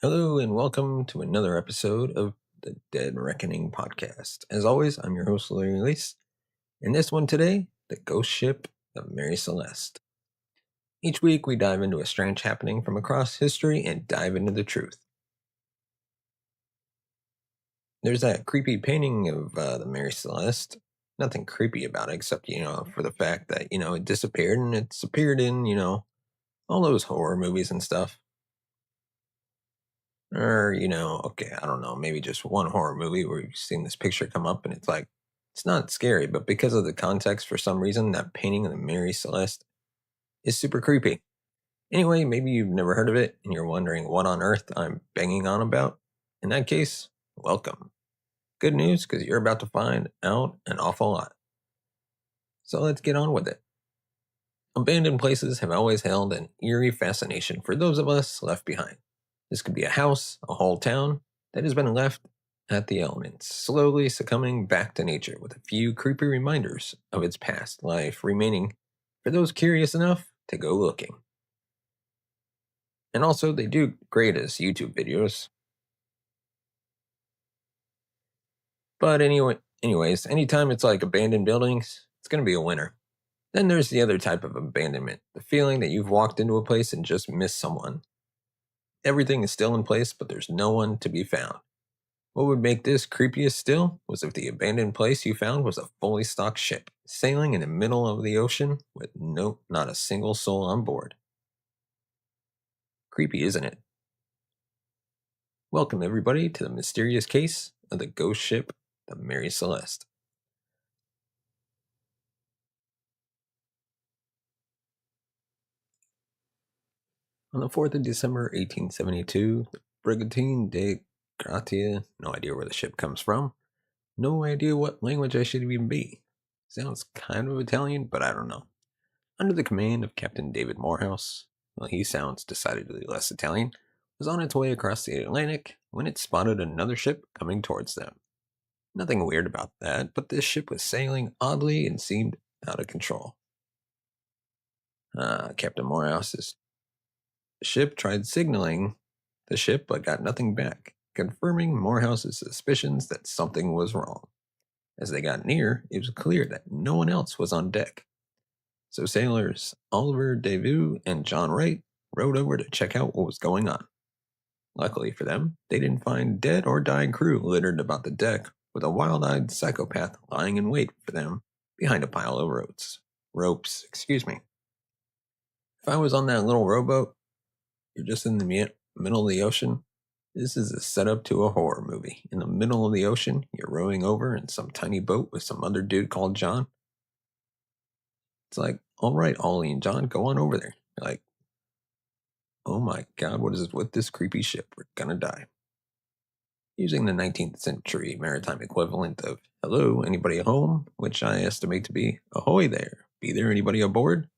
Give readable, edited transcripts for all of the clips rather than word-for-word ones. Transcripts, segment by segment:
Hello and welcome to another episode of the Dead Reckoning podcast. As always, I'm your host, Larry Lease. In this one today, the ghost ship, the Mary Celeste. Each week, we dive into a strange happening from across history and dive into the truth. There's that creepy painting of the Mary Celeste. Nothing creepy about it except, for the fact that, it disappeared and it's appeared in, all those horror movies and stuff. Or, okay, I don't know, maybe just one horror movie where you've seen this picture come up and it's like, it's not scary, but because of the context, for some reason, that painting of the Mary Celeste is super creepy. Anyway, maybe you've never heard of it and you're wondering what on earth I'm banging on about. In that case, welcome. Good news, because you're about to find out an awful lot. So let's get on with it. Abandoned places have always held an eerie fascination for those of us left behind. This could be a house, a whole town that has been left at the elements, slowly succumbing back to nature with a few creepy reminders of its past life remaining for those curious enough to go looking. And also, they do great as YouTube videos. But anyways, anytime it's like abandoned buildings, it's going to be a winner. Then there's the other type of abandonment, the feeling that you've walked into a place and just missed someone. Everything is still in place, but there's no one to be found. What would make this creepiest still was if the abandoned place you found was a fully stocked ship, sailing in the middle of the ocean with not a single soul on board. Creepy, isn't it? Welcome, everybody, to the mysterious case of the ghost ship, the Mary Celeste. On the 4th of December, 1872, the Brigantine de Gratia, no idea where the ship comes from, no idea what language I should even be. Sounds kind of Italian, but I don't know. Under the command of Captain David Morehouse, well, he sounds decidedly less Italian, was on its way across the Atlantic when it spotted another ship coming towards them. Nothing weird about that, but this ship was sailing oddly and seemed out of control. Captain Morehouse's ship tried signaling the ship but got nothing back, confirming Morehouse's suspicions that something was wrong. As they got near, it was clear that no one else was on deck. So sailors Oliver Deveux and John Wright rowed over to check out what was going on. Luckily for them, they didn't find dead or dying crew littered about the deck with a wild-eyed psychopath lying in wait for them behind a pile of ropes. If I was on that little rowboat, you're just in the middle of the ocean. This is a setup to a horror movie. In the middle of the ocean, you're rowing over in some tiny boat with some other dude called John. It's like, all right, Ollie and John, go on over there. You're like, oh my God, what is it with this creepy ship? We're gonna die. Using the 19th century maritime equivalent of, hello, anybody at home? Which I estimate to be, ahoy there. Be there anybody aboard?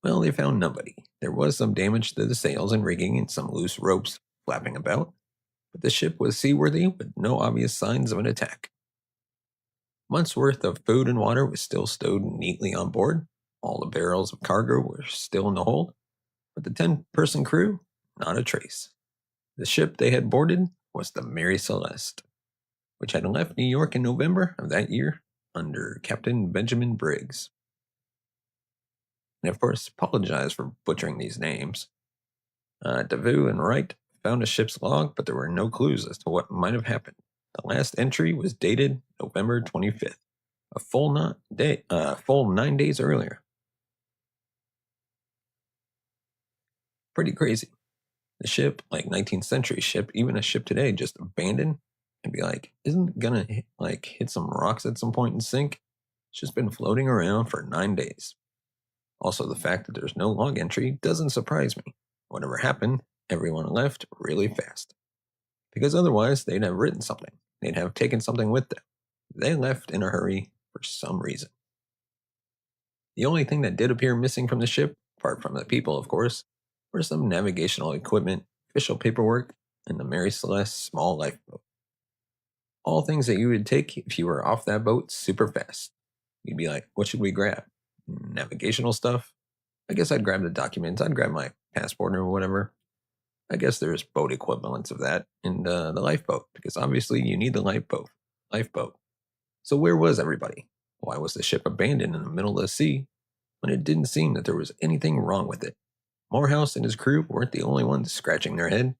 Well, they found nobody. There was some damage to the sails and rigging and some loose ropes flapping about, but the ship was seaworthy with no obvious signs of an attack. Months' worth of food and water was still stowed neatly on board. All the barrels of cargo were still in the hold, but the 10-person crew, not a trace. The ship they had boarded was the Mary Celeste, which had left New York in November of that year under Captain Benjamin Briggs. And of course, apologize for butchering these names. Deveux and Wright found a ship's log, but there were no clues as to what might have happened. The last entry was dated November 25th, a full 9 days earlier. Pretty crazy. The ship, like 19th century ship, even a ship today, just abandoned and be like, isn't it gonna hit some rocks at some point and sink? It's just been floating around for 9 days. Also, the fact that there's no log entry doesn't surprise me. Whatever happened, everyone left really fast. Because otherwise, they'd have written something. They'd have taken something with them. They left in a hurry for some reason. The only thing that did appear missing from the ship, apart from the people, of course, were some navigational equipment, official paperwork, and the Mary Celeste's small lifeboat. All things that you would take if you were off that boat super fast. You'd be like, what should we grab? Navigational stuff? I guess I'd grab the documents. I'd grab my passport or whatever. I guess there's boat equivalents of that in the lifeboat, because obviously you need the lifeboat. Lifeboat. So where was everybody? Why was the ship abandoned in the middle of the sea when it didn't seem that there was anything wrong with it? Morehouse and his crew weren't the only ones scratching their head.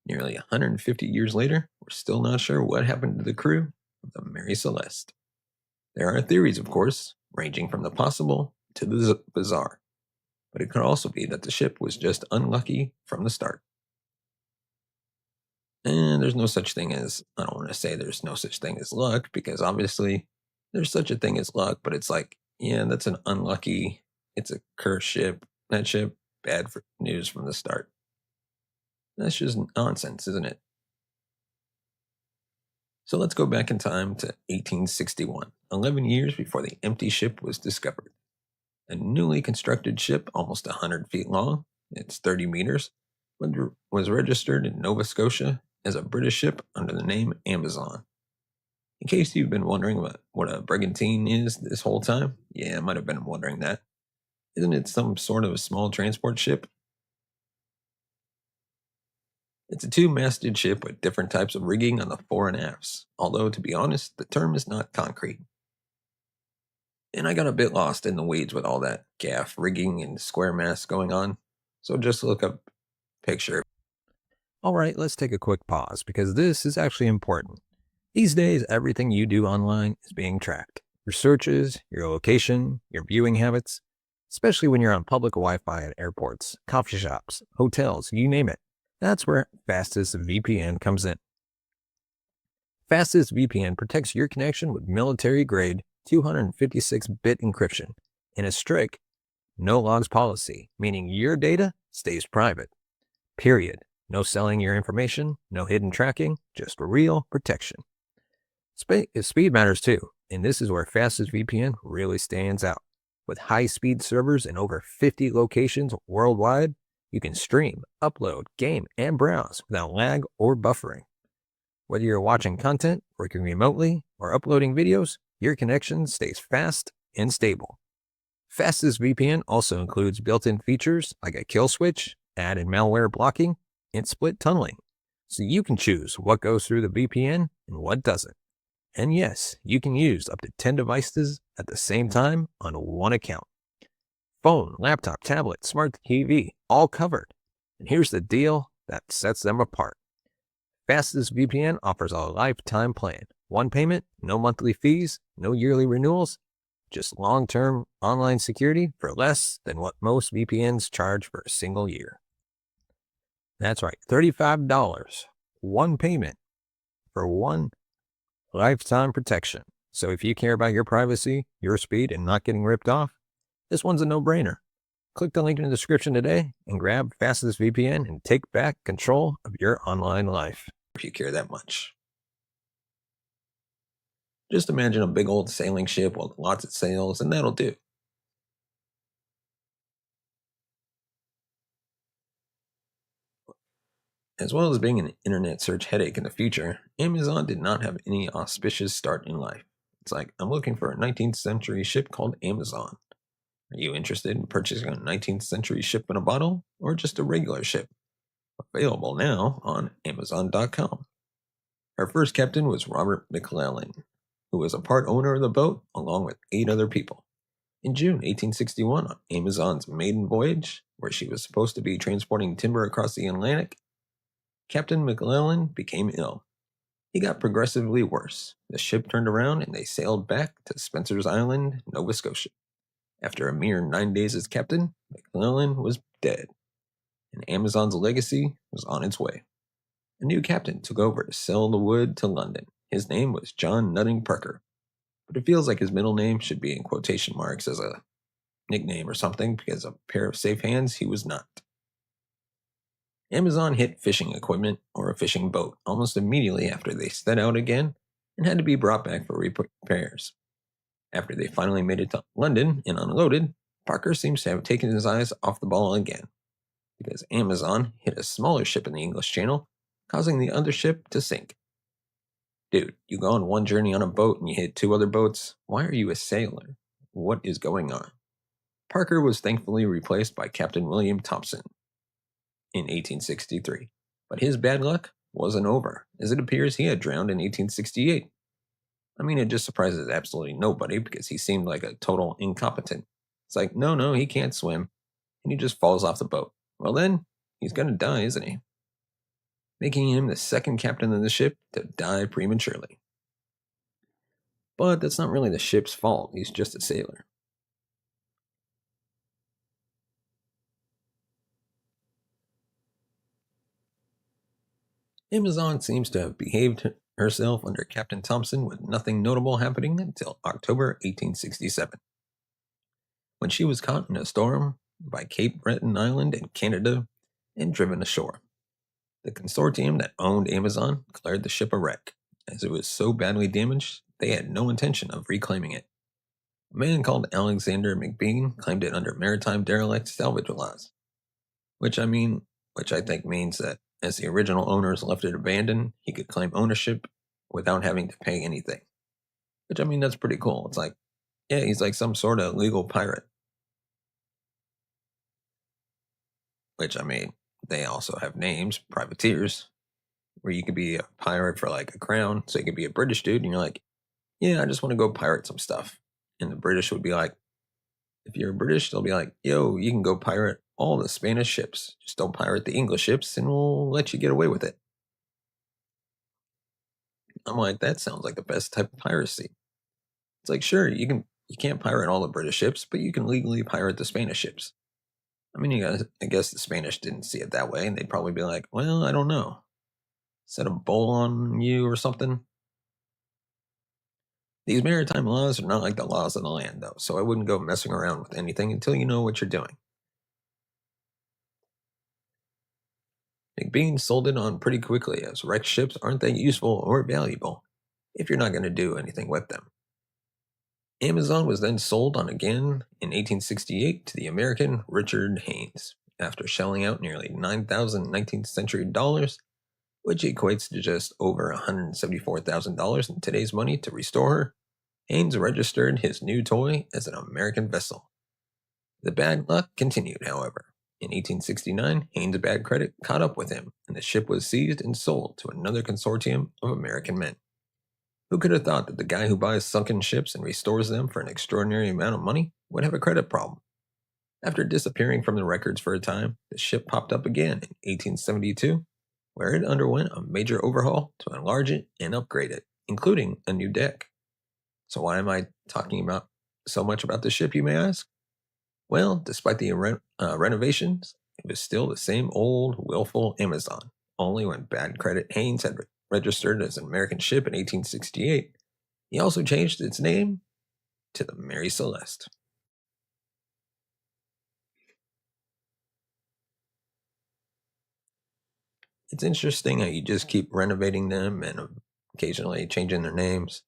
Nearly 150 years later, we're still not sure what happened to the crew of the Mary Celeste. There are theories, of course, ranging from the possible to the bizarre, but it could also be that the ship was just unlucky from the start. And there's no such thing as, I don't want to say there's no such thing as luck, because obviously there's such a thing as luck, but it's like, yeah, that's an unlucky, it's a cursed ship. That ship, bad for news from the start. That's just nonsense, isn't it? So let's go back in time to 1861, 11 years before the empty ship was discovered. A newly constructed ship, almost 100 feet long, it's 30 meters, was registered in Nova Scotia as a British ship under the name Amazon. In case you've been wondering what a brigantine is this whole time, yeah, I might have been wondering that. Isn't it some sort of small transport ship? It's a two-masted ship with different types of rigging on the fore and aft, although, to be honest, the term is not concrete. And I got a bit lost in the weeds with all that gaff rigging and square masts going on, so just look up picture. All right, let's take a quick pause because this is actually important. These days, everything you do online is being tracked. Your searches, your location, your viewing habits, especially when you're on public Wi-Fi at airports, coffee shops, hotels, you name it. That's where Fastest VPN comes in. Fastest VPN protects your connection with military-grade 256-bit encryption and a strict no logs policy, meaning your data stays private. Period. No selling your information, no hidden tracking, just real protection. Speed matters too, and this is where Fastest VPN really stands out. With high-speed servers in over 50 locations worldwide, you can stream, upload, game, and browse without lag or buffering. Whether you're watching content, working remotely, or uploading videos, your connection stays fast and stable. Fastest VPN also includes built-in features like a kill switch, ad and malware blocking, and split tunneling, so you can choose what goes through the VPN and what doesn't. And yes, you can use up to 10 devices at the same time on one account. Phone, laptop, tablet, smart TV, all covered. And here's the deal that sets them apart. Fastest VPN offers a lifetime plan. One payment, no monthly fees, no yearly renewals, just long-term online security for less than what most VPNs charge for a single year. That's right, $35, one payment for one lifetime protection. So if you care about your privacy, your speed, and not getting ripped off, this one's a no-brainer. Click the link in the description today and grab Fastest VPN and take back control of your online life. If you care that much. Just imagine a big old sailing ship with lots of sails, and that'll do. As well as being an internet search headache in the future, Amazon did not have any auspicious start in life. It's like, I'm looking for a 19th century ship called Amazon. Are you interested in purchasing a 19th century ship in a bottle, or just a regular ship? Available now on Amazon.com. Our first captain was Robert McClellan, who was a part owner of the boat along with 8 other people. In June 1861, on Amazon's maiden voyage, where she was supposed to be transporting timber across the Atlantic, Captain McClellan became ill. He got progressively worse. The ship turned around and they sailed back to Spencer's Island, Nova Scotia. After a mere 9 days as captain, McClellan was dead, and Amazon's legacy was on its way. A new captain took over to sell the wood to London. His name was John Nutting Parker, but it feels like his middle name should be in quotation marks as a nickname or something, because a pair of safe hands he was not. Amazon hit fishing equipment, or a fishing boat, almost immediately after they set out again and had to be brought back for repairs. After they finally made it to London and unloaded, Parker seems to have taken his eyes off the ball again, because Amazon hit a smaller ship in the English Channel, causing the other ship to sink. Dude, you go on one journey on a boat and you hit 2 other boats. Why are you a sailor? What is going on? Parker was thankfully replaced by Captain William Thompson. in 1863. But his bad luck wasn't over, as it appears he had drowned in 1868. I mean, it just surprises absolutely nobody because he seemed like a total incompetent. It's like, no, no, he can't swim, and he just falls off the boat. Well, then, he's gonna die, isn't he? Making him the second captain of the ship to die prematurely. But that's not really the ship's fault, he's just a sailor. Amazon seems to have behaved herself under Captain Thompson with nothing notable happening until October 1867, when she was caught in a storm by Cape Breton Island in Canada and driven ashore. The consortium that owned Amazon declared the ship a wreck, as it was so badly damaged they had no intention of reclaiming it. A man called Alexander McBean claimed it under maritime derelict salvage laws, which I think means that as the original owners left it abandoned, he could claim ownership without having to pay anything. Which, I mean, that's pretty cool. It's like, yeah, he's like some sort of legal pirate. Which, I mean, they also have names, privateers, where you could be a pirate for like a crown. So you could be a British dude, and you're like, yeah, I just want to go pirate some stuff. And the British would be like, if you're British, they'll be like, yo, you can go pirate all the Spanish ships. Just don't pirate the English ships, and we'll let you get away with it. I'm like, that sounds like the best type of piracy. It's like, sure, you can't pirate all the British ships, but you can legally pirate the Spanish ships. I mean, I guess the Spanish didn't see it that way, and they'd probably be like, well, I don't know. Set a bowl on you or something. These maritime laws are not like the laws of the land, though, so I wouldn't go messing around with anything until you know what you're doing. McBean sold it on pretty quickly, as wrecked ships aren't that useful or valuable if you're not going to do anything with them. Amazon was then sold on again in 1868 to the American Richard Haynes, after shelling out nearly 9,000 19th century dollars, which equates to just over $174,000 in today's money to restore her. Haynes registered his new toy as an American vessel. The bad luck continued, however. In 1869, Haynes' bad credit caught up with him, and the ship was seized and sold to another consortium of American men. Who could have thought that the guy who buys sunken ships and restores them for an extraordinary amount of money would have a credit problem? After disappearing from the records for a time, the ship popped up again in 1872, where it underwent a major overhaul to enlarge it and upgrade it, including a new deck. So why am I talking about so much about the ship, you may ask? Well, despite the renovations, it was still the same old, willful Amazon. Only when bad credit Haynes had registered as an American ship in 1868, he also changed its name to the Mary Celeste. It's interesting how you just keep renovating them and occasionally changing their names.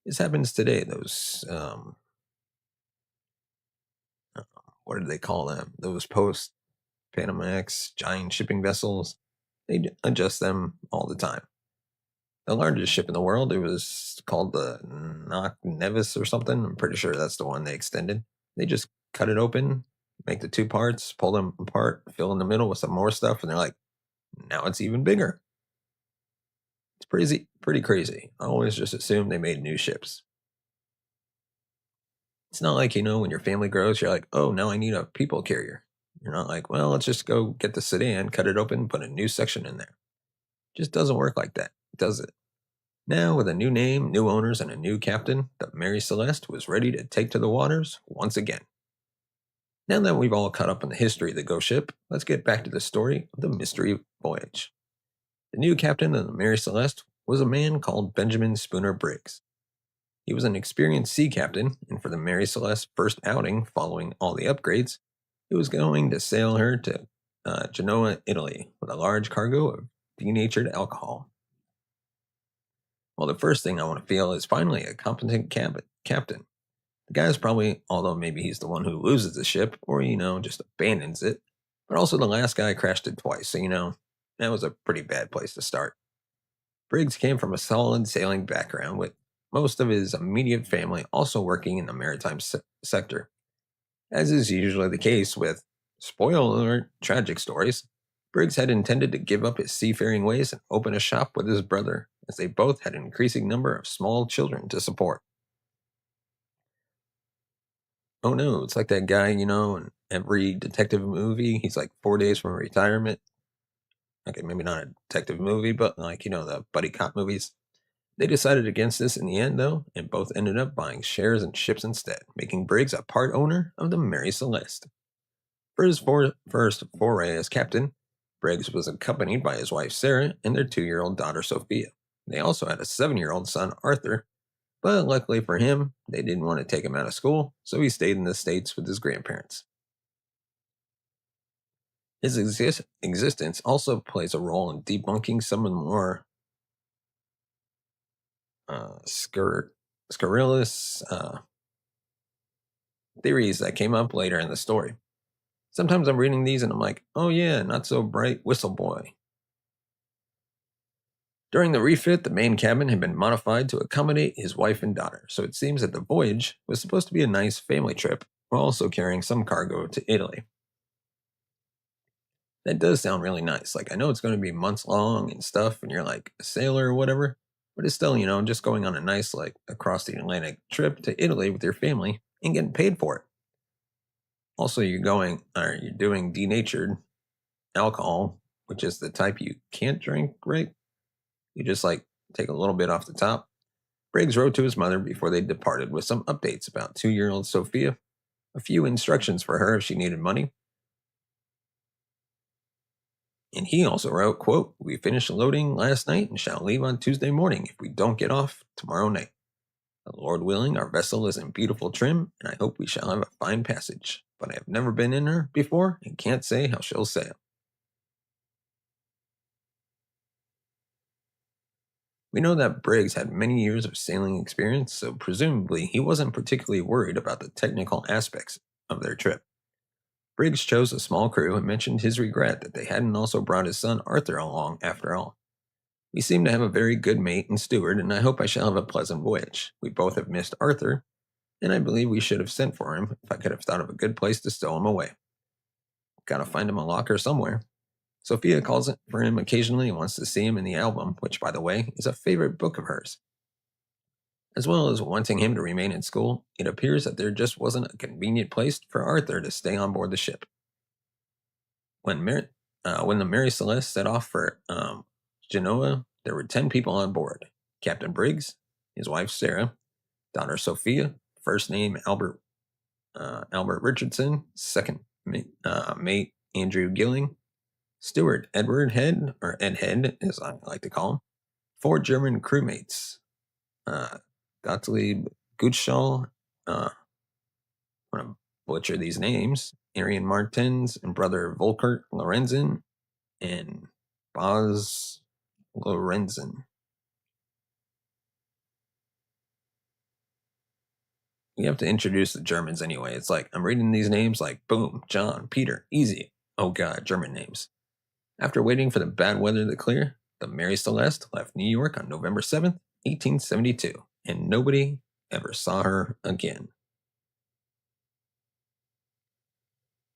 This happens today. Those what do they call them? Those post Panamax giant shipping vessels. They adjust them all the time. The largest ship in the world, it was called the Knock Nevis or something. I'm pretty sure that's the one they extended. They just cut it open, make the two parts, pull them apart, fill in the middle with some more stuff, and they're like, now it's even bigger. It's pretty crazy. I always just assumed they made new ships. It's not like, when your family grows, you're like, oh, now I need a people carrier. You're not like, well, let's just go get the sedan, cut it open, put a new section in there. It just doesn't work like that, does it? Now, with a new name, new owners, and a new captain, the Mary Celeste was ready to take to the waters once again. Now that we've all caught up on the history of the ghost ship, let's get back to the story of the mystery voyage. The new captain of the Mary Celeste was a man called Benjamin Spooner Briggs. He was an experienced sea captain, and for the Mary Celeste's first outing following all the upgrades, he was going to sail her to Genoa, Italy, with a large cargo of denatured alcohol. Well, the first thing I want to feel is finally a competent captain. The guy's probably, although maybe he's the one who loses the ship, or, just abandons it, but also the last guy crashed it twice, so, that was a pretty bad place to start. Briggs came from a solid sailing background, with most of his immediate family also working in the maritime sector. As is usually the case with, spoiler alert, tragic stories, Briggs had intended to give up his seafaring ways and open a shop with his brother, as they both had an increasing number of small children to support. Oh no, it's like that guy, in every detective movie. He's like 4 days from retirement. Okay, maybe not a detective movie, but like, the buddy cop movies. They decided against this in the end, though, and both ended up buying shares in ships instead, making Briggs a part owner of the Mary Celeste. For his first foray as captain, Briggs was accompanied by his wife Sarah and their 2-year-old daughter Sophia. They also had a 7-year-old son Arthur, but luckily for him, they didn't want to take him out of school, so he stayed in the States with his grandparents. His existence also plays a role in debunking some of the more scurrilous theories that came up later in the story. Sometimes I'm reading these and I'm like, oh yeah, not so bright whistle boy. During the refit, the main cabin had been modified to accommodate his wife and daughter, so it seems that the voyage was supposed to be a nice family trip while also carrying some cargo to Italy. That does sound really nice. Like, I know it's going to be months long and stuff, and you're like a sailor or whatever, but it's still, just going on a nice, like, across the Atlantic trip to Italy with your family and getting paid for it. Also, you're doing denatured alcohol, which is the type you can't drink, right? You just like take a little bit off the top. Briggs wrote to his mother before they departed with some updates about 2-year-old Sophia, a few instructions for her if she needed money. And he also wrote, quote, "We finished loading last night and shall leave on Tuesday morning if we don't get off tomorrow night. The Lord willing, our vessel is in beautiful trim, and I hope we shall have a fine passage. But I have never been in her before and can't say how she'll sail." We know that Briggs had many years of sailing experience, so presumably he wasn't particularly worried about the technical aspects of their trip. Briggs chose a small crew and mentioned his regret that they hadn't also brought his son Arthur along after all. "We seem to have a very good mate and steward, and I hope I shall have a pleasant voyage. We both have missed Arthur, and I believe we should have sent for him if I could have thought of a good place to stow him away. Gotta find him a locker somewhere." Sophia calls it for him occasionally and wants to see him in the album, which, by the way, is a favorite book of hers. As well as wanting him to remain in school, it appears that there just wasn't a convenient place for Arthur to stay on board the ship. When the Mary Celeste set off for Genoa, there were 10 people on board: Captain Briggs, his wife Sarah, daughter Sophia, first name Albert Richardson, second mate Andrew Gilling, steward Edward Head, or Ed Head as I like to call him, 4 German crewmates, Gottlieb Gutschall, I'm going to butcher these names, Arian Martins and brother Volkert Lorenzen, and Baz Lorenzen. We have to introduce the Germans anyway. It's like, I'm reading these names like, boom, John, Peter, easy. Oh god, German names. After waiting for the bad weather to clear, the Mary Celeste left New York on November 7th, 1872, and nobody ever saw her again.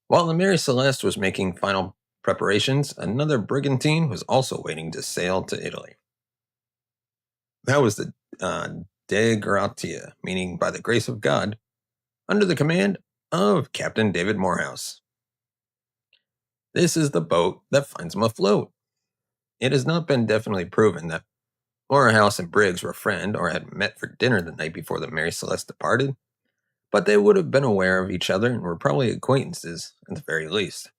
While the Mary Celeste was making final preparations, another brigantine was also waiting to sail to Italy. That was the De Gratia, meaning by the grace of God, under the command of Captain David Morehouse. This is the boat that finds him afloat. It has not been definitely proven that Morehouse and Briggs were friends or had met for dinner the night before the Mary Celeste departed, but they would have been aware of each other and were probably acquaintances at the very least.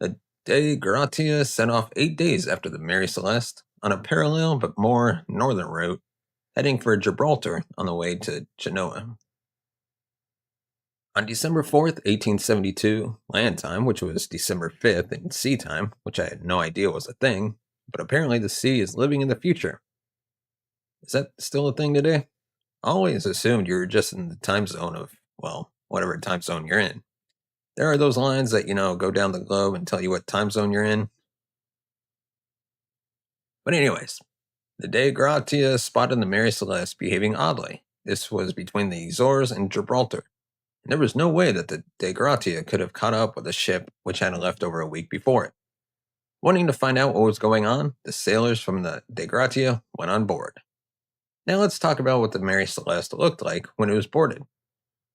The De Gratia set off 8 days after the Mary Celeste on a parallel but more northern route, heading for Gibraltar on the way to Genoa. On December 4th, 1872, land time, which was December 5th, and sea time, which I had no idea was a thing, but apparently the sea is living in the future. Is that still a thing today? I always assumed you were just in the time zone of, well, whatever time zone you're in. There are those lines that, go down the globe and tell you what time zone you're in. But anyways, the De Gratia spotted the Mary Celeste behaving oddly. This was between the Azores and Gibraltar, and there was no way that the De Gratia could have caught up with the ship which had left over a week before it. Wanting to find out what was going on, the sailors from the De Gratia went on board. Now let's talk about what the Mary Celeste looked like when it was boarded.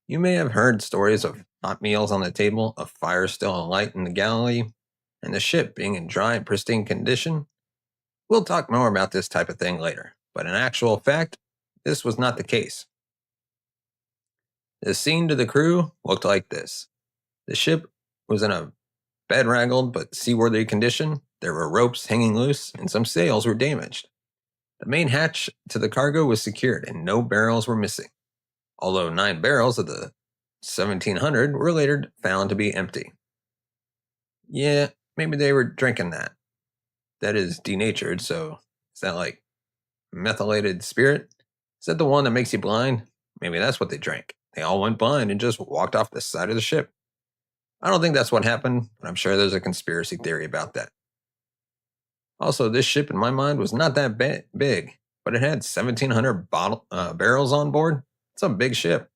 You may have heard stories of hot meals on the table, a fire still alight in the galley, and the ship being in dry, pristine condition. We'll talk more about this type of thing later, but in actual fact, this was not the case. The scene to the crew looked like this. The ship was in a bedraggled but seaworthy condition. There were ropes hanging loose, and some sails were damaged. The main hatch to the cargo was secured, and no barrels were missing, although 9 barrels of the 1700 were later found to be empty. Yeah, maybe they were drinking that. That is denatured, so is that like methylated spirit? Is that the one that makes you blind? Maybe that's what they drank. They all went blind and just walked off the side of the ship. I don't think that's what happened, but I'm sure there's a conspiracy theory about that. Also, this ship in my mind was not that big, but it had 1,700 barrels on board. It's a big ship.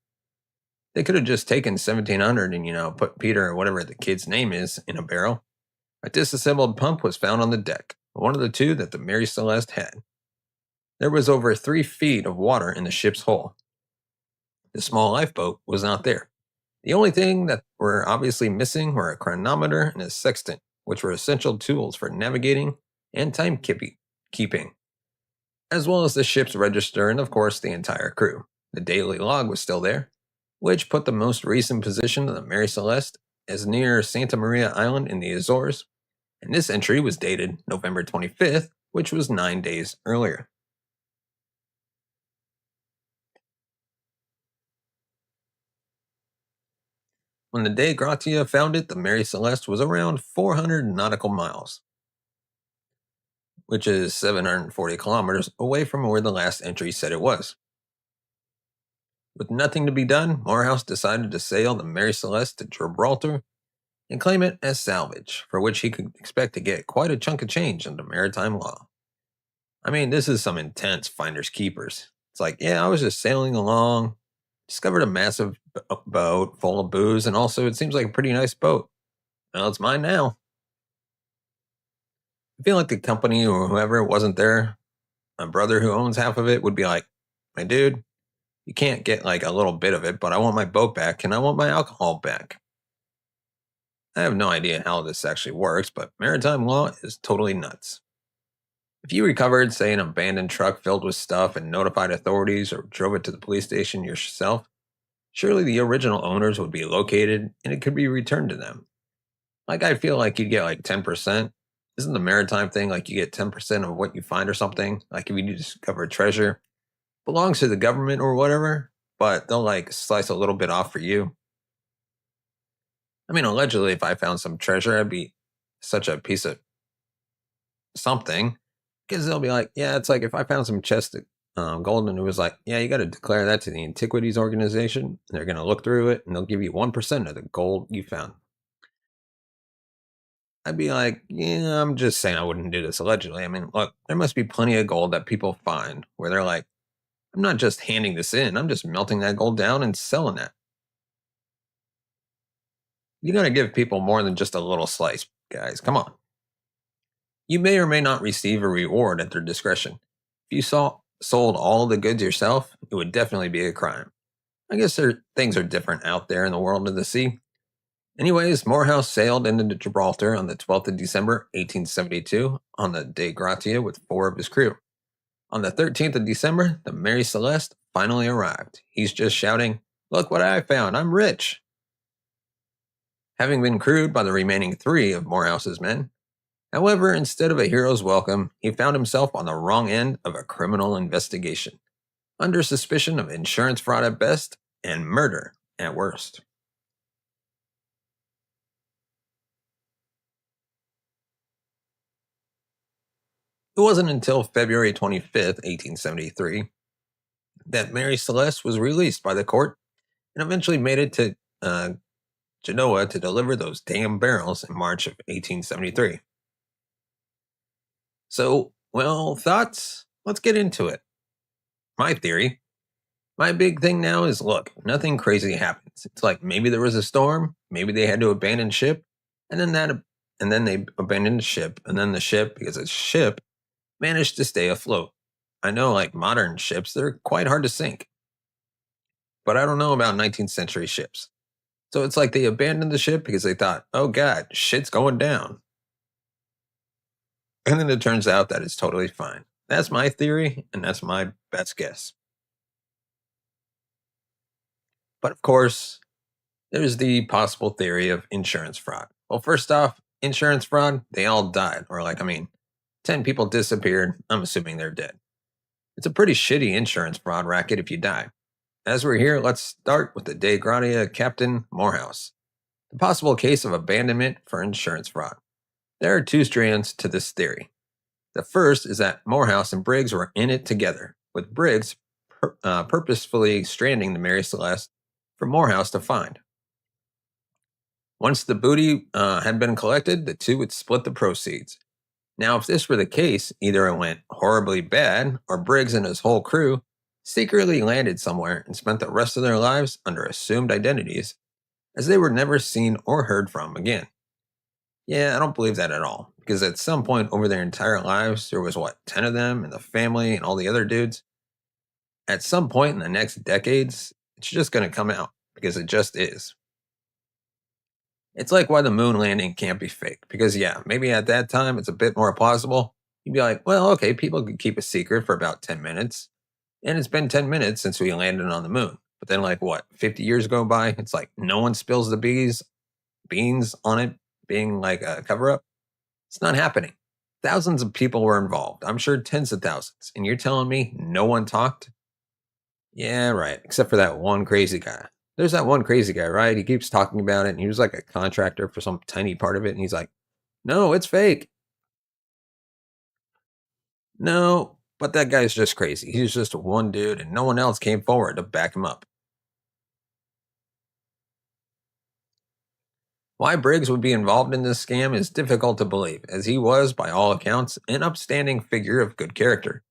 They could have just taken 1,700 and, put Peter or whatever the kid's name is in a barrel. A disassembled pump was found on the deck, one of the 2 that the Mary Celeste had. There was over 3 feet of water in the ship's hull. The small lifeboat was not there. The only thing that were obviously missing were a chronometer and a sextant, which were essential tools for navigating and timekeeping, as well as the ship's register and, of course, the entire crew. The daily log was still there, which put the most recent position of the Mary Celeste as near Santa Maria Island in the Azores, and this entry was dated November 25th, which was 9 days earlier. When the De Gratia found it, the Mary Celeste was around 400 nautical miles, which is 740 kilometers away from where the last entry said it was. With nothing to be done, Morehouse decided to sail the Mary Celeste to Gibraltar and claim it as salvage, for which he could expect to get quite a chunk of change under maritime law. I mean, this is some intense finders keepers. It's like, yeah, I was just sailing along, discovered a massive boat full of booze, and also it seems like a pretty nice boat. Well, it's mine now. I feel like the company or whoever wasn't there, my brother who owns half of it would be like, my dude, you can't get like a little bit of it, but I want my boat back and I want my alcohol back. I have no idea how this actually works, but maritime law is totally nuts. If you recovered, say, an abandoned truck filled with stuff and notified authorities or drove it to the police station yourself, surely the original owners would be located and it could be returned to them. Like, I feel like you'd get like 10%. Isn't the maritime thing like you get 10% of what you find or something? Like if you discover a treasure, belongs to the government or whatever, but they'll like slice a little bit off for you. I mean, allegedly, if I found some treasure, I'd be such a piece of something because they'll be like, yeah, it's like if I found some chest of gold and it was like, yeah, you got to declare that to the Antiquities Organization. They're going to look through it and they'll give you 1% of the gold you found. I'd be like, yeah, I'm just saying I wouldn't do this allegedly. I mean, look, there must be plenty of gold that people find where they're like, I'm not just handing this in, I'm just melting that gold down and selling that. You got to give people more than just a little slice, guys. Come on. You may or may not receive a reward at their discretion. If you sold all the goods yourself, it would definitely be a crime. I guess things are different out there in the world of the sea. Anyways, Morehouse sailed into Gibraltar on the 12th of December, 1872, on the De Gratia with 4 of his crew. On the 13th of December, the Mary Celeste finally arrived. He's just shouting, "Look what I found, I'm rich!" Having been crewed by the remaining 3 of Morehouse's men. However, instead of a hero's welcome, he found himself on the wrong end of a criminal investigation, under suspicion of insurance fraud at best and murder at worst. It wasn't until February 25th, 1873, that Mary Celeste was released by the court and eventually made it to Genoa to deliver those damn barrels in March of 1873. So, well, thoughts? Let's get into it. My theory My big thing now is look, nothing crazy happens. It's like maybe there was a storm, maybe they had to abandon ship, and then that and then they abandoned the ship, and then the ship, because it's a ship, managed to stay afloat. I know like modern ships, they're quite hard to sink, but I don't know about 19th century ships. So it's like they abandoned the ship because they thought, oh God, shit's going down. And then it turns out that it's totally fine. That's my theory, and that's my best guess. But of course, there's the possible theory of insurance fraud. Well, first off, insurance fraud, they all died. Or, like, I mean, 10 people disappeared. I'm assuming they're dead. It's a pretty shitty insurance fraud racket if you die. As we're here, let's start with the De Gratia Captain Morehouse. The possible case of abandonment for insurance fraud. There are two strands to this theory. The first is that Morehouse and Briggs were in it together, with Briggs purposefully stranding the Mary Celeste for Morehouse to find. Once the booty had been collected, the two would split the proceeds. Now, if this were the case, either it went horribly bad, or Briggs and his whole crew secretly landed somewhere and spent the rest of their lives under assumed identities, as they were never seen or heard from again. Yeah, I don't believe that at all, because at some point over their entire lives, there was what, 10 of them, and the family and all the other dudes? At some point in the next decades, it's just going to come out, because it just is. It's like why the moon landing can't be fake. Because, yeah, maybe at that time it's a bit more plausible. You'd be like, well, okay, people could keep a secret for about 10 minutes. And it's been 10 minutes since we landed on the moon. But then, like, what, 50 years go by? It's like no one spills the beans on it being like a cover up. It's not happening. Thousands of people were involved. I'm sure tens of thousands. And you're telling me no one talked? Yeah, right. Except for that one crazy guy. There's that one crazy guy, right? He keeps talking about it, and he was like a contractor for some tiny part of it, and he's like, no, it's fake. No, but that guy's just crazy. He's just one dude, and no one else came forward to back him up. Why Briggs would be involved in this scam is difficult to believe, as he was, by all accounts, an upstanding figure of good character.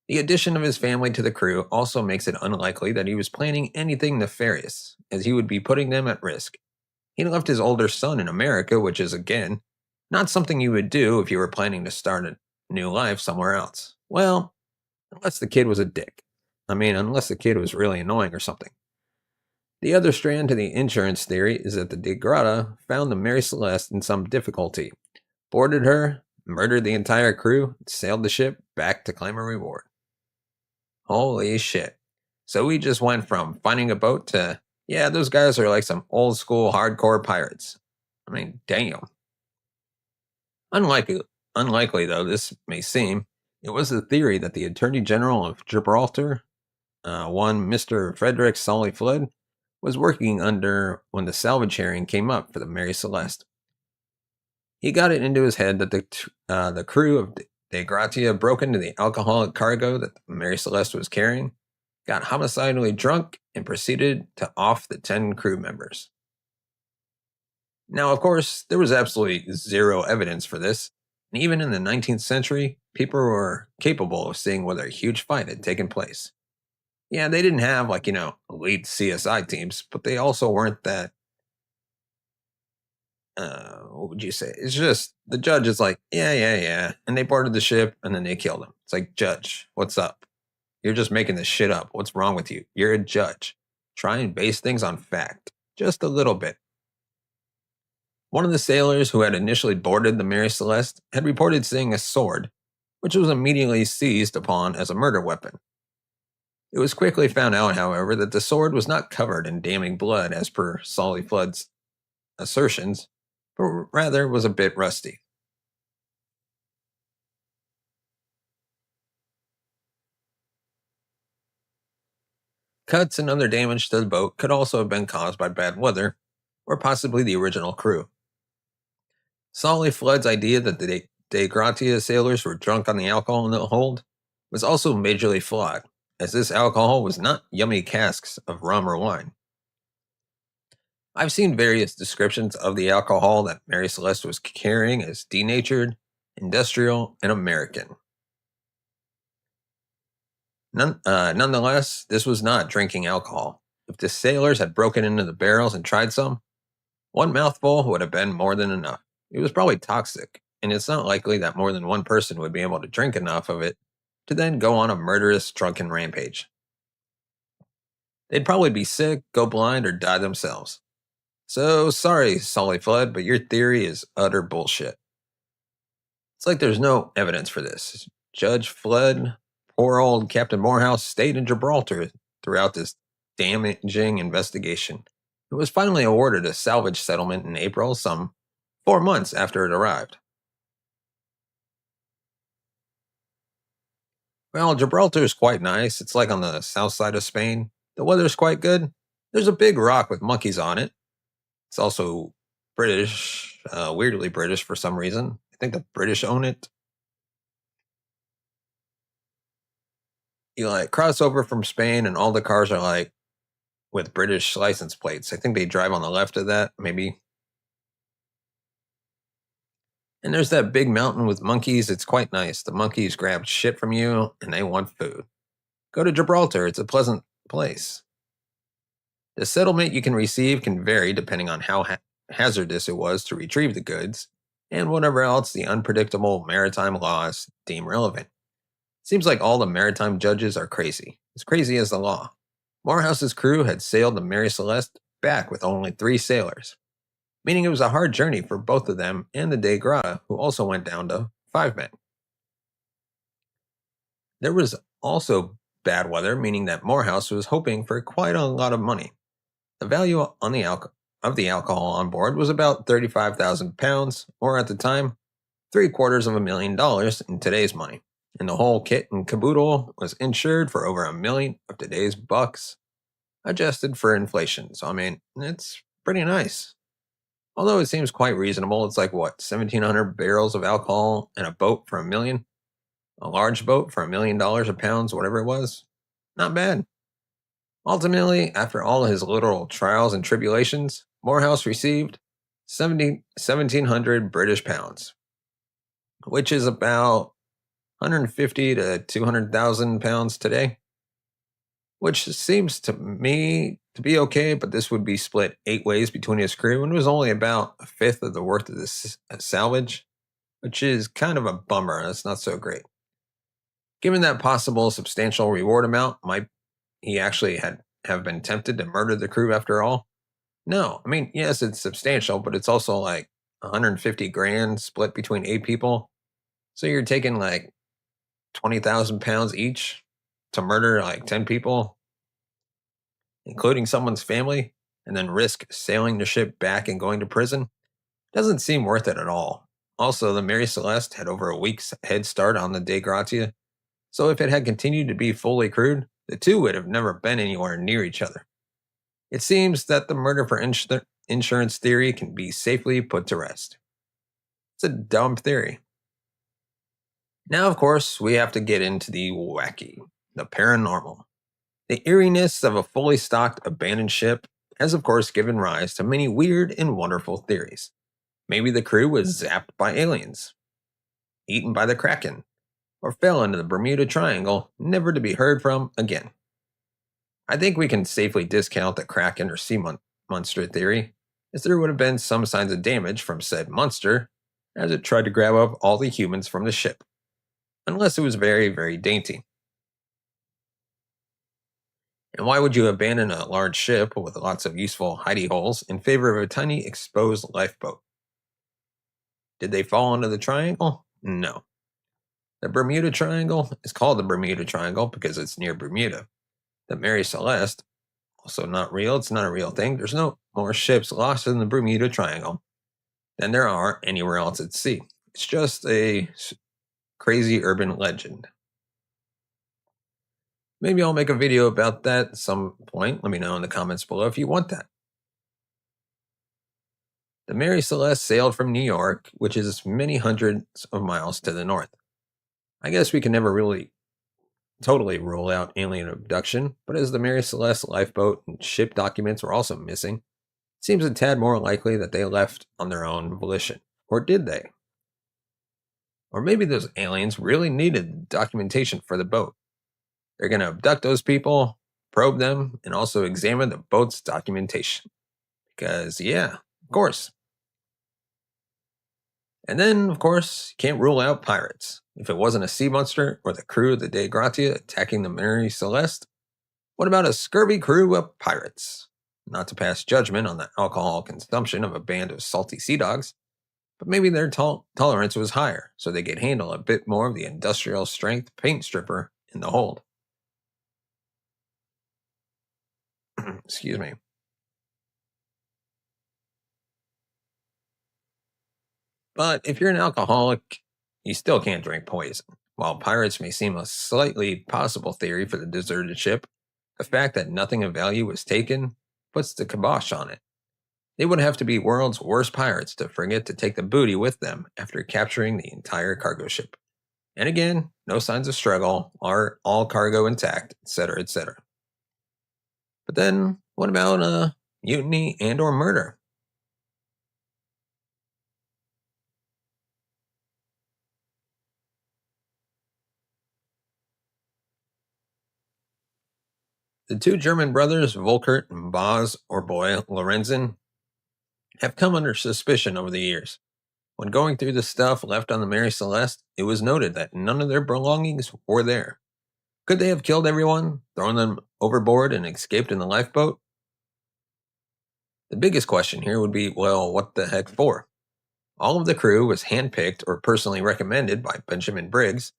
The addition of his family to the crew also makes it unlikely that he was planning anything nefarious, as he would be putting them at risk. He left his older son in America, which is, again, not something you would do if you were planning to start a new life somewhere else. Well, unless the kid was a dick. I mean, unless the kid was really annoying or something. The other strand to the insurance theory is that the De Grata found the Mary Celeste in some difficulty, boarded her, murdered the entire crew, sailed the ship back to claim a reward. Holy shit. So we just went from finding a boat to, yeah, those guys are like some old school hardcore pirates. I mean, damn. Unlikely, unlikely though this may seem, it was the theory that the Attorney General of Gibraltar, one Mr. Frederick Solly Flood, was working under when the salvage hearing came up for the Mary Celeste. He got it into his head that the crew of De Gratia broke into the alcoholic cargo that the Mary Celeste was carrying, got homicidally drunk, and proceeded to off the 10 crew members. Now, of course, there was absolutely zero evidence for this, and even in the 19th century, people were capable of seeing whether a huge fight had taken place. Yeah, they didn't have, like, elite CSI teams, but they also weren't that, what would you say? It's just, the judge is like, yeah, yeah, yeah. And they boarded the ship, and then they killed him. It's like, Judge, what's up? You're just making this shit up. What's wrong with you? You're a judge. Try and base things on fact. Just a little bit. One of the sailors who had initially boarded the Mary Celeste had reported seeing a sword, which was immediately seized upon as a murder weapon. It was quickly found out, however, that the sword was not covered in damning blood as per Solly Flood's assertions, but rather was a bit rusty. Cuts and other damage to the boat could also have been caused by bad weather, or possibly the original crew. Solly Flood's idea that the De Gratia sailors were drunk on the alcohol in the hold was also majorly flawed, as this alcohol was not yummy casks of rum or wine. I've seen various descriptions of the alcohol that Mary Celeste was carrying as denatured, industrial, and American. Nonetheless, this was not drinking alcohol. If the sailors had broken into the barrels and tried some, one mouthful would have been more than enough. It was probably toxic, and it's not likely that more than one person would be able to drink enough of it to then go on a murderous drunken rampage. They'd probably be sick, go blind, or die themselves. So sorry, Solly Flood, but your theory is utter bullshit. It's like there's no evidence for this. Judge Flood, poor old Captain Morehouse, stayed in Gibraltar throughout this damaging investigation. It was finally awarded a salvage settlement in April, some 4 months after it arrived. Well, Gibraltar is quite nice. It's like on the south side of Spain. The weather's quite good. There's a big rock with monkeys on it. It's also British, weirdly British for some reason. I think the British own it. You like cross over from Spain, and all the cars are like with British license plates. I think they drive on the left of that, maybe. And there's that big mountain with monkeys. It's quite nice. The monkeys grab shit from you and they want food. Go to Gibraltar. It's a pleasant place. The settlement you can receive can vary depending on how hazardous it was to retrieve the goods and whatever else the unpredictable maritime laws deem relevant. Seems like all the maritime judges are crazy, as crazy as the law. Morehouse's crew had sailed the Mary Celeste back with only 3 sailors, meaning it was a hard journey for both of them and the De Grata, who also went down to 5 men. There was also bad weather, meaning that Morehouse was hoping for quite a lot of money. The value on of the alcohol on board was about £35,000, or at the time, $750,000 in today's money. And the whole kit and caboodle was insured for over $1 million of today's bucks, adjusted for inflation. So, I mean, it's pretty nice. Although it seems quite reasonable, it's like what, 1,700 barrels of alcohol and a boat for $1 million? A large boat for $1 million a pound, whatever it was? Not bad. Ultimately, after all his literal trials and tribulations, Morehouse received 1,700 British pounds, which is about 150 to 200,000 pounds today, which seems to me to be okay, but this would be split 8 ways between his crew, and it was only about a fifth of the worth of this salvage, which is kind of a bummer. That's not so great. Given that possible substantial reward amount, might he actually have been tempted to murder the crew after all? No. I mean, yes, it's substantial, but it's also like 150 grand split between 8 people. So you're taking like 20,000 pounds each to murder like 10 people, including someone's family, and then risk sailing the ship back and going to prison? Doesn't seem worth it at all. Also, the Mary Celeste had over a week's head start on the De Gratia, so if it had continued to be fully crewed, the two would have never been anywhere near each other. It seems that the murder for insurance theory can be safely put to rest. It's a dumb theory. Now, of course, we have to get into the wacky, the paranormal. The eeriness of a fully stocked abandoned ship has, of course, given rise to many weird and wonderful theories. Maybe the crew was zapped by aliens, eaten by the Kraken, or fell into the Bermuda Triangle, never to be heard from again. I think we can safely discount the Kraken or sea monster theory, as there would have been some signs of damage from said monster as it tried to grab up all the humans from the ship, unless it was very, very dainty. And why would you abandon a large ship with lots of useful hidey holes in favor of a tiny exposed lifeboat? Did they fall into the triangle? No. The Bermuda Triangle is called the Bermuda Triangle because it's near Bermuda. The Mary Celeste, also not real, it's not a real thing. There's no more ships lost in the Bermuda Triangle than there are anywhere else at sea. It's just a crazy urban legend. Maybe I'll make a video about that at some point. Let me know in the comments below if you want that. The Mary Celeste sailed from New York, which is many hundreds of miles to the north. I guess we can never really totally rule out alien abduction, but as the Mary Celeste lifeboat and ship documents were also missing, it seems a tad more likely that they left on their own volition. Or did they? Or maybe those aliens really needed documentation for the boat. They're going to abduct those people, probe them, and also examine the boat's documentation. Because, yeah, of course. And then, of course, you can't rule out pirates. If it wasn't a sea monster or the crew of the De Gratia attacking the Mary Celeste, what about a scurvy crew of pirates? Not to pass judgment on the alcohol consumption of a band of salty sea dogs, but maybe their tolerance was higher, so they could handle a bit more of the industrial strength paint stripper in the hold. Excuse me. But if you're an alcoholic, you still can't drink poison. While pirates may seem a slightly possible theory for the deserted ship, the fact that nothing of value was taken puts the kibosh on it. They would have to be world's worst pirates to forget to take the booty with them after capturing the entire cargo ship. And again, no signs of struggle, are all cargo intact, etc., etc. But then, what about mutiny and or murder? The two German brothers, Volkert and Boz or Boy Lorenzen, have come under suspicion over the years. When going through the stuff left on the Mary Celeste, it was noted that none of their belongings were there. Could they have killed everyone, thrown them overboard, and escaped in the lifeboat? The biggest question here would be, well, what the heck for? All of the crew was handpicked or personally recommended by Benjamin Briggs.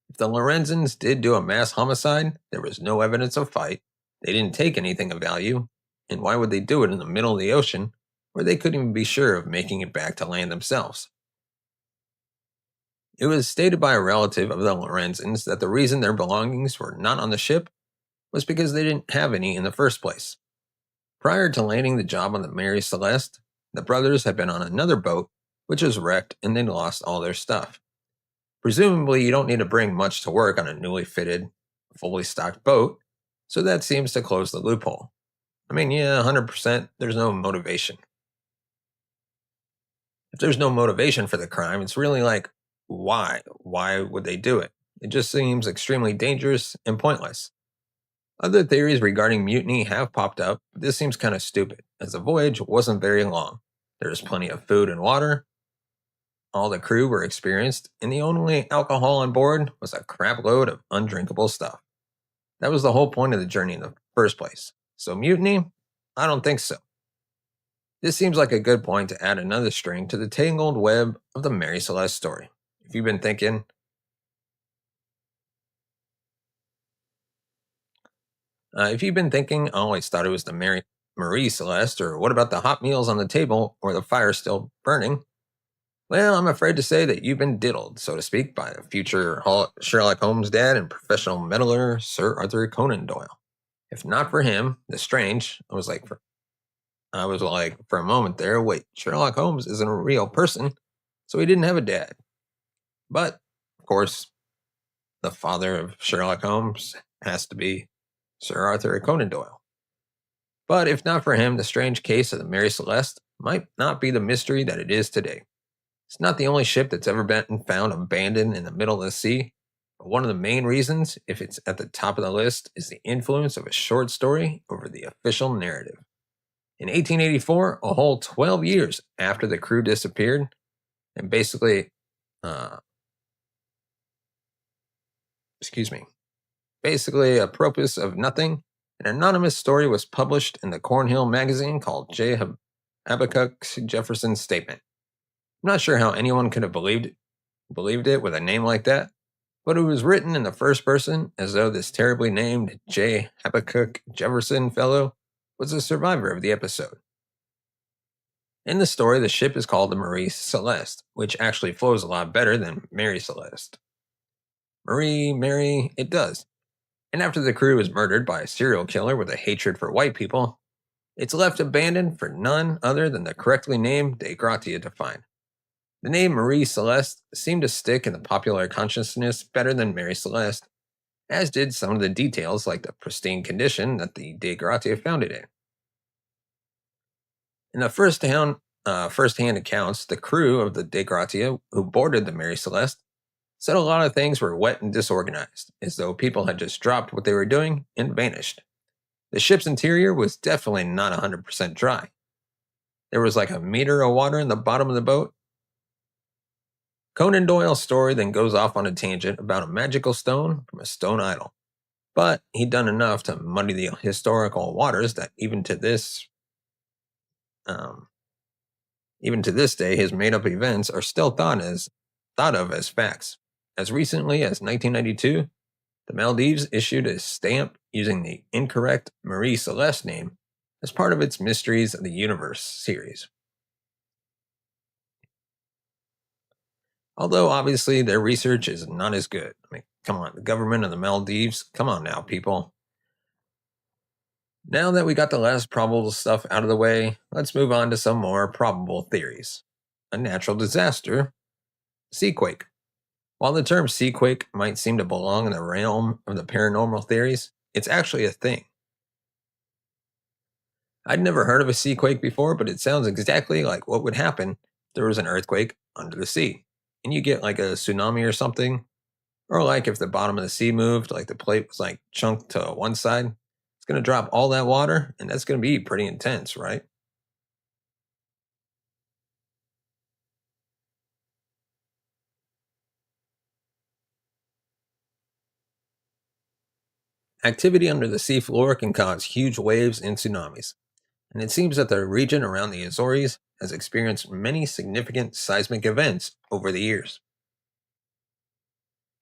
If the Lorenzens did do a mass homicide, there was no evidence of fight. They didn't take anything of value. And why would they do it in the middle of the ocean, where they couldn't even be sure of making it back to land themselves? It was stated by a relative of the Lorenzens that the reason their belongings were not on the ship was because they didn't have any in the first place. Prior to landing the job on the Mary Celeste, the brothers had been on another boat, which was wrecked, and they lost all their stuff. Presumably, you don't need to bring much to work on a newly fitted, fully stocked boat, so that seems to close the loophole. I mean, yeah, 100%, there's no motivation. If there's no motivation for the crime, it's really like, why? Why would they do it? It just seems extremely dangerous and pointless. Other theories regarding mutiny have popped up, but this seems kind of stupid, as the voyage wasn't very long. There was plenty of food and water, all the crew were experienced, and the only alcohol on board was a crap load of undrinkable stuff. That was the whole point of the journey in the first place. So mutiny? I don't think so. This seems like a good point to add another string to the tangled web of the Mary Celeste story. If you've been thinking, I always thought it was the Marie Celeste, or what about the hot meals on the table or the fire still burning? Well, I'm afraid to say that you've been diddled, so to speak, by a future Sherlock Holmes dad and professional meddler Sir Arthur Conan Doyle. If not for him, the strange, I was like, for a moment there, wait, Sherlock Holmes isn't a real person, so he didn't have a dad. But, of course, the father of Sherlock Holmes has to be Sir Arthur Conan Doyle. But if not for him, the strange case of the Mary Celeste might not be the mystery that it is today. It's not the only ship that's ever been found abandoned in the middle of the sea, but one of the main reasons, if it's at the top of the list, is the influence of a short story over the official narrative. In 1884, a whole 12 years after the crew disappeared, and uh, basically a propos of nothing, an anonymous story was published in the Cornhill magazine called J. Habakkuk Jefferson's Statement. I'm not sure how anyone could have believed it with a name like that, but it was written in the first person as though this terribly named J. Habakkuk Jefferson fellow was a survivor of the episode. In the story, the ship is called the Marie Celeste, which actually flows a lot better than Mary Celeste. Mary, it does. And after the crew is murdered by a serial killer with a hatred for white people, it's left abandoned for none other than the correctly named De Gratia to find. The name Marie Celeste seemed to stick in the popular consciousness better than Mary Celeste, as did some of the details like the pristine condition that the De Gratia found it in. In the first-hand accounts, the crew of the De Gratia who boarded the Mary Celeste said a lot of things were wet and disorganized, as though people had just dropped what they were doing and vanished. The ship's interior was definitely not 100% dry. There was like a meter of water in the bottom of the boat. Conan Doyle's story then goes off on a tangent about a magical stone from a stone idol. But he'd done enough to muddy the historical waters that um, even to this day, his made-up events are still thought of as facts. As recently as 1992, the Maldives issued a stamp using the incorrect Marie Celeste name as part of its Mysteries of the Universe series. Although obviously their research is not as good. I mean, come on, the government of the Maldives, come on now, people. Now that we got the less probable stuff out of the way, let's move on to some more probable theories. A natural disaster, seaquake. While the term seaquake might seem to belong in the realm of the paranormal theories, it's actually a thing. I'd never heard of a seaquake before, but it sounds exactly like what would happen if there was an earthquake under the sea. And you get like a tsunami or something, or like if the bottom of the sea moved, like the plate was like chunked to one side, it's going to drop all that water, and that's going to be pretty intense, right? Activity under the seafloor can cause huge waves and tsunamis, and it seems that the region around the Azores has experienced many significant seismic events over the years.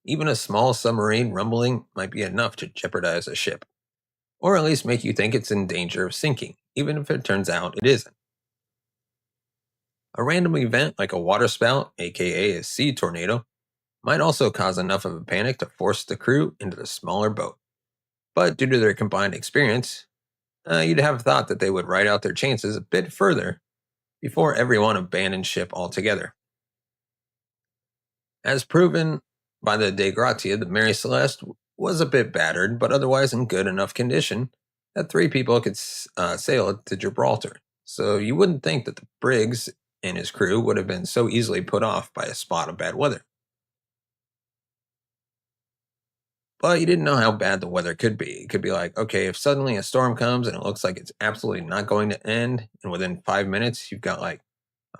Even a small submarine rumbling might be enough to jeopardize a ship, or at least make you think it's in danger of sinking, even if it turns out it isn't. A random event like a waterspout, aka a sea tornado, might also cause enough of a panic to force the crew into the smaller boat. But due to their combined experience, you'd have thought that they would ride out their chances a bit further before everyone abandoned ship altogether. As proven by the De Gratia, the Mary Celeste was a bit battered, but otherwise in good enough condition that three people could sail it to Gibraltar. So you wouldn't think that the Briggs and his crew would have been so easily put off by a spot of bad weather. But you didn't know how bad the weather could be. It could be like, okay, if suddenly a storm comes and it looks like it's absolutely not going to end, and within 5 minutes you've got like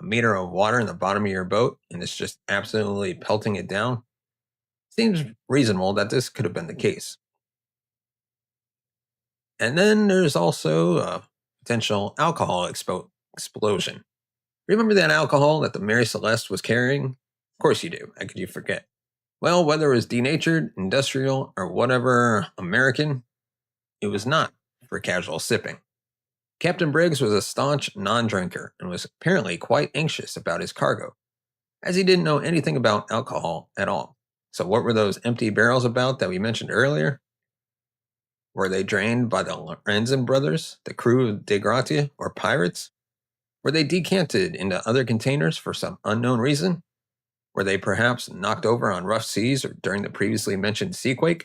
a meter of water in the bottom of your boat and it's just absolutely pelting it down, seems reasonable that this could have been the case. And then there's also a potential alcohol explosion. Remember that alcohol that the Mary Celeste was carrying? Of course you do. How could you forget? Well, whether it was denatured, industrial, or whatever American, it was not for casual sipping. Captain Briggs was a staunch non drinker and was apparently quite anxious about his cargo, as he didn't know anything about alcohol at all. So, what were those empty barrels about that we mentioned earlier? Were they drained by the Lorenzen brothers, the crew of De Gratia, or pirates? Were they decanted into other containers for some unknown reason? Were they perhaps knocked over on rough seas or during the previously mentioned seaquake?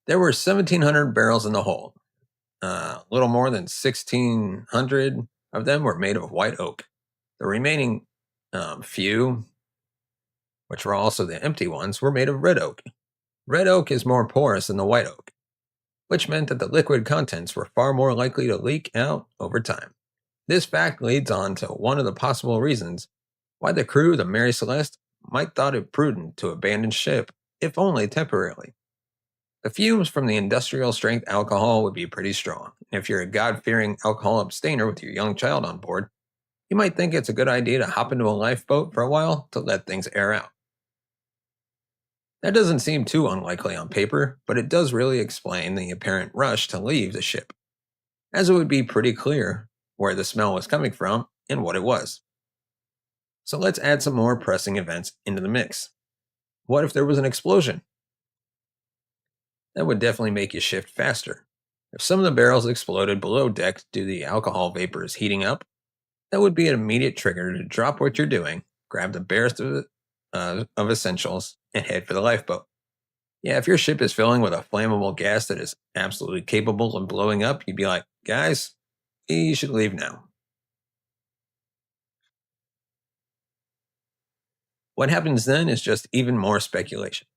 There were 1,700 barrels in the hold. A little more than 1,600 of them were made of white oak. The remaining few, which were also the empty ones, were made of red oak. Red oak is more porous than the white oak, which meant that the liquid contents were far more likely to leak out over time. This fact leads on to one of the possible reasons why the crew of the Mary Celeste might thought it prudent to abandon ship, if only temporarily. The fumes from the industrial strength alcohol would be pretty strong. If you're a God fearing alcohol abstainer with your young child on board, you might think it's a good idea to hop into a lifeboat for a while to let things air out. That doesn't seem too unlikely on paper, but it does really explain the apparent rush to leave the ship, as it would be pretty clear where the smell was coming from and what it was. So let's add some more pressing events into the mix. What if there was an explosion? That would definitely make you shift faster. If some of the barrels exploded below deck due to the alcohol vapors heating up, that would be an immediate trigger to drop what you're doing, grab the barest of essentials, and head for the lifeboat. Yeah, if your ship is filling with a flammable gas that is absolutely capable of blowing up, you'd be like, guys, you should leave now. What happens then is just even more speculation.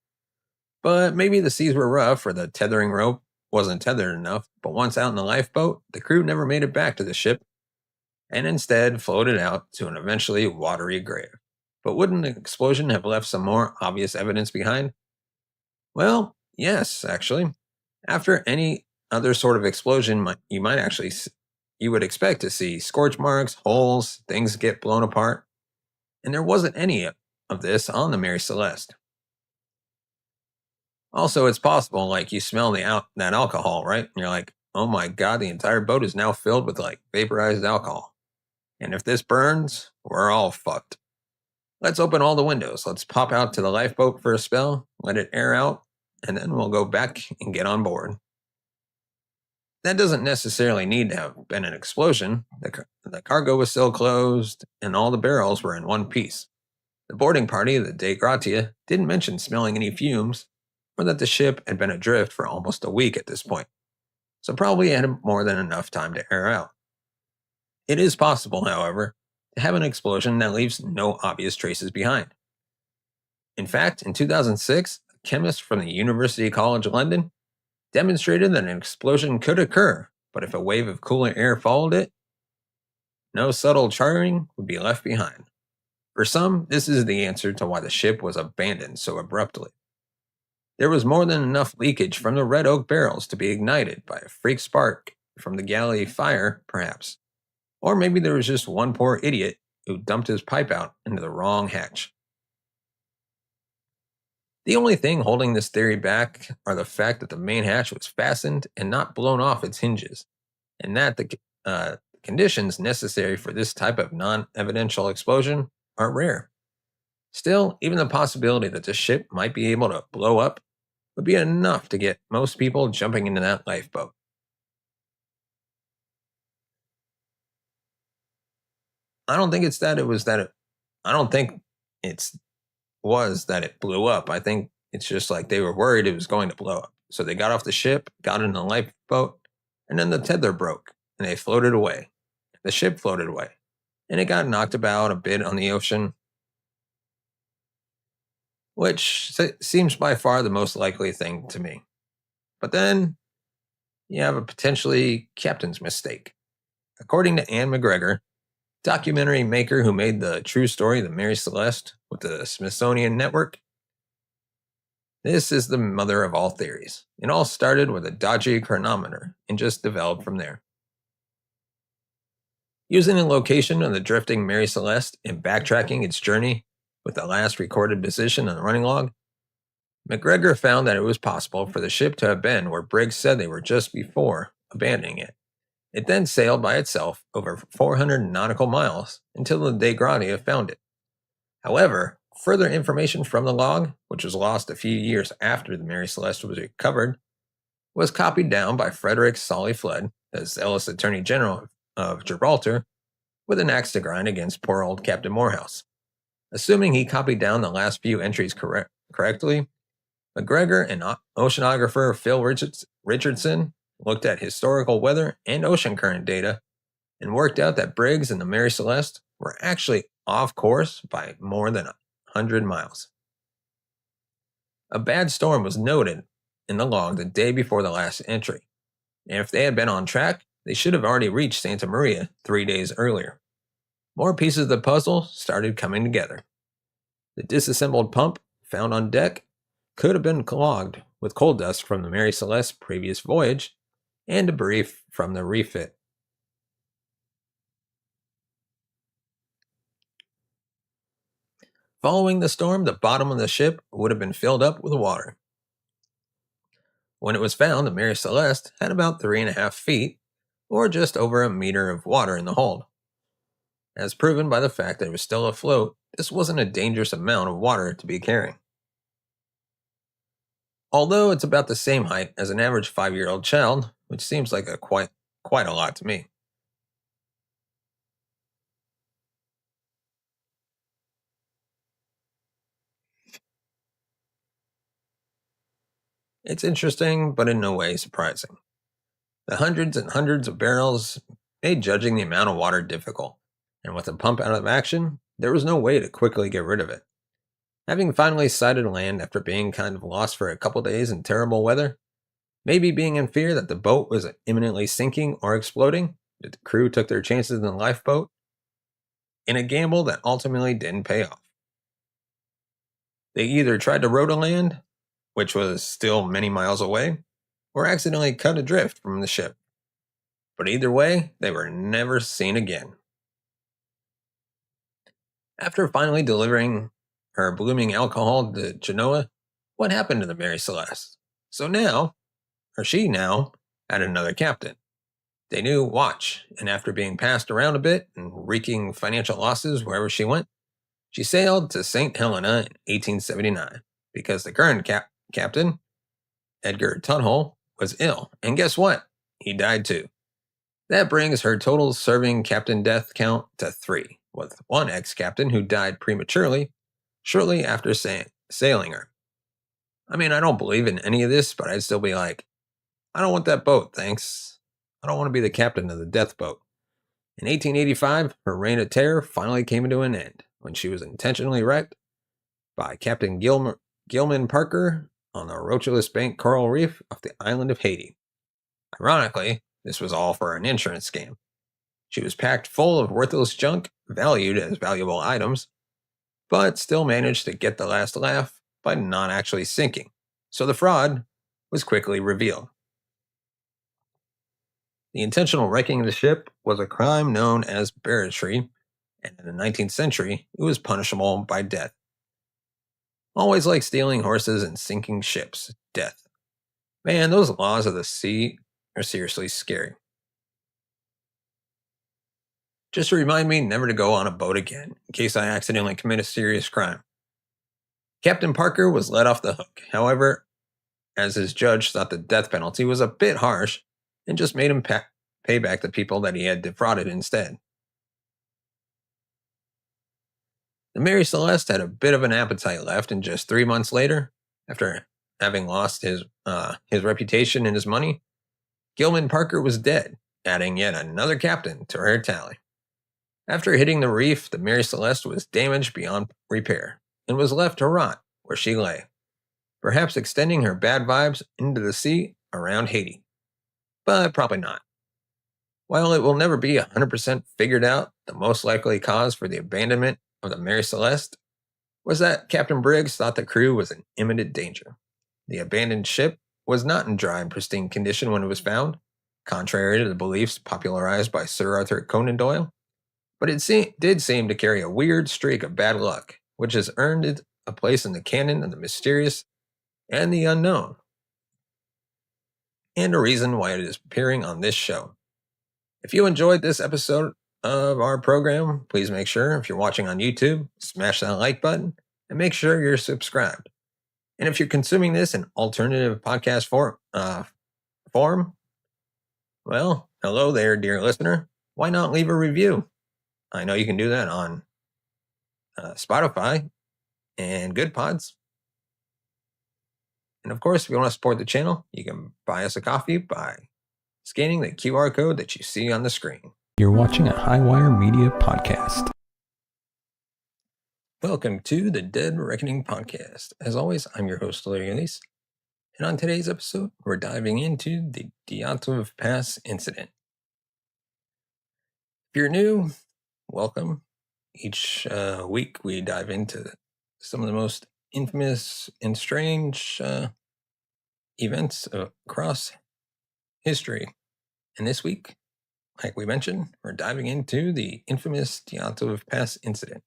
But maybe the seas were rough or the tethering rope wasn't tethered enough, but once out in the lifeboat, the crew never made it back to the ship and instead floated out to an eventually watery grave. But wouldn't the explosion have left some more obvious evidence behind? Well, yes, actually. After any other sort of explosion, you might actually you would expect to see scorch marks, holes, things get blown apart, and there wasn't any of this on the Mary Celeste. Also, it's possible, like you smell that alcohol, right? And you're like, oh my god, the entire boat is now filled with like vaporized alcohol. And if this burns, we're all fucked. Let's open all the windows. Let's pop out to the lifeboat for a spell, let it air out, and then we'll go back and get on board. That doesn't necessarily need to have been an explosion. The cargo was still closed, and all the barrels were in one piece. The boarding party, the De Gratia, didn't mention smelling any fumes, or that the ship had been adrift for almost a week at this point, so probably had more than enough time to air out. It is possible, however, to have an explosion that leaves no obvious traces behind. In fact, in 2006, a chemist from the University College London demonstrated that an explosion could occur, but if a wave of coolant air followed it, no subtle charring would be left behind. For some, this is the answer to why the ship was abandoned so abruptly. There was more than enough leakage from the red oak barrels to be ignited by a freak spark from the galley fire, perhaps. Or maybe there was just one poor idiot who dumped his pipe out into the wrong hatch. The only thing holding this theory back are the fact that the main hatch was fastened and not blown off its hinges, and that the conditions necessary for this type of non evidential explosion are rare. Still, even the possibility that the ship might be able to blow up would be enough to get most people jumping into that lifeboat. I don't think it's that it was that it, I don't think it's was that it blew up. I think it's just like they were worried it was going to blow up. So they got off the ship, got in the lifeboat, and then the tether broke and they floated away. The ship floated away and it got knocked about a bit on the ocean, which seems by far the most likely thing to me. But then you have a potentially captain's mistake. According to Anne McGregor, documentary maker who made the true story, The Mary Celeste, with the Smithsonian Network, this is the mother of all theories. It all started with a dodgy chronometer and just developed from there. Using the location of the drifting Mary Celeste and backtracking its journey with the last recorded position on the running log, McGregor found that it was possible for the ship to have been where Briggs said they were just before abandoning it. It then sailed by itself over 400 nautical miles until the De Gratia found it. However, further information from the log, which was lost a few years after the Mary Celeste was recovered, was copied down by Frederick Solly Flood, the zealous Attorney General of Gibraltar, with an axe to grind against poor old Captain Morehouse. Assuming he copied down the last few entries correctly, McGregor and oceanographer Phil Richardson looked at historical weather and ocean current data and worked out that Briggs and the Mary Celeste were actually off course by more than 100 miles. A bad storm was noted in the log the day before the last entry, and if they had been on track, they should have already reached Santa Maria 3 days earlier. More pieces of the puzzle started coming together. The disassembled pump found on deck could have been clogged with coal dust from the Mary Celeste's previous voyage and debris from the refit. Following the storm, the bottom of the ship would have been filled up with water. When it was found, the Mary Celeste had about 3.5 feet, or just over a meter of water in the hold. As proven by the fact that it was still afloat, this wasn't a dangerous amount of water to be carrying. Although it's about the same height as an average 5-year-old child, which seems like quite a lot to me. It's interesting, but in no way surprising. The hundreds and hundreds of barrels made judging the amount of water difficult, and with the pump out of action, there was no way to quickly get rid of it. Having finally sighted land after being kind of lost for a couple days in terrible weather, maybe being in fear that the boat was imminently sinking or exploding, the crew took their chances in the lifeboat in a gamble that ultimately didn't pay off. They either tried to row to land, which was still many miles away, or accidentally cut adrift from the ship. But either way, they were never seen again. After finally delivering her blooming alcohol to Genoa, what happened to the Mary Celeste? She now, had another captain. They knew Watch, and after being passed around a bit and wreaking financial losses wherever she went, she sailed to St. Helena in 1879 because the current captain, Edgar Tunhole, was ill. And guess what? He died too. That brings her total serving captain death count to 3, with one ex-captain who died prematurely shortly after sailing her. I mean, I don't believe in any of this, but I'd still be like, I don't want that boat, thanks. I don't want to be the captain of the death boat. In 1885, her reign of terror finally came to an end when she was intentionally wrecked by Captain Gilman Parker on the Rocheless Bank coral reef off the island of Haiti. Ironically, this was all for an insurance scam. She was packed full of worthless junk, valued as valuable items, but still managed to get the last laugh by not actually sinking. So the fraud was quickly revealed. The intentional wrecking of the ship was a crime known as barratry, and in the 19th century, it was punishable by death. Always like stealing horses and sinking ships, death. Man, those laws of the sea are seriously scary. Just to remind me never to go on a boat again, in case I accidentally commit a serious crime. Captain Parker was let off the hook. However, as his judge thought the death penalty was a bit harsh and just made him pay back the people that he had defrauded instead. The Mary Celeste had a bit of an appetite left, and just 3 months later, after having lost his reputation and his money, Gilman Parker was dead, adding yet another captain to her tally. After hitting the reef, the Mary Celeste was damaged beyond repair and was left to rot where she lay, perhaps extending her bad vibes into the sea around Haiti. But probably not. While it will never be 100% figured out, the most likely cause for the abandonment of the Mary Celeste was that Captain Briggs thought the crew was in imminent danger. The abandoned ship was not in dry and pristine condition when it was found, contrary to the beliefs popularized by Sir Arthur Conan Doyle, but it did seem to carry a weird streak of bad luck, which has earned it a place in the canon of the mysterious and the unknown, and a reason why it is appearing on this show. If you enjoyed this episode of our program, please make sure, if you're watching on YouTube, smash that like button and make sure you're subscribed. And if you're consuming this in alternative podcast form, well, hello there, dear listener. Why not leave a review? I know you can do that on Spotify and Good Pods. And of course, if you want to support the channel, you can buy us a coffee by scanning the QR code that you see on the screen. You're watching a Highwire Media podcast. Welcome to the Dead Reckoning podcast. As always, I'm your host, Larry Lease. And on today's episode, we're diving into the Diatov Pass incident. If you're new, welcome. Each week, we dive into some of the most infamous and strange events across history. And this week, like we mentioned, we're diving into the infamous Diatov Pass incident.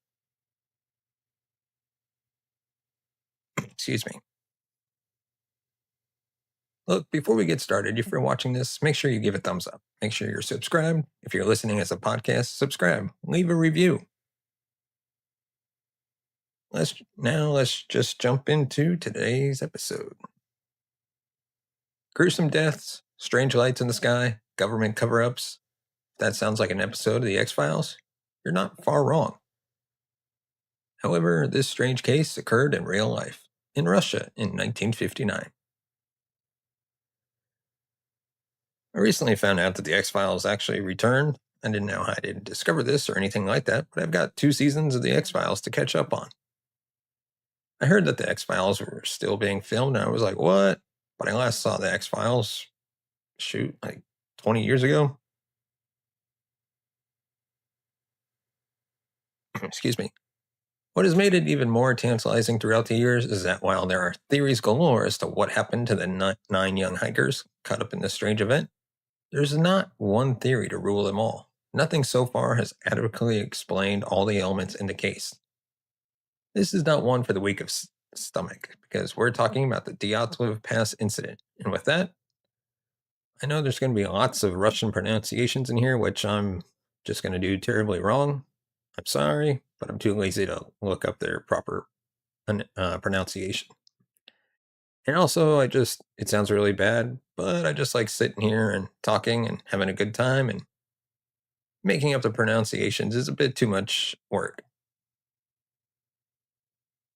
Excuse me. Look, before we get started, if you're watching this, make sure you give a thumbs up. Make sure you're subscribed. If you're listening as a podcast, subscribe. Leave a review. Let's just jump into today's episode. Gruesome deaths, strange lights in the sky, government cover-ups. If that sounds like an episode of The X-Files, you're not far wrong. However, this strange case occurred in real life, in Russia in 1959. I recently found out that The X-Files actually returned. I didn't know how I didn't discover this or anything like that, but I've got 2 seasons of The X-Files to catch up on. I heard that the X Files were still being filmed, and I was like, what? But I last saw the X Files, shoot, like 20 years ago. Excuse me. What has made it even more tantalizing throughout the years is that while there are theories galore as to what happened to the nine young hikers caught up in this strange event, there's not one theory to rule them all. Nothing so far has adequately explained all the elements in the case. This is not one for the weak of stomach, because we're talking about the Dyatlov Pass incident. And with that, I know there's going to be lots of Russian pronunciations in here, which I'm just going to do terribly wrong. I'm sorry, but I'm too lazy to look up their proper pronunciation. And also, it sounds really bad, but I just like sitting here and talking and having a good time, and making up the pronunciations is a bit too much work.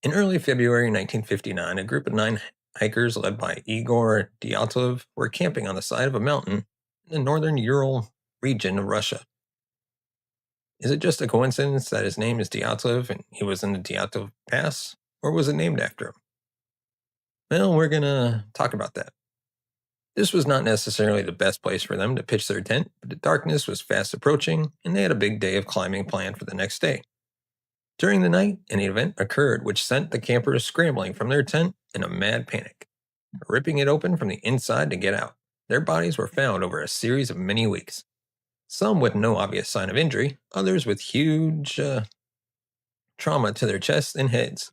In early February 1959, a group of 9 hikers led by Igor Dyatlov were camping on the side of a mountain in the northern Ural region of Russia. Is it just a coincidence that his name is Dyatlov and he was in the Dyatlov Pass, or was it named after him? Well, we're going to talk about that. This was not necessarily the best place for them to pitch their tent, but the darkness was fast approaching, and they had a big day of climbing planned for the next day. During the night, an event occurred which sent the campers scrambling from their tent in a mad panic, ripping it open from the inside to get out. Their bodies were found over a series of many weeks, some with no obvious sign of injury, others with huge trauma to their chests and heads.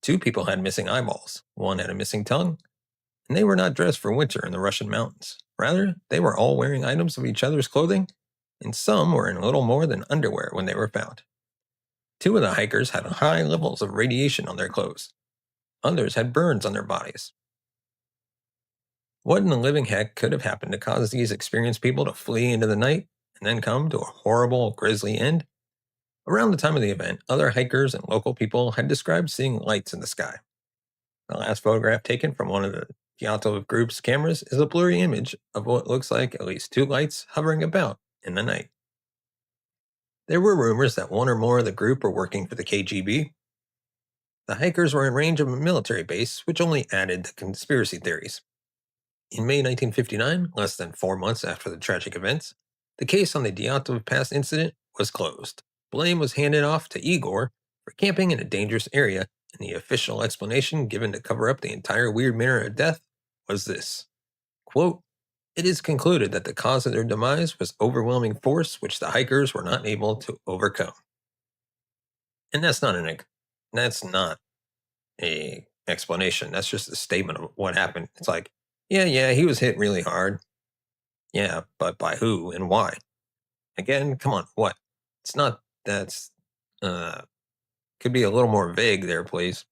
2 people had missing eyeballs, 1 had a missing tongue, and they were not dressed for winter in the Russian mountains. Rather, they were all wearing items of each other's clothing, and some were in little more than underwear when they were found. 2 of the hikers had high levels of radiation on their clothes. Others had burns on their bodies. What in the living heck could have happened to cause these experienced people to flee into the night and then come to a horrible, grisly end? Around the time of the event, other hikers and local people had described seeing lights in the sky. The last photograph taken from one of the Dyatlov group's cameras is a blurry image of what looks like at least 2 lights hovering about in the night. There were rumors that one or more of the group were working for the KGB. The hikers were in range of a military base, which only added to conspiracy theories. In May 1959, less than 4 months after the tragic events, the case on the Dyatlov Pass incident was closed. Blame was handed off to Igor for camping in a dangerous area, and the official explanation given to cover up the entire weird manner of death was this. Quote, "It is concluded that the cause of their demise was overwhelming force which the hikers were not able to overcome." And that's not a explanation. That's just a statement of what happened. It's like, yeah, he was hit really hard. Yeah, but by who and why? Again, come on, what? It's not that's could be a little more vague there, please.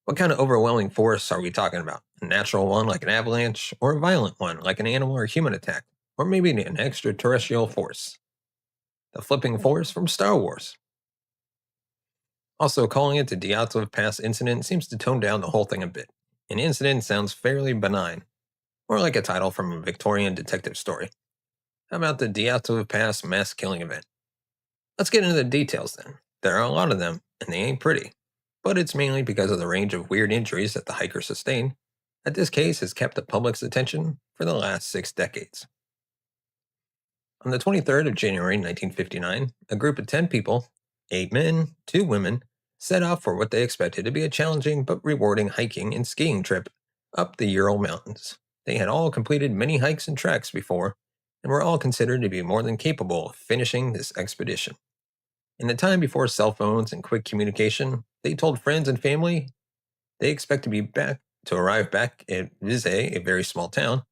What kind of overwhelming force are we talking about? A natural one like an avalanche, or a violent one like an animal or human attack? Or maybe an extraterrestrial force? The flipping force from Star Wars. Also, calling it the Dyatlov Pass incident seems to tone down the whole thing a bit. An incident sounds fairly benign, more like a title from a Victorian detective story. How about the Dyatlov Pass mass killing event? Let's get into the details then. There are a lot of them, and they ain't pretty. But it's mainly because of the range of weird injuries that the hiker sustained that this case has kept the public's attention for the last 6 decades. On the 23rd of January 1959, a group of 10 people, 8 men, 2 women, set off for what they expected to be a challenging but rewarding hiking and skiing trip up the Ural Mountains. They had all completed many hikes and treks before, and were all considered to be more than capable of finishing this expedition. In the time before cell phones and quick communication, they told friends and family they expect to arrive back at Vizay, a very small town,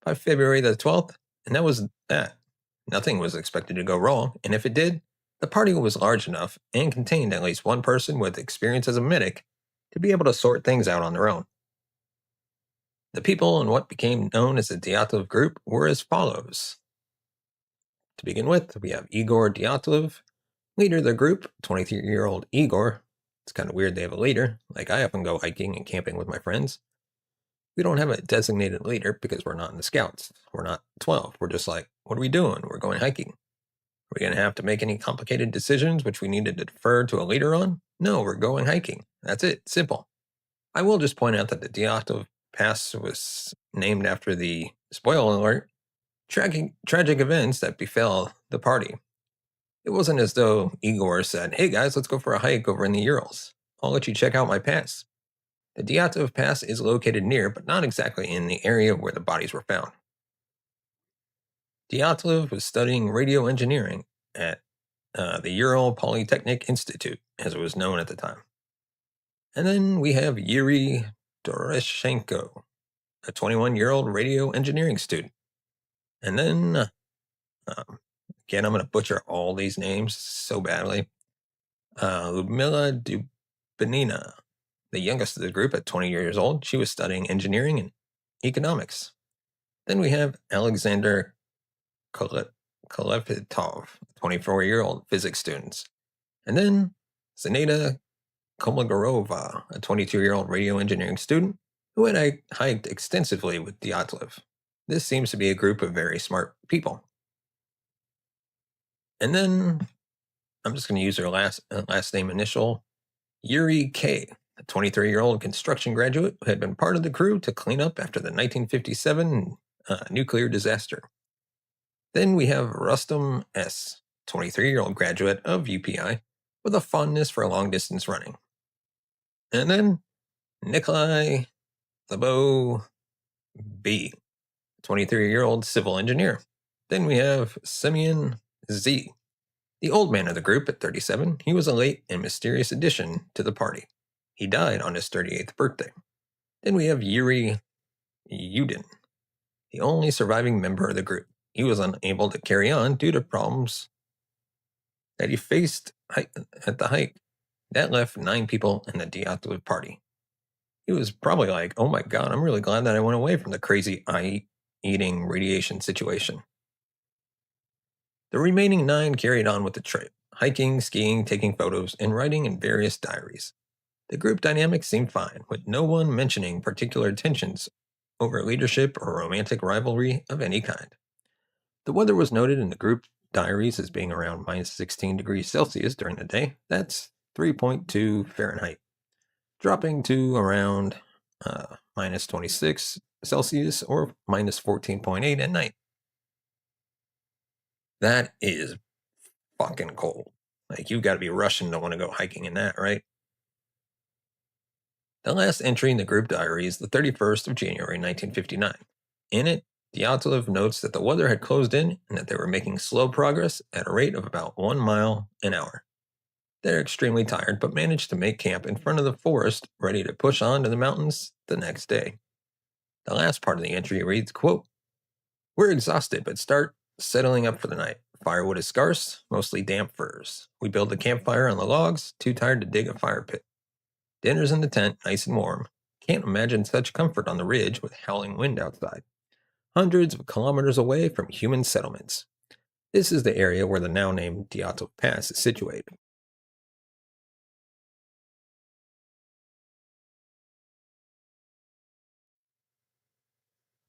by February the 12th, and that was that. Nothing was expected to go wrong, and if it did, the party was large enough and contained at least one person with experience as a medic to be able to sort things out on their own. The people in what became known as the Dyatlov group were as follows. To begin with, we have Igor Dyatlov, leader of the group, 23-year-old Igor. It's kind of weird they have a leader. Like, I often go hiking and camping with my friends. We don't have a designated leader because we're not in the scouts. We're not 12. We're just like, what are we doing? We're going hiking. we going to have to make any complicated decisions which we need to defer to a leader on? No, we're going hiking. That's it. Simple. I will just point out that the Diato Pass was named after the, spoiler alert, tragic events that befell the party. It wasn't as though Igor said, "Hey guys, let's go for a hike over in the Urals. I'll let you check out my pass." The Diatov Pass is located near, but not exactly in the area where the bodies were found. Dyatlov was studying radio engineering at the Ural Polytechnic Institute, as it was known at the time. And then we have Yuri Doroshenko, a 21-year-old radio engineering student. And then, again, I'm going to butcher all these names so badly. Ludmila Dubinina, the youngest of the group at 20 years old. She was studying engineering and economics. Then we have Alexander Kolepetov, 24-year-old physics student. And then Zeneta Kolmogorova, a 22-year-old radio engineering student who had hiked extensively with Dyatlov. This seems to be a group of very smart people. And then I'm just going to use their last name initial, Yuri K., a 23-year-old construction graduate who had been part of the crew to clean up after the 1957 nuclear disaster. Then we have Rustam S., 23-year-old graduate of UPI with a fondness for long-distance running. And then Nikolai Lebo B., 23-year-old civil engineer. Then we have Simeon Z., the old man of the group at 37. He was a late and mysterious addition to the party. He died on his 38th birthday. Then we have Yuri Yudin, the only surviving member of the group. He was unable to carry on due to problems that he faced at the hike. That left 9 people in the Dyatlov party. He was probably like, "Oh my God, I'm really glad that I went away from the crazy eye-eating radiation situation." The remaining 9 carried on with the trip, hiking, skiing, taking photos, and writing in various diaries. The group dynamic seemed fine, with no one mentioning particular tensions over leadership or romantic rivalry of any kind. The weather was noted in the group diaries as being around minus 16 degrees Celsius during the day. That's 3.2 Fahrenheit, dropping to around minus 26 Celsius or minus 14.8 at night. That is fucking cold. Like, you've got to be Russian to want to go hiking in that, right? The last entry in the group diary is the 31st of January, 1959. In it, Dyatlov notes that the weather had closed in and that they were making slow progress at a rate of about 1 mile an hour. They're extremely tired, but managed to make camp in front of the forest, ready to push on to the mountains the next day. The last part of the entry reads, quote, "We're exhausted, but start settling up for the night. Firewood is scarce, mostly damp furs. We build a campfire on the logs, too tired to dig a fire pit. Dinner's in the tent, nice and warm. Can't imagine such comfort on the ridge with howling wind outside. Hundreds of kilometers away from human settlements. This is the area where the now named Diatov Pass is situated."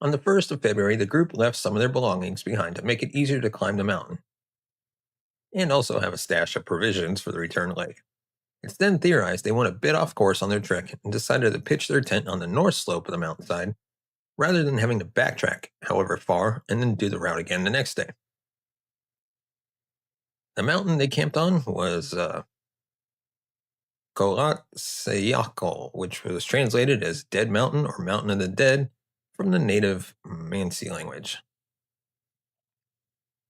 On the 1st of February, the group left some of their belongings behind to make it easier to climb the mountain, and also have a stash of provisions for the return leg. It's then theorized they went a bit off course on their trek and decided to pitch their tent on the north slope of the mountainside, rather than having to backtrack however far and then do the route again the next day. The mountain they camped on was Kolatsayako, which was translated as Dead Mountain or Mountain of the Dead from the native Mansi language.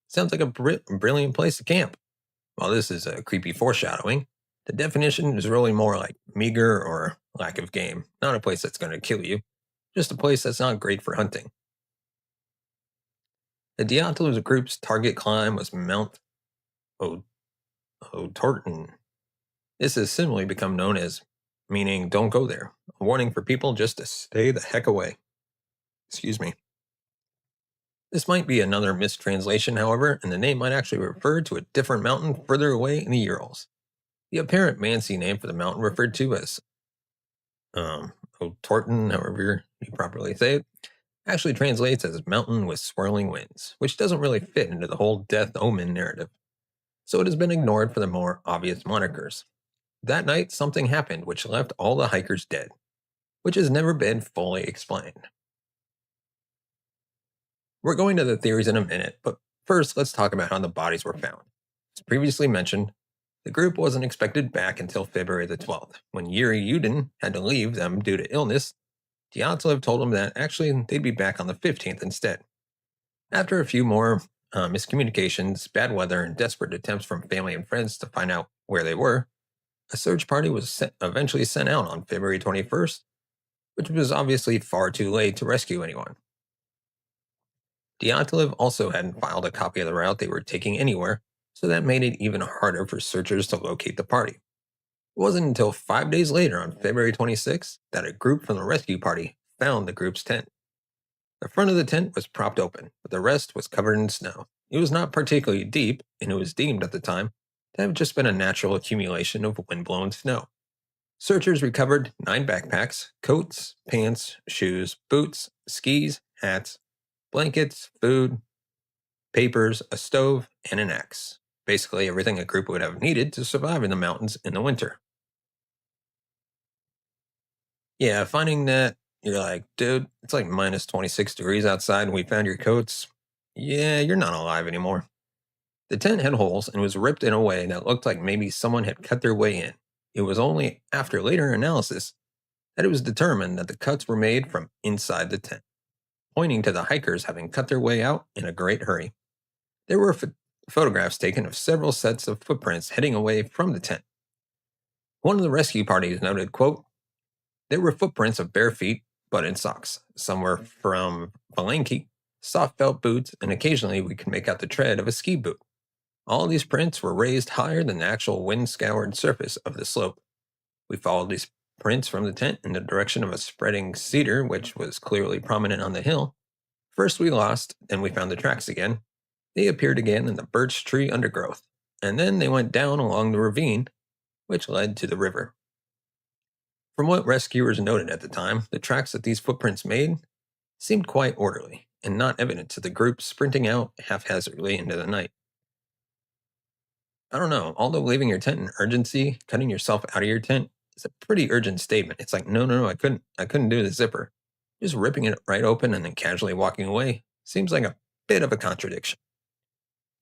Sounds like a brilliant place to camp. While this is a creepy foreshadowing, the definition is really more like meager or lack of game, not a place that's going to kill you, just a place that's not great for hunting. The Dyatlov group's target climb was Mount Otorten. This has similarly become known as meaning "don't go there," a warning for people just to stay the heck away. Excuse me. This might be another mistranslation, however, and the name might actually refer to a different mountain further away in the Urals. The apparent Mansi name for the mountain referred to as Otorten, however you properly say it, actually translates as mountain with swirling winds, which doesn't really fit into the whole death omen narrative. so it has been ignored for the more obvious monikers. That night, something happened which left all the hikers dead, which has never been fully explained. We're going to the theories in a minute, but first let's talk about how the bodies were found. As previously mentioned, the group wasn't expected back until February the 12th, when Yuri Yudin had to leave them due to illness. Dyatlov told him that actually they'd be back on the 15th instead. After a few more miscommunications, bad weather, and desperate attempts from family and friends to find out where they were, a search party was eventually sent out on February 21st, which was obviously far too late to rescue anyone. Dyatlov also hadn't filed a copy of the route they were taking anywhere, so that made it even harder for searchers to locate the party. It wasn't until 5 days later, on February 26th, that a group from the rescue party found the group's tent. The front of the tent was propped open, but the rest was covered in snow. It was not particularly deep, and it was deemed at the time to have just been a natural accumulation of windblown snow. Searchers recovered 9 backpacks, coats, pants, shoes, boots, skis, hats, blankets, food, papers, a stove, and an axe. Basically everything a group would have needed to survive in the mountains in the winter. Yeah, finding that you're like, dude, it's like minus 26 degrees outside and we found your coats. Yeah, you're not alive anymore. The tent had holes and was ripped in a way that looked like maybe someone had cut their way in. It was only after later analysis that it was determined that the cuts were made from inside the tent, pointing to the hikers having cut their way out in a great hurry. There were photographs taken of several sets of footprints heading away from the tent. One of the rescue parties noted, quote, "There were footprints of bare feet, but in socks. Some were from Valenki, soft felt boots, and occasionally we could make out the tread of a ski boot. All these prints were raised higher than the actual wind-scoured surface of the slope. We followed these prints from the tent in the direction of a spreading cedar, which was clearly prominent on the hill. First we lost, then we found the tracks again. They appeared again in the birch tree undergrowth, and then they went down along the ravine, which led to the river." From what rescuers noted at the time, the tracks that these footprints made seemed quite orderly, and not evidence of the group sprinting out haphazardly into the night. I don't know, although leaving your tent in urgency, cutting yourself out of your tent, is a pretty urgent statement. It's like, no, I couldn't do the zipper. Just ripping it right open and then casually walking away seems like a bit of a contradiction.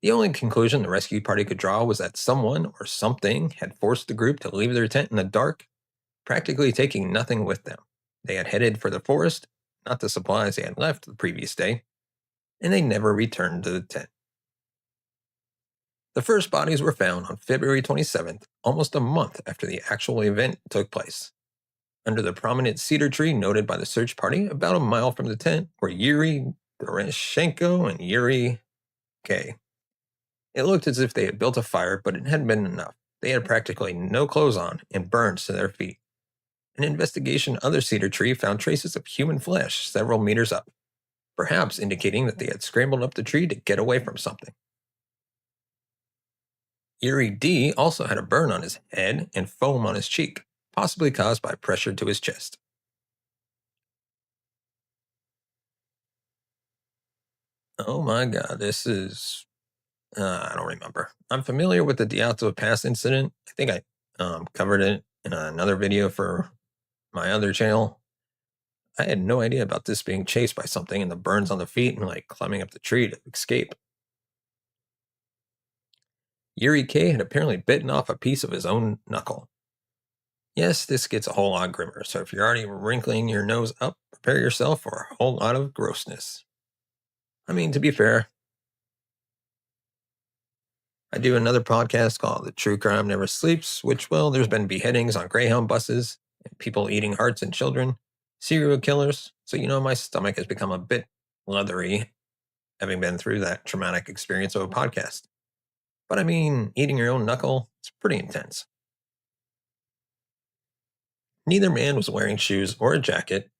The only conclusion the rescue party could draw was that someone or something had forced the group to leave their tent in the dark, practically taking nothing with them. They had headed for the forest, not the supplies they had left the previous day, and they never returned to the tent. The first bodies were found on February 27th, almost a month after the actual event took place. Under the prominent cedar tree noted by the search party about a mile from the tent were Yuri Doroshenko and Yuri K. It looked as if they had built a fire, but it hadn't been enough. They had practically no clothes on and burns to their feet. An investigation of the cedar tree found traces of human flesh several meters up, perhaps indicating that they had scrambled up the tree to get away from something. Yuri D also had a burn on his head and foam on his cheek, possibly caused by pressure to his chest. Oh my god, this is... I don't remember. I'm familiar with the Diato Pass incident. I think I covered it in another video for my other channel. I had no idea about this being chased by something and the burns on the feet and like climbing up the tree to escape. Yuri K had apparently bitten off a piece of his own knuckle. Yes, this gets a whole lot grimmer, so if you're already wrinkling your nose up, prepare yourself for a whole lot of grossness. I mean, to be fair, I do another podcast called The True Crime Never Sleeps, which, well, there's been beheadings on Greyhound buses, and people eating hearts and children, serial killers, so my stomach has become a bit leathery, having been through that traumatic experience of a podcast. But I mean, eating your own knuckle, it's pretty intense. Neither man was wearing shoes or a jacket.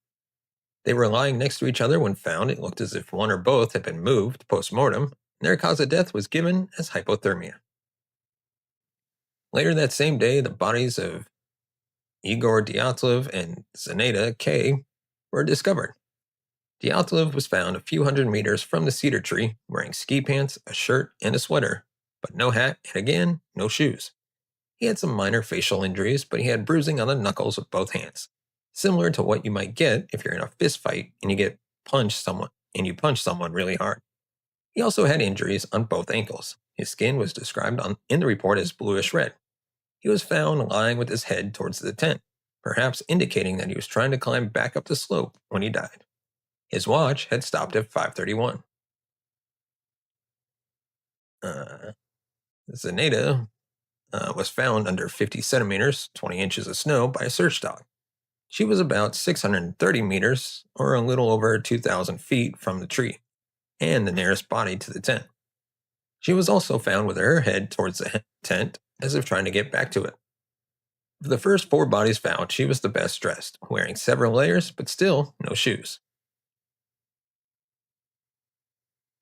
They were lying next to each other when found. It looked as if one or both had been moved post-mortem, and their cause of death was given as hypothermia. Later that same day, the bodies of Igor Dyatlov and Zaneta K were discovered. Dyatlov was found a few hundred meters from the cedar tree, wearing ski pants, a shirt, and a sweater, but no hat, and again, no shoes. He had some minor facial injuries, but he had bruising on the knuckles of both hands, similar to what you might get if you're in a fist fight and you punch someone really hard. He also had injuries on both ankles. His skin was described in the report as bluish red. He was found lying with his head towards the tent, perhaps indicating that he was trying to climb back up the slope when he died. His watch had stopped at 5:31. Zaneta was found under 50 centimeters, 20 inches of snow, by a search dog. She was about 630 meters, or a little over 2,000 feet from the tree, and the nearest body to the tent. She was also found with her head towards the tent, as if trying to get back to it. Of the first 4 bodies found, she was the best dressed, wearing several layers, but still no shoes.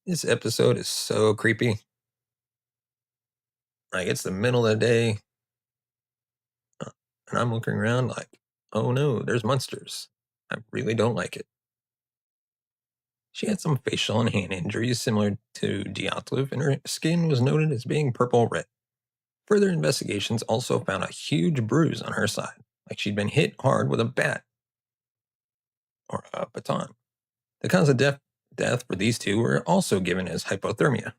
This episode is so creepy. Like, it's the middle of the day, and I'm looking around like, oh no, there's monsters. I really don't like it. She had some facial and hand injuries similar to Dyatlov, and her skin was noted as being purple-red. Further investigations also found a huge bruise on her side, like she'd been hit hard with a bat or a baton. The cause of death for these two were also given as hypothermia.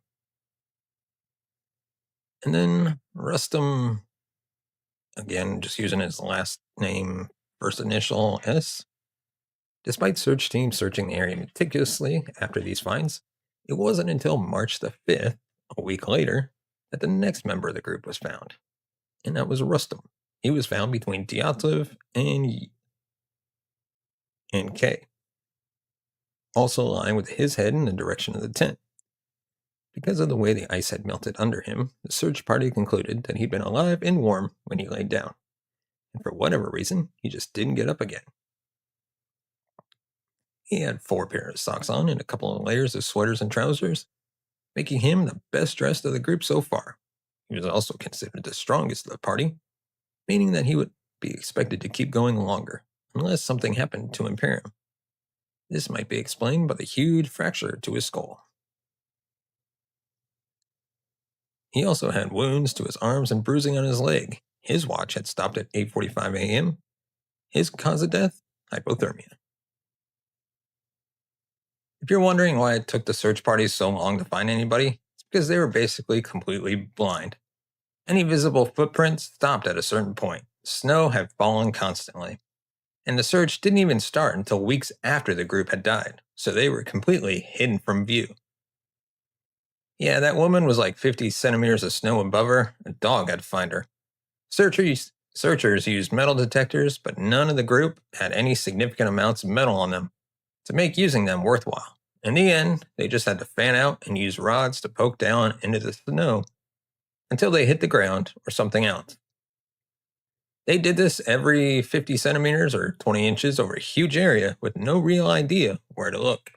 And then Rustum, again, just using his last name, first initial S. Despite search teams searching the area meticulously after these finds, it wasn't until March the 5th, a week later, that the next member of the group was found. And that was Rustum. He was found between Dyatlov and K, also lying with his head in the direction of the tent. Because of the way the ice had melted under him, the search party concluded that he'd been alive and warm when he laid down. And for whatever reason, he just didn't get up again. He had 4 pairs of socks on and a couple of layers of sweaters and trousers, making him the best dressed of the group so far. He was also considered the strongest of the party, meaning that he would be expected to keep going longer, unless something happened to impair him. This might be explained by the huge fracture to his skull. He also had wounds to his arms and bruising on his leg. His watch had stopped at 8:45 a.m. His cause of death? Hypothermia. If you're wondering why it took the search party so long to find anybody, it's because they were basically completely blind. Any visible footprints stopped at a certain point. Snow had fallen constantly. And the search didn't even start until weeks after the group had died, so they were completely hidden from view. Yeah, that woman was like 50 centimeters of snow above her. A dog had to find her. Searchers used metal detectors, but none of the group had any significant amounts of metal on them to make using them worthwhile. In the end, they just had to fan out and use rods to poke down into the snow until they hit the ground or something else. They did this every 50 centimeters or 20 inches over a huge area with no real idea where to look.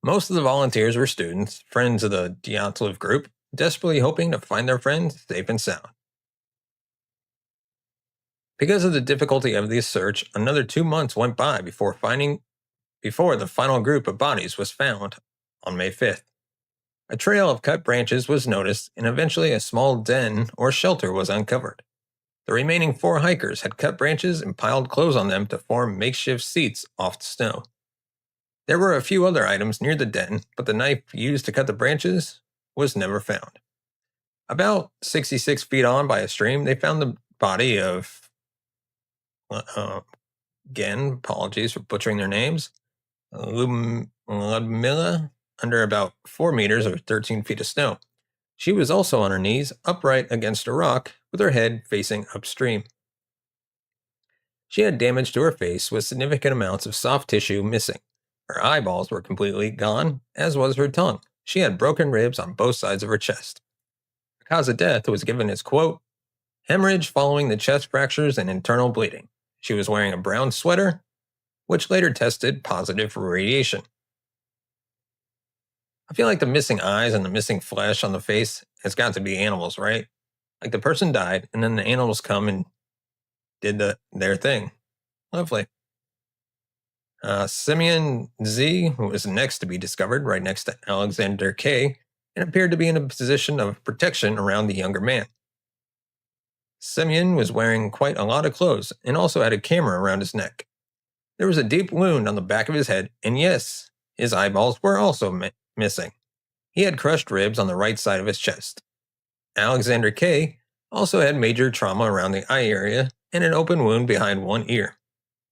Most of the volunteers were students, friends of the Dyatlov group, desperately hoping to find their friends safe and sound. Because of the difficulty of this search, another 2 months went by before the final group of bodies was found on May 5th. A trail of cut branches was noticed, and eventually a small den or shelter was uncovered. The remaining 4 hikers had cut branches and piled clothes on them to form makeshift seats off the snow. There were a few other items near the den, but the knife used to cut the branches was never found. About 66 feet on by a stream, they found the body of, again, apologies for butchering their names, Ludmila, under about 4 meters or 13 feet of snow. She was also on her knees, upright against a rock, with her head facing upstream. She had damage to her face with significant amounts of soft tissue missing. Her eyeballs were completely gone, as was her tongue. She had broken ribs on both sides of her chest. Her cause of death was given as, quote, hemorrhage following the chest fractures and internal bleeding. She was wearing a brown sweater, which later tested positive for radiation. I feel like the missing eyes and the missing flesh on the face has got to be animals, right? Like the person died, and then the animals come and did their thing. Lovely. Simeon Z, who was next to be discovered right next to Alexander K, and appeared to be in a position of protection around the younger man. Simeon was wearing quite a lot of clothes and also had a camera around his neck. There was a deep wound on the back of his head, and yes, his eyeballs were also missing. He had crushed ribs on the right side of his chest. Alexander K. also had major trauma around the eye area and an open wound behind one ear.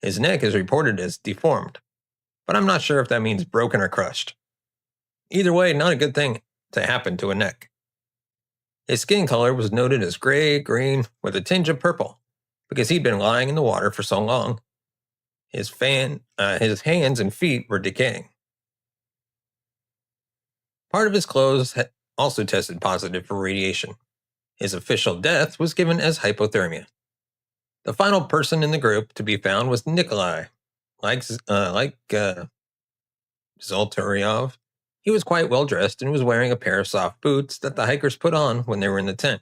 His neck is reported as deformed, but I'm not sure if that means broken or crushed. Either way, not a good thing to happen to a neck. His skin color was noted as gray-green with a tinge of purple because he'd been lying in the water for so long. His hands and feet were decaying. Part of his clothes had also tested positive for radiation. His official death was given as hypothermia. The final person in the group to be found was Nikolai. Like Zoltaryov, he was quite well dressed and was wearing a pair of soft boots that the hikers put on when they were in the tent.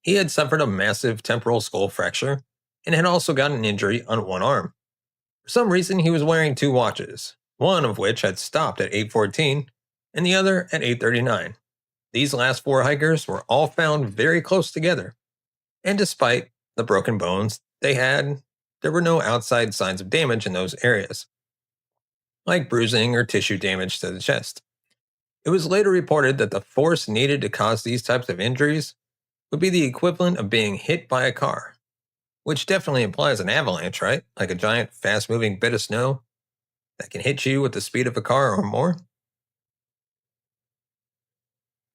He had suffered a massive temporal skull fracture and had also gotten an injury on one arm. For some reason, he was wearing two watches, one of which had stopped at 8:14 and the other at 8:39. These last four hikers were all found very close together, and despite the broken bones there were no outside signs of damage in those areas, like bruising or tissue damage to the chest. It was later reported that the force needed to cause these types of injuries would be the equivalent of being hit by a car, which definitely implies an avalanche, right? Like a giant, fast-moving bit of snow that can hit you with the speed of a car or more.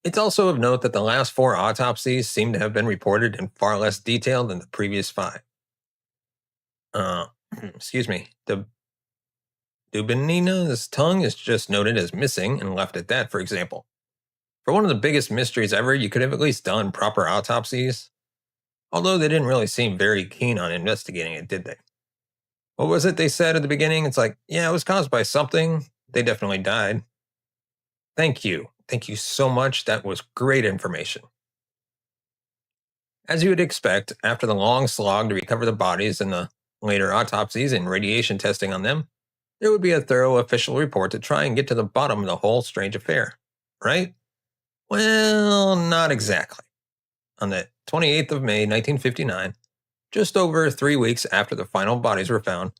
It's also of note that the last four autopsies seem to have been reported in far less detail than the previous five. The Dubinina's tongue is just noted as missing and left at that, for example. For one of the biggest mysteries ever, you could have at least done proper autopsies, although they didn't really seem very keen on investigating it, did they? What was it they said at the beginning? It's like, yeah, it was caused by something. They definitely died. Thank you. Thank you so much. That was great information. As you would expect, after the long slog to recover the bodies and the later autopsies and radiation testing on them, there would be a thorough official report to try and get to the bottom of the whole strange affair, right? Well, not exactly. On the 28th of May, 1959, just over 3 weeks after the final bodies were found,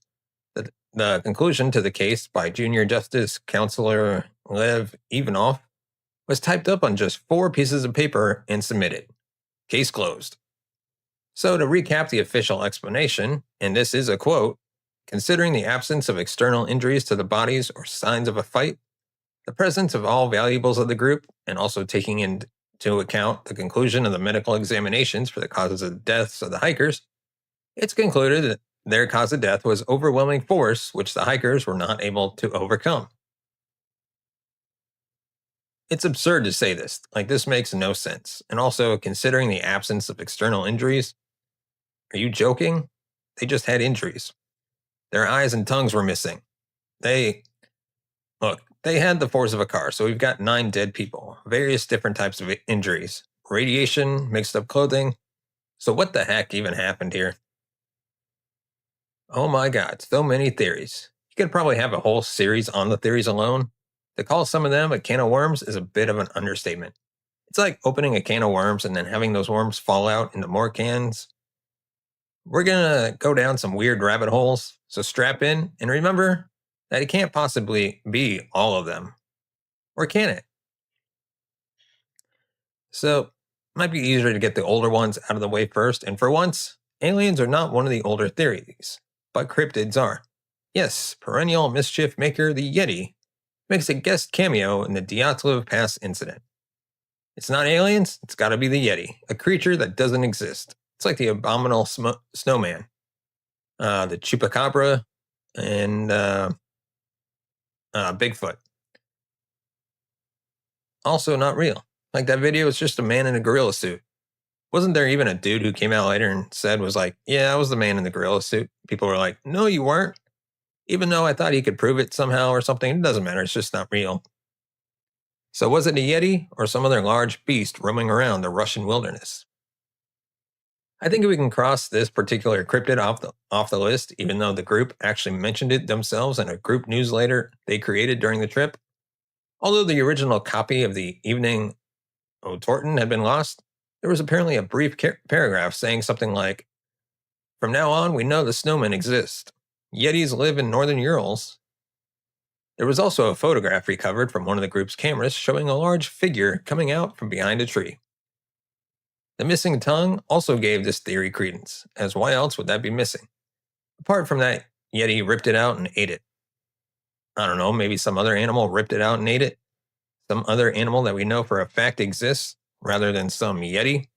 the conclusion to the case by Junior Justice Counselor Lev Ivanov was typed up on just 4 pieces of paper and submitted. Case closed. So to recap the official explanation, and this is a quote, considering the absence of external injuries to the bodies or signs of a fight, the presence of all valuables of the group, and also taking into account the conclusion of the medical examinations for the causes of the deaths of the hikers, it's concluded that their cause of death was overwhelming force which the hikers were not able to overcome. It's absurd to say this, like this makes no sense. And also, considering the absence of external injuries, are you joking? They just had injuries. Their eyes and tongues were missing. They had the force of a car, so we've got 9 dead people, various different types of injuries, radiation, mixed up clothing. So what the heck even happened here? Oh my God, so many theories. You could probably have a whole series on the theories alone. To call some of them a can of worms is a bit of an understatement. It's like opening a can of worms and then having those worms fall out into more cans. We're going to go down some weird rabbit holes, so strap in and remember that it can't possibly be all of them. Or can it? So, it might be easier to get the older ones out of the way first, and for once, aliens are not one of the older theories, but cryptids are. Yes, perennial mischief maker the Yeti makes a guest cameo in the Dyatlov Pass incident. It's not aliens, it's gotta be the Yeti, a creature that doesn't exist. It's like the abominable snowman, the chupacabra, and Bigfoot. Also not real. Like that video is just a man in a gorilla suit. Wasn't there even a dude who came out later and was like, yeah, I was the man in the gorilla suit? People were like, no, you weren't. Even though I thought he could prove it somehow or something, it doesn't matter. It's just not real. So was it a Yeti or some other large beast roaming around the Russian wilderness? I think we can cross this particular cryptid off the list, even though the group actually mentioned it themselves in a group newsletter they created during the trip. Although the original copy of the Evening O'Torton had been lost, there was apparently a brief paragraph saying something like, "From now on, we know the snowmen exist. Yetis live in northern Urals." There was also a photograph recovered from one of the group's cameras showing a large figure coming out from behind a tree. The missing tongue also gave this theory credence, as why else would that be missing? Apart from that, Yeti ripped it out and ate it. I don't know, maybe some other animal ripped it out and ate it? Some other animal that we know for a fact exists, rather than some Yeti?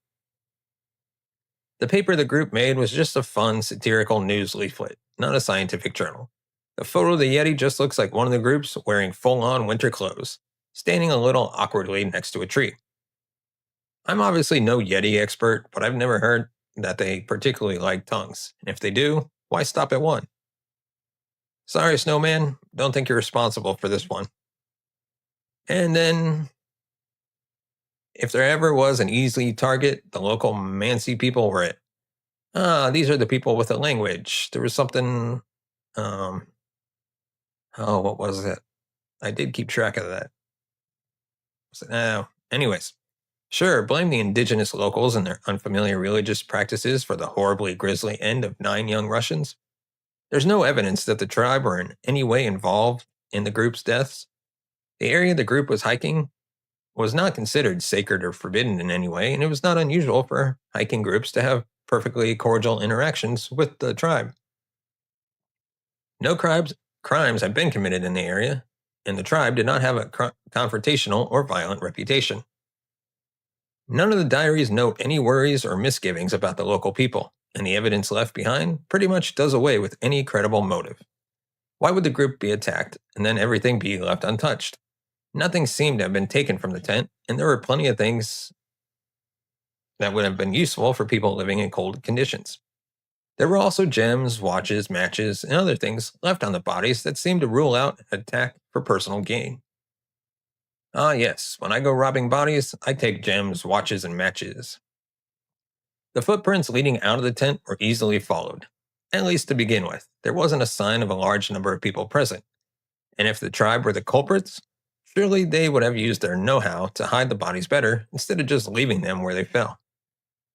The paper the group made was just a fun, satirical news leaflet, not a scientific journal. The photo of the Yeti just looks like one of the groups wearing full-on winter clothes, standing a little awkwardly next to a tree. I'm obviously no Yeti expert, but I've never heard that they particularly like tongues. And if they do, why stop at one? Sorry, Snowman, don't think you're responsible for this one. And then, if there ever was an easy target, the local Mansi people were it. These are the people with the language. There was something, what was it? I did keep track of that. Anyways, sure, blame the indigenous locals and their unfamiliar religious practices for the horribly grisly end of 9 young Russians. There's no evidence that the tribe were in any way involved in the group's deaths. The area the group was hiking was not considered sacred or forbidden in any way, and it was not unusual for hiking groups to have perfectly cordial interactions with the tribe. No crimes had been committed in the area, and the tribe did not have a confrontational or violent reputation. None of the diaries note any worries or misgivings about the local people, and the evidence left behind pretty much does away with any credible motive. Why would the group be attacked and then everything be left untouched? Nothing seemed to have been taken from the tent, and there were plenty of things that would have been useful for people living in cold conditions. There were also gems, watches, matches, and other things left on the bodies that seemed to rule out an attack for personal gain. Ah, yes, when I go robbing bodies, I take gems, watches, and matches. The footprints leading out of the tent were easily followed. At least to begin with, there wasn't a sign of a large number of people present. And if the tribe were the culprits, surely they would have used their know-how to hide the bodies better instead of just leaving them where they fell.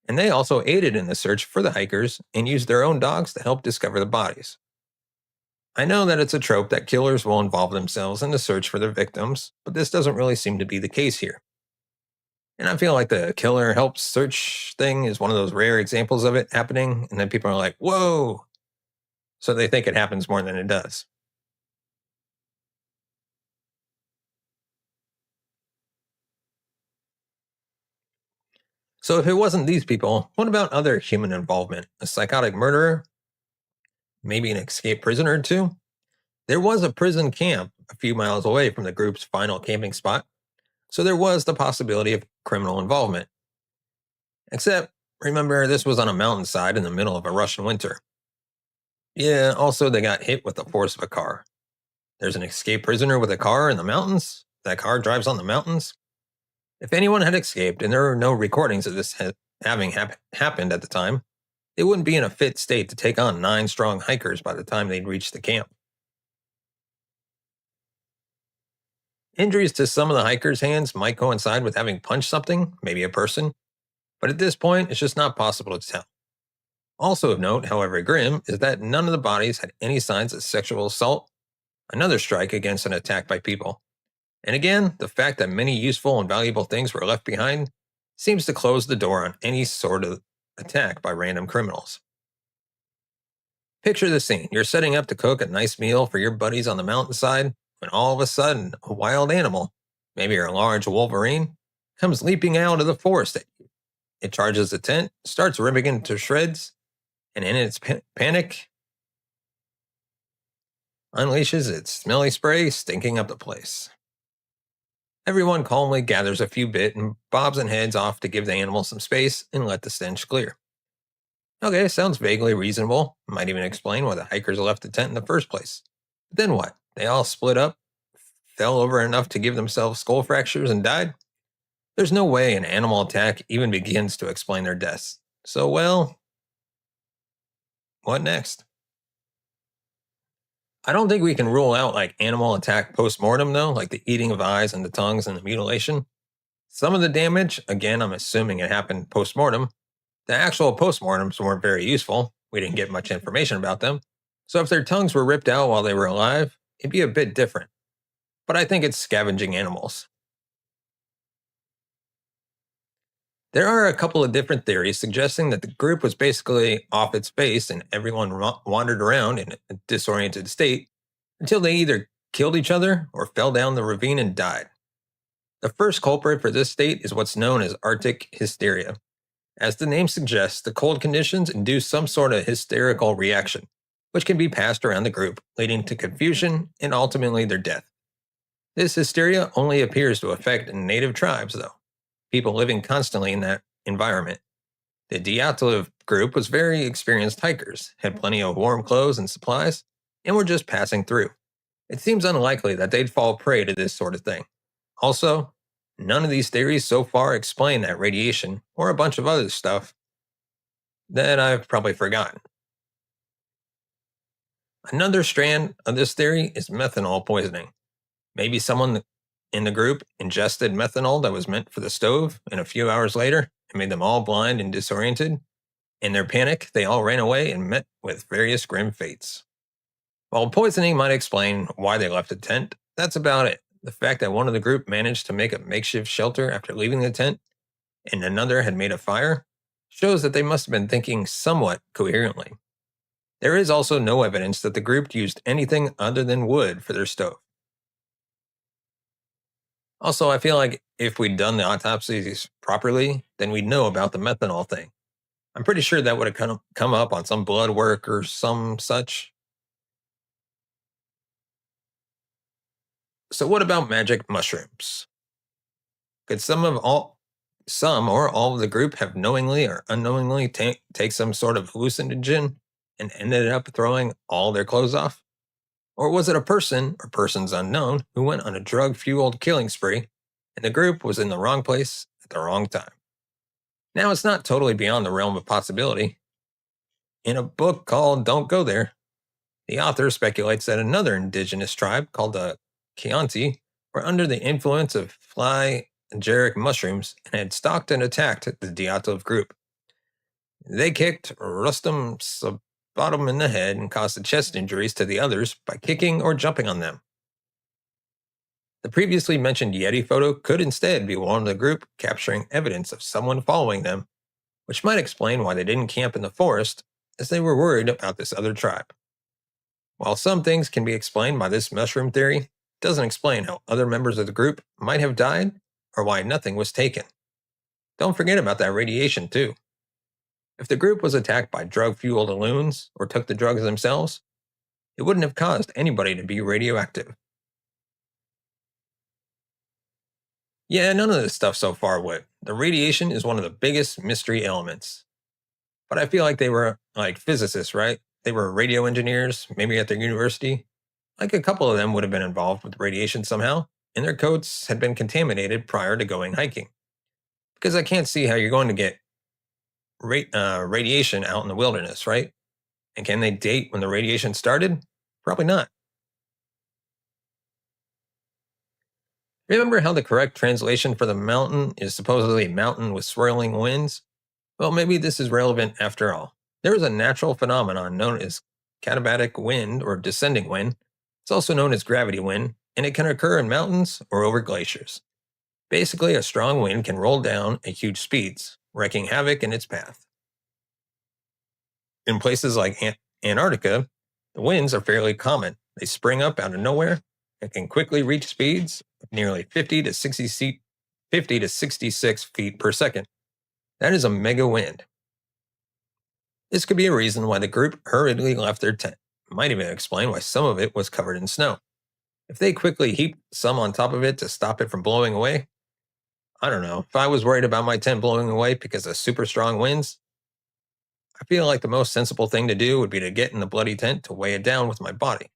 And they also aided in the search for the hikers and used their own dogs to help discover the bodies. I know that it's a trope that killers will involve themselves in the search for their victims, but this doesn't really seem to be the case here. And I feel like the killer helps search thing is one of those rare examples of it happening, and then people are like, whoa! So they think it happens more than it does. So if it wasn't these people, what about other human involvement? A psychotic murderer? Maybe an escaped prisoner or two? There was a prison camp a few miles away from the group's final camping spot, so there was the possibility of criminal involvement. Except, remember, this was on a mountainside in the middle of a Russian winter. Yeah, also they got hit with the force of a car. There's an escaped prisoner with a car in the mountains? That car drives on the mountains? If anyone had escaped and there were no recordings of this having happened at the time, they wouldn't be in a fit state to take on 9 strong hikers by the time they'd reach the camp. Injuries to some of the hikers' hands might coincide with having punched something, maybe a person, but at this point, it's just not possible to tell. Also of note, however grim, is that none of the bodies had any signs of sexual assault, another strike against an attack by people. And again, the fact that many useful and valuable things were left behind seems to close the door on any sort of attack by random criminals. Picture the scene. You're setting up to cook a nice meal for your buddies on the mountainside when all of a sudden a wild animal, maybe a large wolverine, comes leaping out of the forest at you. It charges the tent, starts ripping it to shreds, and in its panic, unleashes its smelly spray, stinking up the place. Everyone calmly gathers a few bit and bobs and heads off to give the animal some space and let the stench clear. Okay, sounds vaguely reasonable. Might even explain why the hikers left the tent in the first place. But then what? They all split up, fell over enough to give themselves skull fractures, and died? There's no way an animal attack even begins to explain their deaths. So, well, what next? I don't think we can rule out like animal attack post mortem though, like the eating of eyes and the tongues and the mutilation. Some of the damage, again, I'm assuming it happened post mortem. The actual post mortems weren't very useful. We didn't get much information about them. So if their tongues were ripped out while they were alive, it'd be a bit different. But I think it's scavenging animals. There are a couple of different theories suggesting that the group was basically off its base and everyone wandered around in a disoriented state until they either killed each other or fell down the ravine and died. The first culprit for this state is what's known as Arctic hysteria. As the name suggests, the cold conditions induce some sort of hysterical reaction, which can be passed around the group, leading to confusion and ultimately their death. This hysteria only appears to affect native tribes, though, people living constantly in that environment. The Dyatlov group was very experienced hikers, had plenty of warm clothes and supplies, and were just passing through. It seems unlikely that they'd fall prey to this sort of thing. Also, none of these theories so far explain that radiation or a bunch of other stuff that I've probably forgotten. Another strand of this theory is methanol poisoning. Maybe someone in the group ingested methanol that was meant for the stove, and a few hours later, it made them all blind and disoriented. In their panic, they all ran away and met with various grim fates. While poisoning might explain why they left the tent, that's about it. The fact that one of the group managed to make a makeshift shelter after leaving the tent, and another had made a fire, shows that they must have been thinking somewhat coherently. There is also no evidence that the group used anything other than wood for their stove. Also, I feel like if we'd done the autopsies properly, then we'd know about the methanol thing. I'm pretty sure that would have come up on some blood work or some such. So what about magic mushrooms? Could some or all of the group have knowingly or unknowingly take some sort of hallucinogen and ended up throwing all their clothes off? Or was it a person or persons unknown who went on a drug-fueled killing spree and the group was in the wrong place at the wrong time? Now, it's not totally beyond the realm of possibility. In a book called Don't Go There, the author speculates that another indigenous tribe called the Chianti were under the influence of flagellaric mushrooms and had stalked and attacked the Dyatlov group. They kicked Rustam Sabatum in the head and caused chest injuries to the others by kicking or jumping on them. The previously mentioned Yeti photo could instead be one of the group capturing evidence of someone following them, which might explain why they didn't camp in the forest, as they were worried about this other tribe. While some things can be explained by this mushroom theory, it doesn't explain how other members of the group might have died or why nothing was taken. Don't forget about that radiation, too. If the group was attacked by drug-fueled loons or took the drugs themselves, it wouldn't have caused anybody to be radioactive. Yeah, none of this stuff so far would. The radiation is one of the biggest mystery elements. But I feel like they were like physicists, right? They were radio engineers, maybe at their university. Like a couple of them would have been involved with radiation somehow, and their coats had been contaminated prior to going hiking. Because I can't see how you're going to get radiation out in the wilderness, right? And can they date when the radiation started? Probably not. Remember how the correct translation for the mountain is supposedly mountain with swirling winds? Well, maybe this is relevant after all. There is a natural phenomenon known as katabatic wind or descending wind. It's also known as gravity wind, and it can occur in mountains or over glaciers. Basically, a strong wind can roll down at huge speeds, wreaking havoc in its path. In places like Antarctica, the winds are fairly common. They spring up out of nowhere and can quickly reach speeds of nearly 50 to 66 feet per second. That is a mega wind. This could be a reason why the group hurriedly left their tent. It might even explain why some of it was covered in snow. If they quickly heaped some on top of it to stop it from blowing away, I don't know. If I was worried about my tent blowing away because of super strong winds, I feel like the most sensible thing to do would be to get in the bloody tent to weigh it down with my body.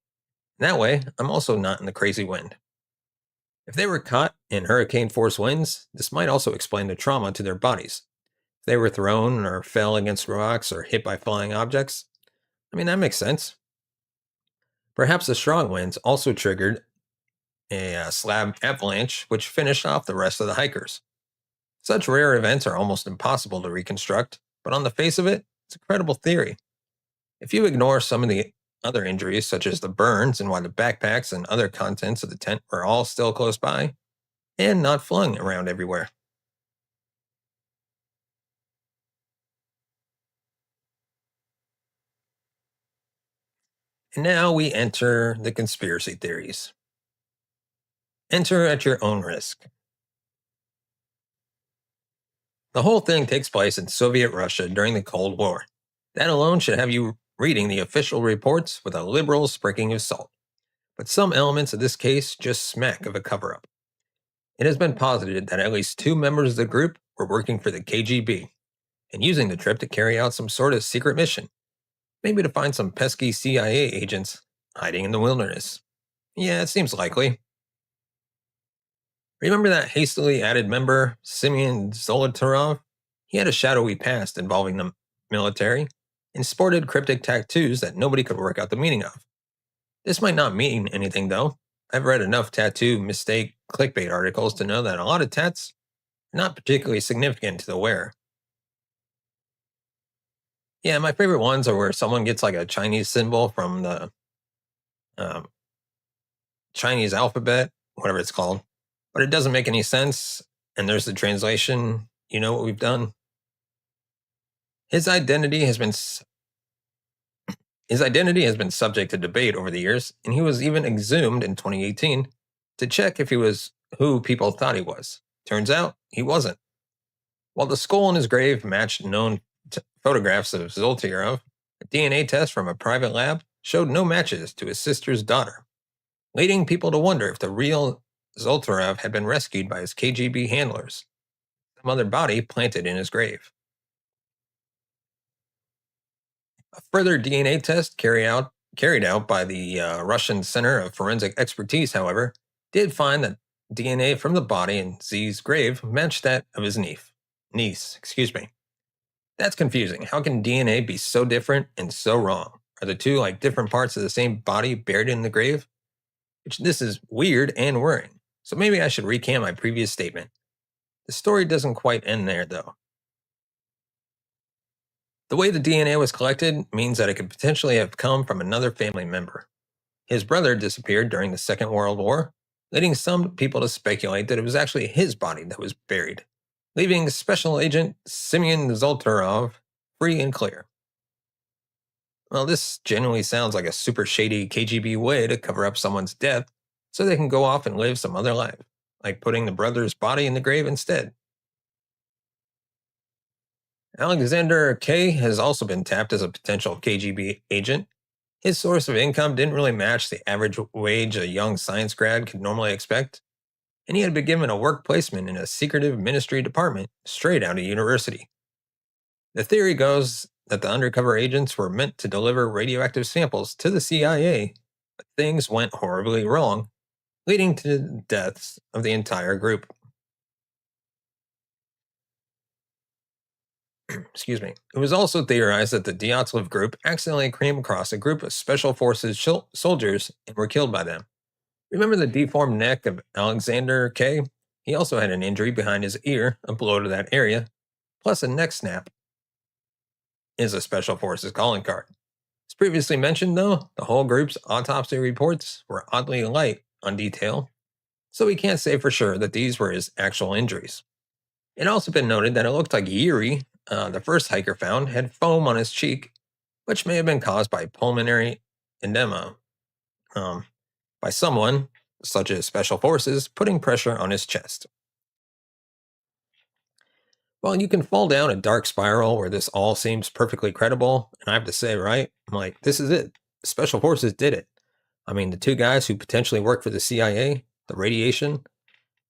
And that way, I'm also not in the crazy wind. If they were caught in hurricane force winds, this might also explain the trauma to their bodies. If they were thrown or fell against rocks or hit by flying objects, I mean, that makes sense. Perhaps the strong winds also triggered a slab avalanche, which finished off the rest of the hikers. Such rare events are almost impossible to reconstruct, but on the face of it, it's a credible theory. If you ignore some of the other injuries, such as the burns and why the backpacks and other contents of the tent were all still close by and not flung around everywhere. And now we enter the conspiracy theories. Enter at your own risk. The whole thing takes place in Soviet Russia during the Cold War. That alone should have you reading the official reports with a liberal sprinkling of salt. But some elements of this case just smack of a cover up. It has been posited that at least two members of the group were working for the KGB and using the trip to carry out some sort of secret mission, maybe to find some pesky CIA agents hiding in the wilderness. Yeah, it seems likely. Remember that hastily added member, Simeon Zolotarov? He had a shadowy past involving the military and sported cryptic tattoos that nobody could work out the meaning of. This might not mean anything, though. I've read enough tattoo mistake clickbait articles to know that a lot of tats are not particularly significant to the wearer. Yeah, my favorite ones are where someone gets like a Chinese symbol from the um, Chinese alphabet, whatever it's called, but it doesn't make any sense. And there's the translation. You know what we've done? His identity has been his identity has been subject to debate over the years, and he was even exhumed in 2018 to check if he was who people thought he was. Turns out he wasn't. While the skull in his grave matched known photographs of Zoltyrov, a DNA test from a private lab showed no matches to his sister's daughter, leading people to wonder if the real Zoltyrov had been rescued by his KGB handlers, some other body planted in his grave. A further DNA test carried out by the Russian Center of Forensic Expertise, however, did find that DNA from the body in Z's grave matched that of his niece. That's confusing. How can DNA be so different and so wrong? Are the two like different parts of the same body buried in the grave? This is weird and worrying. So maybe I should recant my previous statement. The story doesn't quite end there, though. The way the DNA was collected means that it could potentially have come from another family member. His brother disappeared during the Second World War, leading some people to speculate that it was actually his body that was buried, leaving Special Agent Simeon Zoltarov free and clear. Well, this genuinely sounds like a super shady KGB way to cover up someone's death so they can go off and live some other life, like putting the brother's body in the grave instead. Alexander K. has also been tapped as a potential KGB agent. His source of income didn't really match the average wage a young science grad could normally expect, and he had been given a work placement in a secretive ministry department straight out of university. The theory goes that the undercover agents were meant to deliver radioactive samples to the CIA, but things went horribly wrong, leading to the deaths of the entire group. Excuse me. It was also theorized that the Dyatlov group accidentally came across a group of Special Forces soldiers and were killed by them. Remember the deformed neck of Alexander K? He also had an injury behind his ear, a blow to that area, plus a neck snap is a Special Forces calling card. As previously mentioned, though, the whole group's autopsy reports were oddly light on detail, so we can't say for sure that these were his actual injuries. It also been noted that it looked like Yuri, the first hiker found, had foam on his cheek, which may have been caused by pulmonary edema, by someone, such as Special Forces, putting pressure on his chest. Well, you can fall down a dark spiral where this all seems perfectly credible, and I have to say, right? I'm like, this is it. Special Forces did it. I mean, the two guys who potentially work for the CIA, the radiation,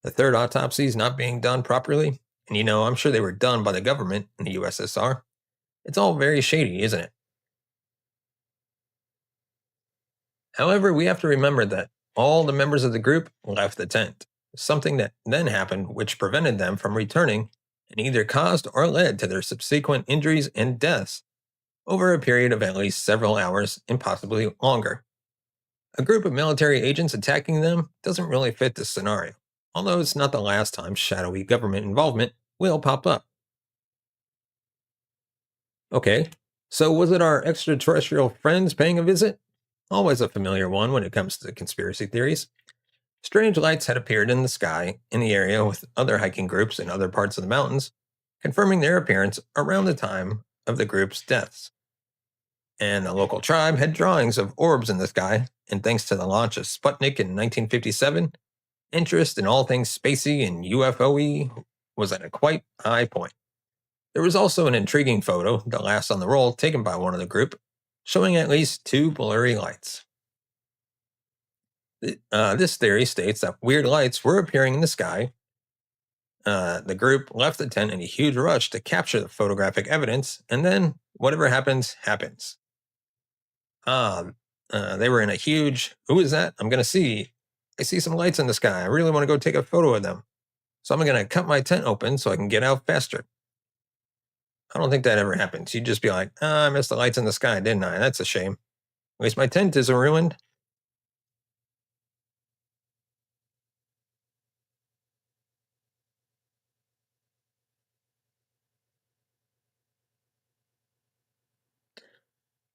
the third autopsies not being done properly, and I'm sure they were done by the government in the USSR. It's all very shady, isn't it? However, we have to remember that all the members of the group left the tent, something that then happened which prevented them from returning and either caused or led to their subsequent injuries and deaths over a period of at least several hours and possibly longer. A group of military agents attacking them doesn't really fit this scenario, although it's not the last time shadowy government involvement will pop up. Okay, so was it our extraterrestrial friends paying a visit? Always a familiar one when it comes to conspiracy theories. Strange lights had appeared in the sky in the area with other hiking groups in other parts of the mountains, confirming their appearance around the time of the group's deaths. And the local tribe had drawings of orbs in the sky, and thanks to the launch of Sputnik in 1957, interest in all things spacey and UFO-y was at a quite high point. There was also an intriguing photo, the last on the roll, taken by one of the group, showing at least two blurry lights. This theory states that weird lights were appearing in the sky. The group left the tent in a huge rush to capture the photographic evidence, and then whatever happens, happens. They were in a huge, who is that? I'm going to see. I see some lights in the sky. I really want to go take a photo of them. So I'm going to cut my tent open so I can get out faster. I don't think that ever happens. You'd just be like, I missed the lights in the sky, didn't I? That's a shame. At least my tent isn't ruined.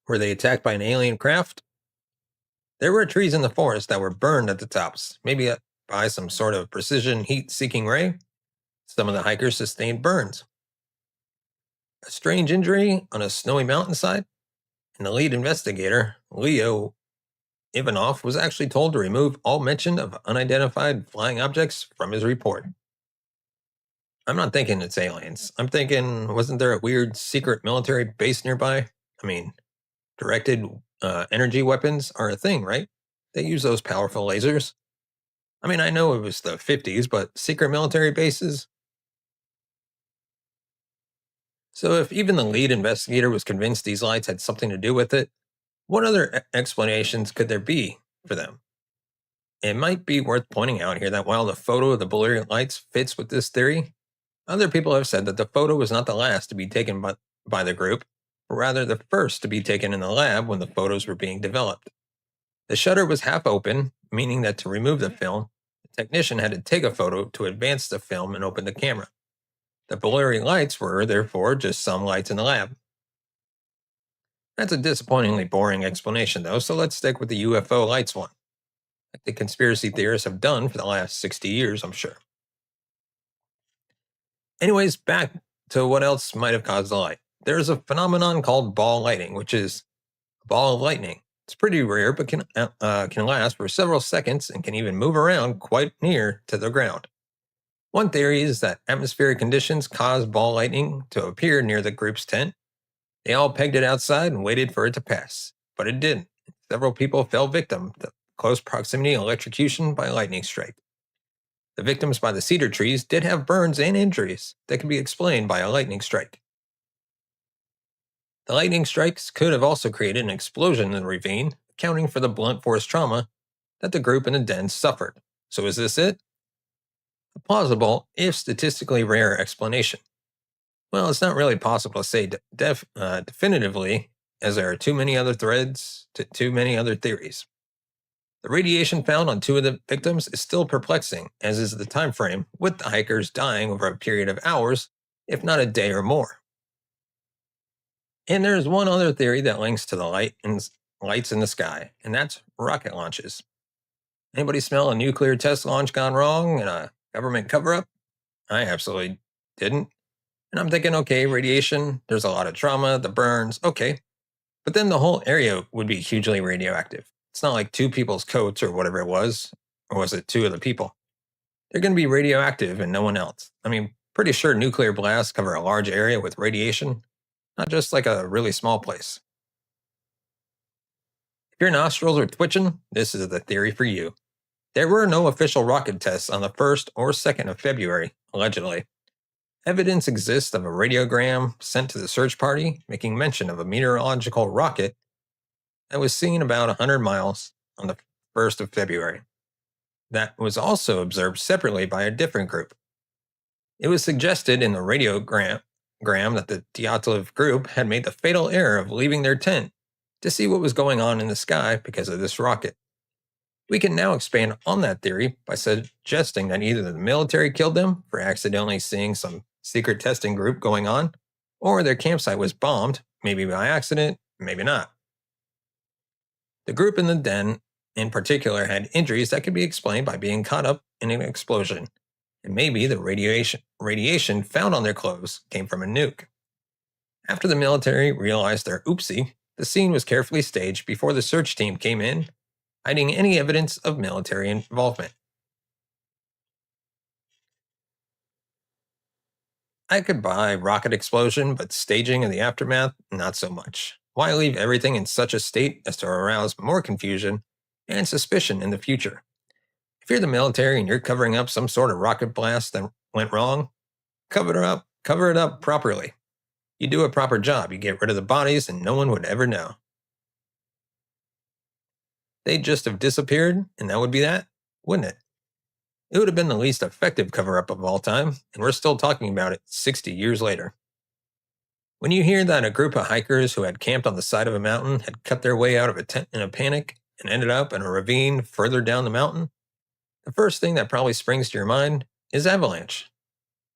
Were they attacked by an alien craft? There were trees in the forest that were burned at the tops, maybe by some sort of precision heat seeking ray. Some of the hikers sustained burns. A strange injury on a snowy mountainside, and the lead investigator, Leo Ivanov, was actually told to remove all mention of unidentified flying objects from his report. I'm not thinking it's aliens. I'm thinking, wasn't there a weird secret military base nearby? I mean, directed energy weapons are a thing, right? They use those powerful lasers. I mean, I know it was the 50s, but secret military bases? So if even the lead investigator was convinced these lights had something to do with it, what other explanations could there be for them? It might be worth pointing out here that while the photo of the blurry lights fits with this theory, other people have said that the photo was not the last to be taken by the group, but rather the first to be taken in the lab when the photos were being developed. The shutter was half open, meaning that to remove the film, the technician had to take a photo to advance the film and open the camera. The blurry lights were, therefore, just some lights in the lab. That's a disappointingly boring explanation, though, so let's stick with the UFO lights one, like the conspiracy theorists have done for the last 60 years, I'm sure. Anyways, back to what else might have caused the light. There's a phenomenon called ball lightning, which is a ball of lightning. It's pretty rare, but can last for several seconds and can even move around quite near to the ground. One theory is that atmospheric conditions caused ball lightning to appear near the group's tent. They all pegged it outside and waited for it to pass, but it didn't. Several people fell victim to close proximity electrocution by lightning strike. The victims by the cedar trees did have burns and injuries that could be explained by a lightning strike. The lightning strikes could have also created an explosion in the ravine, accounting for the blunt force trauma that the group in the den suffered. So is this it? A plausible, if statistically rare, explanation. Well, it's not really possible to say definitively, as there are too many other threads to too many other theories. The radiation found on two of the victims is still perplexing, as is the time frame, with the hikers dying over a period of hours, if not a day or more. And there's one other theory that links to the lights in the sky, and that's rocket launches. Anybody smell a nuclear test launch gone wrong and a government cover-up? I absolutely didn't. And I'm thinking, okay, radiation, there's a lot of trauma, the burns, okay. But then the whole area would be hugely radioactive. It's not like two people's coats or whatever it was, or was it two of the people? They're going to be radioactive and no one else. I mean, pretty sure nuclear blasts cover a large area with radiation, not just like a really small place. If your nostrils are twitching, this is the theory for you. There were no official rocket tests on the 1st or 2nd of February, allegedly. Evidence exists of a radiogram sent to the search party making mention of a meteorological rocket that was seen about 100 miles on the 1st of February. That was also observed separately by a different group. It was suggested in the radiogram that the Dyatlov group had made the fatal error of leaving their tent to see what was going on in the sky because of this rocket. We can now expand on that theory by suggesting that either the military killed them for accidentally seeing some secret testing group going on, or their campsite was bombed, maybe by accident, maybe not. The group in the den, in particular, had injuries that could be explained by being caught up in an explosion, and maybe the radiation found on their clothes came from a nuke. After the military realized their oopsie, the scene was carefully staged before the search team came in, hiding any evidence of military involvement. I could buy rocket explosion, but staging and the aftermath, not so much. Why leave everything in such a state as to arouse more confusion and suspicion in the future? If you're the military and you're covering up some sort of rocket blast that went wrong, cover it up properly. You do a proper job, you get rid of the bodies and no one would ever know. They'd just have disappeared and that would be that, wouldn't it? It would have been the least effective cover up of all time, and we're still talking about it 60 years later. When you hear that a group of hikers who had camped on the side of a mountain had cut their way out of a tent in a panic and ended up in a ravine further down the mountain, the first thing that probably springs to your mind is avalanche.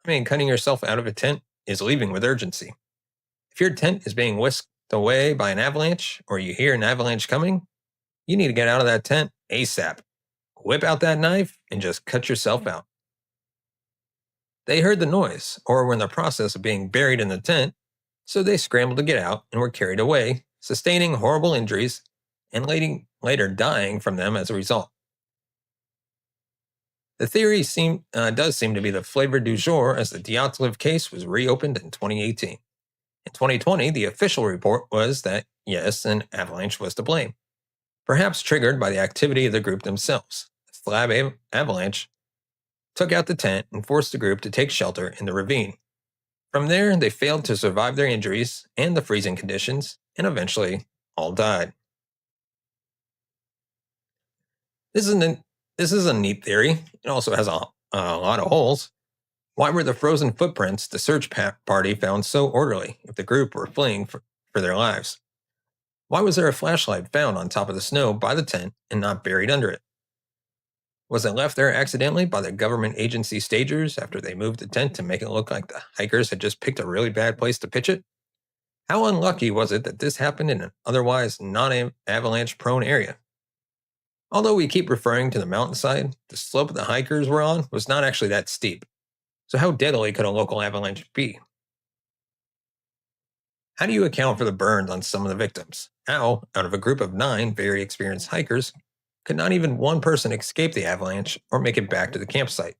I mean, cutting yourself out of a tent is leaving with urgency. If your tent is being whisked away by an avalanche, or you hear an avalanche coming, you need to get out of that tent ASAP. Whip out that knife and just cut yourself out. They heard the noise, or were in the process of being buried in the tent, so they scrambled to get out and were carried away, sustaining horrible injuries and later dying from them as a result. The theory does seem to be the flavor du jour as the Dyatlov case was reopened in 2018. In 2020, the official report was that, yes, an avalanche was to blame, perhaps triggered by the activity of the group themselves. The slab avalanche took out the tent and forced the group to take shelter in the ravine. From there, they failed to survive their injuries and the freezing conditions, and eventually all died. This is a neat theory. It also has a lot of holes. Why were the frozen footprints the search party found so orderly if the group were fleeing for their lives? Why was there a flashlight found on top of the snow by the tent and not buried under it? Was it left there accidentally by the government agency stagers after they moved the tent to make it look like the hikers had just picked a really bad place to pitch it? How unlucky was it that this happened in an otherwise non-avalanche prone area? Although we keep referring to the mountainside, the slope the hikers were on was not actually that steep. So how deadly could a local avalanche be? How do you account for the burns on some of the victims? How, out of a group of 9 very experienced hikers, could not even one person escape the avalanche or make it back to the campsite?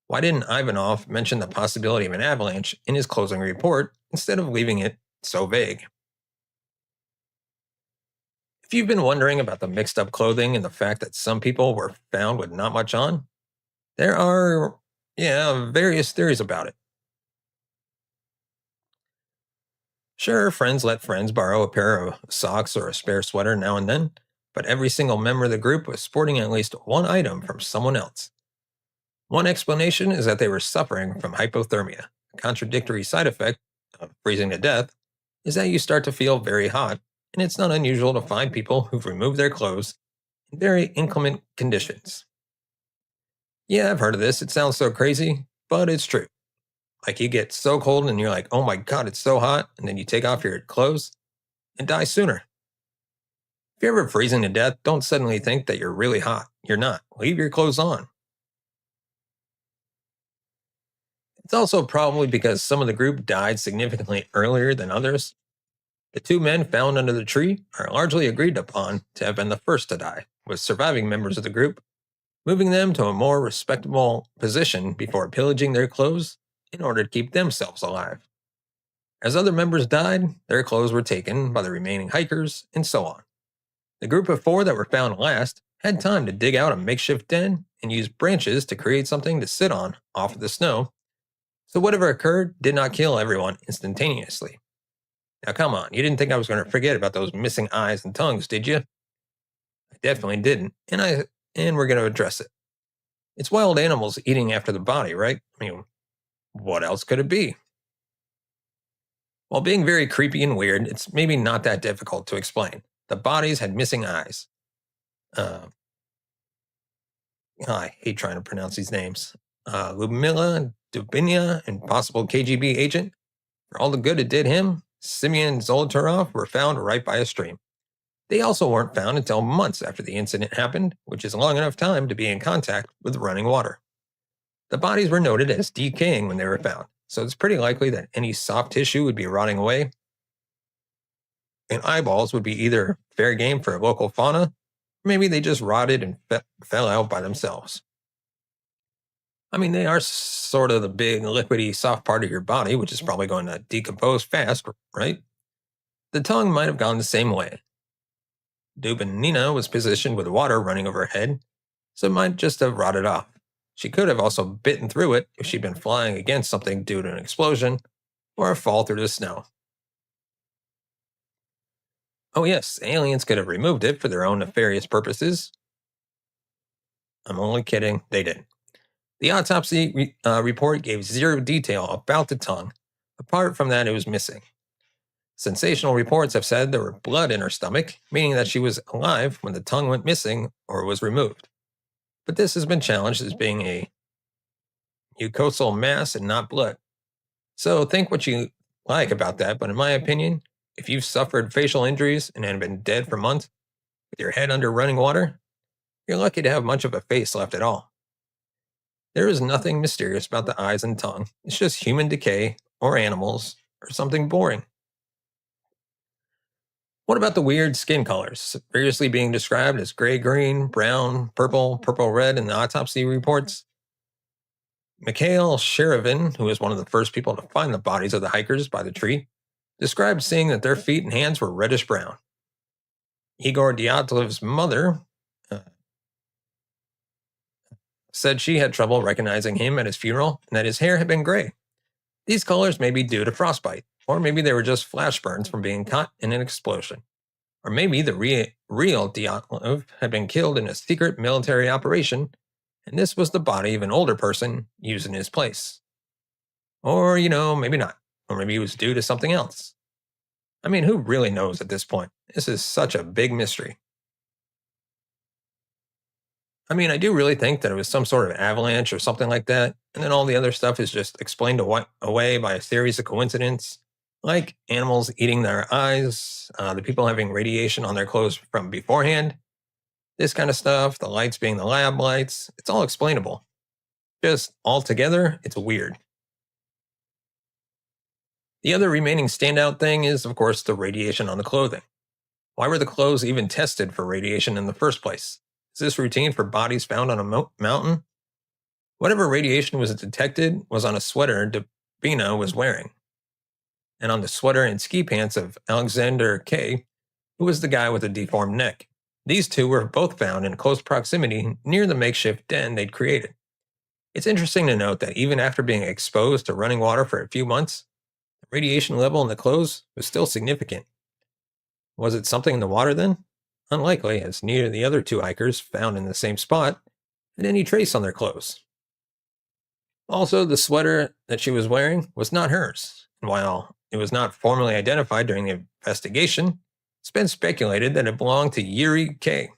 Why didn't Ivanov mention the possibility of an avalanche in his closing report instead of leaving it so vague? If you've been wondering about the mixed up clothing and the fact that some people were found with not much on, there are, various theories about it. Sure, friends let friends borrow a pair of socks or a spare sweater now and then, but every single member of the group was sporting at least one item from someone else. One explanation is that they were suffering from hypothermia. A contradictory side effect of freezing to death is that you start to feel very hot, and it's not unusual to find people who've removed their clothes in very inclement conditions. Yeah, I've heard of this. It sounds so crazy, but it's true. Like you get so cold and you're like, oh my God, it's so hot. And then you take off your clothes and die sooner. If you're ever freezing to death, don't suddenly think that you're really hot. You're not. Leave your clothes on. It's also probably because some of the group died significantly earlier than others. The 2 men found under the tree are largely agreed upon to have been the first to die, with surviving members of the group moving them to a more respectable position before pillaging their clothes in order to keep themselves alive. As other members died, their clothes were taken by the remaining hikers, and so on. The group of 4 that were found last had time to dig out a makeshift den and use branches to create something to sit on off of the snow, so whatever occurred did not kill everyone instantaneously. Now come on, you didn't think I was going to forget about those missing eyes and tongues, did you? I definitely didn't, and we're going to address it. It's wild animals eating after the body, right? I mean, what else could it be? While being very creepy and weird, it's maybe not that difficult to explain. The bodies had missing eyes. uh, I hate trying to pronounce these names. Ludmila Dubinia and possible KGB agent. For all the good it did him, Simeon Zolotarov were found right by a stream. They also weren't found until months after the incident happened, which is long enough time to be in contact with running water. The bodies were noted as decaying when they were found, so it's pretty likely that any soft tissue would be rotting away, and eyeballs would be either fair game for local fauna, or maybe they just rotted and fell out by themselves. I mean, they are sort of the big, liquidy, soft part of your body, which is probably going to decompose fast, right? The tongue might have gone the same way. Dubinina was positioned with water running over her head, so it might just have rotted off. She could have also bitten through it if she'd been flying against something due to an explosion or a fall through the snow. Oh, yes, aliens could have removed it for their own nefarious purposes. I'm only kidding, they didn't. The autopsy report gave zero detail about the tongue. Apart from that, it was missing. Sensational reports have said there were blood in her stomach, meaning that she was alive when the tongue went missing or was removed. But this has been challenged as being a mucosal mass and not blood. So think what you like about that, but in my opinion, if you've suffered facial injuries and have been dead for months with your head under running water, you're lucky to have much of a face left at all. There is nothing mysterious about the eyes and tongue. It's just human decay, or animals, or something boring. What about the weird skin colors, variously being described as gray-green, brown, purple, purple-red in the autopsy reports? Mikhail Sherevin, who was one of the first people to find the bodies of the hikers by the tree, described seeing that their feet and hands were reddish-brown. Igor Dyatlev's mother said she had trouble recognizing him at his funeral and that his hair had been gray. These colors may be due to frostbite, or maybe they were just flash burns from being caught in an explosion. Or maybe the real Dyatlev had been killed in a secret military operation, and this was the body of an older person used in his place. Or, maybe not. Or maybe it was due to something else. I mean, who really knows at this point? This is such a big mystery. I mean, I do really think that it was some sort of avalanche or something like that, and then all the other stuff is just explained away by a series of coincidences, like animals eating their eyes, the people having radiation on their clothes from beforehand, this kind of stuff, the lights being the lab lights. It's all explainable. Just all together, it's weird. The other remaining standout thing is, of course, the radiation on the clothing. Why were the clothes even tested for radiation in the first place? Is this routine for bodies found on a mountain? Whatever radiation was detected was on a sweater Dubina was wearing, and on the sweater and ski pants of Alexander K., who was the guy with the deformed neck. These two were both found in close proximity near the makeshift den they'd created. It's interesting to note that even after being exposed to running water for a few months, the radiation level in the clothes was still significant. Was it something in the water then? Unlikely, as neither of the other two hikers found in the same spot had any trace on their clothes. Also, the sweater that she was wearing was not hers, and while it was not formally identified during the investigation, it's been speculated that it belonged to Yuri K.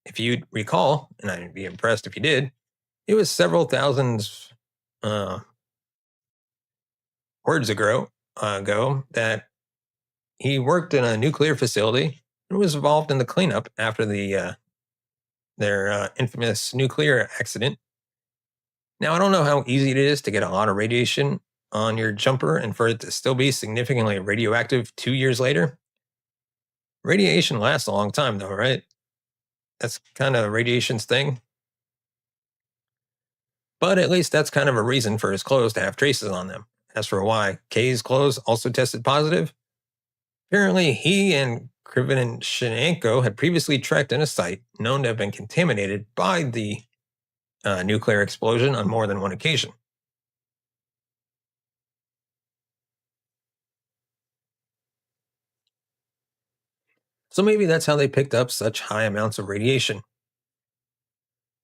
If you'd recall, and I'd be impressed if you did, it was several thousands words ago that he worked in a nuclear facility and was involved in the cleanup after their infamous nuclear accident. Now, I don't know how easy it is to get a lot of radiation on your jumper and for it to still be significantly radioactive 2 years later. Radiation lasts a long time, though, right? That's kind of radiation's thing. But at least that's kind of a reason for his clothes to have traces on them. As for why K's clothes also tested positive, apparently he and Krivonishenko had previously trekked in a site known to have been contaminated by the nuclear explosion on more than one occasion. So maybe that's how they picked up such high amounts of radiation.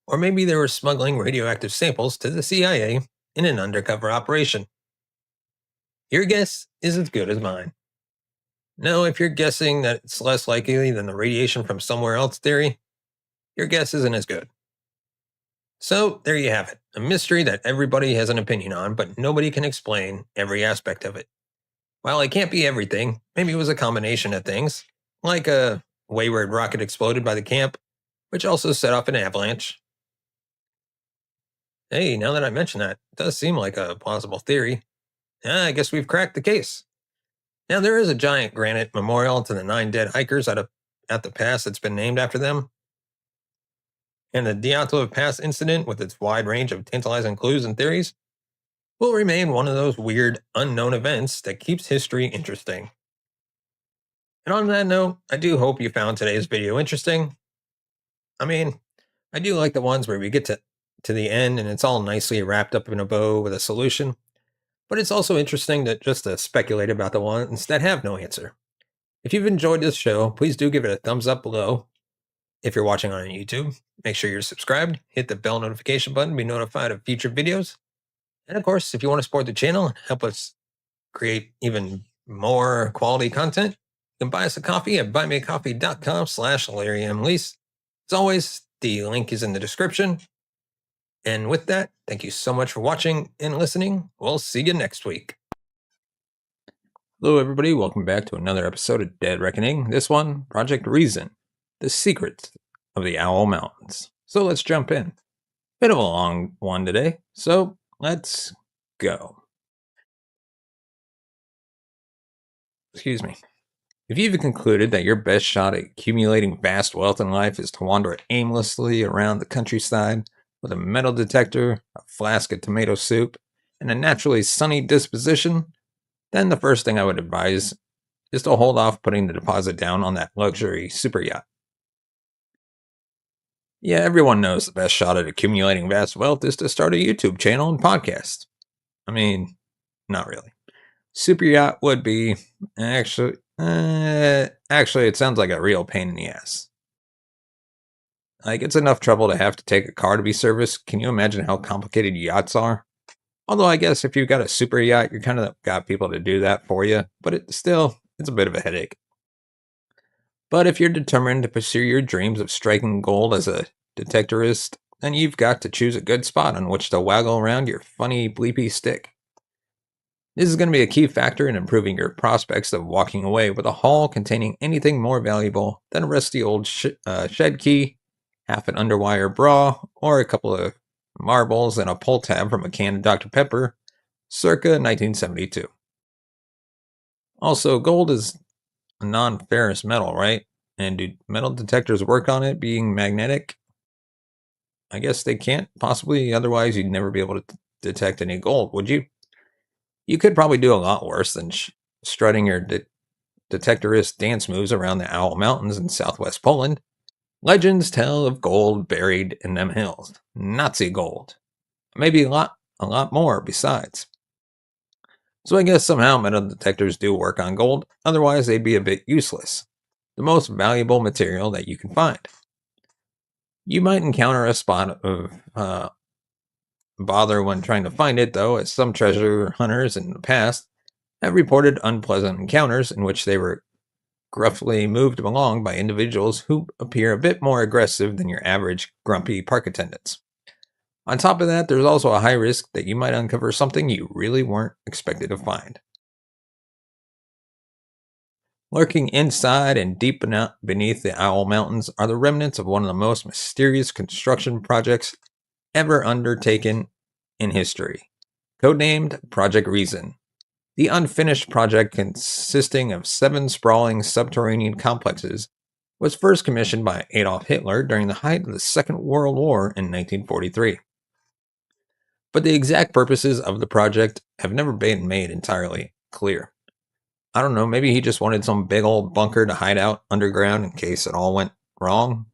Or maybe they were smuggling radioactive samples to the CIA in an undercover operation. Your guess is as good as mine. No, if you're guessing that it's less likely than the radiation from somewhere else theory, your guess isn't as good. So there you have it, a mystery that everybody has an opinion on, but nobody can explain every aspect of it. While it can't be everything, maybe it was a combination of things, like a wayward rocket exploded by the camp, which also set off an avalanche. Hey, now that I mention that, it does seem like a plausible theory. I guess we've cracked the case. Now, there is a giant granite memorial to the 9 dead hikers at the pass that's been named after them. And the Diatlov Pass incident, with its wide range of tantalizing clues and theories, will remain one of those weird, unknown events that keeps history interesting. And on that note, I do hope you found today's video interesting. I mean, I do like the ones where we get to the end and it's all nicely wrapped up in a bow with a solution. But it's also interesting to speculate about the ones that have no answer. If you've enjoyed this show, please do give it a thumbs up below. If you're watching on YouTube, make sure you're subscribed, hit the bell notification button to be notified of future videos. And of course, if you want to support the channel and help us create even more quality content, you can buy us a coffee at buymeacoffee.com/Larry Lease. As always, the link is in the description. And with that, thank you so much for watching and listening. We'll see you next week. Hello, everybody. Welcome back to another episode of Dead Reckoning. This one, Project Reason, the secrets of the Owl Mountains. So let's jump in. Bit of a long one today, so let's go. Excuse me. If you've concluded that your best shot at accumulating vast wealth in life is to wander aimlessly around the countryside with a metal detector, a flask of tomato soup, and a naturally sunny disposition, then the first thing I would advise is to hold off putting the deposit down on that luxury super yacht. Yeah, everyone knows the best shot at accumulating vast wealth is to start a YouTube channel and podcast. I mean, not really. Super yacht would be actually it sounds like a real pain in the ass. Like, it's enough trouble to have to take a car to be serviced. Can you imagine how complicated yachts are? Although I guess if you've got a super yacht, you kind of got people to do that for you, but it's a bit of a headache. But if you're determined to pursue your dreams of striking gold as a detectorist, then you've got to choose a good spot on which to waggle around your funny bleepy stick. This is going to be a key factor in improving your prospects of walking away with a haul containing anything more valuable than a rusty old shed key, half an underwire bra, or a couple of marbles and a pull tab from a can of Dr. Pepper, circa 1972. Also, gold is a non-ferrous metal, right? And do metal detectors work on it being magnetic? I guess they can't, possibly, otherwise you'd never be able to detect any gold, would you? You could probably do a lot worse than strutting your detectorist dance moves around the Owl Mountains in southwest Poland. Legends tell of gold buried in them hills. Nazi gold. Maybe a lot more besides. So I guess somehow metal detectors do work on gold, otherwise they'd be a bit useless. The most valuable material that you can find. You might encounter a spot of bother when trying to find it, though, as some treasure hunters in the past have reported unpleasant encounters in which they were gruffly moved along by individuals who appear a bit more aggressive than your average grumpy park attendants. On top of that, there's also a high risk that you might uncover something you really weren't expected to find. Lurking inside and deep beneath the Owl Mountains are the remnants of one of the most mysterious construction projects ever undertaken in history, codenamed Project Reason. The unfinished project, consisting of 7 sprawling subterranean complexes, was first commissioned by Adolf Hitler during the height of the Second World War in 1943. But the exact purposes of the project have never been made entirely clear. I don't know, maybe he just wanted some big old bunker to hide out underground in case it all went wrong.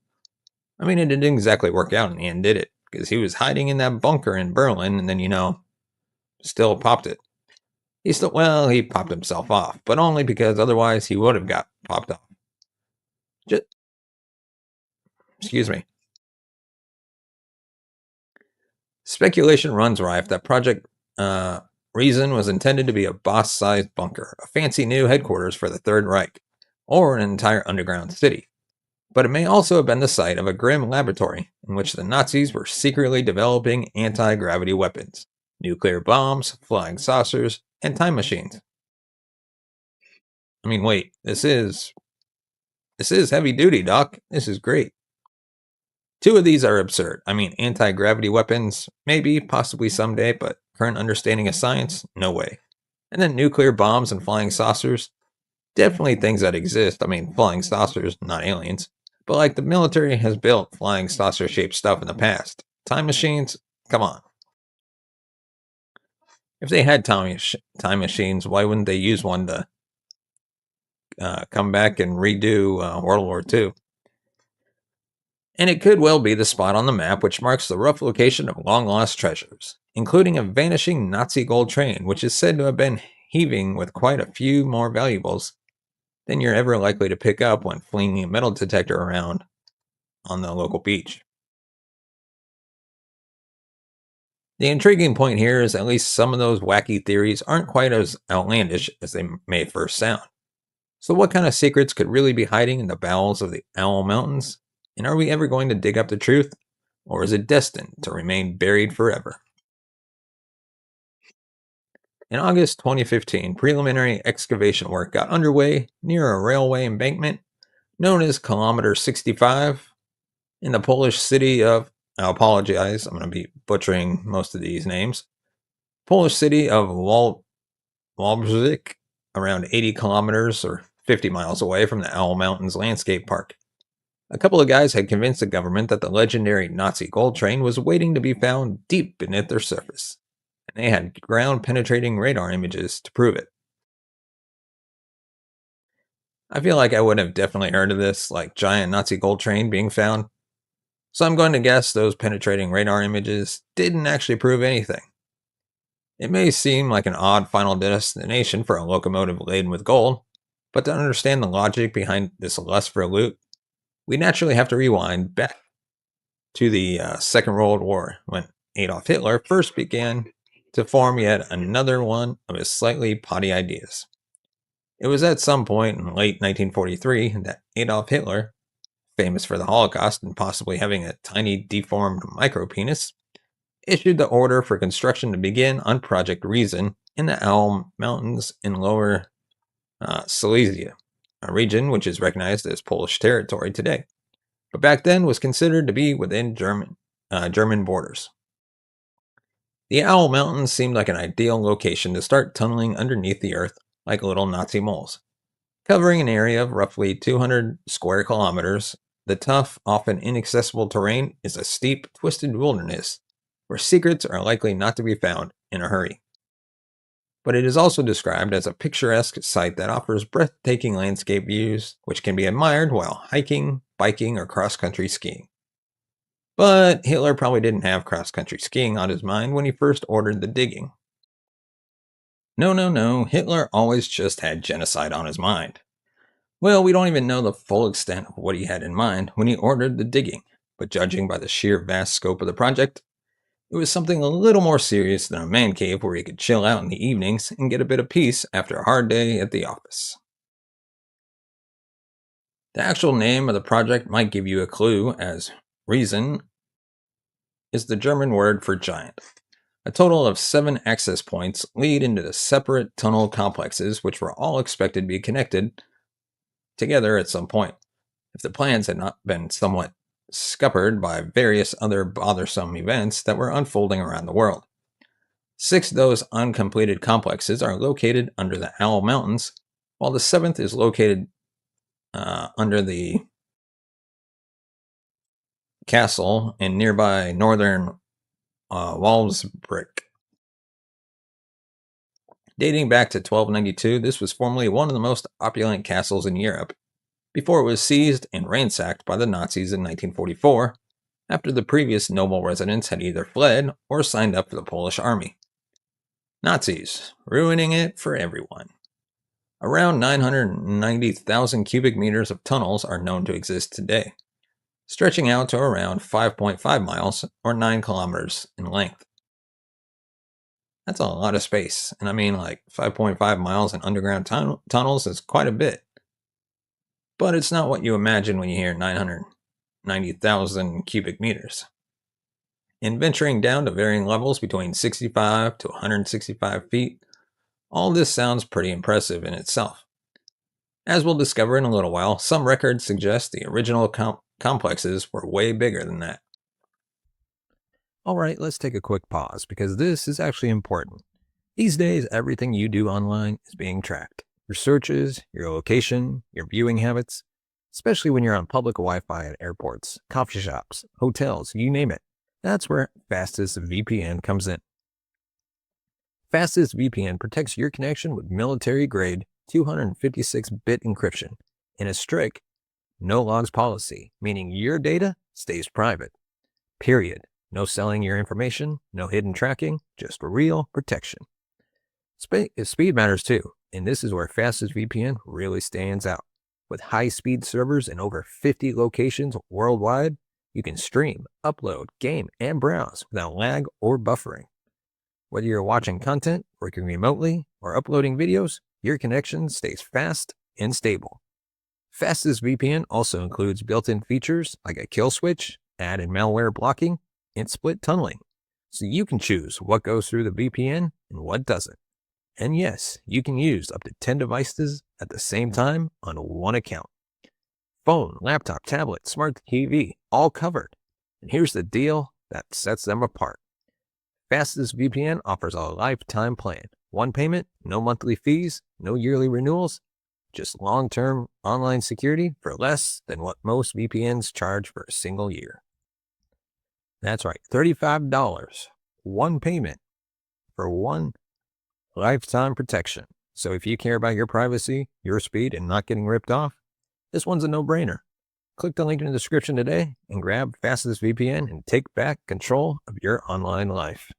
I mean, it didn't exactly work out in the end, did it? Because he was hiding in that bunker in Berlin and then, still popped it. He popped himself off, but only because otherwise he would have got popped off. Excuse me. Speculation runs rife that Project Reason was intended to be a boss-sized bunker, a fancy new headquarters for the Third Reich, or an entire underground city. But it may also have been the site of a grim laboratory in which the Nazis were secretly developing anti gravity weapons, nuclear bombs, flying saucers, and time machines. I mean, wait, this is heavy duty, Doc. This is great. Two of these are absurd. I mean, anti gravity weapons, maybe, possibly someday, but current understanding of science, no way. And then nuclear bombs and flying saucers, definitely things that exist. I mean, flying saucers, not aliens. But like the military has built flying saucer shaped stuff in the past. Time machines, come on. If they had time machines, why wouldn't they use one to come back and redo World War II? And it could well be the spot on the map which marks the rough location of long lost treasures, including a vanishing Nazi gold train, which is said to have been heaving with quite a few more valuables than you're ever likely to pick up when flinging a metal detector around on the local beach. The intriguing point here is at least some of those wacky theories aren't quite as outlandish as they may first sound. So, what kind of secrets could really be hiding in the bowels of the Owl Mountains? And are we ever going to dig up the truth? Or is it destined to remain buried forever? In August 2015, preliminary excavation work got underway near a railway embankment known as Kilometer 65 in the Polish city of, I apologize, I'm going to be butchering most of these names, Polish city of Wałbrzych, around 80 kilometers or 50 miles away from the Owl Mountains Landscape Park. A couple of guys had convinced the government that the legendary Nazi gold train was waiting to be found deep beneath their surface, and they had ground penetrating radar images to prove it. I feel like I would have definitely heard of this, like giant Nazi gold train being found, so I'm going to guess those penetrating radar images didn't actually prove anything. It may seem like an odd final destination for a locomotive laden with gold, but to understand the logic behind this lust for loot, we naturally have to rewind back to the Second World War when Adolf Hitler first began to form yet another one of his slightly potty ideas. It was at some point in late 1943 that Adolf Hitler, famous for the Holocaust and possibly having a tiny deformed micropenis, issued the order for construction to begin on Project Reason in the Alm Mountains in Lower Silesia, a region which is recognized as Polish territory today, but back then was considered to be within German borders. The Owl Mountains seemed like an ideal location to start tunneling underneath the earth like little Nazi moles. Covering an area of roughly 200 square kilometers, the tough, often inaccessible terrain is a steep, twisted wilderness where secrets are likely not to be found in a hurry. But it is also described as a picturesque site that offers breathtaking landscape views, which can be admired while hiking, biking, or cross country skiing. But Hitler probably didn't have cross country skiing on his mind when he first ordered the digging. No, no, no, Hitler always just had genocide on his mind. Well, we don't even know the full extent of what he had in mind when he ordered the digging, but judging by the sheer vast scope of the project, it was something a little more serious than a man cave where he could chill out in the evenings and get a bit of peace after a hard day at the office. The actual name of the project might give you a clue, as Reason is the German word for giant. A total of 7 access points lead into the separate tunnel complexes, which were all expected to be connected together at some point, if the plans had not been somewhat scuppered by various other bothersome events that were unfolding around the world. 6 of those uncompleted complexes are located under the Owl Mountains, while the 7th is located under the castle in nearby northern Walsbrick. Dating back to 1292, this was formerly one of the most opulent castles in Europe, before it was seized and ransacked by the Nazis in 1944, after the previous noble residents had either fled or signed up for the Polish army. Nazis, ruining it for everyone. Around 990,000 cubic meters of tunnels are known to exist today, stretching out to around 5.5 miles or 9 kilometers in length. That's a lot of space, and I mean, like 5.5 miles in underground tunnels is quite a bit. But it's not what you imagine when you hear 990,000 cubic meters. In venturing down to varying levels between 65 to 165 feet, all this sounds pretty impressive in itself. As we'll discover in a little while, some records suggest the original complexes were way bigger than that. All right, let's take a quick pause because this is actually important. These days, everything you do online is being tracked. Your searches, your location, your viewing habits, especially when you're on public Wi-Fi at airports, coffee shops, hotels, you name it. That's where Fastest VPN comes in. Fastest VPN protects your connection with military-grade 256-bit encryption and a strict no logs policy, meaning your data stays private. Period. No selling your information, no hidden tracking, just real protection. Speed matters too, and this is where Fastest VPN really stands out. With high-speed servers in over 50 locations worldwide, you can stream, upload, game, and browse without lag or buffering. Whether you're watching content, working remotely, or uploading videos, your connection stays fast and stable. Fastest VPN also includes built-in features like a kill switch, ad and malware blocking, and split tunneling, so you can choose what goes through the VPN and what doesn't. And yes, you can use up to 10 devices at the same time on one account. Phone, laptop, tablet, smart TV, all covered. And here's the deal that sets them apart. Fastest VPN offers a lifetime plan. One payment, no monthly fees, no yearly renewals, just long-term online security for less than what most VPNs charge for a single year. That's right, $35. One payment for one lifetime protection. So if you care about your privacy, your speed, and not getting ripped off, this one's a no-brainer. Click the link in the description today and grab Fastest VPN and take back control of your online life.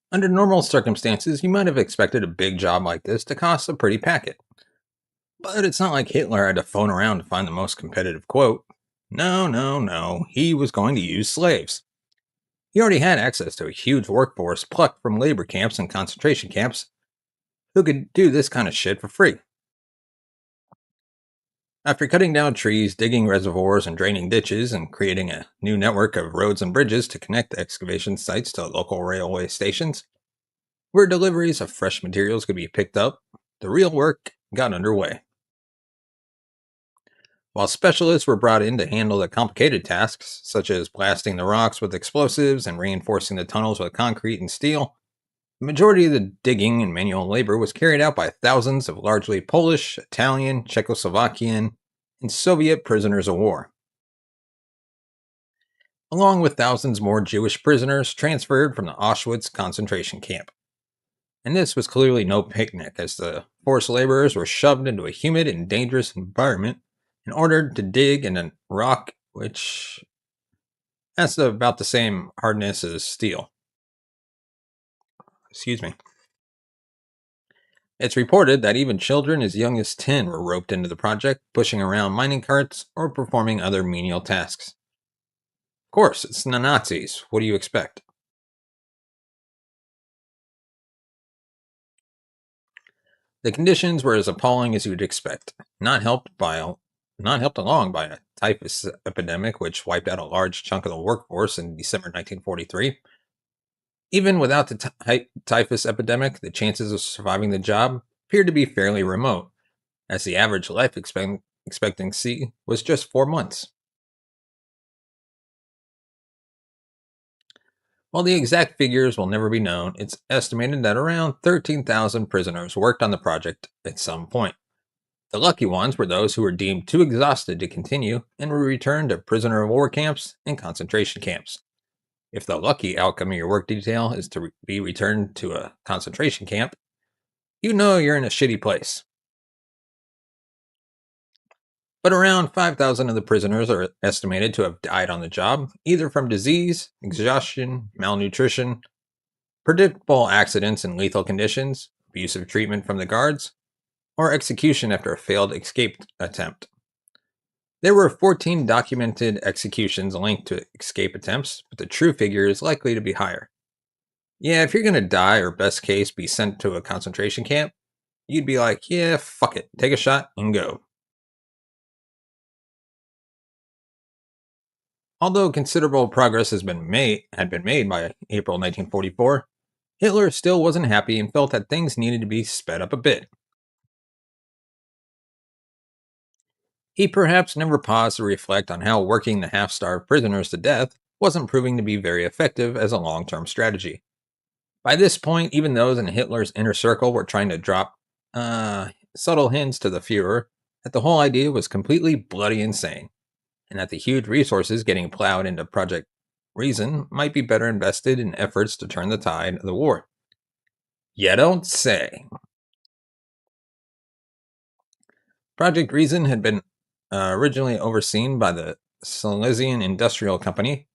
Under normal circumstances, you might have expected a big job like this to cost a pretty packet. But it's not like Hitler had to phone around to find the most competitive quote. No, no, no. He was going to use slaves. He already had access to a huge workforce plucked from labor camps and concentration camps who could do this kind of shit for free. After cutting down trees, digging reservoirs, and draining ditches, and creating a new network of roads and bridges to connect the excavation sites to local railway stations, where deliveries of fresh materials could be picked up, the real work got underway. While specialists were brought in to handle the complicated tasks, such as blasting the rocks with explosives and reinforcing the tunnels with concrete and steel, the majority of the digging and manual labor was carried out by thousands of largely Polish, Italian, Czechoslovakian, and Soviet prisoners of war, along with thousands more Jewish prisoners transferred from the Auschwitz concentration camp. And this was clearly no picnic, as the forced laborers were shoved into a humid and dangerous environment and ordered to dig in a rock which has about the same hardness as steel. Excuse me. It's reported that even children as young as 10 were roped into the project, pushing around mining carts or performing other menial tasks. Of course, it's the Nazis. What do you expect? The conditions were as appalling as you'd expect, not helped along by a typhus epidemic which wiped out a large chunk of the workforce in December 1943. Even without the typhus epidemic, the chances of surviving the job appeared to be fairly remote, as the average life expectancy was just 4 months. While the exact figures will never be known, it's estimated that around 13,000 prisoners worked on the project at some point. The lucky ones were those who were deemed too exhausted to continue and were returned to prisoner of war camps and concentration camps. If the lucky outcome of your work detail is to be returned to a concentration camp, you know you're in a shitty place. But around 5,000 of the prisoners are estimated to have died on the job, either from disease, exhaustion, malnutrition, predictable accidents and lethal conditions, abusive treatment from the guards, or execution after a failed escape attempt. There were 14 documented executions linked to escape attempts, but the true figure is likely to be higher. Yeah, if you're gonna die or best case be sent to a concentration camp, you'd be like, yeah, fuck it, take a shot and go. Although considerable progress had been made by April 1944, Hitler still wasn't happy and felt that things needed to be sped up a bit. He perhaps never paused to reflect on how working the half-starved prisoners to death wasn't proving to be very effective as a long-term strategy. By this point, even those in Hitler's inner circle were trying to drop subtle hints to the Fuhrer that the whole idea was completely bloody insane, and that the huge resources getting plowed into Project Reason might be better invested in efforts to turn the tide of the war. You don't say. Project Reason had been originally overseen by the Silesian Industrial Company,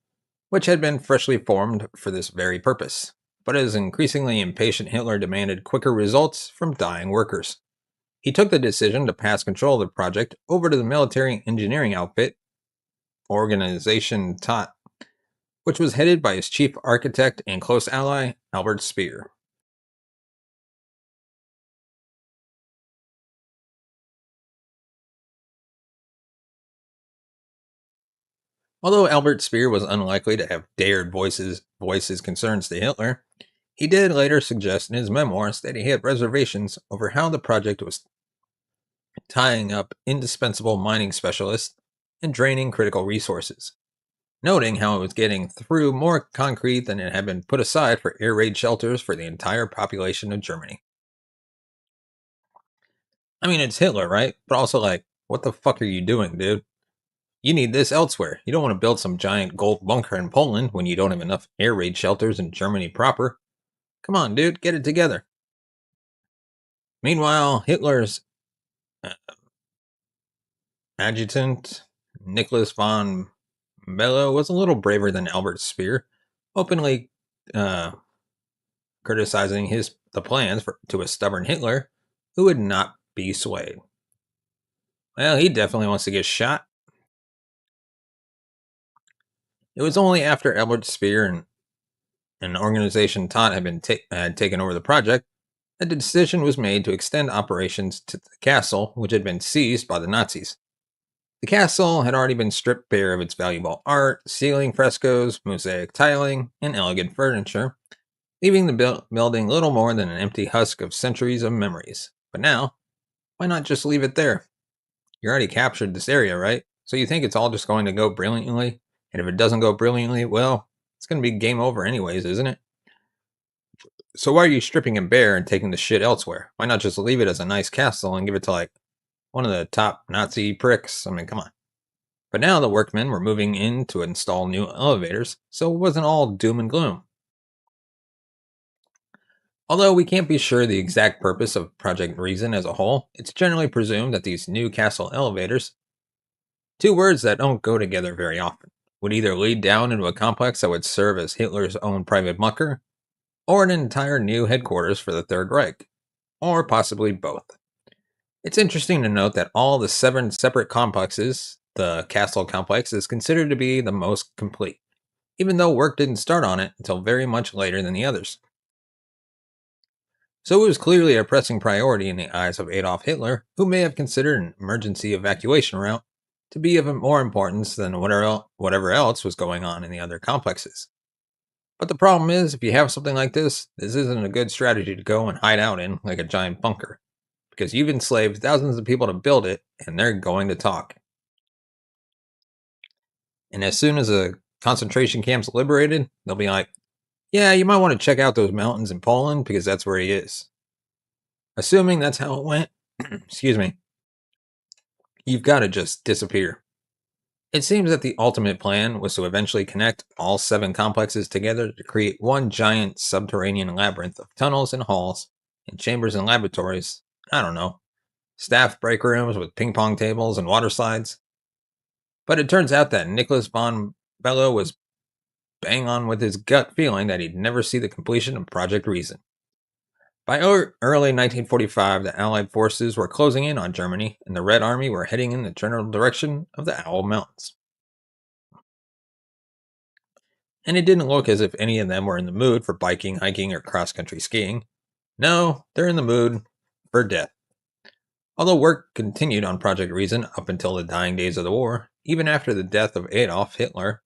which had been freshly formed for this very purpose. But as increasingly impatient Hitler demanded quicker results from dying workers, he took the decision to pass control of the project over to the military engineering outfit, Organization Tot, which was headed by his chief architect and close ally, Albert Speer. Although Albert Speer was unlikely to have dared voice his concerns to Hitler, he did later suggest in his memoirs that he had reservations over how the project was tying up indispensable mining specialists and draining critical resources, noting how it was getting through more concrete than it had been put aside for air raid shelters for the entire population of Germany. I mean, it's Hitler, right? But also, like, what the fuck are you doing, dude? You need this elsewhere. You don't want to build some giant gold bunker in Poland when you don't have enough air raid shelters in Germany proper. Come on, dude, get it together. Meanwhile, Hitler's uh, adjutant, Nicholas von Bellow, was a little braver than Albert Speer, openly uh, criticizing the plans to a stubborn Hitler who would not be swayed. Well, he definitely wants to get shot. It was only after Albert Speer and an organization Todt had taken over the project that the decision was made to extend operations to the castle, which had been seized by the Nazis. The castle had already been stripped bare of its valuable art, ceiling frescoes, mosaic tiling, and elegant furniture, leaving the building little more than an empty husk of centuries of memories. But now, why not just leave it there? You already captured this area, right? So you think it's all just going to go brilliantly? And if it doesn't go brilliantly, well, it's going to be game over anyways, isn't it? So why are you stripping it bare and taking the shit elsewhere? Why not just leave it as a nice castle and give it to like one of the top Nazi pricks? I mean, come on. But now the workmen were moving in to install new elevators, so it wasn't all doom and gloom. Although we can't be sure the exact purpose of Project Reason as a whole, it's generally presumed that these new castle elevators, two words that don't go together very often, would either lead down into a complex that would serve as Hitler's own private bunker, or an entire new headquarters for the Third Reich, or possibly both. It's interesting to note that all the seven separate complexes, the castle complex is considered to be the most complete, even though work didn't start on it until very much later than the others. So it was clearly a pressing priority in the eyes of Adolf Hitler, who may have considered an emergency evacuation route to be of more importance than whatever else was going on in the other complexes. But the problem is, if you have something like this isn't a good strategy to go and hide out in like a giant bunker, because you've enslaved thousands of people to build it, and they're going to talk. And as soon as the concentration camp's liberated, they'll be like, yeah, you might want to check out those mountains in Poland because that's where he is. Assuming that's how it went, excuse me, you've got to just disappear. It seems that the ultimate plan was to eventually connect all seven complexes together to create one giant subterranean labyrinth of tunnels and halls and chambers and laboratories. I don't know, staff break rooms with ping pong tables and water slides. But it turns out that Nicholas von Bellow was bang on with his gut feeling that he'd never see the completion of Project Reason. By early 1945, the Allied forces were closing in on Germany, and the Red Army were heading in the general direction of the Owl Mountains. And it didn't look as if any of them were in the mood for biking, hiking, or cross-country skiing. No, they're in the mood for death. Although work continued on Project Reason up until the dying days of the war, even after the death of Adolf Hitler,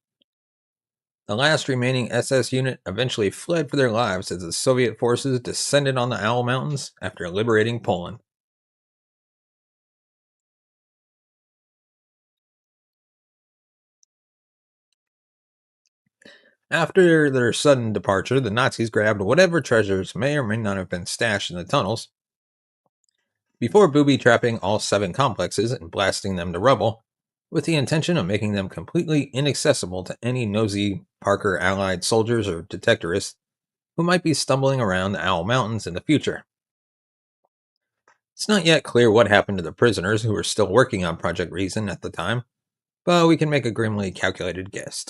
The last remaining SS unit eventually fled for their lives as the Soviet forces descended on the Owl Mountains after liberating Poland. After their sudden departure, the Nazis grabbed whatever treasures may or may not have been stashed in the tunnels before booby trapping all 7 complexes and blasting them to rubble, with the intention of making them completely inaccessible to any nosy Parker Allied soldiers or detectorists who might be stumbling around the Owl Mountains in the future. It's not yet clear what happened to the prisoners who were still working on Project Reason at the time, but we can make a grimly calculated guess.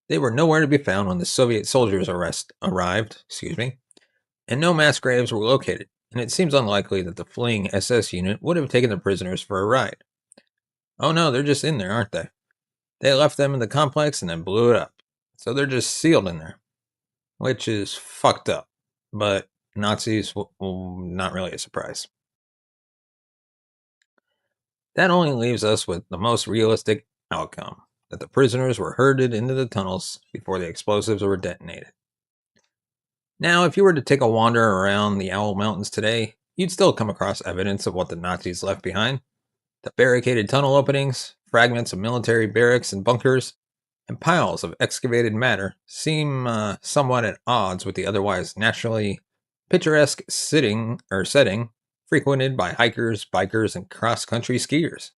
They were nowhere to be found when the Soviet soldiers arrived, and no mass graves were located, and it seems unlikely that the fleeing SS unit would have taken the prisoners for a ride. Oh no, they're just in there, aren't they? They left them in the complex and then blew it up. So they're just sealed in there, which is fucked up. But Nazis, not really a surprise. That only leaves us with the most realistic outcome, that the prisoners were herded into the tunnels before the explosives were detonated. Now, if you were to take a wander around the Owl Mountains today, you'd still come across evidence of what the Nazis left behind. The barricaded tunnel openings, fragments of military barracks and bunkers, and piles of excavated matter seem somewhat at odds with the otherwise naturally picturesque setting frequented by hikers, bikers, and cross-country skiers.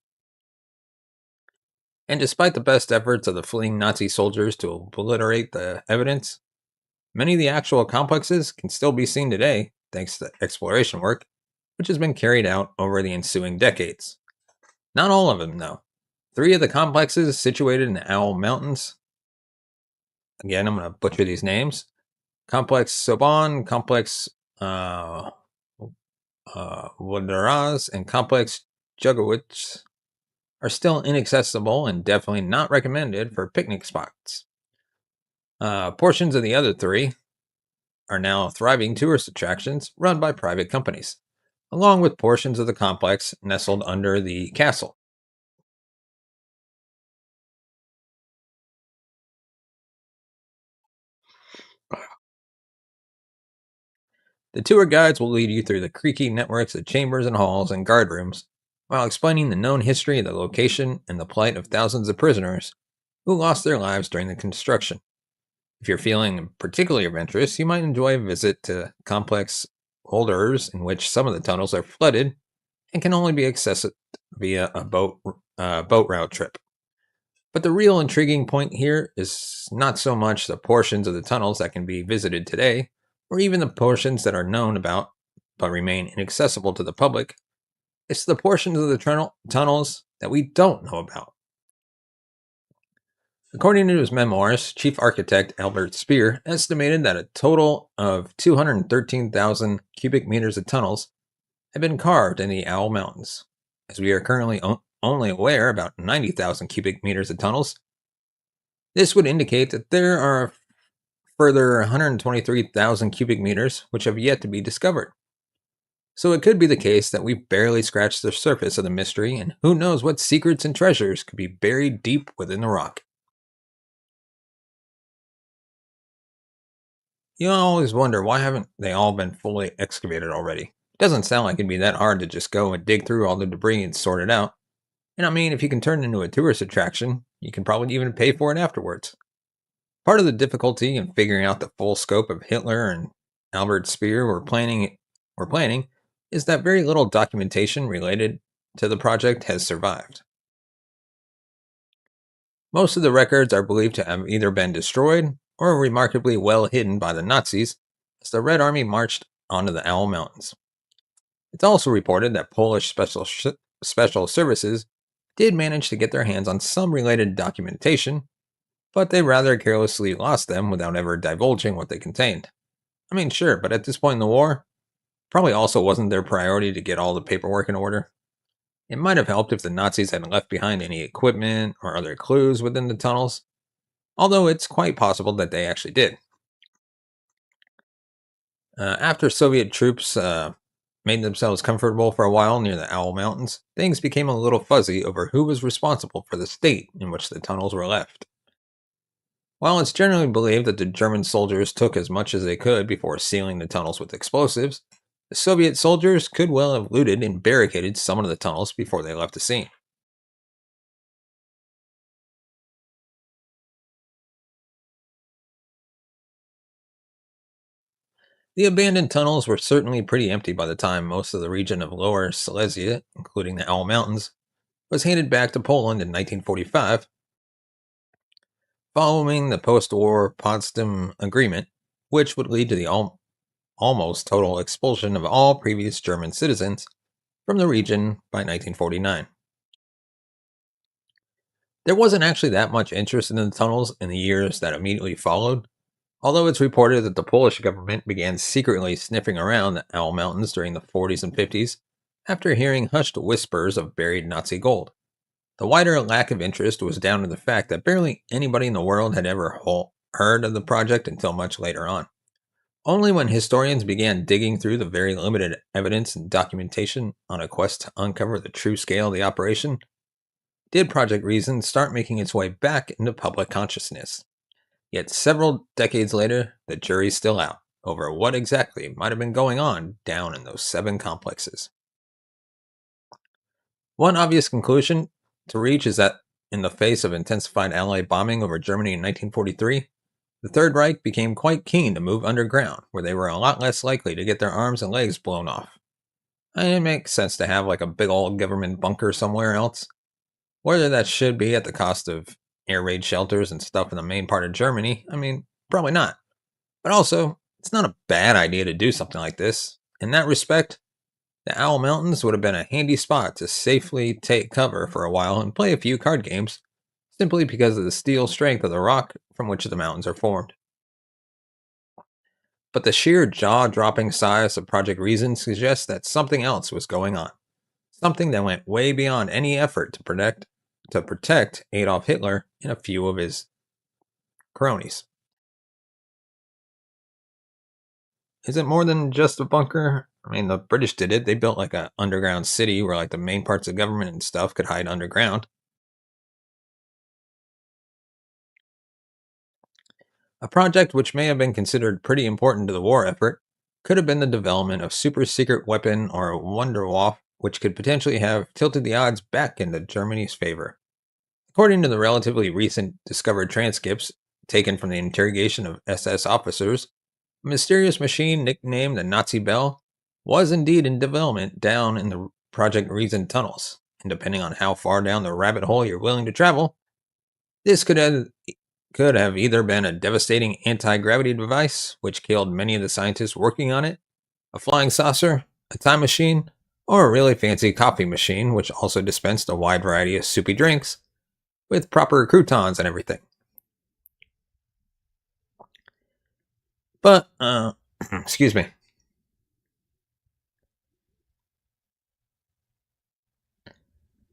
And despite the best efforts of the fleeing Nazi soldiers to obliterate the evidence, many of the actual complexes can still be seen today thanks to exploration work, which has been carried out over the ensuing decades. Not all of them, though. 3 of the complexes situated in the Owl Mountains. Again, I'm going to butcher these names. Complex Soban, Complex Wodaraz, and Complex Jugowitz are still inaccessible and definitely not recommended for picnic spots. Portions of the other 3 are now thriving tourist attractions run by private companies, along with portions of the complex nestled under the castle. The tour guides will lead you through the creaky networks of chambers and halls and guard rooms, while explaining the known history of the location and the plight of thousands of prisoners who lost their lives during the construction. If you're feeling particularly of interest, you might enjoy a visit to complex holders in which some of the tunnels are flooded and can only be accessed via a boat route trip. But the real intriguing point here is not so much the portions of the tunnels that can be visited today, or even the portions that are known about but remain inaccessible to the public. It's the portions of the tunnels that we don't know about. According to his memoirs, Chief Architect Albert Speer estimated that a total of 213,000 cubic meters of tunnels have been carved in the Owl Mountains. As we are currently only aware about 90,000 cubic meters of tunnels, this would indicate that there are a further 123,000 cubic meters which have yet to be discovered. So it could be the case that we've barely scratched the surface of the mystery, and who knows what secrets and treasures could be buried deep within the rock. You always wonder, why haven't they all been fully excavated already? It doesn't sound like it'd be that hard to just go and dig through all the debris and sort it out. And I mean, if you can turn it into a tourist attraction, you can probably even pay for it afterwards. Part of the difficulty in figuring out the full scope of Hitler and Albert Speer were planning is that very little documentation related to the project has survived. Most of the records are believed to have either been destroyed or remarkably well hidden by the Nazis as the Red Army marched onto the Owl Mountains. It's also reported that Polish special services did manage to get their hands on some related documentation, but they rather carelessly lost them without ever divulging what they contained. I mean, sure, but at this point in the war, probably also wasn't their priority to get all the paperwork in order. It might have helped if the Nazis had left behind any equipment or other clues within the tunnels, although it's quite possible that they actually did. After Soviet troops made themselves comfortable for a while near the Owl Mountains, things became a little fuzzy over who was responsible for the state in which the tunnels were left. While it's generally believed that the German soldiers took as much as they could before sealing the tunnels with explosives, the Soviet soldiers could well have looted and barricaded some of the tunnels before they left the scene. The abandoned tunnels were certainly pretty empty by the time most of the region of Lower Silesia, including the Owl Mountains, was handed back to Poland in 1945 following the post war Potsdam Agreement, which would lead to the almost total expulsion of all previous German citizens from the region by 1949. There wasn't actually that much interest in the tunnels in the years that immediately followed, although it's reported that the Polish government began secretly sniffing around the Owl Mountains during the 40s and 50s after hearing hushed whispers of buried Nazi gold. The wider lack of interest was down to the fact that barely anybody in the world had ever heard of the project until much later on. Only when historians began digging through the very limited evidence and documentation on a quest to uncover the true scale of the operation did Project Reason start making its way back into public consciousness. Yet several decades later, the jury's still out over what exactly might have been going on down in those 7 complexes. One obvious conclusion to reach is that in the face of intensified Allied bombing over Germany in 1943, the Third Reich became quite keen to move underground, where they were a lot less likely to get their arms and legs blown off. And it makes sense to have like a big old government bunker somewhere else. Whether that should be at the cost of air raid shelters and stuff in the main part of Germany, I mean, probably not. But also, it's not a bad idea to do something like this. In that respect, the Owl Mountains would have been a handy spot to safely take cover for a while and play a few card games, simply because of the steel strength of the rock from which the mountains are formed. But the sheer jaw dropping size of Project Reason suggests that something else was going on. Something that went way beyond any effort to protect Adolf Hitler and a few of his cronies. Is it more than just a bunker? I mean, the British did it. They built like a underground city where like the main parts of government and stuff could hide underground. A project which may have been considered pretty important to the war effort could have been the development of super secret weapon or Wunderwaffe, which could potentially have tilted the odds back into Germany's favor. According to the relatively recent discovered transcripts taken from the interrogation of SS officers, a mysterious machine nicknamed the Nazi Bell was indeed in development down in the Project Reason tunnels, and depending on how far down the rabbit hole you're willing to travel, this could have either been a devastating anti-gravity device, which killed many of the scientists working on it, a flying saucer, a time machine, or a really fancy coffee machine, which also dispensed a wide variety of soupy drinks with proper croutons and everything. But, excuse me.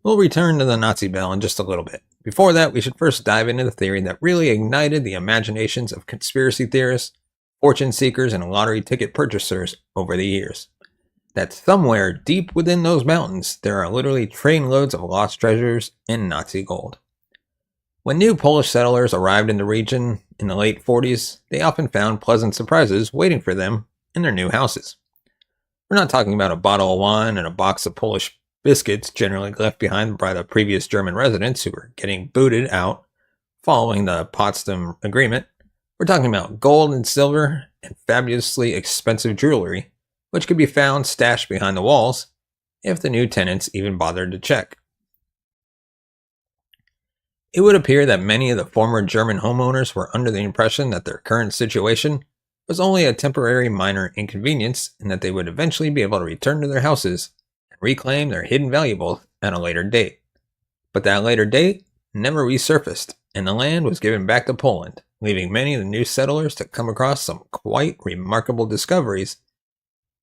We'll return to the Nazi Bell in just a little bit. Before that, we should first dive into the theory that really ignited the imaginations of conspiracy theorists, fortune seekers, and lottery ticket purchasers over the years. That somewhere deep within those mountains, there are literally trainloads of lost treasures and Nazi gold. When new Polish settlers arrived in the region in the late 40s, they often found pleasant surprises waiting for them in their new houses. We're not talking about a bottle of wine and a box of Polish biscuits generally left behind by the previous German residents who were getting booted out following the Potsdam Agreement. We're talking about gold and silver and fabulously expensive jewelry, which could be found stashed behind the walls if the new tenants even bothered to check. It would appear that many of the former German homeowners were under the impression that their current situation was only a temporary minor inconvenience and that they would eventually be able to return to their houses and reclaim their hidden valuables at a later date. But that later date never resurfaced, and the land was given back to Poland, leaving many of the new settlers to come across some quite remarkable discoveries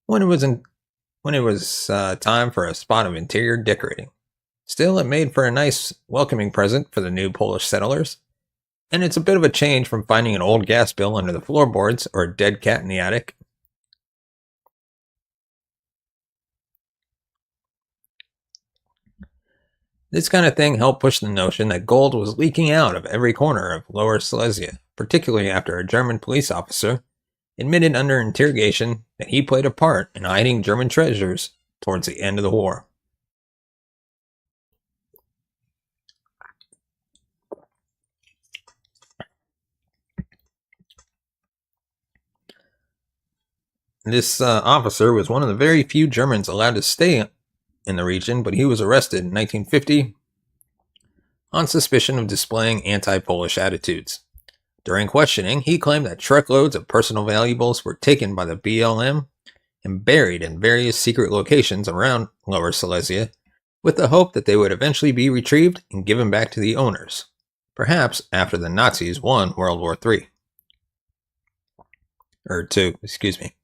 when it was time for a spot of interior decorating. Still, it made for a nice welcoming present for the new Polish settlers, and it's a bit of a change from finding an old gas bill under the floorboards or a dead cat in the attic. This kind of thing helped push the notion that gold was leaking out of every corner of Lower Silesia, particularly after a German police officer admitted under interrogation that he played a part in hiding German treasures towards the end of the war. This officer was one of the very few Germans allowed to stay in the region, but he was arrested in 1950 on suspicion of displaying anti-Polish attitudes. During questioning, he claimed that truckloads of personal valuables were taken by the BLM and buried in various secret locations around Lower Silesia, with the hope that they would eventually be retrieved and given back to the owners, perhaps after the Nazis won World War III. Or II, excuse me.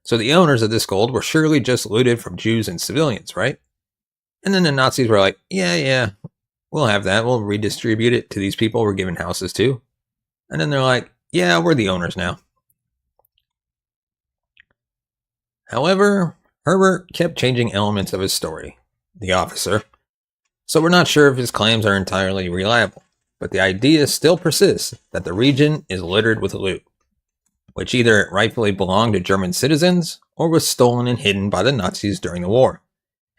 So the owners of this gold were surely just looted from Jews and civilians, right? And then the Nazis were like, yeah, we'll have that. We'll redistribute it to these people we're giving houses to. And then they're like, yeah, we're the owners now. However, Herbert kept changing elements of his story, the officer, so we're not sure if his claims are entirely reliable. But the idea still persists that the region is littered with loot, which either rightfully belonged to German citizens or was stolen and hidden by the Nazis during the war.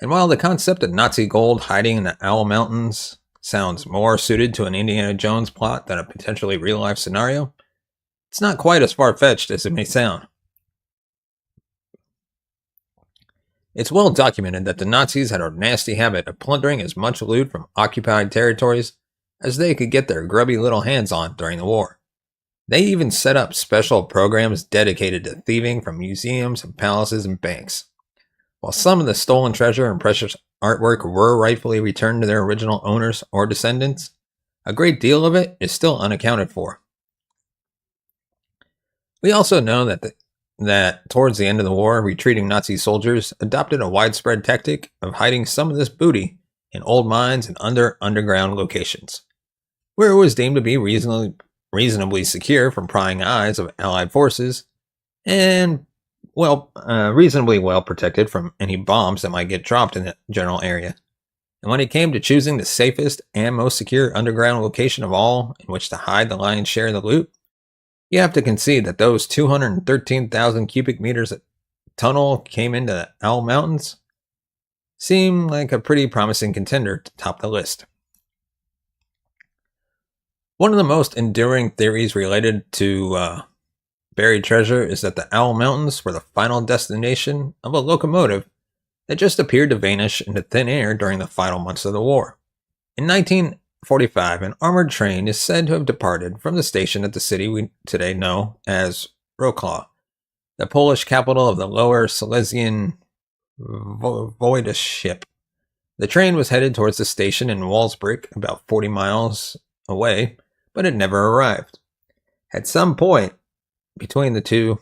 And while the concept of Nazi gold hiding in the Owl Mountains sounds more suited to an Indiana Jones plot than a potentially real-life scenario, it's not quite as far-fetched as it may sound. It's well documented that the Nazis had a nasty habit of plundering as much loot from occupied territories as they could get their grubby little hands on during the war. They even set up special programs dedicated to thieving from museums and palaces and banks. While some of the stolen treasure and precious artwork were rightfully returned to their original owners or descendants, a great deal of it is still unaccounted for. We also know that towards the end of the war, retreating Nazi soldiers adopted a widespread tactic of hiding some of this booty in old mines and underground locations, where it was deemed to be reasonably secure from prying eyes of Allied forces and reasonably well protected from any bombs that might get dropped in the general area. And when it came to choosing the safest and most secure underground location of all in which to hide the lion's share of the loot, you have to concede that those 213,000 cubic meters of tunnel came into the Owl Mountains seem like a pretty promising contender to top the list. One of the most enduring theories related to buried treasure is that the Owl Mountains were the final destination of a locomotive that just appeared to vanish into thin air during the final months of the war. In 1945, an armored train is said to have departed from the station at the city we today know as Wrocław, the Polish capital of the Lower Silesian Voivodeship. The train was headed towards the station in Walsbrick, about 40 miles away, but it never arrived. At some point between the two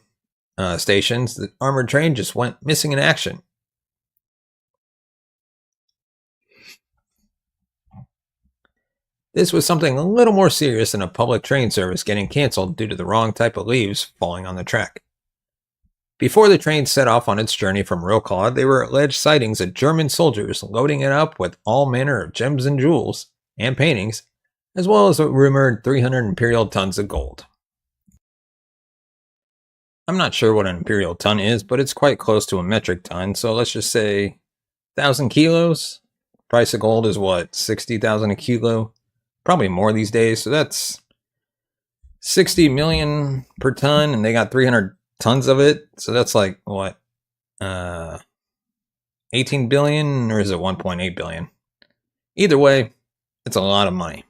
stations, the armored train just went missing in action. This was something a little more serious than a public train service getting canceled due to the wrong type of leaves falling on the track. Before the train set off on its journey from Wrocław, there were alleged sightings of German soldiers loading it up with all manner of gems and jewels and paintings, as well as a rumored 300 imperial tons of gold. I'm not sure what an imperial ton is, but it's quite close to a metric ton, so let's just say 1,000 kilos. Price of gold is what, 60,000 a kilo? Probably more these days, so that's 60 million per ton, and they got 300 tons of it, so that's like, what, 18 billion, or is it 1.8 billion? Either way, it's a lot of money.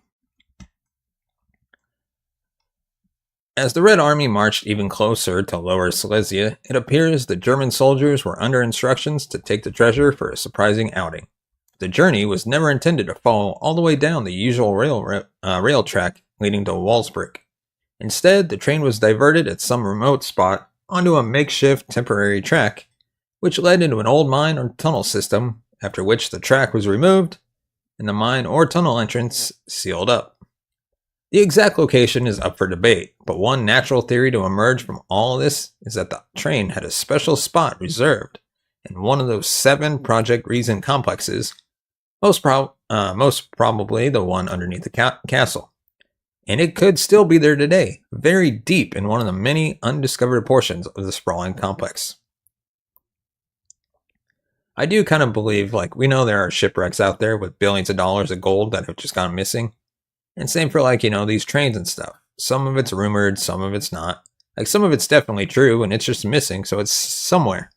As the Red Army marched even closer to Lower Silesia, it appears the German soldiers were under instructions to take the treasure for a surprising outing. The journey was never intended to follow all the way down the usual rail track leading to Walsbrick. Instead, the train was diverted at some remote spot onto a makeshift temporary track, which led into an old mine or tunnel system, after which the track was removed and the mine or tunnel entrance sealed up. The exact location is up for debate, but one natural theory to emerge from all of this is that the train had a special spot reserved in one of those 7 Project Reason complexes, most probably the one underneath the castle. And it could still be there today, very deep in one of the many undiscovered portions of the sprawling complex. I do kind of believe, like, we know there are shipwrecks out there with billions of dollars of gold that have just gone missing. And same for, like, these trains and stuff. Some of it's rumored, some of it's not. Like, some of it's definitely true and it's just missing, so it's somewhere.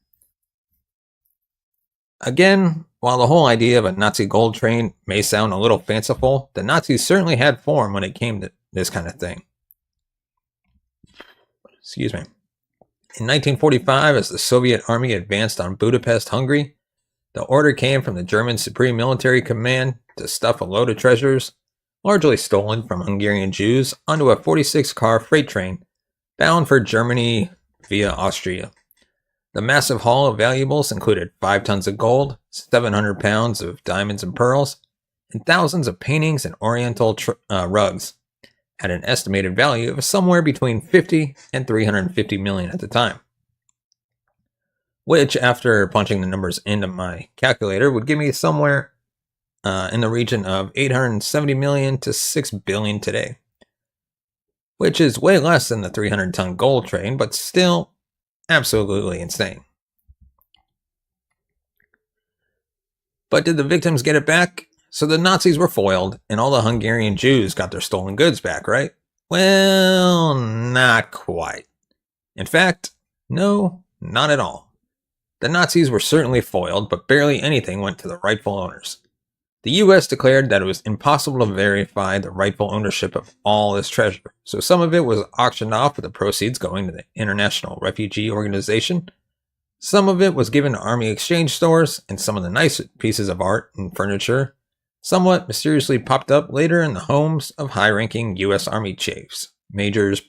Again, while the whole idea of a Nazi gold train may sound a little fanciful, the Nazis certainly had form when it came to this kind of thing. Excuse me. In 1945, as the Soviet army advanced on Budapest, Hungary, the order came from the German Supreme Military Command to stuff a load of treasures, largely stolen from Hungarian Jews, onto a 46-car freight train bound for Germany via Austria. The massive haul of valuables included 5 tons of gold, 700 pounds of diamonds and pearls, and thousands of paintings and oriental rugs, at an estimated value of somewhere between 50 and 350 million at the time. Which, after punching the numbers into my calculator, would give me somewhere in the region of 870 million to 6 billion today. Which is way less than the 300-ton gold train, but still absolutely insane. But did the victims get it back? So the Nazis were foiled, and all the Hungarian Jews got their stolen goods back, right? Well, not quite. In fact, no, not at all. The Nazis were certainly foiled, but barely anything went to the rightful owners. The US declared that it was impossible to verify the rightful ownership of all this treasure, so some of it was auctioned off with the proceeds going to the International Refugee Organization. Some of it was given to army exchange stores, and some of the nice pieces of art and furniture somewhat mysteriously popped up later in the homes of high-ranking U.S. Army chiefs, majors,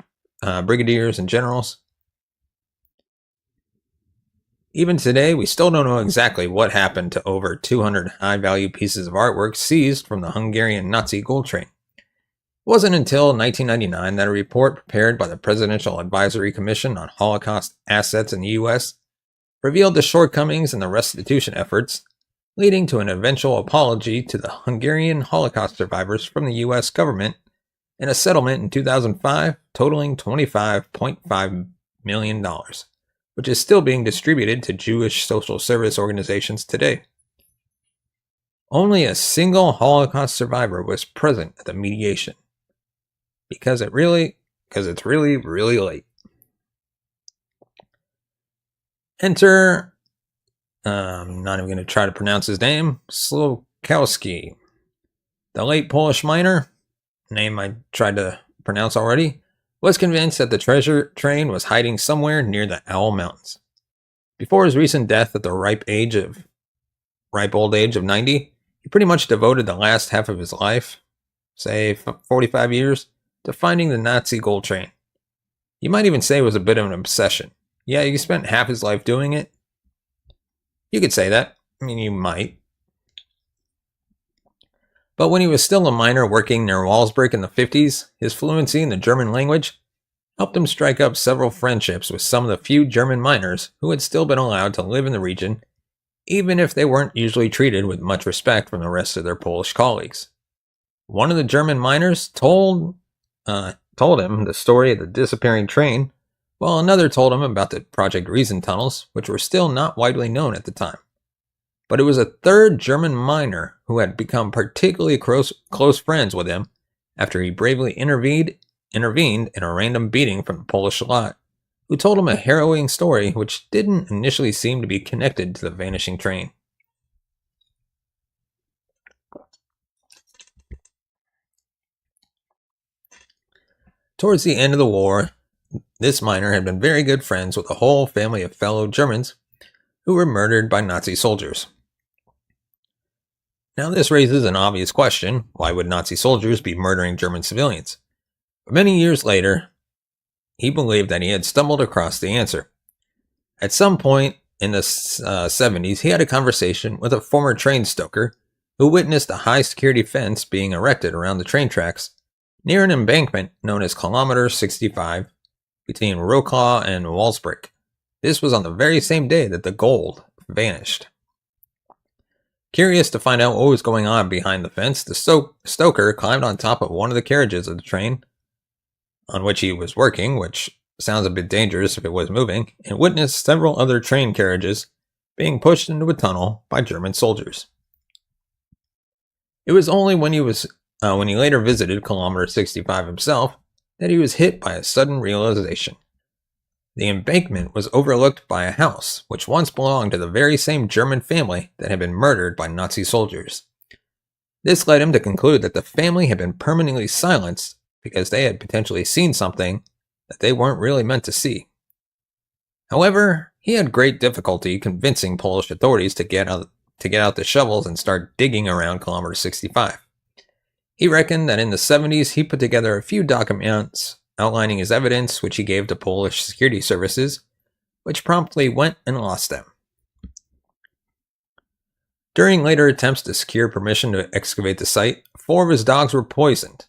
brigadiers, and generals. Even today, we still don't know exactly what happened to over 200 high-value pieces of artwork seized from the Hungarian Nazi gold train. It wasn't until 1999 that a report prepared by the Presidential Advisory Commission on Holocaust Assets in the U.S. revealed the shortcomings in the restitution efforts, leading to an eventual apology to the Hungarian Holocaust survivors from the U.S. government and a settlement in 2005 totaling $25.5 million, which is still being distributed to Jewish social service organizations today. Only a single Holocaust survivor was present at the mediation, because it's really, really late. Enter, I'm not even going to try to pronounce his name, Slokowski. The late Polish miner, name I tried to pronounce already, was convinced that the treasure train was hiding somewhere near the Owl Mountains. Before his recent death at the ripe old age of 90, he pretty much devoted the last half of his life, say 45 years, to finding the Nazi gold train. You might even say it was a bit of an obsession. Yeah, he spent half his life doing it. You could say that. I mean, you might. But when he was still a miner working near Walsburg in the 50s, his fluency in the German language helped him strike up several friendships with some of the few German miners who had still been allowed to live in the region, even if they weren't usually treated with much respect from the rest of their Polish colleagues. One of the German miners told him the story of the disappearing train, while another told him about the Project Reason tunnels, which were still not widely known at the time. But it was a third German miner who had become particularly close friends with him after he bravely intervened in a random beating from the Polish lot, who told him a harrowing story which didn't initially seem to be connected to the vanishing train. Towards the end of the war, this miner had been very good friends with a whole family of fellow Germans who were murdered by Nazi soldiers. Now this raises an obvious question: why would Nazi soldiers be murdering German civilians? But many years later, he believed that he had stumbled across the answer. At some point in the 70s, he had a conversation with a former train stoker who witnessed a high-security fence being erected around the train tracks near an embankment known as Kilometer 65 between Wrocław and Walsburg. This was on the very same day that the gold vanished. Curious to find out what was going on behind the fence, the stoker climbed on top of one of the carriages of the train, on which he was working, which sounds a bit dangerous if it was moving, and witnessed several other train carriages being pushed into a tunnel by German soldiers. It was only when he later visited kilometer 65 himself that he was hit by a sudden realization. The embankment was overlooked by a house which once belonged to the very same German family that had been murdered by Nazi soldiers. This led him to conclude that the family had been permanently silenced because they had potentially seen something that they weren't really meant to see. However, he had great difficulty convincing Polish authorities to get out the shovels and start digging around kilometer 65. He reckoned that in the 70s he put together a few documents outlining his evidence, which he gave to Polish security services, which promptly went and lost them. During later attempts to secure permission to excavate the site, 4 of his dogs were poisoned.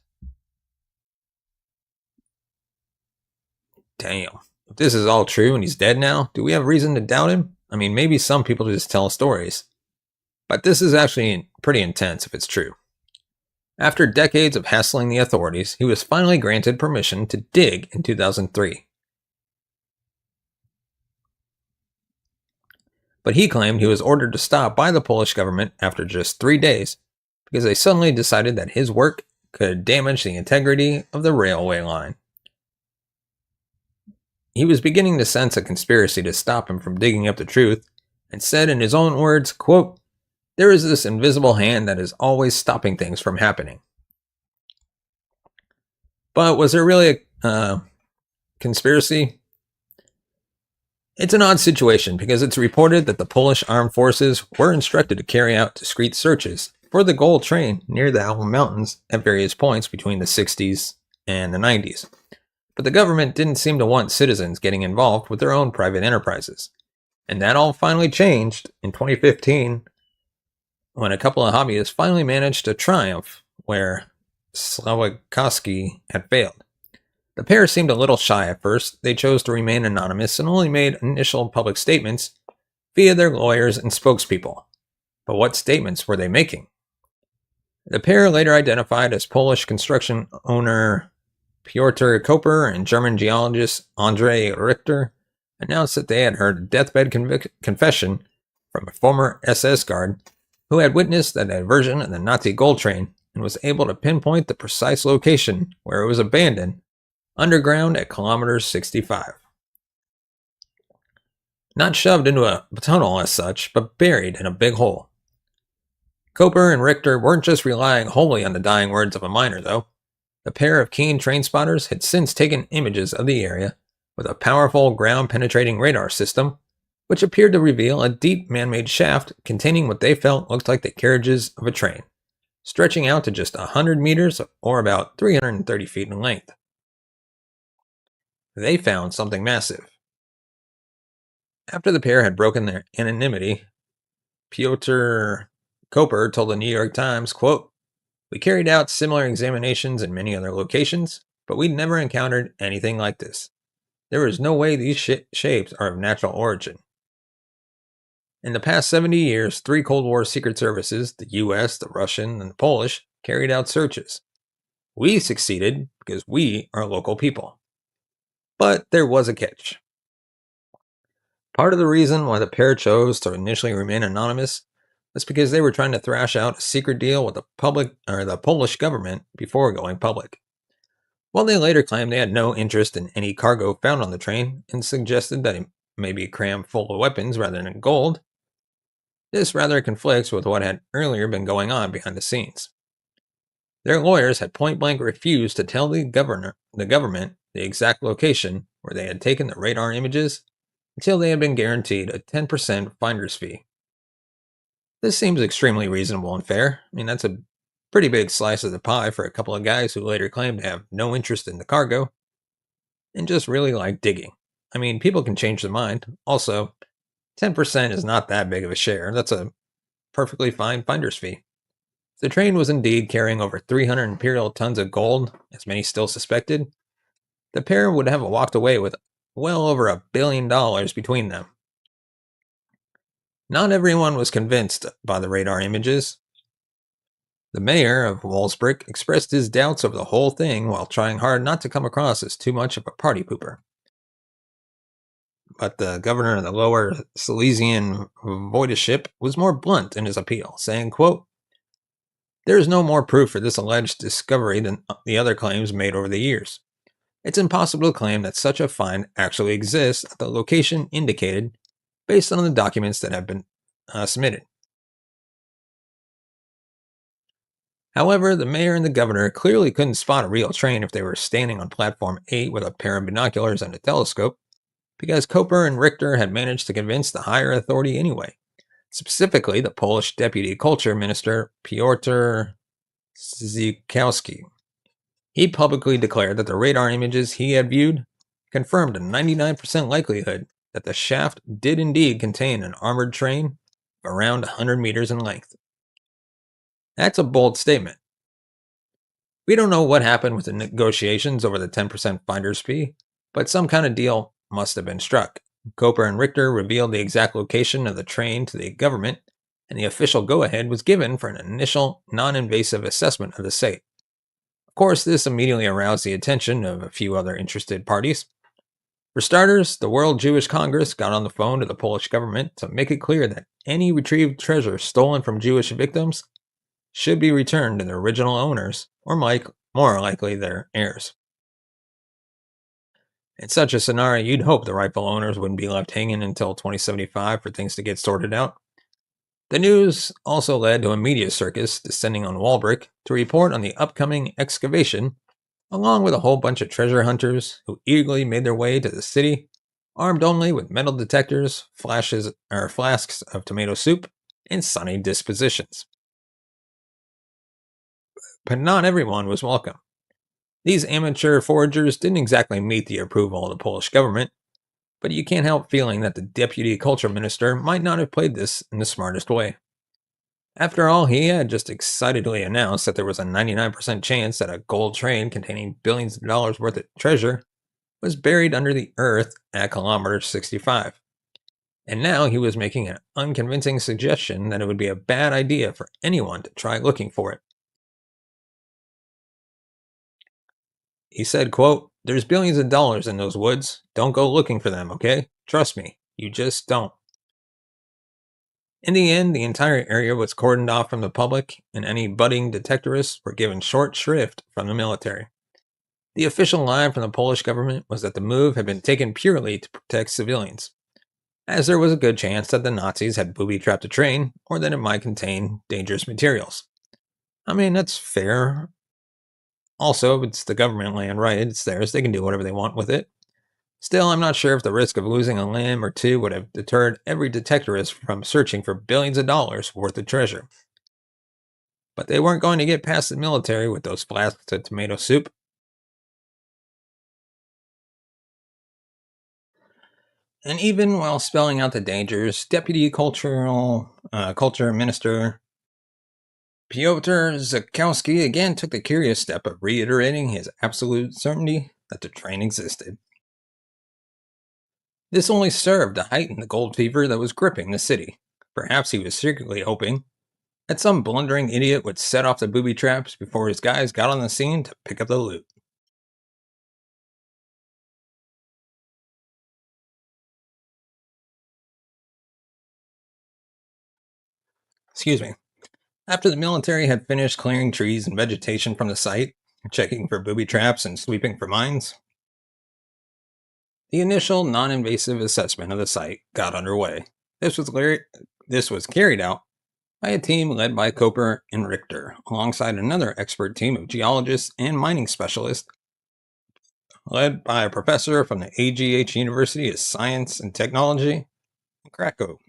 Damn. If this is all true and he's dead now, do we have reason to doubt him? I mean, maybe some people just tell stories. But this is actually pretty intense if it's true. After decades of hassling the authorities, he was finally granted permission to dig in 2003. But he claimed he was ordered to stop by the Polish government after just 3 days because they suddenly decided that his work could damage the integrity of the railway line. He was beginning to sense a conspiracy to stop him from digging up the truth and said in his own words, quote, "There is this invisible hand that is always stopping things from happening." But was there really a conspiracy? It's an odd situation because it's reported that the Polish armed forces were instructed to carry out discreet searches for the gold train near the Alpine Mountains at various points between the 60s and the 90s. But the government didn't seem to want citizens getting involved with their own private enterprises. And that all finally changed in 2015 when a couple of hobbyists finally managed to triumph where Slawikowski had failed. The pair seemed a little shy at first. They chose to remain anonymous and only made initial public statements via their lawyers and spokespeople. But what statements were they making? The pair, later identified as Polish construction owner Piotr Koper and German geologist Andrei Richter, announced that they had heard a deathbed confession from a former SS guard who had witnessed a diversion of the Nazi gold train and was able to pinpoint the precise location where it was abandoned underground at kilometer 65. Not shoved into a tunnel as such, but buried in a big hole. Koper and Richter weren't just relying wholly on the dying words of a miner, though. A pair of keen train spotters had since taken images of the area with a powerful ground-penetrating radar system, which appeared to reveal a deep man-made shaft containing what they felt looked like the carriages of a train, stretching out to just 100 meters or about 330 feet in length. They found something massive. After the pair had broken their anonymity, Piotr Koper told the New York Times, quote, "We carried out similar examinations in many other locations, but we never encountered anything like this. There is no way these shapes are of natural origin." In the past 70 years, 3 Cold War secret services, the US, the Russian, and the Polish, carried out searches. We succeeded because we are local people. But there was a catch. Part of the reason why the pair chose to initially remain anonymous was because they were trying to thrash out a secret deal with the Polish government before going public. While they later claimed they had no interest in any cargo found on the train and suggested that it may be crammed full of weapons rather than gold, this rather conflicts with what had earlier been going on behind the scenes. Their lawyers had point-blank refused to tell the government the exact location where they had taken the radar images until they had been guaranteed a 10% finder's fee. This seems extremely reasonable and fair. I mean, that's a pretty big slice of the pie for a couple of guys who later claimed to have no interest in the cargo and just really like digging. I mean, people can change their mind. Also, 10% is not that big of a share. That's a perfectly fine finder's fee. If the train was indeed carrying over 300 imperial tons of gold, as many still suspected, the pair would have walked away with well over $1 billion between them. Not everyone was convinced by the radar images. The mayor of Walsbrick expressed his doubts over the whole thing while trying hard not to come across as too much of a party pooper. But the governor of the Lower Silesian Voivodeship was more blunt in his appeal, saying, quote, "There is no more proof for this alleged discovery than the other claims made over the years. It's impossible to claim that such a find actually exists at the location indicated based on the documents that have been submitted." However, the mayor and the governor clearly couldn't spot a real train if they were standing on platform 8 with a pair of binoculars and a telescope, because Koper and Richter had managed to convince the higher authority anyway, specifically the Polish deputy culture minister Piotr Zikowski. He publicly declared that the radar images he had viewed confirmed a 99% likelihood that the shaft did indeed contain an armored train of around 100 meters in length. That's a bold statement. We don't know what happened with the negotiations over the 10% finder's fee, but some kind of deal must have been struck. Koper and Richter revealed the exact location of the train to the government, and the official go-ahead was given for an initial non-invasive assessment of the site. Of course, this immediately aroused the attention of a few other interested parties. For starters, the World Jewish Congress got on the phone to the Polish government to make it clear that any retrieved treasure stolen from Jewish victims should be returned to their original owners, or more likely their heirs. In such a scenario, you'd hope the rightful owners wouldn't be left hanging until 2075 for things to get sorted out. The news also led to a media circus descending on Walbrick to report on the upcoming excavation, along with a whole bunch of treasure hunters who eagerly made their way to the city, armed only with metal detectors, flasks of tomato soup, and sunny dispositions. But not everyone was welcome. These amateur foragers didn't exactly meet the approval of the Polish government, but you can't help feeling that the deputy culture minister might not have played this in the smartest way. After all, he had just excitedly announced that there was a 99% chance that a gold train containing billions of dollars worth of treasure was buried under the earth at kilometer 65. And now he was making an unconvincing suggestion that it would be a bad idea for anyone to try looking for it. He said, quote, "There's billions of dollars in those woods. Don't go looking for them, okay? Trust me, you just don't." In the end, the entire area was cordoned off from the public, and any budding detectorists were given short shrift from the military. The official line from the Polish government was that the move had been taken purely to protect civilians, as there was a good chance that the Nazis had booby-trapped the train, or that it might contain dangerous materials. I mean, that's fair. Also, it's the government land, right? It's theirs. They can do whatever they want with it. Still, I'm not sure if the risk of losing a limb or two would have deterred every detectorist from searching for billions of dollars worth of treasure. But they weren't going to get past the military with those flasks of tomato soup. And even while spelling out the dangers, Deputy Culture Minister Piotr Zakowski again took the curious step of reiterating his absolute certainty that the train existed. This only served to heighten the gold fever that was gripping the city. Perhaps he was secretly hoping that some blundering idiot would set off the booby traps before his guys got on the scene to pick up the loot. Excuse me. After the military had finished clearing trees and vegetation from the site, checking for booby traps and sweeping for mines, the initial non-invasive assessment of the site got underway. This was, this was carried out by a team led by Koper and Richter, alongside another expert team of geologists and mining specialists, led by a professor from the AGH University of Science and Technology in Krakow.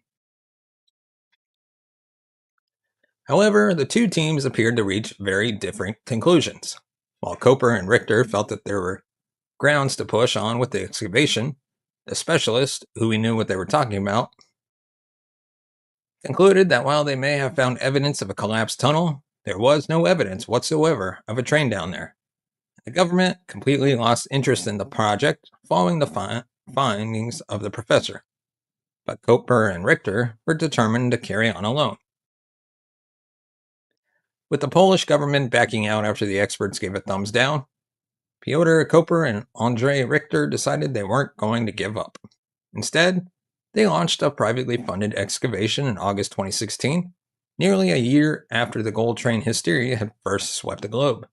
However, the two teams appeared to reach very different conclusions. While Koper and Richter felt that there were grounds to push on with the excavation, the specialists, who we knew what they were talking about, concluded that while they may have found evidence of a collapsed tunnel, there was no evidence whatsoever of a train down there. The government completely lost interest in the project following the findings of the professor, but Koper and Richter were determined to carry on alone. With the Polish government backing out after the experts gave a thumbs down, Piotr Koper and Andrei Richter decided they weren't going to give up. Instead, they launched a privately funded excavation in August 2016, nearly a year after the gold train hysteria had first swept the globe.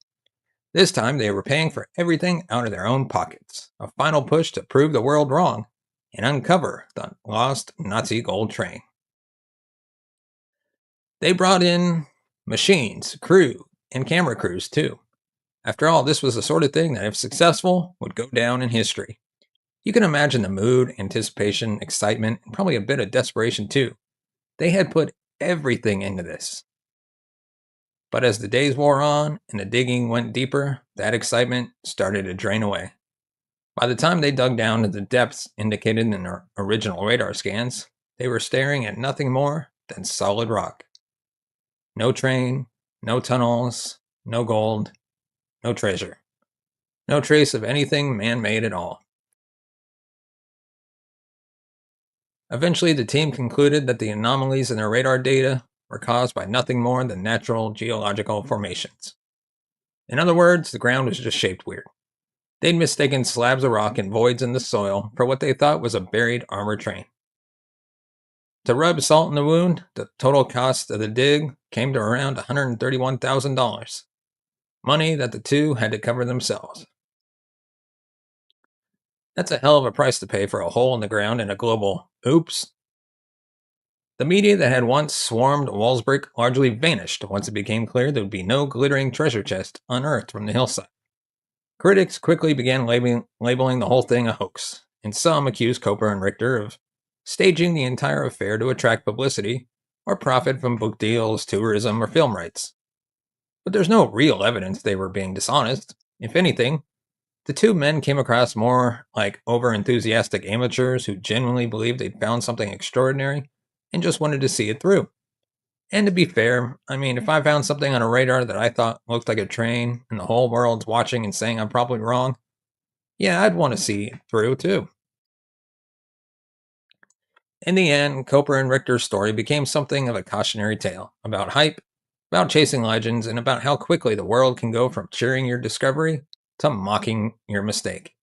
This time, they were paying for everything out of their own pockets, a final push to prove the world wrong and uncover the lost Nazi gold train. They brought in machines, crew, and camera crews too. After all, this was the sort of thing that, if successful, would go down in history. You can imagine the mood, anticipation, excitement, and probably a bit of desperation too. They had put everything into this. But as the days wore on and the digging went deeper, that excitement started to drain away. By the time they dug down to the depths indicated in their original radar scans, they were staring at nothing more than solid rock. No train, no tunnels, no gold, no treasure. No trace of anything man-made at all. Eventually, the team concluded that the anomalies in their radar data were caused by nothing more than natural geological formations. In other words, the ground was just shaped weird. They'd mistaken slabs of rock and voids in the soil for what they thought was a buried armored train. To rub salt in the wound, the total cost of the dig came to around $131,000, money that the two had to cover themselves. That's a hell of a price to pay for a hole in the ground and a global oops. The media that had once swarmed Walsbrick largely vanished once it became clear there would be no glittering treasure chest unearthed from the hillside. Critics quickly began labeling the whole thing a hoax, and some accused Koper and Richter of staging the entire affair to attract publicity or profit from book deals, tourism, or film rights. But there's no real evidence they were being dishonest. If anything, the two men came across more like over-enthusiastic amateurs who genuinely believed they'd found something extraordinary and just wanted to see it through. And to be fair, I mean, if I found something on a radar that I thought looked like a train and the whole world's watching and saying I'm probably wrong, yeah, I'd want to see it through too. In the end, Koper and Richter's story became something of a cautionary tale about hype, about chasing legends, and about how quickly the world can go from cheering your discovery to mocking your mistake.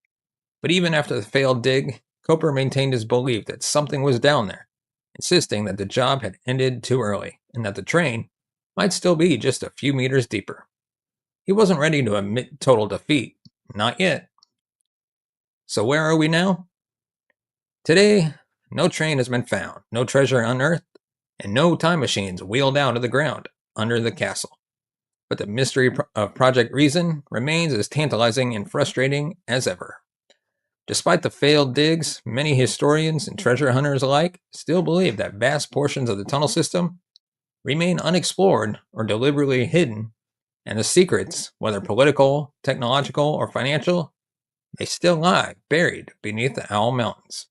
But even after the failed dig, Koper maintained his belief that something was down there, insisting that the job had ended too early and that the train might still be just a few meters deeper. He wasn't ready to admit total defeat. Not yet. So where are we now? Today, no train has been found, no treasure unearthed, and no time machines wheeled out of the ground under the castle. But the mystery of Project Reason remains as tantalizing and frustrating as ever. Despite the failed digs, many historians and treasure hunters alike still believe that vast portions of the tunnel system remain unexplored or deliberately hidden, and the secrets, whether political, technological, or financial, may still lie buried beneath the Owl Mountains.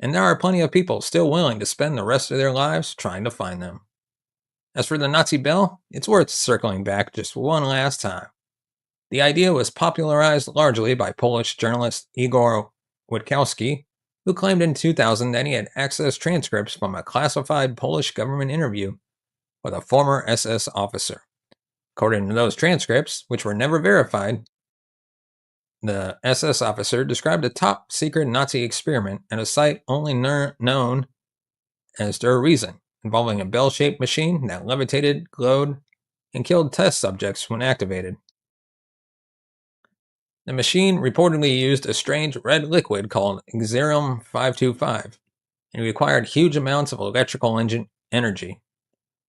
And there are plenty of people still willing to spend the rest of their lives trying to find them. As for the Nazi bell, it's worth circling back just one last time. The idea was popularized largely by Polish journalist Igor Witkowski, who claimed in 2000 that he had accessed transcripts from a classified Polish government interview with a former SS officer. According to those transcripts, which were never verified, the SS officer described a top secret Nazi experiment at a site only known as Der Reason, involving a bell shaped machine that levitated, glowed, and killed test subjects when activated. The machine reportedly used a strange red liquid called Xerium 525 and required huge amounts of electrical energy.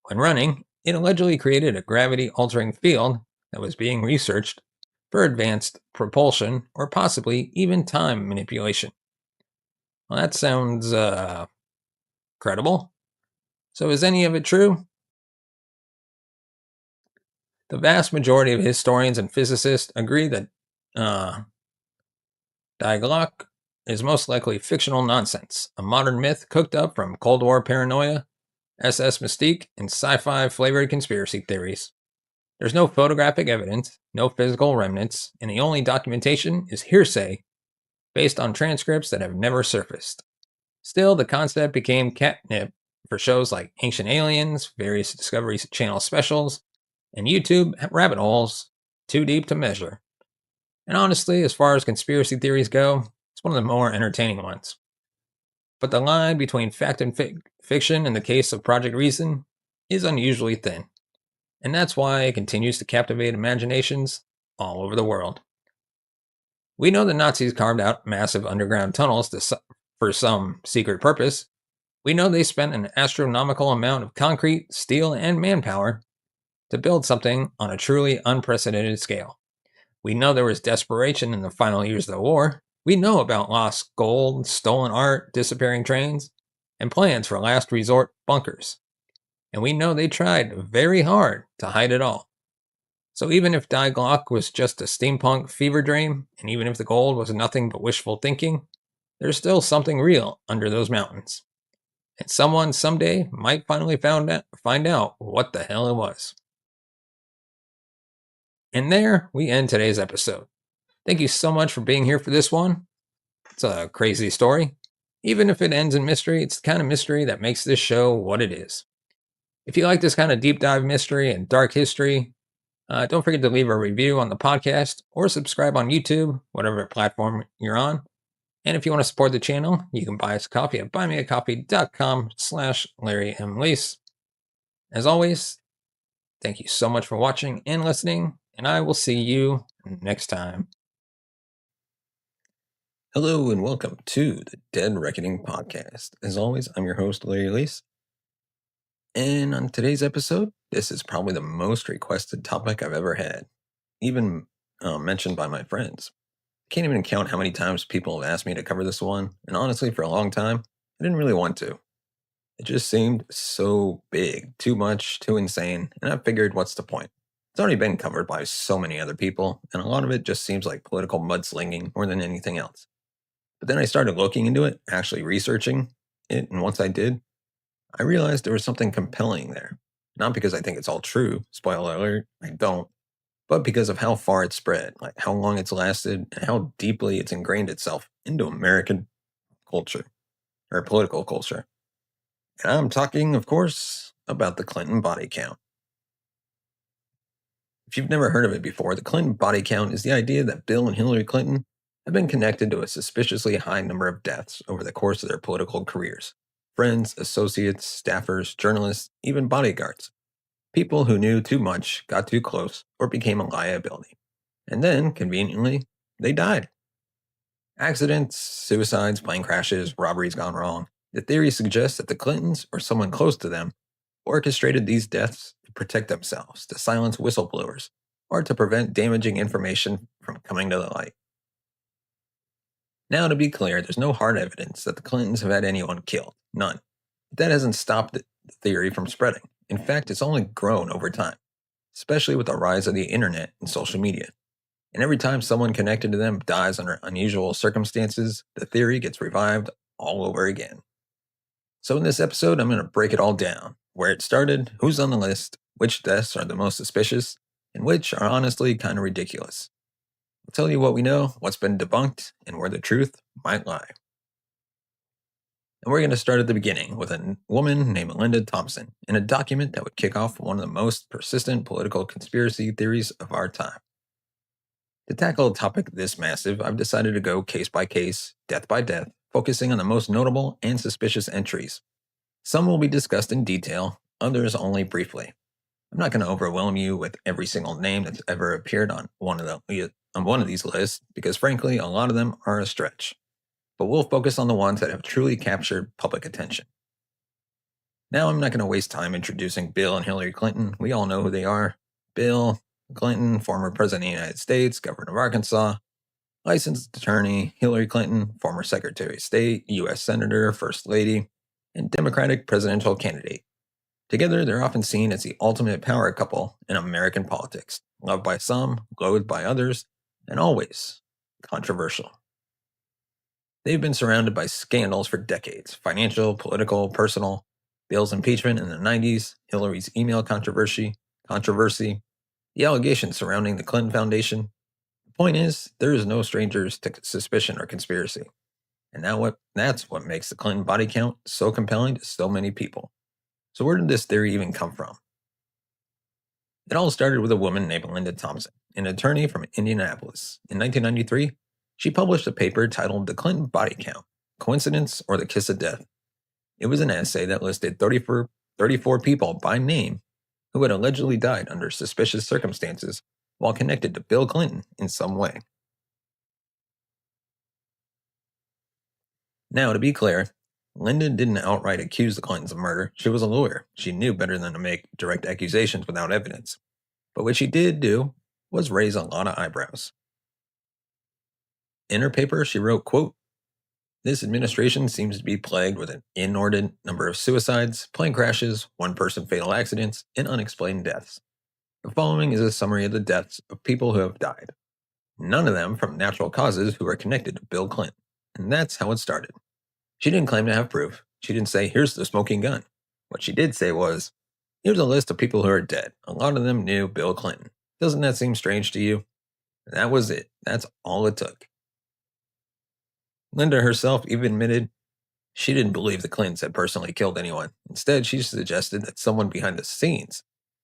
When running, it allegedly created a gravity-altering field that was being researched for advanced propulsion or possibly even time manipulation. Well, that sounds credible. So is any of it true? The vast majority of historians and physicists agree that Die Glock is most likely fictional nonsense, a modern myth cooked up from Cold War paranoia, SS mystique, and sci-fi flavored conspiracy theories. There's no photographic evidence, no physical remnants, and the only documentation is hearsay based on transcripts that have never surfaced. Still, the concept became catnip for shows like Ancient Aliens, various Discovery Channel specials, and YouTube rabbit holes too deep to measure. And honestly, as far as conspiracy theories go, it's one of the more entertaining ones. But the line between fact and fiction in the case of Project Reason is unusually thin. And that's why it continues to captivate imaginations all over the world. We know the Nazis carved out massive underground tunnels for some secret purpose. We know they spent an astronomical amount of concrete, steel, and manpower to build something on a truly unprecedented scale. We know there was desperation in the final years of the war. We know about lost gold, stolen art, disappearing trains, and plans for last resort bunkers. And we know they tried very hard to hide it all. So even if Die Glock was just a steampunk fever dream, and even if the gold was nothing but wishful thinking, there's still something real under those mountains. And someone someday might finally find out what the hell it was. And there we end today's episode. Thank you so much for being here for this one. It's a crazy story. Even if it ends in mystery, it's the kind of mystery that makes this show what it is. If you like this kind of deep dive mystery and dark history, don't forget to leave a review on the podcast or subscribe on YouTube, whatever platform you're on. And if you want to support the channel, you can buy us a coffee at buymeacoffee.com/Larry M. Lease. As always, thank you so much for watching and listening, and I will see you next time. Hello and welcome to the Dead Reckoning podcast. As always, I'm your host, Larry Lease. And on today's episode, this is probably the most requested topic I've ever had, even mentioned by my friends. I can't even count how many times people have asked me to cover this one, and honestly, for a long time, I didn't really want to. It just seemed so big, too much, too insane, and I figured, what's the point? It's already been covered by so many other people, and a lot of it just seems like political mudslinging more than anything else. But then I started looking into it, actually researching it, and once I did, I realized there was something compelling there. Not because I think it's all true, spoiler alert, I don't, but because of how far it's spread, like how long it's lasted, and how deeply it's ingrained itself into American culture, or political culture. And I'm talking, of course, about the Clinton body count. If you've never heard of it before, the Clinton body count is the idea that Bill and Hillary Clinton have been connected to a suspiciously high number of deaths over the course of their political careers. Friends, associates, staffers, journalists, even bodyguards. People who knew too much, got too close, or became a liability. And then, conveniently, they died. Accidents, suicides, plane crashes, robberies gone wrong. The theory suggests that the Clintons, or someone close to them, orchestrated these deaths to protect themselves, to silence whistleblowers, or to prevent damaging information from coming to the light. Now, to be clear, there's no hard evidence that the Clintons have had anyone killed. None. But that hasn't stopped the theory from spreading. In fact, it's only grown over time, especially with the rise of the internet and social media. And every time someone connected to them dies under unusual circumstances, the theory gets revived all over again. So in this episode, I'm going to break it all down. Where it started, who's on the list, which deaths are the most suspicious, and which are honestly kind of ridiculous. I'll tell you what we know, what's been debunked, and where the truth might lie. And we're going to start at the beginning with a woman named Linda Thompson in a document that would kick off one of the most persistent political conspiracy theories of our time. To tackle a topic this massive, I've decided to go case by case, death by death, focusing on the most notable and suspicious entries. Some will be discussed in detail, others only briefly. I'm not going to overwhelm you with every single name that's ever appeared on one of these lists, because frankly, a lot of them are a stretch. But we'll focus on the ones that have truly captured public attention. Now, I'm not going to waste time introducing Bill and Hillary Clinton. We all know who they are. Bill Clinton, former president of the United States, governor of Arkansas, licensed attorney. Hillary Clinton, former secretary of state, U.S. senator, first lady, and Democratic presidential candidate. Together, they're often seen as the ultimate power couple in American politics, loved by some, loathed by others, and always controversial. They've been surrounded by scandals for decades, financial, political, personal. Bill's impeachment in the 90s, Hillary's email controversy, the allegations surrounding the Clinton Foundation. The point is, there is no strangers to suspicion or conspiracy. And that's what makes the Clinton body count so compelling to so many people. So where did this theory even come from? It all started with a woman named Linda Thompson, an attorney from Indianapolis. In 1993, she published a paper titled The Clinton Body Count: Coincidence or the Kiss of Death? It was an essay that listed 34 people by name who had allegedly died under suspicious circumstances while connected to Bill Clinton in some way. Now, to be clear, Linda didn't outright accuse the Clintons of murder. She was a lawyer. She knew better than to make direct accusations without evidence. But what she did do was raise a lot of eyebrows. In her paper, she wrote, quote, "This administration seems to be plagued with an inordinate number of suicides, plane crashes, one-person fatal accidents, and unexplained deaths. The following is a summary of the deaths of people who have died. None of them from natural causes who are connected to Bill Clinton." And that's how it started. She didn't claim to have proof. She didn't say, "Here's the smoking gun." What she did say was, "Here's a list of people who are dead. A lot of them knew Bill Clinton. Doesn't that seem strange to you?" And that was it. That's all it took. Linda herself even admitted she didn't believe the Clintons had personally killed anyone. Instead, she suggested that someone behind the scenes,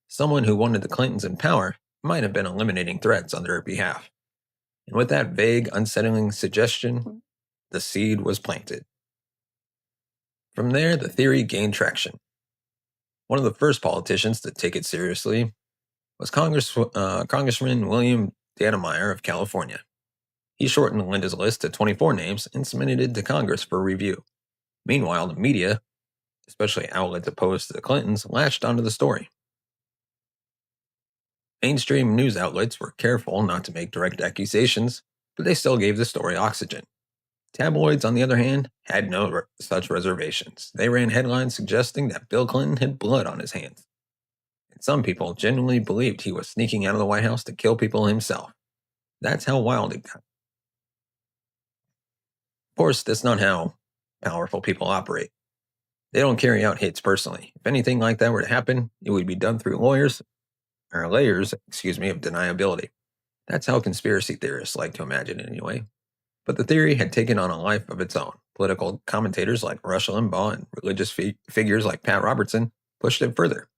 someone who wanted the Clintons in power, might have been eliminating threats on their behalf. And with that vague, unsettling suggestion, the seed was planted. From there, the theory gained traction. One of the first politicians to take it seriously was Congressman William Dannemeyer of California. He shortened Linda's list to 24 names and submitted it to Congress for review. Meanwhile, the media, especially outlets opposed to the Clintons, latched onto the story. Mainstream news outlets were careful not to make direct accusations, but they still gave the story oxygen. Tabloids, on the other hand, had no such reservations. They ran headlines suggesting that Bill Clinton had blood on his hands. And some people genuinely believed he was sneaking out of the White House to kill people himself. That's how wild it got. Of course, that's not how powerful people operate. They don't carry out hits personally. If anything like that were to happen, it would be done through layers of deniability. That's how conspiracy theorists like to imagine it anyway. But the theory had taken on a life of its own. Political commentators like Rush Limbaugh and religious figures like Pat Robertson pushed it further.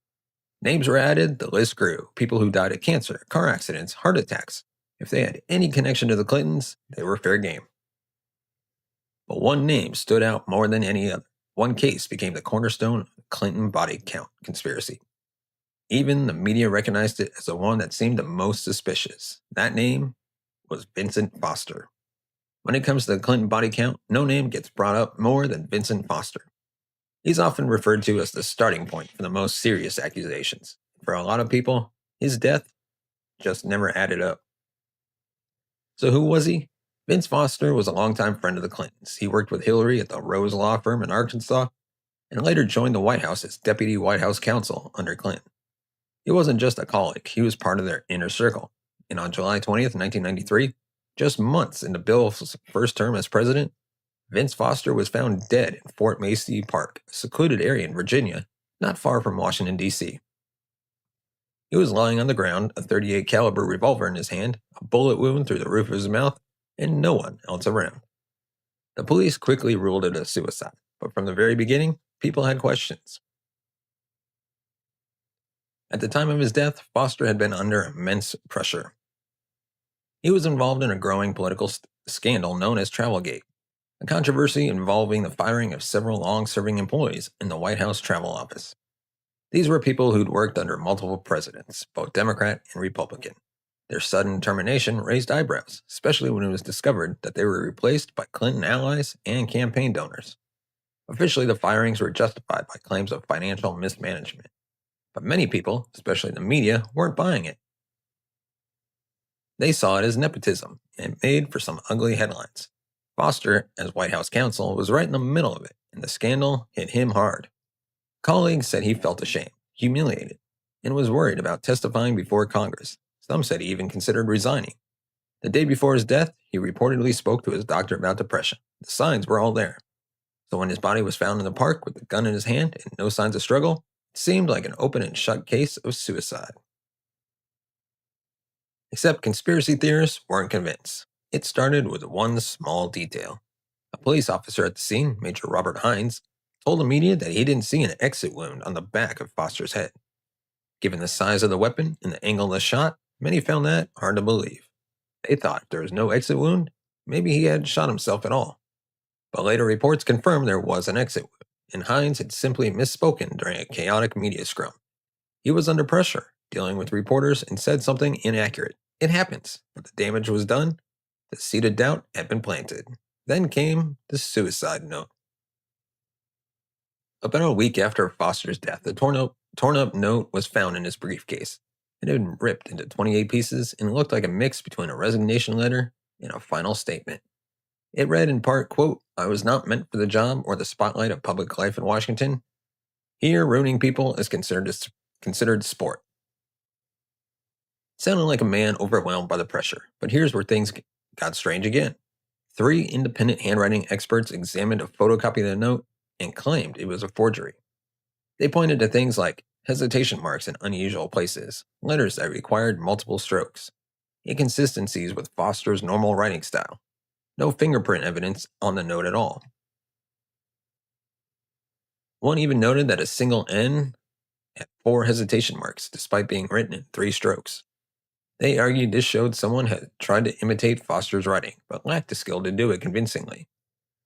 Names were added, the list grew. People who died of cancer, car accidents, heart attacks. If they had any connection to the Clintons, they were fair game. But one name stood out more than any other. One case became the cornerstone of the Clinton body count conspiracy. Even the media recognized it as the one that seemed the most suspicious. That name was Vincent Foster. When it comes to the Clinton body count, no name gets brought up more than Vincent Foster. He's often referred to as the starting point for the most serious accusations. For a lot of people, his death just never added up. So who was he? Vince Foster was a longtime friend of the Clintons. He worked with Hillary at the Rose Law Firm in Arkansas and later joined the White House as Deputy White House Counsel under Clinton. He wasn't just a colleague, he was part of their inner circle. And on July 20th, 1993, just months into Bill's first term as president, Vince Foster was found dead in Fort Macy Park, a secluded area in Virginia, not far from Washington, D.C. He was lying on the ground, a .38 caliber revolver in his hand, a bullet wound through the roof of his mouth, and no one else around. The police quickly ruled it a suicide, but from the very beginning, people had questions. At the time of his death, Foster had been under immense pressure. He was involved in a growing political scandal known as Travelgate, a controversy involving the firing of several long-serving employees in the White House Travel Office. These were people who'd worked under multiple presidents, both Democrat and Republican. Their sudden termination raised eyebrows, especially when it was discovered that they were replaced by Clinton allies and campaign donors. Officially, the firings were justified by claims of financial mismanagement. But many people, especially the media, weren't buying it. They saw it as nepotism, and it made for some ugly headlines. Foster, as White House counsel, was right in the middle of it, and the scandal hit him hard. Colleagues said he felt ashamed, humiliated, and was worried about testifying before Congress. Some said he even considered resigning. The day before his death, he reportedly spoke to his doctor about depression. The signs were all there. So when his body was found in the park with the gun in his hand and no signs of struggle, it seemed like an open and shut case of suicide. Except conspiracy theorists weren't convinced. It started with one small detail. A police officer at the scene, Major Robert Hines, told the media that he didn't see an exit wound on the back of Foster's head. Given the size of the weapon and the angle of the shot, many found that hard to believe. They thought if there was no exit wound, maybe he had shot himself at all. But later reports confirmed there was an exit wound, and Hines had simply misspoken during a chaotic media scrum. He was under pressure, dealing with reporters, and said something inaccurate. It happens, but the damage was done. The seed of doubt had been planted. Then came the suicide note. About a week after Foster's death, the torn up note was found in his briefcase. It had been ripped into 28 pieces and looked like a mix between a resignation letter and a final statement. It read in part, quote, "I was not meant for the job or the spotlight of public life in Washington. Here, ruining people is considered sport." Sounded like a man overwhelmed by the pressure, but here's where things got strange again. 3 independent handwriting experts examined a photocopy of the note and claimed it was a forgery. They pointed to things like hesitation marks in unusual places, letters that required multiple strokes, inconsistencies with Foster's normal writing style, no fingerprint evidence on the note at all. One even noted that a single N had 4 hesitation marks, despite being written in 3 strokes. They argued this showed someone had tried to imitate Foster's writing, but lacked the skill to do it convincingly.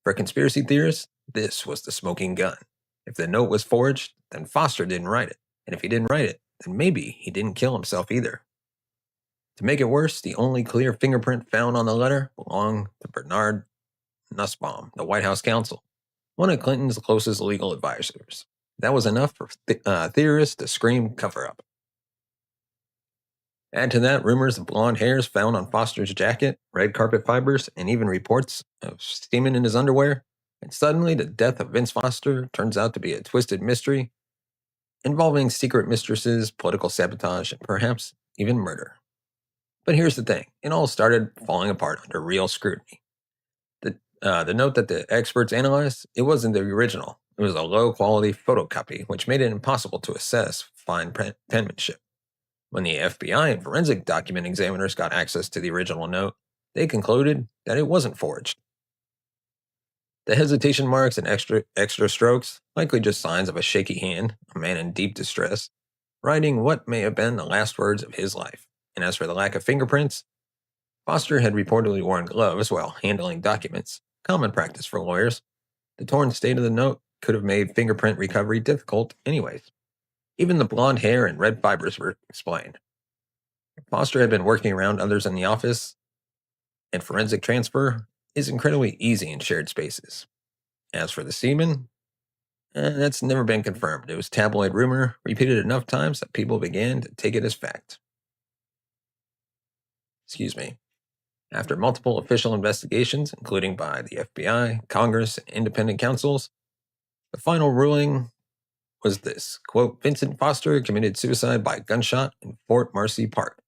For conspiracy theorists, this was the smoking gun. If the note was forged, then Foster didn't write it. And if he didn't write it, then maybe he didn't kill himself either. To make it worse, the only clear fingerprint found on the letter belonged to Bernard Nussbaum, the White House counsel, one of Clinton's closest legal advisors. That was enough for theorists to scream cover up. Add to that rumors of blonde hairs found on Foster's jacket, red carpet fibers, and even reports of semen in his underwear, and suddenly the death of Vince Foster turns out to be a twisted mystery involving secret mistresses, political sabotage, and perhaps even murder. But here's the thing, it all started falling apart under real scrutiny. The note that the experts analyzed, it wasn't the original. It was a low-quality photocopy, which made it impossible to assess fine penmanship. When the FBI and forensic document examiners got access to the original note, they concluded that it wasn't forged. The hesitation marks and extra strokes, likely just signs of a shaky hand, a man in deep distress, writing what may have been the last words of his life. And as for the lack of fingerprints, Foster had reportedly worn gloves while handling documents, common practice for lawyers. The torn state of the note could have made fingerprint recovery difficult anyways. Even the blonde hair and red fibers were explained. Foster had been working around others in the office, and forensic transfer is incredibly easy in shared spaces. As for the semen, that's never been confirmed. It was tabloid rumor, repeated enough times that people began to take it as fact. After multiple official investigations, including by the FBI, Congress, and independent counsels, the final ruling was this, quote, "Vincent Foster committed suicide by gunshot in Fort Marcy Park.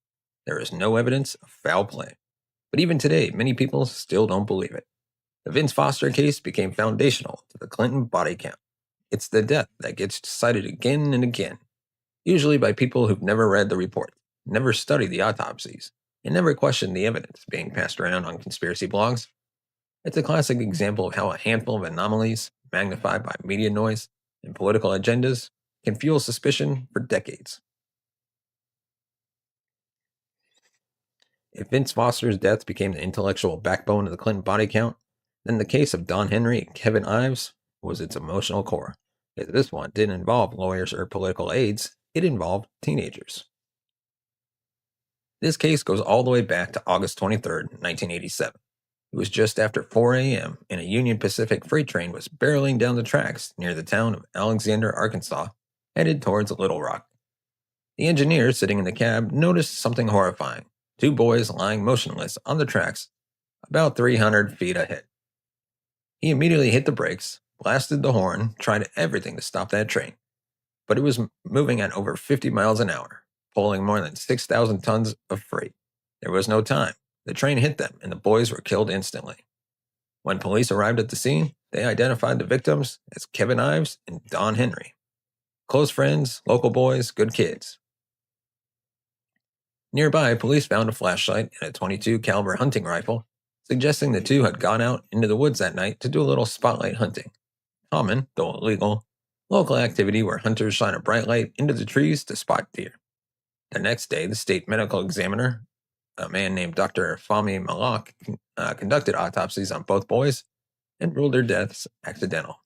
There is no evidence of foul play." But even today, many people still don't believe it. The Vince Foster case became foundational to the Clinton body count. It's the death that gets cited again and again, usually by people who've never read the report, never studied the autopsies, and never questioned the evidence being passed around on conspiracy blogs. It's a classic example of how a handful of anomalies, magnified by media noise and political agendas, can fuel suspicion for decades. If Vince Foster's death became the intellectual backbone of the Clinton body count, then the case of Don Henry and Kevin Ives was its emotional core. If this one didn't involve lawyers or political aides, it involved teenagers. This case goes all the way back to August 23, 1987. It was just after 4 a.m., and a Union Pacific freight train was barreling down the tracks near the town of Alexander, Arkansas, headed towards Little Rock. The engineer sitting in the cab noticed something horrifying: 2 boys lying motionless on the tracks about 300 feet ahead. He immediately hit the brakes, blasted the horn, tried everything to stop that train. But it was moving at over 50 miles an hour, pulling more than 6,000 tons of freight. There was no time. The train hit them, and the boys were killed instantly. When police arrived at the scene, they identified the victims as Kevin Ives and Don Henry. Close friends, local boys, good kids. Nearby, police found a flashlight and a .22 caliber hunting rifle, suggesting the two had gone out into the woods that night to do a little spotlight hunting. Common, though illegal, local activity where hunters shine a bright light into the trees to spot deer. The next day, the state medical examiner, a man named Dr. Fahmy Malak, conducted autopsies on both boys and ruled their deaths accidental.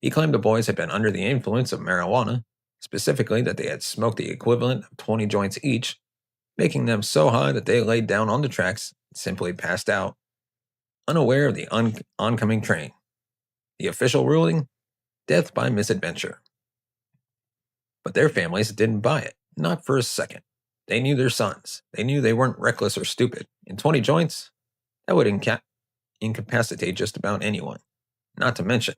He claimed the boys had been under the influence of marijuana, specifically that they had smoked the equivalent of 20 joints each, making them so high that they laid down on the tracks and simply passed out, unaware of the oncoming train. The official ruling? Death by misadventure. But their families didn't buy it, not for a second. They knew their sons. They knew they weren't reckless or stupid. And 20 joints? That would incapacitate just about anyone. Not to mention,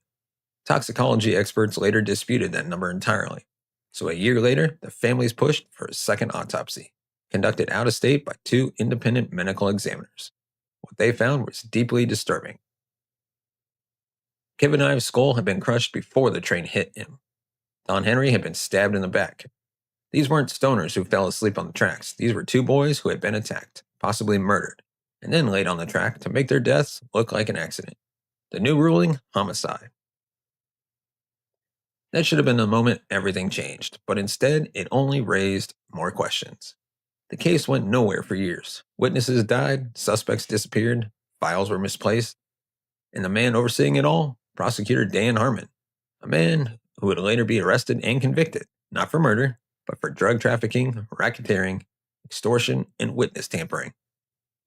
toxicology experts later disputed that number entirely. So a year later, the families pushed for a second autopsy, conducted out of state by two independent medical examiners. What they found was deeply disturbing. Kevin Ives' skull had been crushed before the train hit him. Don Henry had been stabbed in the back. These weren't stoners who fell asleep on the tracks. These were two boys who had been attacked, possibly murdered, and then laid on the track to make their deaths look like an accident. The new ruling? Homicide. That should have been the moment everything changed, but instead it only raised more questions. The case went nowhere for years. Witnesses died, suspects disappeared, files were misplaced, and the man overseeing it all? Prosecutor Dan Harmon, a man who would later be arrested and convicted, not for murder, but for drug trafficking, racketeering, extortion, and witness tampering.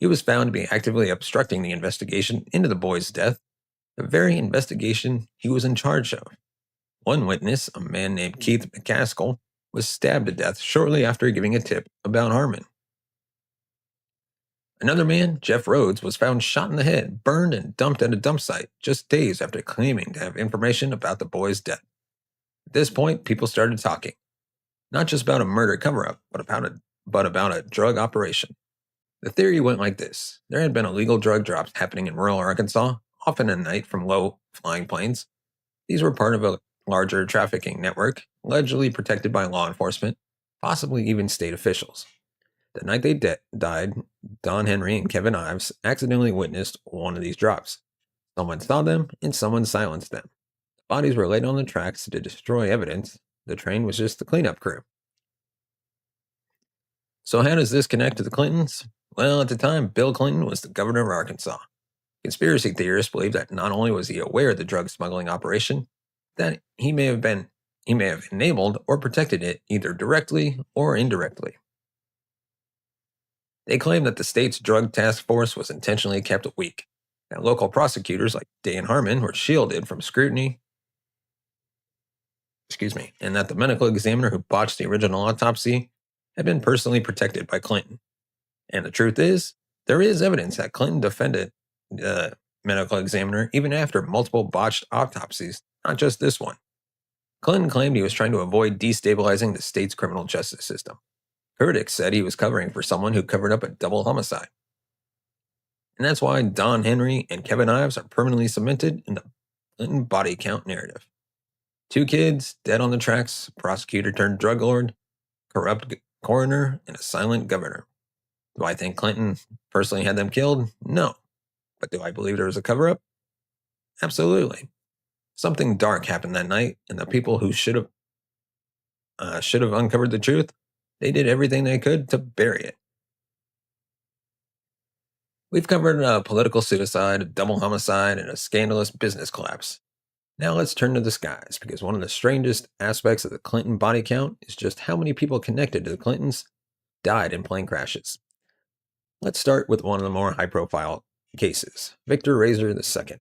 He was found to be actively obstructing the investigation into the boy's death, the very investigation he was in charge of. One witness, a man named Keith McCaskill, was stabbed to death shortly after giving a tip about Harmon. Another man, Jeff Rhodes, was found shot in the head, burned, and dumped at a dump site just days after claiming to have information about the boy's death. At this point, people started talking, not just about a murder cover-up, but about a drug operation. The theory went like this. There had been illegal drug drops happening in rural Arkansas, often at night from low-flying planes. These were part of a larger trafficking network, allegedly protected by law enforcement, possibly even state officials. The night they died, Don Henry and Kevin Ives accidentally witnessed one of these drops. Someone saw them, and someone silenced them. The bodies were laid on the tracks to destroy evidence. The train was just the cleanup crew. So how does this connect to the Clintons? Well, at the time, Bill Clinton was the governor of Arkansas. Conspiracy theorists believe that not only was he aware of the drug smuggling operation, that he may have enabled or protected it either directly or indirectly. They claim that the state's drug task force was intentionally kept weak, that local prosecutors like Dan Harmon were shielded from scrutiny, and that the medical examiner who botched the original autopsy had been personally protected by Clinton. And the truth is, there is evidence that Clinton defended the medical examiner even after multiple botched autopsies, not just this one. Clinton claimed he was trying to avoid destabilizing the state's criminal justice system. Critics said he was covering for someone who covered up a double homicide. And that's why Don Henry and Kevin Ives are permanently cemented in the Clinton body count narrative. Two kids, dead on the tracks, prosecutor turned drug lord, corrupt coroner, and a silent governor. Do I think Clinton personally had them killed? No. But do I believe there was a cover-up? Absolutely. Something dark happened that night, and the people who should have uncovered the truth, they did everything they could to bury it. We've covered political suicide, a double homicide, and a scandalous business collapse. Now let's turn to the skies, because one of the strangest aspects of the Clinton body count is just how many people connected to the Clintons died in plane crashes. Let's start with one of the more high-profile cases, Victor Raiser II.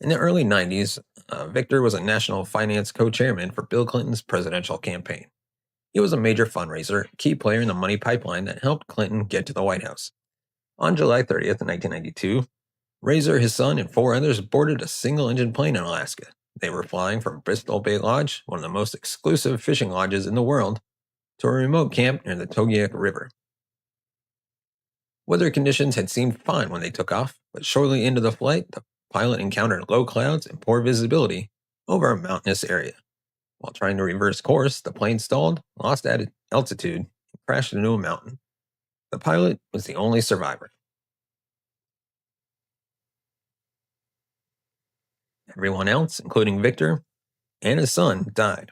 In the early 90s, Victor was a national finance co-chairman for Bill Clinton's presidential campaign. He was a major fundraiser, key player in the money pipeline that helped Clinton get to the White House. On July 30th, 1992, Raiser, his son, and 4 others boarded a single-engine plane in Alaska. They were flying from Bristol Bay Lodge, one of the most exclusive fishing lodges in the world, to a remote camp near the Togiak River. Weather conditions had seemed fine when they took off, but shortly into the flight, the pilot encountered low clouds and poor visibility over a mountainous area. While trying to reverse course, the plane stalled, lost altitude, and crashed into a mountain. The pilot was the only survivor. Everyone else, including Victor and his son, died.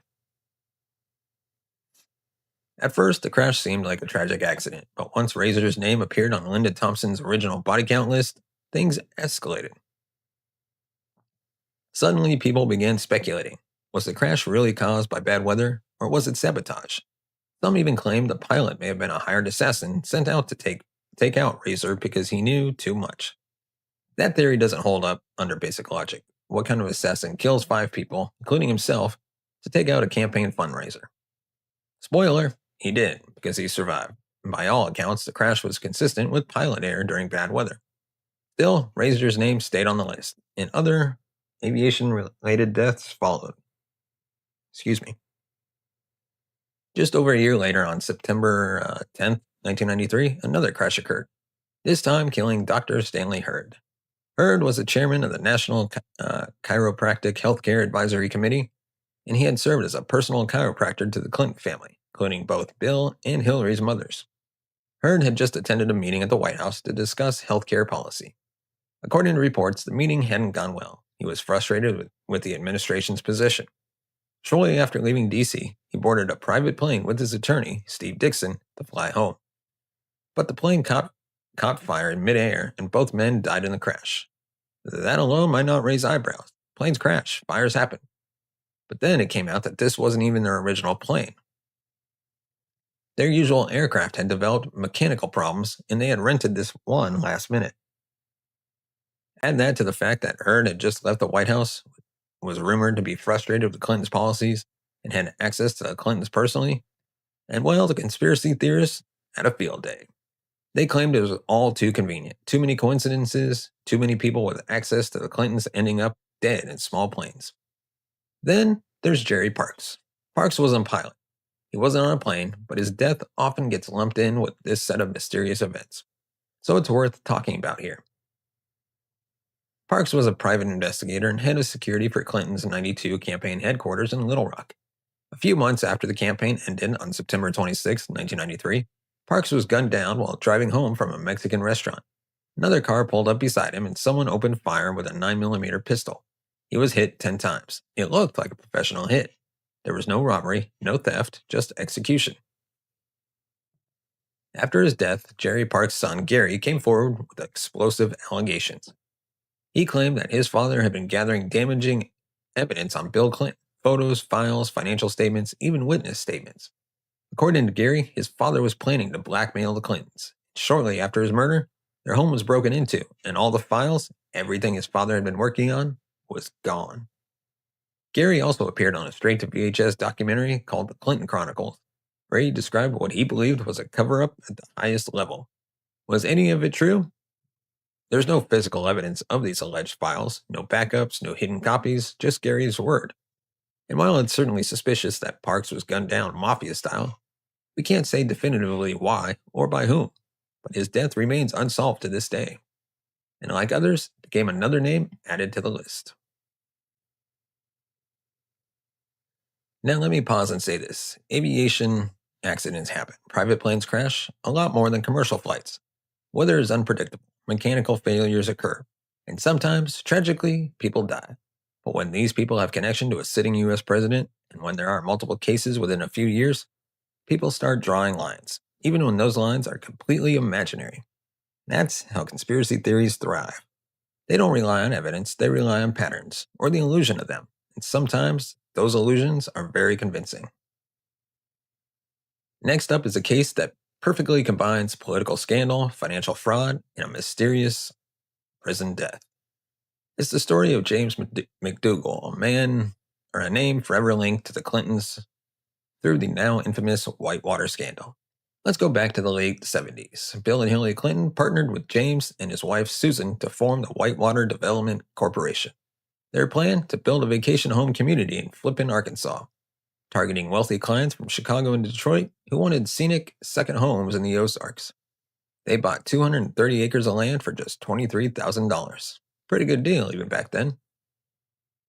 At first, the crash seemed like a tragic accident, but once Razor's name appeared on Linda Thompson's original body count list, things escalated. Suddenly, people began speculating. Was the crash really caused by bad weather, or was it sabotage? Some even claimed the pilot may have been a hired assassin sent out to take out Razor because he knew too much. That theory doesn't hold up under basic logic. What kind of assassin kills 5 people, including himself, to take out a campaign fundraiser? Spoiler, he did, because he survived. And by all accounts, the crash was consistent with pilot error during bad weather. Still, Razor's name stayed on the list, and other aviation-related deaths followed. Excuse me. Just over a year later, on September 10th, 1993, another crash occurred, this time killing Dr. Stanley Hurd. Hurd was the chairman of the National Chiropractic Healthcare Advisory Committee, and he had served as a personal chiropractor to the Clinton family, including both Bill and Hillary's mothers. Hurd had just attended a meeting at the White House to discuss healthcare policy. According to reports, the meeting hadn't gone well. He was frustrated with the administration's position. Shortly after leaving D.C., he boarded a private plane with his attorney, Steve Dixon, to fly home. But the plane caught fire in midair, and both men died in the crash. That alone might not raise eyebrows. Planes crash, fires happen. But then it came out that this wasn't even their original plane. Their usual aircraft had developed mechanical problems, and they had rented this one last minute. Add that to the fact that Hurd had just left the White House, was rumored to be frustrated with Clinton's policies, and had access to the Clintons personally, and well, the conspiracy theorists had a field day. They claimed it was all too convenient, too many coincidences, too many people with access to the Clintons ending up dead in small planes. Then there's Jerry Parks. Parks wasn't a pilot. He wasn't on a plane, but his death often gets lumped in with this set of mysterious events. So it's worth talking about here. Parks was a private investigator and head of security for Clinton's '92 campaign headquarters in Little Rock. A few months after the campaign ended on September 26, 1993, Parks was gunned down while driving home from a Mexican restaurant. Another car pulled up beside him and someone opened fire with a 9mm pistol. He was hit 10 times. It looked like a professional hit. There was no robbery, no theft, just execution. After his death, Jerry Parks' son Gary came forward with explosive allegations. He claimed that his father had been gathering damaging evidence on Bill Clinton, photos, files, financial statements, even witness statements. According to Gary, his father was planning to blackmail the Clintons. Shortly after his murder, their home was broken into, and all the files, everything his father had been working on, was gone. Gary also appeared on a straight-to-VHS documentary called The Clinton Chronicles, where he described what he believed was a cover-up at the highest level. Was any of it true? There's no physical evidence of these alleged files, no backups, no hidden copies, just Gary's word. And while it's certainly suspicious that Parks was gunned down mafia style, we can't say definitively why or by whom, but his death remains unsolved to this day. And like others, became another name added to the list. Now let me pause and say this. Aviation accidents happen. Private planes crash a lot more than commercial flights. Weather is unpredictable. Mechanical failures occur. And sometimes, tragically, people die. But when these people have connection to a sitting U.S. president, and when there are multiple cases within a few years, people start drawing lines, even when those lines are completely imaginary. That's how conspiracy theories thrive. They don't rely on evidence, they rely on patterns, or the illusion of them. And sometimes, those illusions are very convincing. Next up is a case that perfectly combines political scandal, financial fraud, and a mysterious prison death. It's the story of James McDougal, a name forever linked to the Clintons through the now infamous Whitewater scandal. Let's go back to the late 70s. Bill and Hillary Clinton partnered with James and his wife Susan to form the Whitewater Development Corporation. Their plan to build a vacation home community in Flippin, Arkansas, targeting wealthy clients from Chicago and Detroit who wanted scenic second homes in the Ozarks. They bought 230 acres of land for just $23,000. Pretty good deal even back then.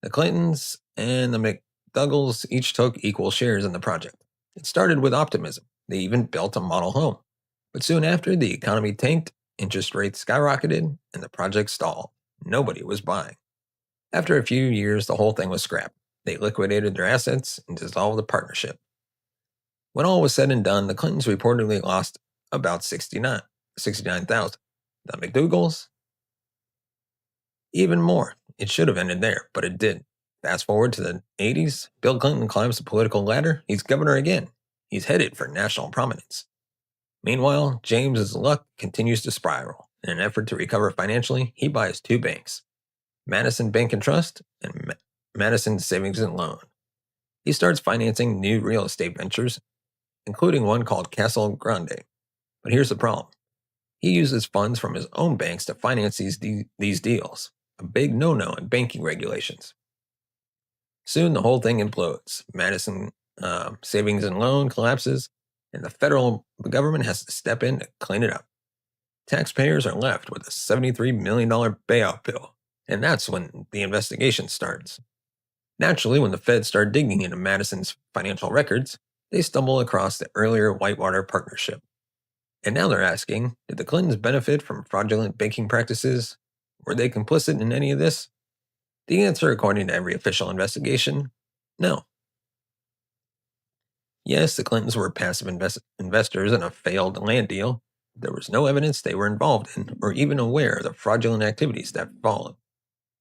The Clintons and the McDougals each took equal shares in the project. It started with optimism. They even built a model home. But soon after, the economy tanked, interest rates skyrocketed, and the project stalled. Nobody was buying. After a few years, the whole thing was scrapped. They liquidated their assets and dissolved the partnership. When all was said and done, the Clintons reportedly lost about 69,000. The McDougalls, even more. It should have ended there, but it didn't. Fast forward to the 80s, Bill Clinton climbs the political ladder. He's governor again. He's headed for national prominence. Meanwhile, James's luck continues to spiral. In an effort to recover financially, he buys two banks, Madison Bank and Trust and Madison Savings and Loan. He starts financing new real estate ventures, including one called Castle Grande. But here's the problem. He uses funds from his own banks to finance these deals, a big no-no in banking regulations. Soon the whole thing implodes. Madison Savings and Loan collapses, and the federal government has to step in to clean it up. Taxpayers are left with a $73 million payout bill, and that's when the investigation starts. Naturally, when the feds start digging into Madison's financial records, they stumble across the earlier Whitewater partnership. And now they're asking, did the Clintons benefit from fraudulent banking practices? Were they complicit in any of this? The answer, according to every official investigation, no. Yes, the Clintons were passive investors in a failed land deal. There was no evidence they were involved in or even aware of the fraudulent activities that followed.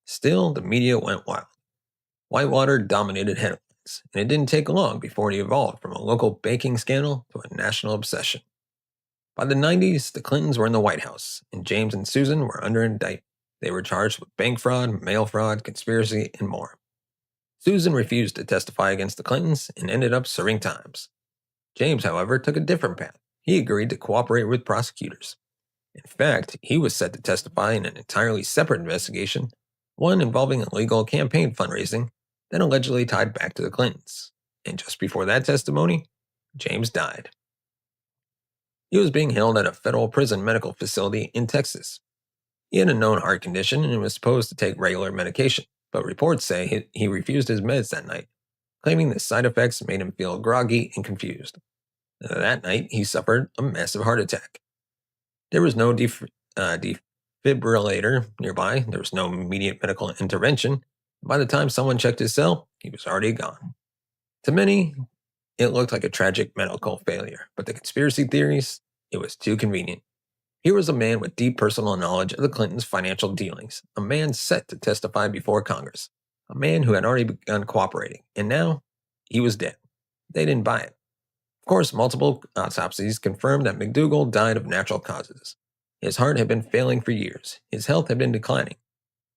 Still, the media went wild. Whitewater dominated headlines, and it didn't take long before it evolved from a local banking scandal to a national obsession. By the 90s, the Clintons were in the White House, and James and Susan were under indictment. They were charged with bank fraud, mail fraud, conspiracy, and more. Susan refused to testify against the Clintons and ended up serving time. James, however, took a different path. He agreed to cooperate with prosecutors. In fact, he was set to testify in an entirely separate investigation, one involving illegal campaign fundraising that allegedly tied back to the Clintons. And just before that testimony, James died. He was being held at a federal prison medical facility in Texas. He had a known heart condition and was supposed to take regular medication, but reports say he refused his meds that night, claiming the side effects made him feel groggy and confused. That night, he suffered a massive heart attack. There was no defibrillator nearby. There was no immediate medical intervention. By the time someone checked his cell, he was already gone. To many, it looked like a tragic medical failure, but the conspiracy theories, it was too convenient. Here was a man with deep personal knowledge of the Clintons' financial dealings, a man set to testify before Congress, a man who had already begun cooperating, and now he was dead. They didn't buy it. Of course, multiple autopsies confirmed that McDougal died of natural causes. His heart had been failing for years. His health had been declining.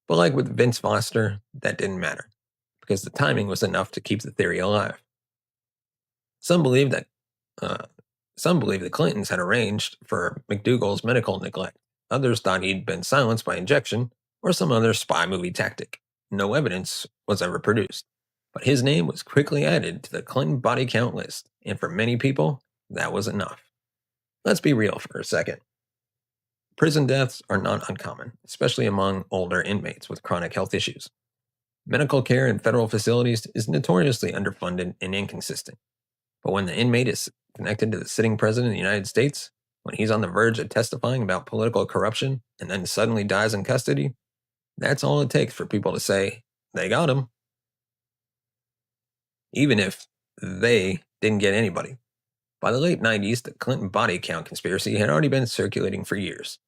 But like with Vince Foster, that didn't matter, because the timing was enough to keep the theory alive. Some believe the Clintons had arranged for McDougal's medical neglect. Others thought he'd been silenced by injection or some other spy movie tactic. No evidence was ever produced. But his name was quickly added to the Clinton body count list, and for many people, that was enough. Let's be real for a second. Prison deaths are not uncommon, especially among older inmates with chronic health issues. Medical care in federal facilities is notoriously underfunded and inconsistent. But when the inmate is connected to the sitting president of the United States, when he's on the verge of testifying about political corruption and then suddenly dies in custody, that's all it takes for people to say, they got him. Even if they didn't get anybody. By the late 90s, the Clinton body count conspiracy had already been circulating for years.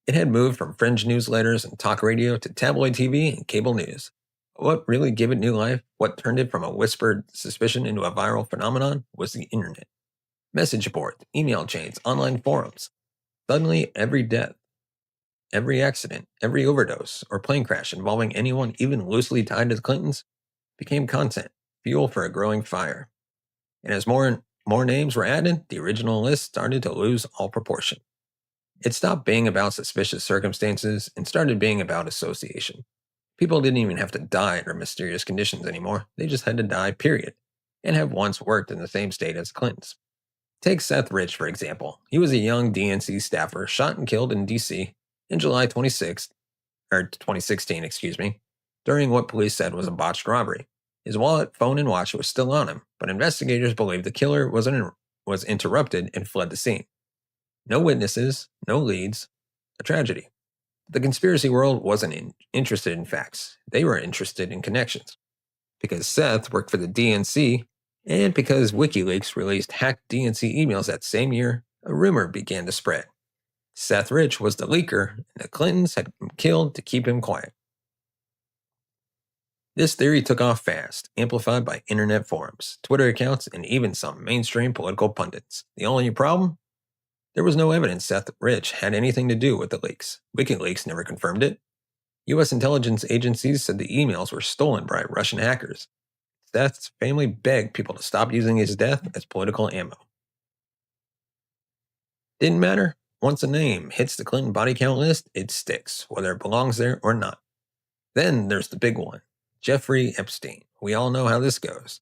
It had moved from fringe newsletters and talk radio to tabloid TV and cable news. What really gave it new life, what turned it from a whispered suspicion into a viral phenomenon, was the internet. Message boards, email chains, online forums. Suddenly, every death, every accident, every overdose, or plane crash involving anyone even loosely tied to the Clintons became content, fuel for a growing fire. And as more names were added, the original list started to lose all proportion. It stopped being about suspicious circumstances and started being about association. People didn't even have to die under mysterious conditions anymore. They just had to die, period, and have once worked in the same state as the Clintons. Take Seth Rich, for example. He was a young DNC staffer shot and killed in D.C. in July 2016, during what police said was a botched robbery. His wallet, phone, and watch was still on him, but investigators believed the killer was interrupted and fled the scene. No witnesses, no leads, a tragedy. The conspiracy world wasn't interested in facts, they were interested in connections. Because Seth worked for the DNC, and because WikiLeaks released hacked DNC emails that same year, a rumor began to spread. Seth Rich was the leaker, and the Clintons had him killed to keep him quiet. This theory took off fast, amplified by internet forums, Twitter accounts, and even some mainstream political pundits. The only problem? There was no evidence Seth Rich had anything to do with the leaks. WikiLeaks never confirmed it. U.S. intelligence agencies said the emails were stolen by Russian hackers. Seth's family begged people to stop using his death as political ammo. Didn't matter. Once a name hits the Clinton body count list, it sticks, whether it belongs there or not. Then there's the big one, Jeffrey Epstein. We all know how this goes.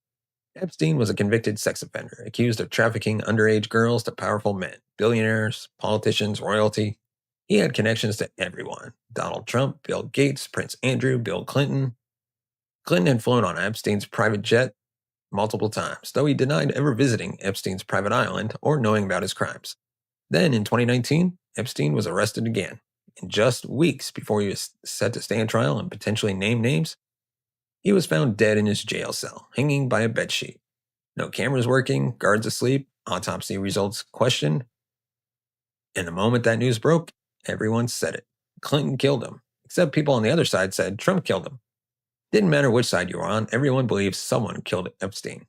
Epstein was a convicted sex offender, accused of trafficking underage girls to powerful men, billionaires, politicians, royalty. He had connections to everyone: Donald Trump, Bill Gates, Prince Andrew, Bill Clinton. Clinton had flown on Epstein's private jet multiple times, though he denied ever visiting Epstein's private island or knowing about his crimes. Then, in 2019, Epstein was arrested again. And just weeks before he was set to stand trial and potentially name names, he was found dead in his jail cell, hanging by a bedsheet. No cameras working, guards asleep, autopsy results questioned. And the moment that news broke, everyone said it. Clinton killed him, except people on the other side said Trump killed him. Didn't matter which side you were on, everyone believes someone killed Epstein.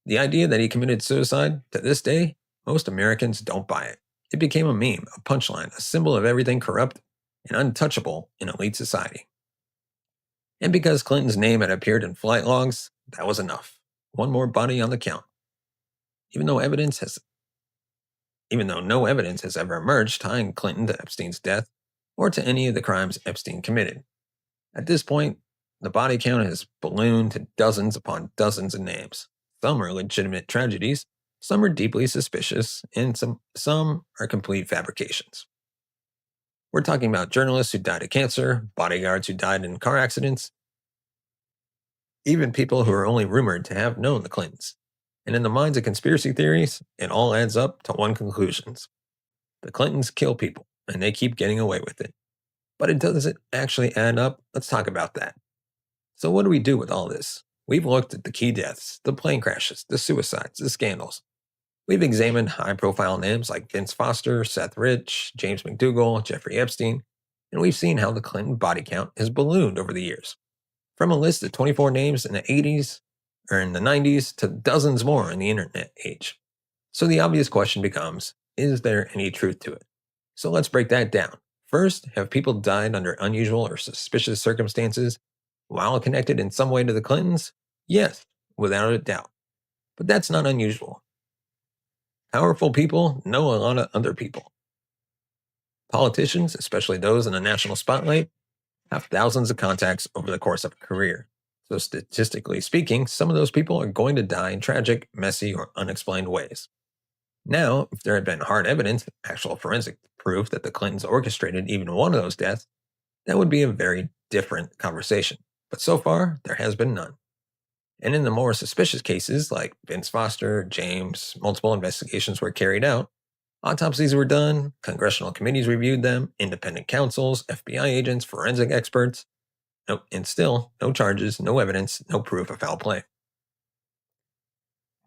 The idea that he committed suicide, to this day, most Americans don't buy it. It became a meme, a punchline, a symbol of everything corrupt and untouchable in elite society. And because Clinton's name had appeared in flight logs, that was enough. One more body on the count. Even though no evidence has ever emerged tying Clinton to Epstein's death or to any of the crimes Epstein committed. At this point, the body count has ballooned to dozens upon dozens of names. Some are legitimate tragedies, some are deeply suspicious, and some are complete fabrications. We're talking about journalists who died of cancer, bodyguards who died in car accidents, even people who are only rumored to have known the Clintons. And in the minds of conspiracy theories, it all adds up to one conclusion. The Clintons kill people, and they keep getting away with it. But it doesn't actually add up. Let's talk about that. So what do we do with all this? We've looked at the key deaths, the plane crashes, the suicides, the scandals. We've examined high-profile names like Vince Foster, Seth Rich, James McDougal, Jeffrey Epstein, and we've seen how the Clinton body count has ballooned over the years. From a list of 24 names in the 80s or in the 90s to dozens more in the internet age. So the obvious question becomes, is there any truth to it? So let's break that down. First, have people died under unusual or suspicious circumstances while connected in some way to the Clintons? Yes, without a doubt. But that's not unusual. Powerful people know a lot of other people. Politicians, especially those in the national spotlight, have thousands of contacts over the course of a career. So statistically speaking, some of those people are going to die in tragic, messy, or unexplained ways. Now, if there had been hard evidence, actual forensic proof that the Clintons orchestrated even one of those deaths, that would be a very different conversation. But so far, there has been none. And in the more suspicious cases, like Vince Foster, James, multiple investigations were carried out, autopsies were done, congressional committees reviewed them, independent counsels, FBI agents, forensic experts, and still, no charges, no evidence, no proof of foul play.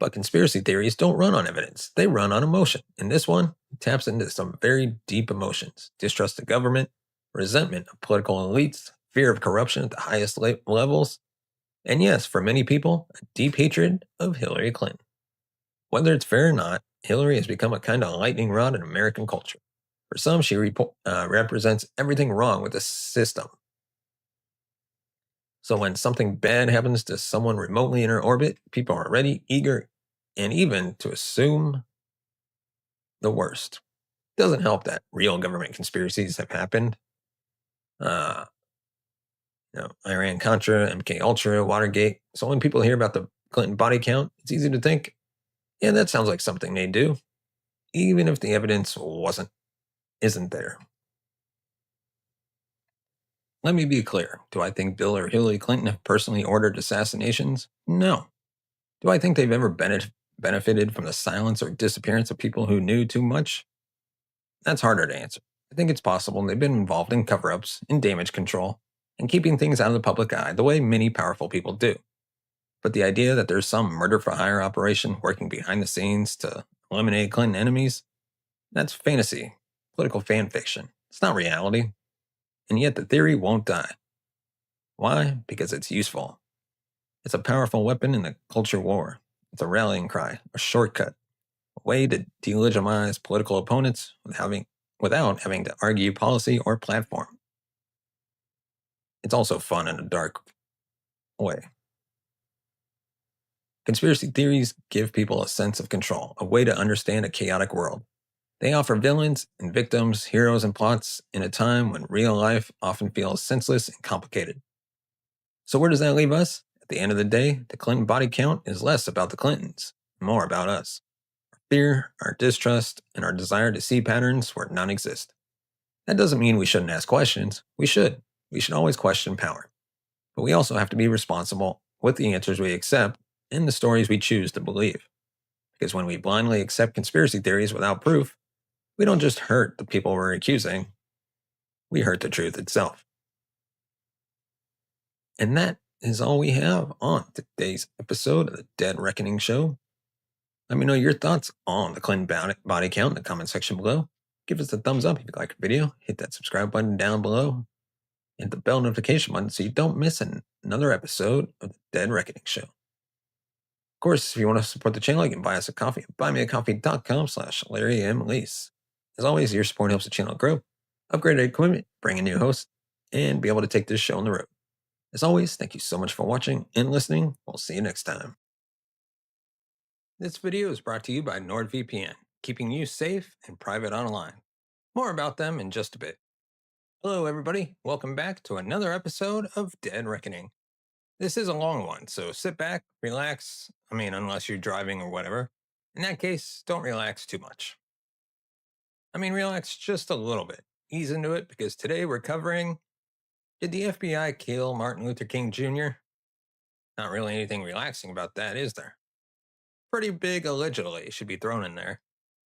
But conspiracy theories don't run on evidence. They run on emotion. And this one taps into some very deep emotions: distrust of government, resentment of political elites, fear of corruption at the highest levels, and yes, for many people, a deep hatred of Hillary Clinton. Whether it's fair or not, Hillary has become a kind of lightning rod in American culture. For some, she represents everything wrong with the system. So when something bad happens to someone remotely in her orbit, people are ready, eager, and even to assume the worst. Doesn't help that real government conspiracies have happened. Iran-Contra, MK-Ultra, Watergate. So when people hear about the Clinton body count, it's easy to think, yeah, that sounds like something they do, even if the evidence isn't there. Let me be clear. Do I think Bill or Hillary Clinton have personally ordered assassinations? No. Do I think they've ever benefited from the silence or disappearance of people who knew too much? That's harder to answer. I think it's possible they've been involved in cover ups, in damage control, and keeping things out of the public eye the way many powerful people do. But the idea that there's some murder for hire operation working behind the scenes to eliminate Clinton enemies, that's fantasy, political fan fiction. It's not reality. And yet the theory won't die. Why? Because it's useful. It's a powerful weapon in the culture war. It's a rallying cry, a shortcut, a way to delegitimize political opponents without having to argue policy or platform. It's also fun in a dark way. Conspiracy theories give people a sense of control, a way to understand a chaotic world. They offer villains and victims, heroes and plots in a time when real life often feels senseless and complicated. So, where does that leave us? At the end of the day, the Clinton body count is less about the Clintons, more about us. Fear, our distrust, and our desire to see patterns where none exist. That doesn't mean we shouldn't ask questions. We should. We should always question power. But we also have to be responsible with the answers we accept and the stories we choose to believe. Because when we blindly accept conspiracy theories without proof, we don't just hurt the people we're accusing, we hurt the truth itself. And that is all we have on today's episode of the Dead Reckoning Show. Let me know your thoughts on the Clinton body count in the comment section below. Give us a thumbs up if you like the video. Hit that subscribe button down below. Hit the bell notification button so you don't miss another episode of the Dead Reckoning Show. Of course, if you want to support the channel, you can buy us a coffee at buymeacoffee.com/Larry M. Lease. As always, your support helps the channel grow, upgrade our equipment, bring in new hosts, and be able to take this show on the road. As always, thank you so much for watching and listening. We'll see you next time. This video is brought to you by NordVPN, keeping you safe and private online. More about them in just a bit. Hello, everybody. Welcome back to another episode of Dead Reckoning. This is a long one, so sit back, relax. Unless you're driving or whatever. In that case, don't relax too much. Relax just a little bit. Ease into it because today we're covering, did the FBI kill Martin Luther King Jr.? Not really anything relaxing about that, is there? Pretty big allegedly should be thrown in there.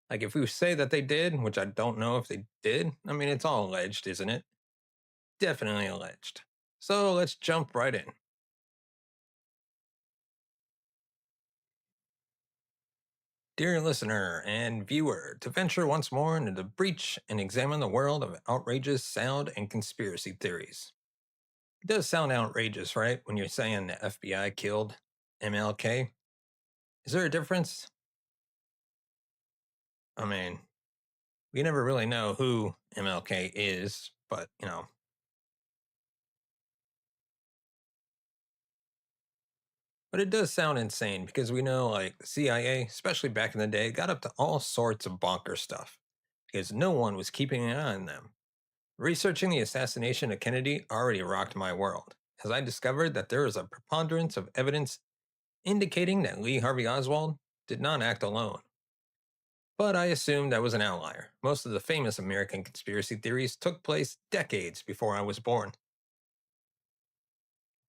Like if we say that they did, which I don't know if they did, it's all alleged, isn't it? Definitely alleged. So let's jump right in. Dear listener and viewer, to venture once more into the breach and examine the world of outrageous sound and conspiracy theories. It does sound outrageous, right? When you're saying the FBI killed MLK. Is there a difference? We never really know who MLK is, but. But it does sound insane because we know, like, the CIA, especially back in the day, got up to all sorts of bonker stuff because no one was keeping an eye on them. Researching the assassination of Kennedy already rocked my world, as I discovered that there is a preponderance of evidence indicating that Lee Harvey Oswald did not act alone. But I assumed I was an outlier. Most of the famous American conspiracy theories took place decades before I was born.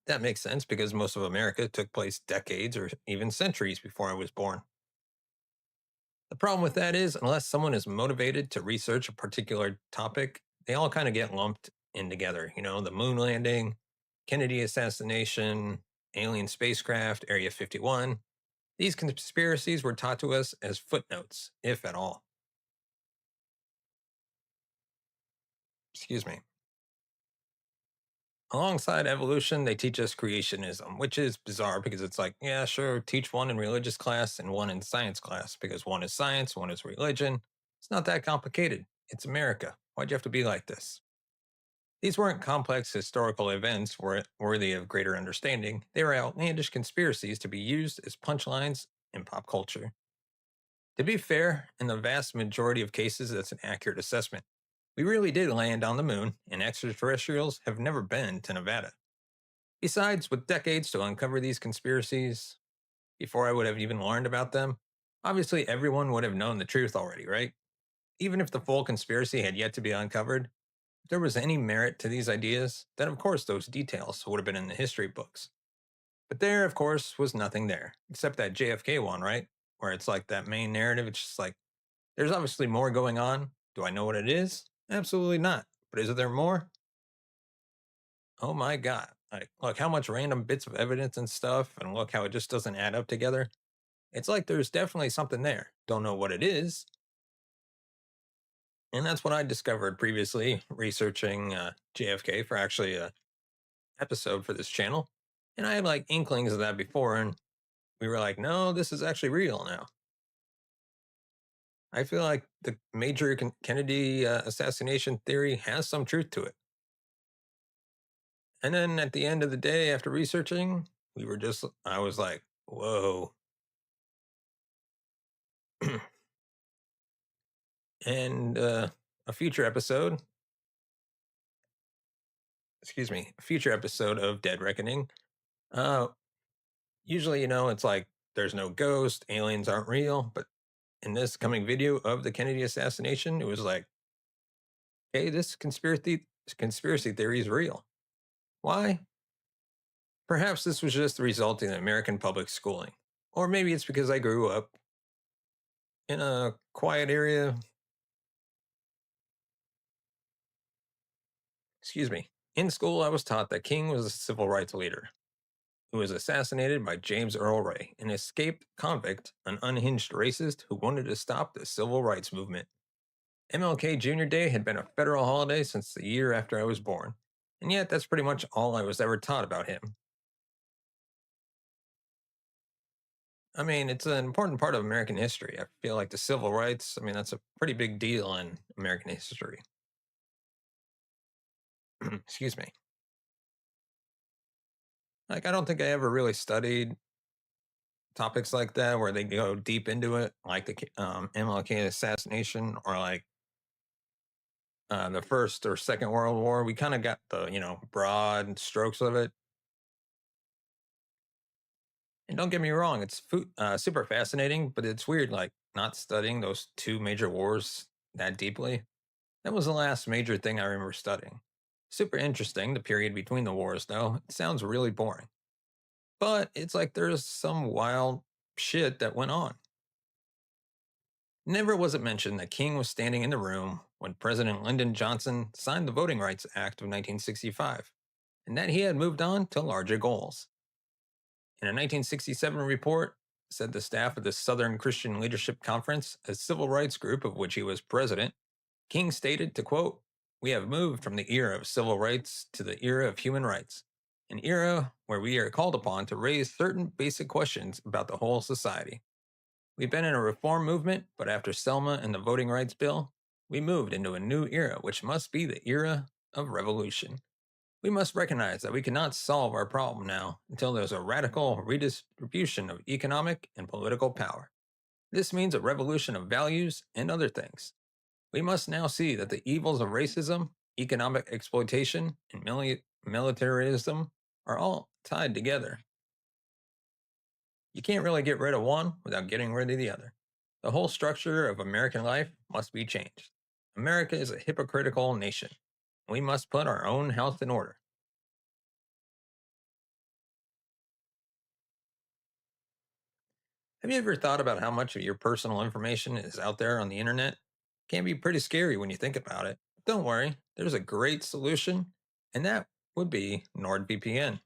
That makes sense because most of America took place decades or even centuries before I was born. The problem with that is, unless someone is motivated to research a particular topic, they all kind of get lumped in together. The moon landing, Kennedy assassination, alien spacecraft, Area 51. These conspiracies were taught to us as footnotes, if at all. Excuse me. Alongside evolution, they teach us creationism, which is bizarre because it's like, yeah, sure, teach one in religious class and one in science class because one is science, one is religion. It's not that complicated. It's America. Why'd you have to be like this? These weren't complex historical events worthy of greater understanding. They were outlandish conspiracies to be used as punchlines in pop culture. To be fair, in the vast majority of cases, that's an accurate assessment. We really did land on the moon, and extraterrestrials have never been to Nevada. Besides, with decades to uncover these conspiracies, before I would have even learned about them, obviously everyone would have known the truth already, right? Even if the full conspiracy had yet to be uncovered, if there was any merit to these ideas, then of course those details would have been in the history books. But there, of course, was nothing there, except that JFK one, right? Where it's like that main narrative, it's just like, there's obviously more going on. Do I know what it is? Absolutely not. But is there more? Oh my God. Like, look how much random bits of evidence and stuff, and look how it just doesn't add up together. It's like there's definitely something there. Don't know what it is. And that's what I discovered previously researching JFK for actually a episode for this channel. And I had like inklings of that before, and we were like, no, this is actually real now. I feel like the major Kennedy assassination theory has some truth to it. And then at the end of the day, after researching, I was like, whoa. And a future episode, a future episode of Dead Reckoning. Uh, Usually, it's like there's no ghost, aliens aren't real. But in this coming video of the Kennedy assassination, it was like, hey, this conspiracy theory is real. Why? Perhaps this was just the result in American public schooling. Or maybe it's because I grew up in a quiet area. In school, I was taught that King was a civil rights leader who was assassinated by James Earl Ray, an escaped convict, an unhinged racist who wanted to stop the civil rights movement. MLK Jr. Day had been a federal holiday since the year after I was born, and yet that's pretty much all I was ever taught about him. I mean, it's an important part of American history. I feel like the civil rights, that's a pretty big deal in American history. Excuse me. Like, I don't think I ever really studied topics like that where they go deep into it, like the MLK assassination or like the First or Second World War. We kind of got the, broad strokes of it. And don't get me wrong, it's super fascinating, but it's weird, like not studying those two major wars that deeply. That was the last major thing I remember studying. Super interesting, the period between the wars, though. It sounds really boring. But it's like there's some wild shit that went on. Never was it mentioned that King was standing in the room when President Lyndon Johnson signed the Voting Rights Act of 1965, and that he had moved on to larger goals. In a 1967 report, said the staff of the Southern Christian Leadership Conference, a civil rights group of which he was president, King stated to quote, "We have moved from the era of civil rights to the era of human rights, an era where we are called upon to raise certain basic questions about the whole society. We've been in a reform movement, but after Selma and the Voting Rights Bill, we moved into a new era, which must be the era of revolution. We must recognize that we cannot solve our problem now until there's a radical redistribution of economic and political power. This means a revolution of values and other things. We must now see that the evils of racism, economic exploitation, and militarism are all tied together. You can't really get rid of one without getting rid of the other. The whole structure of American life must be changed. America is a hypocritical nation. We must put our own house in order." Have you ever thought about how much of your personal information is out there on the internet? It can be pretty scary when you think about it. Don't worry, there's a great solution, and that would be NordVPN.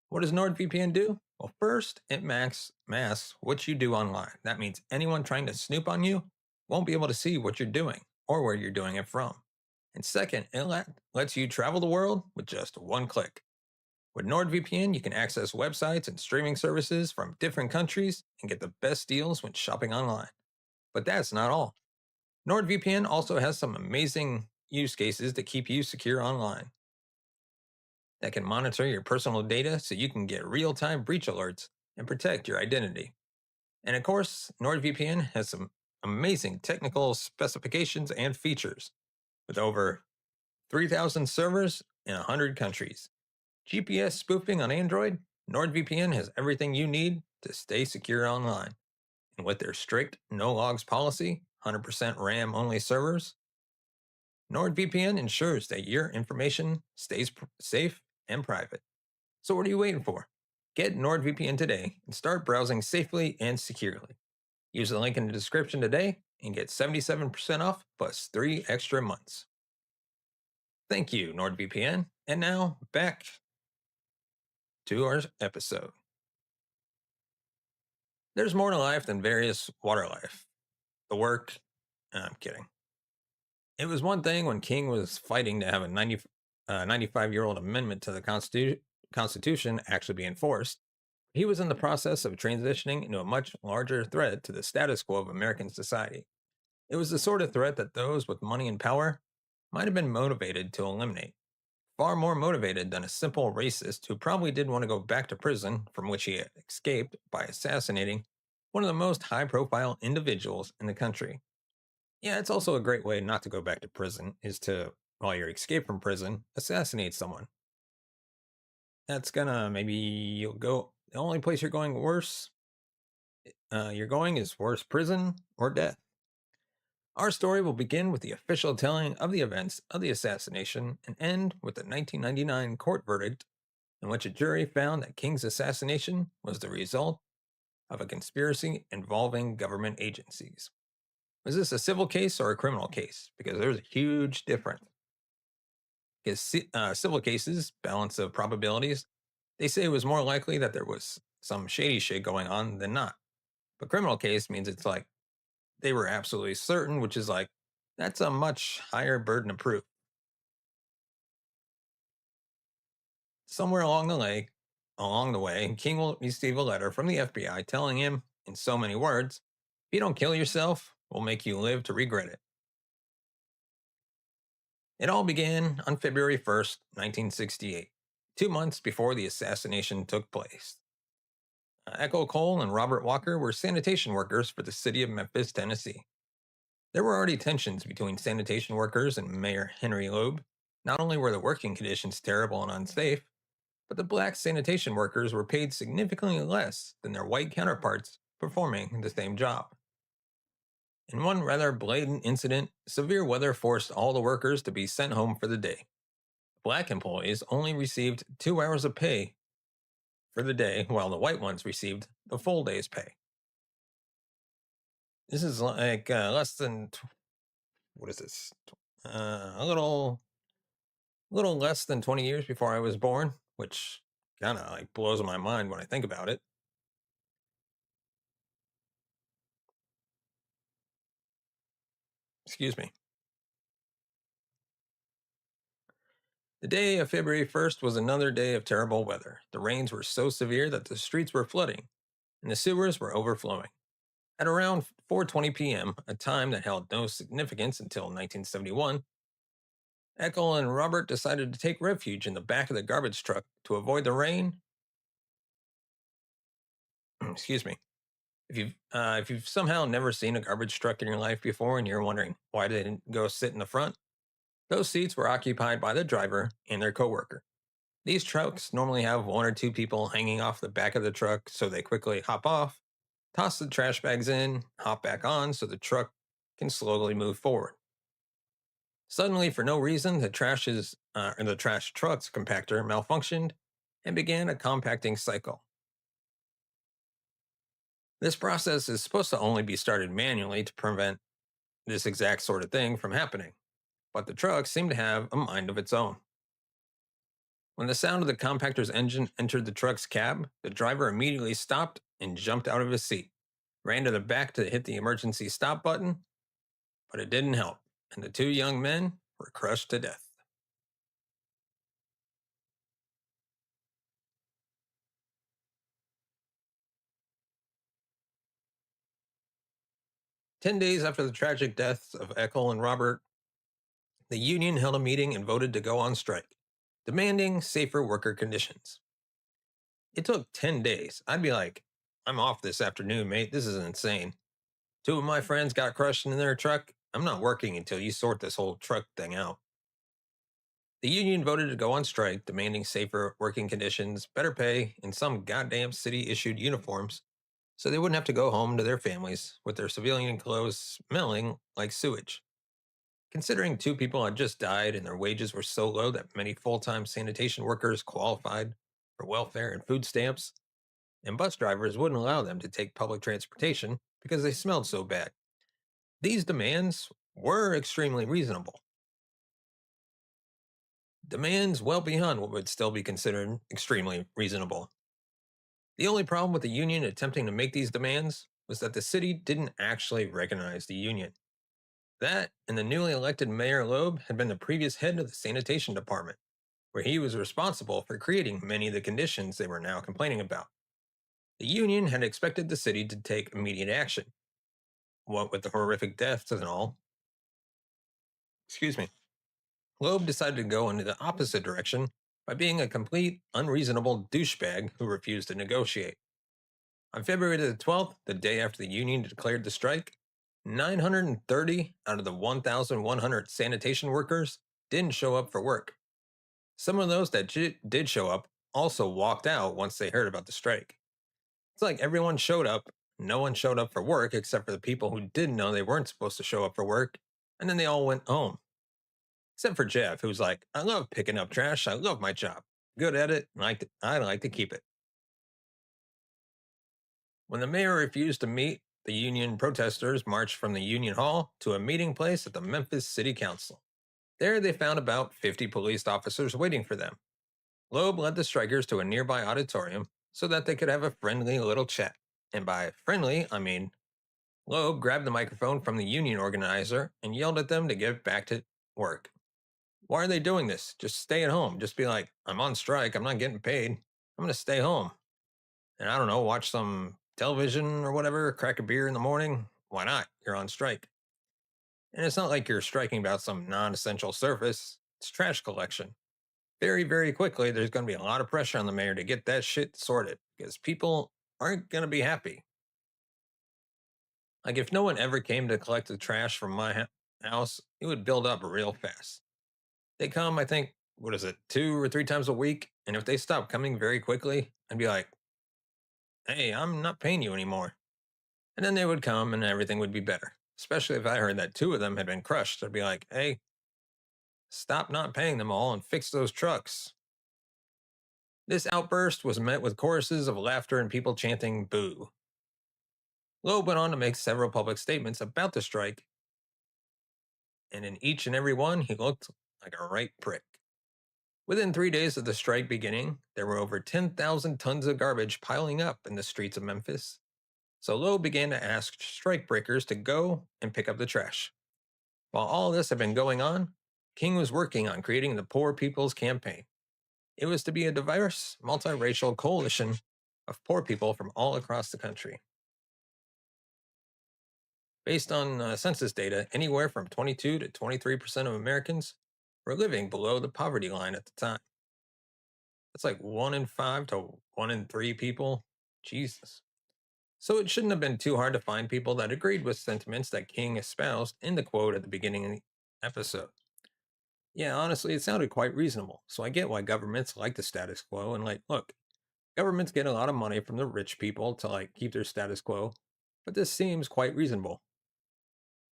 What does NordVPN do? Well, first, it masks what you do online. That means anyone trying to snoop on you won't be able to see what you're doing or where you're doing it from. And second, it lets you travel the world with just one click. With NordVPN, you can access websites and streaming services from different countries and get the best deals when shopping online. But that's not all. NordVPN also has some amazing use cases to keep you secure online that can monitor your personal data so you can get real-time breach alerts and protect your identity. And of course, NordVPN has some amazing technical specifications and features with over 3,000 servers in 100 countries. GPS spoofing on Android, NordVPN has everything you need to stay secure online. And with their strict no logs policy, 100% RAM only servers, NordVPN ensures that your information stays safe and private. So what are you waiting for? Get NordVPN today and start browsing safely and securely. Use the link in the description today and get 77% off plus 3 extra months. Thank you, NordVPN. And now back to our episode. There's more to life than various water life. The work, I'm kidding. It was one thing when King was fighting to have a 95-year-old amendment to the Constitution actually be enforced. He was in the process of transitioning into a much larger threat to the status quo of American society. It was the sort of threat that those with money and power might have been motivated to eliminate. Far more motivated than a simple racist who probably did want to go back to prison from which he had escaped by assassinating one of the most high profile individuals in the country. Yeah, it's also a great way not to go back to prison is to, while you're escape from prison, assassinate someone. That's gonna maybe you'll go, the only place you're going worse, you're going is worse prison or death. Our story will begin with the official telling of the events of the assassination and end with the 1999 court verdict in which a jury found that King's assassination was the result of a conspiracy involving government agencies. Was this a civil case or a criminal case? Because there's a huge difference. Because civil cases, balance of probabilities, they say it was more likely that there was some shady shit going on than not. But criminal case means it's like they were absolutely certain, which is like, that's a much higher burden of proof. Somewhere along the way, King will receive a letter from the FBI telling him, in so many words, if you don't kill yourself, we'll make you live to regret it. It all began on February 1st, 1968, 2 months before the assassination took place. Echo Cole and Robert Walker were sanitation workers for the city of Memphis, Tennessee. There were already tensions between sanitation workers and Mayor Henry Loeb. Not only were the working conditions terrible and unsafe, but the black sanitation workers were paid significantly less than their white counterparts performing the same job. In one rather blatant incident, severe weather forced all the workers to be sent home for the day. Black employees only received 2 hours of pay for the day, while the white ones received the full day's pay. This is like less than, what is this? A little less than 20 years before I was born, which kind of like blows my mind when I think about it. Excuse me. The day of February 1st was another day of terrible weather. The rains were so severe that the streets were flooding and the sewers were overflowing. At around 4:20 p.m., a time that held no significance until 1971, Eckel and Robert decided to take refuge in the back of the garbage truck to avoid the rain. Excuse me. If you've somehow never seen a garbage truck in your life before and you're wondering why they didn't go sit in the front, those seats were occupied by the driver and their coworker. These trucks normally have one or two people hanging off the back of the truck, so they quickly hop off, toss the trash bags in, hop back on so the truck can slowly move forward. Suddenly, for no reason, the trash truck's compactor malfunctioned and began a compacting cycle. This process is supposed to only be started manually to prevent this exact sort of thing from happening, but the truck seemed to have a mind of its own. When the sound of the compactor's engine entered the truck's cab, the driver immediately stopped and jumped out of his seat, ran to the back to hit the emergency stop button, but it didn't help, and the two young men were crushed to death. 10 days after the tragic deaths of Eckel and Robert, the union held a meeting and voted to go on strike, demanding safer worker conditions. It took 10 days. I'd be like, I'm off this afternoon, mate. This is insane. Two of my friends got crushed in their truck. I'm not working until you sort this whole truck thing out. The union voted to go on strike, demanding safer working conditions, better pay, and some goddamn city issued uniforms so they wouldn't have to go home to their families with their civilian clothes smelling like sewage. Considering two people had just died and their wages were so low that many full time sanitation workers qualified for welfare and food stamps, and bus drivers wouldn't allow them to take public transportation because they smelled so bad. These demands were extremely reasonable. demands well beyond what would still be considered extremely reasonable. The only problem with the union attempting to make these demands was that the city didn't actually recognize the union. That and the newly elected Mayor Loeb had been the previous head of the sanitation department, where he was responsible for creating many of the conditions they were now complaining about. The union had expected the city to take immediate action. What with the horrific deaths and all, excuse me, Loeb decided to go in the opposite direction by being a complete, unreasonable douchebag who refused to negotiate. On February the 12th, the day after the union declared the strike, 930 out of the 1,100 sanitation workers didn't show up for work. Some of those that did show up also walked out once they heard about the strike. It's like everyone showed up, no one showed up for work except for the people who didn't know they weren't supposed to show up for work, and then they all went home. Except for Jeff, who's like, I love picking up trash, I love my job. Good at it, and I like to keep it. When the mayor refused to meet, the union protesters marched from the Union Hall to a meeting place at the Memphis City Council. There they found about 50 police officers waiting for them. Loeb led the strikers to a nearby auditorium so that they could have a friendly little chat. And by friendly, I mean Loeb grabbed the microphone from the union organizer and yelled at them to get back to work. Why are they doing this? Just stay at home. Just be like, I'm on strike. I'm not getting paid. I'm going to stay home. And I don't know, watch some television or whatever, crack a beer in the morning. Why not? You're on strike. And it's not like you're striking about some non essential service, it's trash collection. Very, very quickly, there's going to be a lot of pressure on the mayor to get that shit sorted because people aren't going to be happy. Like, if no one ever came to collect the trash from my house, it would build up real fast. They come, I think, what is it, 2 or 3 times a week? And if they stop coming very quickly, I'd be like, hey, I'm not paying you anymore. And then they would come and everything would be better. Especially if I heard that 2 of them had been crushed. I'd be like, hey, stop not paying them all and fix those trucks. This outburst was met with choruses of laughter and people chanting boo. Loeb went on to make several public statements about the strike, and in each and every one, he looked like a right prick. Within 3 days of the strike beginning, there were over 10,000 tons of garbage piling up in the streets of Memphis. So Loeb began to ask strikebreakers to go and pick up the trash. While all this had been going on, King was working on creating the Poor People's Campaign. It was to be a diverse, multiracial coalition of poor people from all across the country. Based on census data, anywhere from 22 to 23% of Americans were living below the poverty line at the time. That's like 1 in 5 to 1 in 3 people. Jesus. So it shouldn't have been too hard to find people that agreed with sentiments that King espoused in the quote at the beginning of the episode. Yeah, honestly, it sounded quite reasonable. So I get why governments like the status quo and like, look, governments get a lot of money from the rich people to like keep their status quo, but this seems quite reasonable.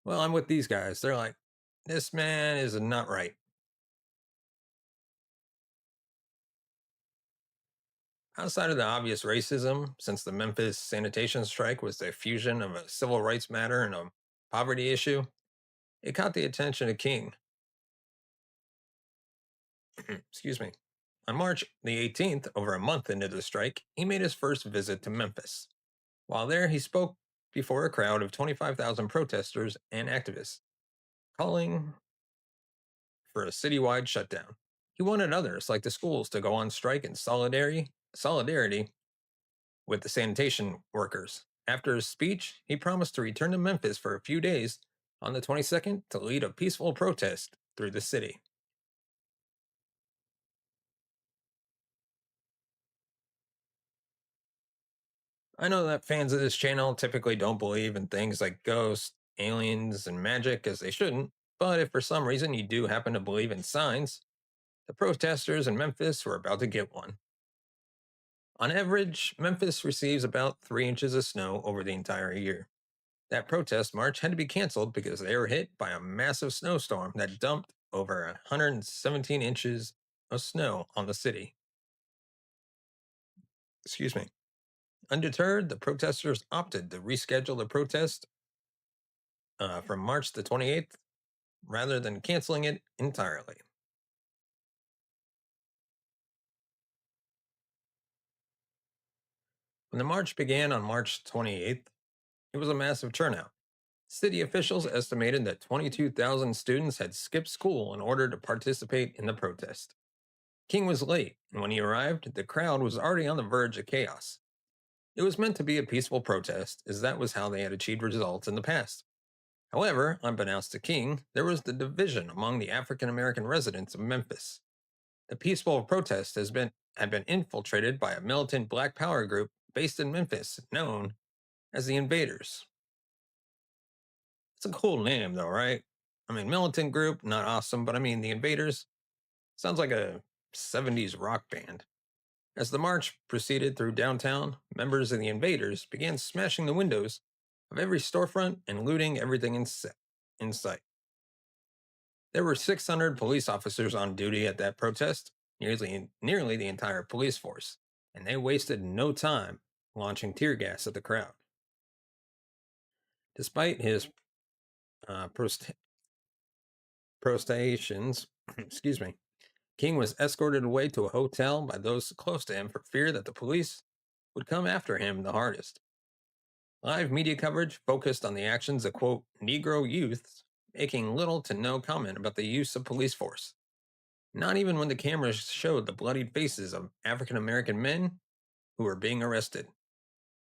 Well, I'm with these guys. They're like, this man is not right. Outside of the obvious racism, since the Memphis sanitation strike was the fusion of a civil rights matter and a poverty issue, it caught the attention of King. Excuse me. On March the 18th, over a month into the strike, he made his first visit to Memphis. While there, he spoke before a crowd of 25,000 protesters and activists, calling for a citywide shutdown. He wanted others, like the schools, to go on strike in solidarity with the sanitation workers. After his speech, he promised to return to Memphis for a few days on the 22nd to lead a peaceful protest through the city. I know that fans of this channel typically don't believe in things like ghosts, aliens, and magic, as they shouldn't, but if for some reason you do happen to believe in signs, the protesters in Memphis were about to get one. On average, Memphis receives about 3 inches of snow over the entire year. That protest march had to be canceled because they were hit by a massive snowstorm that dumped over 117 inches of snow on the city. Excuse me. Undeterred, the protesters opted to reschedule the protest from March the 28th rather than canceling it entirely. When the march began on March 28th, it was a massive turnout. City officials estimated that 22,000 students had skipped school in order to participate in the protest. King was late, and when he arrived, the crowd was already on the verge of chaos. It was meant to be a peaceful protest, as that was how they had achieved results in the past. However, unbeknownst to King, there was the division among the African American residents of Memphis. The peaceful protest had been infiltrated by a militant black power group based in Memphis known as the Invaders. It's a cool name, though, right? I mean, militant group, not awesome, but I mean, the Invaders sounds like a 70s rock band. As the march proceeded through downtown, members of the Invaders began smashing the windows of every storefront and looting everything in sight. There were 600 police officers on duty at that protest, nearly the entire police force, and they wasted no time launching tear gas at the crowd. Despite his protestations, excuse me, King was escorted away to a hotel by those close to him for fear that the police would come after him the hardest. Live media coverage focused on the actions of, quote, Negro youths, making little to no comment about the use of police force. Not even when the cameras showed the bloodied faces of African American men who were being arrested.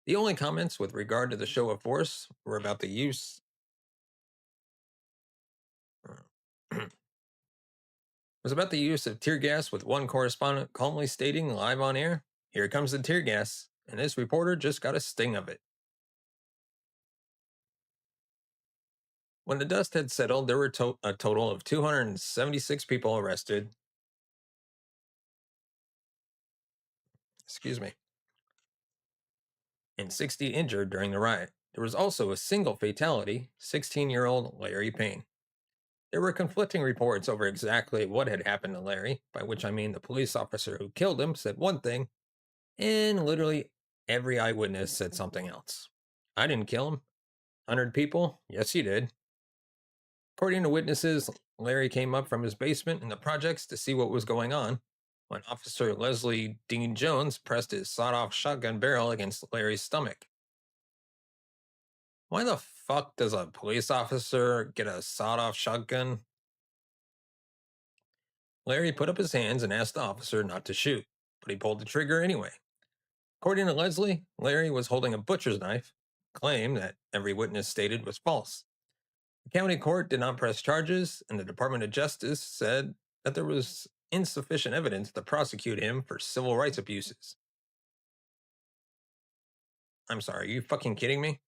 The only comments with regard to the show of force were about the use was about the use of tear gas, with one correspondent calmly stating live on air, "Here comes the tear gas," and this reporter just got a sting of it. When the dust had settled, there were a total of 276 people arrested. Excuse me. And 60 injured during the riot. There was also a single fatality, 16-year-old Larry Payne. There were conflicting reports over exactly what had happened to Larry, by which I mean the police officer who killed him said one thing, and literally every eyewitness said something else. I didn't kill him. 100 people? Yes, he did. According to witnesses, Larry came up from his basement in the projects to see what was going on when Officer Leslie Dean Jones pressed his sawed off shotgun barrel against Larry's stomach. Why the fuck does a police officer get a sawed off shotgun? Larry put up his hands and asked the officer not to shoot, but he pulled the trigger anyway. According to Leslie, Larry was holding a butcher's knife, a claim that every witness stated was false. The county court did not press charges, and the Department of Justice said that there was insufficient evidence to prosecute him for civil rights abuses. I'm sorry, are you fucking kidding me?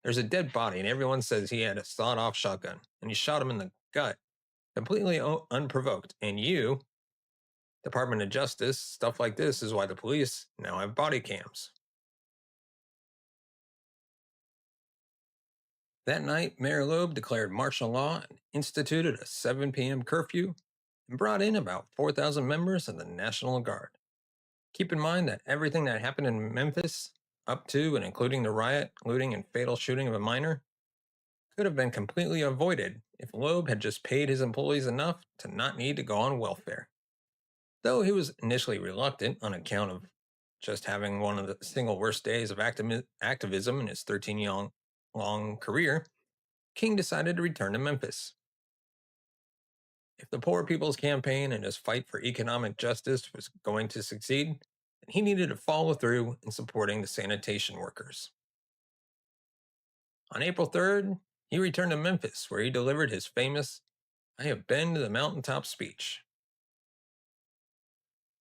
There's a dead body, and everyone says he had a sawed off shotgun, and he shot him in the gut, completely unprovoked. And you, Department of Justice, stuff like this is why the police now have body cams. That night, Mayor Loeb declared martial law and instituted a 7 p.m. curfew and brought in about 4,000 members of the National Guard. Keep in mind that everything that happened in Memphis, up to and including the riot, looting, and fatal shooting of a minor, could have been completely avoided if Loeb had just paid his employees enough to not need to go on welfare. Though he was initially reluctant on account of just having one of the single worst days of activism in his 13-year-long career, King decided to return to Memphis. If the Poor People's Campaign and his fight for economic justice was going to succeed, then he needed to follow through in supporting the sanitation workers. On April 3rd, he returned to Memphis, where he delivered his famous "I have been to the mountaintop" speech.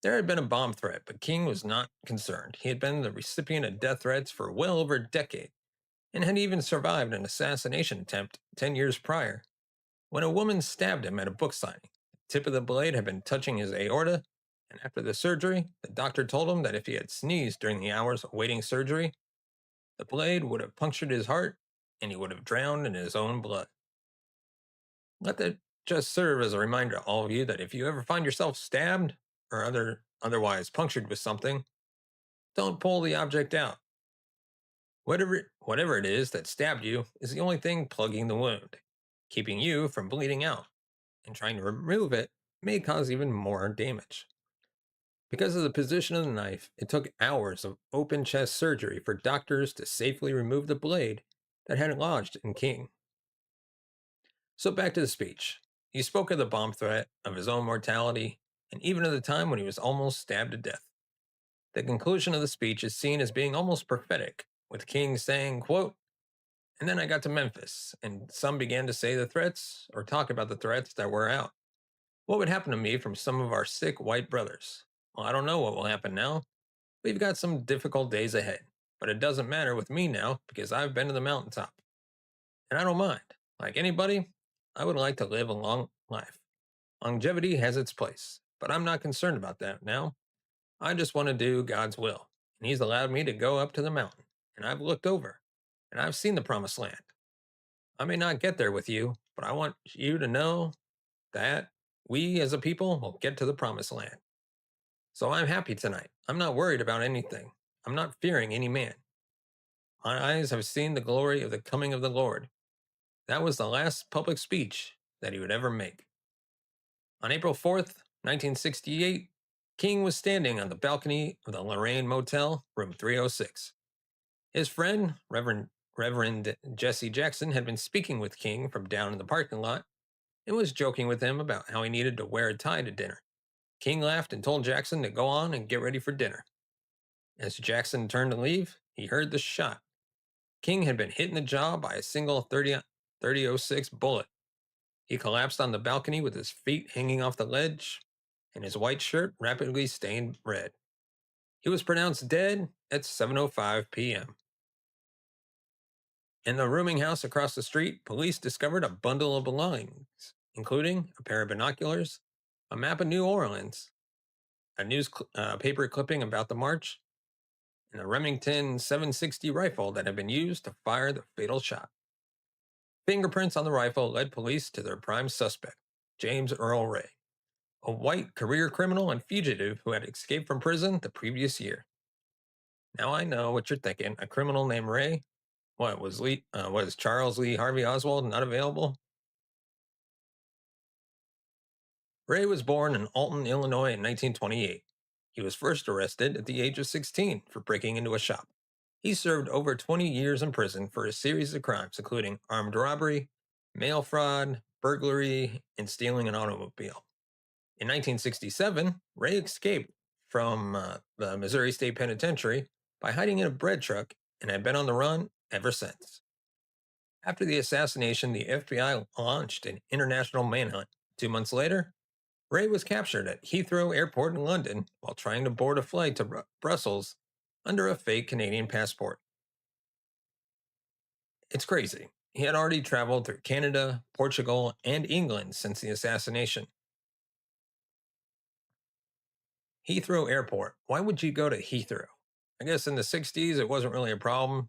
There had been a bomb threat, but King was not concerned. He had been the recipient of death threats for well over a decade, and had even survived an assassination attempt 10 years prior, when a woman stabbed him at a book signing. The tip of the blade had been touching his aorta, and after the surgery, the doctor told him that if he had sneezed during the hours awaiting surgery, the blade would have punctured his heart, and he would have drowned in his own blood. Let that just serve as a reminder to all of you that if you ever find yourself stabbed or otherwise punctured with something, don't pull the object out. Whatever it is that stabbed you is the only thing plugging the wound, keeping you from bleeding out, and trying to remove it may cause even more damage. Because of the position of the knife, it took hours of open chest surgery for doctors to safely remove the blade that had lodged in King. So back to the speech. He spoke of the bomb threat, of his own mortality, and even of the time when he was almost stabbed to death. The conclusion of the speech is seen as being almost prophetic, with King saying, quote, "And then I got to Memphis, and some began to say the threats, or talk about the threats that were out. What would happen to me from some of our sick white brothers? Well, I don't know what will happen now. We've got some difficult days ahead, but it doesn't matter with me now because I've been to the mountaintop. And I don't mind. Like anybody, I would like to live a long life. Longevity has its place, but I'm not concerned about that now. I just want to do God's will. And He's allowed me to go up to the mountain, and I've looked over, and I've seen the promised land. I may not get there with you, but I want you to know that we as a people will get to the promised land. So I'm happy tonight. I'm not worried about anything. I'm not fearing any man. My eyes have seen the glory of the coming of the Lord." That was the last public speech that he would ever make. On April 4th, 1968, King was standing on the balcony of the Lorraine Motel, room 306. His friend, Reverend Jesse Jackson, had been speaking with King from down in the parking lot and was joking with him about how he needed to wear a tie to dinner. King laughed and told Jackson to go on and get ready for dinner. As Jackson turned to leave, he heard the shot. King had been hit in the jaw by a single 3006 bullet. He collapsed on the balcony with his feet hanging off the ledge and his white shirt rapidly stained red. He was pronounced dead at 7:05 p.m. In the rooming house across the street, police discovered a bundle of belongings, including a pair of binoculars, a map of New Orleans, a newspaper clipping about the march, and a Remington 760 rifle that had been used to fire the fatal shot. Fingerprints on the rifle led police to their prime suspect, James Earl Ray, a white career criminal and fugitive who had escaped from prison the previous year. Now I know what you're thinking. A criminal named Ray? Was Charles Lee Harvey Oswald not available? Ray was born in Alton, Illinois in 1928. He was first arrested at the age of 16 for breaking into a shop. He served over 20 years in prison for a series of crimes, including armed robbery, mail fraud, burglary, and stealing an automobile. In 1967, Ray escaped from the Missouri State Penitentiary by hiding in a bread truck and had been on the run ever since. After the assassination, the FBI launched an international manhunt. 2 months later, Ray was captured at Heathrow Airport in London while trying to board a flight to Brussels under a fake Canadian passport. It's crazy. He had already traveled through Canada, Portugal, and England since the assassination. Heathrow Airport. Why would you go to Heathrow? I guess in the 60s it wasn't really a problem.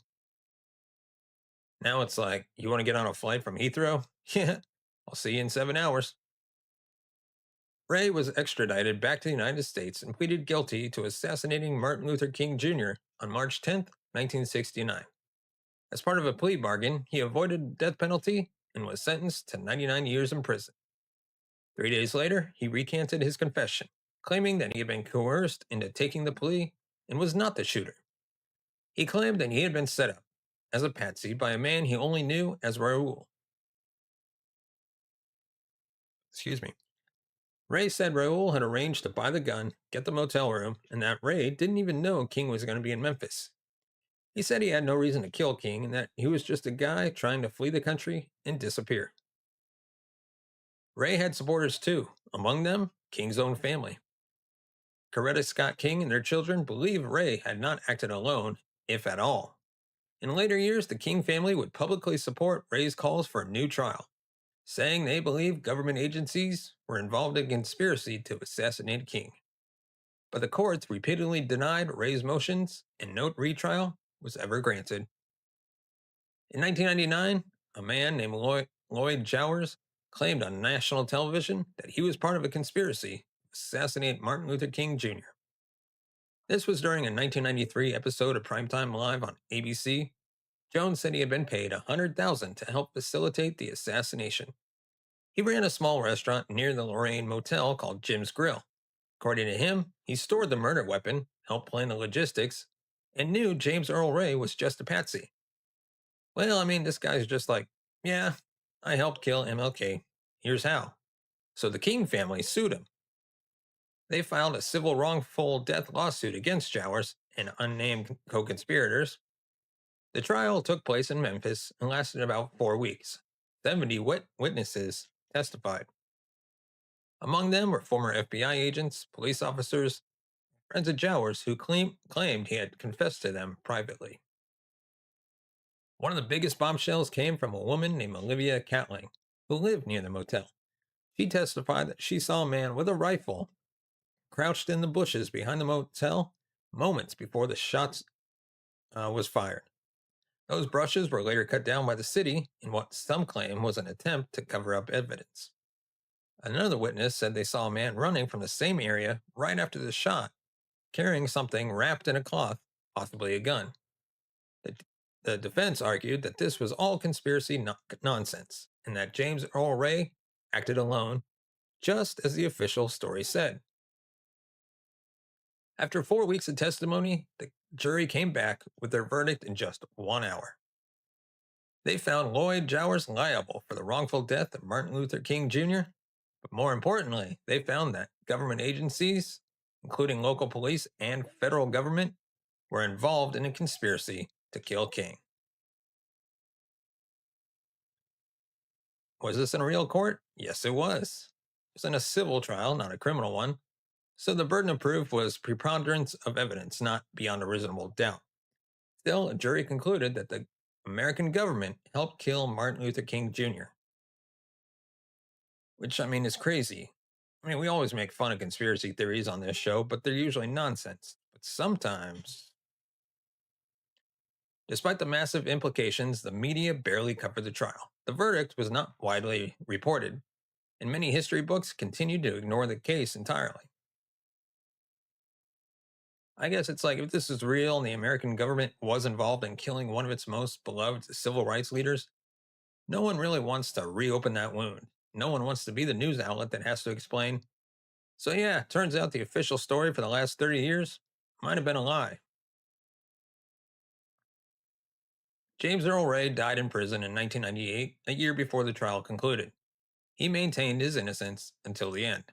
Now it's like, you want to get on a flight from Heathrow? Yeah, I'll see you in 7 hours. Ray was extradited back to the United States and pleaded guilty to assassinating Martin Luther King Jr. on March 10th, 1969. As part of a plea bargain, he avoided the death penalty and was sentenced to 99 years in prison. 3 days later, he recanted his confession, claiming that he had been coerced into taking the plea and was not the shooter. He claimed that he had been set up as a patsy by a man he only knew as Raoul. Excuse me. Ray said Raoul had arranged to buy the gun, get the motel room, and that Ray didn't even know King was going to be in Memphis. He said he had no reason to kill King and that he was just a guy trying to flee the country and disappear. Ray had supporters too, among them, King's own family. Coretta Scott King and their children believe Ray had not acted alone, if at all. In later years, the King family would publicly support Ray's calls for a new trial, saying they believed government agencies were involved in a conspiracy to assassinate King. But the courts repeatedly denied Ray's motions, and no retrial was ever granted. In 1999, a man named Lloyd Jowers claimed on national television that he was part of a conspiracy to assassinate Martin Luther King Jr. This was during a 1993 episode of Primetime Live on ABC. Jones said he had been paid $100,000 to help facilitate the assassination. He ran a small restaurant near the Lorraine Motel called Jim's Grill. According to him, he stored the murder weapon, helped plan the logistics, and knew James Earl Ray was just a patsy. Well, I mean, this guy's just like, yeah, I helped kill MLK. Here's how. So the King family sued him. They filed a civil wrongful death lawsuit against Jowers and unnamed co conspirators. The trial took place in Memphis and lasted about 4 weeks. 70 witnesses testified. Among them were former FBI agents, police officers, friends of Jowers who claimed he had confessed to them privately. One of the biggest bombshells came from a woman named Olivia Catling, who lived near the motel. She testified that she saw a man with a rifle crouched in the bushes behind the motel moments before the shots was fired. Those brushes were later cut down by the city in what some claim was an attempt to cover up evidence. Another witness said they saw a man running from the same area right after the shot, carrying something wrapped in a cloth, possibly a gun. The defense argued that this was all conspiracy nonsense and that James Earl Ray acted alone, just as the official story said. After 4 weeks of testimony, the jury came back with their verdict in just 1 hour. They found Lloyd Jowers liable for the wrongful death of Martin Luther King Jr., but more importantly, they found that government agencies, including local police and federal government, were involved in a conspiracy to kill King. Was this in a real court? Yes, it was. It was in a civil trial, not a criminal one. So the burden of proof was preponderance of evidence, not beyond a reasonable doubt. Still, a jury concluded that the American government helped kill Martin Luther King Jr., which, I mean, is crazy. I mean, we always make fun of conspiracy theories on this show, but they're usually nonsense. But sometimes, despite the massive implications, the media barely covered the trial. The verdict was not widely reported, and many history books continued to ignore the case entirely. I guess it's like if this is real and the American government was involved in killing one of its most beloved civil rights leaders, no one really wants to reopen that wound. No one wants to be the news outlet that has to explain. So yeah, turns out the official story for the last 30 years might have been a lie. James Earl Ray died in prison in 1998, a year before the trial concluded. He maintained his innocence until the end.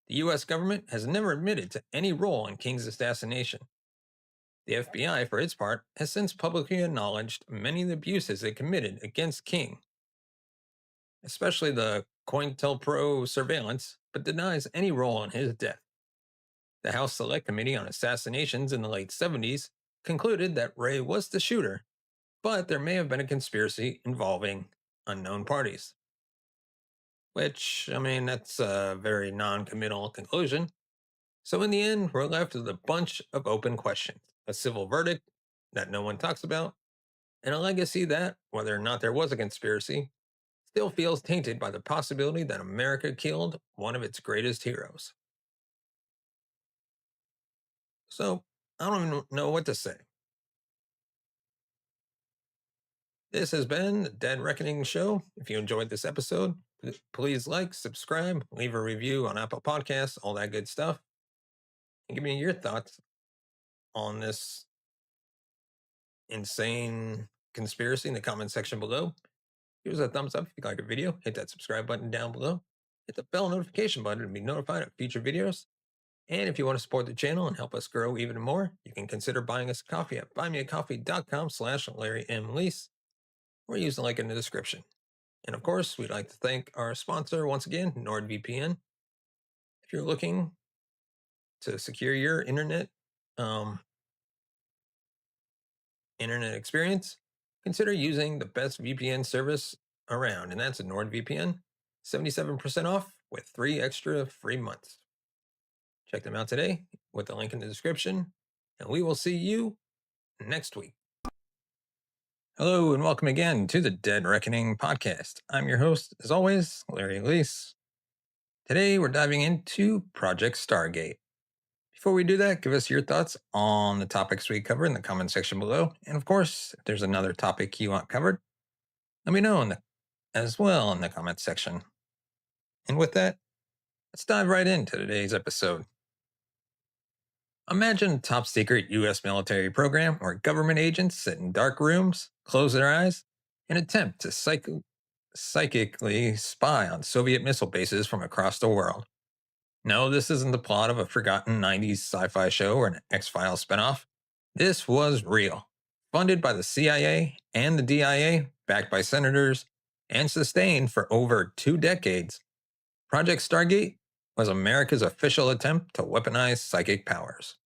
The U.S. government has never admitted to any role in King's assassination. The FBI, for its part, has since publicly acknowledged many of the abuses it committed against King, especially the COINTELPRO surveillance, but denies any role in his death. The House Select Committee on Assassinations in the late 70s concluded that Ray was the shooter, but there may have been a conspiracy involving unknown parties. Which, I mean, that's a very non-committal conclusion. So in the end, we're left with a bunch of open questions, a civil verdict that no one talks about, and a legacy that, whether or not there was a conspiracy, still feels tainted by the possibility that America killed one of its greatest heroes. So, I don't even know what to say. This has been the Dead Reckoning Show. If you enjoyed this episode, please like, subscribe, leave a review on Apple Podcasts, all that good stuff. And give me your thoughts on this insane conspiracy in the comment section below. Give us a thumbs up if you like the video. Hit that subscribe button down below. Hit the bell notification button to be notified of future videos. And if you want to support the channel and help us grow even more, you can consider buying us a coffee at buymeacoffee.com/Larry M. Lease, or use the link in the description. And of course, we'd like to thank our sponsor once again, NordVPN. If you're looking to secure your internet experience, consider using the best VPN service around, and that's a NordVPN. 77% off with 3 extra free months. Check them out today with the link in the description, and we will see you next week. Hello, and welcome again to the Dead Reckoning podcast. I'm your host, as always, Larry Lease. Today, we're diving into Project Stargate. Before we do that, give us your thoughts on the topics we cover in the comment section below. And of course, if there's another topic you want covered, let me know as well in the comment section. And with that, Let's dive right into today's episode. Imagine a top secret US military program where government agents sit in dark rooms, close their eyes, and attempt to psychically spy on Soviet missile bases from across the world. No, this isn't the plot of a forgotten 90s sci fi show or an X Files spinoff. This was real. Funded by the CIA and the DIA, backed by senators, and sustained for over 2 decades, Project Stargate was America's official attempt to weaponize psychic powers.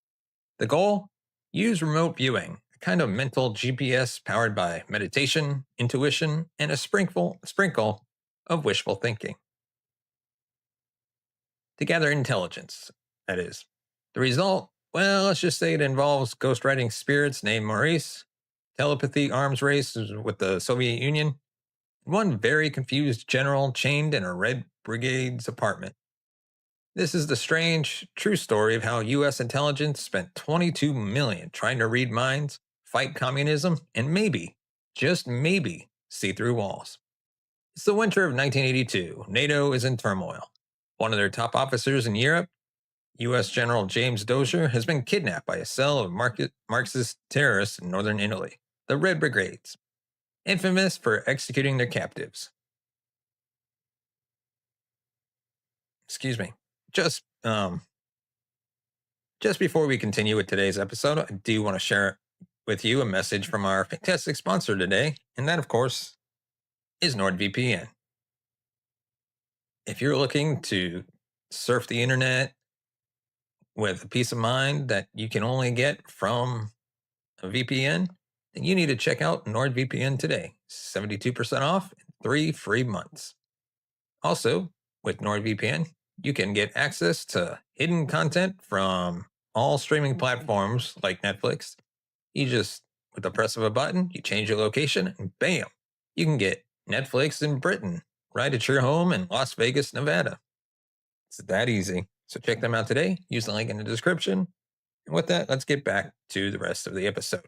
The goal? Use remote viewing, a kind of mental GPS powered by meditation, intuition, and a sprinkle of wishful thinking to gather intelligence, that is. The result? Well, let's just say it involves ghostwriting spirits named Maurice, telepathy arms races with the Soviet Union, and one very confused general chained in a Red Brigade's apartment. This is the strange, true story of how U.S. intelligence spent $22 million trying to read minds, fight communism, and maybe, just maybe, see through walls. It's the winter of 1982. NATO is in turmoil. One of their top officers in Europe, U.S. General James Dozier, has been kidnapped by a cell of Marxist terrorists in northern Italy, the Red Brigades, infamous for executing their captives. Excuse me. Just before we continue with today's episode, I do want to share with you a message from our fantastic sponsor today, and that, of course, is NordVPN. If you're looking to surf the internet with a peace of mind that you can only get from a VPN, then you need to check out NordVPN today. 72% off, 3 free months. Also, with NordVPN, you can get access to hidden content from all streaming platforms like Netflix. You just, with the press of a button, you change your location, and bam, you can get Netflix in Britain right at your home in Las Vegas, Nevada. It's that easy. So check them out today. Use the link in the description. And with that, let's get back to the rest of the episode.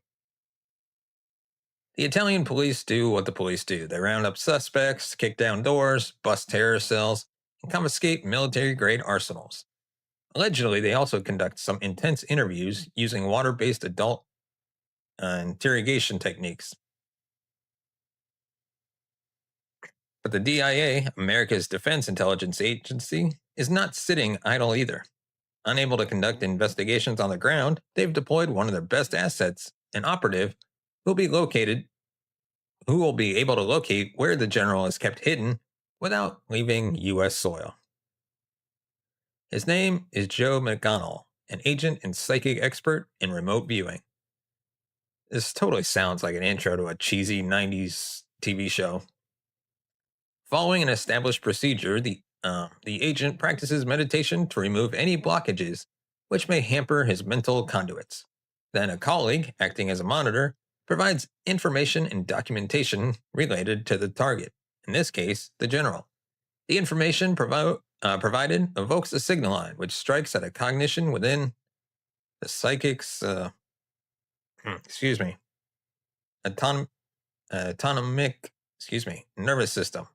The Italian police do what the police do. They round up suspects, kick down doors, bust terror cells, and confiscate military-grade arsenals. Allegedly, they also conduct some intense interviews using water-based adult interrogation techniques. But the DIA, America's Defense Intelligence Agency, is not sitting idle either. Unable to conduct investigations on the ground, they've deployed one of their best assets, an operative, who will be able to locate where the general is kept hidden without leaving U.S. soil. His name is Joe McConnell, an agent and psychic expert in remote viewing. This totally sounds like an intro to a cheesy 90s TV show. Following an established procedure, the agent practices meditation to remove any blockages which may hamper his mental conduits. Then a colleague, acting as a monitor, provides information and documentation related to the target, in this case, the general. The information provided evokes a signal line which strikes at a cognition within the psychic's autonomic nervous system.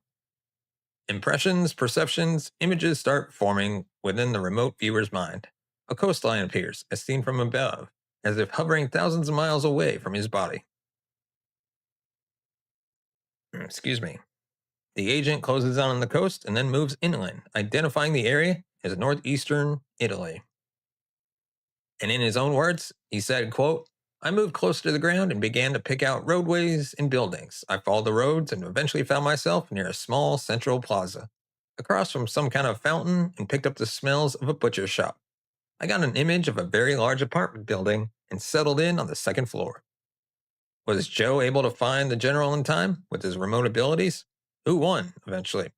Impressions, perceptions, images start forming within the remote viewer's mind. A coastline appears, as seen from above, as if hovering thousands of miles away from his body. The agent closes in on the coast and then moves inland, identifying the area as northeastern Italy. And in his own words, he said, quote, "I moved close to the ground and began to pick out roadways and buildings. I followed the roads and eventually found myself near a small central plaza, across from some kind of fountain, and picked up the smells of a butcher shop. I got an image of a very large apartment building and settled in on the second floor." Was Joe able to find the general in time with his remote abilities? Who won, eventually?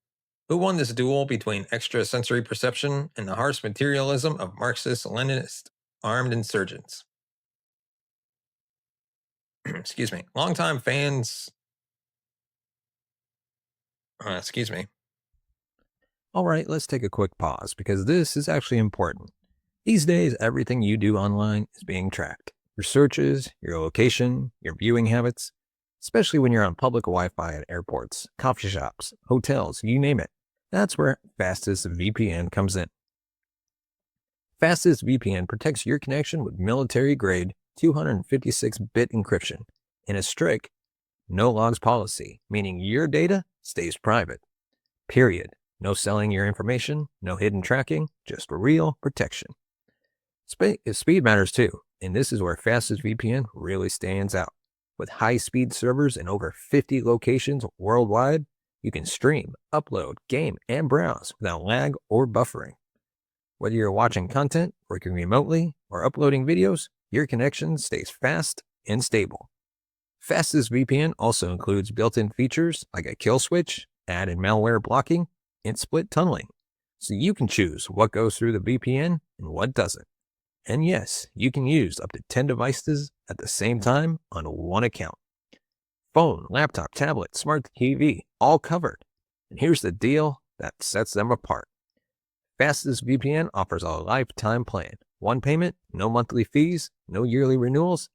Who won this duel between extrasensory perception and the harsh materialism of Marxist-Leninist armed insurgents? Longtime fans. All right, let's take a quick pause because this is actually important. These days, everything you do online is being tracked. Your searches, your location, your viewing habits, especially when you're on public Wi-Fi at airports, coffee shops, hotels, you name it. That's where fastest VPN comes in. Fastest VPN protects your connection with military-grade 256-bit encryption and a strict no logs policy, meaning your data stays private. Period. No selling your information, no hidden tracking, just real protection. Speed matters too, and this is where Fastest VPN really stands out. With high-speed servers in over 50 locations worldwide, you can stream, upload, game, and browse without lag or buffering. Whether you're watching content, working remotely, or uploading videos, your connection stays fast and stable. Fastest VPN also includes built-in features like a kill switch, ad and malware blocking, and split tunneling, so you can choose what goes through the VPN and what doesn't. And yes, you can use up to 10 devices at the same time on one account. Phone, laptop, tablet, smart TV, all covered. And here's the deal that sets them apart. Fastest VPN offers a lifetime plan. One payment, no monthly fees, no yearly renewals,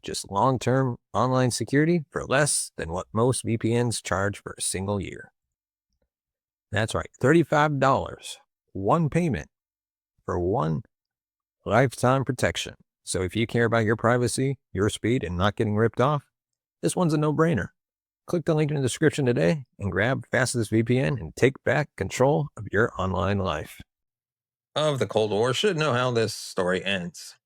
just long-term online security for less than what most VPNs charge for a single year. That's right, $35. One payment for one lifetime protection. So if you care about your privacy, your speed, and not getting ripped off, this one's a no-brainer. Click the link in the description today and grab Fastest VPN and take back control of your online life. Of the Cold War should know how this story ends.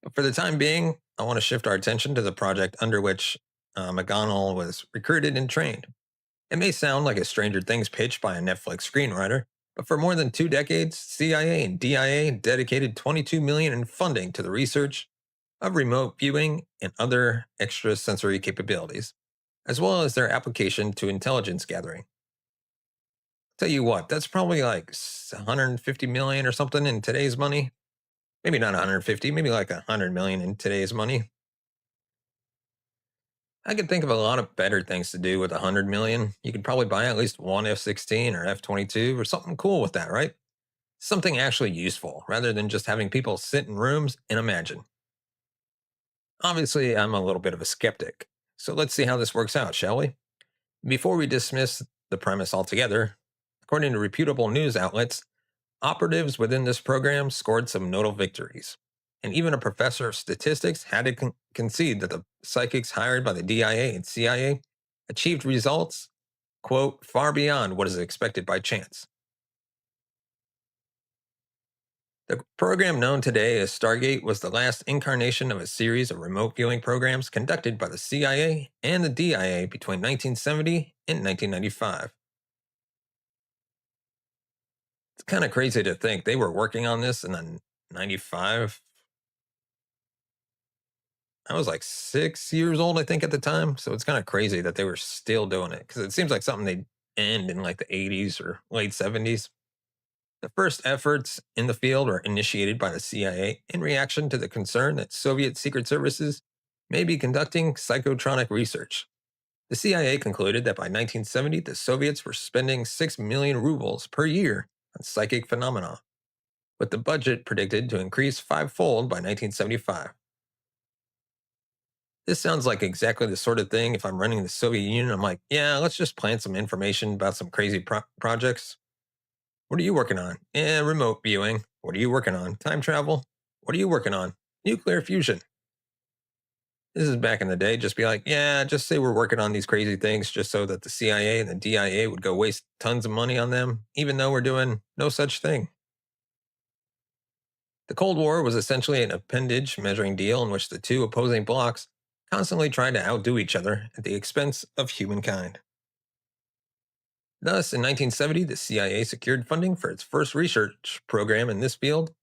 But for the time being, I want to shift our attention to the project under which McGonnell was recruited and trained. It may sound like a Stranger Things pitch by a Netflix screenwriter, but for more than 2 decades, CIA and DIA dedicated $22 million in funding to the research of remote viewing and other extrasensory capabilities, as well as their application to intelligence gathering. Tell you what, that's probably like 150 million or something in today's money. Maybe not 150, maybe like 100 million in today's money. I could think of a lot of better things to do with 100 million. You could probably buy at least one F-16 or F-22 or something cool with that, right? Something actually useful rather than just having people sit in rooms and imagine. Obviously, I'm a little bit of a skeptic. So let's see how this works out, shall we? Before we dismiss the premise altogether, according to reputable news outlets, operatives within this program scored some notable victories. And even a professor of statistics had to concede that the psychics hired by the DIA and CIA achieved results, quote, far beyond what is expected by chance. The program known today as Stargate was the last incarnation of a series of remote viewing programs conducted by the CIA and the DIA between 1970 and 1995. It's kind of crazy to think they were working on this in the 95. I was like 6 years old, I think, at the time. So it's kind of crazy that they were still doing it because it seems like something they'd end in like the 80s or late 70s. The first efforts in the field were initiated by the CIA in reaction to the concern that Soviet secret services may be conducting psychotronic research. The CIA concluded that by 1970, the Soviets were spending 6 million rubles per year on psychic phenomena, with the budget predicted to increase fivefold by 1975. This sounds like exactly the sort of thing if I'm running the Soviet Union, I'm like, yeah, let's just plant some information about some crazy projects. What are you working on? Remote viewing. What are you working on? Time travel. What are you working on? Nuclear fusion. This is back in the day. Just be like, yeah, just say we're working on these crazy things just so that the CIA and the DIA would go waste tons of money on them, even though we're doing no such thing. The Cold War was essentially an appendage measuring deal in which the two opposing blocs constantly tried to outdo each other at the expense of humankind. Thus, in 1970, the CIA secured funding for its first research program in this field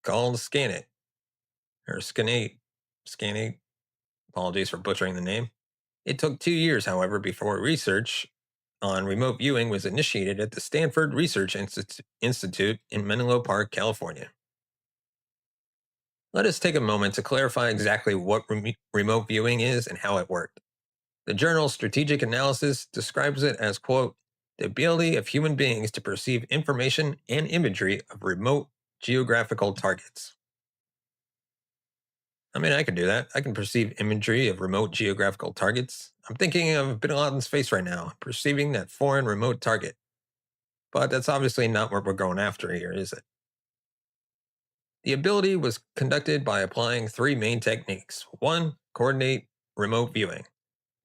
called SCANIT, or SCANATE. SCANATE. Apologies for butchering the name. It took 2 years, however, before research on remote viewing was initiated at the Stanford Research Institute in Menlo Park, California. Let us take a moment to clarify exactly what remote viewing is and how it worked. The journal Strategic Analysis describes it as, quote, the ability of human beings to perceive information and imagery of remote geographical targets. I mean, I can do that. I can perceive imagery of remote geographical targets. I'm thinking of Bin Laden's face right now, perceiving that foreign remote target. But that's obviously not what we're going after here, is it? The ability was conducted by applying three main techniques. One, coordinate remote viewing.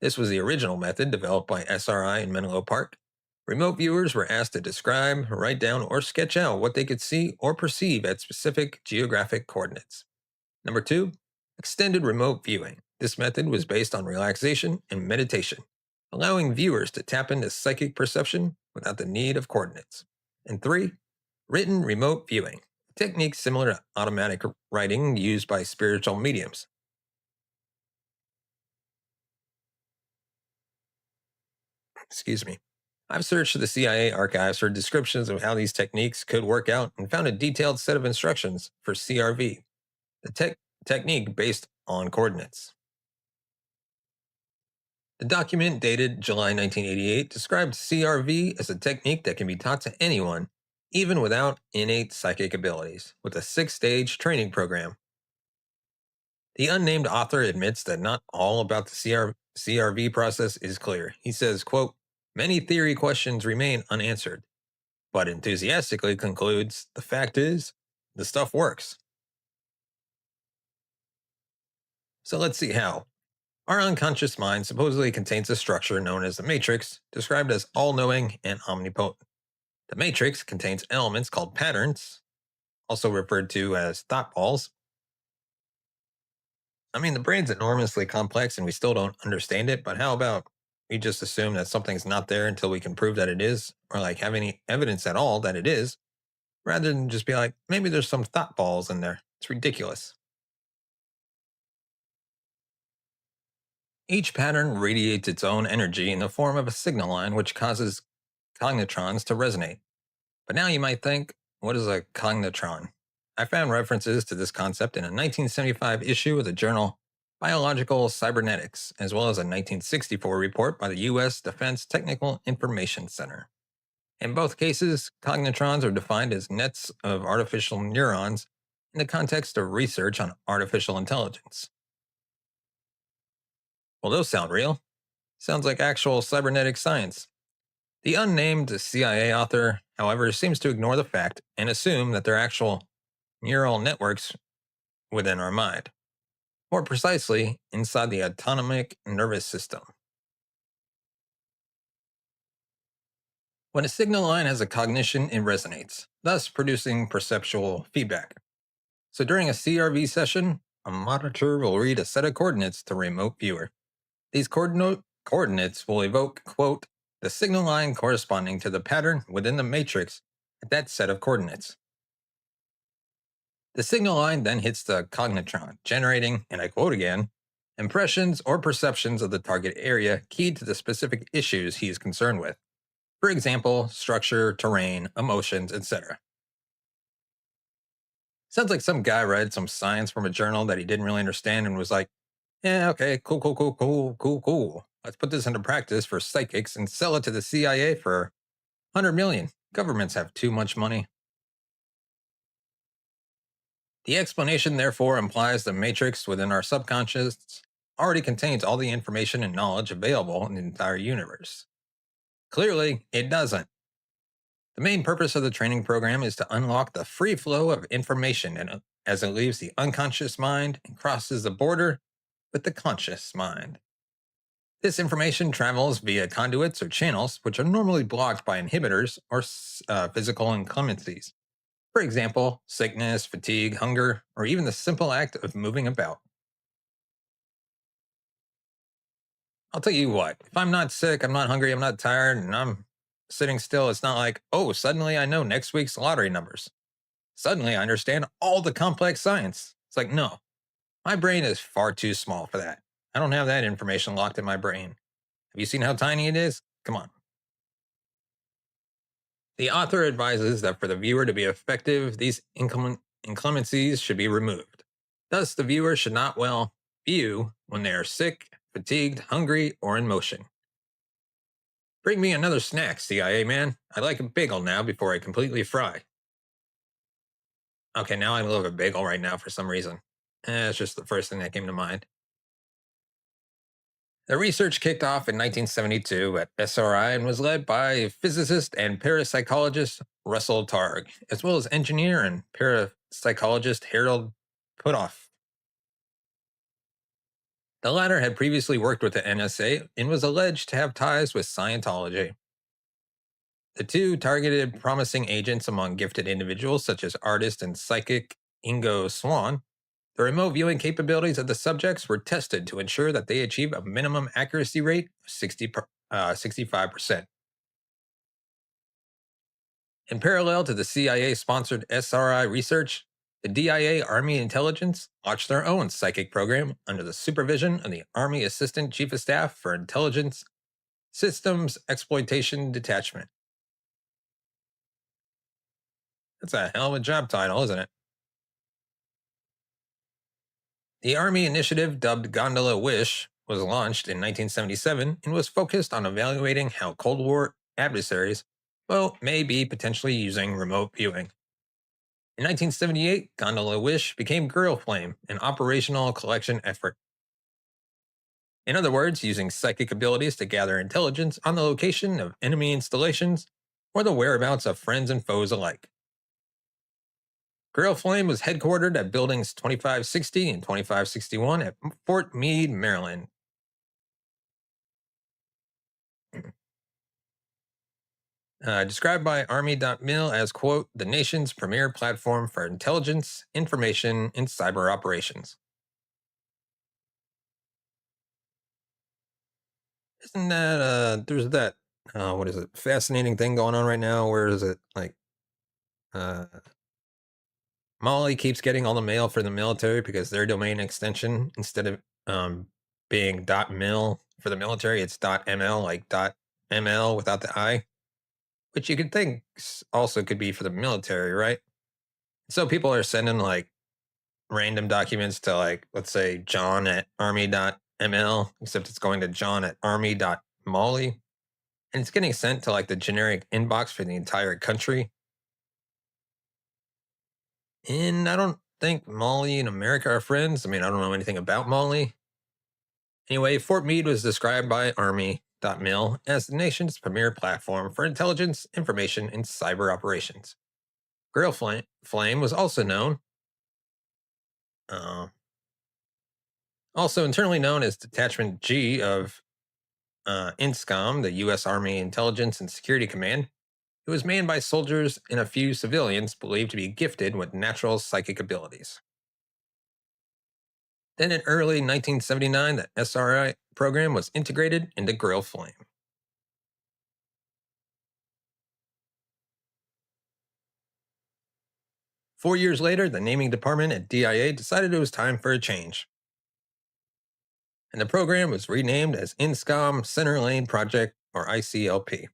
This was the original method developed by SRI in Menlo Park. Remote viewers were asked to describe, write down, or sketch out what they could see or perceive at specific geographic coordinates. Number two, extended remote viewing. This method was based on relaxation and meditation, allowing viewers to tap into psychic perception without the need of coordinates. And three, written remote viewing, a technique similar to automatic writing used by spiritual mediums. Excuse me. I've searched the CIA archives for descriptions of how these techniques could work out and found a detailed set of instructions for CRV, the technique based on coordinates. The document, dated July 1988, described CRV as a technique that can be taught to anyone, even without innate psychic abilities, with a 6-stage training program. The unnamed author admits that not all about the CRV process is clear. He says, quote, many theory questions remain unanswered, but enthusiastically concludes, the fact is, the stuff works. So let's see how. Our unconscious mind supposedly contains a structure known as the matrix, described as all-knowing and omnipotent. The matrix contains elements called patterns, also referred to as thought balls. I mean, the brain's enormously complex and we still don't understand it, but how about we just assume that something's not there until we can prove that it is, or like have any evidence at all that it is, rather than just be like, maybe there's some thought balls in there. It's ridiculous. Each pattern radiates its own energy in the form of a signal line which causes cognitrons to resonate. But now you might think, what is a cognitron? I found references to this concept in a 1975 issue of the journal Biological Cybernetics, as well as a 1964 report by the U.S. Defense Technical Information Center. In both cases, cognitrons are defined as nets of artificial neurons in the context of research on artificial intelligence. Well, those sound real. Sounds like actual cybernetic science. The unnamed CIA author, however, seems to ignore the fact and assume that they're actual neural networks within our mind. More precisely, inside the autonomic nervous system. When a signal line has a cognition, it resonates, thus producing perceptual feedback. So during a CRV session, a monitor will read a set of coordinates to a remote viewer. These coordinates will evoke, quote, the signal line corresponding to the pattern within the matrix at that set of coordinates. The signal line then hits the cognitron, generating, and I quote again, impressions or perceptions of the target area keyed to the specific issues he is concerned with. For example, structure, terrain, emotions, etc. Sounds like some guy read some science from a journal that he didn't really understand and was like, yeah, okay, cool. Let's put this into practice for psychics and sell it to the CIA for 100 million. Governments have too much money. The explanation, therefore, implies the matrix within our subconscious already contains all the information and knowledge available in the entire universe. Clearly, it doesn't. The main purpose of the training program is to unlock the free flow of information as it leaves the unconscious mind and crosses the border with the conscious mind. This information travels via conduits or channels, which are normally blocked by inhibitors or physical inclemencies. For example, sickness, fatigue, hunger, or even the simple act of moving about. I'll tell you what, if I'm not sick, I'm not hungry, I'm not tired, and I'm sitting still, it's not like, oh, suddenly I know next week's lottery numbers. Suddenly I understand all the complex science. It's like, no, my brain is far too small for that. I don't have that information locked in my brain. Have you seen how tiny it is? Come on. The author advises that for the viewer to be effective, these inclemencies should be removed. Thus, the viewer should not view when they are sick, fatigued, hungry, or in motion. Bring me another snack, CIA man. I'd like a bagel now before I completely fry. Okay, now I love a bagel right now for some reason. It's just the first thing that came to mind. The research kicked off in 1972 at SRI and was led by physicist and parapsychologist Russell Targ, as well as engineer and parapsychologist Harold Putoff. The latter had previously worked with the NSA and was alleged to have ties with Scientology. The two targeted promising agents among gifted individuals such as artist and psychic Ingo Swann. The remote viewing capabilities of the subjects were tested to ensure that they achieve a minimum accuracy rate of 65%. In parallel to the CIA sponsored SRI research, the DIA Army Intelligence launched their own psychic program under the supervision of the Army Assistant Chief of Staff for Intelligence Systems Exploitation Detachment. That's a hell of a job title, isn't it? The Army initiative, dubbed Gondola Wish, was launched in 1977 and was focused on evaluating how Cold War adversaries, may be potentially using remote viewing. In 1978, Gondola Wish became Girl Flame, an operational collection effort. In other words, using psychic abilities to gather intelligence on the location of enemy installations or the whereabouts of friends and foes alike. Girl Flame was headquartered at buildings 2560 and 2561 at Fort Meade, Maryland. Described by Army.mil as, quote, the nation's premier platform for intelligence, information, and cyber operations. Isn't that, there's that, what is it, fascinating thing going on right now? Where is it? Like, uh, Molly keeps getting all the mail for the military because their domain extension, instead of being .mil for the military, it's .ml, like .ml without the I, which you could think also could be for the military, right? So people are sending like random documents to, like, let's say John at army.ml, except it's going to John at army.molly. And it's getting sent to like the generic inbox for the entire country. And I don't think Molly and America are friends. I mean, I don't know anything about Molly. Anyway, Fort Meade was described by Army.mil as the nation's premier platform for intelligence, information, and cyber operations. Girl Flame was also known, also internally known as Detachment G of INSCOM, the U.S. Army Intelligence and Security Command. It was manned by soldiers and a few civilians believed to be gifted with natural psychic abilities. Then in early 1979, the SRI program was integrated into Girl Flame. Four years later, the naming department at DIA decided it was time for a change. And the program was renamed as INSCOM Center Lane Project, or ICLP.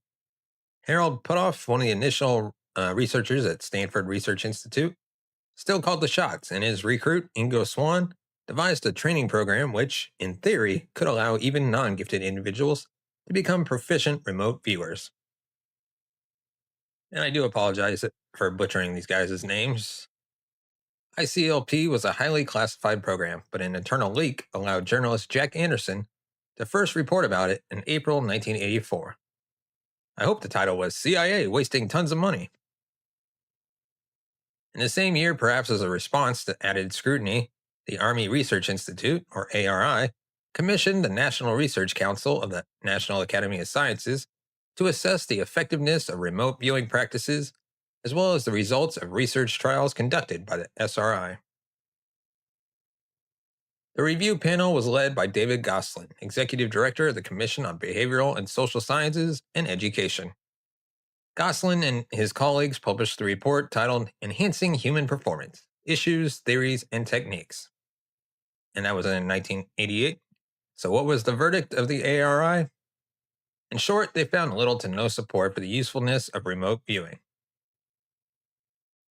Harold Putoff, one of the initial researchers at Stanford Research Institute, still called the shots, and his recruit, Ingo Swann, devised a training program which, in theory, could allow even non-gifted individuals to become proficient remote viewers. And I do apologize for butchering these guys' names. ICLP was a highly classified program, but an internal leak allowed journalist Jack Anderson to first report about it in April 1984. I hope the title was CIA Wasting Tons of Money. In the same year, perhaps as a response to added scrutiny, the Army Research Institute, or ARI, commissioned the National Research Council of the National Academy of Sciences to assess the effectiveness of remote viewing practices, as well as the results of research trials conducted by the SRI. The review panel was led by David Gosselin, Executive Director of the Commission on Behavioral and Social Sciences and Education. Gosselin and his colleagues published the report titled Enhancing Human Performance, Issues, Theories, and Techniques. And that was in 1988. So what was the verdict of the ARI? In short, they found little to no support for the usefulness of remote viewing.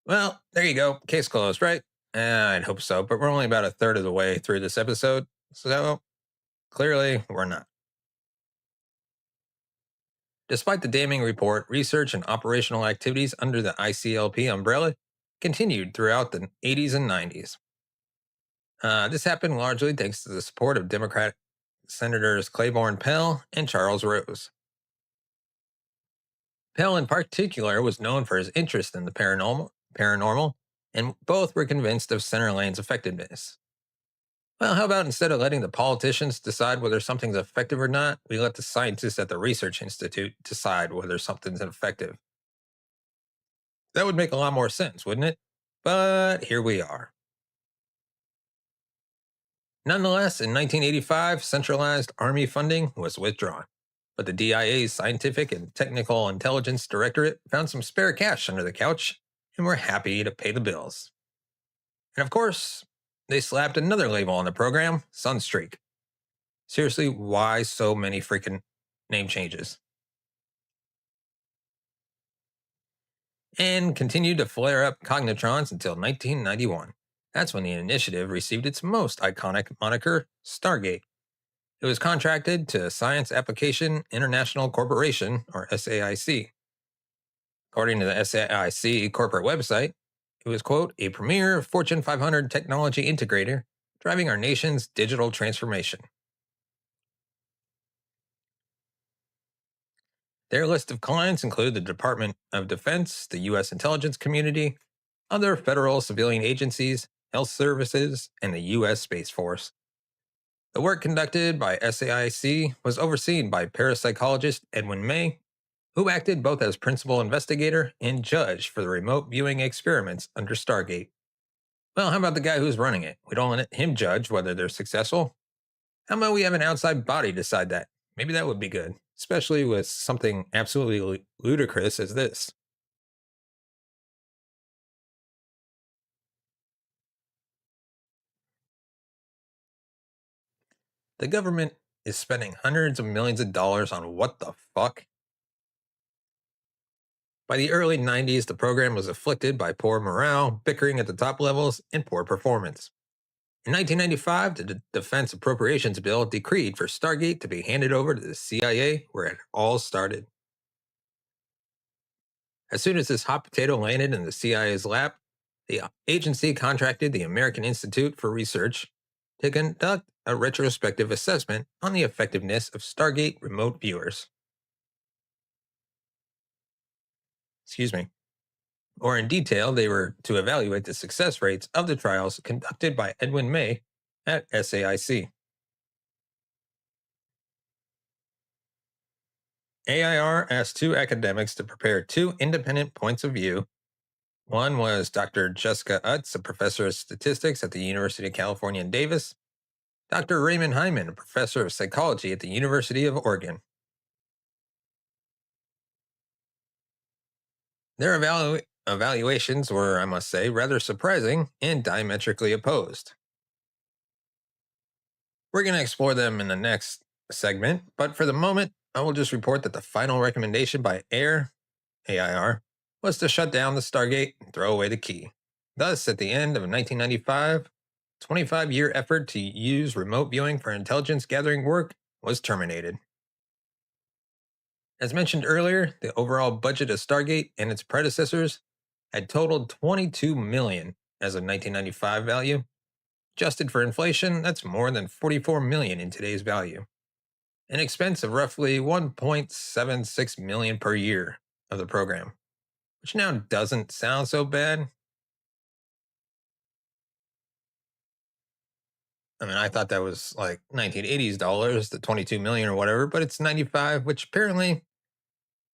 Well, there you go. Case closed, right? I'd hope so, but we're only about a third of the way through this episode, so clearly we're not. Despite the damning report, research and operational activities under the ICLP umbrella continued throughout the 80s and 90s. This happened largely thanks to the support of Democratic Senators Claiborne Pell and Charles Rose. Pell, in particular, was known for his interest in the paranormal, and both were convinced of center lane's effectiveness. Well, how about instead of letting the politicians decide whether something's effective or not, we let the scientists at the research institute decide whether something's effective? That would make a lot more sense, wouldn't it? But here we are. Nonetheless, in 1985, centralized Army funding was withdrawn. But the DIA's Scientific and Technical Intelligence Directorate found some spare cash under the couch and were happy to pay the bills. And of course, they slapped another label on the program, Sunstreak. Seriously, why so many freaking name changes? And continued to flare up cognitrons until 1991. That's when the initiative received its most iconic moniker, Stargate. It was contracted to Science Application International Corporation, or SAIC. According to the SAIC corporate website, it was, quote, a premier Fortune 500 technology integrator driving our nation's digital transformation. Their list of clients include the Department of Defense, the U.S. intelligence community, other federal civilian agencies, health services, and the U.S. Space Force. The work conducted by SAIC was overseen by parapsychologist Edwin May, who acted both as principal investigator and judge for the remote viewing experiments under Stargate. Well, how about the guy who's running it? We don't let him judge whether they're successful. How about we have an outside body decide that? Maybe that would be good, especially with something absolutely ludicrous as this. The government is spending hundreds of millions of dollars on what the fuck? By the early 90s, the program was afflicted by poor morale, bickering at the top levels, and poor performance. In 1995, the Defense Appropriations Bill decreed for Stargate to be handed over to the CIA, where it all started. As soon as this hot potato landed in the CIA's lap, the agency contracted the American Institute for Research to conduct a retrospective assessment on the effectiveness of Stargate remote viewers. Excuse me. Or in detail, they were to evaluate the success rates of the trials conducted by Edwin May at SAIC. AIR asked two academics to prepare two independent points of view. One was Dr. Jessica Utz, a professor of statistics at the University of California in Davis, Dr. Raymond Hyman, a professor of psychology at the University of Oregon. Their evaluations were, I must say, rather surprising and diametrically opposed. We're going to explore them in the next segment, but for the moment, I will just report that the final recommendation by AIR, was to shut down the Stargate and throw away the key. Thus, at the end of 1995, 25-year effort to use remote viewing for intelligence gathering work was terminated. As mentioned earlier, the overall budget of Stargate and its predecessors had totaled $22 million as of 1995 value. Adjusted for inflation, that's more than $44 million in today's value. An expense of roughly $1.76 million per year of the program, which now doesn't sound so bad. I mean, I thought that was like 1980s dollars, the 22 million or whatever, but it's 95, which apparently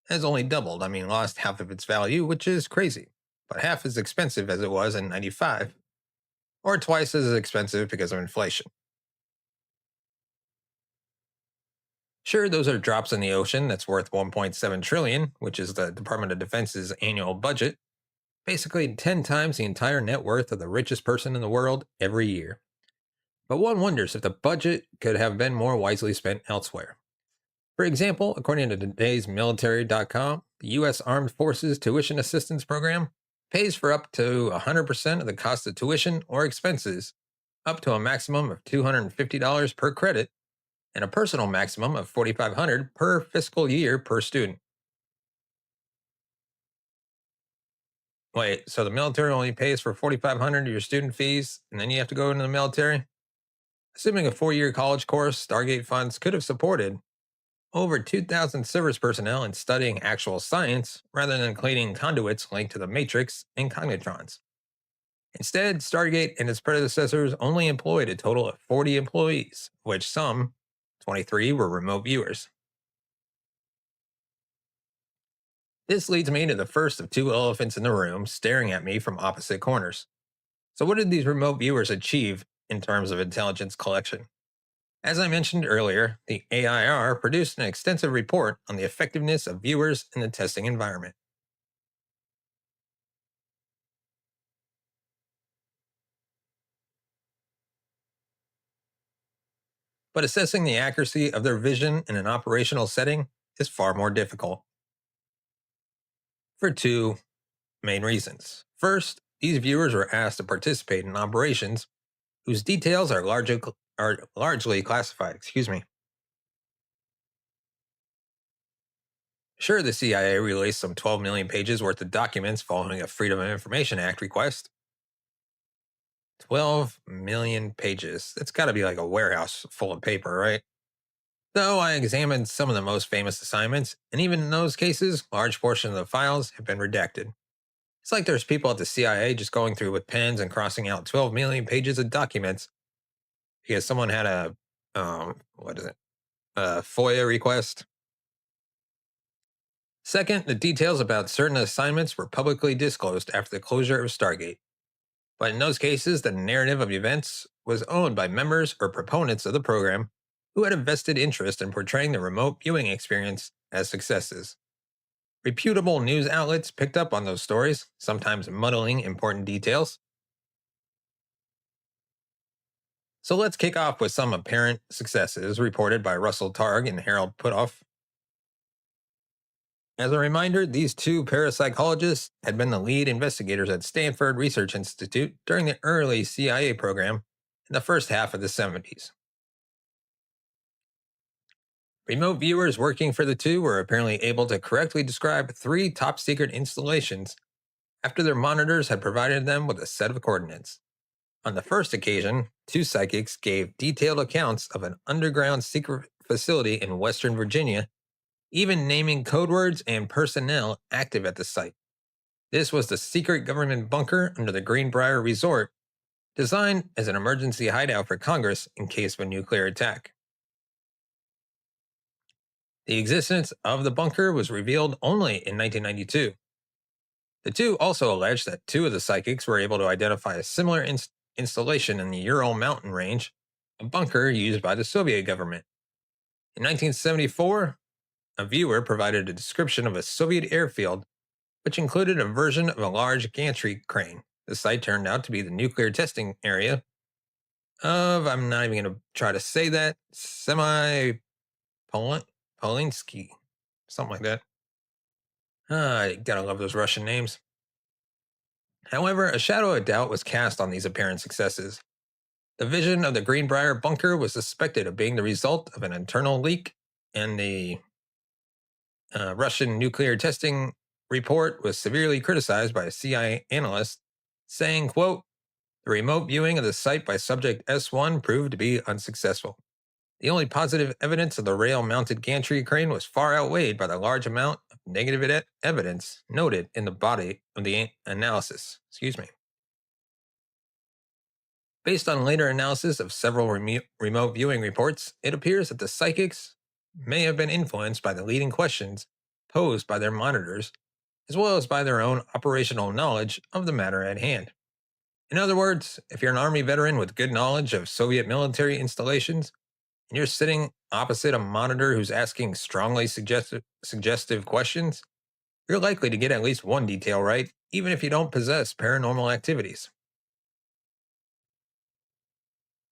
has only doubled. I mean, lost half of its value, which is crazy, but half as expensive as it was in 95, or twice as expensive because of inflation. Sure, those are drops in the ocean that's worth 1.7 trillion, which is the Department of Defense's annual budget, basically 10 times the entire net worth of the richest person in the world every year. But one wonders if the budget could have been more wisely spent elsewhere. For example, according to today's military.com, the U.S. Armed Forces Tuition Assistance Program pays for up to 100% of the cost of tuition or expenses, up to a maximum of $250 per credit, and a personal maximum of $4,500 per fiscal year per student. Wait, so the military only pays for $4,500 of your student fees, and then you have to go into the military? Assuming a 4-year college course, Stargate funds could have supported over 2,000 service personnel in studying actual science rather than cleaning conduits linked to the Matrix and Cognitrons. Instead, Stargate and its predecessors only employed a total of 40 employees, of which some, 23, were remote viewers. This leads me to the first of two elephants in the room staring at me from opposite corners. So, what did these remote viewers achieve in terms of intelligence collection? As I mentioned earlier, the AIR produced an extensive report on the effectiveness of viewers in the testing environment. But assessing the accuracy of their vision in an operational setting is far more difficult for two main reasons. First, these viewers were asked to participate in operations whose details are largely classified. Sure, the CIA released some 12 million pages worth of documents following a Freedom of Information Act request. 12 million pages. That's got to be like a warehouse full of paper, right? Though I examined some of the most famous assignments, and even in those cases, large portions of the files have been redacted. It's like there's people at the CIA just going through with pens and crossing out 12 million pages of documents because someone had what is it, a FOIA request. Second, the details about certain assignments were publicly disclosed after the closure of Stargate. But in those cases, the narrative of events was owned by members or proponents of the program who had a vested interest in portraying the remote viewing experience as successes. Reputable news outlets picked up on those stories, sometimes muddling important details. So let's kick off with some apparent successes reported by Russell Targ and Harold Putoff. As a reminder, these two parapsychologists had been the lead investigators at Stanford Research Institute during the early CIA program in the first half of the 70s. Remote viewers working for the two were apparently able to correctly describe three top secret installations after their monitors had provided them with a set of coordinates. On the first occasion, two psychics gave detailed accounts of an underground secret facility in Western Virginia, even naming code words and personnel active at the site. This was the secret government bunker under the Greenbrier Resort, designed as an emergency hideout for Congress in case of a nuclear attack. The existence of the bunker was revealed only in 1992. The two also alleged that two of the psychics were able to identify a similar installation in the Ural mountain range, a bunker used by the Soviet government. In 1974, a viewer provided a description of a Soviet airfield, which included a version of a large gantry crane. The site turned out to be the nuclear testing area of, I'm not even going to try to say that, Polinsky, something like that. I gotta love those Russian names. However, a shadow of doubt was cast on these apparent successes. The vision of the Greenbrier bunker was suspected of being the result of an internal leak, and the Russian nuclear testing report was severely criticized by a CIA analyst, saying, quote, "The remote viewing of the site by subject S1 proved to be unsuccessful. The only positive evidence of the rail-mounted gantry crane was far outweighed by the large amount of negative evidence noted in the body of the analysis." Based on later analysis of several remote viewing reports, it appears that the psychics may have been influenced by the leading questions posed by their monitors, as well as by their own operational knowledge of the matter at hand. In other words, if you're an Army veteran with good knowledge of Soviet military installations, and you're sitting opposite a monitor who's asking strongly suggestive questions, you're likely to get at least one detail right, even if you don't possess paranormal activities.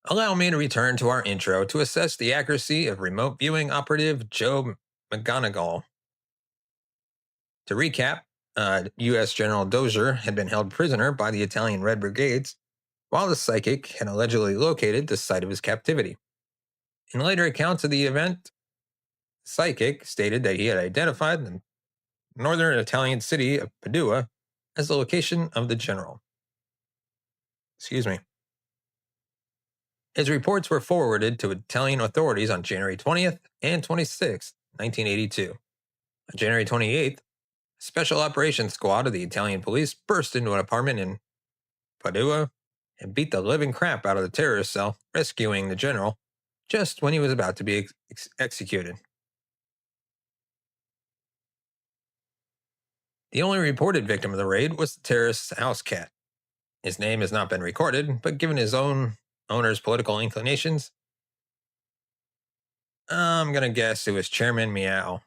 Allow me to return to our intro to assess the accuracy of remote viewing operative Joe McGonigal. To recap, U.S. General Dozier had been held prisoner by the Italian Red Brigades, while the psychic had allegedly located the site of his captivity. In later accounts of the event, the psychic stated that he had identified the northern Italian city of Padua as the location of the general. Excuse me. His reports were forwarded to Italian authorities on January 20th and 26th, 1982. On January 28th, a special operations squad of the Italian police burst into an apartment in Padua and beat the living crap out of the terrorist cell, rescuing the general just when he was about to be executed. The only reported victim of the raid was the terrorist's house cat. His name has not been recorded, but given his own owner's political inclinations, I'm going to guess it was Chairman Meow.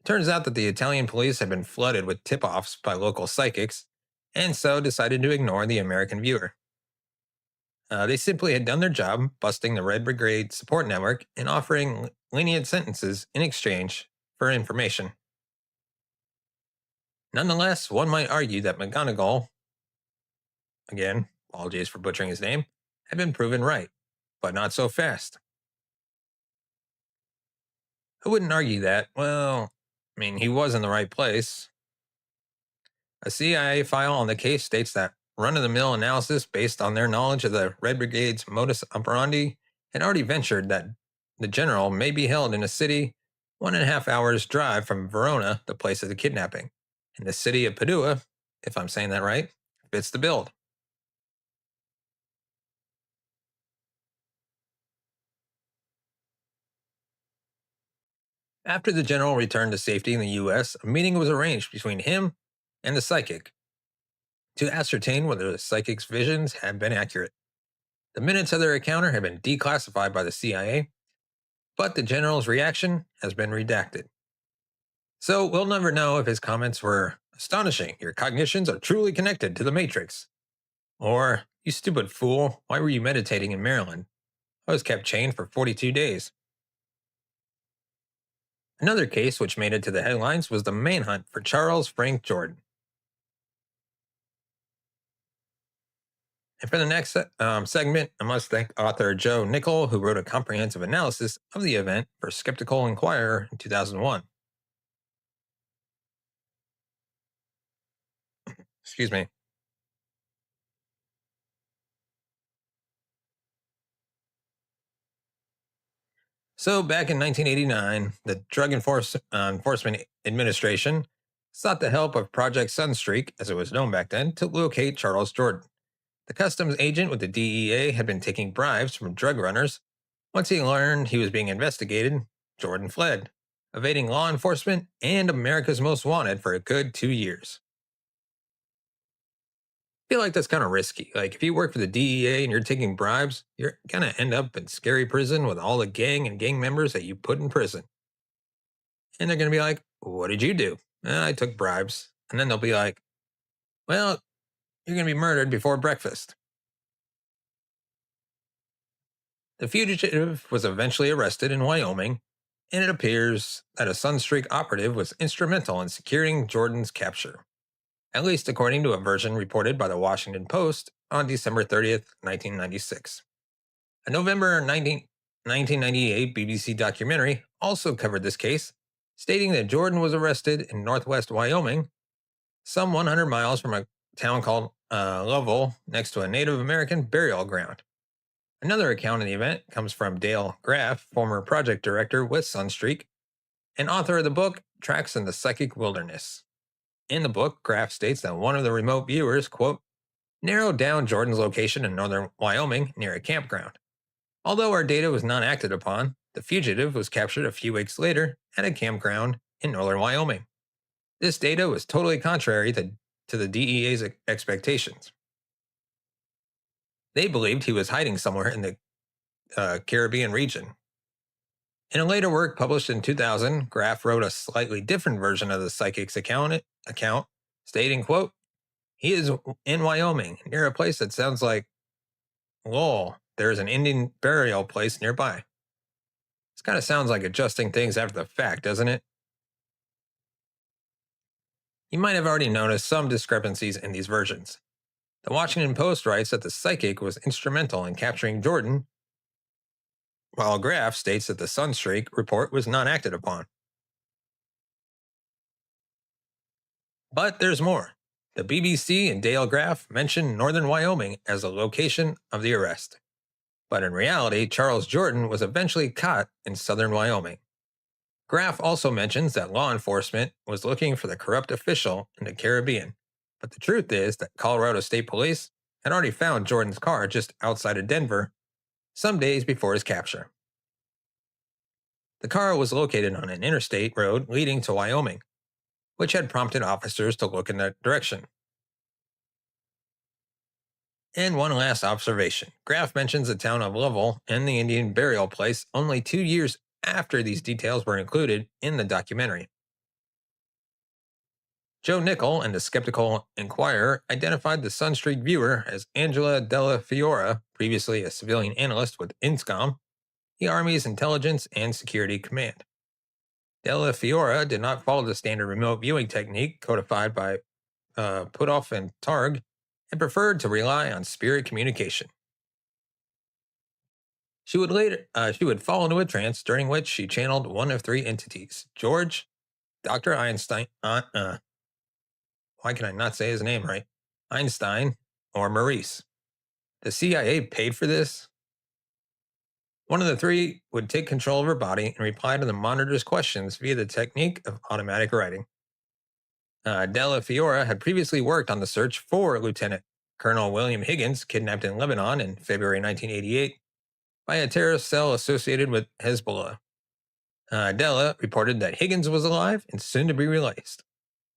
Turns out that the Italian police had been flooded with tip offs by local psychics, and so decided to ignore the American viewer. They simply had done their job, busting the Red Brigade support network and offering lenient sentences in exchange for information. Nonetheless, one might argue that McGonagall, again, apologies for butchering his name, had been proven right, but not so fast. I wouldn't argue that. Well, he was in the right place. A CIA file on the case states that run-of-the-mill analysis based on their knowledge of the Red Brigade's modus operandi had already ventured that the general may be held in a city 1.5 hours drive from Verona, the place of the kidnapping. And the city of Padua, if I'm saying that right, fits the bill. After the general returned to safety in the U.S., a meeting was arranged between him and the psychic to ascertain whether the psychic's visions had been accurate. The minutes of their encounter had been declassified by the CIA, but the general's reaction has been redacted. So we'll never know if his comments were astonishing, your cognitions are truly connected to the Matrix, or you stupid fool, why were you meditating in Maryland? I was kept chained for 42 days. Another case which made it to the headlines was the manhunt for Charles Frank Jordan. And for the next segment, I must thank author Joe Nickell, who wrote a comprehensive analysis of the event for Skeptical Inquirer in 2001. Excuse me. So, back in 1989, the Drug Enforcement Administration sought the help of Project Sunstreak, as it was known back then, to locate Charles Jordan. The customs agent with the DEA had been taking bribes from drug runners. Once he learned he was being investigated, Jordan fled, evading law enforcement and America's Most Wanted for a good 2 years. I feel like that's kind of risky. Like, if you work for the DEA and you're taking bribes, you're going to end up in scary prison with all the gang and gang members that you put in prison. And they're going to be like, what did you do? I took bribes. And then they'll be like, well, you're going to be murdered before breakfast. The fugitive was eventually arrested in Wyoming, and it appears that a Sunstreak operative was instrumental in securing Jordan's capture, at least according to a version reported by the Washington Post on December 30th, 1996. A November 1998 BBC documentary also covered this case, stating that Jordan was arrested in northwest Wyoming, some 100 miles from a town called Lovell, next to a Native American burial ground. Another account of the event comes from Dale Graff, former project director with Sunstreak, and author of the book Tracks in the Psychic Wilderness. In the book, Graff states that one of the remote viewers, quote, narrowed down Jordan's location in northern Wyoming near a campground. Although our data was not acted upon, the fugitive was captured a few weeks later at a campground in northern Wyoming. This data was totally contrary to the DEA's expectations. They believed he was hiding somewhere in the Caribbean region. In a later work published in 2000, Graff wrote a slightly different version of the psychic's account stating, quote, he is in Wyoming, near a place that sounds like, lol, there is an Indian burial place nearby. This kind of sounds like adjusting things after the fact, doesn't it? You might have already noticed some discrepancies in these versions. The Washington Post writes that the psychic was instrumental in capturing Jordan, while Graff states that the Sunstreak report was not acted upon. But there's more. The BBC and Dale Graff mentioned northern Wyoming as a location of the arrest. But in reality, Charles Jordan was eventually caught in southern Wyoming. Graff also mentions that law enforcement was looking for the corrupt official in the Caribbean. But the truth is that Colorado State Police had already found Jordan's car just outside of Denver some days before his capture. The car was located on an interstate road leading to Wyoming, which had prompted officers to look in that direction. And one last observation. Graff mentions the town of Lovell and the Indian burial place only 2 years after these details were included in the documentary. Joe Nickel and the Skeptical Inquirer identified the Sunstreak viewer as Angela Della Fiora, previously a civilian analyst with INSCOM, the Army's Intelligence and Security Command. Della Fiora did not follow the standard remote viewing technique codified by Puthoff and Targ, and preferred to rely on spirit communication. She would fall into a trance during which she channeled one of three entities: George, Dr. Einstein, why can I not say his name right? Einstein, or Maurice. The CIA paid for this. One of the three would take control of her body and reply to the monitor's questions via the technique of automatic writing. Della Fiora had previously worked on the search for Lieutenant Colonel William Higgins, kidnapped in Lebanon in February 1988 by a terrorist cell associated with Hezbollah. Della reported that Higgins was alive and soon to be released.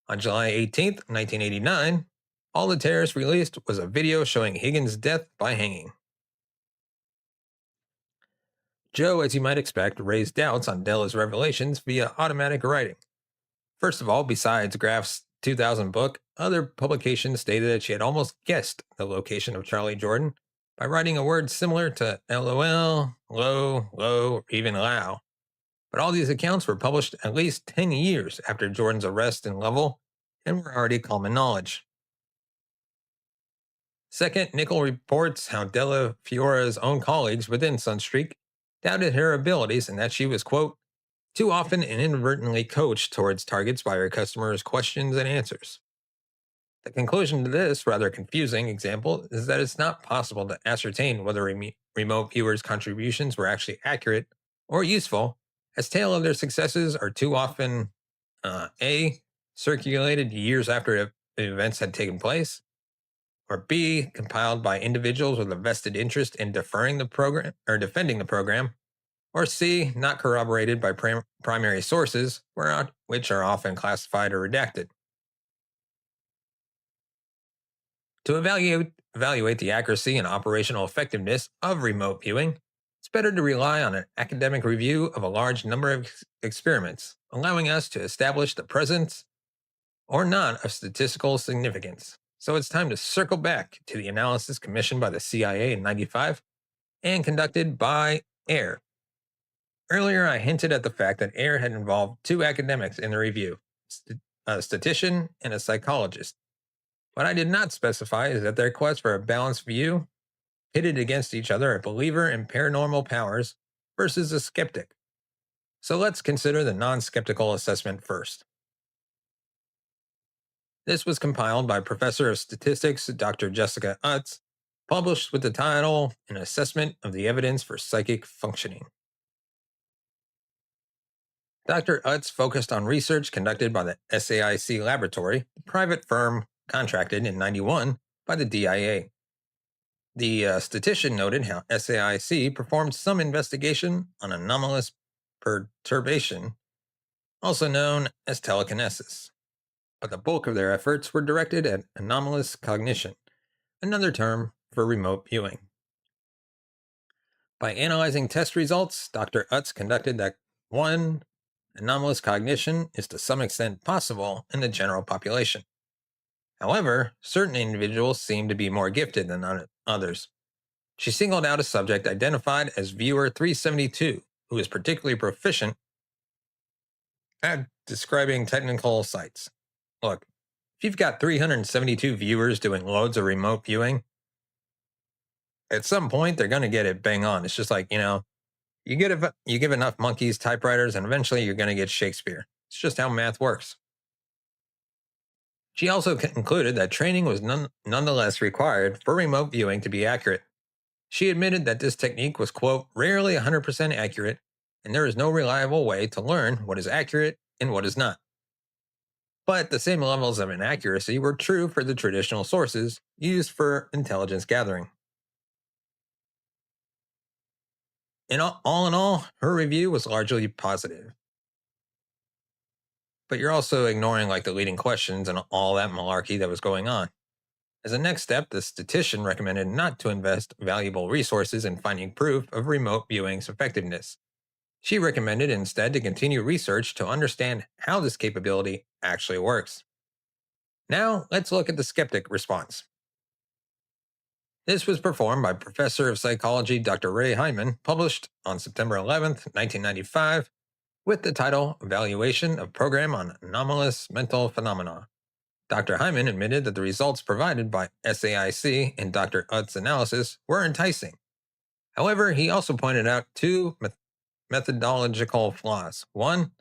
On July 18, 1989, all the terrorists released was a video showing Higgins' death by hanging. Joe, as you might expect, raised doubts on Della's revelations via automatic writing. First of all, besides Graff's 2000 book, other publications stated that she had almost guessed the location of Charlie Jordan by writing a word similar to LOL, low, or even low. But all these accounts were published at least 10 years after Jordan's arrest in Lovell and were already common knowledge. Second, Nickel reports how Della Fiora's own colleagues within Sunstreak doubted her abilities and that she was, quote, too often and inadvertently coached towards targets by her customers' questions and answers. The conclusion to this rather confusing example is that it's not possible to ascertain whether remote viewers' contributions were actually accurate or useful, as tale of their successes are too often A, circulated years after events had taken place, or B, compiled by individuals with a vested interest in deferring the program or defending the program, or C, not corroborated by primary sources, which are often classified or redacted. To evaluate the accuracy and operational effectiveness of remote viewing, it's better to rely on an academic review of a large number of experiments, allowing us to establish the presence or not of statistical significance. So it's time to circle back to the analysis commissioned by the CIA in '95 and conducted by AIR. Earlier, I hinted at the fact that AIR had involved two academics in the review, a statistician and a psychologist. What I did not specify is that their quest for a balanced view pitted against each other a believer in paranormal powers versus a skeptic. So let's consider the non-skeptical assessment first. This was compiled by Professor of Statistics Dr. Jessica Utz, published with the title An Assessment of the Evidence for Psychic Functioning. Dr. Utz focused on research conducted by the SAIC Laboratory, the private firm contracted in '91 by the DIA. The statistician noted how SAIC performed some investigation on anomalous perturbation, also known as telekinesis, but the bulk of their efforts were directed at anomalous cognition, another term for remote viewing. By analyzing test results, Dr. Utz conducted that 1. Anomalous cognition is to some extent possible in the general population. However, certain individuals seem to be more gifted than others. She singled out a subject identified as viewer 372, who is particularly proficient at describing technical sites. Look, if you've got 372 viewers doing loads of remote viewing, at some point they're going to get it bang on. It's just like, you give enough monkeys typewriters and eventually you're going to get Shakespeare. It's just how math works. She also concluded that training was nonetheless required for remote viewing to be accurate. She admitted that this technique was, quote, rarely 100% accurate, and there is no reliable way to learn what is accurate and what is not. But the same levels of inaccuracy were true for the traditional sources used for intelligence gathering. In all, her review was largely positive. But you're also ignoring like the leading questions and all that malarkey that was going on. As a next step, the statistician recommended not to invest valuable resources in finding proof of remote viewing's effectiveness. She recommended instead to continue research to understand how this capability actually works. Now, let's look at the skeptic response. This was performed by Professor of Psychology Dr. Ray Hyman, published on September 11th, 1995, with the title Evaluation of Program on Anomalous Mental Phenomena. Dr. Hyman admitted that the results provided by SAIC and Dr. Utt's analysis were enticing. However, he also pointed out two methodological flaws. One,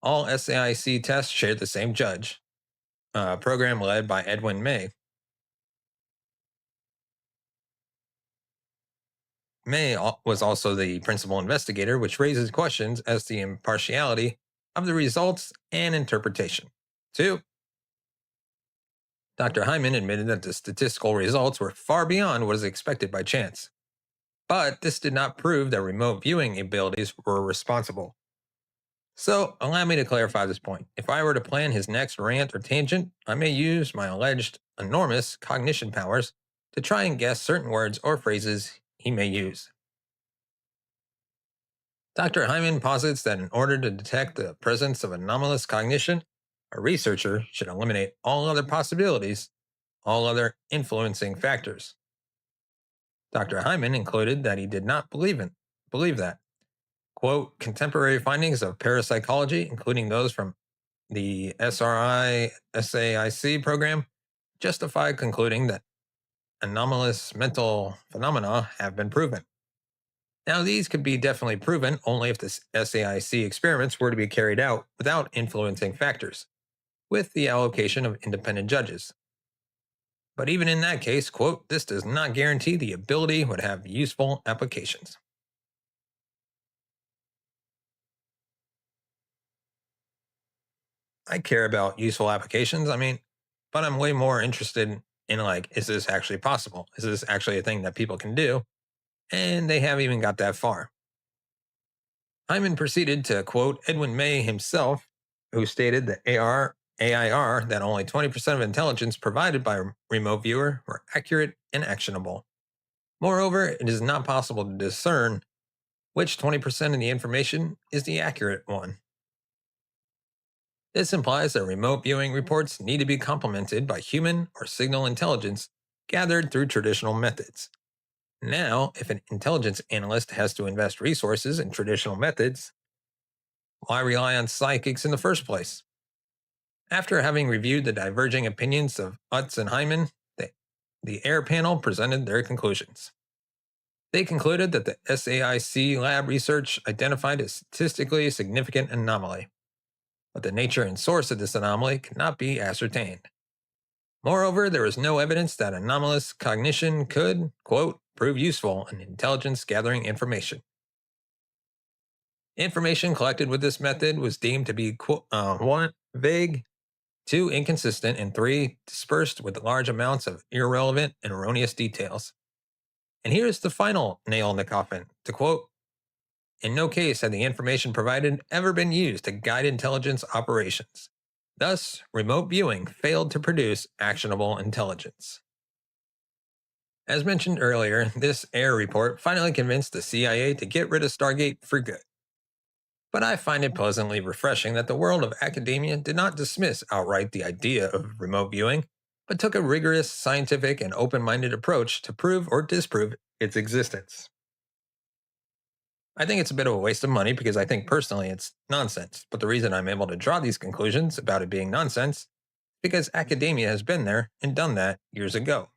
all SAIC tests shared the same judge, a program led by Edwin May. May was also the principal investigator, which raises questions as to the impartiality of the results and interpretation. Two, Dr. Hyman admitted that the statistical results were far beyond what is expected by chance. But this did not prove that remote viewing abilities were responsible. So, allow me to clarify this point. If I were to plan his next rant or tangent, I may use my alleged enormous cognition powers to try and guess certain words or phrases he may use. Dr. Hyman posits that in order to detect the presence of anomalous cognition, a researcher should eliminate all other possibilities, all other influencing factors. Dr. Hyman included that he did not believe that. Quote, contemporary findings of parapsychology, including those from the SRI SAIC program, justify concluding that anomalous mental phenomena have been proven. Now, these could be definitely proven only if the SAIC experiments were to be carried out without influencing factors, with the allocation of independent judges. But even in that case, quote, this does not guarantee the ability would have useful applications. I care about useful applications, but I'm way more interested in like, is this actually possible? Is this actually a thing that people can do? And they haven't even got that far. Hyman proceeded to quote Edwin May himself, who stated that AIR that only 20% of intelligence provided by a remote viewer were accurate and actionable. Moreover, it is not possible to discern which 20% of the information is the accurate one. This implies that remote viewing reports need to be complemented by human or signal intelligence gathered through traditional methods. Now, if an intelligence analyst has to invest resources in traditional methods, why rely on psychics in the first place? After having reviewed the diverging opinions of Utz and Hyman, the AIR panel presented their conclusions. They concluded that the SAIC lab research identified a statistically significant anomaly, but the nature and source of this anomaly could not be ascertained. Moreover, there was no evidence that anomalous cognition could, quote, prove useful in intelligence gathering information. Information collected with this method was deemed to be, quote, 1, vague, 2, inconsistent, and 3, dispersed with large amounts of irrelevant and erroneous details. And here's the final nail in the coffin. To quote, in no case had the information provided ever been used to guide intelligence operations. Thus, remote viewing failed to produce actionable intelligence. As mentioned earlier, this AIR report finally convinced the CIA to get rid of Stargate for good. But I find it pleasantly refreshing that the world of academia did not dismiss outright the idea of remote viewing, but took a rigorous, scientific, and open-minded approach to prove or disprove its existence. I think it's a bit of a waste of money because I think personally it's nonsense, but the reason I'm able to draw these conclusions about it being nonsense is because academia has been there and done that years ago.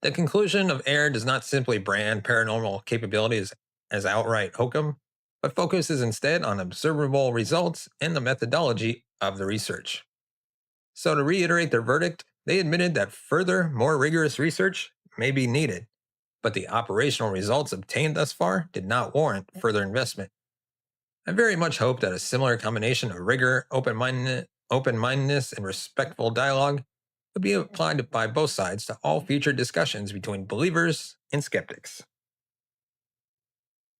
The conclusion of AIR does not simply brand paranormal capabilities as outright hokum, but focuses instead on observable results and the methodology of the research. So, to reiterate their verdict, they admitted that further, more rigorous research may be needed, but the operational results obtained thus far did not warrant further investment. I very much hope that a similar combination of rigor, open mindedness, and respectful dialogue would be applied by both sides to all future discussions between believers and skeptics.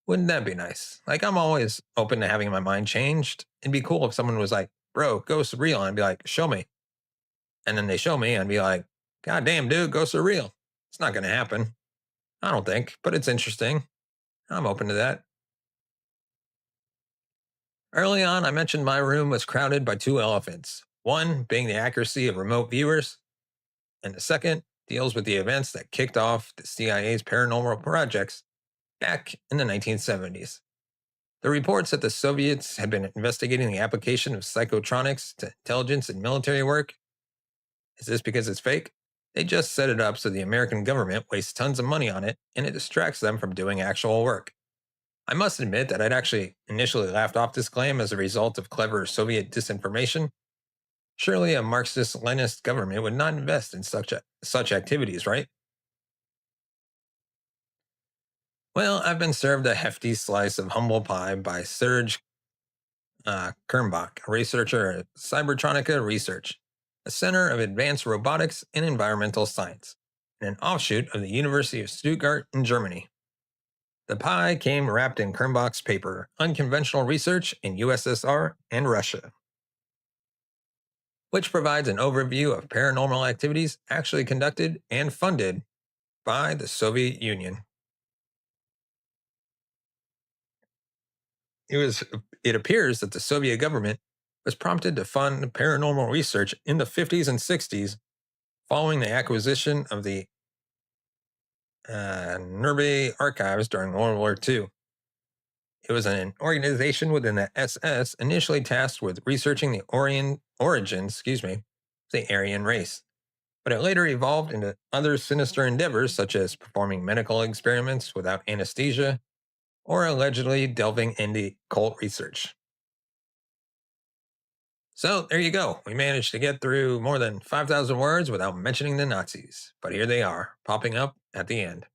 Wouldn't that be nice? Like, I'm always open to having my mind changed. It'd be cool if someone was like, bro, ghosts are real. And I'd be like, show me. And then they show me and I'd be like, God damn, dude, ghosts are real. It's not going to happen. I don't think, but it's interesting. I'm open to that. Early on, I mentioned my room was crowded by two elephants. One being the accuracy of remote viewers, and the second deals with the events that kicked off the CIA's paranormal projects back in the 1970s. The reports that the Soviets had been investigating the application of psychotronics to intelligence and military work. Is this because it's fake? They just set it up so the American government wastes tons of money on it and it distracts them from doing actual work. I must admit that I'd actually initially laughed off this claim as a result of clever Soviet disinformation. Surely a Marxist Leninist government would not invest in such activities, right? Well, I've been served a hefty slice of humble pie by Serge Kernbach, a researcher at Cybertronica Research, a center of advanced robotics and environmental science, and an offshoot of the University of Stuttgart in Germany. The pie came wrapped in Kernbach's paper, Unconventional Research in USSR and Russia, which provides an overview of paranormal activities actually conducted and funded by the Soviet Union. It was it appears that the Soviet government was prompted to fund paranormal research in the 50s and 60s following the acquisition of the Nerbe archives during World War II. It was an organization within the SS initially tasked with researching the origins, of the Aryan race, but it later evolved into other sinister endeavors such as performing medical experiments without anesthesia or allegedly delving into cult research. So there you go. We managed to get through more than 5,000 words without mentioning the Nazis, but here they are, popping up at the end.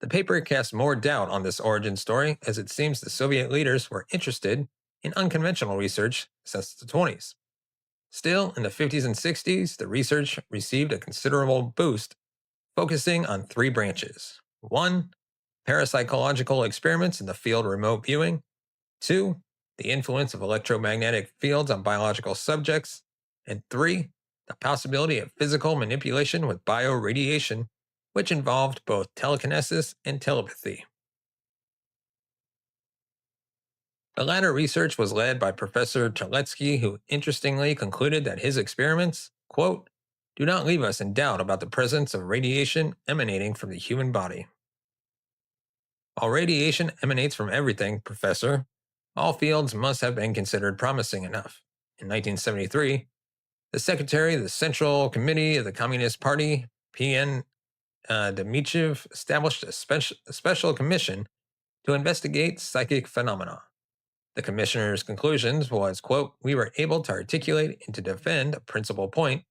The paper casts more doubt on this origin story as it seems the Soviet leaders were interested in unconventional research since the 20s. Still, in the 50s and 60s, the research received a considerable boost, focusing on three branches. 1. Parapsychological experiments in the field of remote viewing. 2. The influence of electromagnetic fields on biological subjects. And 3. The possibility of physical manipulation with bioradiation, which involved both telekinesis and telepathy. The latter research was led by Professor Chaletsky, who interestingly concluded that his experiments, quote, do not leave us in doubt about the presence of radiation emanating from the human body. While radiation emanates from everything, Professor, all fields must have been considered promising enough. In 1973, the Secretary of the Central Committee of the Communist Party, P.N. Dmitriev, established a special commission to investigate psychic phenomena. The commissioner's conclusions was, quote, we were able to articulate and to defend a principal point.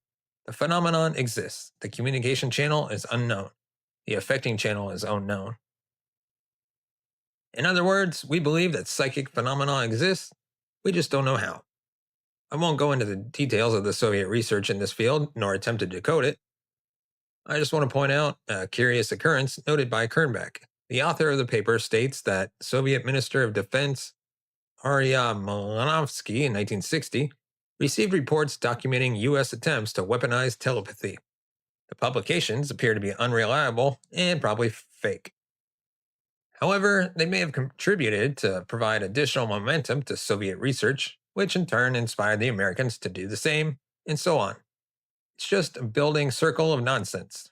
The phenomenon exists. The communication channel is unknown. The affecting channel is unknown. In other words, we believe that psychic phenomena exist. We just don't know how. I won't go into the details of the Soviet research in this field, nor attempt to decode it. I just want to point out a curious occurrence noted by Kernbach. The author of the paper states that Soviet Minister of Defense Arya Malinovsky in 1960 received reports documenting U.S. attempts to weaponize telepathy. The publications appear to be unreliable and probably fake. However, they may have contributed to provide additional momentum to Soviet research, which in turn inspired the Americans to do the same, and so on. It's just a building circle of nonsense.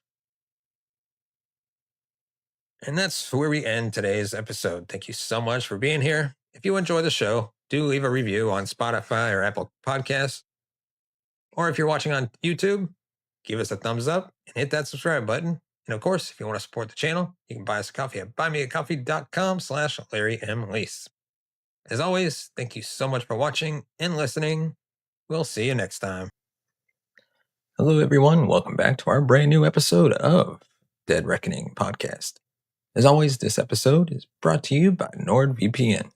And that's where we end today's episode. Thank you so much for being here. If you enjoy the show, do leave a review on Spotify or Apple Podcasts. Or if you're watching on YouTube, give us a thumbs up and hit that subscribe button. And of course, if you want to support the channel, you can buy us a coffee at buymeacoffee.com/Larry M. Lease. As always, thank you so much for watching and listening. We'll see you next time. Hello, everyone. Welcome back to our brand new episode of Dead Reckoning Podcast. As always, this episode is brought to you by NordVPN.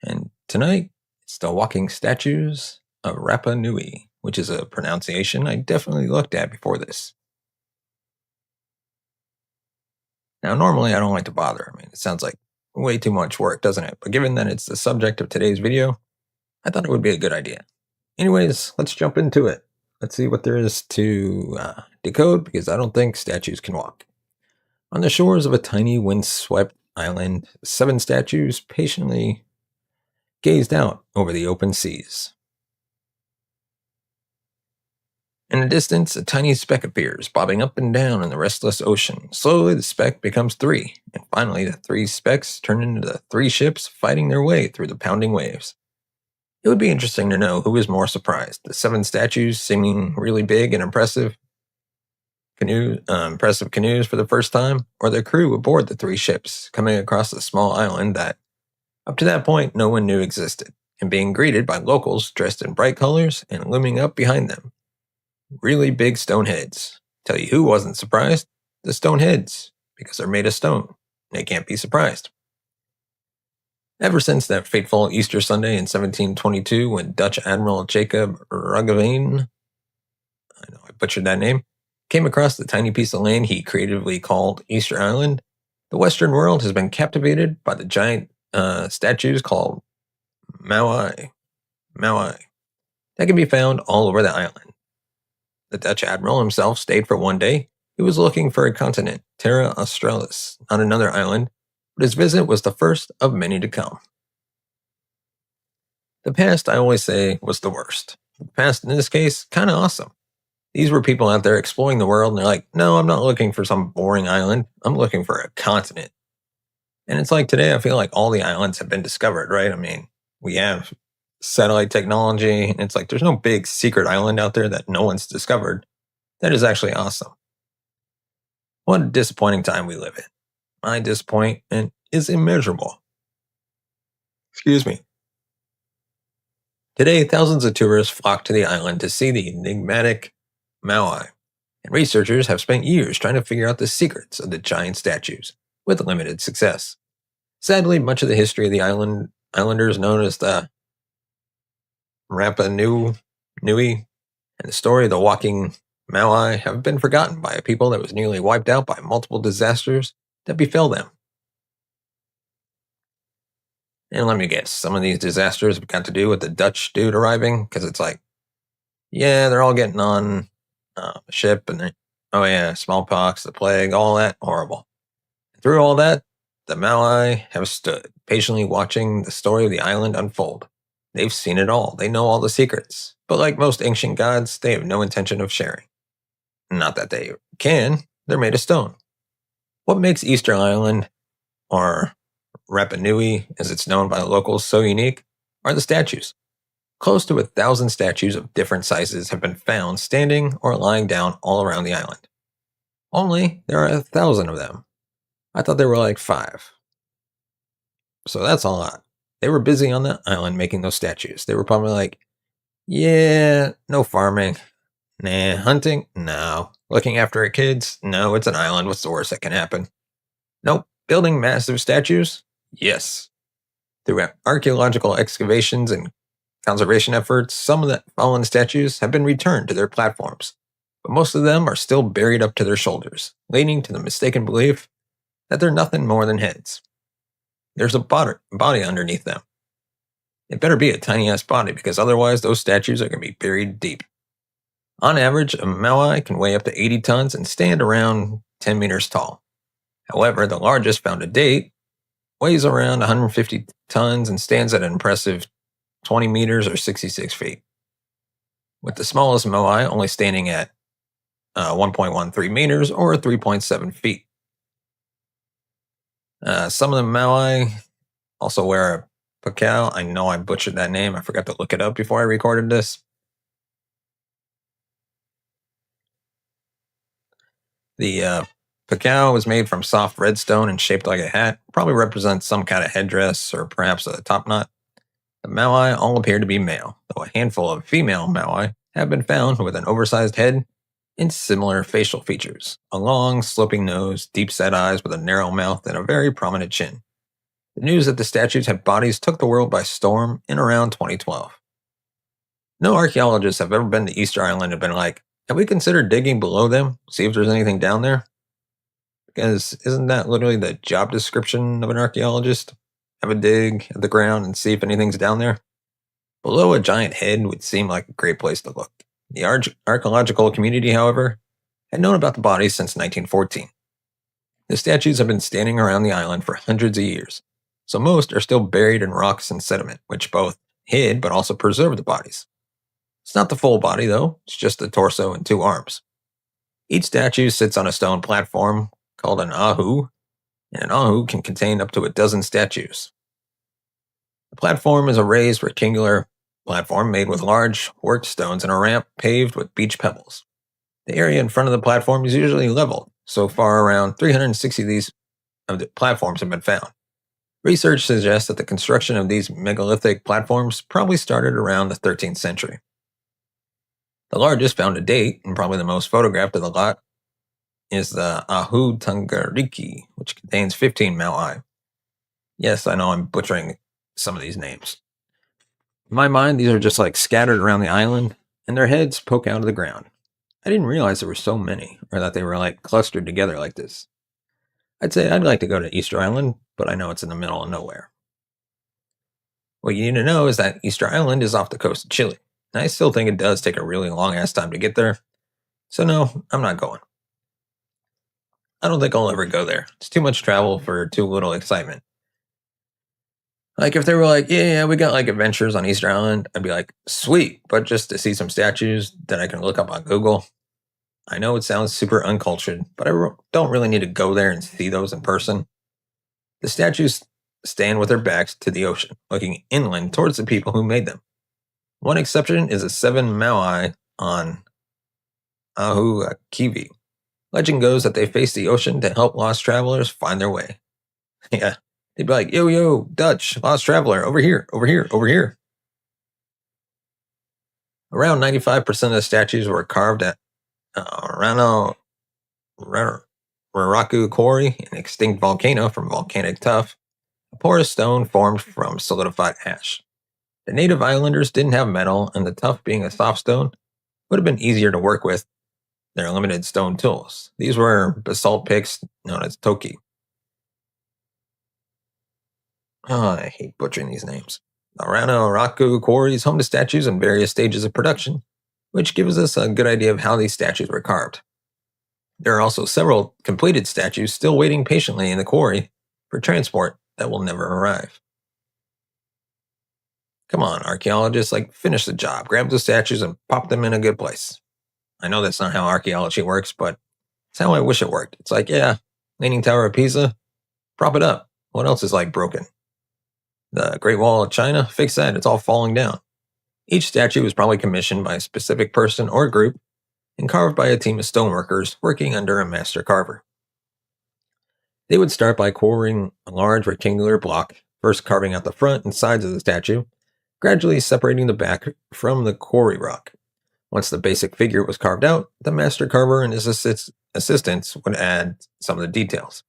And tonight, it's the walking statues of Rapa Nui, which is a pronunciation I definitely looked at before this. Now, normally I don't like to bother. I mean, it sounds like way too much work, doesn't it? But given that it's the subject of today's video, I thought it would be a good idea. Anyways, let's jump into it. Let's see what there is to decode, because I don't think statues can walk. On the shores of a tiny windswept island, 7 statues patiently gazed out over the open seas. In the distance, a tiny speck appears, bobbing up and down in the restless ocean. Slowly, the speck becomes 3, and finally, the 3 specks turn into the 3 ships fighting their way through the pounding waves. It would be interesting to know who was more surprised, the 7 statues seeming really big and impressive canoes for the first time, or their crew aboard the 3 ships coming across a small island that, up to that point, no one knew existed, and being greeted by locals dressed in bright colors and looming up behind them. Really big stone heads. Tell you who wasn't surprised? The stone heads, because they're made of stone. They can't be surprised. Ever since that fateful Easter Sunday in 1722, when Dutch Admiral Jacob Roggeveen, I know I butchered that name, came across the tiny piece of land he creatively called Easter Island, the Western world has been captivated by the giant statues called Maui that can be found all over the island. The Dutch admiral himself stayed for one day. He was looking for a continent, Terra Australis, not another island, but his visit was the first of many to come. The past, I always say, was the worst. The past, in this case, kind of awesome. These were people out there exploring the world, and they're like, no, I'm not looking for some boring island. I'm looking for a continent. And it's like today, I feel like all the islands have been discovered, right? I mean, we have satellite technology, and it's like there's no big secret island out there that no one's discovered. That is actually awesome. What a disappointing time we live in. My disappointment is immeasurable. Excuse me. Today, thousands of tourists flock to the island to see the enigmatic Maui, and researchers have spent years trying to figure out the secrets of the giant statues, with limited success. Sadly, much of the history of the islanders known as the Rapa Nui and the story of the walking Maui have been forgotten by a people that was nearly wiped out by multiple disasters that befell them. And let me guess, some of these disasters have got to do with the Dutch dude arriving, because it's like, yeah, they're all getting on a ship, and oh yeah, smallpox, the plague, all that, horrible. Through all that, the Maui have stood, patiently watching the story of the island unfold. They've seen it all. They know all the secrets. But like most ancient gods, they have no intention of sharing. Not that they can. They're made of stone. What makes Easter Island, or Rapa Nui, as it's known by the locals, so unique are the statues. Close to 1,000 statues of different sizes have been found standing or lying down all around the island. Only there are 1,000 of them. I thought there were like 5. So that's a lot. They were busy on the island making those statues. They were probably like, yeah, no farming. Nah, hunting? No. Looking after our kids? No, it's an island. What's the worst that can happen? Nope. Building massive statues? Yes. Through archaeological excavations and conservation efforts, some of the fallen statues have been returned to their platforms, but most of them are still buried up to their shoulders, leading to the mistaken belief that they're nothing more than heads. There's a body underneath them. It better be a tiny-ass body, because otherwise those statues are going to be buried deep. On average, a Maui can weigh up to 80 tons and stand around 10 meters tall. However, the largest found to date weighs around 150 tons and stands at an impressive 20 meters or 66 feet, with the smallest Moai only standing at 1.13 meters or 3.7 feet. Some of the Maui also wear a pakau. I know I butchered that name. I forgot to look it up before I recorded this. The pakau was made from soft redstone and shaped like a hat. Probably represents some kind of headdress or perhaps a top knot. The Maui all appear to be male, though a handful of female Maui have been found with an oversized head and similar facial features: a long, sloping nose, deep set eyes with a narrow mouth, and a very prominent chin. The news that the statues had bodies took the world by storm in around 2012. No archaeologists have ever been to Easter Island and been like, have we considered digging below them, see if there's anything down there? Because isn't that literally the job description of an archaeologist? Have a dig at the ground and see if anything's down there? Below a giant head would seem like a great place to look. The archaeological community, however, had known about the bodies since 1914. The statues have been standing around the island for hundreds of years, so most are still buried in rocks and sediment, which both hid but also preserved the bodies. It's not the full body, though, it's just the torso and two arms. Each statue sits on a stone platform called an ahu, and an ahu can contain up to a dozen statues. The platform is a raised rectangular platform made with large worked stones and a ramp paved with beach pebbles. The area in front of the platform is usually leveled. So far, around 360 of these platforms have been found. Research suggests that the construction of these megalithic platforms probably started around the 13th century. The largest found to date, and probably the most photographed of the lot, is the Ahu Tangariki, which contains 15 Mauai. Yes, I know I'm butchering some of these names. In my mind, these are just like scattered around the island, and their heads poke out of the ground. I didn't realize there were so many, or that they were like clustered together like this. I'd say I'd like to go to Easter Island, but I know it's in the middle of nowhere. What you need to know is that Easter Island is off the coast of Chile, and I still think it does take a really long ass time to get there. So no, I'm not going. I don't think I'll ever go there. It's too much travel for too little excitement. Like if they were like, yeah, we got like adventures on Easter Island, I'd be like, sweet, but just to see some statues that I can look up on Google. I know it sounds super uncultured, but I don't really need to go there and see those in person. The statues stand with their backs to the ocean, looking inland towards the people who made them. One exception is the 7 Maui on Ahu Kiwi. Legend goes that they face the ocean to help lost travelers find their way. Yeah, they'd be like, yo, yo, Dutch, lost traveler, over here, over here, over here. Around 95% of the statues were carved at Raraku Quarry, an extinct volcano from volcanic tuff, a porous stone formed from solidified ash. The native islanders didn't have metal, and the tuff being a soft stone would have been easier to work with their limited stone tools. These were basalt picks known as toki. Oh, I hate butchering these names. The Raraku Quarry is home to statues in various stages of production, which gives us a good idea of how these statues were carved. There are also several completed statues still waiting patiently in the quarry for transport that will never arrive. Come on, archaeologists, finish the job, grab the statues and pop them in a good place. I know that's not how archaeology works, but it's how I wish it worked. It's like, yeah, Leaning Tower of Pisa, prop it up. What else is broken? The Great Wall of China, fix that, it's all falling down. Each statue was probably commissioned by a specific person or group and carved by a team of stoneworkers working under a master carver. They would start by quarrying a large rectangular block, first carving out the front and sides of the statue, gradually separating the back from the quarry rock. Once the basic figure was carved out, the master carver and his assistants would add some of the details.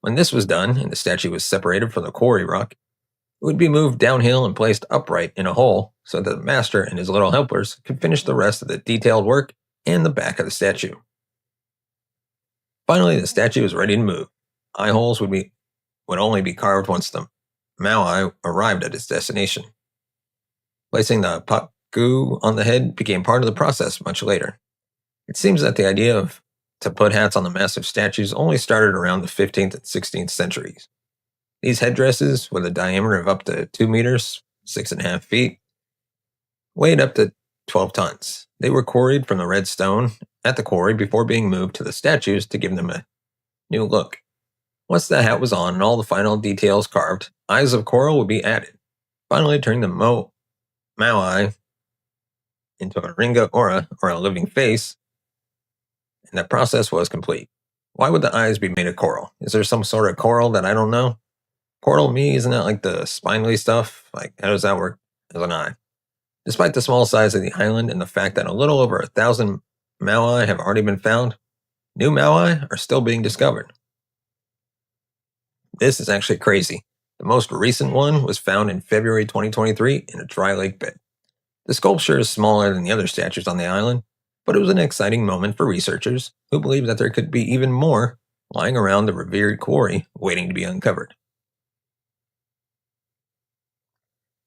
When this was done and the statue was separated from the quarry rock, it would be moved downhill and placed upright in a hole so that the master and his little helpers could finish the rest of the detailed work and the back of the statue. Finally, the statue was ready to move. Eye holes would only be carved once the Maui arrived at its destination. Placing the paku on the head became part of the process much later. It seems that the idea to put hats on the massive statues only started around the 15th and 16th centuries. These headdresses, with a diameter of up to 2 meters, 6.5 feet, weighed up to 12 tons. They were quarried from the red stone at the quarry before being moved to the statues to give them a new look. Once the hat was on and all the final details carved, eyes of coral would be added, finally turning the Maui into a ringa ora, or a living face, and that process was complete. Why would the eyes be made of coral? Is there some sort of coral that I don't know? Coral me, isn't that like the spindly stuff? How does that work as an eye? Despite the small size of the island and the fact that a little over 1,000 Maui have already been found, new Maui are still being discovered. This is actually crazy. The most recent one was found in February 2023 in a dry lake bed. The sculpture is smaller than the other statues on the island, but it was an exciting moment for researchers who believe that there could be even more lying around the revered quarry waiting to be uncovered.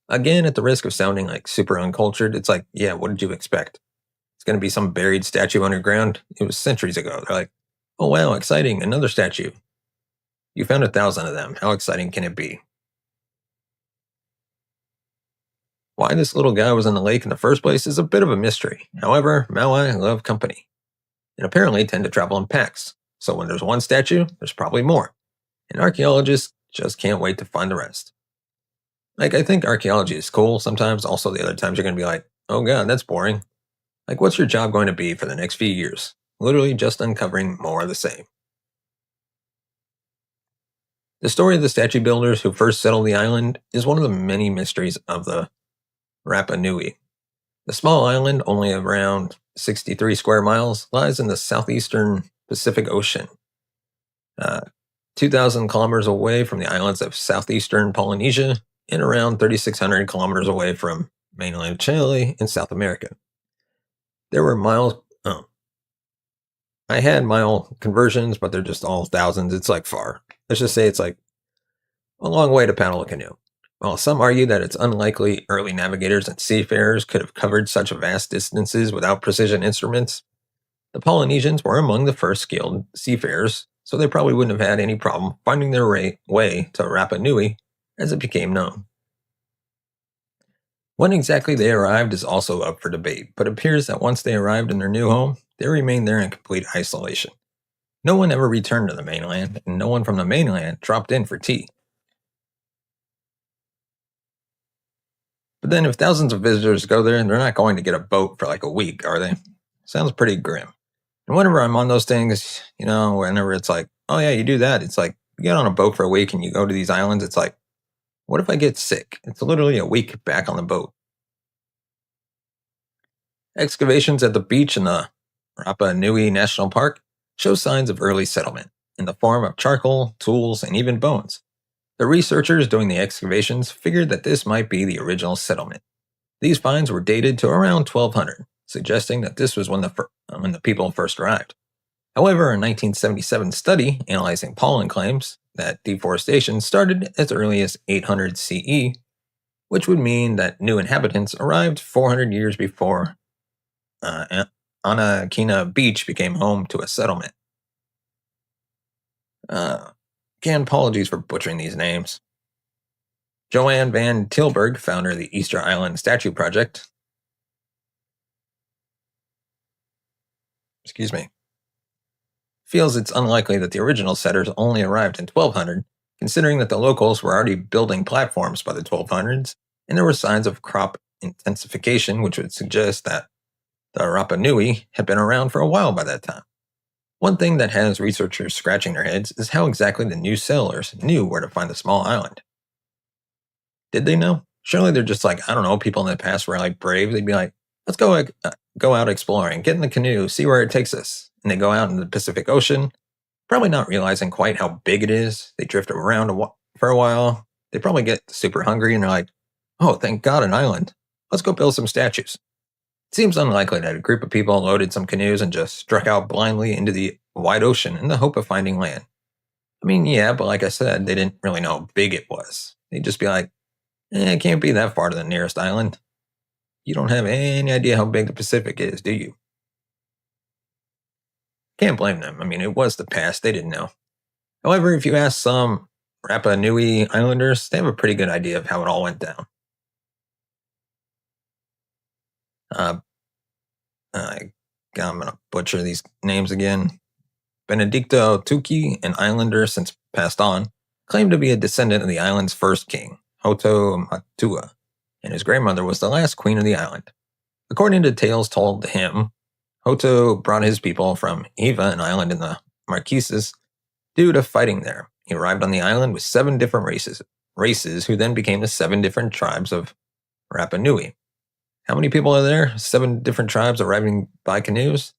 Again, at the risk of sounding like super uncultured, it's like, yeah, what did you expect? It's going to be some buried statue underground. It was centuries ago. They're like, oh wow, exciting, another statue. You found 1,000 of them. How exciting can it be? Why this little guy was in the lake in the first place is a bit of a mystery. However, Maui love company and apparently tend to travel in packs. So when there's one statue, there's probably more. And archaeologists just can't wait to find the rest. Like, I think archaeology is cool sometimes. Also, the other times you're going to be like, oh god, that's boring. Like, what's your job going to be for the next few years? Literally just uncovering more of the same. The story of the statue builders who first settled the island is one of the many mysteries of the Rapa Nui. The small island, only around 63 square miles, lies in the southeastern Pacific Ocean, uh, 2,000 kilometers away from the islands of southeastern Polynesia and around 3,600 kilometers away from mainland Chile in South America. There were miles. Oh, I had mile conversions, but they're just all thousands. It's like far. Let's just say it's like a long way to paddle a canoe. While some argue that it's unlikely early navigators and seafarers could have covered such vast distances without precision instruments, the Polynesians were among the first skilled seafarers, so they probably wouldn't have had any problem finding their way to Rapa Nui as it became known. When exactly they arrived is also up for debate, but it appears that once they arrived in their new home, they remained there in complete isolation. No one ever returned to the mainland, and no one from the mainland dropped in for tea. But then, if thousands of visitors go there, they're not going to get a boat for like a week, are they? Sounds pretty grim. And whenever I'm on those things, whenever it's like, oh yeah, you do that, it's like, you get on a boat for a week and you go to these islands, it's like, what if I get sick? It's literally a week back on the boat. Excavations at the beach in the Rapa Nui National Park show signs of early settlement in the form of charcoal, tools, and even bones. The researchers doing the excavations figured that this might be the original settlement. These finds were dated to around 1200, suggesting that this was when the people first arrived. However, a 1977 study analyzing pollen claims that deforestation started as early as 800 CE, which would mean that new inhabitants arrived 400 years before Anakina Beach became home to a settlement. Again, apologies for butchering these names. Joanne Van Tilburg, founder of the Easter Island Statue Project, feels it's unlikely that the original setters only arrived in 1200, considering that the locals were already building platforms by the 1200s, and there were signs of crop intensification, which would suggest that the Rapa Nui had been around for a while by that time. One thing that has researchers scratching their heads is how exactly the new settlers knew where to find the small island. Did they know? Surely they're just like, I don't know, people in the past were like brave. They'd be like, let's go out exploring, get in the canoe, see where it takes us. And they go out in the Pacific Ocean, probably not realizing quite how big it is. They drift around for a while. They probably get super hungry and they're like, oh, thank God, an island. Let's go build some statues. It seems unlikely that a group of people loaded some canoes and just struck out blindly into the wide ocean in the hope of finding land. I mean, yeah, but like I said, they didn't really know how big it was. They'd just be like, it can't be that far to the nearest island. You don't have any idea how big the Pacific is, do you? Can't blame them. I mean, it was the past. They didn't know. However, if you ask some Rapa Nui Islanders, they have a pretty good idea of how it all went down. I'm going to butcher these names again. Benedicto Tuki, an islander since passed on, claimed to be a descendant of the island's first king, Hoto Matua, and his grandmother was the last queen of the island. According to tales told to him, Hoto brought his people from Eva, an island in the Marquesas, due to fighting there. He arrived on the island with 7 different races who then became the 7 different tribes of Rapa Nui. How many people are there? 7 different tribes arriving by canoes?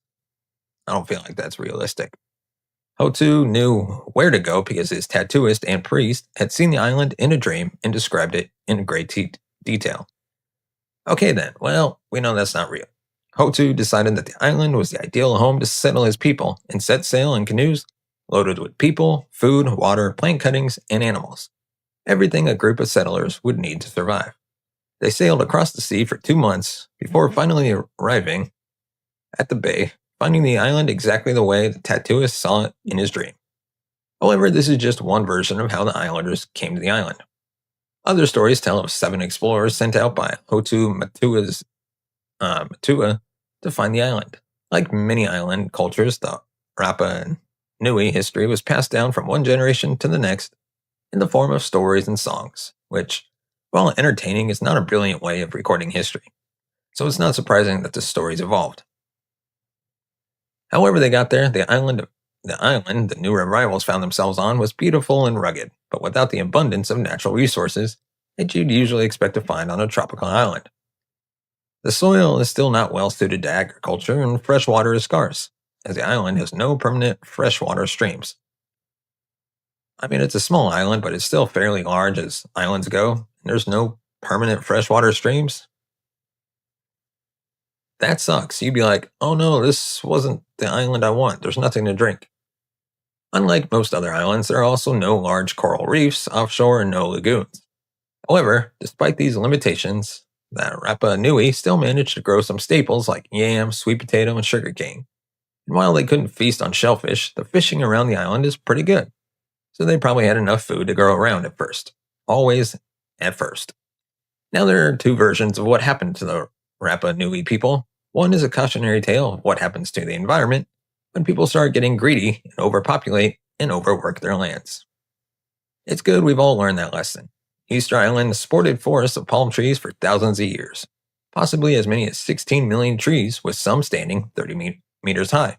I don't feel like that's realistic. Hotu knew where to go because his tattooist and priest had seen the island in a dream and described it in great detail. Okay then, well, we know that's not real. Hotu decided that the island was the ideal home to settle his people and set sail in canoes loaded with people, food, water, plant cuttings, and animals. Everything a group of settlers would need to survive. They sailed across the sea for 2 months before finally arriving at the bay, finding the island exactly the way the tattooist saw it in his dream. However, this is just one version of how the islanders came to the island. Other stories tell of 7 explorers sent out by Hotu Matua to find the island. Like many island cultures, the Rapa Nui history was passed down from one generation to the next in the form of stories and songs, which, while entertaining, is not a brilliant way of recording history. So it's not surprising that the stories evolved. However they got there, the island the new arrivals found themselves on was beautiful and rugged, but without the abundance of natural resources that you'd usually expect to find on a tropical island. The soil is still not well suited to agriculture, and fresh water is scarce, as the island has no permanent freshwater streams. I mean, it's a small island, but it's still fairly large as islands go, and there's no permanent freshwater streams. That sucks. You'd be like, oh no, this wasn't the island I want. There's nothing to drink. Unlike most other islands, there are also no large coral reefs offshore and no lagoons. However, despite these limitations, the Rapa Nui still managed to grow some staples like yam, sweet potato, and sugarcane. And while they couldn't feast on shellfish, the fishing around the island is pretty good. So they probably had enough food to go around at first. Always at first. Now there are 2 versions of what happened to the Rapa Nui people. One is a cautionary tale of what happens to the environment when people start getting greedy and overpopulate and overwork their lands. It's good we've all learned that lesson. Easter Island sported forests of palm trees for thousands of years, possibly as many as 16 million trees, with some standing 30 meters high.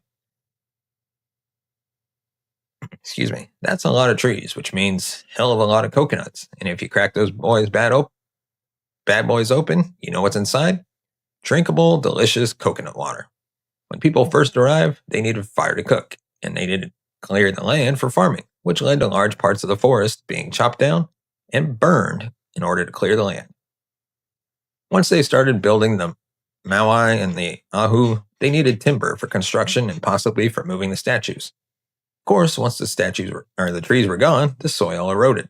Excuse me, that's a lot of trees, which means hell of a lot of coconuts. And if you crack those bad boys open, you know what's inside? Drinkable, delicious coconut water. When people first arrived, they needed fire to cook, and they needed to clear the land for farming, which led to large parts of the forest being chopped down and burned in order to clear the land. Once they started building the Maui and the Ahu, they needed timber for construction and possibly for moving the statues. Of course, once the trees were gone, the soil eroded.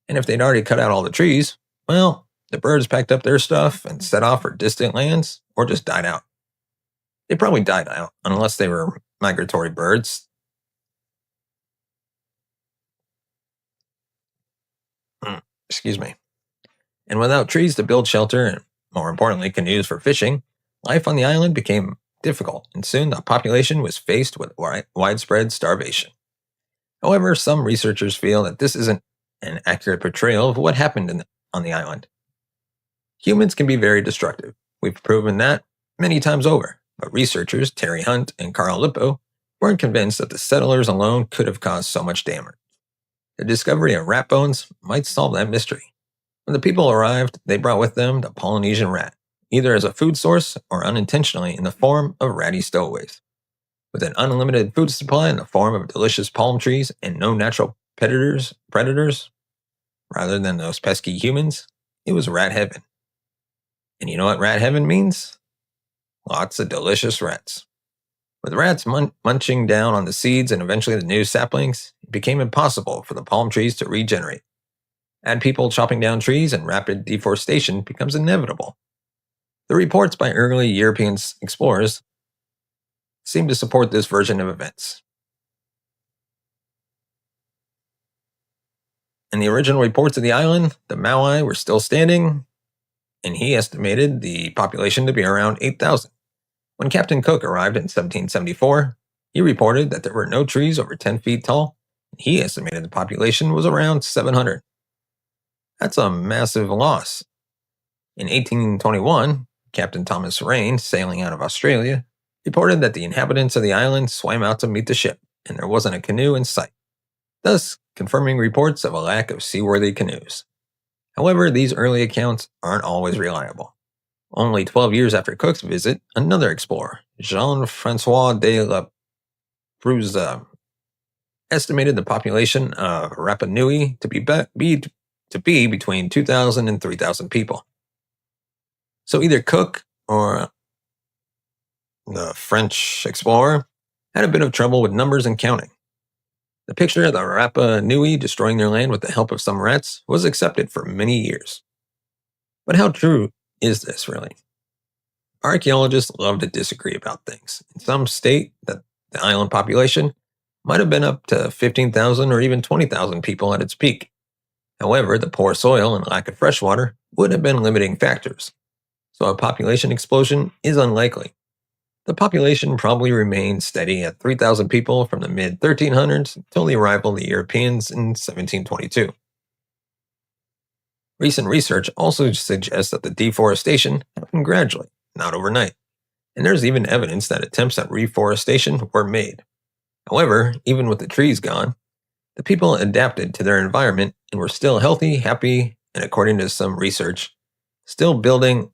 And if they'd already cut out all the trees, well, the birds packed up their stuff and set off for distant lands or just died out. They probably died out, unless they were migratory birds. Excuse me. And without trees to build shelter and, more importantly, canoes for fishing, life on the island became difficult, and soon the population was faced with widespread starvation. However, some researchers feel that this isn't an accurate portrayal of what happened on the island. Humans can be very destructive. We've proven that many times over, but researchers Terry Hunt and Carl Lippo weren't convinced that the settlers alone could have caused so much damage. The discovery of rat bones might solve that mystery. When the people arrived, they brought with them the Polynesian rat, either as a food source or unintentionally in the form of ratty stowaways. With an unlimited food supply in the form of delicious palm trees and no natural predators, rather than those pesky humans, it was rat heaven. And you know what rat heaven means? Lots of delicious rats. With rats munching down on the seeds and eventually the new saplings, it became impossible for the palm trees to regenerate. Add people chopping down trees and rapid deforestation becomes inevitable. The reports by early European explorers seem to support this version of events. In the original reports of the island, the Maui were still standing, and he estimated the population to be around 8,000. When Captain Cook arrived in 1774, he reported that there were no trees over 10 feet tall, and he estimated the population was around 700. That's a massive loss. In 1821, Captain Thomas Rain, sailing out of Australia, reported that the inhabitants of the island swam out to meet the ship, and there wasn't a canoe in sight, thus confirming reports of a lack of seaworthy canoes. However, these early accounts aren't always reliable. Only 12 years after Cook's visit, another explorer, Jean-Francois de la Prouze, estimated the population of Rapa Nui to be between 2,000 and 3,000 people. So either Cook or the French explorer had a bit of trouble with numbers and counting. The picture of the Rapa Nui destroying their land with the help of some rats was accepted for many years. But how true is this really? Archaeologists love to disagree about things. Some state that the island population might have been up to 15,000 or even 20,000 people at its peak. However, the poor soil and lack of fresh water would have been limiting factors, so a population explosion is unlikely. The population probably remained steady at 3,000 people from the mid 1300s until the arrival of the Europeans in 1722. Recent research also suggests that the deforestation happened gradually, not overnight, and there's even evidence that attempts at reforestation were made. However, even with the trees gone, the people adapted to their environment and were still healthy, happy, and according to some research, still building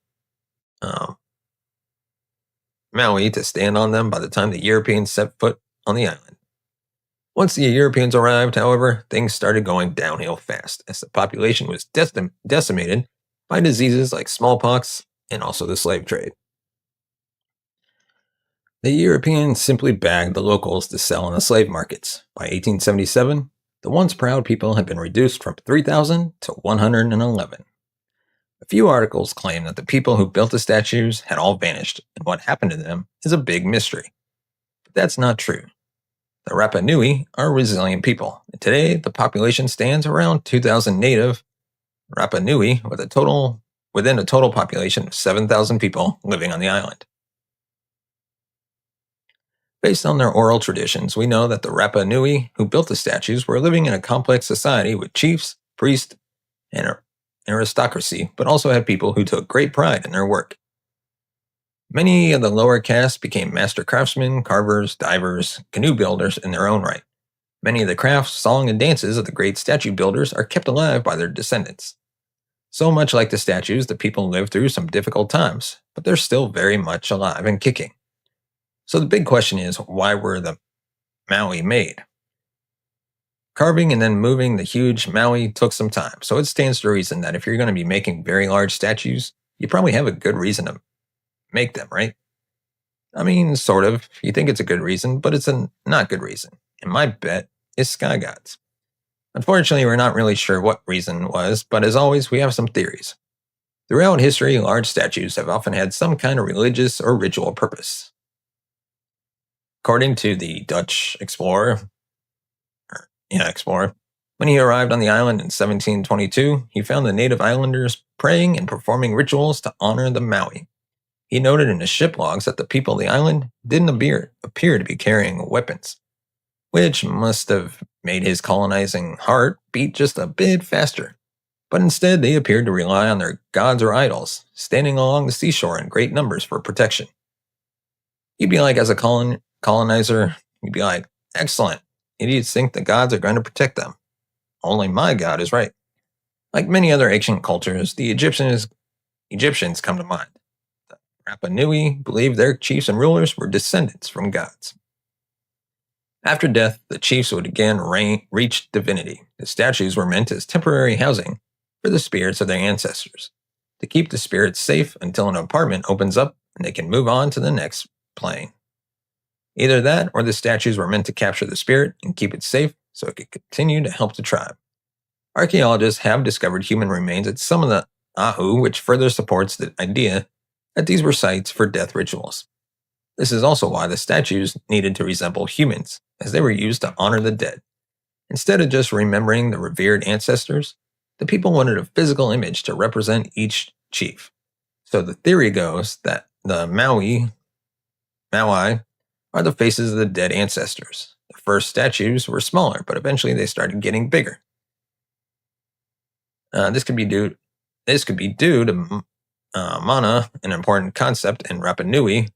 Maui to stand on them by the time the Europeans set foot on the island. Once the Europeans arrived, however, things started going downhill fast as the population was decimated by diseases like smallpox and also the slave trade. The Europeans simply bagged the locals to sell in the slave markets. By 1877, the once proud people had been reduced from 3,000 to 111. A few articles claim that the people who built the statues had all vanished, and what happened to them is a big mystery. But that's not true. The Rapa Nui are resilient people, and today the population stands around 2,000 native Rapa Nui within a total population of 7,000 people living on the island. Based on their oral traditions, we know that the Rapa Nui who built the statues were living in a complex society with chiefs, priests, and aristocracy, but also had people who took great pride in their work. Many of the lower castes became master craftsmen, carvers, divers, canoe builders in their own right. Many of the crafts, song, and dances of the great statue builders are kept alive by their descendants. So much like the statues, the people lived through some difficult times, but they're still very much alive and kicking. So the big question is, why were the Maui made? Carving and then moving the huge Maui took some time, so it stands to reason that if you're going to be making very large statues, you probably have a good reason to make them, right? I mean, sort of. You think it's a good reason, but it's a not good reason. And my bet is sky gods. Unfortunately, we're not really sure what reason was, but as always, we have some theories. Throughout history, large statues have often had some kind of religious or ritual purpose. According to the Dutch explorer, when he arrived on the island in 1722, he found the native islanders praying and performing rituals to honor the Maui. He noted in his ship logs that the people of the island didn't appear to be carrying weapons, which must have made his colonizing heart beat just a bit faster. But instead, they appeared to rely on their gods or idols, standing along the seashore in great numbers for protection. You'd be like, as a colonizer, you'd be like, excellent. Idiots think the gods are going to protect them. Only my god is right. Like many other ancient cultures, the Egyptians come to mind. The Rapa Nui believed their chiefs and rulers were descendants from gods. After death, the chiefs would again reach divinity. The statues were meant as temporary housing for the spirits of their ancestors, to keep the spirits safe until an apartment opens up and they can move on to the next plane. Either that or the statues were meant to capture the spirit and keep it safe so it could continue to help the tribe. Archaeologists have discovered human remains at some of the Ahu, which further supports the idea that these were sites for death rituals. This is also why the statues needed to resemble humans, as they were used to honor the dead. Instead of just remembering the revered ancestors, the people wanted a physical image to represent each chief. So the theory goes that the Maui are the faces of the dead ancestors. The first statues were smaller, but eventually they started getting bigger. This could be due to mana, an important concept in Rapa Nui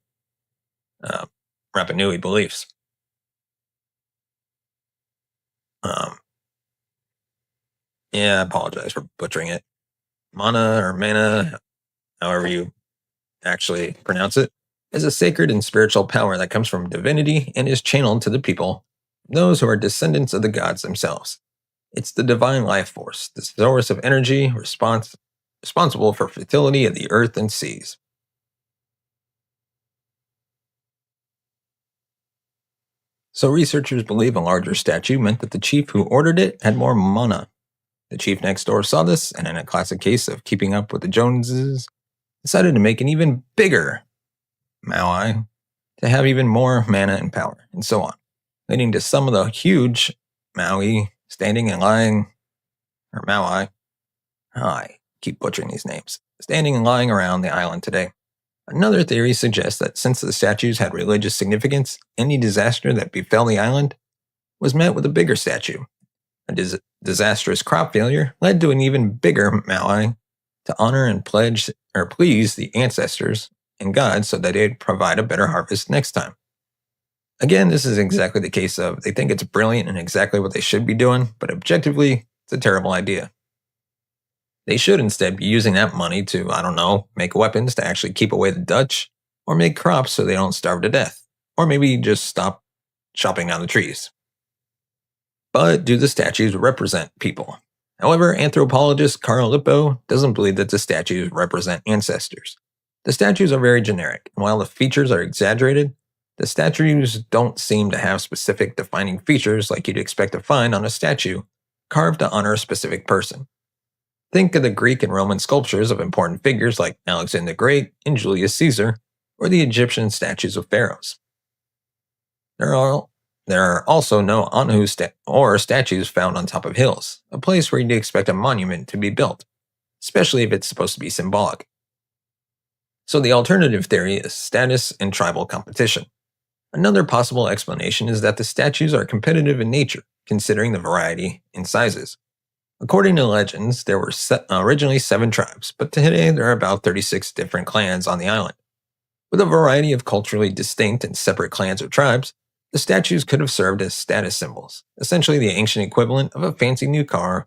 beliefs. I apologize for butchering it. Mana or mana, however you actually pronounce it, is a sacred and spiritual power that comes from divinity and is channeled to the people, those who are descendants of the gods themselves. It's the divine life force, the source of energy responsible for fertility of the earth and seas. So researchers believe a larger statue meant that the chief who ordered it had more mana. The chief next door saw this, and in a classic case of keeping up with the Joneses, decided to make an even bigger Maui to have even more mana and power, and so on, leading to some of the huge Maui standing and lying, or Maui, I keep butchering these names, standing and lying around the island today. Another theory suggests that since the statues had religious significance, any disaster that befell the island was met with a bigger statue. A disastrous crop failure led to an even bigger Maui to honor and pledge or please the ancestors and gods so that they'd provide a better harvest next time. Again, this is exactly the case of they think it's brilliant and exactly what they should be doing, but objectively, it's a terrible idea. They should instead be using that money to, I don't know, make weapons to actually keep away the Dutch, or make crops so they don't starve to death, or maybe just stop chopping down the trees. But do the statues represent people? However, anthropologist Carl Lippo doesn't believe that the statues represent ancestors. The statues are very generic, and while the features are exaggerated, the statues don't seem to have specific defining features like you'd expect to find on a statue carved to honor a specific person. Think of the Greek and Roman sculptures of important figures like Alexander the Great and Julius Caesar, or the Egyptian statues of pharaohs. There are also no Anhu or statues found on top of hills, a place where you'd expect a monument to be built, especially if it's supposed to be symbolic. So the alternative theory is status and tribal competition. Another possible explanation is that the statues are competitive in nature, considering the variety in sizes. According to legends, there were originally 7 tribes, but today there are about 36 different clans on the island. With a variety of culturally distinct and separate clans or tribes, the statues could have served as status symbols, essentially the ancient equivalent of a fancy new car,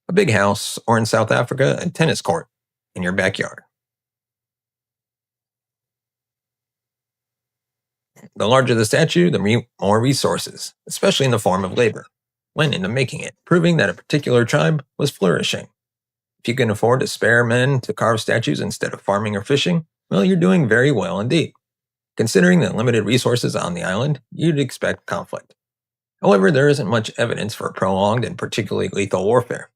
a big house, or in South Africa, a tennis court in your backyard. The larger the statue, the more resources, especially in the form of labor, went into making it, proving that a particular tribe was flourishing. If you can afford to spare men to carve statues instead of farming or fishing, well, you're doing very well indeed. Considering the limited resources on the island, you'd expect conflict. However, there isn't much evidence for prolonged and particularly lethal warfare.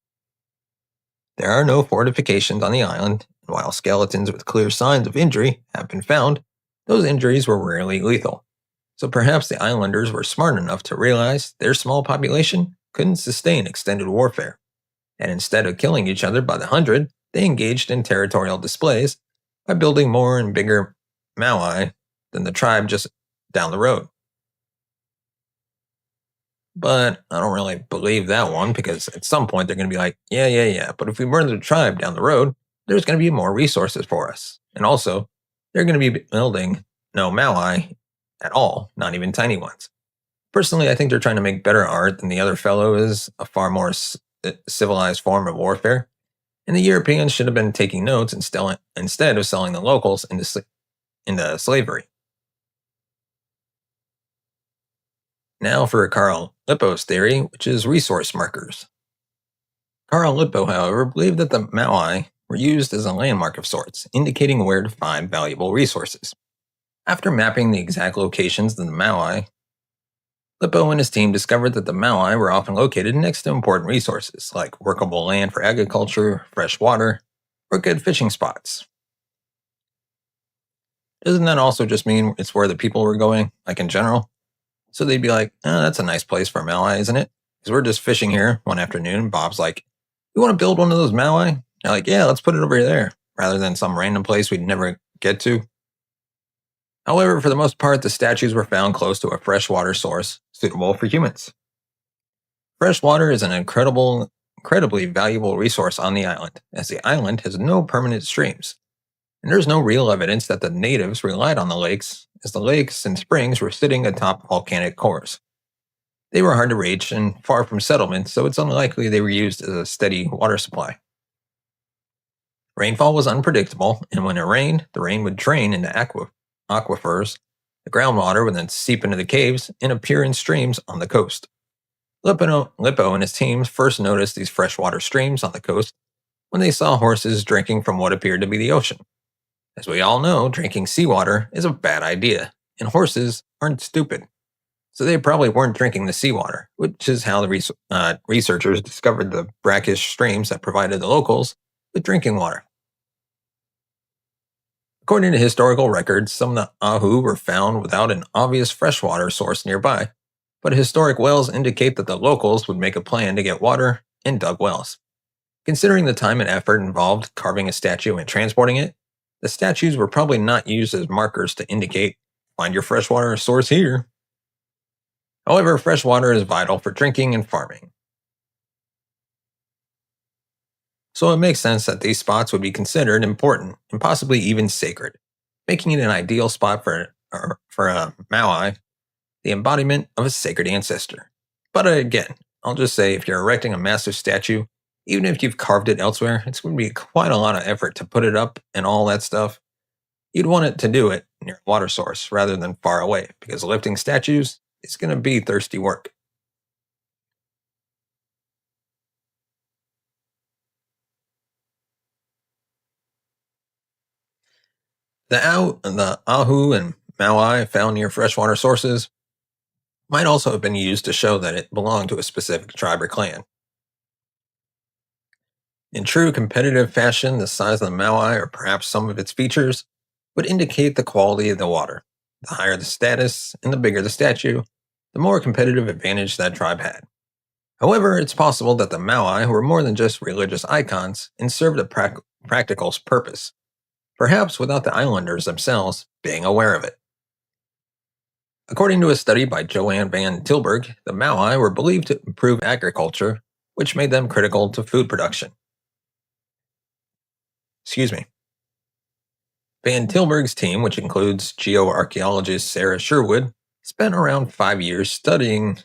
There are no fortifications on the island, and while skeletons with clear signs of injury have been found, those injuries were rarely lethal. So perhaps the islanders were smart enough to realize their small population couldn't sustain extended warfare, and instead of killing each other by the hundred, they engaged in territorial displays by building more and bigger Maui than the tribe just down the road. But I don't really believe that one because at some point they're going to be like, yeah, but if we murder the tribe down the road, there's going to be more resources for us. And also, they're going to be building no Maui at all, not even tiny ones. Personally, I think they're trying to make better art than the other fellow is, a far more civilized form of warfare. And the Europeans should have been taking notes instead of selling the locals into slavery. Now for Carl Lippo's theory, which is resource markers. Carl Lippo, however, believed that the Maui were used as a landmark of sorts, indicating where to find valuable resources. After mapping the exact locations of the Maui, Lippo and his team discovered that the Maui were often located next to important resources, like workable land for agriculture, fresh water, or good fishing spots. Doesn't that also just mean it's where the people were going, like in general? So they'd be like, that's a nice place for a Maui, isn't it? Because we're just fishing here one afternoon. Bob's like, you want to build one of those Maui? They're like, yeah, let's put it over there, rather than some random place we'd never get to. However, for the most part, the statues were found close to a freshwater source suitable for humans. Fresh water is an incredibly valuable resource on the island, as the island has no permanent streams. And there's no real evidence that the natives relied on the lakes, as the lakes and springs were sitting atop volcanic cores. They were hard to reach and far from settlements, so it's unlikely they were used as a steady water supply. Rainfall was unpredictable, and when it rained, the rain would drain into aquifers. The groundwater would then seep into the caves and appear in streams on the coast. Lippo and his team first noticed these freshwater streams on the coast when they saw horses drinking from what appeared to be the ocean. As we all know, drinking seawater is a bad idea, and horses aren't stupid. So they probably weren't drinking the seawater, which is how the researchers discovered the brackish streams that provided the locals with drinking water. According to historical records, some of the ahu were found without an obvious freshwater source nearby, but historic wells indicate that the locals would make a plan to get water and dug wells. Considering the time and effort involved carving a statue and transporting it, the statues were probably not used as markers to indicate, find your freshwater source here. However, fresh water is vital for drinking and farming. So it makes sense that these spots would be considered important and possibly even sacred, making it an ideal spot for a Maui, the embodiment of a sacred ancestor. But again, I'll just say if you're erecting a massive statue, even if you've carved it elsewhere, it's going to be quite a lot of effort to put it up and all that stuff. You'd want it to do it near a water source rather than far away, because lifting statues is going to be thirsty work. The ahu and Maui found near freshwater sources might also have been used to show that it belonged to a specific tribe or clan. In true competitive fashion, the size of the Maui, or perhaps some of its features, would indicate the quality of the water. The higher the status and the bigger the statue, the more competitive advantage that tribe had. However, it's possible that the Maui were more than just religious icons and served a practical purpose, perhaps without the islanders themselves being aware of it. According to a study by Joanne van Tilburg, the Maui were believed to improve agriculture, which made them critical to food production. Excuse me. Van Tilburg's team, which includes geoarchaeologist Sarah Sherwood, spent around 5 years studying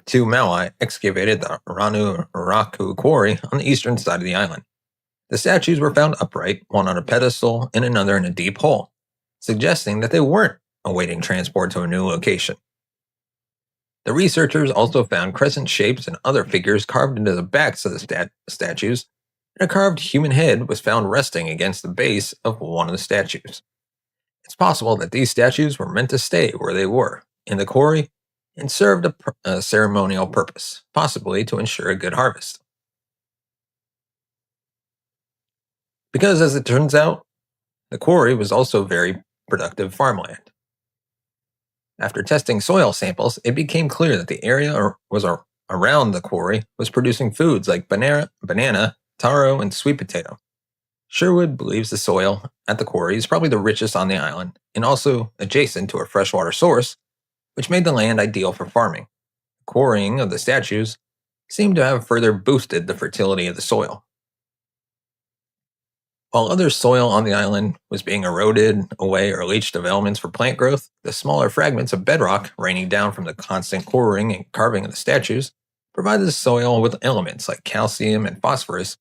two Maui excavated the Ranu Raku quarry on the eastern side of the island. The statues were found upright, one on a pedestal and another in a deep hole, suggesting that they weren't awaiting transport to a new location. The researchers also found crescent shapes and other figures carved into the backs of the statues, and a carved human head was found resting against the base of one of the statues. It's possible that these statues were meant to stay where they were, in the quarry, and served a ceremonial purpose, possibly to ensure a good harvest. Because, as it turns out, the quarry was also very productive farmland. After testing soil samples, it became clear that the area around the quarry was producing foods like banana, taro, and sweet potato. Sherwood believes the soil at the quarry is probably the richest on the island and also adjacent to a freshwater source, which made the land ideal for farming. The quarrying of the statues seemed to have further boosted the fertility of the soil. While other soil on the island was being eroded away or leached developments for plant growth, the smaller fragments of bedrock raining down from the constant quarrying and carving of the statues provided the soil with elements like calcium and phosphorus,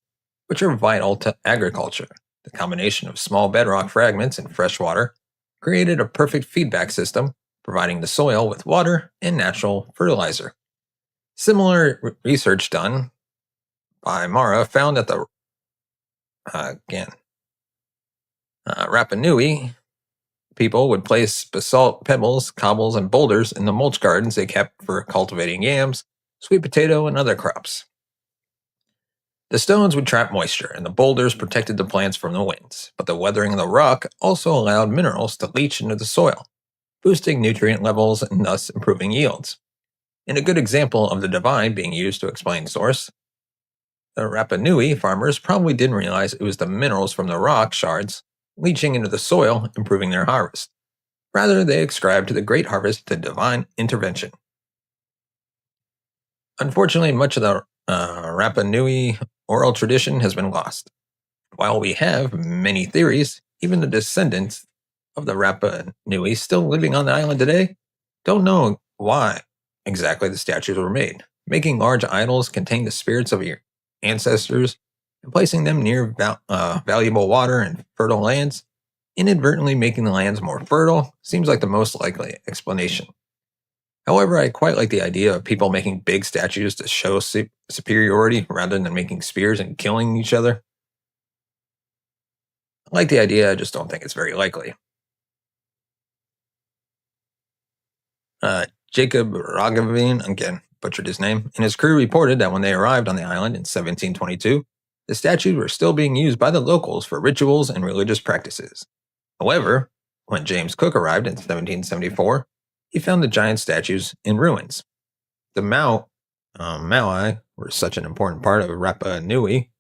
which are vital to agriculture. The combination of small bedrock fragments and fresh water created a perfect feedback system, providing the soil with water and natural fertilizer. Similar research done by Mara found that the Rapa Nui people would place basalt pebbles, cobbles, and boulders in the mulch gardens they kept for cultivating yams, sweet potato, and other crops. The stones would trap moisture, and the boulders protected the plants from the winds, but the weathering of the rock also allowed minerals to leach into the soil, boosting nutrient levels and thus improving yields. In a good example of the divine being used to explain source, the Rapa Nui farmers probably didn't realize it was the minerals from the rock shards leaching into the soil, improving their harvest. Rather, they ascribed to the great harvest to divine intervention. Unfortunately, much of the Rapa Nui oral tradition has been lost. While we have many theories, even the descendants of the Rapa Nui still living on the island today don't know why exactly the statues were made. Making large idols contain the spirits of your ancestors and placing them near valuable water and fertile lands, inadvertently making the lands more fertile, seems like the most likely explanation. However, I quite like the idea of people making big statues to show superiority rather than making spears and killing each other. I like the idea, I just don't think it's very likely. Jacob Roggeveen, again, butchered his name, and his crew reported that when they arrived on the island in 1722, the statues were still being used by the locals for rituals and religious practices. However, when James Cook arrived in 1774, he found the giant statues in ruins. The Maui were such an important part of Rapa Nui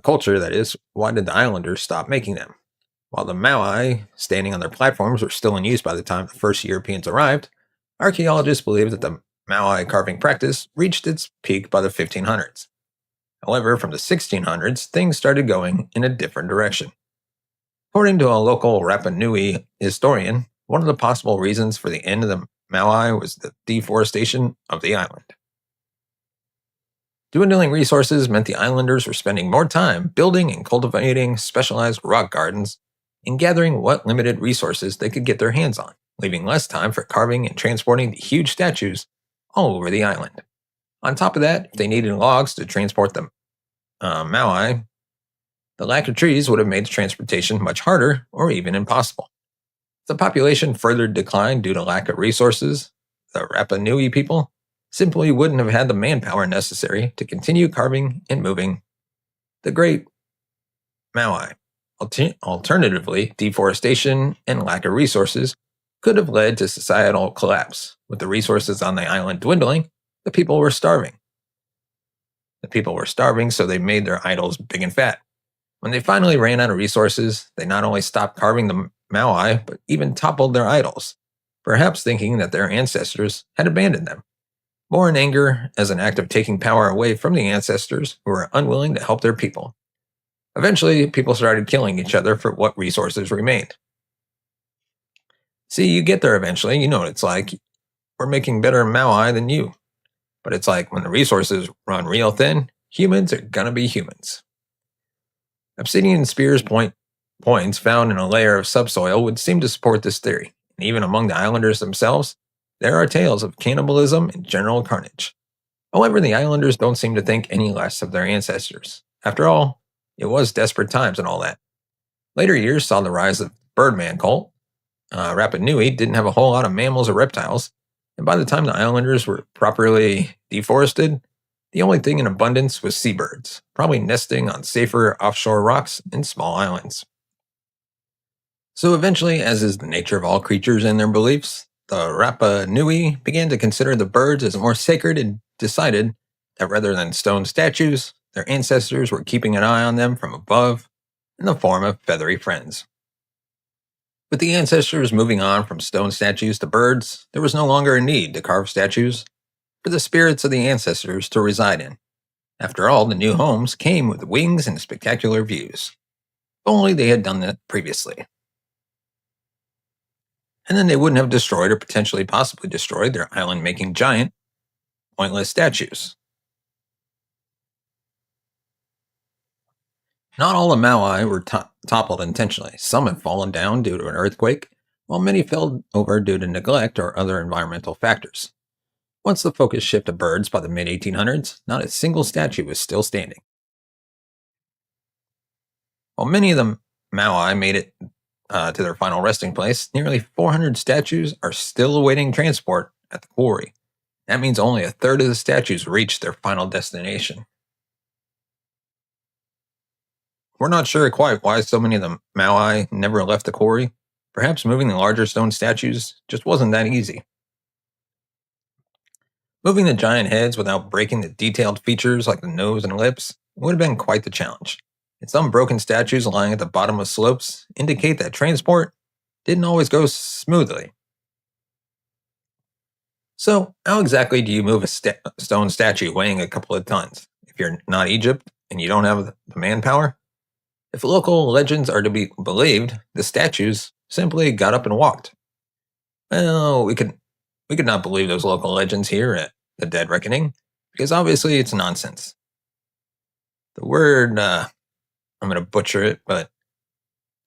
culture, that is, why did the islanders stop making them? While the Maui, standing on their platforms, were still in use by the time the first Europeans arrived, archaeologists believe that the Maui carving practice reached its peak by the 1500s. However, from the 1600s, things started going in a different direction. According to a local Rapa Nui historian, one of the possible reasons for the end of the Maui was the deforestation of the island. Dwindling resources meant the islanders were spending more time building and cultivating specialized rock gardens and gathering what limited resources they could get their hands on, leaving less time for carving and transporting the huge statues all over the island. On top of that, if they needed logs to transport the Maui, the lack of trees would have made transportation much harder or even impossible. If the population further declined due to lack of resources, the Rapa Nui people simply wouldn't have had the manpower necessary to continue carving and moving the great Maui. Alternatively, deforestation and lack of resources could have led to societal collapse. With the resources on the island dwindling, the people were starving. So they made their idols big and fat. When they finally ran out of resources, they not only stopped carving the Maui, but even toppled their idols, perhaps thinking that their ancestors had abandoned them. More in anger as an act of taking power away from the ancestors who were unwilling to help their people. Eventually, people started killing each other for what resources remained. See, you get there eventually, you know what it's like. We're making better Maui than you. But it's like when the resources run real thin, humans are gonna be humans. Obsidian spears points found in a layer of subsoil would seem to support this theory, and even among the islanders themselves, there are tales of cannibalism and general carnage. However, the islanders don't seem to think any less of their ancestors. After all, it was desperate times and all that. Later years saw the rise of the Birdman cult. Rapa Nui didn't have a whole lot of mammals or reptiles, and by the time the islanders were properly deforested, the only thing in abundance was seabirds, probably nesting on safer offshore rocks and small islands. So eventually, as is the nature of all creatures and their beliefs, the Rapa Nui began to consider the birds as more sacred and decided that rather than stone statues, their ancestors were keeping an eye on them from above in the form of feathery friends. With the ancestors moving on from stone statues to birds, there was no longer a need to carve statues for the spirits of the ancestors to reside in. After all, the new homes came with wings and spectacular views. If only they had done that previously. And then they wouldn't have destroyed or potentially possibly destroyed their island-making giant, pointless statues. Not all the Maui were toppled intentionally. Some had fallen down due to an earthquake, while many fell over due to neglect or other environmental factors. Once the focus shifted to birds by the mid-1800s, not a single statue was still standing. While many of the Maui made it to their final resting place, nearly 400 statues are still awaiting transport at the quarry. That means only a third of the statues reached their final destination. We're not sure quite why so many of the Maui never left the quarry. Perhaps moving the larger stone statues just wasn't that easy. Moving the giant heads without breaking the detailed features like the nose and lips would have been quite the challenge. And some broken statues lying at the bottom of slopes indicate that transport didn't always go smoothly. So, how exactly do you move a stone statue weighing a couple of tons if you're not Egypt and you don't have the manpower? If local legends are to be believed, the statues simply got up and walked. Well, we could not believe those local legends here at the Dead Reckoning, because obviously it's nonsense. The word, I'm going to butcher it, but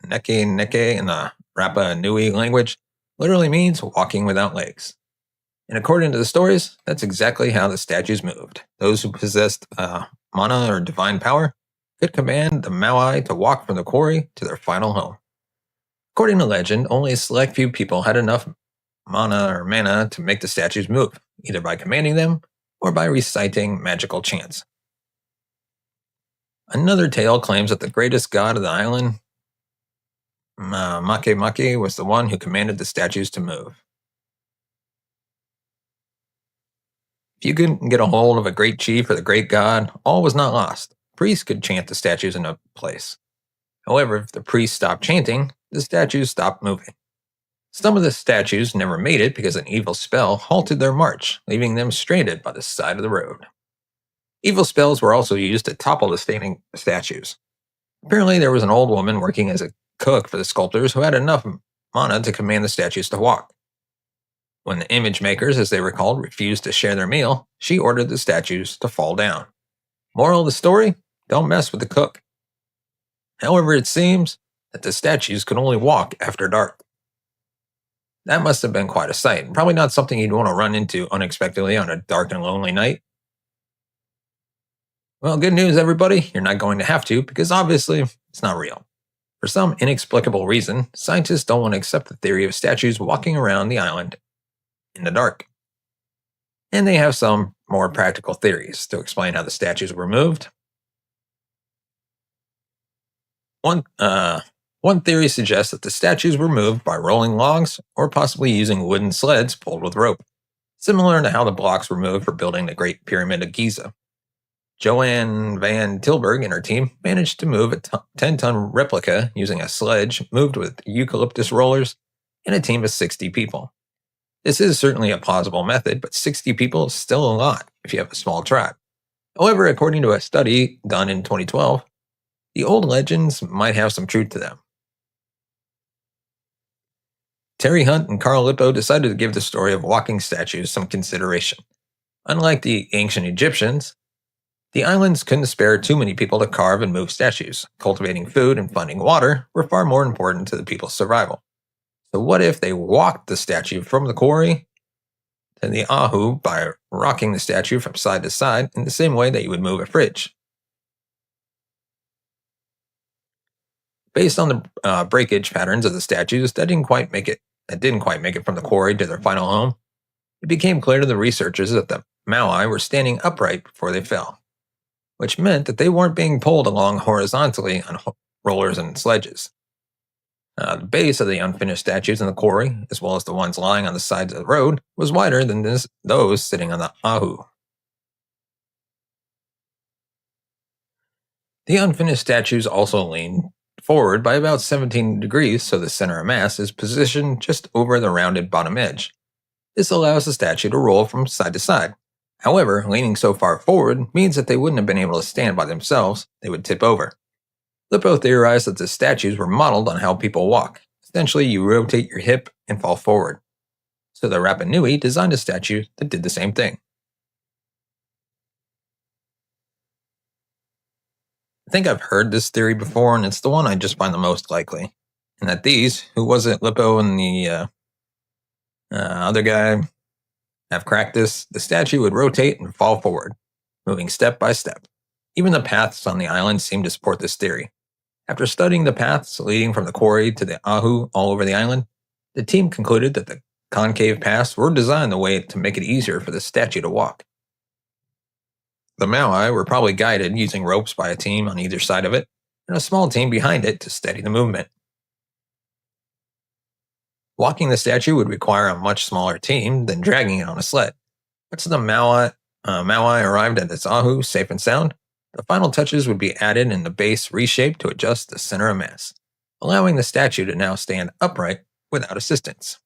neke in the Rapa Nui language literally means walking without legs. And according to the stories, that's exactly how the statues moved. Those who possessed mana or divine power could command the Maui to walk from the quarry to their final home. According to legend, only a select few people had enough mana to make the statues move, either by commanding them or by reciting magical chants. Another tale claims that the greatest god of the island, Make, was the one who commanded the statues to move. If you couldn't get a hold of a great chief or the great god, all was not lost. Priests could chant the statues into place. However, if the priests stopped chanting, the statues stopped moving. Some of the statues never made it because an evil spell halted their march, leaving them stranded by the side of the road. Evil spells were also used to topple the standing statues. Apparently, there was an old woman working as a cook for the sculptors who had enough mana to command the statues to walk. When the image makers, as they were called, refused to share their meal, she ordered the statues to fall down. Moral of the story? Don't mess with the cook. However, it seems that the statues could only walk after dark. That must have been quite a sight, and probably not something you'd want to run into unexpectedly on a dark and lonely night. Well, good news, everybody. You're not going to have to, because obviously, it's not real. For some inexplicable reason, scientists don't want to accept the theory of statues walking around the island in the dark. And they have some more practical theories to explain how the statues were moved. One theory suggests that the statues were moved by rolling logs or possibly using wooden sleds pulled with rope, similar to how the blocks were moved for building the Great Pyramid of Giza. Joanne Van Tilburg and her team managed to move a 10-ton replica using a sledge moved with eucalyptus rollers and a team of 60 people. This is certainly a plausible method, but 60 people is still a lot if you have a small tribe. However, according to a study done in 2012, the old legends might have some truth to them. Terry Hunt and Carl Lippo decided to give the story of walking statues some consideration. Unlike the ancient Egyptians, the islands couldn't spare too many people to carve and move statues. Cultivating food and finding water were far more important to the people's survival. So what if they walked the statue from the quarry to the Ahu by rocking the statue from side to side in the same way that you would move a fridge? Based on the breakage patterns of the statues that didn't quite make it from the quarry to their final home, it became clear to the researchers that the Maui were standing upright before they fell, which meant that they weren't being pulled along horizontally on rollers and sledges. The base of the unfinished statues in the quarry, as well as the ones lying on the sides of the road, was wider than those sitting on the Ahu. The unfinished statues also lean forward by about 17 degrees, so the center of mass is positioned just over the rounded bottom edge. This allows the statue to roll from side to side. However, leaning so far forward means that they wouldn't have been able to stand by themselves, they would tip over. Lippo theorized that the statues were modeled on how people walk. Essentially, you rotate your hip and fall forward. So the Rapa Nui designed a statue that did the same thing. I think I've heard this theory before, and it's the one I just find the most likely. And that these, who was it, Lippo and the other guy, have cracked this, the statue would rotate and fall forward, moving step by step. Even the paths on the island seem to support this theory. After studying the paths leading from the quarry to the Ahu all over the island, the team concluded that the concave paths were designed the way to make it easier for the statue to walk. The Maui were probably guided using ropes by a team on either side of it, and a small team behind it to steady the movement. Walking the statue would require a much smaller team than dragging it on a sled. Once the Maui arrived at its Ahu safe and sound, the final touches would be added and the base reshaped to adjust the center of mass, allowing the statue to now stand upright without assistance.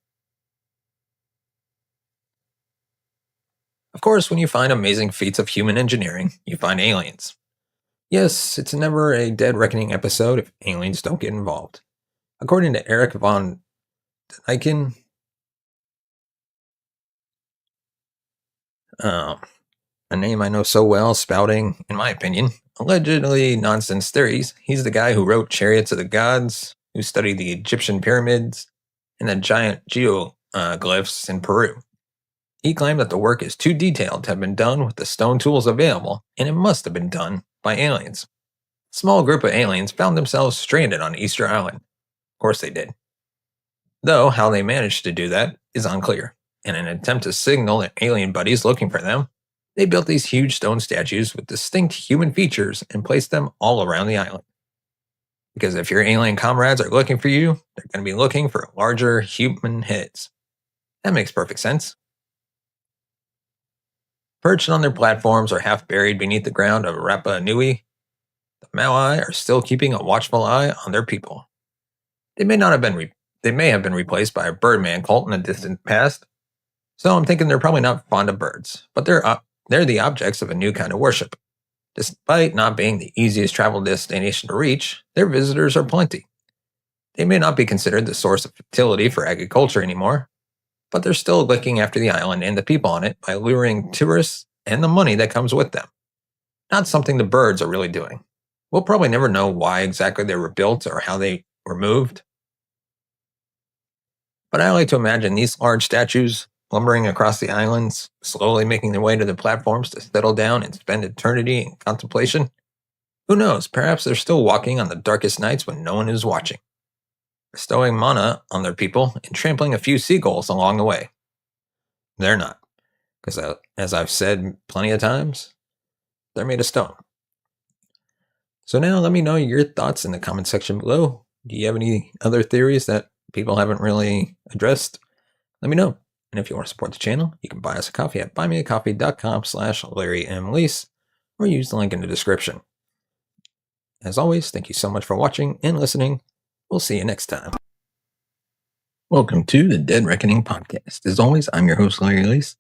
Of course, when you find amazing feats of human engineering, you find aliens. Yes, it's never a Dead Reckoning episode if aliens don't get involved. According to Eric von Daniken, a name I know so well, spouting, in my opinion, allegedly nonsense theories. He's the guy who wrote Chariots of the Gods, who studied the Egyptian pyramids and the giant geoglyphs in Peru. He claimed that the work is too detailed to have been done with the stone tools available, and it must have been done by aliens. A small group of aliens found themselves stranded on Easter Island. Of course they did. Though how they managed to do that is unclear. In an attempt to signal their alien buddies looking for them, they built these huge stone statues with distinct human features and placed them all around the island. Because if your alien comrades are looking for you, they're going to be looking for larger human heads. That makes perfect sense. Perched on their platforms or half buried beneath the ground of Rapa Nui, the Maui are still keeping a watchful eye on their people. They may have been replaced by a Birdman cult in the distant past, so I'm thinking they're probably not fond of birds, but they're the objects of a new kind of worship. Despite not being the easiest travel destination to reach, their visitors are plenty. They may not be considered the source of fertility for agriculture anymore, but they're still looking after the island and the people on it by luring tourists and the money that comes with them. Not something the birds are really doing. We'll probably never know why exactly they were built or how they were moved. But I like to imagine these large statues lumbering across the islands, slowly making their way to the platforms to settle down and spend eternity in contemplation. Who knows, perhaps they're still walking on the darkest nights when no one is watching, bestowing mana on their people and trampling a few seagulls along the way. They're not, because as I've said plenty of times, they're made of stone. So now let me know your thoughts in the comment section below. Do you have any other theories that people haven't really addressed? Let me know. And if you want to support the channel, you can buy us a coffee at buymeacoffee.com/Larry M. Lease or use the link in the description. As always, thank you so much for watching and listening. We'll see you next time. Welcome to the Dead Reckoning podcast. As always, I'm your host, Larry Lease,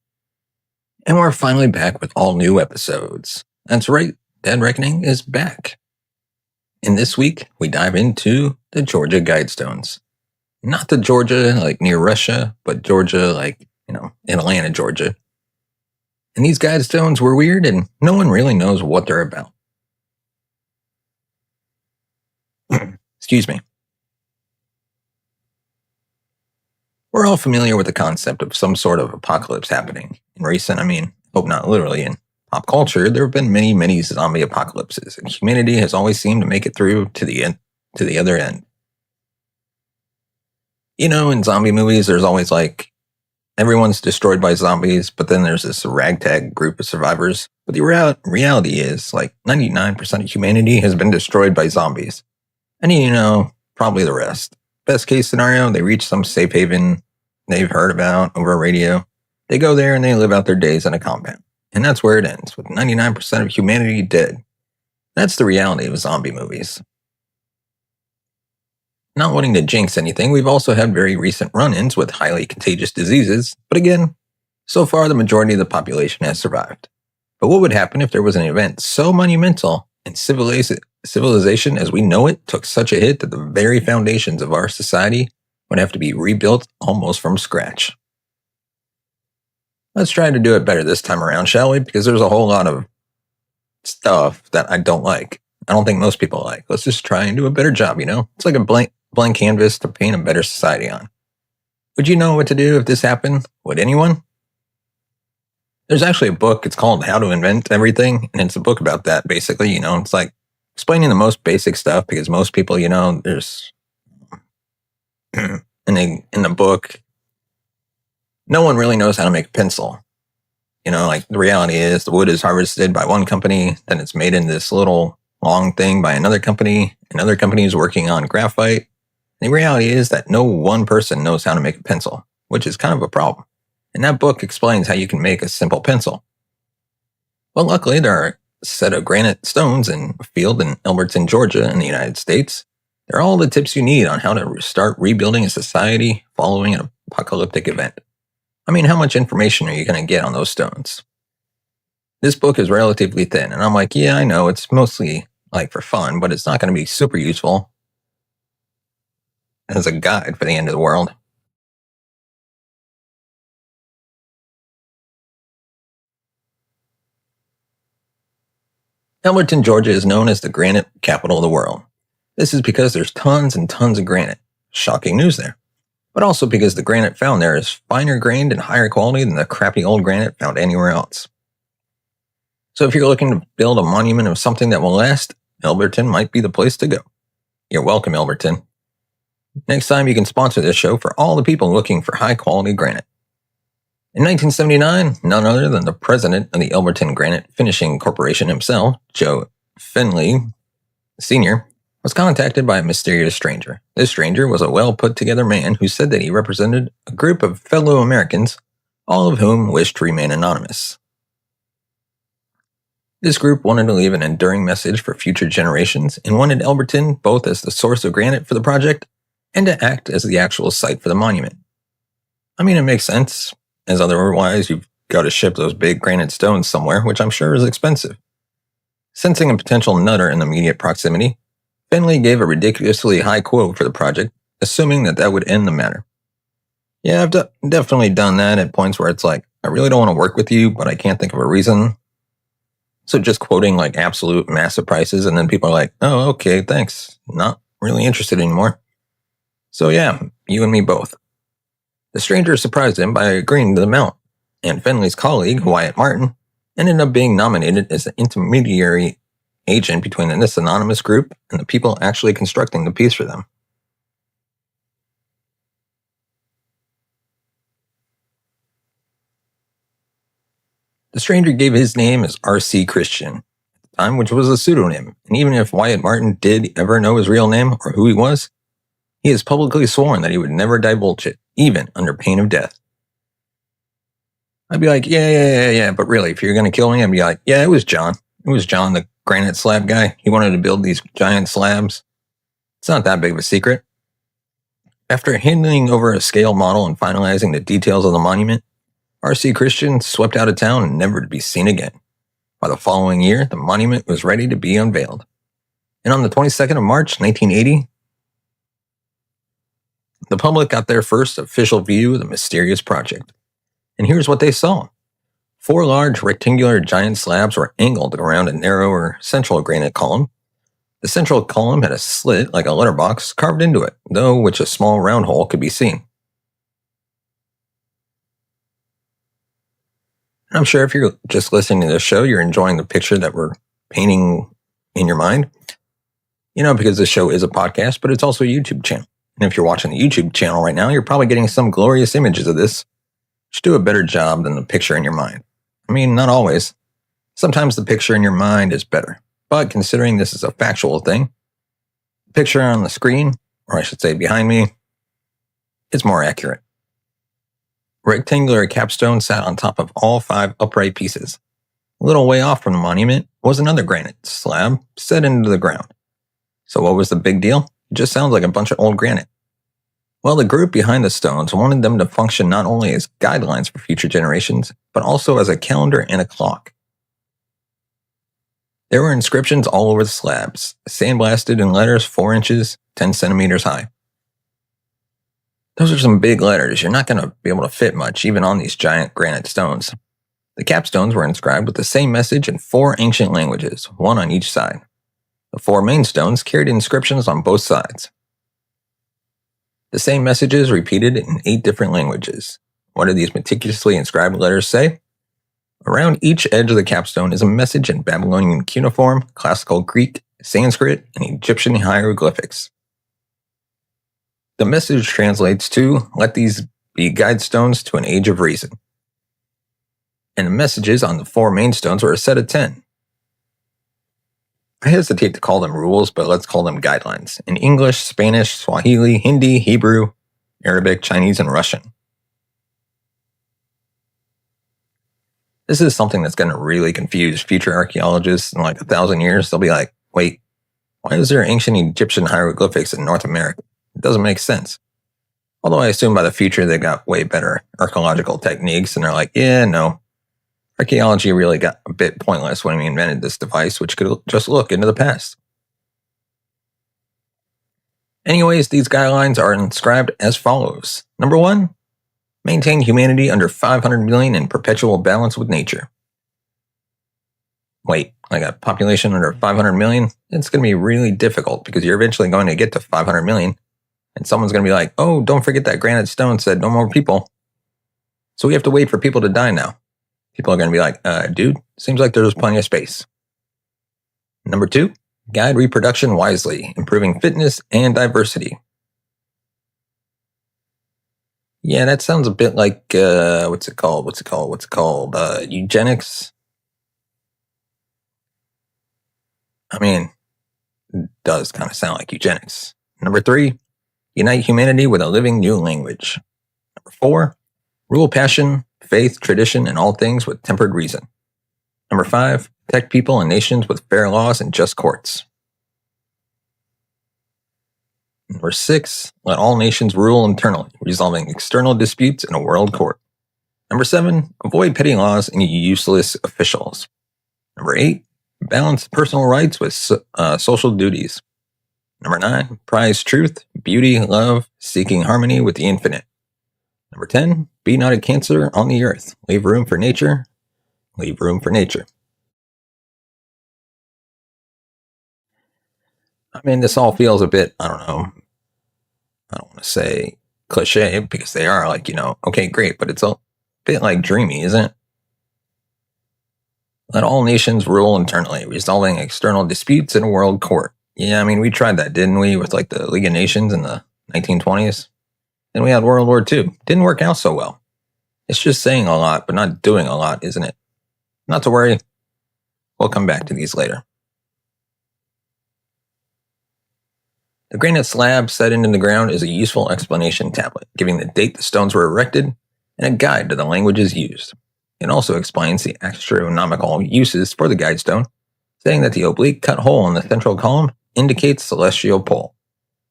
and we're finally back with all new episodes. That's right, Dead Reckoning is back. And this week, we dive into the Georgia Guidestones. Not the Georgia, like near Russia, but Georgia, like, in Atlanta, Georgia. And these Guidestones were weird, and no one really knows what they're about. Excuse me. We're all familiar with the concept of some sort of apocalypse happening. In recent, hope not literally, in pop culture, there have been many, many zombie apocalypses, and humanity has always seemed to make it through to the other end. In zombie movies, there's always like everyone's destroyed by zombies, but then there's this ragtag group of survivors. But the reality is, like 99% of humanity has been destroyed by zombies. And probably the rest. Best case scenario, they reach some safe haven they've heard about over radio. They go there and they live out their days in a compound. And that's where it ends, with 99% of humanity dead. That's the reality of zombie movies. Not wanting to jinx anything, we've also had very recent run-ins with highly contagious diseases, but again, so far the majority of the population has survived. But what would happen if there was an event so monumental and civilization as we know it took such a hit that the very foundations of our society would have to be rebuilt almost from scratch? Let's try to do it better this time around, shall we? Because there's a whole lot of stuff that I don't like. I don't think most people like. Let's just try and do a better job, It's like a blank canvas to paint a better society on. Would you know what to do if this happened? Would anyone? There's actually a book. It's called How to Invent Everything. And it's a book about that, basically. It's like explaining the most basic stuff because most people, there's in the book, no one really knows how to make a pencil. Like the reality is the wood is harvested by one company, then it's made in this little long thing by another company. Another company is working on graphite. And the reality is that no one person knows how to make a pencil, which is kind of a problem. And that book explains how you can make a simple pencil. Well, luckily, there are a set of granite stones in a field in Albertson, Georgia, in the United States. They're all the tips you need on how to start rebuilding a society following an apocalyptic event. How much information are you going to get on those stones? This book is relatively thin, and I'm like, yeah, I know, it's mostly like for fun, but it's not going to be super useful as a guide for the end of the world. Elberton, Georgia is known as the granite capital of the world. This is because there's tons and tons of granite. Shocking news there. But also because the granite found there is finer grained and higher quality than the crappy old granite found anywhere else. So if you're looking to build a monument of something that will last, Elberton might be the place to go. You're welcome, Elberton. Next time you can sponsor this show for all the people looking for high quality granite. In 1979, none other than the president of the Elberton Granite Finishing Corporation himself, Joe Finley Sr., was contacted by a mysterious stranger. This stranger was a well-put-together man who said that he represented a group of fellow Americans, all of whom wished to remain anonymous. This group wanted to leave an enduring message for future generations and wanted Elberton both as the source of granite for the project and to act as the actual site for the monument. I mean, it makes sense, as otherwise you've got to ship those big granite stones somewhere, which I'm sure is expensive. Sensing a potential nutter in the immediate proximity, Finley gave a ridiculously high quote for the project, assuming that that would end the matter. Yeah, I've definitely done that at points where it's like, I really don't want to work with you, but I can't think of a reason. So just quoting like absolute massive prices, and then people are like, oh, okay, thanks. Not really interested anymore. So yeah, you and me both. The stranger surprised him by agreeing to the amount, and Finley's colleague, Wyatt Martin, ended up being nominated as the intermediary agent between this anonymous group and the people actually constructing the piece for them. The stranger gave his name as R.C. Christian, at the time, which was a pseudonym, and even if Wyatt Martin did ever know his real name or who he was, he has publicly sworn that he would never divulge it, even under pain of death. I'd be like, yeah, but really, if you're going to kill me, I'd be like, yeah, it was John. It was John, the granite slab guy. He wanted to build these giant slabs. It's not that big of a secret. After handing over a scale model and finalizing the details of the monument, R.C. Christian swept out of town and never to be seen again. By the following year, the monument was ready to be unveiled. And on the 22nd of March, 1980, the public got their first official view of the mysterious project. And here's what they saw. 4 large rectangular giant slabs were angled around a narrower central granite column. The central column had a slit like a letterbox carved into it, though which a small round hole could be seen. I'm sure if you're just listening to this show, you're enjoying the picture that we're painting in your mind. Because this show is a podcast, but it's also a YouTube channel. And if you're watching the YouTube channel right now, you're probably getting some glorious images of this, which do a better job than the picture in your mind. I mean, not always. Sometimes the picture in your mind is better. But considering this is a factual thing, the picture on the screen, or I should say behind me, is more accurate. Rectangular capstone sat on top of all 5 upright pieces. A little way off from the monument was another granite slab set into the ground. So what was the big deal? It just sounds like a bunch of old granite. Well, the group behind the stones wanted them to function not only as guidelines for future generations, but also as a calendar and a clock. There were inscriptions all over the slabs, sandblasted in letters 4 inches, 10 centimeters high. Those are some big letters. You're not going to be able to fit much, even on these giant granite stones. The capstones were inscribed with the same message in 4 ancient languages, 1 on each side. The 4 main stones carried inscriptions on both sides. The same messages repeated in 8 different languages. What do these meticulously inscribed letters say? Around each edge of the capstone is a message in Babylonian cuneiform, classical Greek, Sanskrit, and Egyptian hieroglyphics. The message translates to, let these be guidestones to an age of reason. And the messages on the 4 main stones were a set of 10. I hesitate to call them rules, but let's call them guidelines. In English, Spanish, Swahili, Hindi, Hebrew, Arabic, Chinese, and Russian. This is something that's going to really confuse future archaeologists in like 1,000 years. They'll be like, wait, why is there ancient Egyptian hieroglyphics in North America? It doesn't make sense. Although I assume by the future they got way better archaeological techniques, and they're like, yeah, no. Archaeology really got a bit pointless when we invented this device, which could just look into the past. Anyways, these guidelines are inscribed as follows. Number 1, maintain humanity under 500 million in perpetual balance with nature. Wait, like a population under 500 million, it's going to be really difficult because you're eventually going to get to 500 million. And someone's going to be like, oh, don't forget that granite stone said no more people. So we have to wait for people to die now. People are going to be like, dude, seems like there's plenty of space. Number 2, guide reproduction wisely, improving fitness and diversity. Yeah, that sounds a bit like, what's it called? Eugenics. I mean, it does kind of sound like eugenics. Number 3, unite humanity with a living new language. Number 4, rule passion, faith, tradition, and all things with tempered reason. Number 5, protect people and nations with fair laws and just courts. Number 6, let all nations rule internally, resolving external disputes in a world court. Number 7, avoid petty laws and useless officials. Number 8, balance personal rights with social duties. Number 9, prize truth, beauty, love, seeking harmony with the infinite. Number 10, be not a cancer on the earth. Leave room for nature. Leave room for nature. I mean, this all feels a bit, I don't want to say cliche because they are like, okay, great, but it's a bit like dreamy, isn't it? Let all nations rule internally, resolving external disputes in a world court. Yeah, I mean, we tried that, didn't we, with like the League of Nations in the 1920s? Then we had World War II. Didn't work out so well. It's just saying a lot, but not doing a lot, isn't it? Not to worry. We'll come back to these later. The granite slab set into the ground is a useful explanation tablet, giving the date the stones were erected and a guide to the languages used. It also explains the astronomical uses for the guide stone, saying that the oblique cut hole in the central column indicates celestial pole,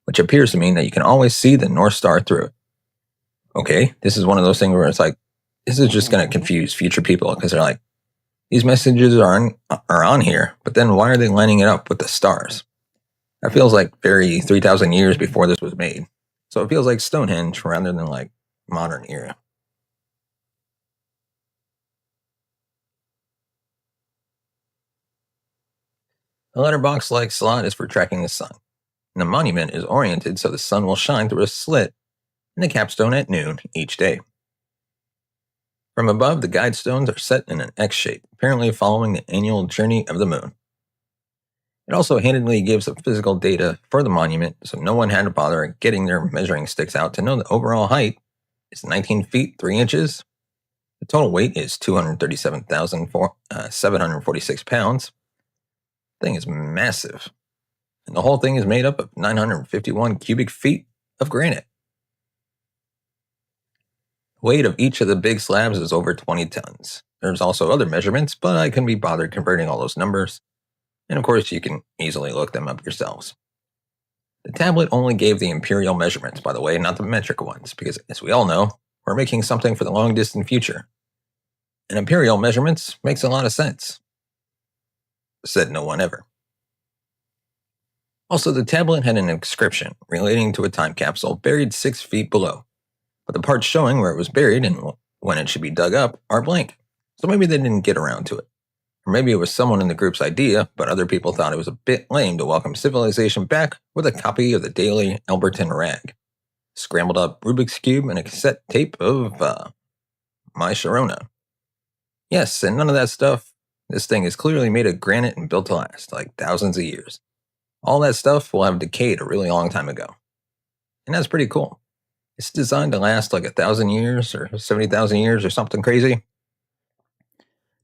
which appears to mean that you can always see the North Star through it. Okay, this is one of those things where it's like, this is just going to confuse future people because they're like, these messages are on here, but then why are they lining it up with the stars? That feels like very 3,000 years before this was made. So it feels like Stonehenge rather than like modern era. The letterbox-like slot is for tracking the sun. And the monument is oriented so the sun will shine through a slit in the capstone at noon each day. From above, the guide stones are set in an X shape, apparently following the annual journey of the moon. It also handedly gives the physical data for the monument, so no one had to bother getting their measuring sticks out to know the overall height is 19 feet 3 inches. The total weight is 237,746 pounds. The thing is massive. And the whole thing is made up of 951 cubic feet of granite. The weight of each of the big slabs is over 20 tons. There's also other measurements, but I couldn't be bothered converting all those numbers. And of course, you can easily look them up yourselves. The tablet only gave the imperial measurements, by the way, not the metric ones, because as we all know, we're making something for the long distant future. And imperial measurements makes a lot of sense. Said no one ever. Also, the tablet had an inscription relating to a time capsule buried 6 feet below, but the parts showing where it was buried and when it should be dug up are blank, so maybe they didn't get around to it. Or maybe it was someone in the group's idea, but other people thought it was a bit lame to welcome civilization back with a copy of the Daily Albertan Rag, scrambled up Rubik's Cube, and a cassette tape of My Sharona. Yes, and none of that stuff. This thing is clearly made of granite and built to last, like thousands of years. All that stuff will have decayed a really long time ago. And that's pretty cool. It's designed to last like 1,000 years or 70,000 years or something crazy.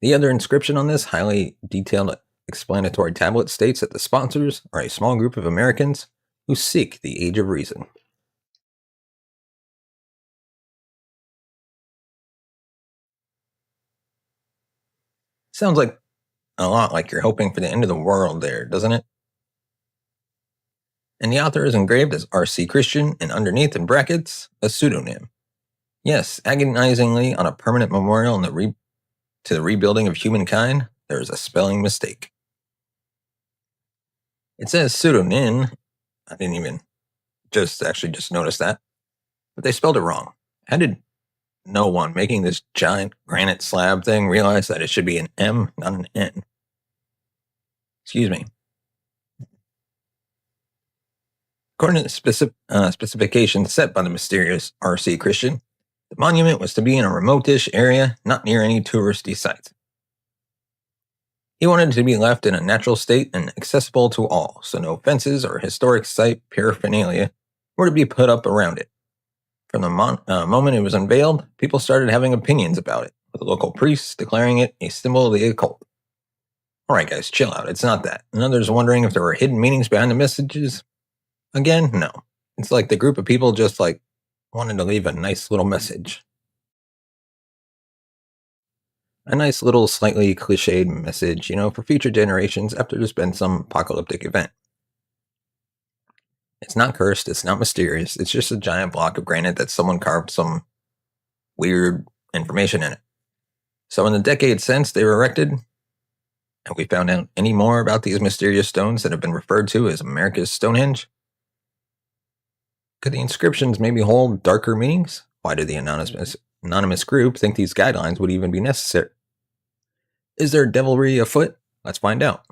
The other inscription on this highly detailed explanatory tablet states that the sponsors are a small group of Americans who seek the age of reason. Sounds like a lot like you're hoping for the end of the world there, doesn't it? And the author is engraved as R.C. Christian, and underneath in brackets, a pseudonym. Yes, agonizingly on a permanent memorial to the rebuilding of humankind, there is a spelling mistake. It says pseudonym. I didn't even just notice that. But they spelled it wrong. How did no one making this giant granite slab thing realize that it should be an M, not an N? Excuse me. According to the specifications set by the mysterious R.C. Christian, the monument was to be in a remote-ish area, not near any touristy sites. He wanted it to be left in a natural state and accessible to all, so no fences or historic site paraphernalia were to be put up around it. From the moment it was unveiled, people started having opinions about it, with local priests declaring it a symbol of the occult. Alright guys, chill out, it's not that. And others wondering if there were hidden meanings behind the messages. Again, no. It's like the group of people just wanted to leave a nice little message. A nice little slightly cliched message, for future generations after there's been some apocalyptic event. It's not cursed, it's not mysterious, it's just a giant block of granite that someone carved some weird information in it. So in the decades since they were erected, have we found out any more about these mysterious stones that have been referred to as America's Stonehenge? Could the inscriptions maybe hold darker meanings? Why did the anonymous group think these guidelines would even be necessary? Is there devilry afoot? Let's find out.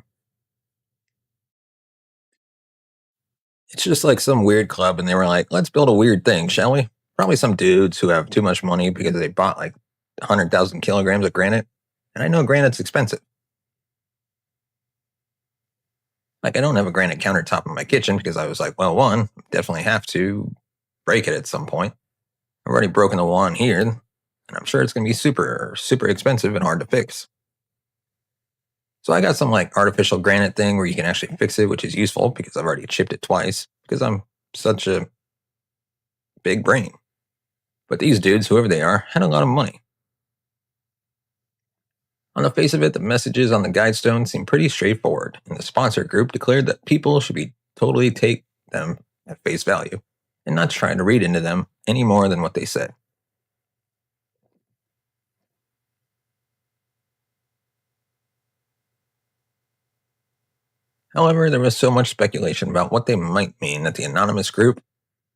It's just like some weird club and they were like, let's build a weird thing, shall we? Probably some dudes who have too much money because they bought 100,000 kilograms of granite. And I know granite's expensive. I don't have a granite countertop in my kitchen because I was like, well, one, definitely have to break it at some point. I've already broken the one here, and I'm sure it's going to be super, super expensive and hard to fix. So I got some artificial granite thing where you can actually fix it, which is useful because I've already chipped it twice because I'm such a big brain. But these dudes, whoever they are, had a lot of money. On the face of it, the messages on the guide stone seem pretty straightforward, and the sponsor group declared that people should be totally take them at face value and not try to read into them any more than what they said. However, there was so much speculation about what they might mean that the anonymous group,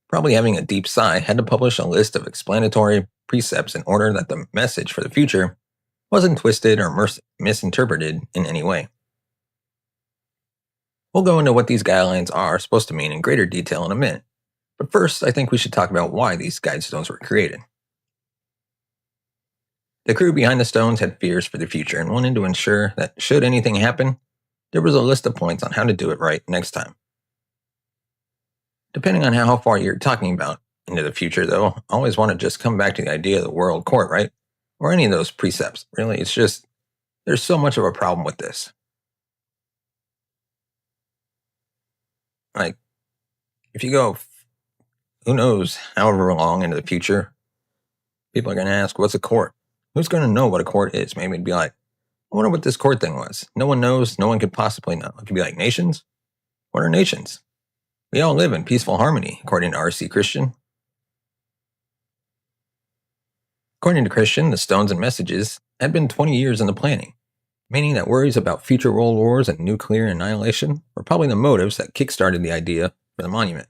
probably having a deep sigh, had to publish a list of explanatory precepts in order that the message for the future wasn't twisted or misinterpreted in any way. We'll go into what these guidelines are supposed to mean in greater detail in a minute, but first I think we should talk about why these guide stones were created. The crew behind the stones had fears for the future and wanted to ensure that should anything happen, there was a list of points on how to do it right next time. Depending on how far you're talking about into the future, though, I always want to just come back to the idea of the world court, right? Or any of those precepts. Really, it's just, there's so much of a problem with this. If you go, who knows, however long into the future, people are going to ask, what's a court? Who's going to know what a court is? Maybe it'd be like, I wonder what this court thing was. No one knows. No one could possibly know. It could be like nations. What are nations? We all live in peaceful harmony, according to R.C. Christian. According to Christian, the stones and messages had been 20 years in the planning, meaning that worries about future world wars and nuclear annihilation were probably the motives that kickstarted the idea for the monument.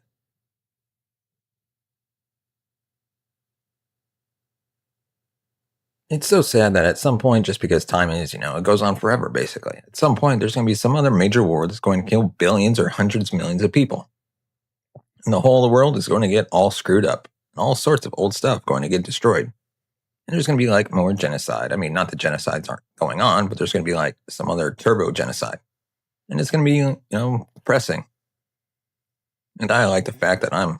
It's so sad that at some point, just because time is, it goes on forever, basically. At some point, there's going to be some other major war that's going to kill billions or hundreds of millions of people. And the whole of the world is going to get all screwed up. And all sorts of old stuff going to get destroyed. And there's going to be more genocide. I mean, not that genocides aren't going on, but there's going to be some other turbo genocide. And it's going to be, depressing. And I like the fact that I'm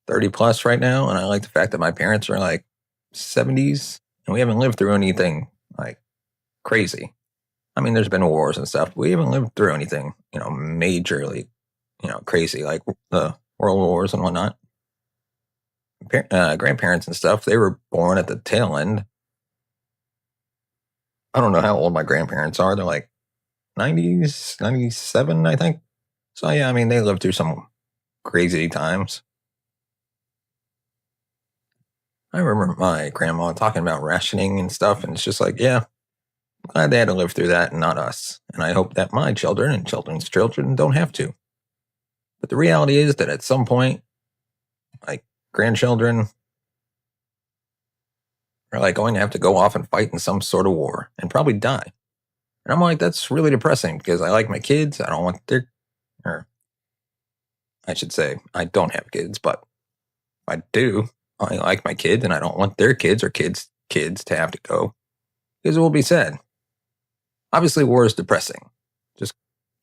30 plus right now. And I like the fact that my parents are 70s and we haven't lived through anything crazy. I mean, there's been wars and stuff. But we haven't lived through anything, majorly, crazy like the world wars and whatnot. Grandparents and stuff, they were born at the tail end. I don't know how old my grandparents are. They're 90s, 97, I think. So yeah, I mean, they lived through some crazy times. I remember my grandma talking about rationing and stuff, and it's just yeah, I'm glad they had to live through that and not us. And I hope that my children and children's children don't have to. But the reality is that at some point, grandchildren are going to have to go off and fight in some sort of war and probably die. And I'm like, that's really depressing because I like my kids. I don't want their, or I should say, I don't have kids, but I do. I like my kids and I don't want their kids or kids to have to go because it will be sad. Obviously, war is depressing. Just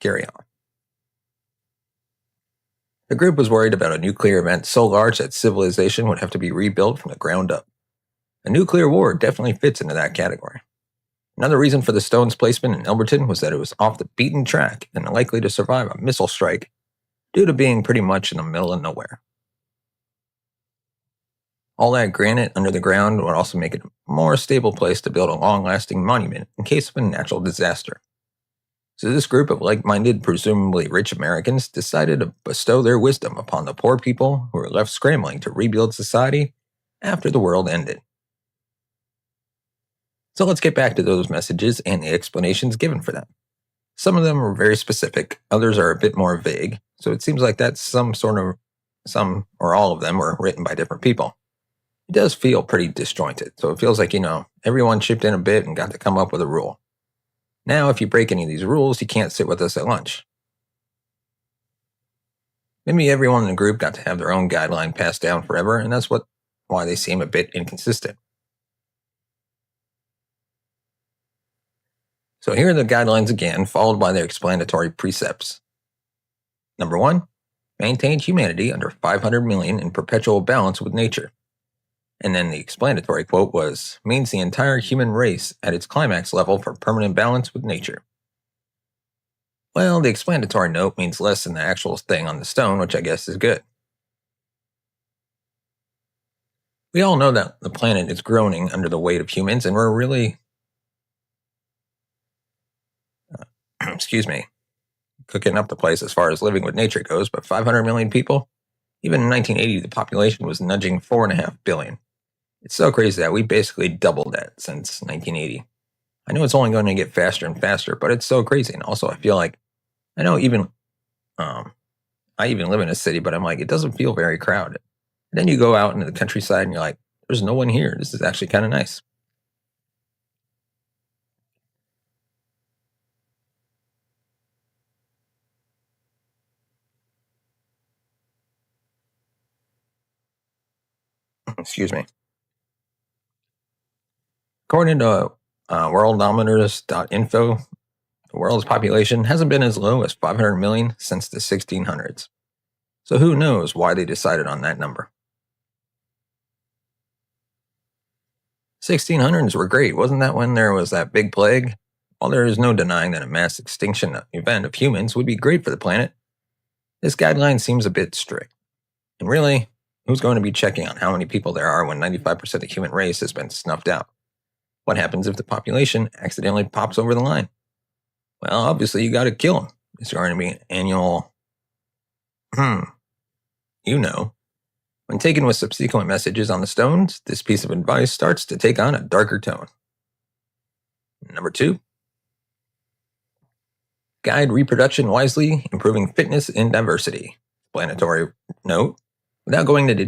carry on. The group was worried about a nuclear event so large that civilization would have to be rebuilt from the ground up. A nuclear war definitely fits into that category. Another reason for the stone's placement in Elberton was that it was off the beaten track and likely to survive a missile strike due to being pretty much in the middle of nowhere. All that granite under the ground would also make it a more stable place to build a long-lasting monument in case of a natural disaster. So this group of like-minded, presumably rich Americans decided to bestow their wisdom upon the poor people who were left scrambling to rebuild society after the world ended. So let's get back to those messages and the explanations given for them. Some of them are very specific, others are a bit more vague, so it seems like that's some or all of them were written by different people. It does feel pretty disjointed, so it feels like, everyone chipped in a bit and got to come up with a rule. Now, if you break any of these rules, you can't sit with us at lunch. Maybe everyone in the group got to have their own guideline passed down forever, and that's why they seem a bit inconsistent. So here are the guidelines again, followed by their explanatory precepts. Number 1, maintain humanity under 500 million in perpetual balance with nature. And then the explanatory quote was, means the entire human race at its climax level for permanent balance with nature. Well, the explanatory note means less than the actual thing on the stone, which I guess is good. We all know that the planet is groaning under the weight of humans, and we're really, cooking up the place as far as living with nature goes, but 500 million people? Even in 1980, the population was nudging 4.5 billion. It's so crazy that we basically doubled that since 1980. I know it's only going to get faster and faster, but it's so crazy. And also, I feel like, I know I even live in a city, but I'm like, it doesn't feel very crowded. And then you go out into the countryside and you're like, there's no one here. This is actually kind of nice. Excuse me. According to worldometers.info, the world's population hasn't been as low as 500 million since the 1600s. So who knows why they decided on that number. 1600s were great. Wasn't that when there was that big plague? While there is no denying that a mass extinction event of humans would be great for the planet, this guideline seems a bit strict. And really, who's going to be checking on how many people there are when 95% of the human race has been snuffed out? What happens if the population accidentally pops over the line? Well, obviously you got to kill them. It's going to be an annual, When taken with subsequent messages on the stones, this piece of advice starts to take on a darker tone. Number 2, guide reproduction wisely, improving fitness and diversity. Explanatory note, without going into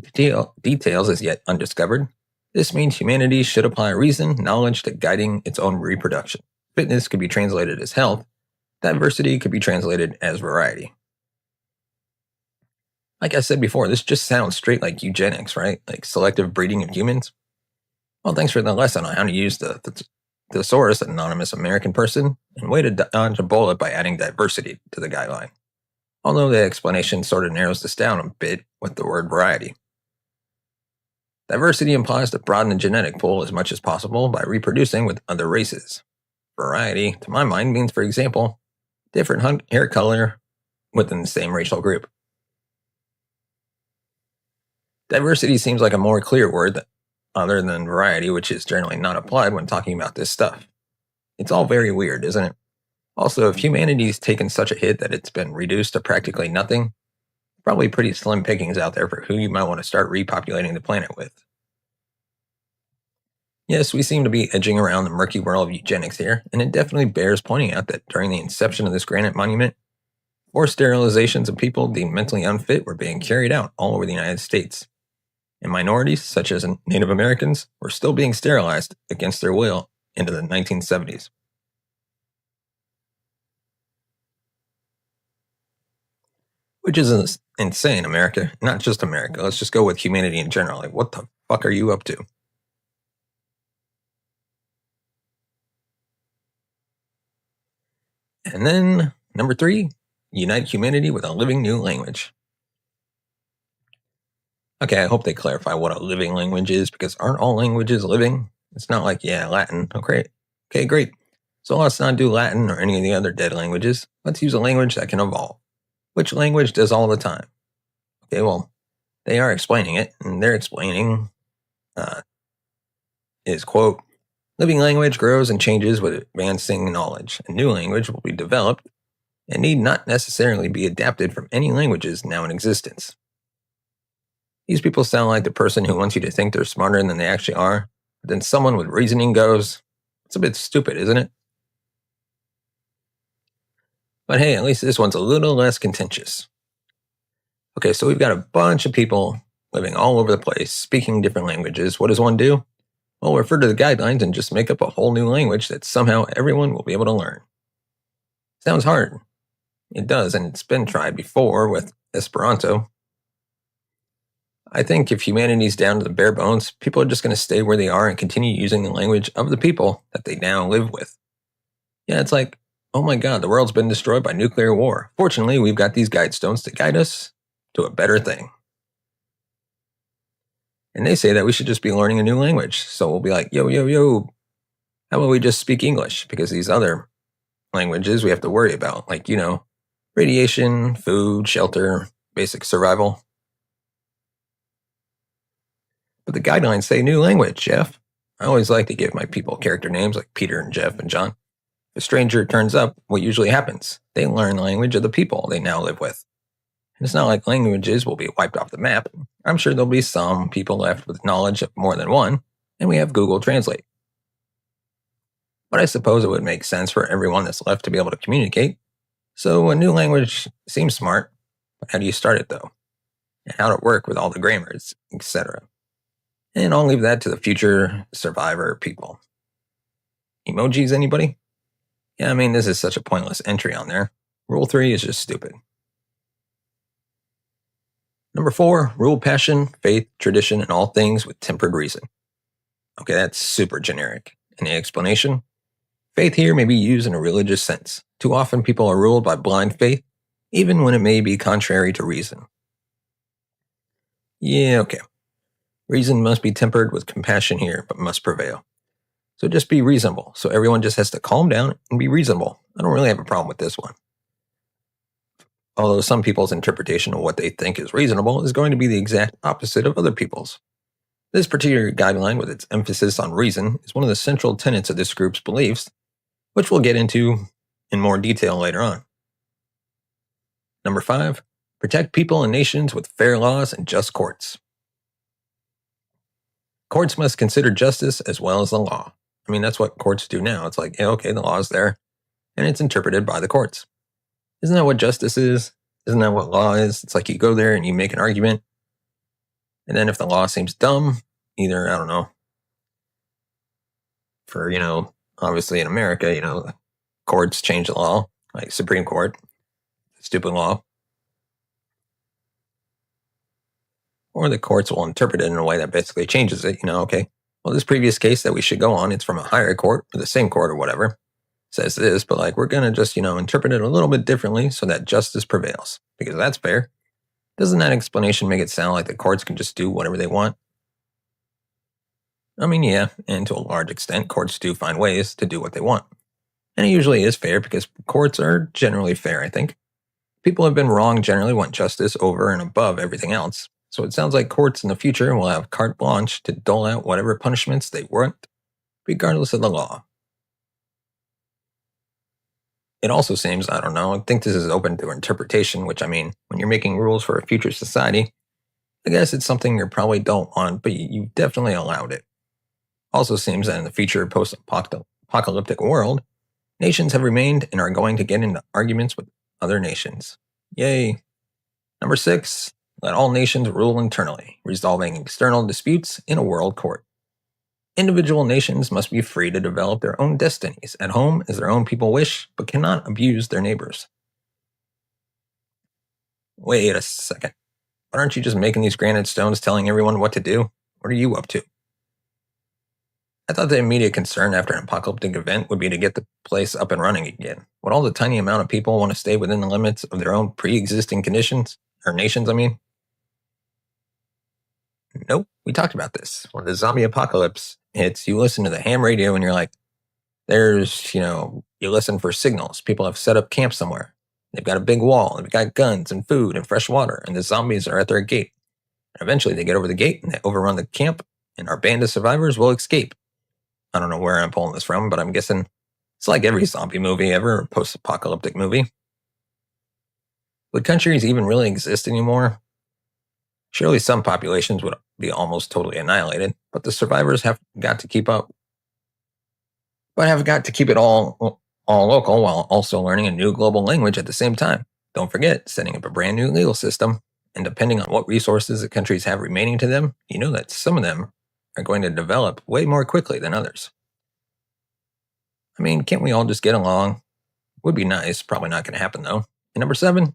details as yet undiscovered, this means humanity should apply reason, knowledge to guiding its own reproduction. Fitness could be translated as health. Diversity could be translated as variety. Like I said before, this just sounds straight like eugenics, right? Like selective breeding of humans. Well, thanks for the lesson on how to use the thesaurus, anonymous American person, and way to dodge a bullet by adding diversity to the guideline. Although the explanation sort of narrows this down a bit with the word variety. Diversity implies to broaden the genetic pool as much as possible by reproducing with other races. Variety, to my mind, means, for example, different hair color within the same racial group. Diversity seems like a more clear word other than variety, which is generally not applied when talking about this stuff. It's all very weird, isn't it? Also, if humanity's taken such a hit that it's been reduced to practically nothing, probably pretty slim pickings out there for who you might want to start repopulating the planet with. Yes, we seem to be edging around the murky world of eugenics here, and it definitely bears pointing out that during the inception of this granite monument, forced sterilizations of people deemed mentally unfit were being carried out all over the United States. And minorities, such as Native Americans, were still being sterilized against their will into the 1970s. which is insane, America. Not just America. Let's just go with humanity in general. Like, what the fuck are you up to? And then, number 3, unite humanity with a living new language. Okay, I hope they clarify what a living language is, because aren't all languages living? It's not like, yeah, Latin. Oh, great. Okay, great. So let's not do Latin or any of the other dead languages. Let's use a language that can evolve. Which language does all the time? Okay, well, they are explaining it, and they're explaining is, quote, living language grows and changes with advancing knowledge. A new language will be developed and need not necessarily be adapted from any languages now in existence. These people sound like the person who wants you to think they're smarter than they actually are, but then someone with reasoning goes, it's a bit stupid, isn't it? But hey, at least this one's a little less contentious. Okay, so we've got a bunch of people living all over the place, speaking different languages. What does one do? Well, refer to the guidelines and just make up a whole new language that somehow everyone will be able to learn. Sounds hard. It does, and it's been tried before with Esperanto. I think if humanity's down to the bare bones, people are just going to stay where they are and continue using the language of the people that they now live with. Yeah, it's like, oh my god, the world's been destroyed by nuclear war. Fortunately, we've got these guidestones to guide us to a better thing. And they say that we should just be learning a new language. So we'll be like, yo, how about we just speak English? Because these other languages we have to worry about, like, radiation, food, shelter, basic survival. But the guidelines say new language, Jeff. I always like to give my people character names like Peter and Jeff and John. If a stranger turns up, what usually happens? They learn the language of the people they now live with. And it's not like languages will be wiped off the map. I'm sure there'll be some people left with knowledge of more than one, and we have Google Translate. But I suppose it would make sense for everyone that's left to be able to communicate. So a new language seems smart, but how do you start it though? And how to work with all the grammars, etc. And I'll leave that to the future survivor people. Emojis, anybody? Yeah, I mean, this is such a pointless entry on there. Rule 3 is just stupid. Number 4, rule passion, faith, tradition, and all things with tempered reason. Okay, that's super generic. Any explanation? Faith here may be used in a religious sense. Too often people are ruled by blind faith, even when it may be contrary to reason. Yeah, okay. Reason must be tempered with compassion here, but must prevail. So just be reasonable. So everyone just has to calm down and be reasonable. I don't really have a problem with this one. Although some people's interpretation of what they think is reasonable is going to be the exact opposite of other people's. This particular guideline, with its emphasis on reason, is one of the central tenets of this group's beliefs, which we'll get into in more detail later on. Number 5, protect people and nations with fair laws and just courts. Courts must consider justice as well as the law. I mean, that's what courts do now. It's like, yeah, okay, the law's there, and it's interpreted by the courts. Isn't that what justice is? Isn't that what law is? It's like you go there and you make an argument, and then if the law seems dumb, either, I don't know, for, obviously in America, the courts change the law, like Supreme Court, stupid law. Or the courts will interpret it in a way that basically changes it, okay, well, this previous case that we should go on, it's from a higher court, or the same court or whatever, says this, but like we're going to just, interpret it a little bit differently so that justice prevails, because that's fair. Doesn't that explanation make it sound like the courts can just do whatever they want? I mean, yeah, and to a large extent, courts do find ways to do what they want. And it usually is fair because courts are generally fair, I think. People have been wrong generally want justice over and above everything else. So it sounds like courts in the future will have carte blanche to dole out whatever punishments they want, regardless of the law. It also seems, I don't know, I think this is open to interpretation, which I mean, when you're making rules for a future society, I guess it's something you probably don't want, but you definitely allowed it. Also seems that in the future post-apocalyptic world, nations have remained and are going to get into arguments with other nations. Yay. Number 6, let all nations rule internally, resolving external disputes in a world court. Individual nations must be free to develop their own destinies at home as their own people wish, but cannot abuse their neighbors. Wait a second. Why aren't you just making these granite stones telling everyone what to do? What are you up to? I thought the immediate concern after an apocalyptic event would be to get the place up and running again. Would all the tiny amount of people want to stay within the limits of their own pre-existing conditions? Or nations, I mean? Nope, we talked about this. When the zombie apocalypse hits, you listen to the ham radio and you're like, you listen for signals. People have set up camp somewhere. They've got a big wall, they've got guns and food and fresh water, and the zombies are at their gate. And eventually they get over the gate and they overrun the camp, and our band of survivors will escape. I don't know where I'm pulling this from, but I'm guessing it's like every zombie movie ever, post-apocalyptic movie. Would countries even really exist anymore? Surely some populations would be almost totally annihilated, but the survivors have got to keep up. But have got to keep it all local while also learning a new global language at the same time. Don't forget, setting up a brand new legal system, and depending on what resources the countries have remaining to them, you know that some of them are going to develop way more quickly than others. I mean, can't we all just get along? Would be nice, probably not going to happen though. And number 7,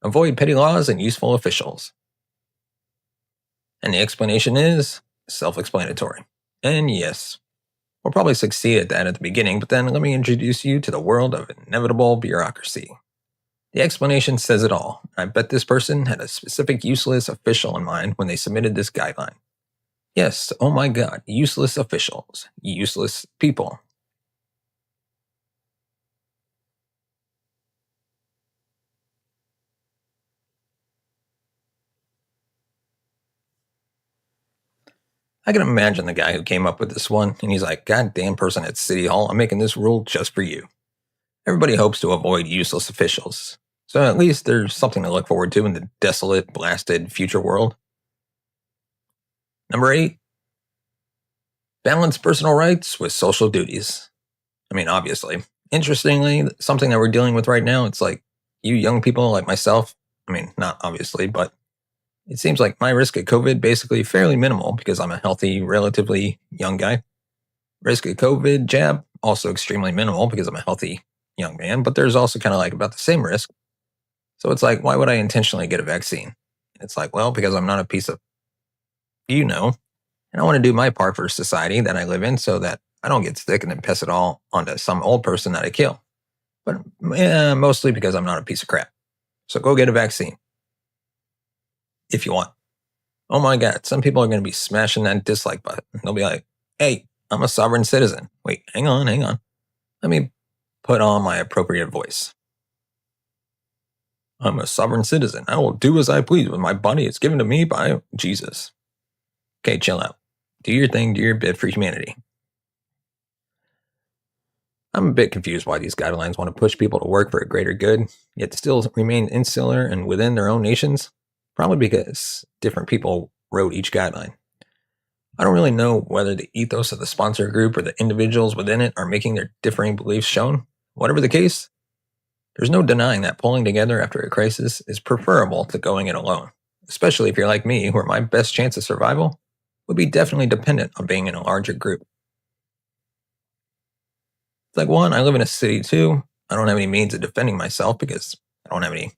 avoid petty laws and useful officials. And the explanation is self-explanatory. And yes, we'll probably succeed at that at the beginning, but then let me introduce you to the world of inevitable bureaucracy. The explanation says it all. I bet this person had a specific useless official in mind when they submitted this guideline. Yes, oh my god, useless officials, useless people. I can imagine the guy who came up with this one, and he's like, goddamn person at City Hall, I'm making this rule just for you. Everybody hopes to avoid useless officials, so at least there's something to look forward to in the desolate, blasted future world. Number 8, balance personal rights with social duties. I mean, obviously. Interestingly, something that we're dealing with right now, it's like you young people like myself, I mean, not obviously, but it seems like my risk of COVID basically fairly minimal because I'm a healthy, relatively young guy. Risk of COVID jab also extremely minimal because I'm a healthy young man, but there's also kind of like about the same risk. So it's like, why would I intentionally get a vaccine? It's like, well, because I'm not a piece of, and I want to do my part for society that I live in so that I don't get sick and then pass it all onto some old person that I kill. But mostly because I'm not a piece of crap. So go get a vaccine if you want. Oh my God, some people are going to be smashing that dislike button. They'll be like, hey, I'm a sovereign citizen. Wait, hang on. Let me put on my appropriate voice. I'm a sovereign citizen. I will do as I please with my body. It's given to me by Jesus. Okay, chill out. Do your thing, do your bit for humanity. I'm a bit confused why these guidelines want to push people to work for a greater good, yet still remain insular and within their own nations. Probably because different people wrote each guideline. I don't really know whether the ethos of the sponsor group or the individuals within it are making their differing beliefs shown. Whatever the case, there's no denying that pulling together after a crisis is preferable to going it alone, especially if you're like me, where my best chance of survival would be definitely dependent on being in a larger group. It's like, one, I live in a city. 2, I don't have any means of defending myself because I don't have any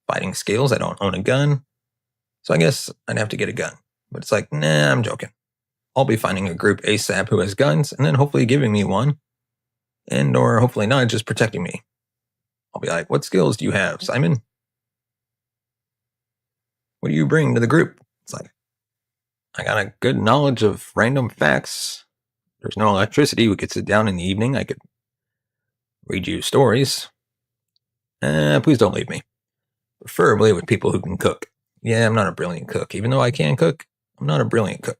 fighting skills. I don't own a gun. So I guess I'd have to get a gun. But it's like, nah, I'm joking. I'll be finding a group ASAP who has guns and then hopefully giving me one. And or hopefully not, just protecting me. I'll be like, what skills do you have, Simon? What do you bring to the group? It's like, I got a good knowledge of random facts. There's no electricity. We could sit down in the evening. I could read you stories. Please don't leave me. Preferably with people who can cook. Yeah, I'm not a brilliant cook. Even though I can cook, I'm not a brilliant cook.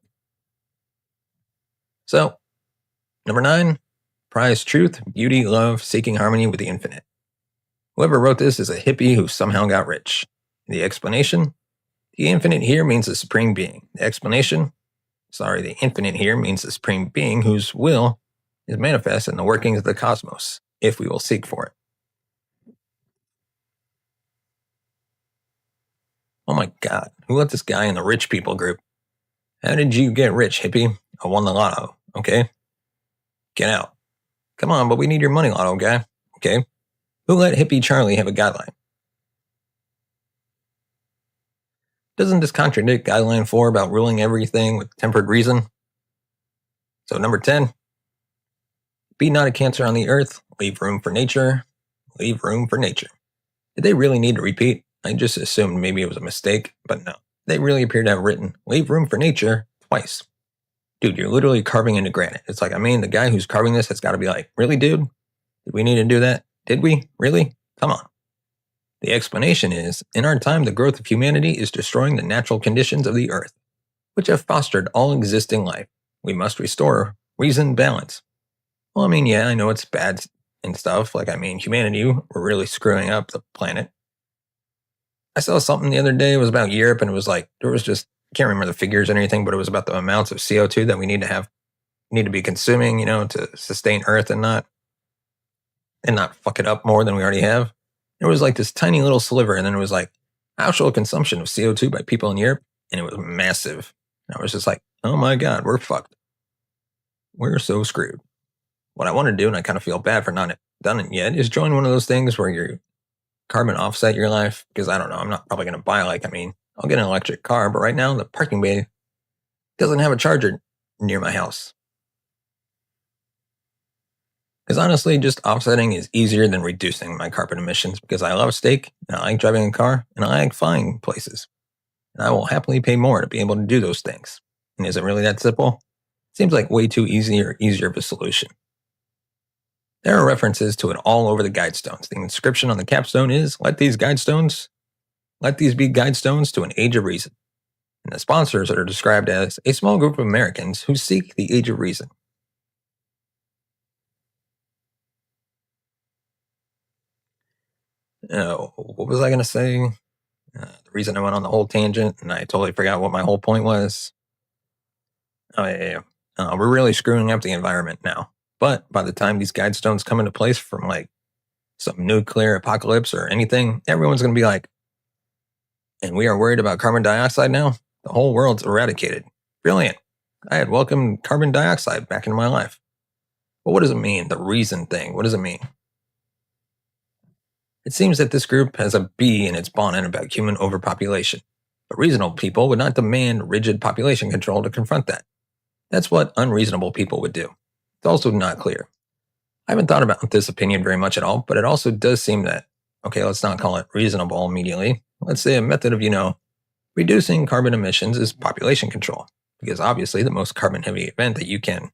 So, number 9, prize truth, beauty, love, seeking harmony with the infinite. Whoever wrote this is a hippie who somehow got rich. The explanation? The infinite here means the supreme being. The infinite here means the supreme being whose will is manifest in the workings of the cosmos, if we will seek for it. Oh my God, who let this guy in the rich people group? How did you get rich, hippie? I won the lotto, okay? Get out. Come on, but we need your money, lotto guy, okay? Who let hippie Charlie have a guideline? Doesn't this contradict Guideline 4 about ruling everything with tempered reason? So number 10, be not a cancer on the earth, leave room for nature, leave room for nature. Did they really need to repeat? I just assumed maybe it was a mistake, but no. They really appear to have written, leave room for nature, twice. Dude, you're literally carving into granite. It's like, I mean, the guy who's carving this has got to be like, really, dude? Did we need to do that? Did we? Really? Come on. The explanation is, in our time, the growth of humanity is destroying the natural conditions of the earth, which have fostered all existing life. We must restore reason balance. Well, I mean, yeah, I know it's bad and stuff. Like, I mean, humanity, we're really screwing up the planet. I saw something the other day, it was about Europe, and it was like, there was just, I can't remember the figures or anything, but it was about the amounts of CO2 that we need to be consuming, to sustain Earth and not fuck it up more than we already have. It was like this tiny little sliver, and then it was like actual consumption of CO2 by people in Europe, and it was massive. And I was just like, oh my God, we're fucked. We're so screwed. What I want to do, and I kind of feel bad for not done it yet, is join one of those things where you carbon offset your life. Because I don't know, I'm not probably going to buy I'll get an electric car, but right now the parking bay doesn't have a charger near my house. Because honestly, just offsetting is easier than reducing my carbon emissions because I love steak and I like driving a car and I like flying places. And I will happily pay more to be able to do those things. And is it really that simple? Seems like way too easier of a solution. There are references to it all over the guidestones. The inscription on the capstone is, let these be guidestones to an age of reason. And the sponsors are described as a small group of Americans who seek the age of reason. What was I going to say? The reason I went on the whole tangent and I totally forgot what my whole point was. Oh, yeah. We're really screwing up the environment now. But by the time these guidestones come into place from some nuclear apocalypse or anything, everyone's going to be like, and we are worried about carbon dioxide now? The whole world's eradicated. Brilliant. I had welcomed carbon dioxide back into my life. But what does it mean? The reason thing. What does it mean? It seems that this group has a bee in its bonnet about human overpopulation. But reasonable people would not demand rigid population control to confront that. That's what unreasonable people would do. It's also not clear. I haven't thought about this opinion very much at all, but it also does seem that, okay, let's not call it reasonable immediately. Let's say a method of, reducing carbon emissions is population control, because obviously the most carbon heavy event that you can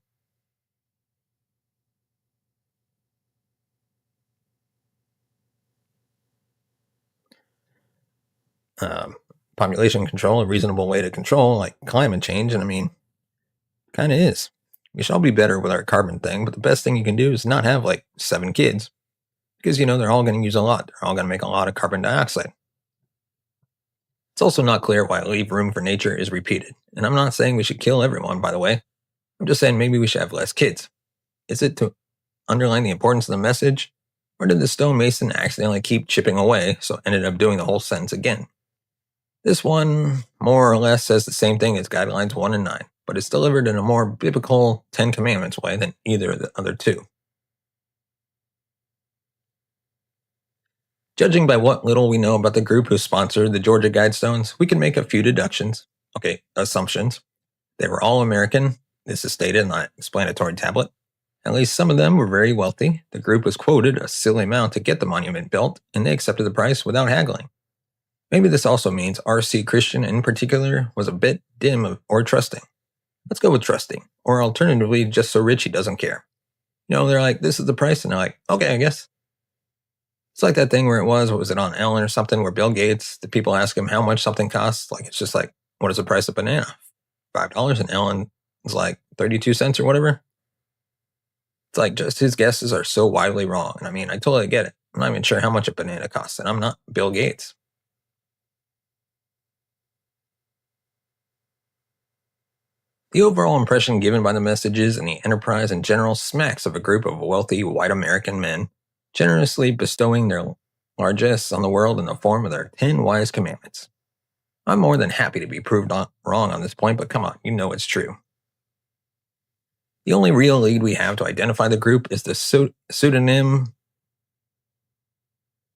population control, a reasonable way to control like climate change. And I mean, kind of is. We should all be better with our carbon thing, but the best thing you can do is not have 7 kids because, they're all going to use a lot. They're all going to make a lot of carbon dioxide. It's also not clear why leave room for nature is repeated. And I'm not saying we should kill everyone, by the way. I'm just saying maybe we should have less kids. Is it to underline the importance of the message? Or did the stonemason accidentally keep chipping away, so ended up doing the whole sentence again? This one more or less says the same thing as Guidelines 1 and 9, but it's delivered in a more biblical Ten Commandments way than either of the other two. Judging by what little we know about the group who sponsored the Georgia Guidestones, we can make a few assumptions. They were all American. This is stated in the explanatory tablet. At least some of them were very wealthy. The group was quoted a silly amount to get the monument built, and they accepted the price without haggling. Maybe this also means R.C. Christian in particular was a bit dim or trusting. Let's go with trusting, or alternatively, just so rich he doesn't care. They're like, this is the price, and they're like, okay, I guess. It's like that thing where what was it on Ellen or something, where Bill Gates, the people ask him how much something costs. It's just like, what is the price of banana? $5, and Ellen is like 32 cents or whatever. It's like just his guesses are so widely wrong. And I mean, I totally get it. I'm not even sure how much a banana costs, and I'm not Bill Gates. The overall impression given by the messages and the enterprise in general smacks of a group of wealthy white American men generously bestowing their largesse on the world in the form of their 10 wise commandments. I'm more than happy to be proved wrong on this point, but come on, it's true. The only real lead we have to identify the group is the pseudonym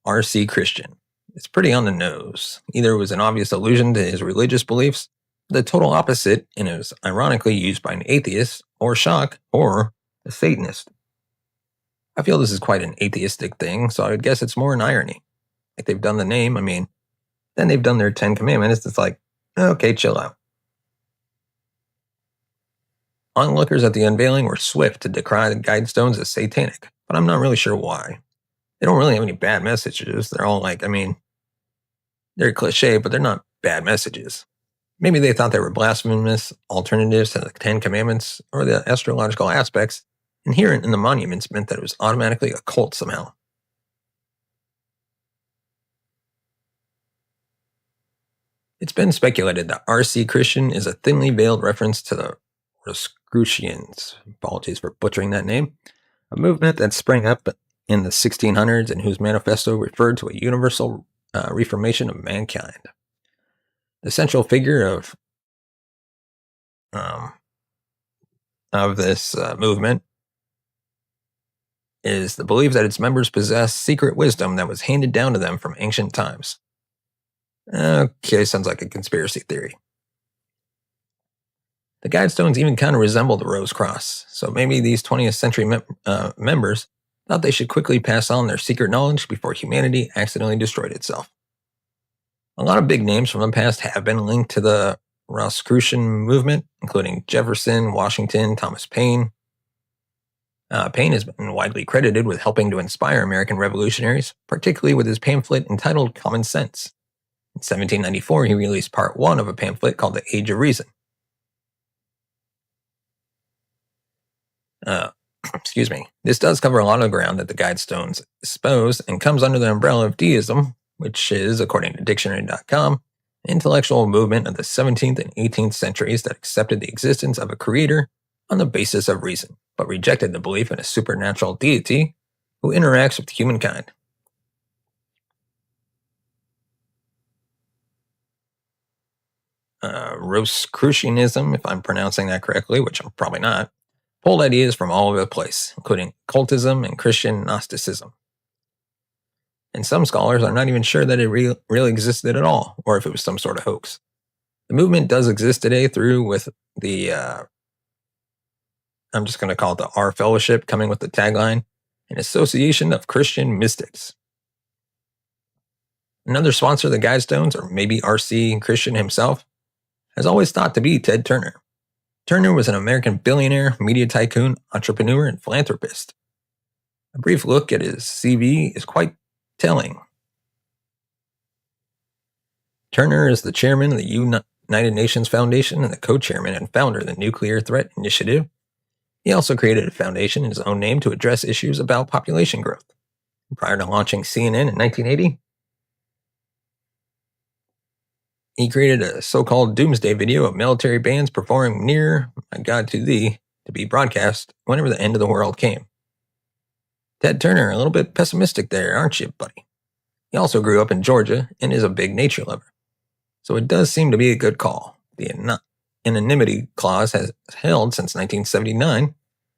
R.C. Christian. It's pretty on the nose. Either it was an obvious allusion to his religious beliefs, the total opposite, and it was ironically used by an atheist, or shock, or a Satanist. I feel this is quite an atheistic thing, so I would guess it's more an irony. Like they've done the name, then they've done their 10 commandments. It's like, okay, chill out. Onlookers at the unveiling were swift to decry the Guidestones as satanic, but I'm not really sure why. They don't really have any bad messages. They're all like, they're cliche, but they're not bad messages. Maybe they thought they were blasphemous alternatives to the 10 commandments or the astrological aspects inherent in the monuments meant that it was automatically a cult somehow. It's been speculated that R.C. Christian is a thinly veiled reference to the Rosicrucians, apologies for butchering that name, a movement that sprang up in the 1600s and whose manifesto referred to a universal reformation of mankind. The central figure of this movement is the belief that its members possess secret wisdom that was handed down to them from ancient times. Okay, sounds like a conspiracy theory. The Guidestones even kind of resemble the Rose Cross, so maybe these 20th century members thought they should quickly pass on their secret knowledge before humanity accidentally destroyed itself. A lot of big names from the past have been linked to the Rosicrucian movement, including Jefferson, Washington, Thomas Paine. Paine has been widely credited with helping to inspire American revolutionaries, particularly with his pamphlet entitled Common Sense. In 1794, he released part 1 of a pamphlet called The Age of Reason. Excuse me. This does cover a lot of ground that the Guidestones espouse and comes under the umbrella of deism, which is, according to dictionary.com, an intellectual movement of the 17th and 18th centuries that accepted the existence of a creator on the basis of reason, but rejected the belief in a supernatural deity who interacts with humankind. Rosicrucianism, if I'm pronouncing that correctly, which I'm probably not, pulled ideas from all over the place, including cultism and Christian Gnosticism. And some scholars are not even sure that it really existed at all, or if it was some sort of hoax. The movement does exist today through with the, I'm just going to call it the R Fellowship, coming with the tagline, an association of Christian mystics. Another sponsor of the Guidestones, or maybe R.C. Christian himself, has always thought to be Ted Turner. Turner was an American billionaire, media tycoon, entrepreneur, and philanthropist. A brief look at his CV is quite telling. Turner is the chairman of the United Nations Foundation and the co-chairman and founder of the Nuclear Threat Initiative. He also created a foundation in his own name to address issues about population growth. Prior to launching CNN in 1980, he created a so-called doomsday video of military bands performing Near My God to Thee to be broadcast whenever the end of the world came. Ted Turner, a little bit pessimistic there, aren't you, buddy? He also grew up in Georgia and is a big nature lover. So it does seem to be a good call. The anonymity clause has held since 1979,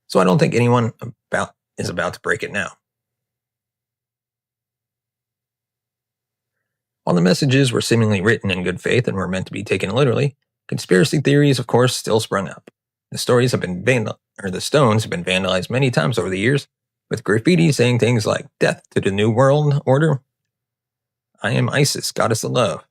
so I don't think anyone is about to break it now. While the messages were seemingly written in good faith and were meant to be taken literally, conspiracy theories, of course, still sprung up. The stones have been vandalized many times over the years, with graffiti saying things like "Death to the New World Order," "I am Isis, goddess of love."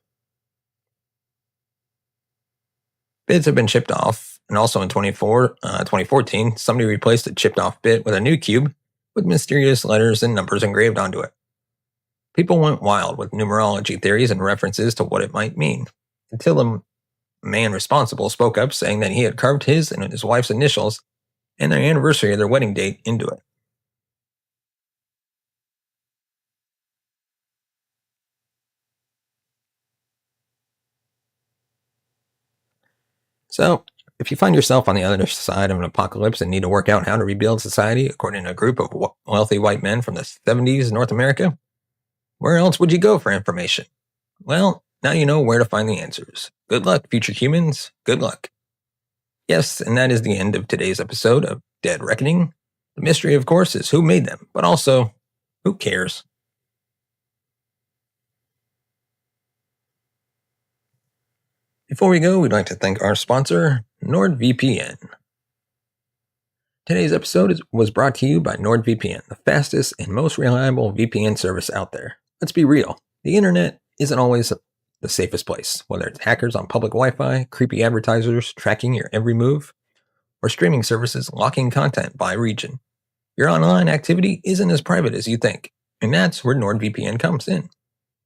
Bits have been chipped off, and also in 2014, somebody replaced a chipped off bit with a new cube with mysterious letters and numbers engraved onto it. People went wild with numerology theories and references to what it might mean, until the man responsible spoke up saying that he had carved his and his wife's initials and their anniversary of their wedding date into it. So, if you find yourself on the other side of an apocalypse and need to work out how to rebuild society according to a group of wealthy white men from the 70s North America, where else would you go for information? Well, now you know where to find the answers. Good luck, future humans. Good luck. Yes, and that is the end of today's episode of Dead Reckoning. The mystery, of course, is who made them, but also, who cares? Before we go, we'd like to thank our sponsor, NordVPN. Today's episode was brought to you by NordVPN, the fastest and most reliable VPN service out there. Let's be real, the internet isn't always the safest place, whether it's hackers on public Wi-Fi, creepy advertisers tracking your every move, or streaming services locking content by region. Your online activity isn't as private as you think, and that's where NordVPN comes in.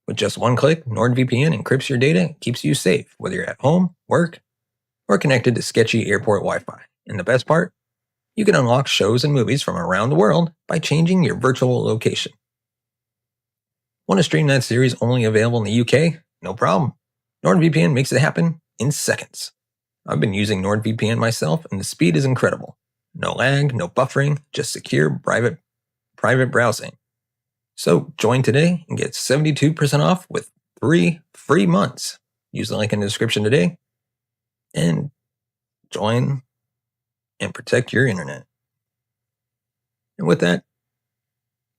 With just one click, NordVPN encrypts your data and keeps you safe, whether you're at home, work, or connected to sketchy airport Wi-Fi. And the best part? You can unlock shows and movies from around the world by changing your virtual location. Want to stream that series only available in the UK? No problem. NordVPN makes it happen in seconds. I've been using NordVPN myself, and the speed is incredible. No lag, no buffering, just secure, private browsing. So join today and get 72% off with 3 free months. Use the link in the description today and join and protect your internet. And with that,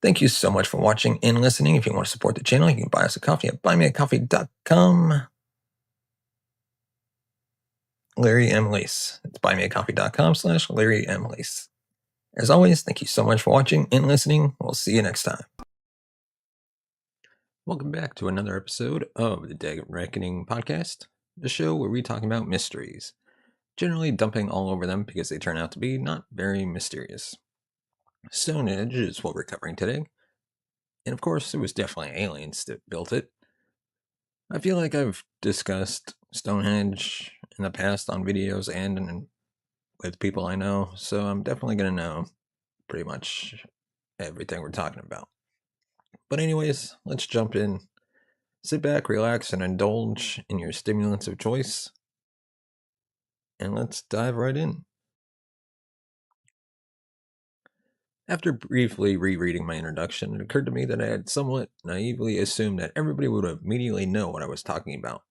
thank you so much for watching and listening. If you want to support the channel, you can buy us a coffee at buymeacoffee.com. Larry M. Lease. It's buymeacoffee.com/Larry M. Lease. As always, thank you so much for watching and listening. We'll see you next time. Welcome back to another episode of the Dead Reckoning podcast, the show where we talk about mysteries, generally dumping all over them because they turn out to be not very mysterious. Stonehenge is what we're covering today, and of course, it was definitely aliens that built it. I feel like I've discussed Stonehenge in the past on videos and with people I know, so I'm definitely going to know pretty much everything we're talking about. But anyways, let's jump in. Sit back, relax, and indulge in your stimulants of choice. And let's dive right in. After briefly rereading my introduction, it occurred to me that I had somewhat naively assumed that everybody would immediately know what I was talking about.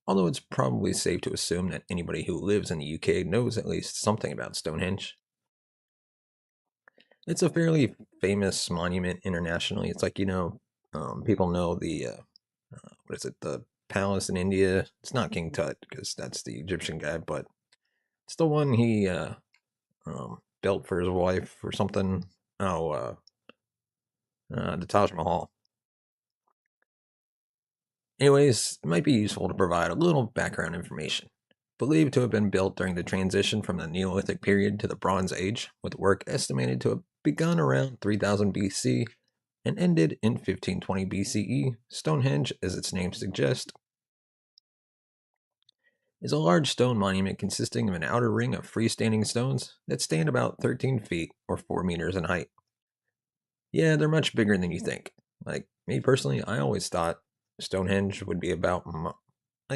Although it's probably safe to assume that anybody who lives in the UK knows at least something about Stonehenge. It's a fairly famous monument internationally. It's like, people know the, what is it, the palace in India. It's not King Tut, because that's the Egyptian guy, but it's the one he built for his wife or something. Oh, the Taj Mahal. Anyways, it might be useful to provide a little background information. Believed to have been built during the transition from the Neolithic period to the Bronze Age, with work estimated to have begun around 3000 BC and ended in 1520 BCE, Stonehenge, as its name suggests, is a large stone monument consisting of an outer ring of freestanding stones that stand about 13 feet or 4 meters in height. Yeah, they're much bigger than you think. Like, me personally, I always thought Stonehenge would be about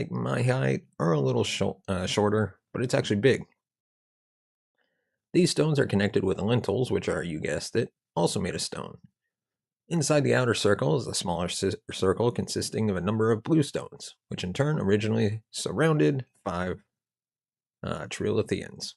my height or a little shorter, but it's actually big. These stones are connected with lintels, which are, you guessed it, also made of stone. Inside the outer circle is a smaller circle consisting of a number of blue stones, which in turn originally surrounded 5 trilithians.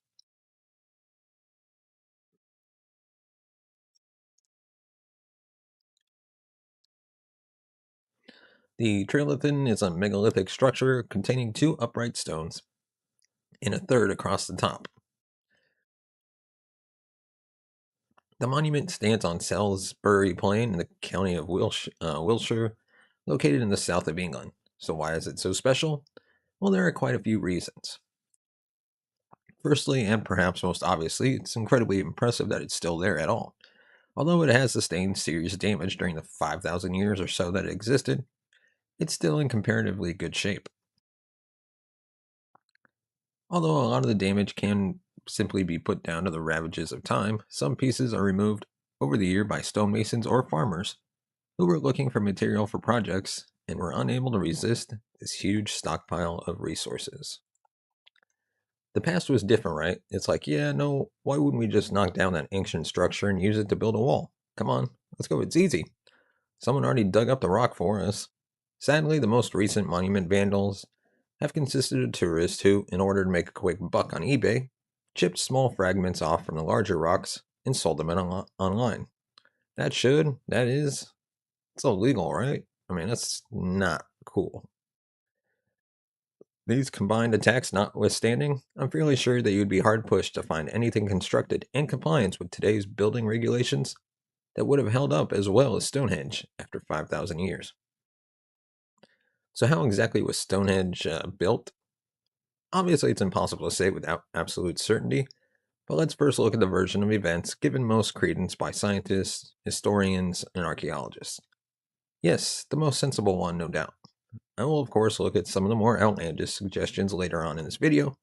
The trilithian is a megalithic structure containing 2 upright stones and a third across the top. The monument stands on Salisbury Plain in the county of Wiltshire, located in the south of England. So why is it so special? Well, there are quite a few reasons. Firstly, and perhaps most obviously, it's incredibly impressive that it's still there at all. Although it has sustained serious damage during the 5,000 years or so that it existed, it's still in comparatively good shape. Although a lot of the damage can simply be put down to the ravages of time, some pieces are removed over the year by stonemasons or farmers who were looking for material for projects and were unable to resist this huge stockpile of resources. The past was different, right? It's like, yeah, no, why wouldn't we just knock down that ancient structure and use it to build a wall? Come on, let's go, it's easy. Someone already dug up the rock for us. Sadly, the most recent monument vandals have consisted of tourists who, in order to make a quick buck on eBay, chipped small fragments off from the larger rocks and sold them online. It's illegal, right? I mean, that's not cool. These combined attacks notwithstanding, I'm fairly sure that you'd be hard pushed to find anything constructed in compliance with today's building regulations that would have held up as well as Stonehenge after 5,000 years. So, how exactly was Stonehenge built? Obviously, it's impossible to say without absolute certainty, but let's first look at the version of events given most credence by scientists, historians, and archaeologists. Yes, the most sensible one, no doubt. I will, of course, look at some of the more outlandish suggestions later on in this video,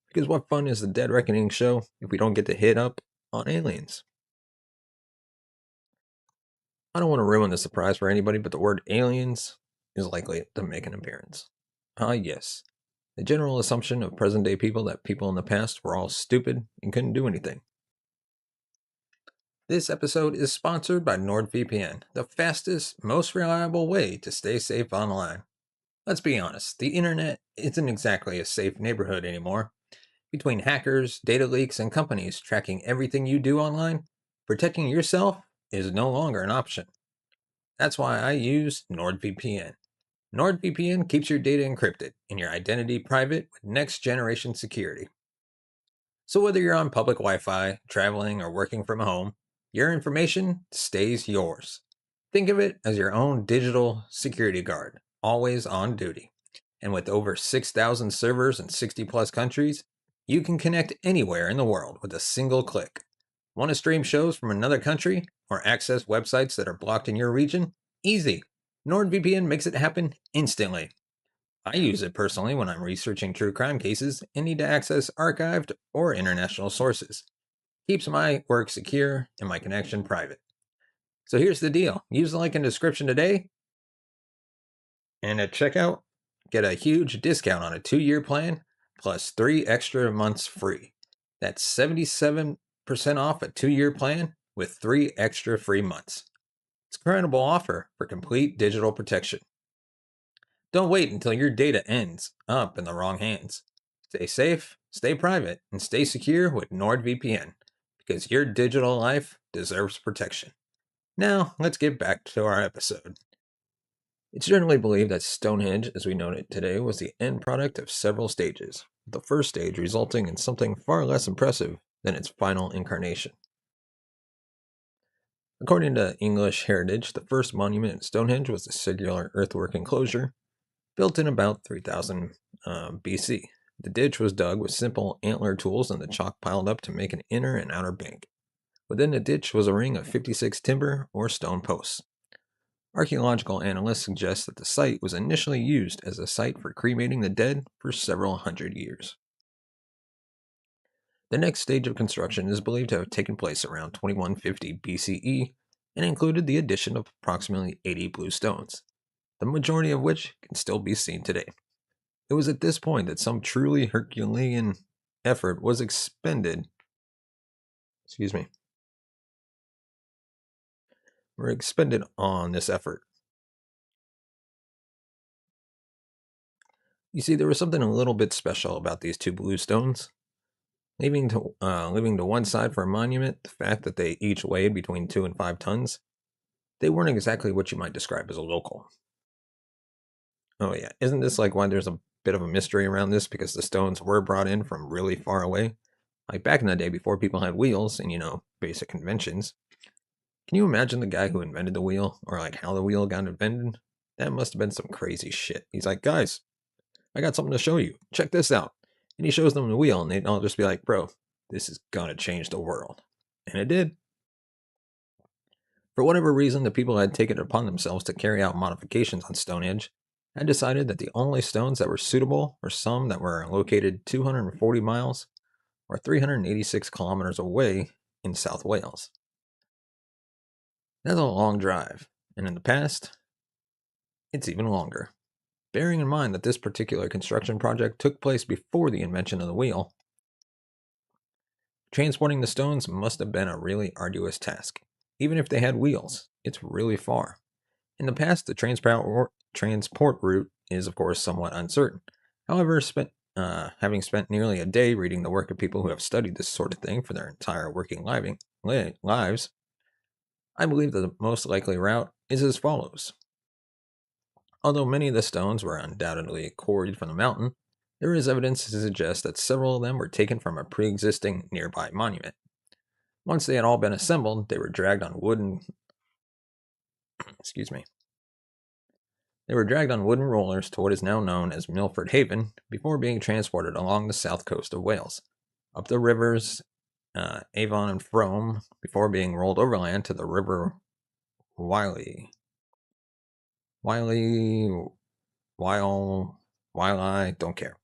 because what fun is the Dead Reckoning show if we don't get to hit up on aliens? I don't want to ruin the surprise for anybody, but the word aliens is likely to make an appearance. Ah, yes. The general assumption of present day people that people in the past were all stupid and couldn't do anything. This episode is sponsored by NordVPN, the fastest, most reliable way to stay safe online. Let's be honest, the internet isn't exactly a safe neighborhood anymore. Between hackers, data leaks, and companies tracking everything you do online, protecting yourself is no longer an option. That's why I use NordVPN. NordVPN keeps your data encrypted and your identity private with next generation security. So whether you're on public Wi-Fi, traveling, or working from home, your information stays yours. Think of it as your own digital security guard, always on duty. And with over 6,000 servers in 60 plus countries, you can connect anywhere in the world with a single click. Want to stream shows from another country or access websites that are blocked in your region? Easy. NordVPN makes it happen instantly. I use it personally when I'm researching true crime cases and need to access archived or international sources. Keeps my work secure and my connection private. So here's the deal. Use the link in the description today, and at checkout, get a huge discount on a 2-year plan plus 3 extra months free. That's 77% off a 2-year plan with 3 extra free months. It's an incredible offer for complete digital protection. Don't wait until your data ends up in the wrong hands. Stay safe, stay private, and stay secure with NordVPN because your digital life deserves protection. Now, let's get back to our episode. It's generally believed that Stonehenge, as we know it today, was the end product of several stages, with the first stage resulting in something far less impressive than its final incarnation. According to English Heritage, the first monument at Stonehenge was a circular earthwork enclosure built in about 3000 BC. The ditch was dug with simple antler tools and the chalk piled up to make an inner and outer bank. Within the ditch was a ring of 56 timber or stone posts. Archaeological analysts suggest that the site was initially used as a site for cremating the dead for several hundred years. The next stage of construction is believed to have taken place around 2150 BCE and included the addition of approximately 80 blue stones, the majority of which can still be seen today. It was at this point that some truly Herculean effort was expended on this effort. You see, there was something a little bit special about these two blue stones. Leaving to one side for a monument, the fact that they each weighed between 2 and 5 tons, they weren't exactly what you might describe as a local. Oh yeah, isn't this like why there's a bit of a mystery around this? Because the stones were brought in from really far away, like back in the day before people had wheels and basic conventions. Can you imagine the guy who invented the wheel, or like how the wheel got invented? That must have been some crazy shit. He's like, guys, I got something to show you. Check this out. And he shows them the wheel, and they'd all just be like, bro, this is gonna change the world. And it did. For whatever reason, the people had taken it upon themselves to carry out modifications on Stonehenge had decided that the only stones that were suitable were some that were located 240 miles or 386 kilometers away in South Wales. That's a long drive, and in the past, it's even longer. Bearing in mind that this particular construction project took place before the invention of the wheel, transporting the stones must have been a really arduous task. Even if they had wheels, it's really far. In the past, the transport route is, of course, somewhat uncertain. However, having spent nearly a day reading the work of people who have studied this sort of thing for their entire working lives, I believe that the most likely route is as follows. Although many of the stones were undoubtedly quarried from the mountain, There is evidence to suggest that several of them were taken from a pre existing nearby monument. Once they had all been assembled, they were dragged on wooden excuse me. They were dragged on wooden rollers to what is now known as Milford Haven before being transported along the south coast of Wales, up the rivers Avon and Frome, before being rolled overland to the River Wylye. Wylye, Wylye, don't care.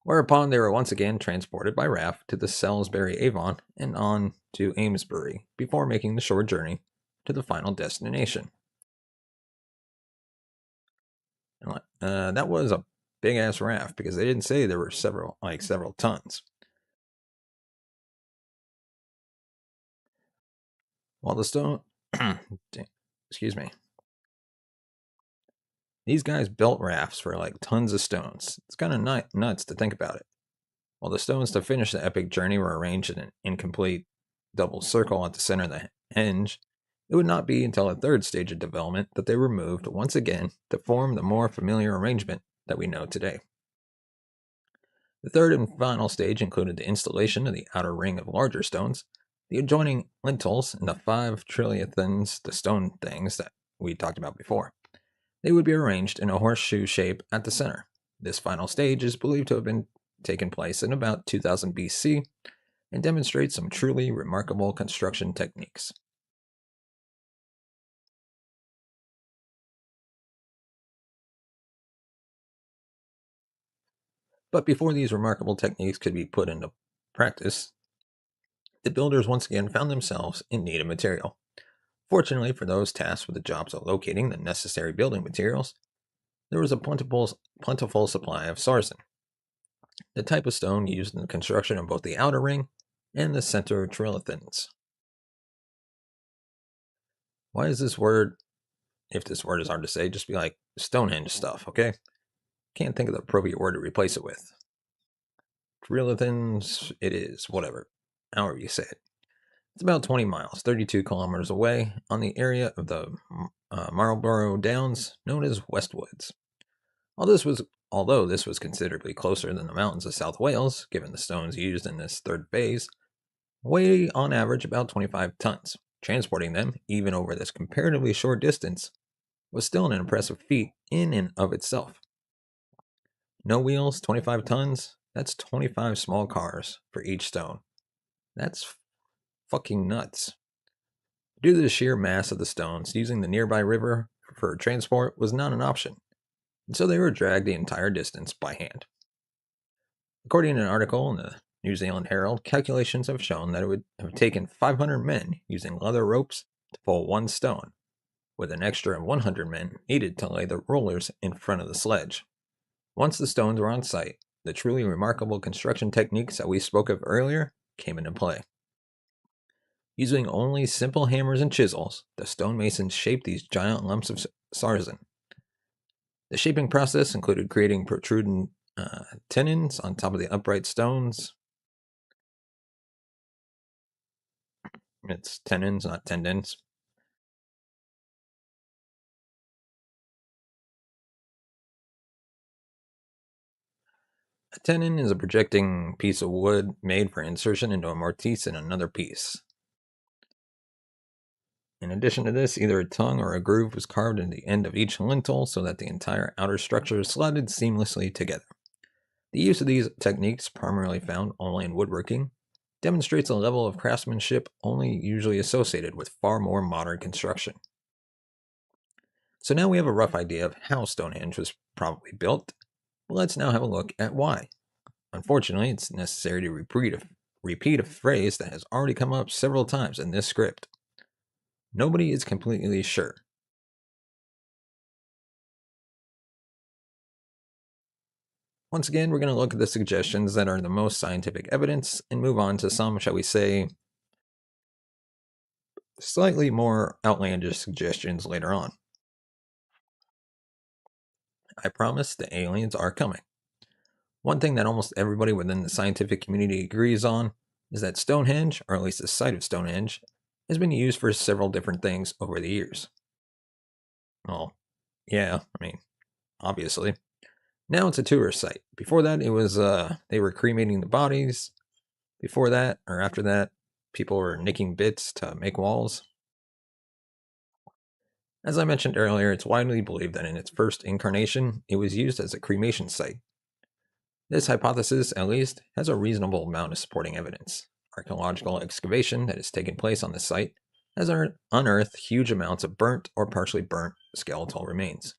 Whereupon they were once again transported by raft to the Salisbury Avon and on to Amesbury before making the short journey to the final destination. That was a big ass raft because they didn't say there were several tons. While the stone, excuse me, these guys built rafts for like tons of stones. It's kind of nuts to think about it. While the stones to finish the epic journey were arranged in an incomplete double circle at the center of the henge, it would not be until a third stage of development that they were moved once again to form the more familiar arrangement that we know today. The third and final stage included the installation of the outer ring of larger stones, the adjoining lintels, and the 5 trilliathens, the stone things that we talked about before. They would be arranged in a horseshoe shape at the center. This final stage is believed to have been taken place in about 2000 BC and demonstrates some truly remarkable construction techniques. But before these remarkable techniques could be put into practice, the builders once again found themselves in need of material. Fortunately for those tasked with the jobs of locating the necessary building materials, there was a plentiful supply of sarsen, the type of stone used in the construction of both the outer ring and the center trilithens. Why is this word, if this word is hard to say, just be like Stonehenge stuff, okay? Can't think of the appropriate word to replace it with. Trilithens, it is, whatever, however you say it. It's about 20 miles, 32 kilometers away, on the area of the Marlborough Downs, known as Westwoods. Although this was considerably closer than the mountains of South Wales, given the stones used in this third phase, weigh on average about 25 tons. Transporting them, even over this comparatively short distance, was still an impressive feat in and of itself. No wheels, 25 tons, that's 25 small cars for each stone. That's fucking nuts. Due to the sheer mass of the stones, using the nearby river for transport was not an option, and so they were dragged the entire distance by hand. According to an article in the New Zealand Herald, calculations have shown that it would have taken 500 men using leather ropes to pull one stone, with an extra 100 men needed to lay the rollers in front of the sledge. Once the stones were on site, the truly remarkable construction techniques that we spoke of earlier came into play. Using only simple hammers and chisels, the stonemasons shaped these giant lumps of sarsen. The shaping process included creating protruding tenons on top of the upright stones. It's tenons, not tendons. A tenon is a projecting piece of wood made for insertion into a mortise in another piece. In addition to this, either a tongue or a groove was carved in the end of each lintel so that the entire outer structure slotted seamlessly together. The use of these techniques, primarily found only in woodworking, demonstrates a level of craftsmanship only usually associated with far more modern construction. So now we have a rough idea of how Stonehenge was probably built, but let's now have a look at why. Unfortunately, it's necessary to repeat a phrase that has already come up several times in this script. Nobody is completely sure. Once again, we're going to look at the suggestions that are the most scientific evidence and move on to some, shall we say, slightly more outlandish suggestions later on. I promise the aliens are coming. One thing that almost everybody within the scientific community agrees on is that Stonehenge, or at least the site of Stonehenge, has been used for several different things over the years. Well, yeah, obviously. Now it's a tourist site. Before that, it was they were cremating the bodies. Before that, or after that, people were nicking bits to make walls. As I mentioned earlier, it's widely believed that in its first incarnation, it was used as a cremation site. This hypothesis, at least, has a reasonable amount of supporting evidence. Archaeological excavation that has taken place on the site has unearthed huge amounts of burnt or partially burnt skeletal remains.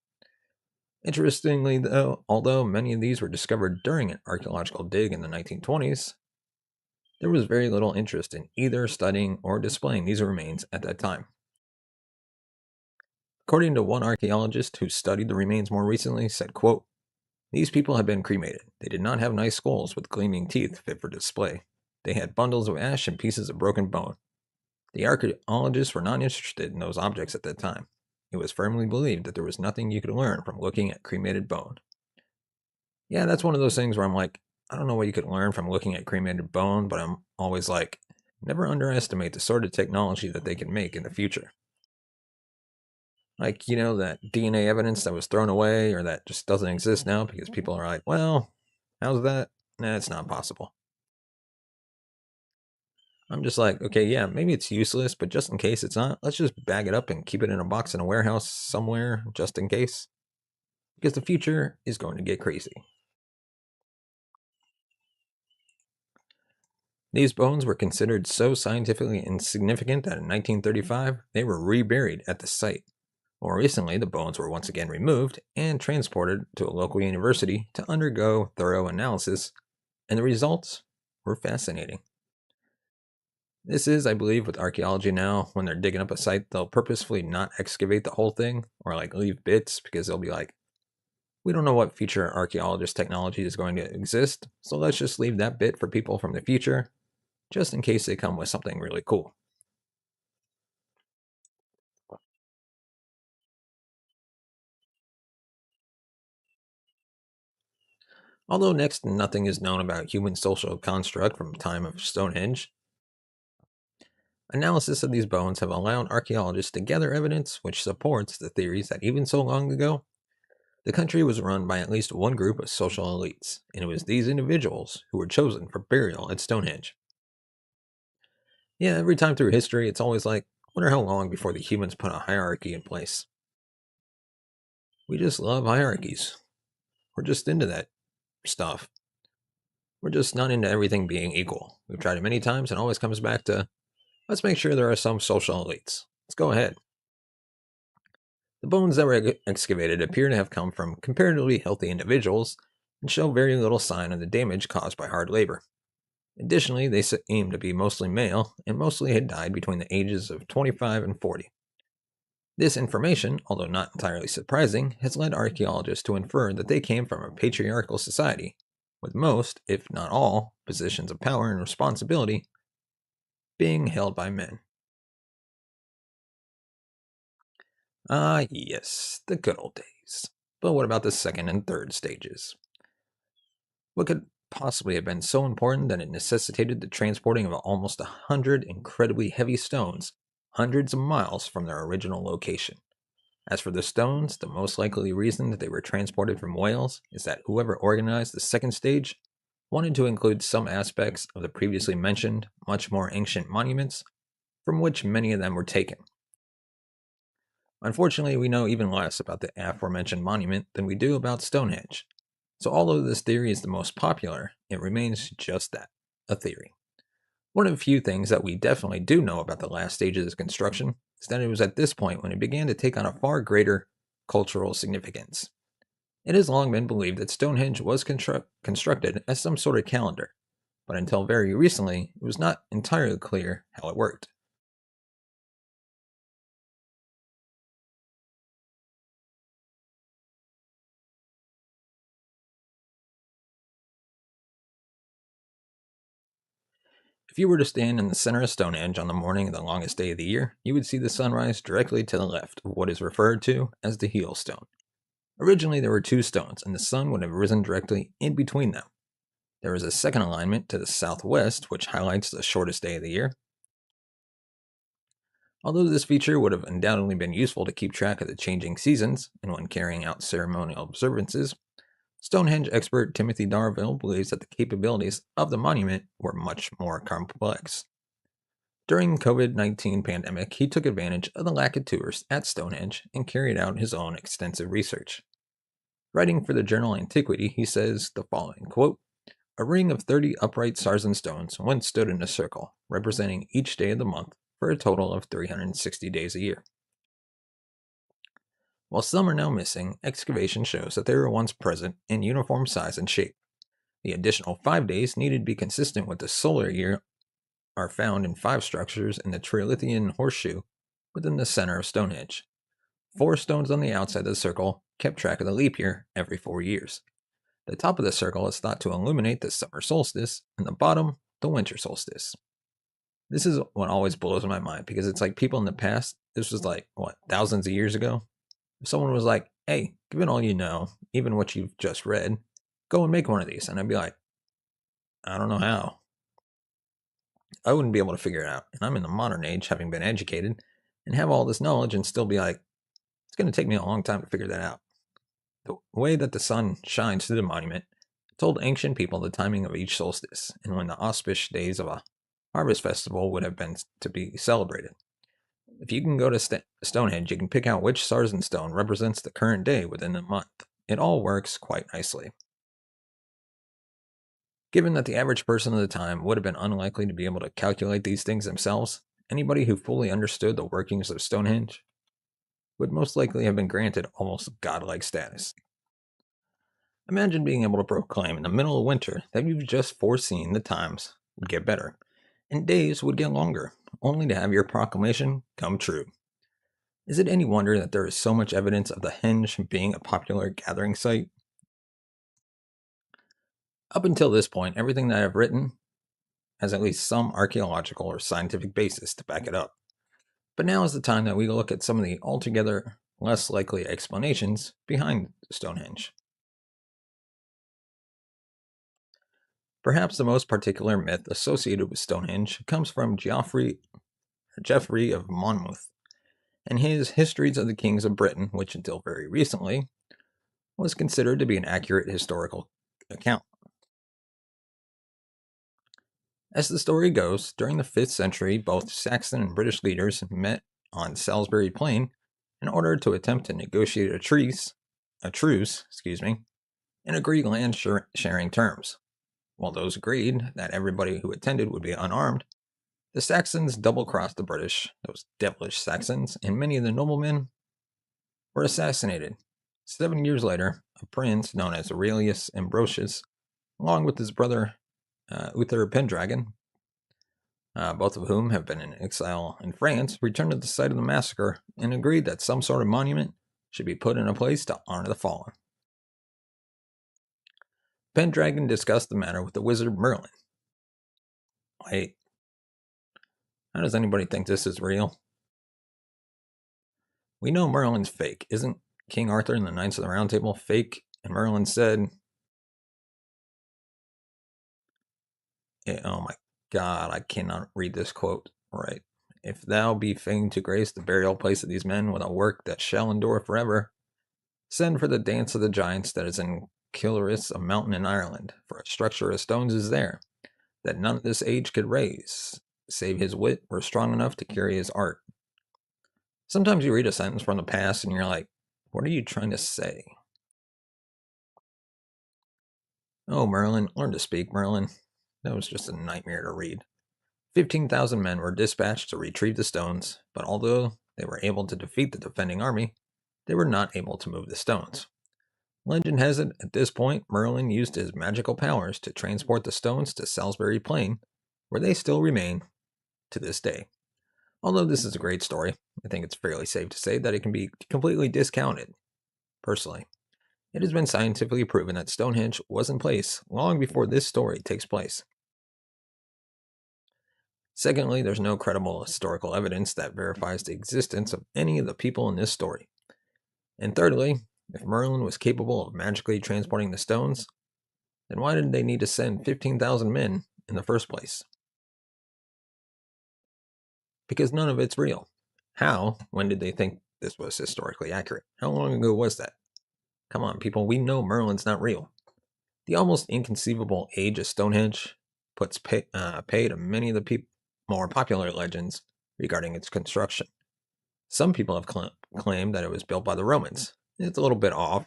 Interestingly, though, although many of these were discovered during an archaeological dig in the 1920s, there was very little interest in either studying or displaying these remains at that time. According to one archaeologist who studied the remains more recently, said, quote, "These people had been cremated. They did not have nice skulls with gleaming teeth fit for display. They had bundles of ash and pieces of broken bone. The archaeologists were not interested in those objects at that time. It was firmly believed that there was nothing you could learn from looking at cremated bone." Yeah, that's one of those things where I'm like, I don't know what you could learn from looking at cremated bone, but I'm always like, never underestimate the sort of technology that they can make in the future. Like, that DNA evidence that was thrown away or that just doesn't exist now because people are like, well, how's that? Nah, it's not possible. I'm just like, okay, yeah, maybe it's useless, but just in case it's not, let's just bag it up and keep it in a box in a warehouse somewhere just in case. Because the future is going to get crazy. These bones were considered so scientifically insignificant that in 1935 they were reburied at the site. More recently, the bones were once again removed and transported to a local university to undergo thorough analysis, and the results were fascinating. This is, I believe, with archaeology now, when they're digging up a site, they'll purposefully not excavate the whole thing or like leave bits because they'll be like, we don't know what future archaeologist technology is going to exist, so let's just leave that bit for people from the future, just in case they come with something really cool. Although next to nothing is known about human social construct from the time of Stonehenge, analysis of these bones have allowed archaeologists to gather evidence which supports the theories that even so long ago, the country was run by at least one group of social elites, and it was these individuals who were chosen for burial at Stonehenge. Yeah, every time through history, it's always like, wonder how long before the humans put a hierarchy in place. We just love hierarchies. We're just into that stuff. We're just not into everything being equal. We've tried it many times and it always comes back to, let's make sure there are some social elites. Let's go ahead. The bones that were excavated appear to have come from comparatively healthy individuals and show very little sign of the damage caused by hard labor. Additionally, they seem to be mostly male and mostly had died between the ages of 25 and 40. This information, although not entirely surprising, has led archaeologists to infer that they came from a patriarchal society, with most, if not all, positions of power and responsibility being held by men. Ah, yes, the good old days. But what about the second and third stages? What could possibly have been so important that it necessitated the transporting of almost 100 incredibly heavy stones hundreds of miles from their original location? As for the stones, the most likely reason that they were transported from Wales is that whoever organized the second stage wanted to include some aspects of the previously mentioned, much more ancient monuments, from which many of them were taken. Unfortunately, we know even less about the aforementioned monument than we do about Stonehenge. So, although this theory is the most popular, it remains just that, a theory. One of the few things that we definitely do know about the last stages of construction is that it was at this point when it began to take on a far greater cultural significance. It has long been believed that Stonehenge was constructed as some sort of calendar, but until very recently, it was not entirely clear how it worked. If you were to stand in the center of Stonehenge on the morning of the longest day of the year, you would see the sunrise directly to the left of what is referred to as the heel stone. Originally, there were two stones, and the sun would have risen directly in between them. There is a second alignment to the southwest, which highlights the shortest day of the year. Although this feature would have undoubtedly been useful to keep track of the changing seasons and when carrying out ceremonial observances, Stonehenge expert Timothy Darville believes that the capabilities of the monument were much more complex. During COVID-19 pandemic, he took advantage of the lack of tourists at Stonehenge and carried out his own extensive research. Writing for the journal Antiquity, he says the following quote, "A ring of 30 upright sarsen stones once stood in a circle, representing each day of the month for a total of 360 days a year. While some are now missing, excavation shows that they were once present in uniform size and shape. The additional 5 days needed to be consistent with the solar year are found in 5 structures in the Trilithian horseshoe within the center of Stonehenge. 4 stones on the outside of the circle kept track of the leap year every 4 years. The top of the circle is thought to illuminate the summer solstice, and the bottom, the winter solstice." This is what always blows my mind because it's like people in the past, this was like, what, thousands of years ago? If someone was like, "Hey, given all you know, even what you've just read, go and make one of these." And I'd be like, "I don't know how." I wouldn't be able to figure it out. And I'm in the modern age, having been educated and have all this knowledge, and still be like, it's going to take me a long time to figure that out. The way that the sun shines through the monument told ancient people the timing of each solstice and when the auspicious days of a harvest festival would have been to be celebrated. If you can go to Stonehenge, you can pick out which sarsen stone represents the current day within the month. It all works quite nicely. Given that the average person of the time would have been unlikely to be able to calculate these things themselves, anybody who fully understood the workings of Stonehenge would most likely have been granted almost godlike status. Imagine being able to proclaim in the middle of winter that you've just foreseen the times would get better and days would get longer, only to have your proclamation come true. Is it any wonder that there is so much evidence of the henge being a popular gathering site? Up until this point, everything that I've written has at least some archaeological or scientific basis to back it up. But now is the time that we look at some of the altogether less likely explanations behind Stonehenge. Perhaps the most particular myth associated with Stonehenge comes from Geoffrey of Monmouth and his Histories of the Kings of Britain, which until very recently was considered to be an accurate historical account. As the story goes, during the 5th century, both Saxon and British leaders met on Salisbury Plain in order to attempt to negotiate a truce, and agree land sharing terms. While those agreed that everybody who attended would be unarmed, the Saxons double-crossed the British, those devilish Saxons, and many of the noblemen were assassinated. 7 years later, a prince known as Aurelius Ambrosius, along with his brother Uther Pendragon, both of whom have been in exile in France, returned to the site of the massacre and agreed that some sort of monument should be put in a place to honor the fallen. Pendragon discussed the matter with the wizard Merlin. Wait, how does anybody think this is real? We know Merlin's fake. Isn't King Arthur and the Knights of the Round Table fake? And Merlin said, oh my god, I cannot read this quote right. "If thou be fain to grace the burial place of these men with a work that shall endure forever, send for the dance of the giants that is in Kilris, a mountain in Ireland, for a structure of stones is there, that none of this age could raise, save his wit were strong enough to carry his art." Sometimes you read a sentence from the past and you're like, what are you trying to say? Oh, Merlin, learn to speak, Merlin. That was just a nightmare to read. 15,000 men were dispatched to retrieve the stones, but although they were able to defeat the defending army, they were not able to move the stones. Legend has it, at this point, Merlin used his magical powers to transport the stones to Salisbury Plain, where they still remain to this day. Although this is a great story, I think it's fairly safe to say that it can be completely discounted. Personally, it has been scientifically proven that Stonehenge was in place long before this story takes place. Secondly, there's no credible historical evidence that verifies the existence of any of the people in this story. And thirdly, if Merlin was capable of magically transporting the stones, then why did they need to send 15,000 men in the first place? Because none of it's real. When did they think this was historically accurate? How long ago was that? Come on, people, we know Merlin's not real. The almost inconceivable age of Stonehenge puts pay to many of the more popular legends regarding its construction. Some people have claimed that it was built by the Romans. It's a little bit off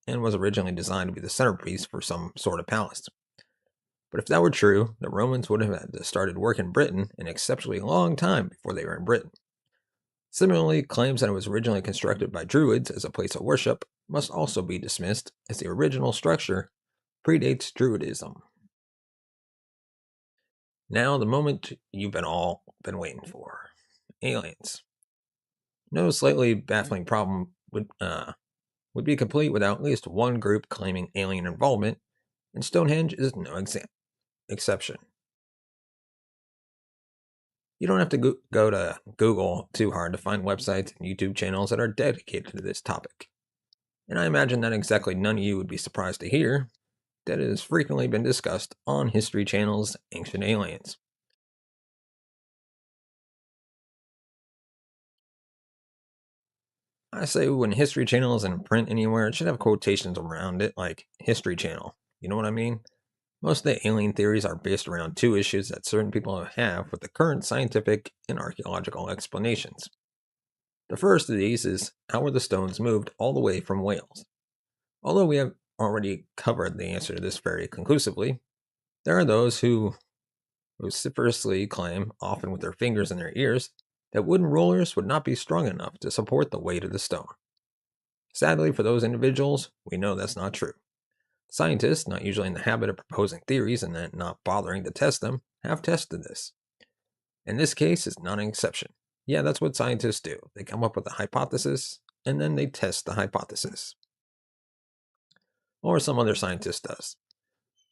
and was originally designed to be the centerpiece for some sort of palace. But if that were true, the Romans would have had to started work in Britain an exceptionally long time before they were in Britain. Similarly, claims that it was originally constructed by Druids as a place of worship must also be dismissed, as the original structure predates Druidism. Now, the moment you've all been waiting for: aliens. No slightly baffling problem would be complete without at least one group claiming alien involvement, and Stonehenge is no exception. You don't have to go to Google too hard to find websites and YouTube channels that are dedicated to this topic. And I imagine that exactly none of you would be surprised to hear that it has frequently been discussed on History Channel's Ancient Aliens. I say when History Channel is in print anywhere, it should have quotations around it like History Channel. You know what I mean? Most of the alien theories are based around two issues that certain people have with the current scientific and archaeological explanations. The first of these is how were the stones moved all the way from Wales? Although we have already covered the answer to this very conclusively, there are those who vociferously claim, often with their fingers in their ears, that wooden rollers would not be strong enough to support the weight of the stone. Sadly, for those individuals, we know that's not true. Scientists, not usually in the habit of proposing theories and then not bothering to test them, have tested this. And this case is not an exception. Yeah, that's what scientists do. They come up with a hypothesis, and then they test the hypothesis. Or some other scientist does.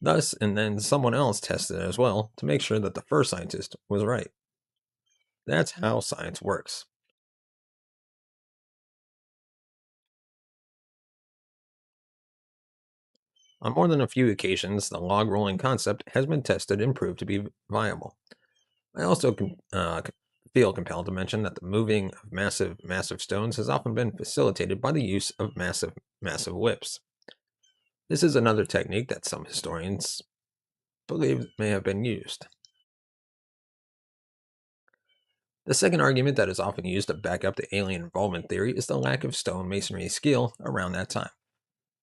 Thus, and then someone else tests it as well to make sure that the first scientist was right. That's how science works. On more than a few occasions, the log rolling concept has been tested and proved to be viable. I also feel compelled to mention that the moving of massive stones has often been facilitated by the use of massive whips. This is another technique that some historians believe may have been used. The second argument that is often used to back up the alien involvement theory is the lack of stone masonry skill around that time.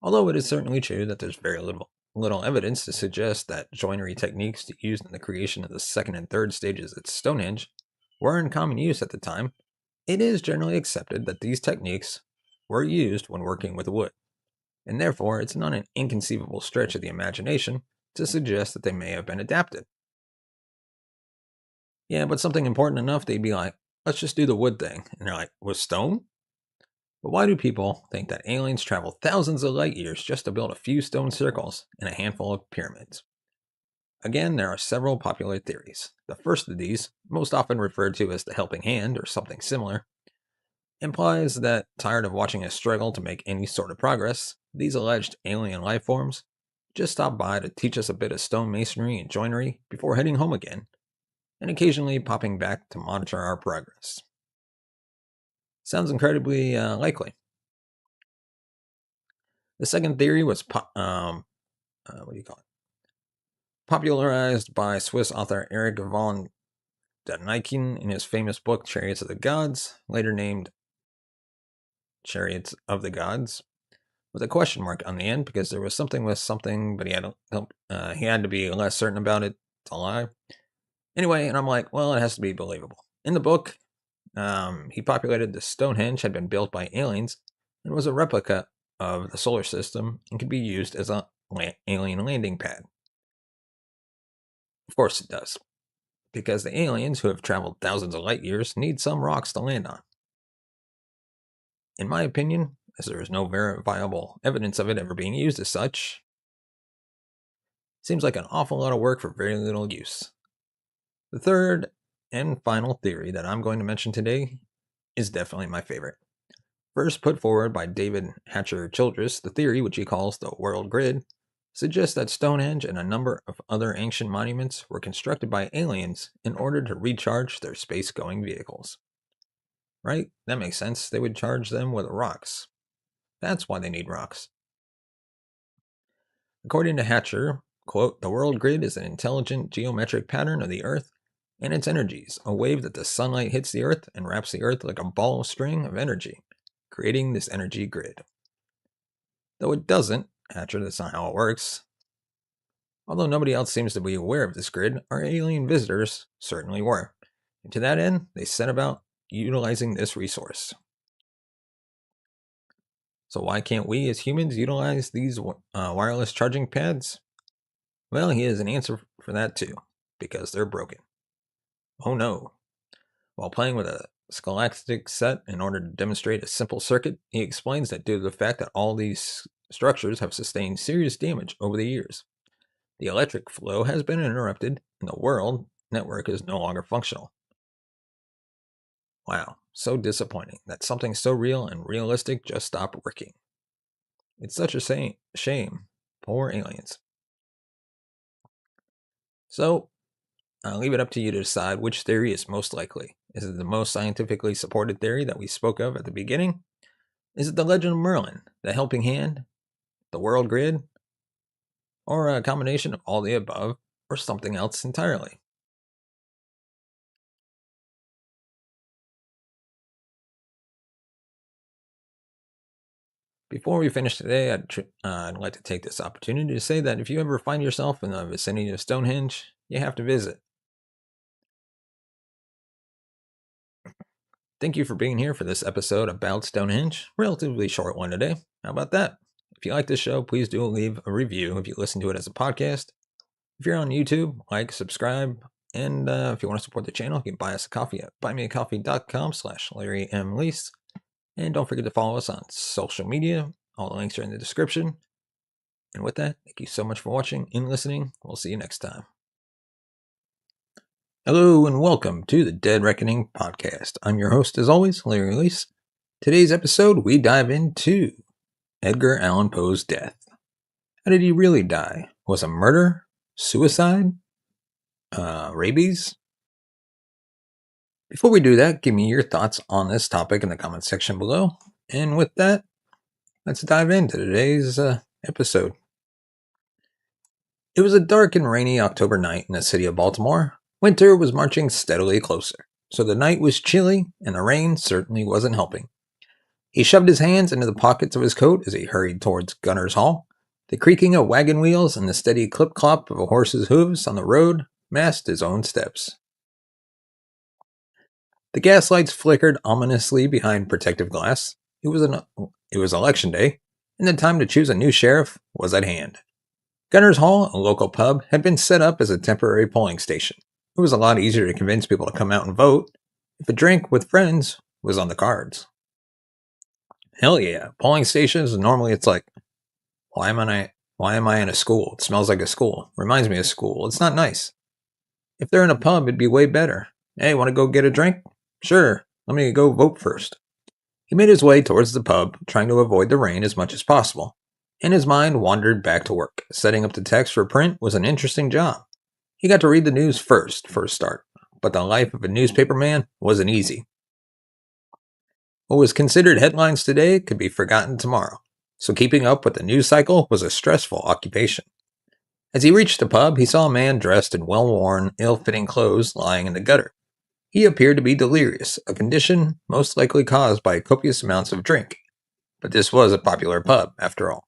Although it is certainly true that there's very little evidence to suggest that joinery techniques used in the creation of the second and third stages at Stonehenge were in common use at the time, it is generally accepted that these techniques were used when working with wood, and therefore it's not an inconceivable stretch of the imagination to suggest that they may have been adapted. Yeah, but something important enough, they'd be like, let's just do the wood thing. And they're like, with stone? But why do people think that aliens travel thousands of light years just to build a few stone circles and a handful of pyramids? Again, there are several popular theories. The first of these, most often referred to as the helping hand or something similar, implies that, tired of watching us struggle to make any sort of progress, these alleged alien life forms just stop by to teach us a bit of stone masonry and joinery before heading home again, and occasionally popping back to monitor our progress. Sounds incredibly likely. The second theory was popularized by Swiss author Erich von Däniken in his famous book Chariots of the Gods, later named Chariots of the Gods, with a question mark on the end because there was something with something, but he had to be less certain about it to lie. Anyway, and I'm like, well, it has to be believable. In the book, he populated the Stonehenge had been built by aliens and was a replica of the solar system and could be used as an alien landing pad. Of course it does, because the aliens who have traveled thousands of light years need some rocks to land on. In my opinion, as there is no verifiable evidence of it ever being used as such, seems like an awful lot of work for very little use. The third and final theory that I'm going to mention today is definitely my favorite. First put forward by David Hatcher Childress, the theory, which he calls the world grid, suggests that Stonehenge and a number of other ancient monuments were constructed by aliens in order to recharge their space-going vehicles. Right? That makes sense. They would charge them with rocks. That's why they need rocks. According to Hatcher, quote, the world grid is an intelligent geometric pattern of the Earth and its energies, a wave that the sunlight hits the Earth and wraps the Earth like a ball of string of energy, creating this energy grid. Though it doesn't, Hatcher, that's not how it works. Although nobody else seems to be aware of this grid, our alien visitors certainly were. And to that end, they set about utilizing this resource. So why can't we as humans utilize these wireless charging pads? Well, he has an answer for that too, because they're broken. Oh no. While playing with a scholastic set in order to demonstrate a simple circuit, he explains that due to the fact that all these structures have sustained serious damage over the years, the electric flow has been interrupted and the world network is no longer functional. Wow, so disappointing that something so real and realistic just stopped working. It's such a shame. Poor aliens. So, I'll leave it up to you to decide which theory is most likely. Is it the most scientifically supported theory that we spoke of at the beginning? Is it the legend of Merlin, the helping hand, the world grid, or a combination of all the above, or something else entirely? Before we finish today, I'd like to take this opportunity to say that if you ever find yourself in the vicinity of Stonehenge, you have to visit. Thank you for being here for this episode about Stonehenge. Relatively short one today. How about that? If you like this show, please do leave a review if you listen to it as a podcast. If you're on YouTube, like, subscribe, and if you want to support the channel, you can buy us a coffee at buymeacoffee.com/Larry M. Lease. And don't forget to follow us on social media. All the links are in the description. And with that, thank you so much for watching and listening. We'll see you next time. Hello and welcome to the Dead Reckoning podcast. I'm your host, as always, Larry Lease. Today's episode, we dive into Edgar Allan Poe's death. How did he really die? Was it murder? Suicide? Rabies? Before we do that, give me your thoughts on this topic in the comment section below. And with that, let's dive into today's episode. It was a dark and rainy October night in the city of Baltimore. Winter was marching steadily closer, so the night was chilly and the rain certainly wasn't helping. He shoved his hands into the pockets of his coat as he hurried towards Gunner's Hall. The creaking of wagon wheels and the steady clip-clop of a horse's hooves on the road masked his own steps. The gaslights flickered ominously behind protective glass. It was election day, and the time to choose a new sheriff was at hand. Gunner's Hall, a local pub, had been set up as a temporary polling station. It was a lot easier to convince people to come out and vote if a drink with friends was on the cards. Hell yeah, polling stations, normally it's like, why am I in a school? It smells like a school. Reminds me of school. It's not nice. If they're in a pub, it'd be way better. Hey, want to go get a drink? Sure, let me go vote first. He made his way towards the pub, trying to avoid the rain as much as possible. And his mind wandered back to work. Setting up the text for print was an interesting job. He got to read the news first for a start, but the life of a newspaperman wasn't easy. What was considered headlines today could be forgotten tomorrow, so keeping up with the news cycle was a stressful occupation. As he reached the pub, he saw a man dressed in well-worn, ill-fitting clothes lying in the gutter. He appeared to be delirious, a condition most likely caused by copious amounts of drink. But this was a popular pub, after all.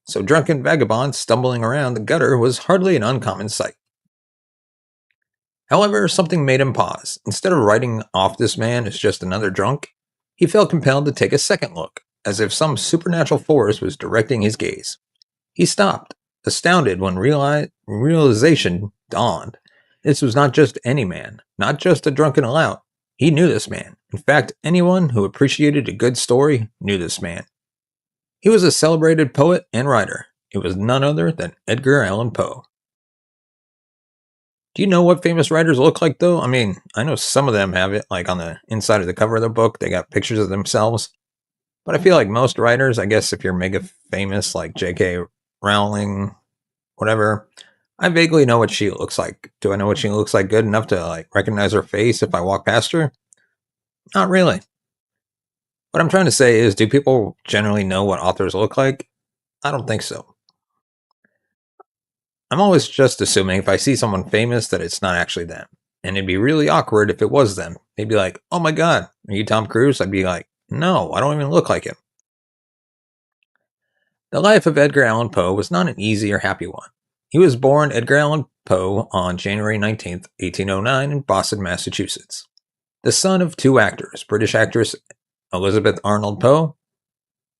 So drunken vagabonds stumbling around the gutter was hardly an uncommon sight. However, something made him pause. Instead of writing off this man as just another drunk, he felt compelled to take a second look, as if some supernatural force was directing his gaze. He stopped, astounded when realization dawned. This was not just any man, not just a drunken lout. He knew this man. In fact, anyone who appreciated a good story knew this man. He was a celebrated poet and writer. It was none other than Edgar Allan Poe. Do you know what famous writers look like, though? I mean, I know some of them have it, like on the inside of the cover of the book, they got pictures of themselves. But I feel like most writers, I guess if you're mega famous, like J.K. Rowling, whatever, I vaguely know what she looks like. Do I know what she looks like good enough to like recognize her face if I walk past her? Not really. What I'm trying to say is, do people generally know what authors look like? I don't think so. I'm always just assuming if I see someone famous that it's not actually them. And it'd be really awkward if it was them. They'd be like, oh my God, are you Tom Cruise? I'd be like, no, I don't even look like him. The life of Edgar Allan Poe was not an easy or happy one. He was born Edgar Allan Poe on January 19th, 1809 in Boston, Massachusetts. The son of two actors, British actress Elizabeth Arnold Poe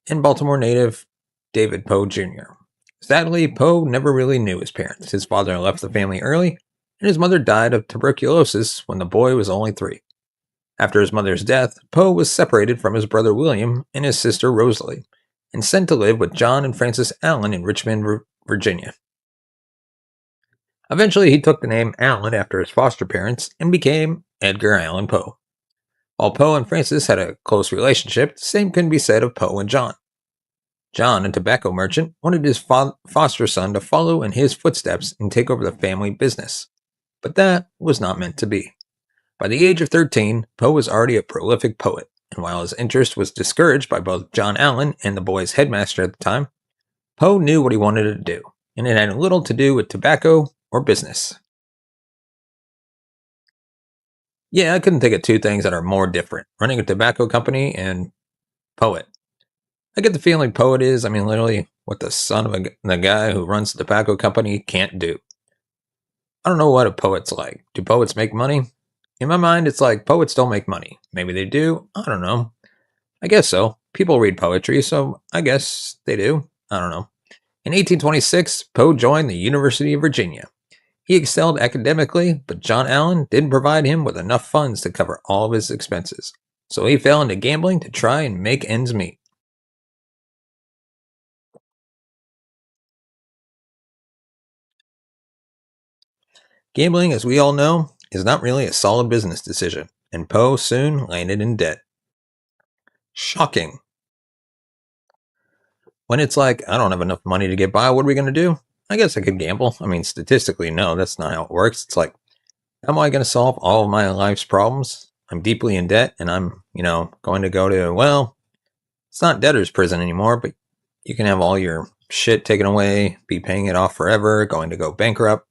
and Baltimore native David Poe Jr. Sadly, Poe never really knew his parents. His father left the family early, and his mother died of tuberculosis when the boy was only 3. After his mother's death, Poe was separated from his brother William and his sister Rosalie, and sent to live with John and Frances Allen in Richmond, Virginia. Eventually, he took the name Allen after his foster parents and became Edgar Allan Poe. While Poe and Frances had a close relationship, the same couldn't be said of Poe and John. John, a tobacco merchant, wanted his foster son to follow in his footsteps and take over the family business. But that was not meant to be. By the age of 13, Poe was already a prolific poet, and while his interest was discouraged by both John Allen and the boy's headmaster at the time, Poe knew what he wanted to do, and it had little to do with tobacco or business. Yeah, I couldn't think of two things that are more different: running a tobacco company and poet. I get the feeling poet is, literally what the son of the guy who runs the tobacco company can't do. I don't know what a poet's like. Do poets make money? In my mind, it's like poets don't make money. Maybe they do. I don't know. I guess so. People read poetry, so I guess they do. I don't know. In 1826, Poe joined the University of Virginia. He excelled academically, but John Allen didn't provide him with enough funds to cover all of his expenses. So he fell into gambling to try and make ends meet. Gambling, as we all know, is not really a solid business decision, and Poe soon landed in debt. Shocking. When it's like, I don't have enough money to get by, what are we going to do? I guess I could gamble. Statistically, no, that's not how it works. It's like, how am I going to solve all of my life's problems? I'm deeply in debt, and I'm, going to go to, well, it's not debtor's prison anymore, but you can have all your shit taken away, be paying it off forever, going to go bankrupt.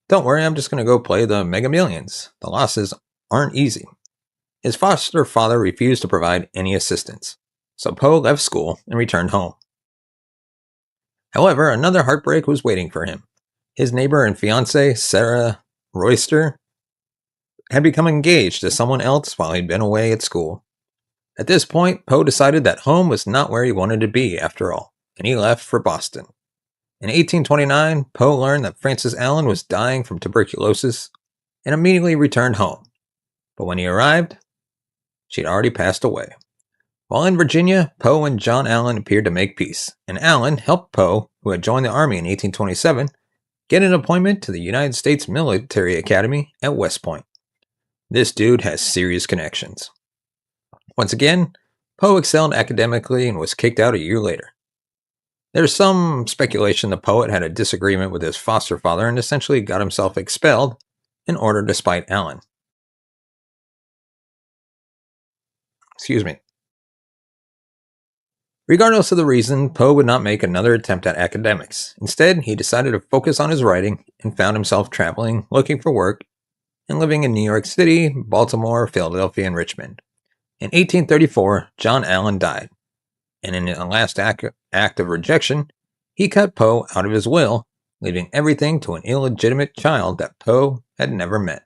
Don't worry, I'm just going to go play the Mega Millions. The losses aren't easy. His foster father refused to provide any assistance, so Poe left school and returned home. However, another heartbreak was waiting for him. His neighbor and fiancée, Sarah Royster, had become engaged to someone else while he'd been away at school. At this point, Poe decided that home was not where he wanted to be after all, and he left for Boston. In 1829, Poe learned that Frances Allen was dying from tuberculosis and immediately returned home. But when he arrived, she'd already passed away. While in Virginia, Poe and John Allen appeared to make peace, and Allen helped Poe, who had joined the Army in 1827, get an appointment to the United States Military Academy at West Point. This dude has serious connections. Once again, Poe excelled academically and was kicked out a year later. There's some speculation the poet had a disagreement with his foster father and essentially got himself expelled in order to spite Allen. Excuse me. Regardless of the reason, Poe would not make another attempt at academics. Instead, he decided to focus on his writing and found himself traveling, looking for work, and living in New York City, Baltimore, Philadelphia, and Richmond. In 1834, John Allen died, and in a last act of rejection, he cut Poe out of his will, leaving everything to an illegitimate child that Poe had never met.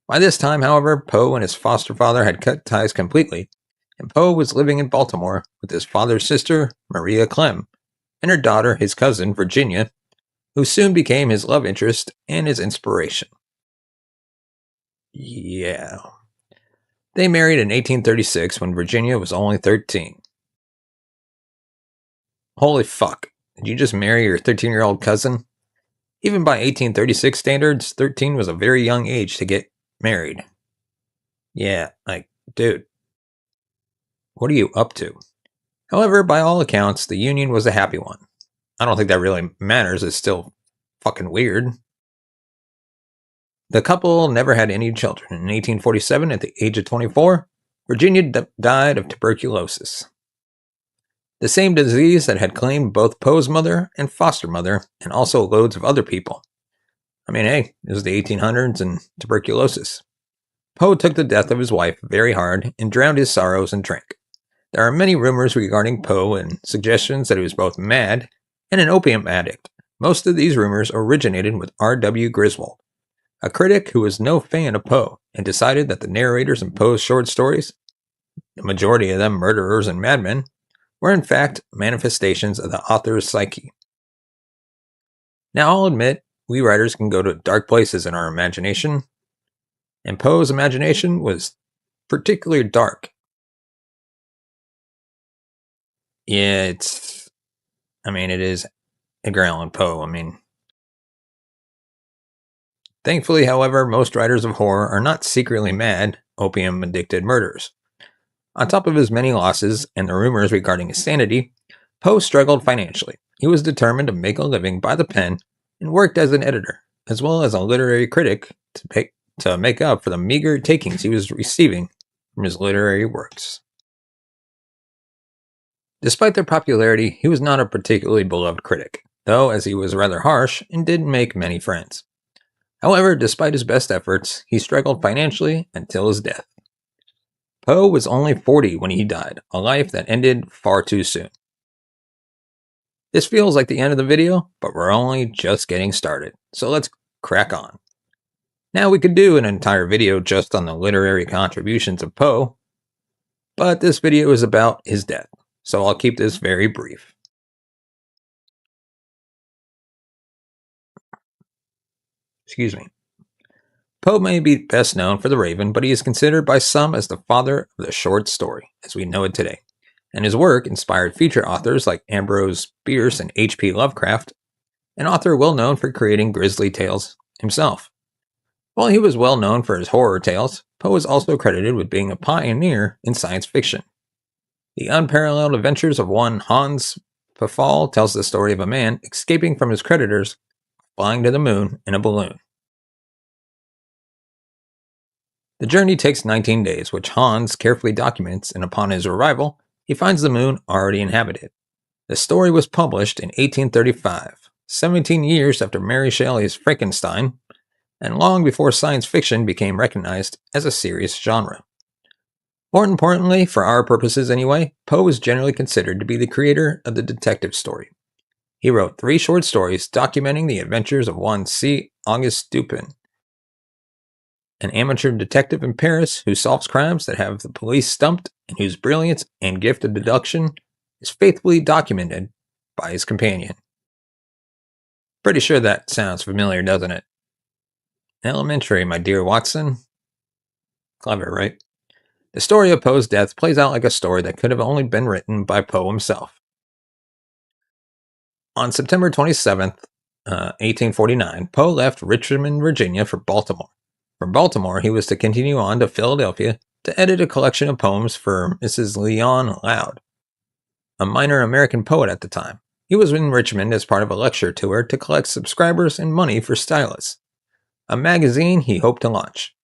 By this time, however, Poe and his foster father had cut ties completely, and Poe was living in Baltimore with his father's sister, Maria Clem, and her daughter, his cousin, Virginia, who soon became his love interest and his inspiration. Yeah. They married in 1836 when Virginia was only 13. Holy fuck. Did you just marry your 13-year-old cousin? Even by 1836 standards, 13 was a very young age to get married. Yeah, dude, what are you up to? However, by all accounts, the union was a happy one. I don't think that really matters. It's still fucking weird. The couple never had any children. In 1847, at the age of 24, Virginia died of tuberculosis. The same disease that had claimed both Poe's mother and foster mother, and also loads of other people. I mean, hey, it was the 1800s and tuberculosis. Poe took the death of his wife very hard and drowned his sorrows in drink. There are many rumors regarding Poe and suggestions that he was both mad and an opium addict. Most of these rumors originated with R.W. Griswold, a critic who was no fan of Poe and decided that the narrators in Poe's short stories, the majority of them murderers and madmen, were in fact manifestations of the author's psyche. Now, I'll admit, we writers can go to dark places in our imagination, and Poe's imagination was particularly dark. Yeah, it is Edgar Allan Poe. Thankfully, however, most writers of horror are not secretly mad, opium addicted murderers. On top of his many losses and the rumors regarding his sanity, Poe struggled financially. He was determined to make a living by the pen and worked as an editor, as well as a literary critic, to make up for the meager takings he was receiving from his literary works. Despite their popularity, he was not a particularly beloved critic, though as he was rather harsh and didn't make many friends. However, despite his best efforts, he struggled financially until his death. Poe was only 40 when he died, a life that ended far too soon. This feels like the end of the video, but we're only just getting started, so let's crack on. Now, we could do an entire video just on the literary contributions of Poe, but this video is about his death, so I'll keep this very brief. Excuse me. Poe may be best known for The Raven, but he is considered by some as the father of the short story, as we know it today, and his work inspired future authors like Ambrose Bierce and H.P. Lovecraft, an author well known for creating grisly tales himself. While he was well known for his horror tales, Poe is also credited with being a pioneer in science fiction. The unparalleled adventures of one Hans Pfaall tells the story of a man escaping from his creditors, flying to the moon in a balloon. The journey takes 19 days, which Hans carefully documents, and upon his arrival, he finds the moon already inhabited. The story was published in 1835, 17 years after Mary Shelley's Frankenstein, and long before science fiction became recognized as a serious genre. More importantly, for our purposes anyway, Poe is generally considered to be the creator of the detective story. He wrote 3 short stories documenting the adventures of one C. Auguste Dupin, an amateur detective in Paris who solves crimes that have the police stumped and whose brilliance and gift of deduction is faithfully documented by his companion. Pretty sure that sounds familiar, doesn't it? Elementary, my dear Watson. Clever, right? The story of Poe's death plays out like a story that could have only been written by Poe himself. On September 27th, 1849, Poe left Richmond, Virginia for Baltimore. From Baltimore, he was to continue on to Philadelphia to edit a collection of poems for Mrs. Leon Loud, a minor American poet at the time. He was in Richmond as part of a lecture tour to collect subscribers and money for Stylus, a magazine he hoped to launch.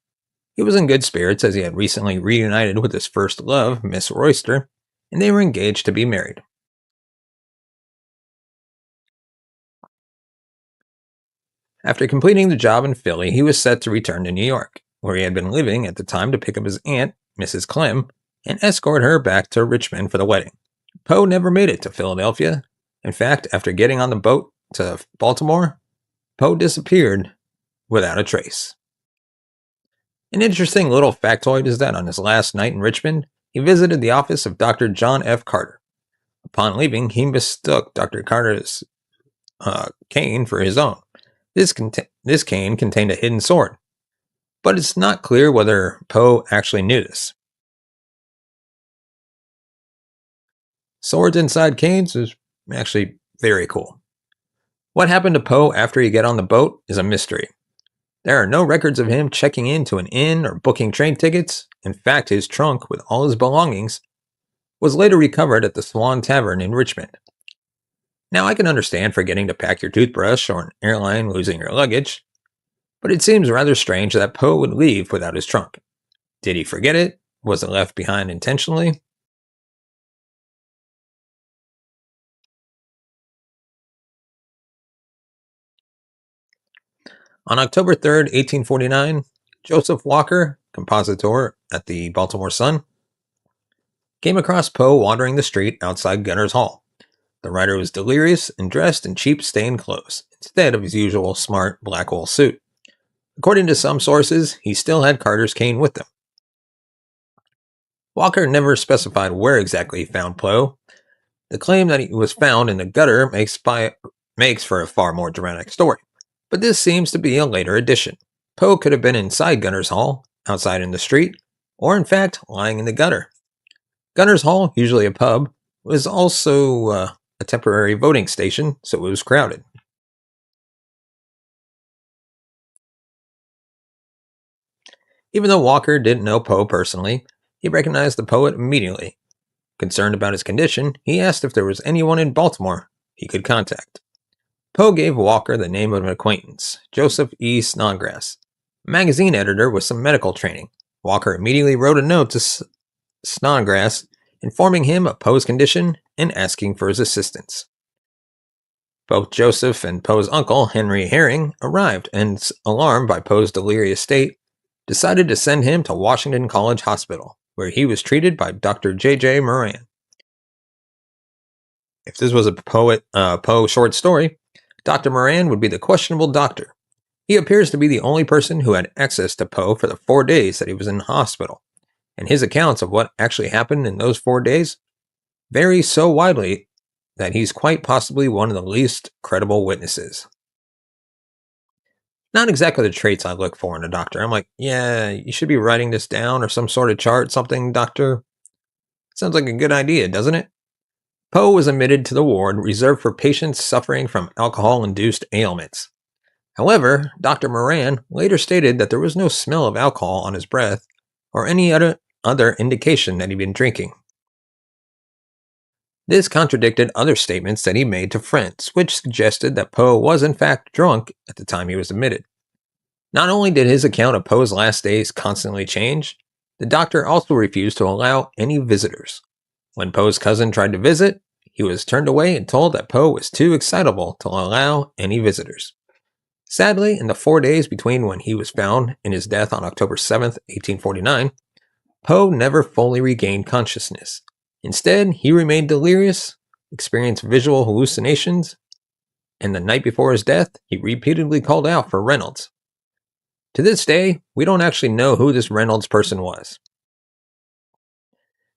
He was in good spirits as he had recently reunited with his first love, Miss Royster, and they were engaged to be married. After completing the job in Philly, he was set to return to New York, where he had been living at the time, to pick up his aunt, Mrs. Clem, and escort her back to Richmond for the wedding. Poe never made it to Philadelphia. In fact, after getting on the boat to Baltimore, Poe disappeared without a trace. An interesting little factoid is that on his last night in Richmond, he visited the office of Dr. John F. Carter. Upon leaving, he mistook Dr. Carter's cane for his own. This cane contained a hidden sword, but it's not clear whether Poe actually knew this. Swords inside canes is actually very cool. What happened to Poe after he got on the boat is a mystery. There are no records of him checking into an inn or booking train tickets. In fact, his trunk with all his belongings was later recovered at the Swan Tavern in Richmond. Now, I can understand forgetting to pack your toothbrush or an airline losing your luggage, but it seems rather strange that Poe would leave without his trunk. Did he forget it? Was it left behind intentionally? On October 3rd, 1849, Joseph Walker, compositor at the Baltimore Sun, came across Poe wandering the street outside Gunner's Hall. The writer was delirious and dressed in cheap stained clothes, instead of his usual smart black wool suit. According to some sources, he still had Carter's cane with him. Walker never specified where exactly he found Poe. The claim that he was found in the gutter makes for a far more dramatic story, but this seems to be a later addition. Poe could have been inside Gunner's Hall, outside in the street, or in fact lying in the gutter. Gunner's Hall, usually a pub, was also a temporary voting station, so it was crowded. Even though Walker didn't know Poe personally, he recognized the poet immediately. Concerned about his condition, he asked if there was anyone in Baltimore he could contact. Poe gave Walker the name of an acquaintance, Joseph E. Snodgrass, a magazine editor with some medical training. Walker immediately wrote a note to Snodgrass informing him of Poe's condition and asking for his assistance. Both Joseph and Poe's uncle, Henry Herring, arrived and, alarmed by Poe's delirious state, decided to send him to Washington College Hospital, where he was treated by Dr. J.J. Moran. If this was a Poe short story, Dr. Moran would be the questionable doctor. He appears to be the only person who had access to Poe for the 4 days that he was in hospital, and his accounts of what actually happened in those 4 days vary so widely that he's quite possibly one of the least credible witnesses. Not exactly the traits I look for in a doctor. I'm like, yeah, you should be writing this down or some sort of chart, something, doctor. Sounds like a good idea, doesn't it? Poe was admitted to the ward reserved for patients suffering from alcohol-induced ailments. However, Dr. Moran later stated that there was no smell of alcohol on his breath or any other indication that he'd been drinking. This contradicted other statements that he made to friends, which suggested that Poe was in fact drunk at the time he was admitted. Not only did his account of Poe's last days constantly change, the doctor also refused to allow any visitors. When Poe's cousin tried to visit, he was turned away and told that Poe was too excitable to allow any visitors. Sadly, in the 4 days between when he was found and his death on October 7th, 1849, Poe never fully regained consciousness. Instead, he remained delirious, experienced visual hallucinations, and the night before his death, he repeatedly called out for Reynolds. To this day, we don't actually know who this Reynolds person was.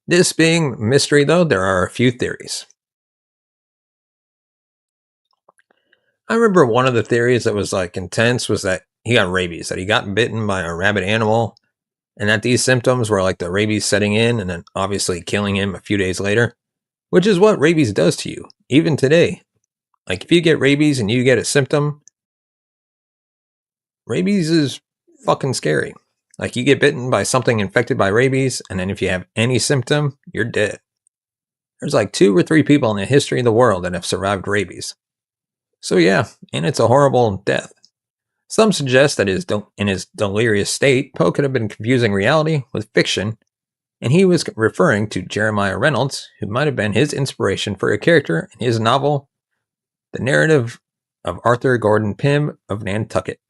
This being mystery, though, there are a few theories. I remember one of the theories that was intense was that he got rabies, that he got bitten by a rabid animal, and that these symptoms were like the rabies setting in and then obviously killing him a few days later, which is what rabies does to you, even today. Like if you get rabies and you get a symptom, rabies is fucking scary. Like you get bitten by something infected by rabies, and then if you have any symptom, you're dead. There's like 2 or 3 people in the history of the world that have survived rabies. So yeah, and it's a horrible death. Some suggest that in his delirious state, Poe could have been confusing reality with fiction, and he was referring to Jeremiah Reynolds, who might have been his inspiration for a character in his novel, The Narrative of Arthur Gordon Pym of Nantucket.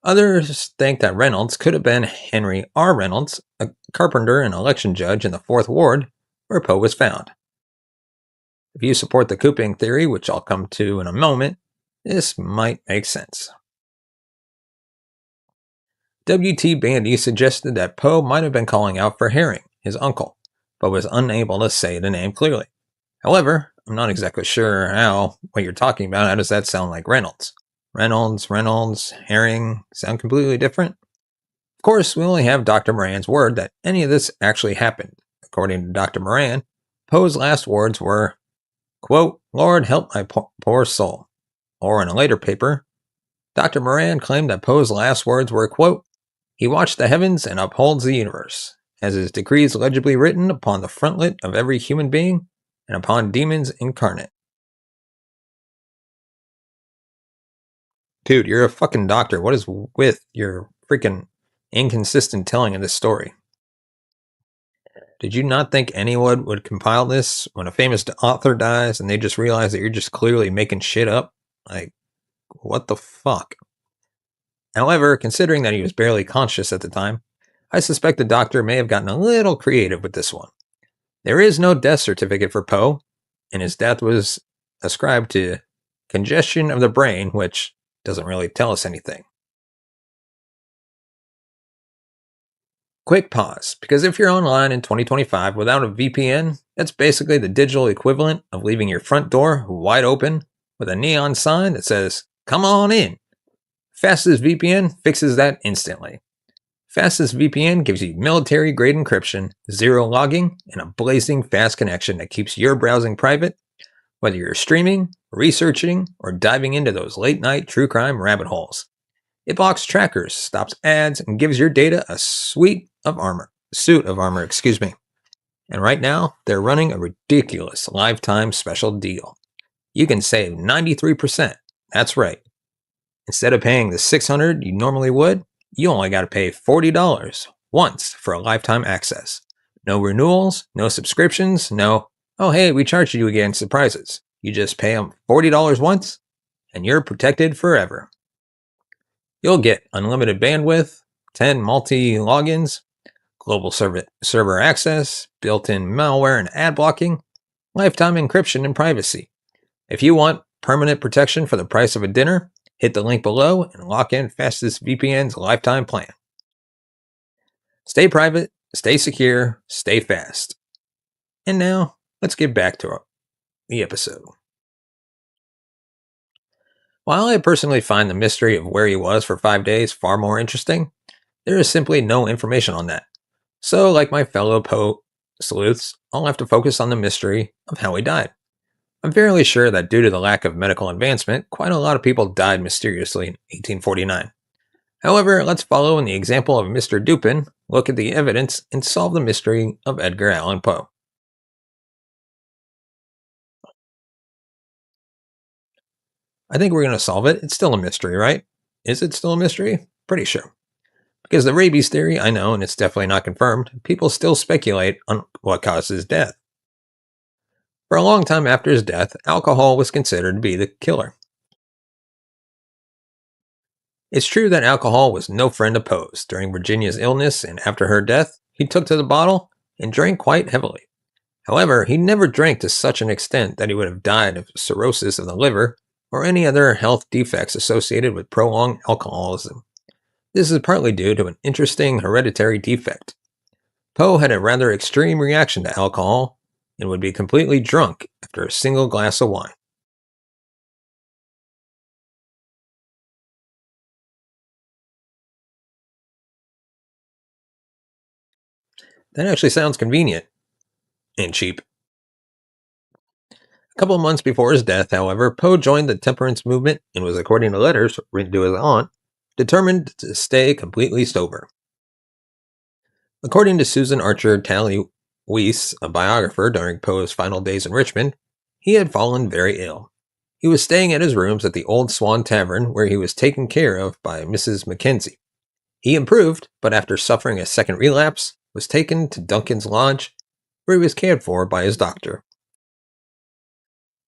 Others think that Reynolds could have been Henry R. Reynolds, a carpenter and election judge in the 4th Ward, where Poe was found. If you support the cooping theory, which I'll come to in a moment, this might make sense. W.T. Bandy suggested that Poe might have been calling out for Herring, his uncle, but was unable to say the name clearly. However, I'm not exactly sure what you're talking about. How does that sound like Reynolds? Reynolds, Herring sound completely different? Of course, we only have Dr. Moran's word that any of this actually happened. According to Dr. Moran, Poe's last words were, quote, "Lord, help my poor soul." Or in a later paper, Dr. Moran claimed that Poe's last words were, quote, "He watched the heavens and upholds the universe, as his decrees legibly written upon the frontlet of every human being and upon demons incarnate." Dude, you're a fucking doctor. What is with your freaking inconsistent telling of this story? Did you not think anyone would compile this when a famous author dies and they just realize that you're just clearly making shit up? Like, what the fuck? However, considering that he was barely conscious at the time, I suspect the doctor may have gotten a little creative with this one. There is no death certificate for Poe, and his death was ascribed to congestion of the brain, which doesn't really tell us anything. Quick pause, because if you're online in 2025 without a VPN, that's basically the digital equivalent of leaving your front door wide open with a neon sign that says, "Come on in." Fastest VPN fixes that instantly. Fastest VPN gives you military grade encryption, zero logging, and a blazing fast connection that keeps your browsing private, whether you're streaming, researching, or diving into those late night true crime rabbit holes. It blocks trackers, stops ads, and gives your data a suit of armor, excuse me. And right now, they're running a ridiculous lifetime special deal. You can save 93%. That's right. Instead of paying the $600 you normally would, you only got to pay $40 once for a lifetime access. No renewals, no subscriptions, no, oh hey, we charged you again surprises. You just pay them $40 once, and you're protected forever. You'll get unlimited bandwidth, 10 multi-logins, global server access, built-in malware and ad blocking, lifetime encryption and privacy. If you want permanent protection for the price of a dinner, hit the link below and lock in Fastest VPN's lifetime plan. Stay private, stay secure, stay fast. And now, let's get back to the episode. While I personally find the mystery of where he was for 5 days far more interesting, there is simply no information on that. So, like my fellow Poe sleuths, I'll have to focus on the mystery of how he died. I'm fairly sure that due to the lack of medical advancement, quite a lot of people died mysteriously in 1849. However, let's follow in the example of Mr. Dupin, look at the evidence, and solve the mystery of Edgar Allan Poe. I think we're going to solve it. It's still a mystery, right? Is it still a mystery? Pretty sure. Because the rabies theory, I know, and it's definitely not confirmed, people still speculate on what caused his death. For a long time after his death, alcohol was considered to be the killer. It's true that alcohol was no friend of Poe's. During Virginia's illness and after her death, he took to the bottle and drank quite heavily. However, he never drank to such an extent that he would have died of cirrhosis of the liver or any other health defects associated with prolonged alcoholism. This is partly due to an interesting hereditary defect. Poe had a rather extreme reaction to alcohol and would be completely drunk after a single glass of wine. That actually sounds convenient and cheap. A couple of months before his death, however, Poe joined the temperance movement and was, according to letters written to his aunt, determined to stay completely sober. According to Susan Archer Talley Weiss, a biographer during Poe's final days in Richmond, he had fallen very ill. He was staying at his rooms at the Old Swan Tavern, where he was taken care of by Mrs. Mackenzie. He improved, but after suffering a second relapse, was taken to Duncan's Lodge, where he was cared for by his doctor.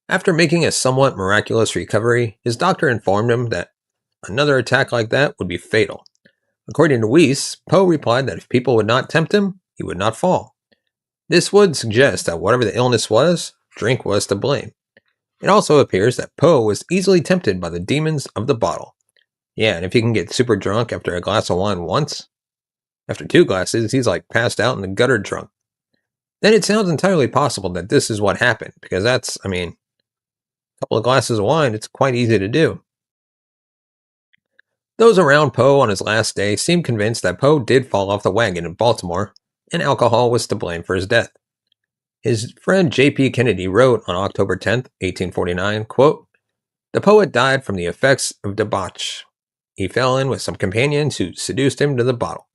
After making a somewhat miraculous recovery, his doctor informed him that another attack like that would be fatal. According to Weiss, Poe replied that if people would not tempt him, he would not fall. This would suggest that whatever the illness was, drink was to blame. It also appears that Poe was easily tempted by the demons of the bottle. Yeah, and if he can get super drunk after a glass of wine once, after 2 glasses, he's like passed out in the gutter drunk. Then it sounds entirely possible that this is what happened, because a couple of glasses of wine, it's quite easy to do. Those around Poe on his last day seemed convinced that Poe did fall off the wagon in Baltimore, and alcohol was to blame for his death. His friend J.P. Kennedy wrote on October 10th, 1849, quote, "The poet died from the effects of debauch. He fell in with some companions who seduced him to the bottle.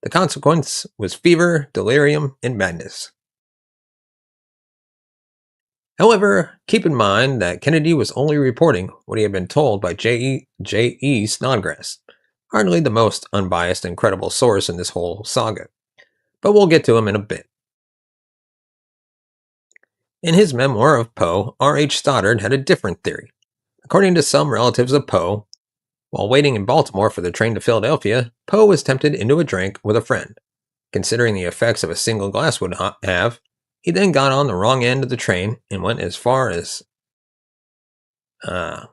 The consequence was fever, delirium, and madness." However, keep in mind that Kennedy was only reporting what he had been told by J.E. Snodgrass, hardly the most unbiased and credible source in this whole saga. But we'll get to him in a bit. In his memoir of Poe, R.H. Stoddard had a different theory. According to some relatives of Poe, while waiting in Baltimore for the train to Philadelphia, Poe was tempted into a drink with a friend. Considering the effects of a single glass would have, he then got on the wrong end of the train and went as far as uh,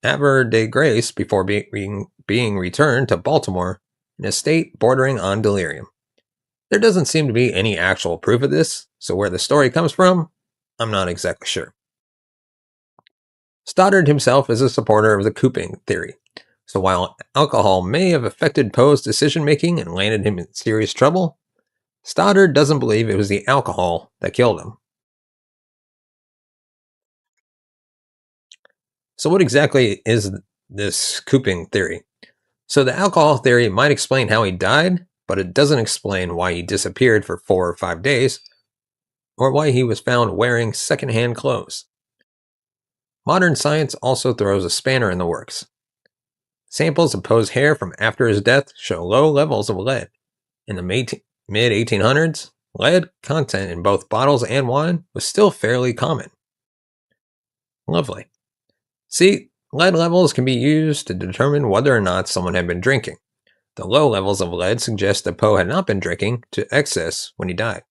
Havre de Grace before being returned to Baltimore in a state bordering on delirium. There doesn't seem to be any actual proof of this, so where the story comes from, I'm not exactly sure. Stoddard himself is a supporter of the cooping theory, so while alcohol may have affected Poe's decision making and landed him in serious trouble, Stoddard doesn't believe it was the alcohol that killed him. So, what exactly is this cooping theory? So, the alcohol theory might explain how he died, but it doesn't explain why he disappeared for 4 or 5 days, or why he was found wearing secondhand clothes. Modern science also throws a spanner in the works. Samples of Poe's hair from after his death show low levels of lead. In the mid 1800s, lead content in both bottles and wine was still fairly common. Lovely. See, lead levels can be used to determine whether or not someone had been drinking. The low levels of lead suggest that Poe had not been drinking to excess when he died.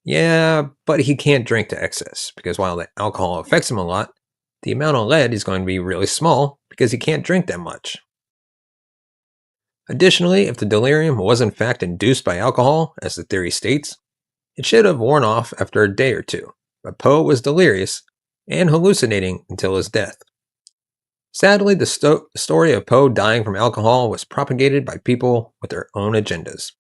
Yeah, but he can't drink to excess, because while the alcohol affects him a lot, the amount of lead is going to be really small because he can't drink that much. Additionally, if the delirium was in fact induced by alcohol, as the theory states, it should have worn off after a day or two, but Poe was delirious and hallucinating until his death. Sadly, the story of Poe dying from alcohol was propagated by people with their own agendas.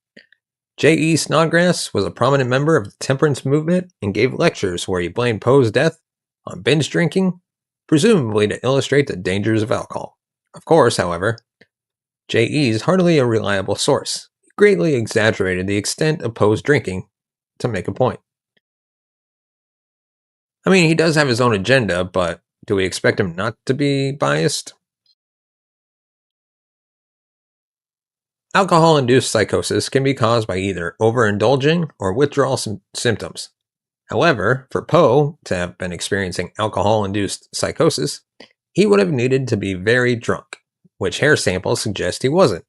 J.E. Snodgrass was a prominent member of the temperance movement and gave lectures where he blamed Poe's death on binge drinking, presumably to illustrate the dangers of alcohol. Of course, however, J.E. is hardly a reliable source. He greatly exaggerated the extent of Poe's drinking to make a point. I mean, he does have his own agenda, but do we expect him not to be biased? Alcohol-induced psychosis can be caused by either overindulging or withdrawal symptoms. However, for Poe to have been experiencing alcohol-induced psychosis, he would have needed to be very drunk, which hair samples suggest he wasn't,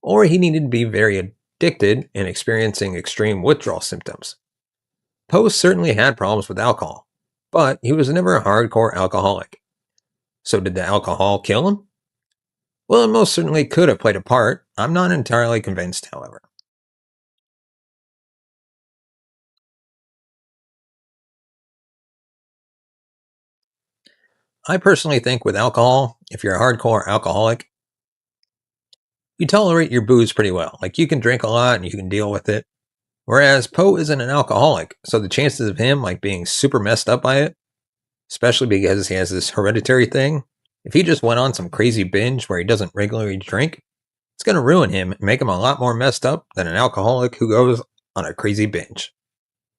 or he needed to be very addicted and experiencing extreme withdrawal symptoms. Poe certainly had problems with alcohol, but he was never a hardcore alcoholic. So did the alcohol kill him? Well, it most certainly could have played a part. I'm not entirely convinced, however. I personally think with alcohol, if you're a hardcore alcoholic, you tolerate your booze pretty well. Like you can drink a lot and you can deal with it. Whereas Poe isn't an alcoholic, so the chances of him like being super messed up by it, especially because he has this hereditary thing, if he just went on some crazy binge where he doesn't regularly drink, it's going to ruin him and make him a lot more messed up than an alcoholic who goes on a crazy binge.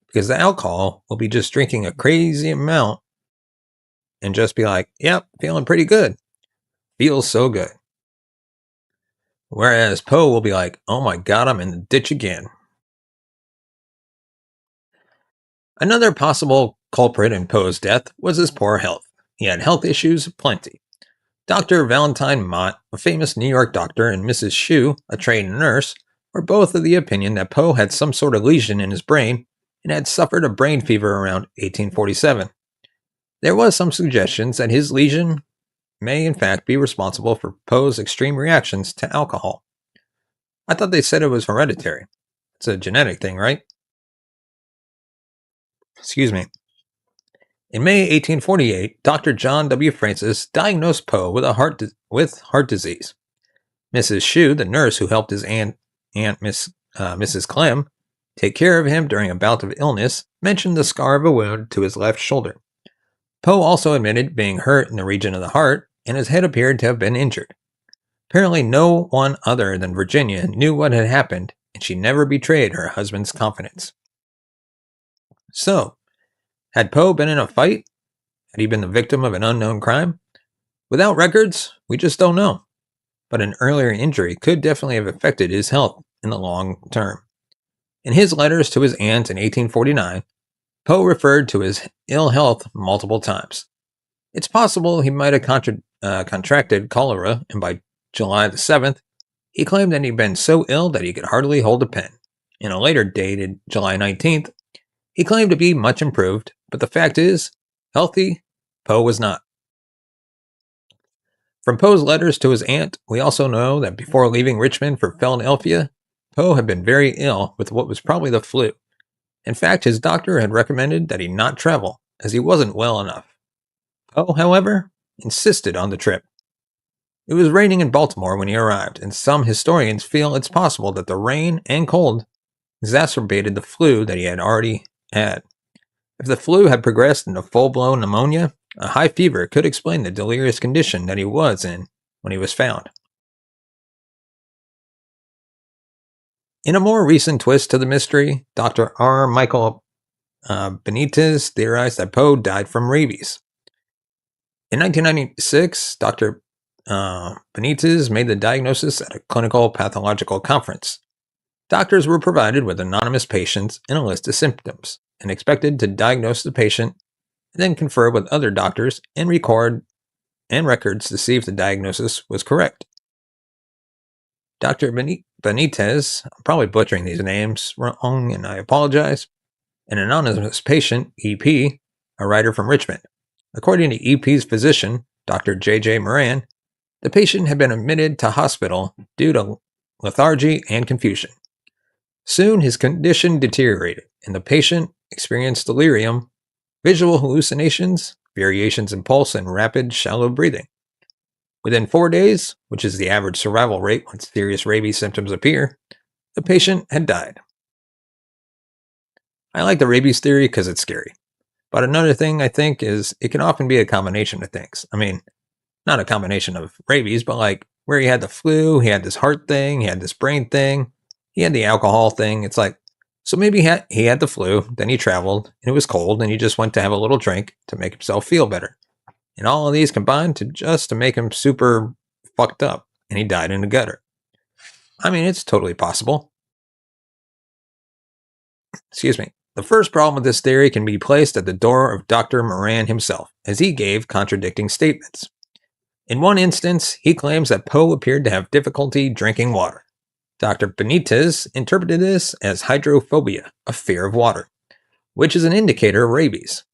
Because the alcohol will be just drinking a crazy amount and just be like, yep, feeling pretty good. Feels so good. Whereas Poe will be like, oh my god, I'm in the ditch again. Another possible culprit in Poe's death was his poor health. He had health issues aplenty. Dr. Valentine Mott, a famous New York doctor, and Mrs. Shue, a trained nurse, were both of the opinion that Poe had some sort of lesion in his brain and had suffered a brain fever around 1847. There was some suggestions that his lesion may in fact be responsible for Poe's extreme reactions to alcohol. I thought they said it was hereditary. It's a genetic thing, right? Excuse me. In May 1848, Dr. John W. Francis diagnosed Poe with heart disease. Mrs. Shue, the nurse who helped his Mrs. Clem, take care of him during a bout of illness, mentioned the scar of a wound to his left shoulder. Poe also admitted being hurt in the region of the heart, and his head appeared to have been injured. Apparently, no one other than Virginia knew what had happened, and she never betrayed her husband's confidence. So, had Poe been in a fight? Had he been the victim of an unknown crime? Without records, we just don't know. But an earlier injury could definitely have affected his health in the long term. In his letters to his aunt in 1849, Poe referred to his ill health multiple times. It's possible he might have contracted cholera, and by July the 7th, he claimed that he'd been so ill that he could hardly hold a pen. In a later dated July 19th, he claimed to be much improved, but the fact is, healthy, Poe was not. From Poe's letters to his aunt, we also know that before leaving Richmond for Philadelphia, Poe had been very ill with what was probably the flu. In fact, his doctor had recommended that he not travel, as he wasn't well enough. Poe, however, insisted on the trip. It was raining in Baltimore when he arrived, and some historians feel it's possible that the rain and cold exacerbated the flu that he had already had. If the flu had progressed into full-blown pneumonia, a high fever could explain the delirious condition that he was in when he was found. In a more recent twist to the mystery, Dr. R. Michael Benitez theorized that Poe died from rabies. In 1996, Dr. Benitez made the diagnosis at a clinical pathological conference. Doctors were provided with anonymous patients and a list of symptoms, and expected to diagnose the patient and then confer with other doctors and record and records to see if the diagnosis was correct. Dr. Benitez, I'm probably butchering these names wrong and I apologize, an anonymous patient, EP, a writer from Richmond. According to EP's physician, Dr. J.J. Moran, the patient had been admitted to hospital due to lethargy and confusion. Soon his condition deteriorated, and the patient experienced delirium, visual hallucinations, variations in pulse, and rapid, shallow breathing. Within 4 days, which is the average survival rate when serious rabies symptoms appear, the patient had died. I like the rabies theory because it's scary. But another thing I think is it can often be a combination of things. I mean, not a combination of rabies, but like where he had the flu, he had this heart thing, he had this brain thing, he had the alcohol thing. It's like, so maybe he had the flu, then he traveled, and it was cold, and he just went to have a little drink to make himself feel better. And all of these combined to make him super fucked up, and he died in the gutter. I mean, it's totally possible. Excuse me. The first problem with this theory can be placed at the door of Dr. Moran himself, as he gave contradicting statements. In one instance, he claims that Poe appeared to have difficulty drinking water. Dr. Benitez interpreted this as hydrophobia, a fear of water, which is an indicator of rabies.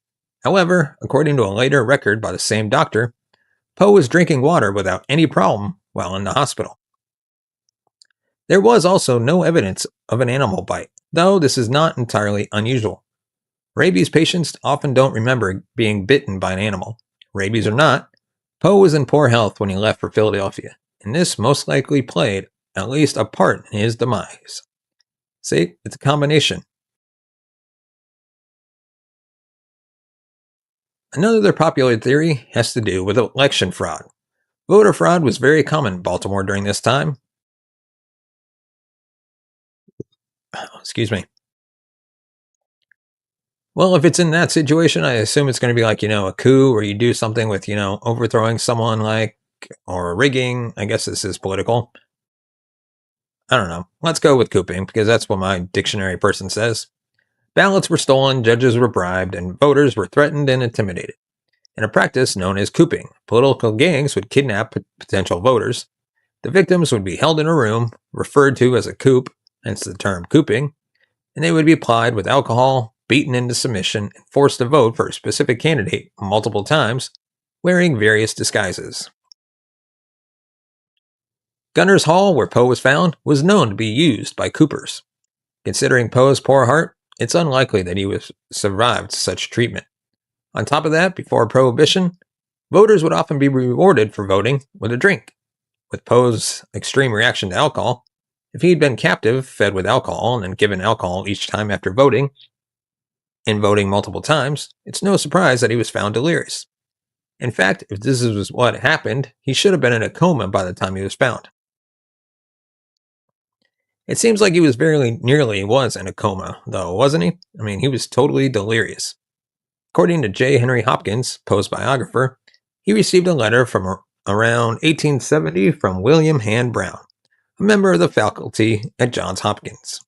However, according to a later record by the same doctor, Poe was drinking water without any problem while in the hospital. There was also no evidence of an animal bite, though this is not entirely unusual. Rabies patients often don't remember being bitten by an animal. Rabies or not, Poe was in poor health when he left for Philadelphia, and this most likely played at least a part in his demise. See, it's a combination. Another popular theory has to do with election fraud. Voter fraud was very common in Baltimore during this time. Excuse me. Well, if it's in that situation, I assume it's going to be like, a coup where you do something with, overthrowing someone or rigging. I guess this is political. I don't know. Let's go with couping because that's what my dictionary person says. Ballots were stolen, judges were bribed, and voters were threatened and intimidated. In a practice known as couping, political gangs would kidnap potential voters. The victims would be held in a room, referred to as a coup, hence the term couping, and they would be applied with alcohol, beaten into submission, and forced to vote for a specific candidate multiple times, wearing various disguises. Gunner's Hall, where Poe was found, was known to be used by coopers. Considering Poe's poor heart, it's unlikely that he would have survived such treatment. On top of that, before Prohibition, voters would often be rewarded for voting with a drink. With Poe's extreme reaction to alcohol, if he'd been captive, fed with alcohol, and then given alcohol each time after voting, and voting multiple times, it's no surprise that he was found delirious. In fact, if this was what happened, he should have been in a coma by the time he was found. It seems like he was very nearly was in a coma, though, wasn't he? I mean, he was totally delirious. According to J. Henry Hopkins, Poe's biographer, he received a letter from around 1870 from William Hand Brown, a member of the faculty at Johns Hopkins.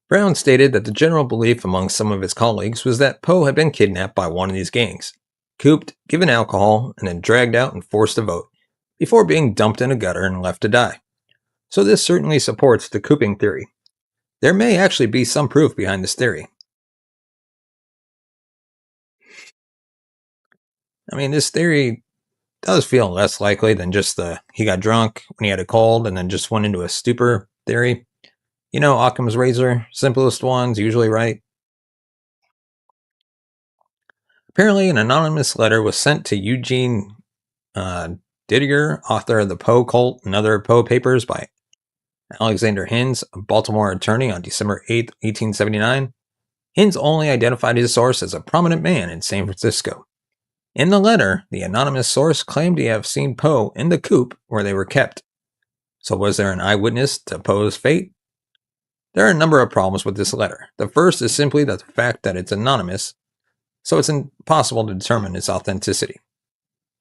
Brown stated that the general belief among some of his colleagues was that Poe had been kidnapped by one of these gangs, cooped, given alcohol, and then dragged out and forced to vote, before being dumped in a gutter and left to die. So this certainly supports the cooping theory. There may actually be some proof behind this theory. I mean, this theory does feel less likely than just the he got drunk when he had a cold and then just went into a stupor theory. You know, Occam's razor, simplest ones, usually right. Apparently, an anonymous letter was sent to Eugene uh, Didier, author of the Poe Cult and other Poe papers, by Alexander Hinz, a Baltimore attorney, on December 8th, 1879. Hinz only identified his source as a prominent man in San Francisco. In the letter, the anonymous source claimed to have seen Poe in the coop where they were kept. So was there an eyewitness to Poe's fate? There are a number of problems with this letter. The first is simply the fact that it's anonymous, so it's impossible to determine its authenticity.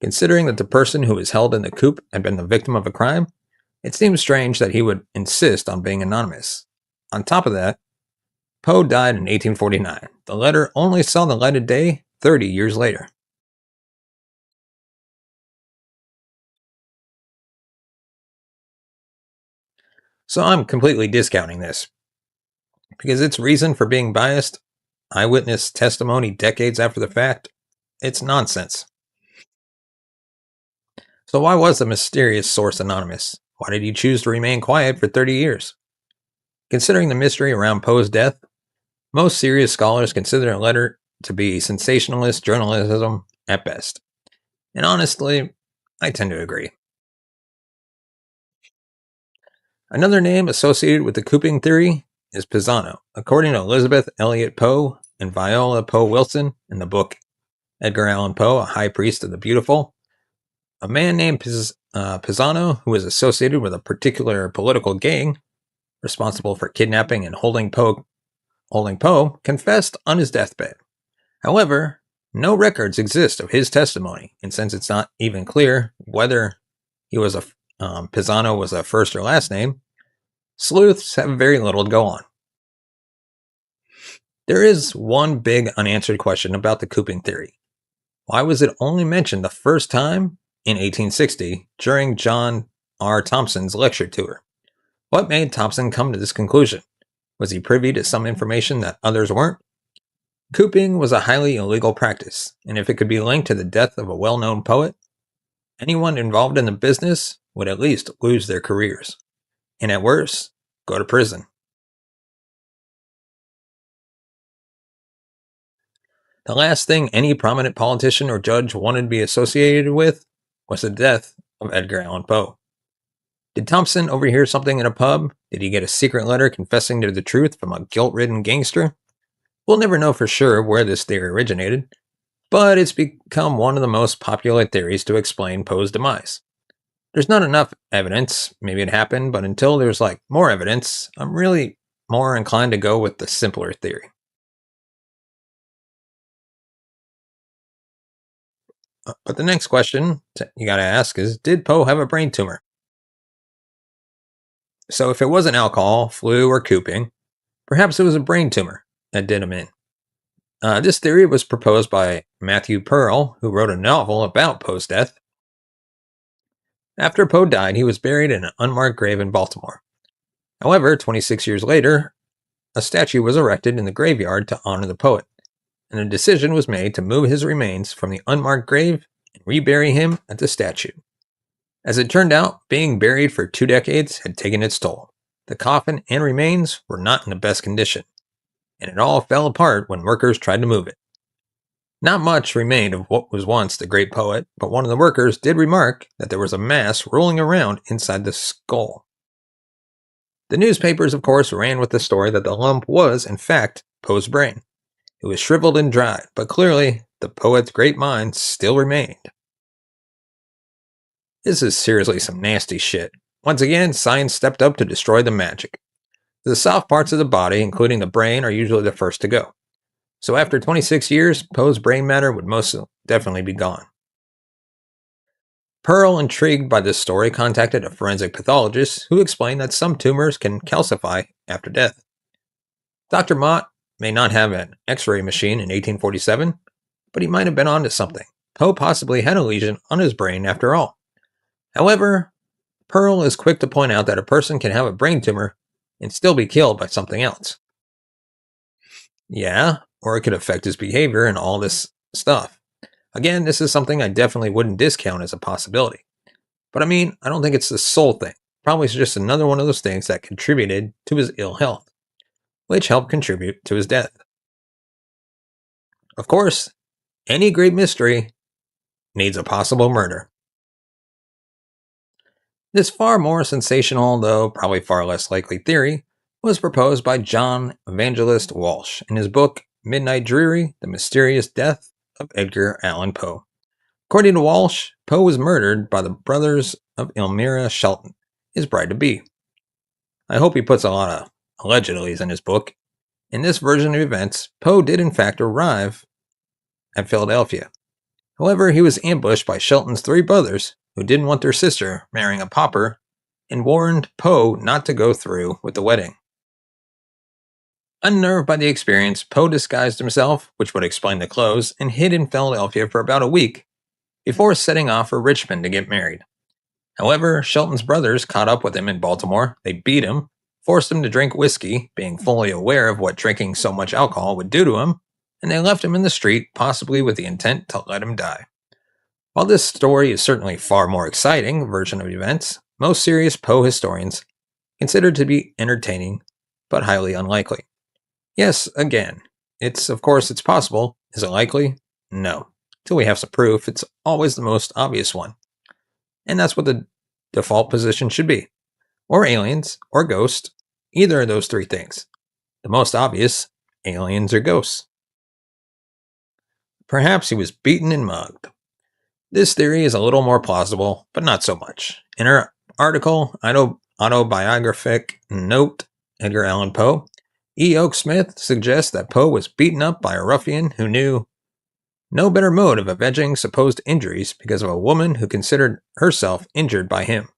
Considering that the person who was held in the coop had been the victim of a crime, it seems strange that he would insist on being anonymous. On top of that, Poe died in 1849. The letter only saw the light of day 30 years later. So I'm completely discounting this, because its reason for being biased, eyewitness testimony decades after the fact, it's nonsense. So why was the mysterious source anonymous? Why did he choose to remain quiet for 30 years? Considering the mystery around Poe's death, most serious scholars consider a letter to be sensationalist journalism at best. And honestly, I tend to agree. Another name associated with the cooping theory is Pisano. According to Elizabeth Elliot Poe and Viola Poe Wilson in the book Edgar Allan Poe, A High Priest of the Beautiful, a man named Pisano, who was associated with a particular political gang responsible for kidnapping and holding Poe, confessed on his deathbed. However, no records exist of his testimony, and since it's not even clear whether he was Pisano was a first or last name, sleuths have very little to go on. There is one big unanswered question about the cooping theory. Why was it only mentioned the first time in 1860 during John R. Thompson's lecture tour? What made Thompson come to this conclusion? Was he privy to some information that others weren't? Cooping was a highly illegal practice, and if it could be linked to the death of a well-known poet, anyone involved in the business would at least lose their careers, and at worst, go to prison. The last thing any prominent politician or judge wanted to be associated with was the death of Edgar Allan Poe. Did Thompson overhear something in a pub? Did he get a secret letter confessing to the truth from a guilt-ridden gangster? We'll never know for sure where this theory originated, but it's become one of the most popular theories to explain Poe's demise. There's not enough evidence, maybe it happened, but until there's more evidence, I'm really more inclined to go with the simpler theory. But the next question you gotta ask is, did Poe have a brain tumor? So if it wasn't alcohol, flu, or cooping, perhaps it was a brain tumor that did him in. This theory was proposed by Matthew Pearl, who wrote a novel about Poe's death. After Poe died, he was buried in an unmarked grave in Baltimore. However, 26 years later, a statue was erected in the graveyard to honor the poet, and a decision was made to move his remains from the unmarked grave and rebury him at the statue. As it turned out, being buried for 2 decades had taken its toll. The coffin and remains were not in the best condition, and it all fell apart when workers tried to move it. Not much remained of what was once the great poet, but one of the workers did remark that there was a mass rolling around inside the skull. The newspapers, of course, ran with the story that the lump was, in fact, Poe's brain. It was shriveled and dried, but clearly the poet's great mind still remained. This is seriously some nasty shit. Once again, science stepped up to destroy the magic. The soft parts of the body, including the brain, are usually the first to go. So after 26 years, Poe's brain matter would most definitely be gone. Pearl, intrigued by this story, contacted a forensic pathologist who explained that some tumors can calcify after death. Dr. Mott may not have an X-ray machine in 1847, but he might have been onto something. Poe possibly had a lesion on his brain after all. However, Pearl is quick to point out that a person can have a brain tumor and still be killed by something else. Yeah, or it could affect his behavior and all this stuff. Again, this is something I definitely wouldn't discount as a possibility. But I mean, I don't think it's the sole thing. Probably it's just another one of those things that contributed to his ill health, which helped contribute to his death. Of course, any great mystery needs a possible murder. This far more sensational, though probably far less likely theory was proposed by John Evangelist Walsh in his book Midnight Dreary: The Mysterious Death of Edgar Allan Poe. According to Walsh, Poe was murdered by the brothers of Elmira Shelton, his bride-to-be. I hope he puts a lot of allegedlys in his book. In this version of events, Poe did in fact arrive at Philadelphia. However, he was ambushed by Shelton's three brothers, who didn't want their sister marrying a pauper, and warned Poe not to go through with the wedding. Unnerved by the experience, Poe disguised himself, which would explain the clothes, and hid in Philadelphia for about a week before setting off for Richmond to get married. However, Shelton's brothers caught up with him in Baltimore. They beat him, forced him to drink whiskey, being fully aware of what drinking so much alcohol would do to him, and they left him in the street, possibly with the intent to let him die. While this story is certainly a far more exciting version of events, most serious Poe historians consider it to be entertaining, but highly unlikely. Yes, again, it's possible. Is it likely? No. Till we have some proof, it's always the most obvious one. And that's what the default position should be. Or aliens, or ghosts, either of those three things. The most obvious, aliens or ghosts. Perhaps he was beaten and mugged. This theory is a little more plausible, but not so much. In her article, Autobiographic Note, Edgar Allan Poe, E. Oak Smith suggests that Poe was beaten up by a ruffian who knew no better mode of avenging supposed injuries because of a woman who considered herself injured by him.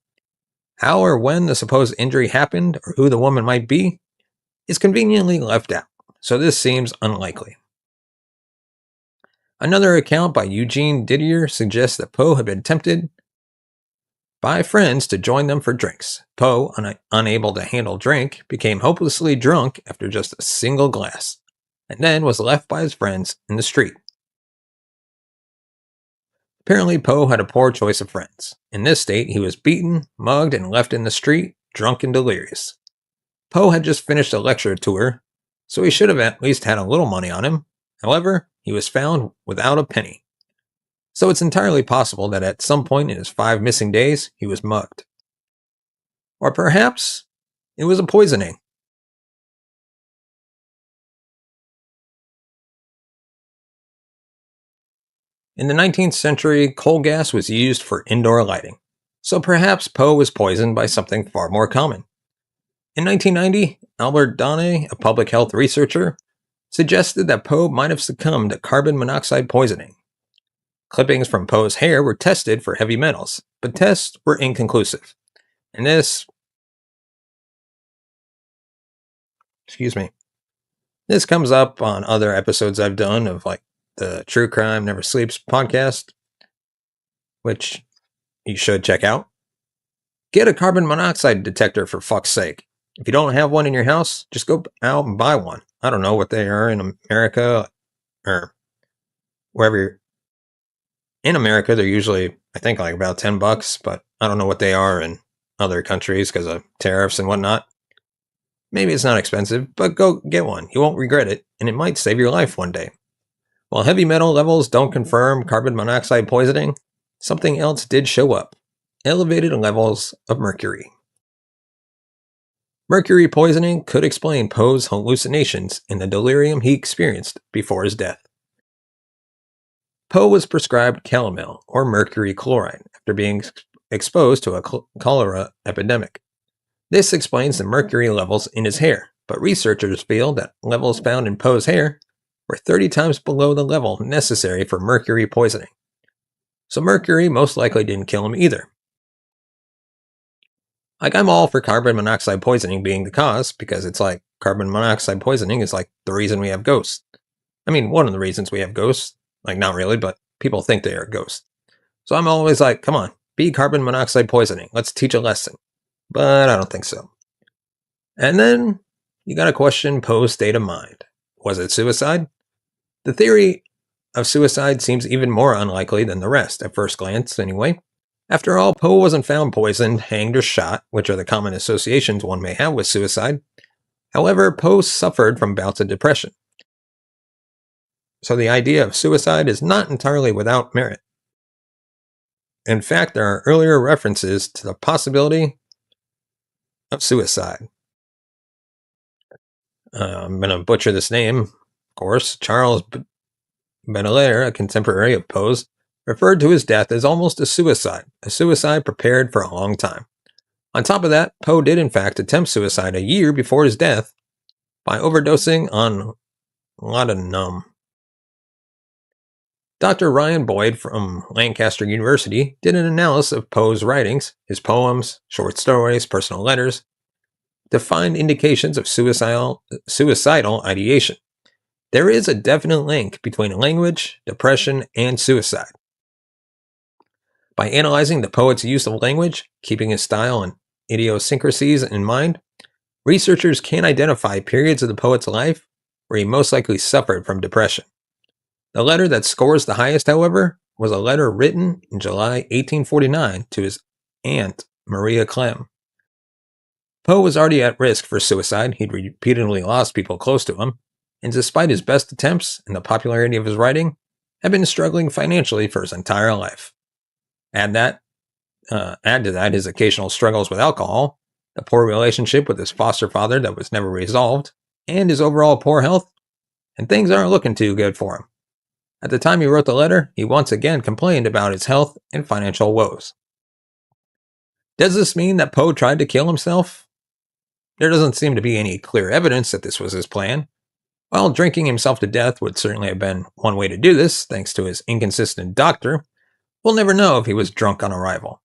How or when the supposed injury happened, or who the woman might be, is conveniently left out, so this seems unlikely. Another account by Eugene Didier suggests that Poe had been tempted by friends to join them for drinks. Poe, unable to handle drink, became hopelessly drunk after just a single glass, and then was left by his friends in the street. Apparently, Poe had a poor choice of friends. In this state, he was beaten, mugged, and left in the street, drunk and delirious. Poe had just finished a lecture tour, so he should have at least had a little money on him. However, he was found without a penny. So it's entirely possible that at some point in his 5 missing days, he was mugged. Or perhaps it was a poisoning. In the 19th century, coal gas was used for indoor lighting, so perhaps Poe was poisoned by something far more common. In 1990, Albert Donne, a public health researcher, suggested that Poe might have succumbed to carbon monoxide poisoning. Clippings from Poe's hair were tested for heavy metals, but tests were inconclusive. And this comes up on other episodes I've done of like the True Crime Never Sleeps podcast, which you should check out. Get a carbon monoxide detector for fuck's sake. If you don't have one in your house, just go out and buy one. I don't know what they are in America or wherever you're. In America, they're usually, I think, like about $10, but I don't know what they are in other countries because of tariffs and whatnot. Maybe it's not expensive, but go get one. You won't regret it, and it might save your life one day. While heavy metal levels don't confirm carbon monoxide poisoning, something else did show up: elevated levels of mercury. Mercury poisoning could explain Poe's hallucinations and the delirium he experienced before his death. Poe was prescribed calomel, or mercury chloride, after being exposed to a cholera epidemic. This explains the mercury levels in his hair, but researchers feel that levels found in Poe's hair were 30 times below the level necessary for mercury poisoning. So mercury most likely didn't kill him either. Like, I'm all for carbon monoxide poisoning being the cause, because it's like carbon monoxide poisoning is like the reason we have ghosts. I mean, one of the reasons we have ghosts. Like, not really, but people think they are ghosts. So I'm always like, come on, be carbon monoxide poisoning. Let's teach a lesson. But I don't think so. And then you got to question Poe's state of mind. Was it suicide? The theory of suicide seems even more unlikely than the rest, at first glance, anyway. After all, Poe wasn't found poisoned, hanged, or shot, which are the common associations one may have with suicide. However, Poe suffered from bouts of depression. So the idea of suicide is not entirely without merit. In fact, there are earlier references to the possibility of suicide. I'm going to butcher this name, of course. Charles Baudelaire, a contemporary of Poe's, referred to his death as almost a suicide prepared for a long time. On top of that, Poe did in fact attempt suicide a year before his death by overdosing on laudanum. Dr. Ryan Boyd from Lancaster University did an analysis of Poe's writings, his poems, short stories, personal letters, to find indications of suicidal ideation. There is a definite link between language, depression, and suicide. By analyzing the poet's use of language, keeping his style and idiosyncrasies in mind, researchers can identify periods of the poet's life where he most likely suffered from depression. The letter that scores the highest, however, was a letter written in July 1849 to his aunt, Maria Clem. Poe was already at risk for suicide. He'd repeatedly lost people close to him, and despite his best attempts and the popularity of his writing, had been struggling financially for his entire life. Add to that his occasional struggles with alcohol, the poor relationship with his foster father that was never resolved, and his overall poor health, and things aren't looking too good for him. At the time he wrote the letter, he once again complained about his health and financial woes. Does this mean that Poe tried to kill himself? There doesn't seem to be any clear evidence that this was his plan. While drinking himself to death would certainly have been one way to do this, thanks to his inconsistent doctor, we'll never know if he was drunk on arrival.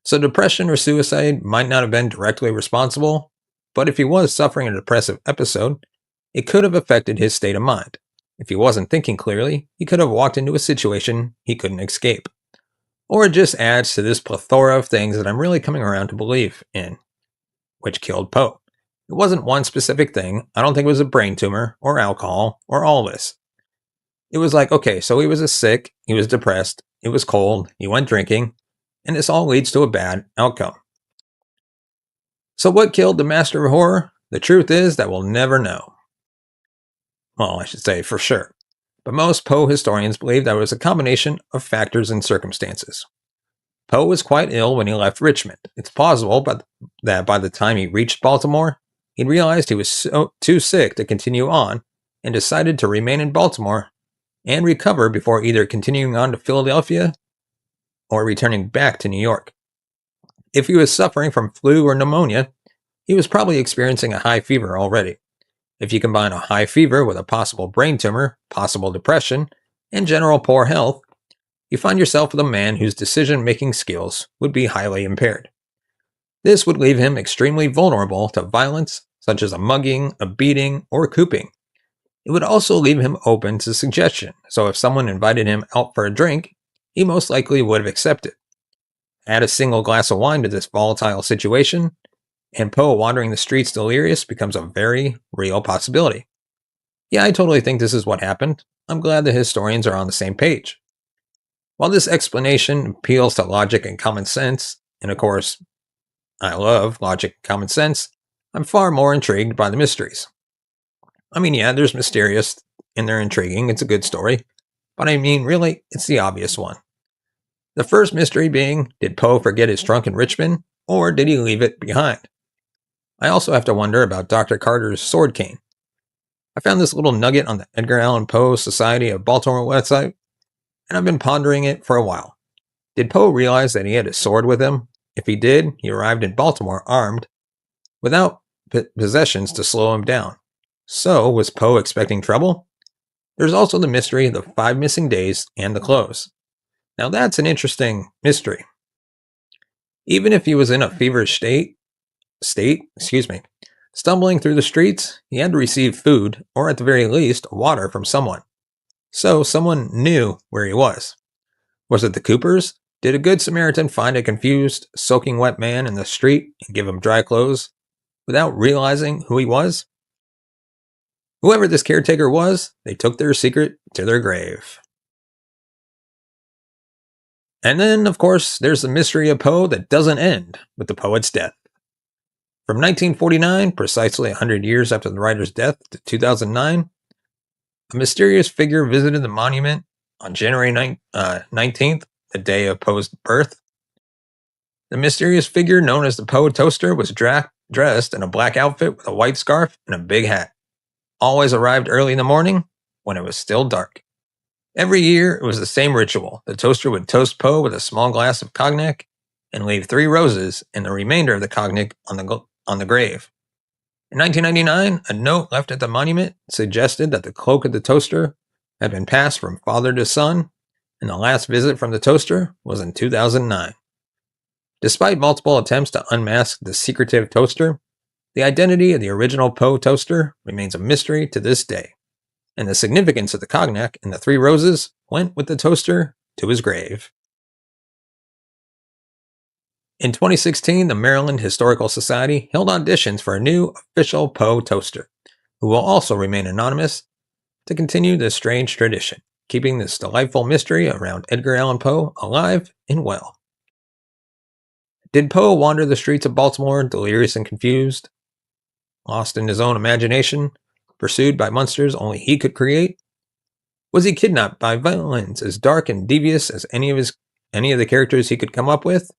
So depression or suicide might not have been directly responsible, but if he was suffering a depressive episode, it could have affected his state of mind. If he wasn't thinking clearly, he could have walked into a situation he couldn't escape. Or it just adds to this plethora of things that I'm really coming around to believe in, which killed Poe. It wasn't one specific thing. I don't think it was a brain tumor, or alcohol, or all this. It was like, okay, so he was sick, he was depressed, it was cold, he went drinking, and this all leads to a bad outcome. So what killed the master of horror? The truth is that we'll never know. Well, I should say for sure. But most Poe historians believe that it was a combination of factors and circumstances. Poe was quite ill when he left Richmond. It's plausible that by the time he reached Baltimore, he realized he was too sick to continue on and decided to remain in Baltimore and recover before either continuing on to Philadelphia or returning back to New York. If he was suffering from flu or pneumonia, he was probably experiencing a high fever already. If you combine a high fever with a possible brain tumor, possible depression, and general poor health, you find yourself with a man whose decision-making skills would be highly impaired. This would leave him extremely vulnerable to violence, such as a mugging, a beating, or cooping. It would also leave him open to suggestion, so if someone invited him out for a drink, he most likely would have accepted. Add a single glass of wine to this volatile situation, and Poe wandering the streets delirious becomes a very real possibility. Yeah, I totally think this is what happened. I'm glad the historians are on the same page. While this explanation appeals to logic and common sense, and of course, I love logic and common sense, I'm far more intrigued by the mysteries. I mean, yeah, there's mysterious and they're intriguing, it's a good story, but I mean, really, it's the obvious one. The first mystery being, did Poe forget his trunk in Richmond, or did he leave it behind? I also have to wonder about Dr. Carter's sword cane. I found this little nugget on the Edgar Allan Poe Society of Baltimore website, and I've been pondering it for a while. Did Poe realize that he had a sword with him? If he did, he arrived in Baltimore armed, without possessions to slow him down. So, was Poe expecting trouble? There's also the mystery of the 5 missing days and the clothes. Now that's an interesting mystery. Even if he was in a feverish state, stumbling through the streets, he had to receive food, or at the very least, water from someone. So someone knew where he was. Was it the Coopers? Did a good Samaritan find a confused, soaking wet man in the street and give him dry clothes without realizing who he was? Whoever this caretaker was, they took their secret to their grave. And then, of course, there's the mystery of Poe that doesn't end with the poet's death. From 1949, precisely 100 years after the writer's death, to 2009, a mysterious figure visited the monument on January 19th, the day of Poe's birth. The mysterious figure known as the Poe Toaster was dressed in a black outfit with a white scarf and a big hat. Always arrived early in the morning when it was still dark. Every year, it was the same ritual. The toaster would toast Poe with a small glass of cognac and leave 3 roses and the remainder of the cognac on the grave. In 1999, a note left at the monument suggested that the cloak of the toaster had been passed from father to son, and the last visit from the toaster was in 2009. Despite multiple attempts to unmask the secretive toaster, the identity of the original Poe toaster remains a mystery to this day, and the significance of the cognac and the 3 roses went with the toaster to his grave. In 2016, the Maryland Historical Society held auditions for a new official Poe toaster, who will also remain anonymous to continue this strange tradition, keeping this delightful mystery around Edgar Allan Poe alive and well. Did Poe wander the streets of Baltimore, delirious and confused, lost in his own imagination, pursued by monsters only he could create? Was he kidnapped by villains as dark and devious as any of the characters he could come up with?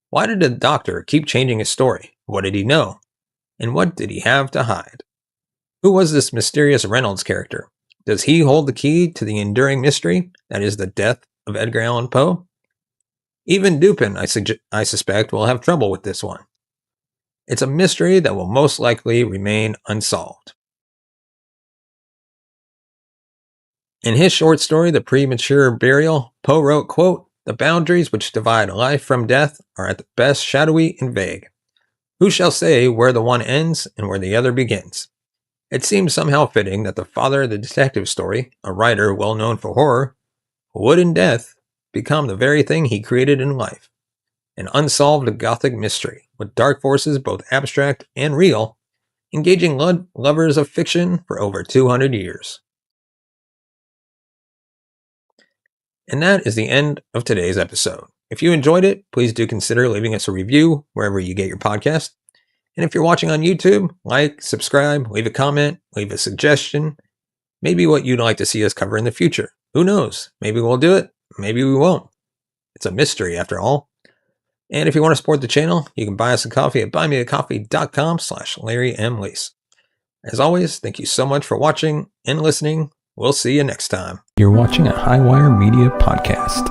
Why did the Doctor keep changing his story? What did he know? And what did he have to hide? Who was this mysterious Reynolds character? Does he hold the key to the enduring mystery that is the death of Edgar Allan Poe? Even Dupin, I suspect, will have trouble with this one. It's a mystery that will most likely remain unsolved. In his short story, The Premature Burial, Poe wrote, quote, "The boundaries which divide life from death are at the best shadowy and vague. Who shall say where the one ends and where the other begins? It seems somehow fitting that the father of the detective story, a writer well known for horror, would in death become the very thing he created in life, an unsolved gothic mystery, with dark forces both abstract and real, engaging lovers of fiction for over 200 years. And that is the end of today's episode. If you enjoyed it, please do consider leaving us a review wherever you get your podcast. And if you're watching on YouTube, like, subscribe, leave a comment, leave a suggestion, maybe what you'd like to see us cover in the future. Who knows? Maybe we'll do it, maybe we won't. It's a mystery after all. And if you want to support the channel, you can buy us a coffee at buymeacoffee.com/Larry M. Lease. As always, thank you so much for watching and listening. We'll see you next time. You're watching a Highwire Media podcast.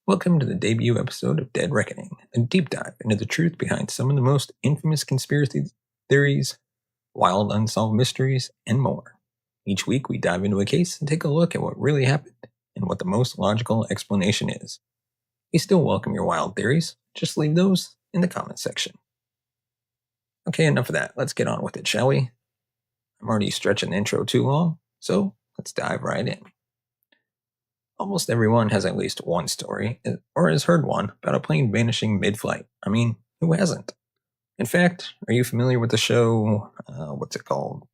Welcome to the debut episode of Dead Reckoning, a deep dive into the truth behind some of the most infamous conspiracy theories, wild unsolved mysteries, and more. Each week we dive into a case and take a look at what really happened and what the most logical explanation is. We still welcome your wild theories, just leave those in the comments section. Okay, enough of that. Let's get on with it, shall we? I'm already stretching the intro too long, so let's dive right in. Almost everyone has at least one story, or has heard one, about a plane vanishing mid-flight. I mean, who hasn't? In fact, are you familiar with the show, what's it called?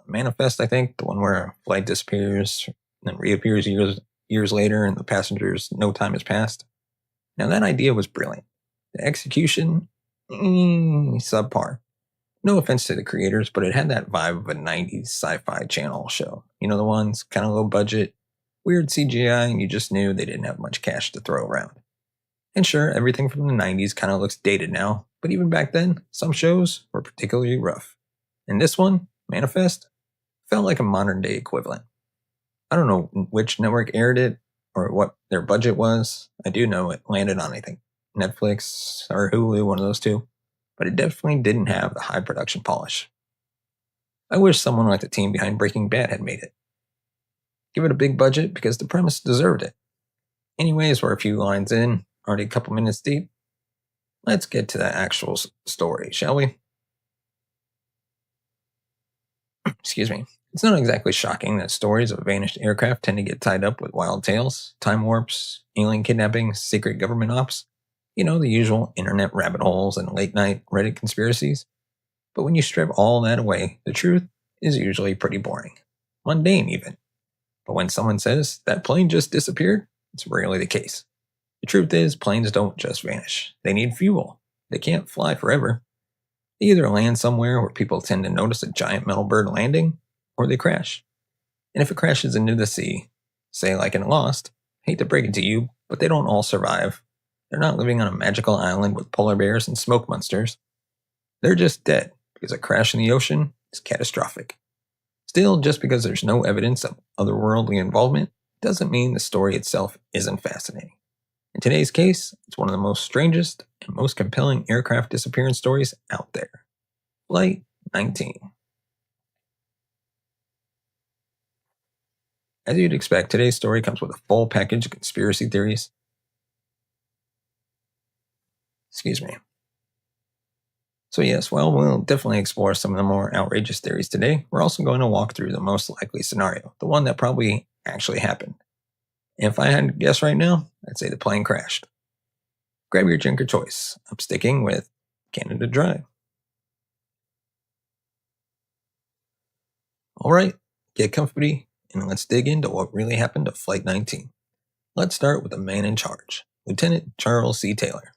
Manifest, I think, the one where a flight disappears and then reappears years later and the passengers, no time has passed? Now that idea was brilliant. The execution, subpar. No offense to the creators, but it had that vibe of a 90s sci-fi channel show. You know, the ones, kind of low budget, weird CGI, and you just knew they didn't have much cash to throw around. And sure, everything from the 90s kind of looks dated now, but even back then, some shows were particularly rough. And this one, Manifest, felt like a modern day equivalent. I don't know which network aired it or what their budget was. I do know it landed on, I think, Netflix or Hulu, one of those two. But it definitely didn't have the high production polish. I wish someone like the team behind Breaking Bad had made it. Give it a big budget because the premise deserved it. Anyways, we're a few lines in, already a couple minutes deep. Let's get to the actual story, shall we? Excuse me. It's not exactly shocking that stories of vanished aircraft tend to get tied up with wild tales, time warps, alien kidnappings, secret government ops. The usual internet rabbit holes and late night Reddit conspiracies. But when you strip all that away, the truth is usually pretty boring. Mundane, even. But when someone says that plane just disappeared, it's rarely the case. The truth is, planes don't just vanish. They need fuel. They can't fly forever. They either land somewhere where people tend to notice a giant metal bird landing, or they crash. And if it crashes into the sea, say like in Lost, hate to break it to you, but they don't all survive. They're not living on a magical island with polar bears and smoke monsters. They're just dead because a crash in the ocean is catastrophic. Still, just because there's no evidence of otherworldly involvement doesn't mean the story itself isn't fascinating. In today's case, it's one of the most strangest and most compelling aircraft disappearance stories out there. Flight 19. As you'd expect, today's story comes with a full package of conspiracy theories. Excuse me. So yes, well, we'll definitely explore some of the more outrageous theories today. We're also going to walk through the most likely scenario, the one that probably actually happened. And if I had to guess right now, I'd say the plane crashed. Grab your drink of choice. I'm sticking with Canada Dry. All right, get comfy and let's dig into what really happened to Flight 19. Let's start with the man in charge, Lieutenant Charles C. Taylor.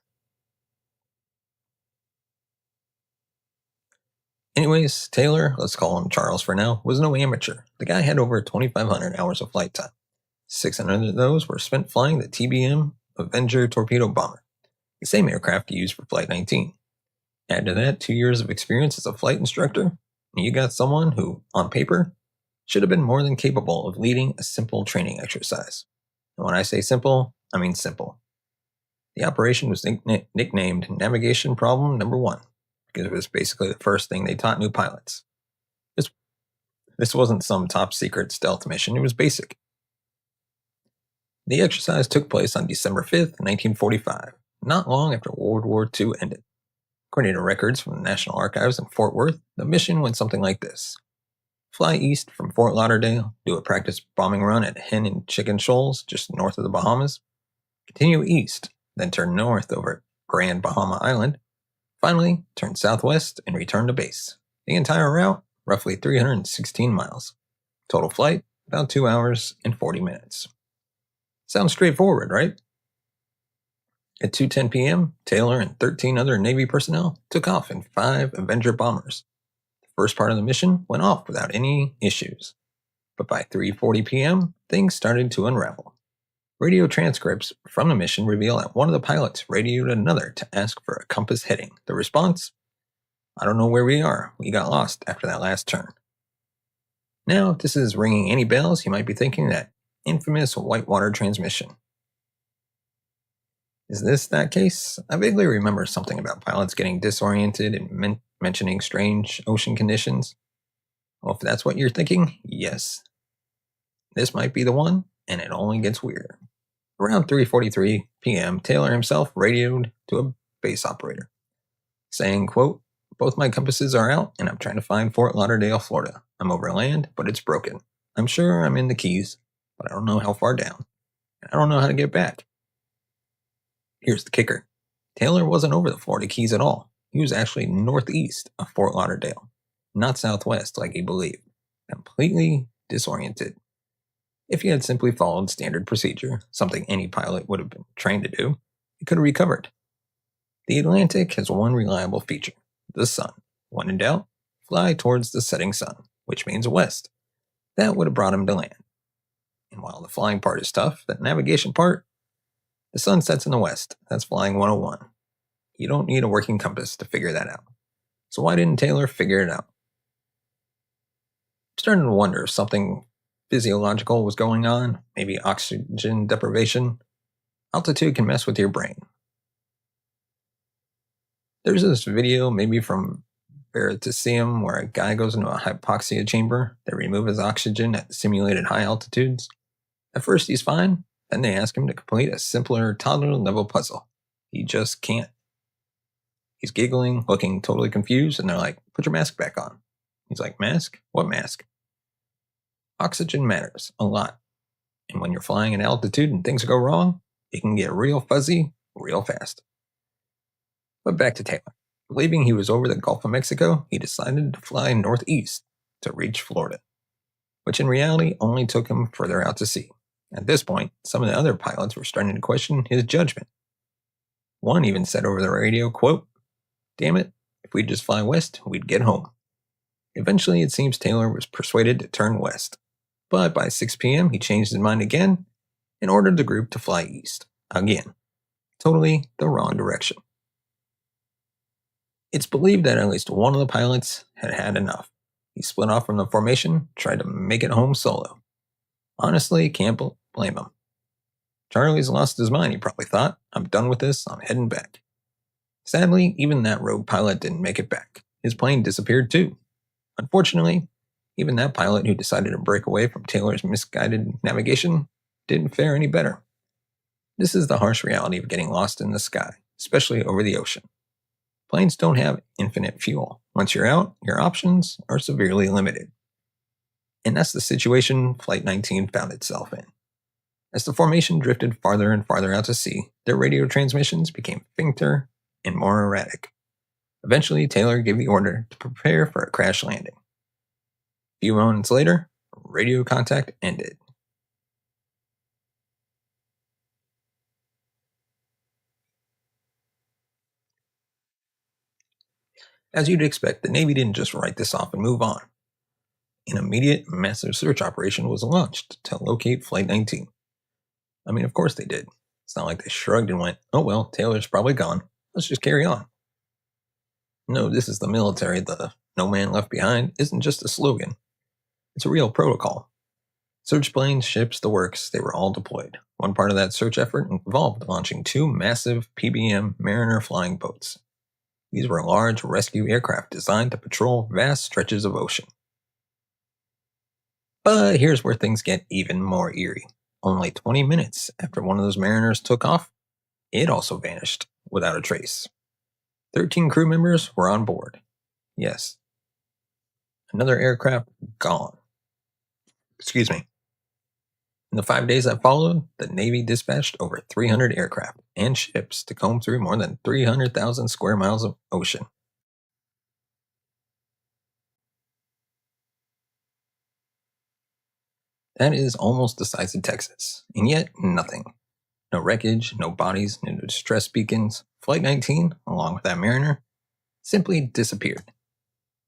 Anyways, Taylor, let's call him Charles for now, was no amateur. The guy had over 2,500 hours of flight time. 600 of those were spent flying the TBM Avenger torpedo bomber, the same aircraft used for Flight 19. Add to that 2 years of experience as a flight instructor, and you got someone who, on paper, should have been more than capable of leading a simple training exercise. And when I say simple, I mean simple. The operation was nicknamed Navigation Problem Number 1, because it was basically the first thing they taught new pilots. This wasn't some top secret stealth mission, it was basic. The exercise took place on December 5th, 1945, not long after World War II ended. According to records from the National Archives in Fort Worth, the mission went something like this. Fly east from Fort Lauderdale, do a practice bombing run at Hen and Chicken Shoals, just north of the Bahamas. Continue east, then turn north over Grand Bahama Island. Finally, turn southwest and return to base. The entire route, roughly 316 miles. Total flight, about 2 hours and 40 minutes. Sounds straightforward, right? At 2:10 p.m., Taylor and 13 other Navy personnel took off in 5 Avenger bombers. The first part of the mission went off without any issues. But by 3:40 p.m., things started to unravel. Radio transcripts from the mission reveal that one of the pilots radioed another to ask for a compass heading. The response? I don't know where we are. We got lost after that last turn. Now, if this is ringing any bells, you might be thinking that infamous whitewater transmission. Is this that case? I vaguely remember something about pilots getting disoriented and mentioning strange ocean conditions. Well, if that's what you're thinking, yes. This might be the one, and it only gets weirder. Around 3:43 p.m., Taylor himself radioed to a base operator, saying, quote, both my compasses are out, and I'm trying to find Fort Lauderdale, Florida. I'm over land, but it's broken. I'm sure I'm in the Keys, but I don't know how far down. And I don't know how to get back. Here's the kicker. Taylor wasn't over the Florida Keys at all. He was actually northeast of Fort Lauderdale, not southwest like he believed. Completely disoriented. If he had simply followed standard procedure, something any pilot would have been trained to do, he could have recovered. The Atlantic has one reliable feature, the sun. When in doubt, fly towards the setting sun, which means west. That would have brought him to land. And while the flying part is tough, the navigation part, the sun sets in the west. That's flying 101. You don't need a working compass to figure that out. So why didn't Taylor figure it out? I'm starting to wonder if something physiological was going on, maybe oxygen deprivation. Altitude can mess with your brain. There's this video, maybe from Veritasium, where a guy goes into a hypoxia chamber. They remove his oxygen at simulated high altitudes. At first he's fine, then they ask him to complete a simpler toddler-level puzzle. He just can't. He's giggling, looking totally confused, and they're like, put your mask back on. He's like, mask? What mask? Oxygen matters a lot, and when you're flying at altitude and things go wrong, it can get real fuzzy real fast. But back to Taylor. Believing he was over the Gulf of Mexico, he decided to fly northeast to reach Florida, which in reality only took him further out to sea. At this point, some of the other pilots were starting to question his judgment. One even said over the radio, quote, "Damn it, if we'd just fly west, we'd get home." Eventually, it seems Taylor was persuaded to turn west, but by 6 p.m., he changed his mind again and ordered the group to fly east. Again, totally the wrong direction. It's believed that at least one of the pilots had had enough. He split off from the formation, tried to make it home solo. Honestly, can't blame him. Charlie's lost his mind, he probably thought. I'm done with this, I'm heading back. Sadly, even that rogue pilot didn't make it back. His plane disappeared too. Unfortunately, even that pilot who decided to break away from Taylor's misguided navigation didn't fare any better. This is the harsh reality of getting lost in the sky, especially over the ocean. Planes don't have infinite fuel. Once you're out, your options are severely limited. And that's the situation Flight 19 found itself in. As the formation drifted farther and farther out to sea, their radio transmissions became fainter and more erratic. Eventually, Taylor gave the order to prepare for a crash landing. A few moments later, radio contact ended. As you'd expect, the Navy didn't just write this off and move on. An immediate, massive search operation was launched to locate Flight 19. I mean, of course they did. It's not like they shrugged and went, "Oh well, Taylor's probably gone. Let's just carry on." No, this is the military. The "no man left behind" isn't just a slogan. It's a real protocol. Search planes, ships, the works, they were all deployed. One part of that search effort involved launching 2 massive PBM Mariner flying boats. These were large rescue aircraft designed to patrol vast stretches of ocean. But here's where things get even more eerie. Only 20 minutes after one of those Mariners took off, it also vanished without a trace. 13 crew members were on board. Yes, another aircraft gone. Excuse me. In the 5 days that followed, the Navy dispatched over 300 aircraft and ships to comb through more than 300,000 square miles of ocean. That is almost the size of Texas, and yet nothing. No wreckage, no bodies, no distress beacons. Flight 19, along with that Mariner, simply disappeared.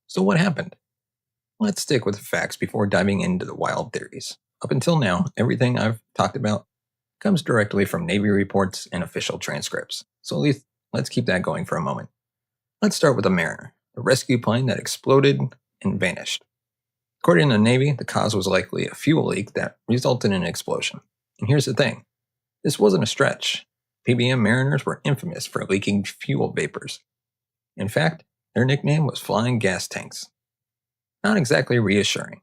So what happened? Let's stick with the facts before diving into the wild theories. Up until now, everything I've talked about comes directly from Navy reports and official transcripts. So let's keep that going for a moment. Let's start with the Mariner, the rescue plane that exploded and vanished. According to the Navy, the cause was likely a fuel leak that resulted in an explosion. And here's the thing. This wasn't a stretch. PBM Mariners were infamous for leaking fuel vapors. In fact, their nickname was flying gas tanks. Not exactly reassuring.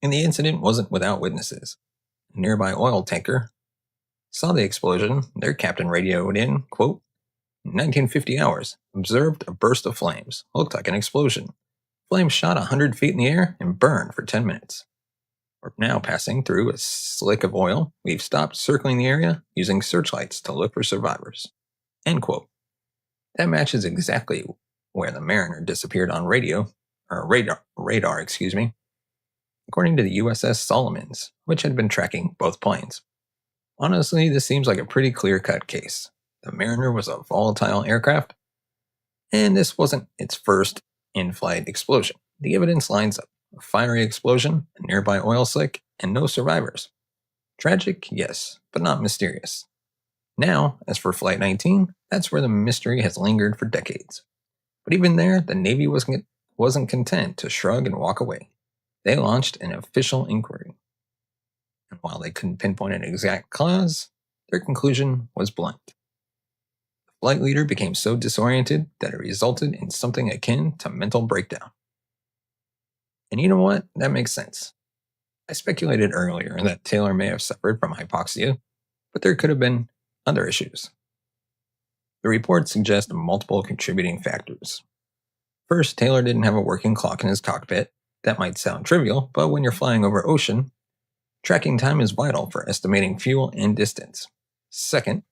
And the incident wasn't without witnesses. A nearby oil tanker saw the explosion. Their captain radioed in, quote, "In 1950 hours, observed a burst of flames. Looked like an explosion. Flames shot 100 feet in the air and burned for 10 minutes. We're now passing through a slick of oil. We've stopped circling the area using searchlights to look for survivors." End quote. That matches exactly where the Mariner disappeared on radar, according to the USS Solomons, which had been tracking both planes. Honestly, this seems like a pretty clear-cut case. The Mariner was a volatile aircraft, and this wasn't its first in-flight explosion. The evidence lines up. A fiery explosion, a nearby oil slick, and no survivors. Tragic, yes, but not mysterious. Now, as for Flight 19, that's where the mystery has lingered for decades. But even there, the Navy wasn't content to shrug and walk away. They launched an official inquiry. And while they couldn't pinpoint an exact cause, their conclusion was blunt. The flight leader became so disoriented that it resulted in something akin to mental breakdown. And you know what? That makes sense. I speculated earlier that Taylor may have suffered from hypoxia, but there could have been other issues. The report suggests multiple contributing factors. First, Taylor didn't have a working clock in his cockpit. That might sound trivial, but when you're flying over ocean, tracking time is vital for estimating fuel and distance. Second,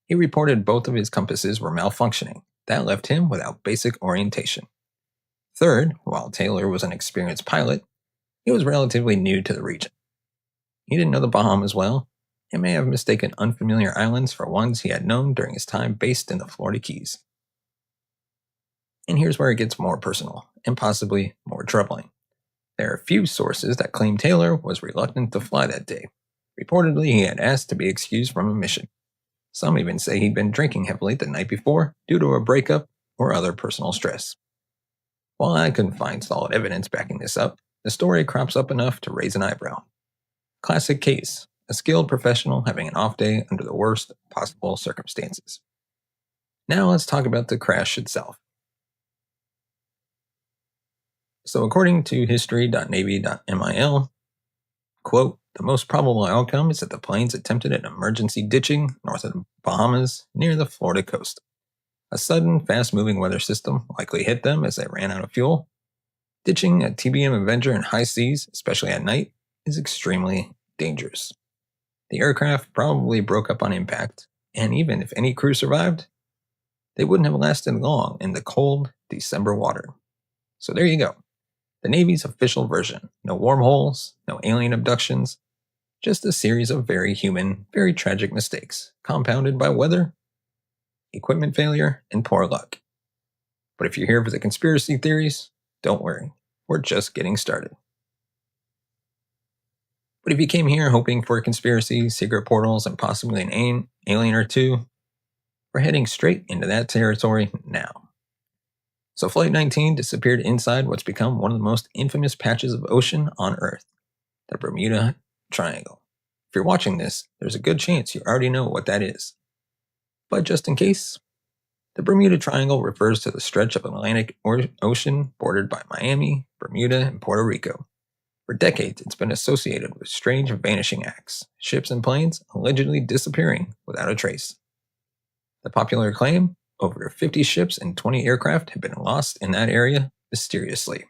he reported both of his compasses were malfunctioning. That left him without basic orientation. Third, while Taylor was an experienced pilot, he was relatively new to the region. He didn't know the Bahamas well and may have mistaken unfamiliar islands for ones he had known during his time based in the Florida Keys. And here's where it gets more personal and possibly more troubling. There are few sources that claim Taylor was reluctant to fly that day. Reportedly, he had asked to be excused from a mission. Some even say he'd been drinking heavily the night before due to a breakup or other personal stress. While I couldn't find solid evidence backing this up, the story crops up enough to raise an eyebrow. Classic case, a skilled professional having an off day under the worst possible circumstances. Now let's talk about the crash itself. So according to history.navy.mil, quote, the most probable outcome is that the planes attempted an emergency ditching north of the Bahamas near the Florida coast. A sudden, fast-moving weather system likely hit them as they ran out of fuel. Ditching a TBM Avenger in high seas, especially at night, is extremely dangerous. The aircraft probably broke up on impact, and even if any crew survived, they wouldn't have lasted long in the cold December water. So there you go. The Navy's official version. No wormholes, no alien abductions, just a series of very human, very tragic mistakes, compounded by weather, equipment failure, and poor luck. But if you're here for the conspiracy theories, don't worry. We're just getting started. But if you came here hoping for a conspiracy, secret portals, and possibly an alien or two, we're heading straight into that territory now. So Flight 19 disappeared inside what's become one of the most infamous patches of ocean on Earth, the Bermuda Triangle. If you're watching this, there's a good chance you already know what that is. But just in case, the Bermuda Triangle refers to the stretch of Atlantic Ocean bordered by Miami, Bermuda, and Puerto Rico. For decades, it's been associated with strange vanishing acts, ships and planes allegedly disappearing without a trace. The popular claim? Over 50 ships and 20 aircraft have been lost in that area mysteriously.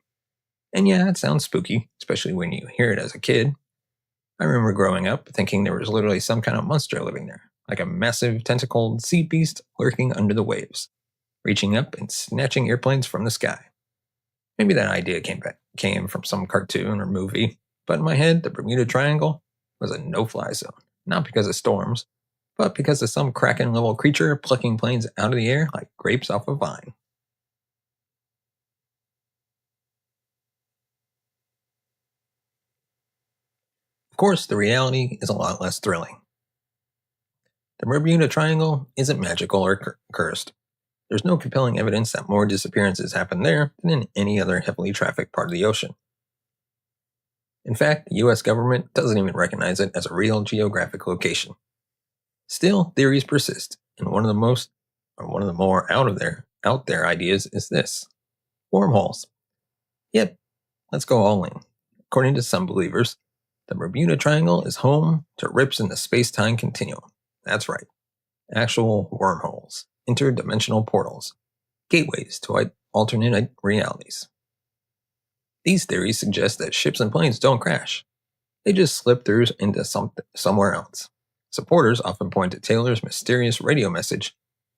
And yeah, it sounds spooky, especially when you hear it as a kid. I remember growing up thinking there was literally some kind of monster living there, like a massive tentacled sea beast lurking under the waves, reaching up and snatching airplanes from the sky. Maybe that idea came from some cartoon or movie, but in my head, the Bermuda Triangle was a no-fly zone, not because of storms, but because of some Kraken-level creature plucking planes out of the air like grapes off a vine. Of course, the reality is a lot less thrilling. The Bermuda Triangle isn't magical or cursed. There's no compelling evidence that more disappearances happen there than in any other heavily trafficked part of the ocean. In fact, the US government doesn't even recognize it as a real geographic location. Still, theories persist, and one of the more out there ideas is this: wormholes. Yep, let's go all in. According to some believers, the Bermuda Triangle is home to rips in the space-time continuum. That's right, actual wormholes, interdimensional portals, gateways to alternate realities. These theories suggest that ships and planes don't crash. They just slip through into somewhere else. Supporters often point to Taylor's mysterious radio message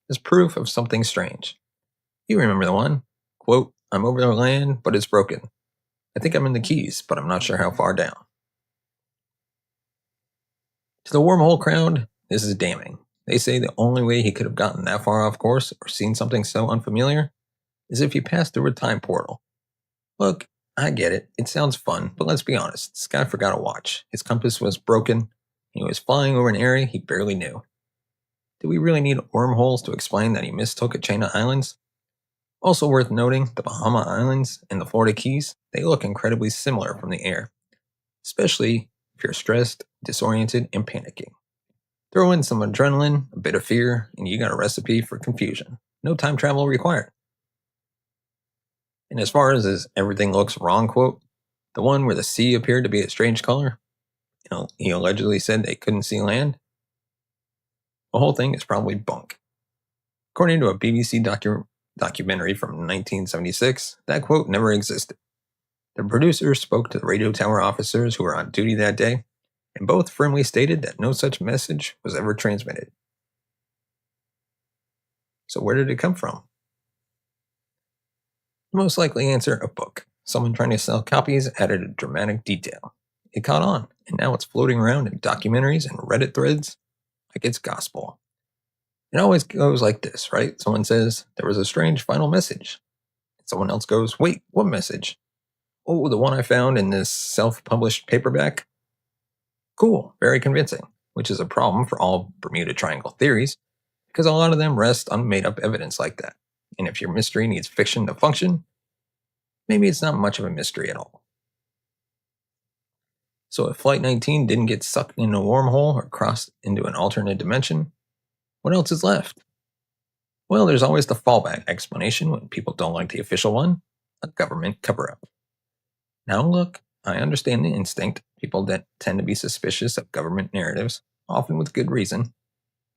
as proof of something strange. You remember the one? Quote, I'm over the land, but it's broken. I think I'm in the Keys, but I'm not sure how far down. To the wormhole crowd, this is damning. They say the only way he could have gotten that far off course or seen something so unfamiliar is if he passed through a time portal. Look, I get it. It sounds fun, but let's be honest. This guy forgot a watch. His compass was broken. He was flying over an area he barely knew. Do we really need wormholes to explain that he mistook a chain of islands? Also worth noting, the Bahama Islands and the Florida Keys, they look incredibly similar from the air, especially if you're stressed, disoriented, and panicking. Throw in some adrenaline, a bit of fear, and you got a recipe for confusion. No time travel required. And as far as everything looks wrong quote, the one where the sea appeared to be a strange color, he allegedly said they couldn't see land. The whole thing is probably bunk. According to a BBC documentary from 1976, that quote never existed. The producer spoke to the radio tower officers who were on duty that day, and both firmly stated that no such message was ever transmitted. So where did it come from? The most likely answer, a book. Someone trying to sell copies added a dramatic detail. It caught on, and now it's floating around in documentaries and Reddit threads like it's gospel. It always goes like this, right? Someone says, there was a strange final message. Someone else goes, wait, what message? Oh, the one I found in this self-published paperback? Cool, very convincing, which is a problem for all Bermuda Triangle theories, because a lot of them rest on made-up evidence like that. And if your mystery needs fiction to function, maybe it's not much of a mystery at all. So if Flight 19 didn't get sucked into a wormhole or crossed into an alternate dimension, what else is left? Well, there's always the fallback explanation when people don't like the official one, a government cover-up. Now look, I understand the instinct. People that tend to be suspicious of government narratives, often with good reason.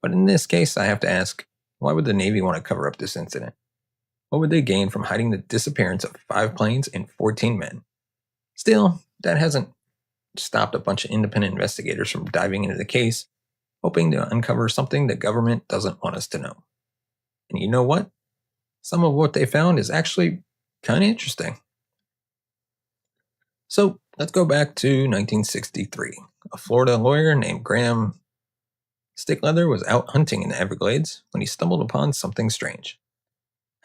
But in this case, I have to ask, why would the Navy want to cover up this incident? What would they gain from hiding the disappearance of 5 planes and 14 men? Still, that hasn't stopped a bunch of independent investigators from diving into the case, hoping to uncover something the government doesn't want us to know. And you know what? Some of what they found is actually kind of interesting. So let's go back to 1963. A Florida lawyer named Graham Stickleather was out hunting in the Everglades when he stumbled upon something strange.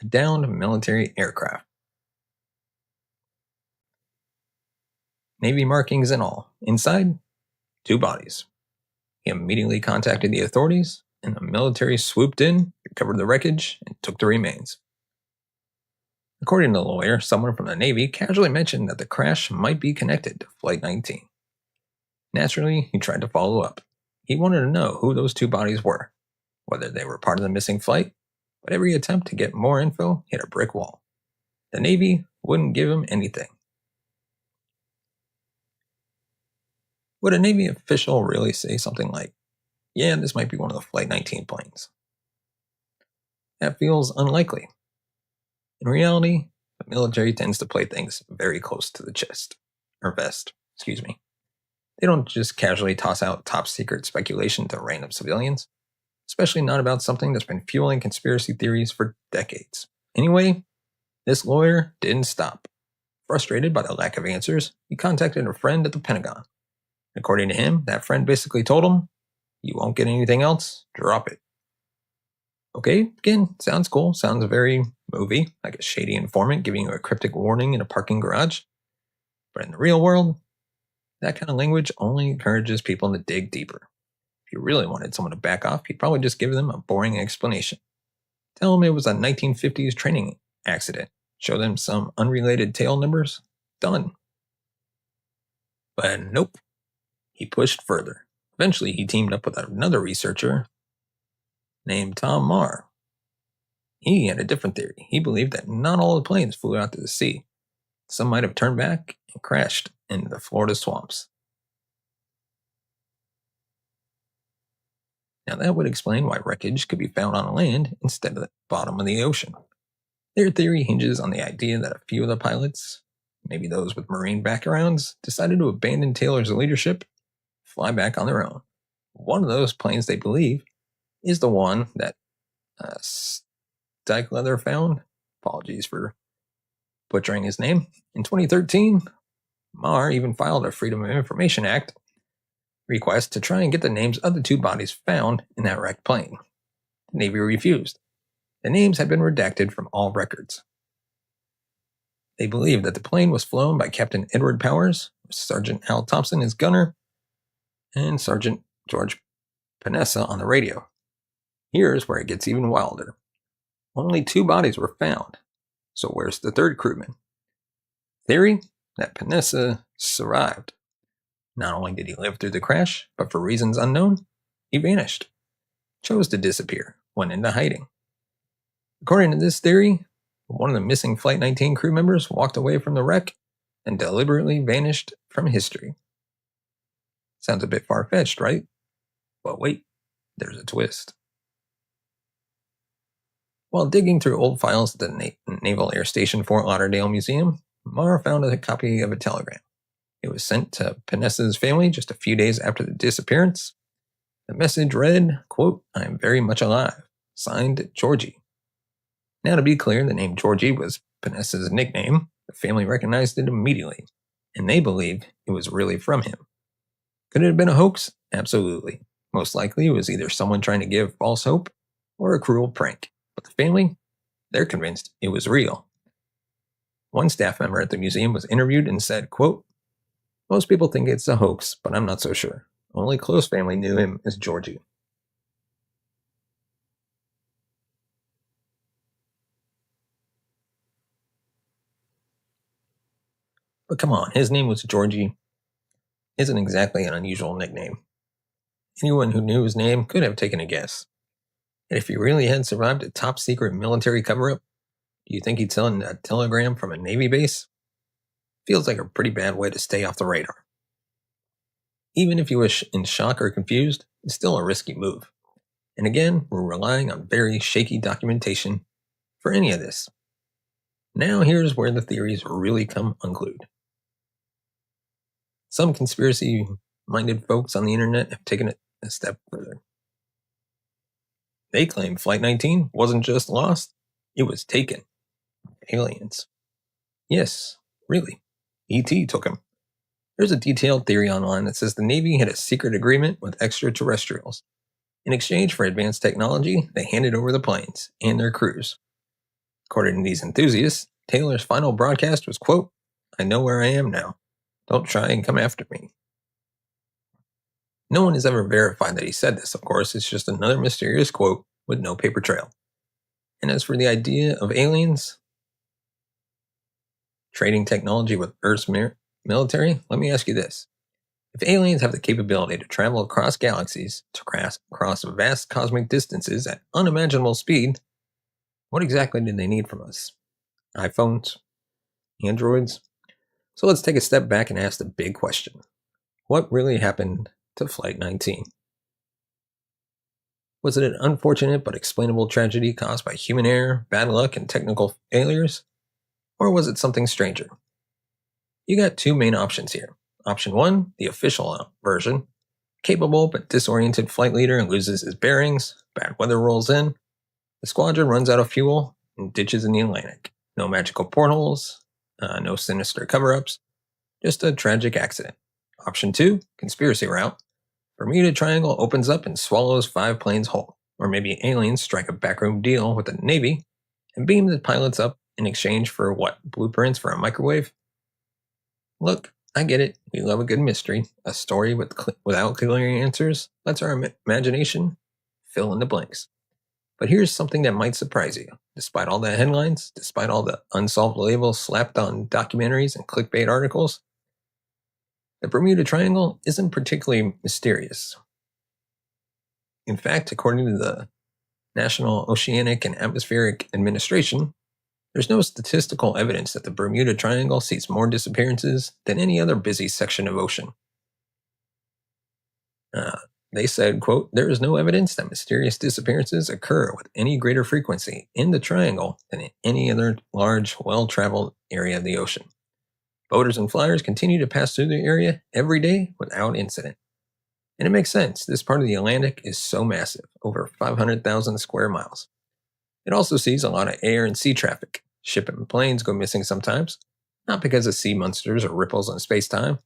A downed military aircraft. Navy markings and all. Inside, 2 bodies. He immediately contacted the authorities, and the military swooped in, recovered the wreckage, and took the remains. According to the lawyer, someone from the Navy casually mentioned that the crash might be connected to Flight 19. Naturally, he tried to follow up. He wanted to know who those 2 bodies were, whether they were part of the missing flight, but every attempt to get more info hit a brick wall. The Navy wouldn't give him anything. Would a Navy official really say something like, yeah, this might be one of the Flight 19 planes? That feels unlikely. In reality, the military tends to play things very close to the chest, or vest, excuse me. They don't just casually toss out top secret speculation to random civilians, especially not about something that's been fueling conspiracy theories for decades. Anyway, this lawyer didn't stop. Frustrated by the lack of answers, he contacted a friend at the Pentagon. According to him, that friend basically told him, you won't get anything else, drop it. Okay, again, sounds cool, sounds very movie, like a shady informant giving you a cryptic warning in a parking garage. But in the real world, that kind of language only encourages people to dig deeper. If you really wanted someone to back off, you'd probably just give them a boring explanation. Tell them it was a 1950s training accident. Show them some unrelated tail numbers. Done. But nope. He pushed further. Eventually, he teamed up with another researcher named Tom Marr. He had a different theory. He believed that not all the planes flew out to the sea. Some might have turned back and crashed into the Florida swamps. Now that would explain why wreckage could be found on land instead of the bottom of the ocean. Their theory hinges on the idea that a few of the pilots, maybe those with marine backgrounds, decided to abandon Taylor's leadership, fly back on their own. One of those planes, they believe, is the one that Stickleather found. Apologies for butchering his name. In 2013, Marr even filed a Freedom of Information Act request to try and get the names of the 2 bodies found in that wrecked plane. The Navy refused. The names had been redacted from all records. They believed that the plane was flown by Captain Edward Powers, with Sergeant Al Thompson as gunner, and Sergeant George Panessa on the radio. Here's where it gets even wilder. Only 2 bodies were found, so where's the 3rd crewman? Theory that Panessa survived. Not only did he live through the crash, but for reasons unknown, he vanished. Chose to disappear, went into hiding. According to this theory, one of the missing Flight 19 crew members walked away from the wreck and deliberately vanished from history. Sounds a bit far-fetched, right? But wait, there's a twist. While digging through old files at the Naval Air Station Fort Lauderdale Museum, Mara found a copy of a telegram. It was sent to Panessa's family just a few days after the disappearance. The message read, quote, "I am very much alive. Signed, Georgie." Now, to be clear, the name Georgie was Panessa's nickname. The family recognized it immediately, and they believed it was really from him. Could it have been a hoax? Absolutely. Most likely, it was either someone trying to give false hope or a cruel prank. But the family, they're convinced it was real. One staff member at the museum was interviewed and said, quote, "Most people think it's a hoax, but I'm not so sure. Only close family knew him as Georgie." But come on, his name was Georgie. Isn't exactly an unusual nickname. Anyone who knew his name could have taken a guess. And if he really had survived a top secret military cover-up, do you think he'd send a telegram from a Navy base? Feels like a pretty bad way to stay off the radar. Even if he was in shock or confused, it's still a risky move. And again, we're relying on very shaky documentation for any of this. Now here's where the theories really come unglued. Some conspiracy-minded folks on the internet have taken it a step further. They claim Flight 19 wasn't just lost, it was taken. Aliens. Yes, really. ET took him. There's a detailed theory online that says the Navy had a secret agreement with extraterrestrials. In exchange for advanced technology, they handed over the planes and their crews. According to these enthusiasts, Taylor's final broadcast was, quote, "I know where I am now. Don't try and come after me." No one has ever verified that he said this, of course. It's just another mysterious quote with no paper trail. And as for the idea of aliens trading technology with Earth's military, let me ask you this. If aliens have the capability to travel across galaxies, to cross vast cosmic distances at unimaginable speed, what exactly do they need from us? iPhones? Androids? So let's take a step back and ask the big question. What really happened to Flight 19? Was it an unfortunate but explainable tragedy caused by human error, bad luck, and technical failures? Or was it something stranger? You got two main options here. Option 1, the official version. Capable but disoriented flight leader loses his bearings, bad weather rolls in, the squadron runs out of fuel and ditches in the Atlantic. No magical portholes, no sinister cover-ups, just a tragic accident. Option 2, conspiracy route. Bermuda Triangle opens up and swallows 5 planes whole. Or maybe aliens strike a backroom deal with the Navy and beam the pilots up in exchange for what? Blueprints for a microwave? Look, I get it. We love a good mystery. A story without clear answers lets our imagination fill in the blanks. But here's something that might surprise you. Despite all the headlines, despite all the unsolved labels slapped on documentaries and clickbait articles, the Bermuda Triangle isn't particularly mysterious. In fact, according to the National Oceanic and Atmospheric Administration, there's no statistical evidence that the Bermuda Triangle sees more disappearances than any other busy section of ocean. They said, quote, "There is no evidence that mysterious disappearances occur with any greater frequency in the triangle than in any other large, well-traveled area of the ocean. Boaters and flyers continue to pass through the area every day without incident." And it makes sense. This part of the Atlantic is so massive, over 500,000 square miles. It also sees a lot of air and sea traffic. Ship and planes go missing sometimes, not because of sea monsters or ripples in space-time,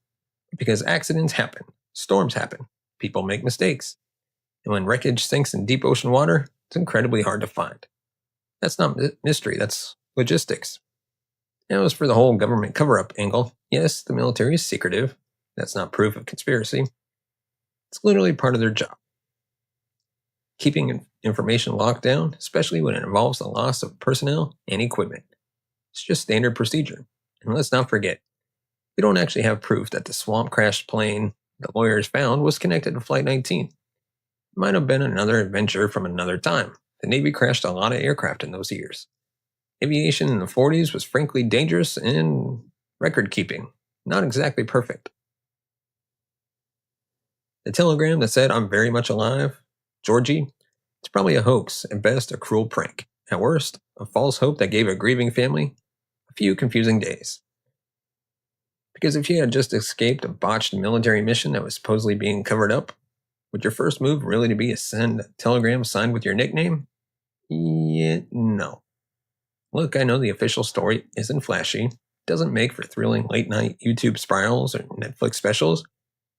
but because accidents happen, storms happen, people make mistakes. And when wreckage sinks in deep ocean water, it's incredibly hard to find. That's not mystery, that's logistics. Now, as for the whole government cover-up angle, yes, the military is secretive. That's not proof of conspiracy. It's literally part of their job. Keeping information locked down, especially when it involves the loss of personnel and equipment. It's just standard procedure. And let's not forget, we don't actually have proof that the swamp crashed plane the lawyers found was connected to Flight 19. It might have been another adventure from another time. The Navy crashed a lot of aircraft in those years. Aviation in the 40s was frankly dangerous and record-keeping. Not exactly perfect. The telegram that said, "I'm very much alive, Georgie," it's probably a hoax, at best a cruel prank. At worst, a false hope that gave a grieving family a few confusing days. Because if you had just escaped a botched military mission that was supposedly being covered up, would your first move really to be to send a telegram signed with your nickname? Yeah, no. Look, I know the official story isn't flashy, doesn't make for thrilling late night YouTube spirals or Netflix specials,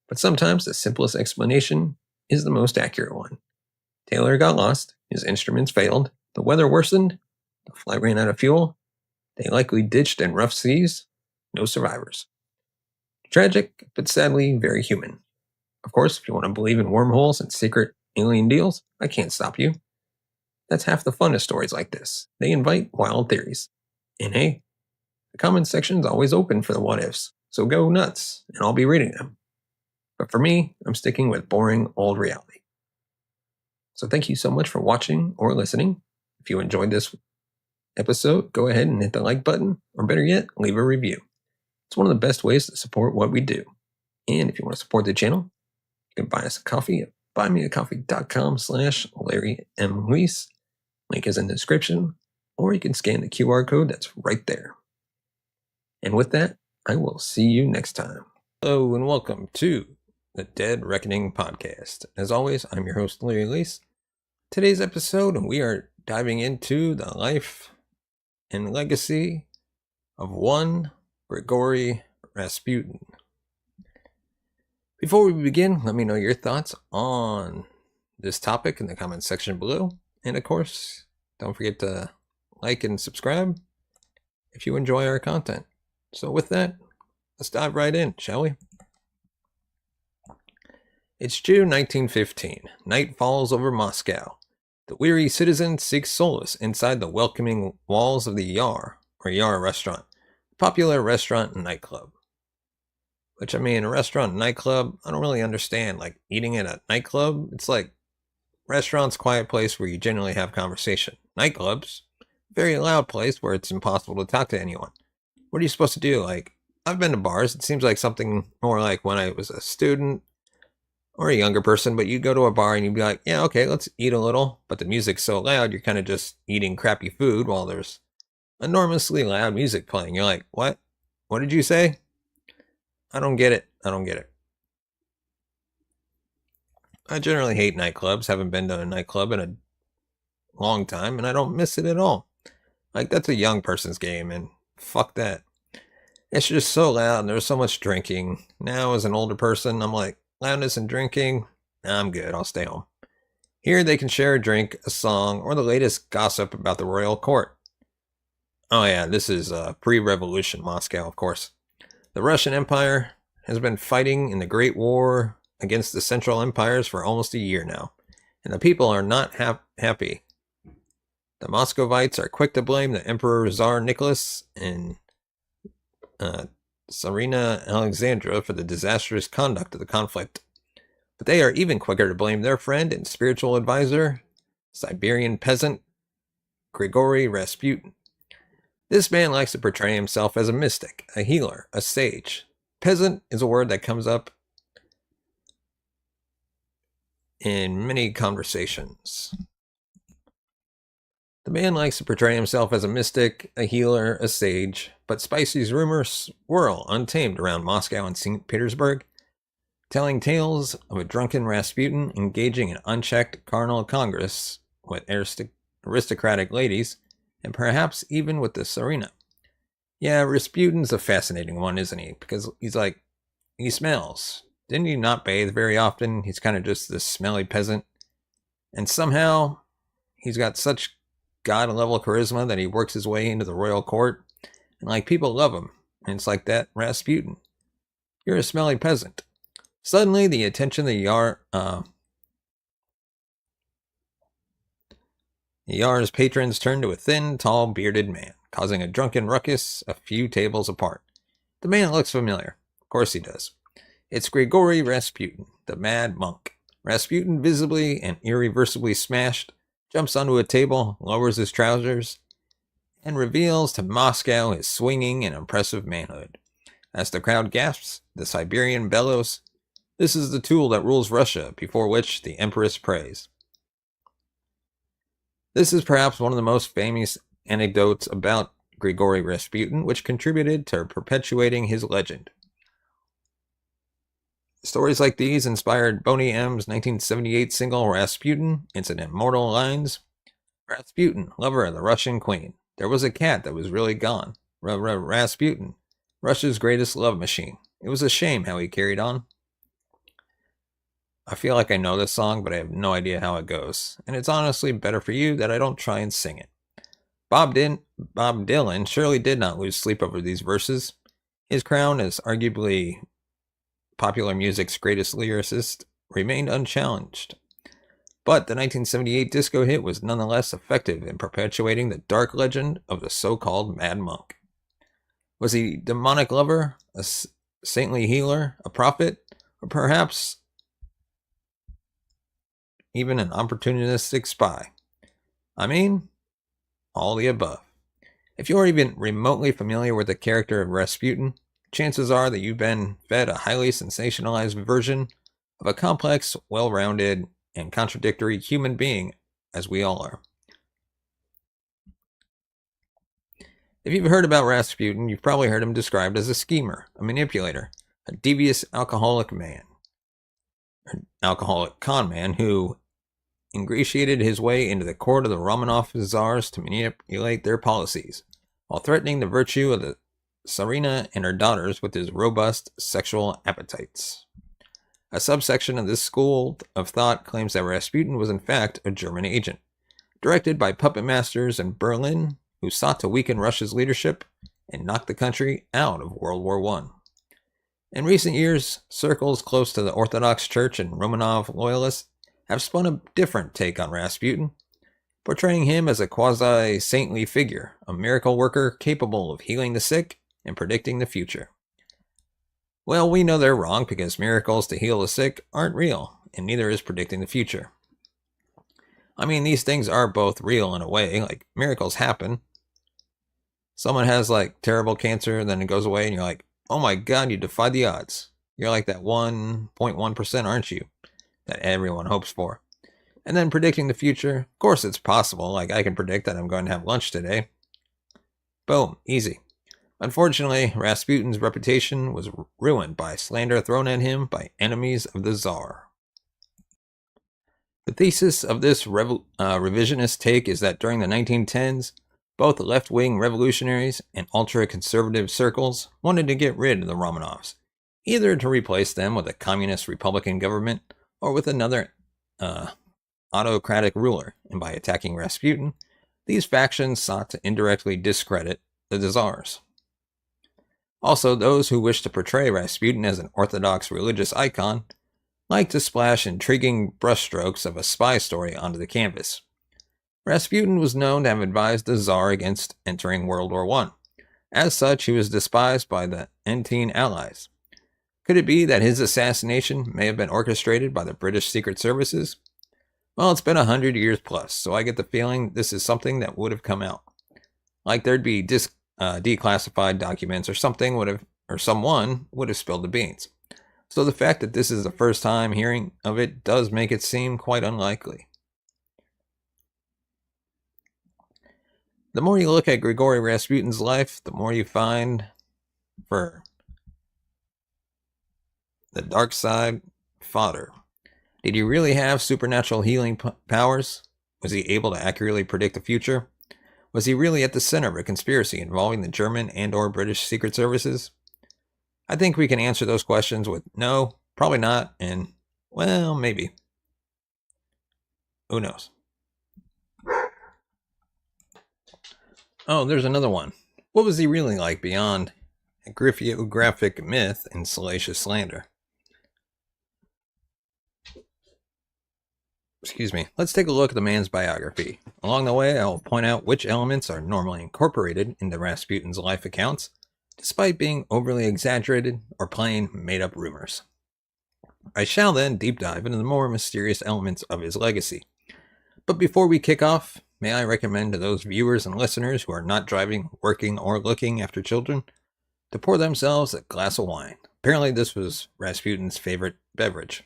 but sometimes the simplest explanation is the most accurate one. Taylor got lost, his instruments failed, the weather worsened, the flight ran out of fuel, they likely ditched in rough seas, no survivors. Tragic, but sadly very human. Of course, if you want to believe in wormholes and secret alien deals, I can't stop you. That's half the fun of stories like this. They invite wild theories. And hey, the comment section's always open for the what ifs, so go nuts, and I'll be reading them. But for me, I'm sticking with boring old reality. So thank you so much for watching or listening. If you enjoyed this episode, go ahead and hit the like button, or better yet, leave a review. It's one of the best ways to support what we do. And if you want to support the channel, you can buy us a coffee at buymeacoffee.com/Larry M. Lease. Link is in the description, or you can scan the QR code that's right there. And with that, I will see you next time. Hello and welcome to the Dead Reckoning podcast. As always, I'm your host, Larry Lease. Today's episode, we are diving into the life and legacy of one Grigory Rasputin. Before we begin, let me know your thoughts on this topic in the comments section below. And of course, don't forget to like and subscribe if you enjoy our content. So with that, let's dive right in, shall we? It's June 1915. Night falls over Moscow. The weary citizen seeks solace inside the welcoming walls of the Yar, or Yar restaurant, a popular restaurant and nightclub. Which, I mean, a restaurant and nightclub, I don't really understand. Like, eating at a nightclub, it's like restaurant's quiet place where you generally have conversation. Nightclubs, very loud place where it's impossible to talk to anyone. What are you supposed to do? Like, I've been to bars. It seems like something more like when I was a student or a younger person, but you go to a bar and you'd be like, yeah, okay, let's eat a little. But the music's so loud, you're kind of just eating crappy food while there's enormously loud music playing. You're like, what? What did you say? I don't get it. I generally hate nightclubs. Haven't been to a nightclub in a long time, and I don't miss it at all. Like, that's a young person's game, and fuck that. It's just so loud, and there's so much drinking. Now, as an older person, I'm like, loudness and drinking? Nah, I'm good. I'll stay home. Here, they can share a drink, a song, or the latest gossip about the royal court. Oh yeah, this is pre-revolution Moscow, of course. The Russian Empire has been fighting in the Great War against the Central Empires for almost a year now, and the people are not happy. The Muscovites are quick to blame the Emperor Tsar Nicholas and Tsarina Alexandra for the disastrous conduct of the conflict. But they are even quicker to blame their friend and spiritual advisor, Siberian peasant Grigory Rasputin. This man likes to portray himself as a mystic, a healer, a sage. Peasant is a word that comes up in many conversations. The man likes to portray himself as a mystic, a healer, a sage, but spicy's rumors swirl untamed around Moscow and St. Petersburg, telling tales of a drunken Rasputin engaging in unchecked carnal congress with aristocratic ladies, and perhaps even with the Tsarina. Yeah, Rasputin's a fascinating one, isn't he? Because he's like, he smells. Didn't he not bathe very often? He's kind of just this smelly peasant. And somehow, he's got such god-level charisma that he works his way into the royal court. And like, people love him. And it's like that, Rasputin. You're a smelly peasant. Suddenly, the attention of the Yar's patrons turned to a thin, tall, bearded man, causing a drunken ruckus a few tables apart. The man looks familiar. Of course he does. It's Grigory Rasputin, the mad monk. Rasputin, visibly and irreversibly smashed, jumps onto a table, lowers his trousers, and reveals to Moscow his swinging and impressive manhood. As the crowd gasps, the Siberian bellows, "This is the tool that rules Russia, before which the Empress prays." This is perhaps one of the most famous anecdotes about Grigory Rasputin, which contributed to perpetuating his legend. Stories like these inspired Boney M's 1978 single Rasputin, its immortal lines. Rasputin, lover of the Russian queen. There was a cat that was really gone. Rasputin, Russia's greatest love machine. It was a shame how he carried on. I feel like I know this song, but I have no idea how it goes. And it's honestly better for you that I don't try and sing it. Bob Dylan surely did not lose sleep over these verses. His crown as arguably popular music's greatest lyricist remained unchallenged. But the 1978 disco hit was nonetheless effective in perpetuating the dark legend of the so-called Mad Monk. Was he a demonic lover, a saintly healer, a prophet, or perhaps even an opportunistic spy? I mean, all the above. If you're even remotely familiar with the character of Rasputin, chances are that you've been fed a highly sensationalized version of a complex, well-rounded, and contradictory human being, as we all are. If you've heard about Rasputin, you've probably heard him described as a schemer, a manipulator, a devious alcoholic con man who ingratiated his way into the court of the Romanov czars to manipulate their policies, while threatening the virtue of the Tsarina and her daughters with his robust sexual appetites. A subsection of this school of thought claims that Rasputin was in fact a German agent, directed by puppet masters in Berlin who sought to weaken Russia's leadership and knock the country out of World War I. In recent years, circles close to the Orthodox Church and Romanov loyalists have spun a different take on Rasputin, portraying him as a quasi-saintly figure, a miracle worker capable of healing the sick and predicting the future. Well, we know they're wrong because miracles to heal the sick aren't real, and neither is predicting the future. I mean, these things are both real in a way, like miracles happen. Someone has like terrible cancer, and then it goes away, and you're like, oh my god, you defied the odds. You're like that 1.1%, aren't you? That everyone hopes for. And then predicting the future, of course it's possible, like I can predict that I'm going to have lunch today. Boom, easy. Unfortunately, Rasputin's reputation was ruined by slander thrown at him by enemies of the Tsar. The thesis of this revisionist take is that during the 1910s, both left-wing revolutionaries and ultra-conservative circles wanted to get rid of the Romanovs, either to replace them with a communist Republican government or with another autocratic ruler, and by attacking Rasputin, these factions sought to indirectly discredit the Tsars. Also, those who wish to portray Rasputin as an orthodox religious icon like to splash intriguing brushstrokes of a spy story onto the canvas. Rasputin was known to have advised the Tsar against entering World War I. As such, he was despised by the Entente allies. Could it be that his assassination may have been orchestrated by the British Secret Services? Well, it's been 100 years plus, so I get the feeling this is something that would have come out. Like there'd be declassified documents or someone would have spilled the beans. So the fact that this is the first time hearing of it does make it seem quite unlikely. The more you look at Grigory Rasputin's life, the more you find for the dark side fodder. Did he really have supernatural healing powers? Was he able to accurately predict the future? Was he really at the center of a conspiracy involving the German and/or British Secret Services? I think we can answer those questions with no, probably not, and, well, maybe. Who knows? Oh, there's another one. What was he really like beyond a graphic myth and salacious slander? Excuse me. Let's take a look at the man's biography. Along the way, I will point out which elements are normally incorporated into Rasputin's life accounts, despite being overly exaggerated or plain made-up rumors. I shall then deep dive into the more mysterious elements of his legacy. But before we kick off, may I recommend to those viewers and listeners who are not driving, working, or looking after children to pour themselves a glass of wine. Apparently this was Rasputin's favorite beverage.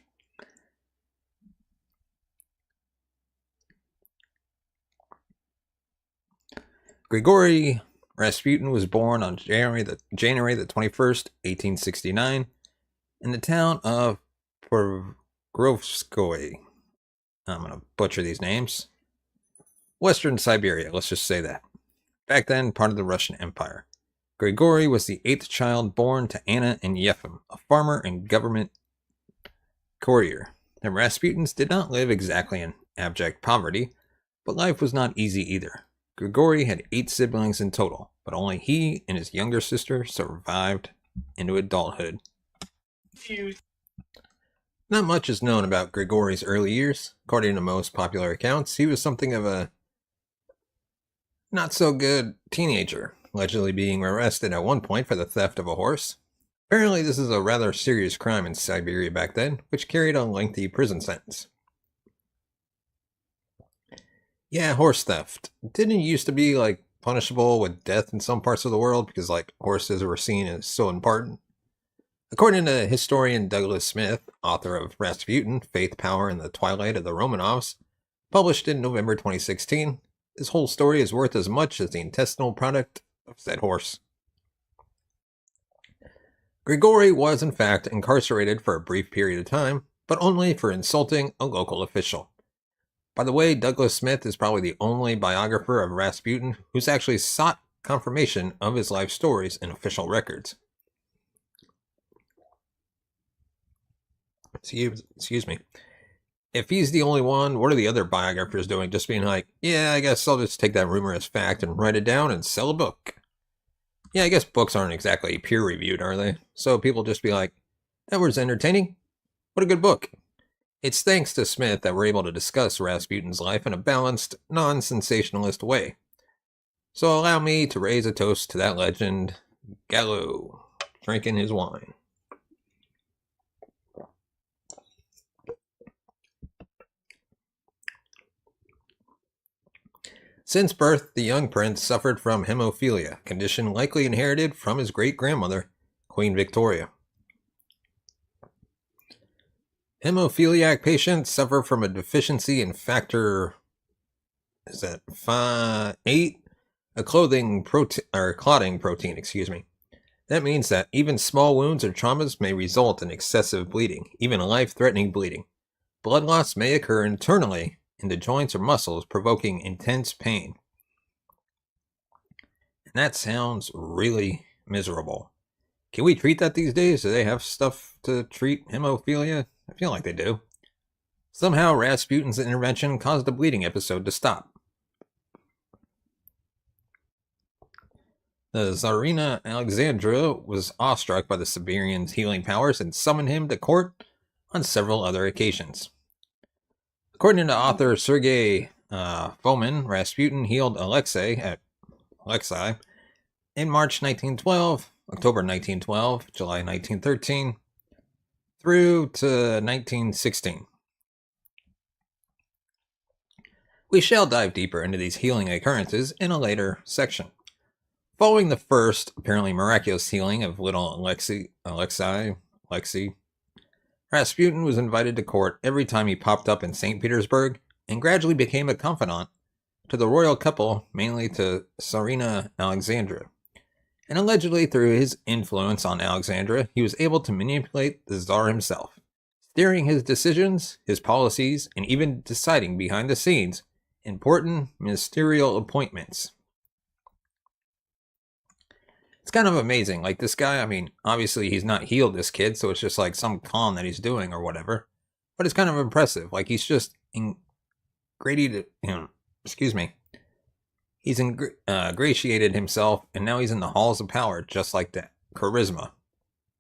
Grigory Rasputin was born on January the 21st, 1869, in the town of Pokrovskoye. I'm going to butcher these names. Western Siberia, let's just say that. Back then, part of the Russian Empire. Grigory was the eighth child born to Anna and Yefim, a farmer and government courier. The Rasputins did not live exactly in abject poverty, but life was not easy either. Grigory had 8 siblings in total, but only he and his younger sister survived into adulthood. Not much is known about Grigory's early years. According to most popular accounts, he was something of a not-so-good teenager, allegedly being arrested at one point for the theft of a horse. Apparently, this is a rather serious crime in Siberia back then, which carried a lengthy prison sentence. Yeah, horse theft. Didn't it used to be, punishable with death in some parts of the world because, horses were seen as so important? According to historian Douglas Smith, author of Rasputin, Faith, Power, and the Twilight of the Romanovs, published in November 2016, this whole story is worth as much as the intestinal product of said horse. Grigory was, in fact, incarcerated for a brief period of time, but only for insulting a local official. By the way, Douglas Smith is probably the only biographer of Rasputin who's actually sought confirmation of his life stories in official records. Excuse me. If he's the only one, what are the other biographers doing? Just being like, yeah, I guess I'll just take that rumor as fact and write it down and sell a book. Yeah, I guess books aren't exactly peer-reviewed, are they? So people just be like, that was entertaining. What a good book. It's thanks to Smith that we're able to discuss Rasputin's life in a balanced, non-sensationalist way. So allow me to raise a toast to that legend, Gallo, drinking his wine. Since birth, the young prince suffered from hemophilia, a condition likely inherited from his great-grandmother, Queen Victoria. Hemophiliac patients suffer from a deficiency in factor 8, a clotting protein, That means that even small wounds or traumas may result in excessive bleeding, even life-threatening bleeding. Blood loss may occur internally in the joints or muscles, provoking intense pain. And that sounds really miserable. Can we treat that these days? Do they have stuff to treat hemophilia? I feel like they do. Somehow, Rasputin's intervention caused the bleeding episode to stop. The Tsarina Alexandra was awestruck by the Siberian's healing powers and summoned him to court on several other occasions. According to author Sergei Fomin, Rasputin healed Alexei in March 1912, October 1912, July 1913, through to 1916. We shall dive deeper into these healing occurrences in a later section. Following the first, apparently miraculous healing of little Alexei, Rasputin was invited to court every time he popped up in St. Petersburg and gradually became a confidant to the royal couple, mainly to Tsarina Alexandra. And allegedly through his influence on Alexandra, he was able to manipulate the Tsar himself, steering his decisions, his policies, and even deciding behind the scenes important ministerial appointments. It's kind of amazing. This guy, obviously he's not healed this kid, so it's just some con that he's doing or whatever. But it's kind of impressive. He's just He's ingratiated himself, and now he's in the halls of power, just like that. Charisma.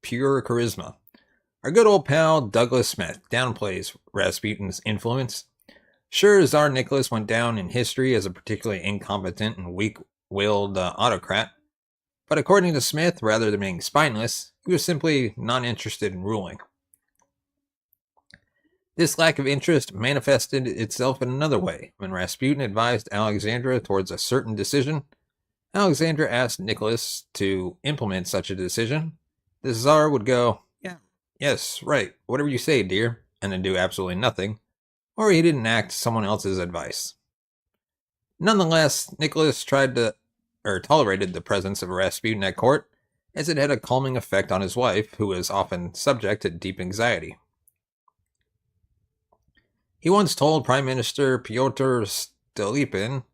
Pure charisma. Our good old pal, Douglas Smith, downplays Rasputin's influence. Sure, Tsar Nicholas went down in history as a particularly incompetent and weak-willed autocrat, but according to Smith, rather than being spineless, he was simply not interested in ruling. This lack of interest manifested itself in another way. When Rasputin advised Alexandra towards a certain decision, Alexandra asked Nicholas to implement such a decision. The Tsar would go, yeah, yes, right, whatever you say, dear, and then do absolutely nothing, or he didn't act someone else's advice. Nonetheless, Nicholas tolerated the presence of Rasputin at court, as it had a calming effect on his wife, who was often subject to deep anxiety. He once told Prime Minister Pyotr Stolypin,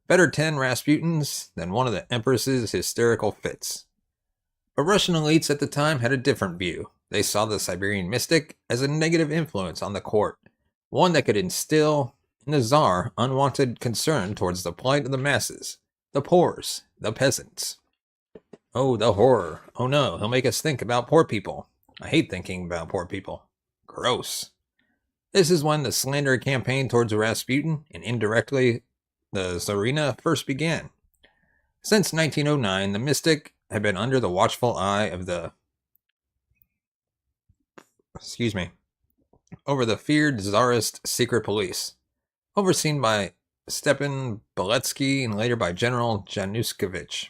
"Better 10 Rasputins than one of the Empress's hysterical fits." But Russian elites at the time had a different view. They saw the Siberian mystic as a negative influence on the court, one that could instill in the Tsar unwanted concern towards the plight of the masses, the poors, the peasants. Oh, the horror. Oh no, he'll make us think about poor people. I hate thinking about poor people. Gross. This is when the slander campaign towards Rasputin, and indirectly the Tsarina, first began. Since 1909, the mystic had been under the watchful eye of the over the feared Tsarist secret police, overseen by Stepan Beletsky and later by General Januszkiewicz.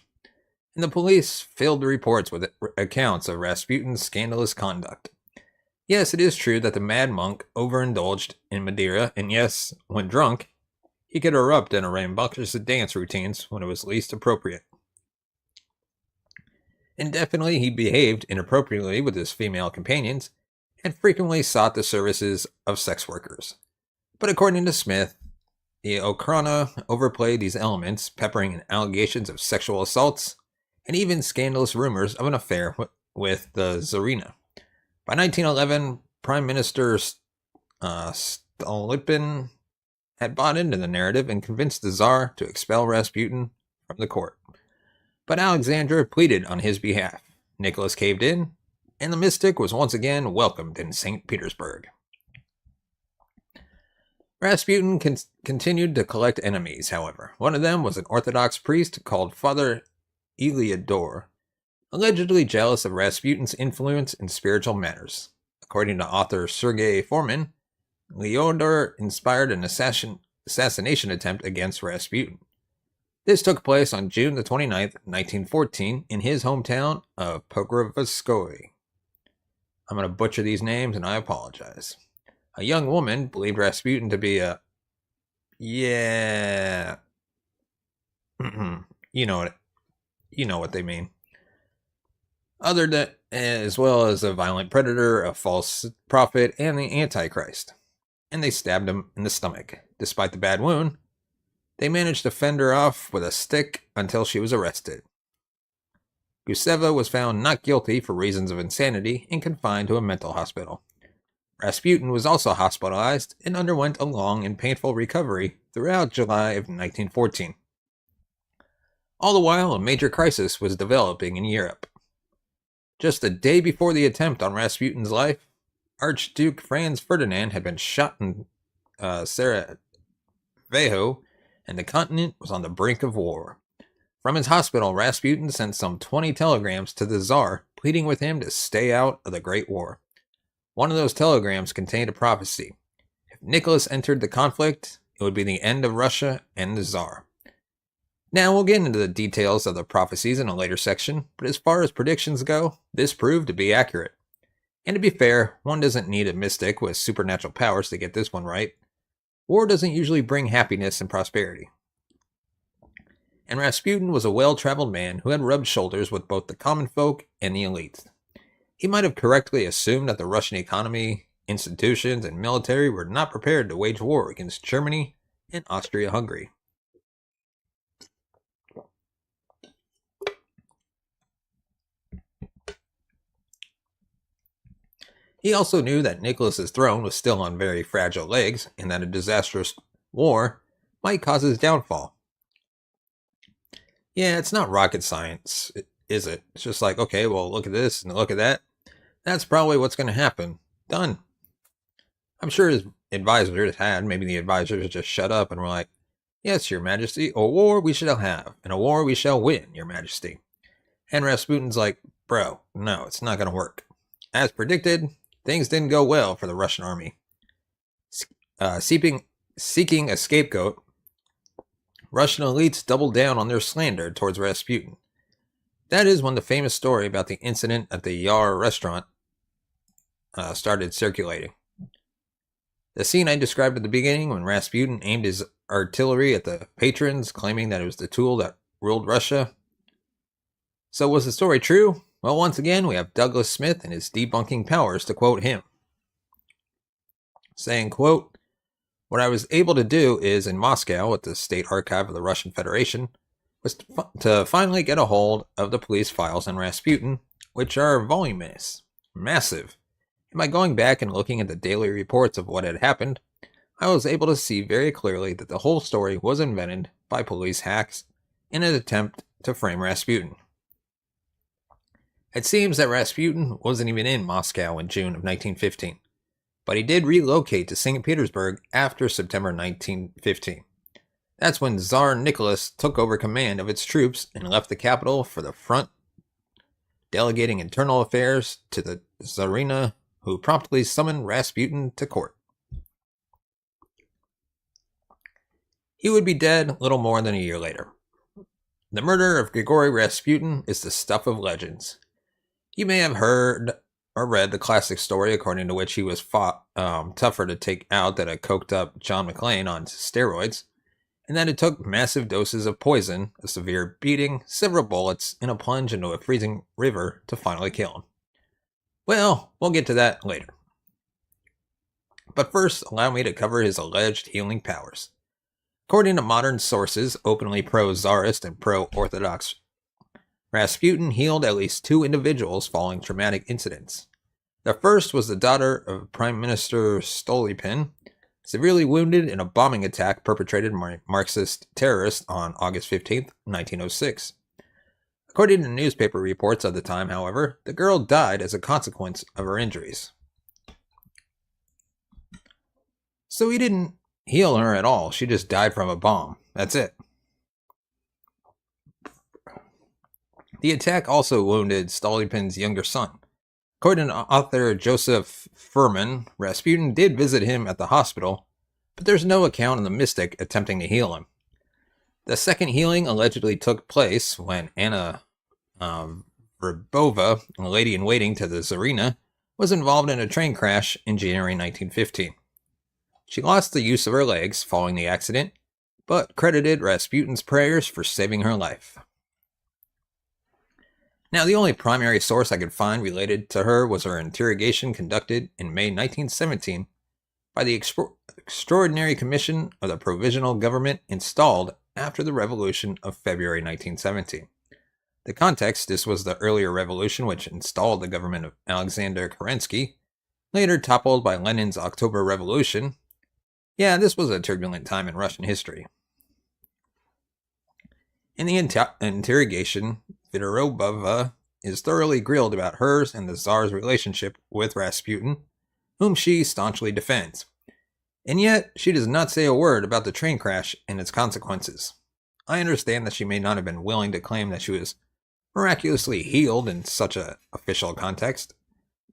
And the police filled the reports with accounts of Rasputin's scandalous conduct. Yes, it is true that the mad monk overindulged in Madeira, and yes, when drunk, he could erupt in a rambunctious dance routines when it was least appropriate. And definitely he behaved inappropriately with his female companions, and frequently sought the services of sex workers. But according to Smith, the Okhrana overplayed these elements, peppering in allegations of sexual assaults and even scandalous rumors of an affair with the Tsarina. By 1911, Prime Minister Stolypin had bought into the narrative and convinced the Tsar to expel Rasputin from the court. But Alexandra pleaded on his behalf. Nicholas caved in, and the mystic was once again welcomed in St. Petersburg. Rasputin continued to collect enemies, however. One of them was an Orthodox priest called Father Eliodor, allegedly jealous of Rasputin's influence in spiritual matters. According to author Sergei Fomin, Leodor inspired an assassination attempt against Rasputin. This took place on June the 29th, 1914, in his hometown of Pokrovskoye. I'm going to butcher these names, and I apologize. A young woman believed Rasputin to be a... Yeah... you know what they mean. Other than, as well as a violent predator, a false prophet, and the Antichrist. And they stabbed him in the stomach. Despite the bad wound, they managed to fend her off with a stick until she was arrested. Guseva was found not guilty for reasons of insanity and confined to a mental hospital. Rasputin was also hospitalized and underwent a long and painful recovery throughout July of 1914. All the while, a major crisis was developing in Europe. Just a day before the attempt on Rasputin's life, Archduke Franz Ferdinand had been shot in Sarajevo, and the continent was on the brink of war. From his hospital, Rasputin sent some 20 telegrams to the Tsar, pleading with him to stay out of the Great War. One of those telegrams contained a prophecy. If Nicholas entered the conflict, it would be the end of Russia and the Tsar. Now, we'll get into the details of the prophecies in a later section, but as far as predictions go, this proved to be accurate. And to be fair, one doesn't need a mystic with supernatural powers to get this one right. War doesn't usually bring happiness and prosperity. And Rasputin was a well-traveled man who had rubbed shoulders with both the common folk and the elites. He might have correctly assumed that the Russian economy, institutions, and military were not prepared to wage war against Germany and Austria-Hungary. He also knew that Nicholas's throne was still on very fragile legs, and that a disastrous war might cause his downfall. Yeah, it's not rocket science, is it? It's just like, okay, well, look at this and look at that. That's probably what's going to happen. Done. I'm sure his advisors had. Maybe the advisors just shut up and were like, "Yes, Your Majesty, a war we shall have, and a war we shall win, Your Majesty." And Rasputin's like, "Bro, no, it's not going to work." As predicted, things didn't go well for the Russian army. Seeking a scapegoat, Russian elites doubled down on their slander towards Rasputin. That is when the famous story about the incident at the Yar restaurant started circulating. The scene I described at the beginning, when Rasputin aimed his artillery at the patrons, claiming that it was the tool that ruled Russia. So was the story true? Well, once again, we have Douglas Smith and his debunking powers to quote him. Saying, quote, What I was able to do is in Moscow at the State Archive of the Russian Federation was to finally get a hold of the police files on Rasputin, which are voluminous, massive. And by going back and looking at the daily reports of what had happened, I was able to see very clearly that the whole story was invented by police hacks in an attempt to frame Rasputin. It seems that Rasputin wasn't even in Moscow in June of 1915, but he did relocate to St. Petersburg after September 1915. That's when Tsar Nicholas took over command of its troops and left the capital for the front, delegating internal affairs to the Tsarina, who promptly summoned Rasputin to court. He would be dead little more than a year later. The murder of Grigory Rasputin is the stuff of legends. You may have heard or read the classic story according to which he was tougher to take out than a coked up John McClane on steroids, and that it took massive doses of poison, a severe beating, several bullets, and a plunge into a freezing river to finally kill him. Well, we'll get to that later. But first, allow me to cover his alleged healing powers. According to modern sources, openly pro-Tsarist and pro-Orthodox, Rasputin healed at least 2 individuals following traumatic incidents. The first was the daughter of Prime Minister Stolypin, severely wounded in a bombing attack perpetrated by Marxist terrorists on August 15, 1906. According to newspaper reports of the time, however, the girl died as a consequence of her injuries. So he didn't heal her at all. She just died from a bomb. That's it. The attack also wounded Stolypin's younger son. According to author Joseph Furman, Rasputin did visit him at the hospital, but there's no account of the mystic attempting to heal him. The second healing allegedly took place when Anna Verbova, a lady-in-waiting to the Tsarina, was involved in a train crash in January 1915. She lost the use of her legs following the accident, but credited Rasputin's prayers for saving her life. Now, the only primary source I could find related to her was her interrogation conducted in May 1917 by the Extraordinary Commission of the Provisional Government installed after the Revolution of February 1917. The context: this was the earlier revolution which installed the government of Alexander Kerensky, later toppled by Lenin's October Revolution. Yeah, this was a turbulent time in Russian history. In the interrogation, Fedorobova is thoroughly grilled about hers and the Tsar's relationship with Rasputin, whom she staunchly defends. And yet, she does not say a word about the train crash and its consequences. I understand that she may not have been willing to claim that she was miraculously healed in such an official context,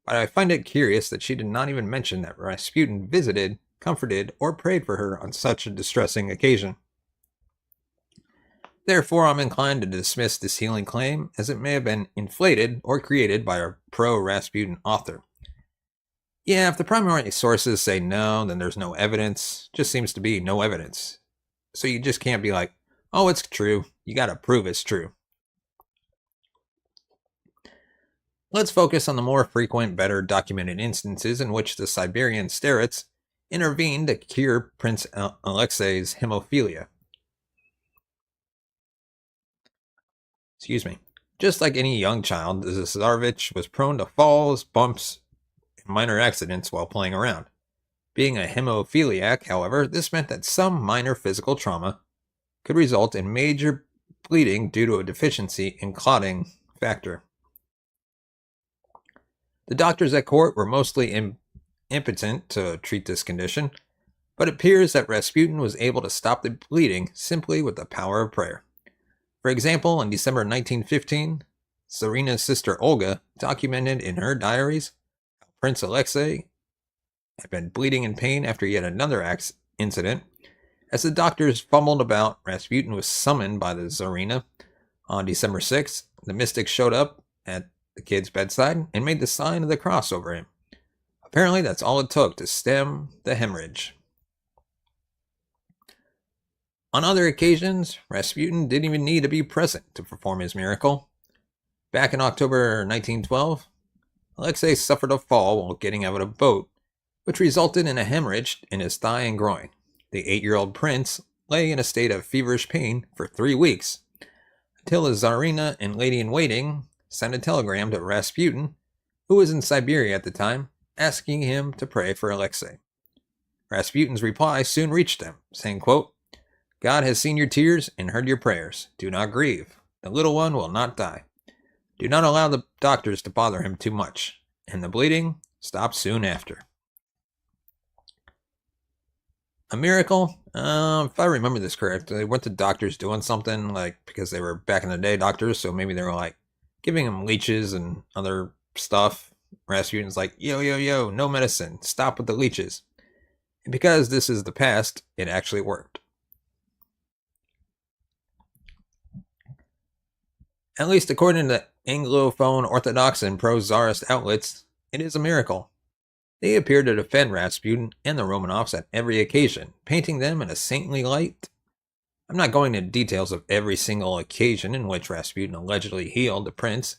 but I find it curious that she did not even mention that Rasputin visited, comforted, or prayed for her on such a distressing occasion. Therefore, I'm inclined to dismiss this healing claim as it may have been inflated or created by a pro-Rasputin author. Yeah, if the primary sources say no, then there's no evidence. Just seems to be no evidence. So you just can't be like, oh, it's true. You gotta prove it's true. Let's focus on the more frequent, better documented instances in which the Siberian starets intervened to cure Prince Alexei's hemophilia. Just like any young child, the Tsarevich was prone to falls, bumps, and minor accidents while playing around. Being a hemophiliac, however, this meant that some minor physical trauma could result in major bleeding due to a deficiency in clotting factor. The doctors at court were mostly impotent to treat this condition, but it appears that Rasputin was able to stop the bleeding simply with the power of prayer. For example, in December 1915, Tsarina's sister Olga documented in her diaries how Prince Alexei had been bleeding in pain after yet another incident. As the doctors fumbled about, Rasputin was summoned by the Tsarina. On December 6th, the mystic showed up at the kid's bedside and made the sign of the cross over him. Apparently, that's all it took to stem the hemorrhage. On other occasions, Rasputin didn't even need to be present to perform his miracle. Back in October 1912, Alexei suffered a fall while getting out of a boat, which resulted in a hemorrhage in his thigh and groin. the 8-year-old prince lay in a state of feverish pain for 3 weeks, until the Tsarina and lady-in-waiting sent a telegram to Rasputin, who was in Siberia at the time, asking him to pray for Alexei. Rasputin's reply soon reached them, saying, quote, "God has seen your tears and heard your prayers. Do not grieve. The little one will not die. Do not allow the doctors to bother him too much." And the bleeding stopped soon after. A miracle? If I remember this correctly, weren't the doctors doing something, like, because they were back in the day doctors, so maybe they were, like, giving him leeches and other stuff. Rasputin's like, yo, no medicine. Stop with the leeches. And because this is the past, it actually worked. At least according to Anglophone Orthodox and pro-Tsarist outlets, it is a miracle. They appear to defend Rasputin and the Romanovs at every occasion, painting them in a saintly light. I'm not going into details of every single occasion in which Rasputin allegedly healed the prince,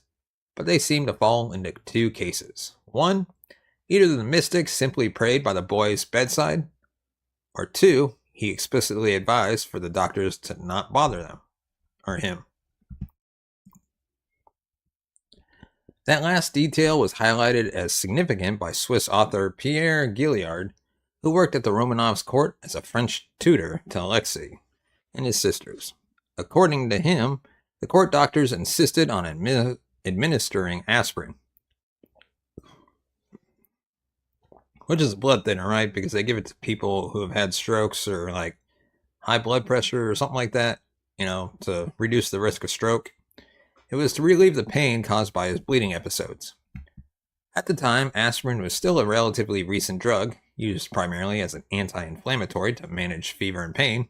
but they seem to fall into 2 cases. One, either the mystic simply prayed by the boy's bedside, or 2, he explicitly advised for the doctors to not bother them, or him. That last detail was highlighted as significant by Swiss author Pierre Gilliard, who worked at the Romanovs' court as a French tutor to Alexei and his sisters. According to him, the court doctors insisted on administering aspirin, which is a blood thinner, right? Because they give it to people who have had strokes or like high blood pressure or something like that, to reduce the risk of stroke. It was to relieve the pain caused by his bleeding episodes. At the time, aspirin was still a relatively recent drug, used primarily as an anti-inflammatory to manage fever and pain.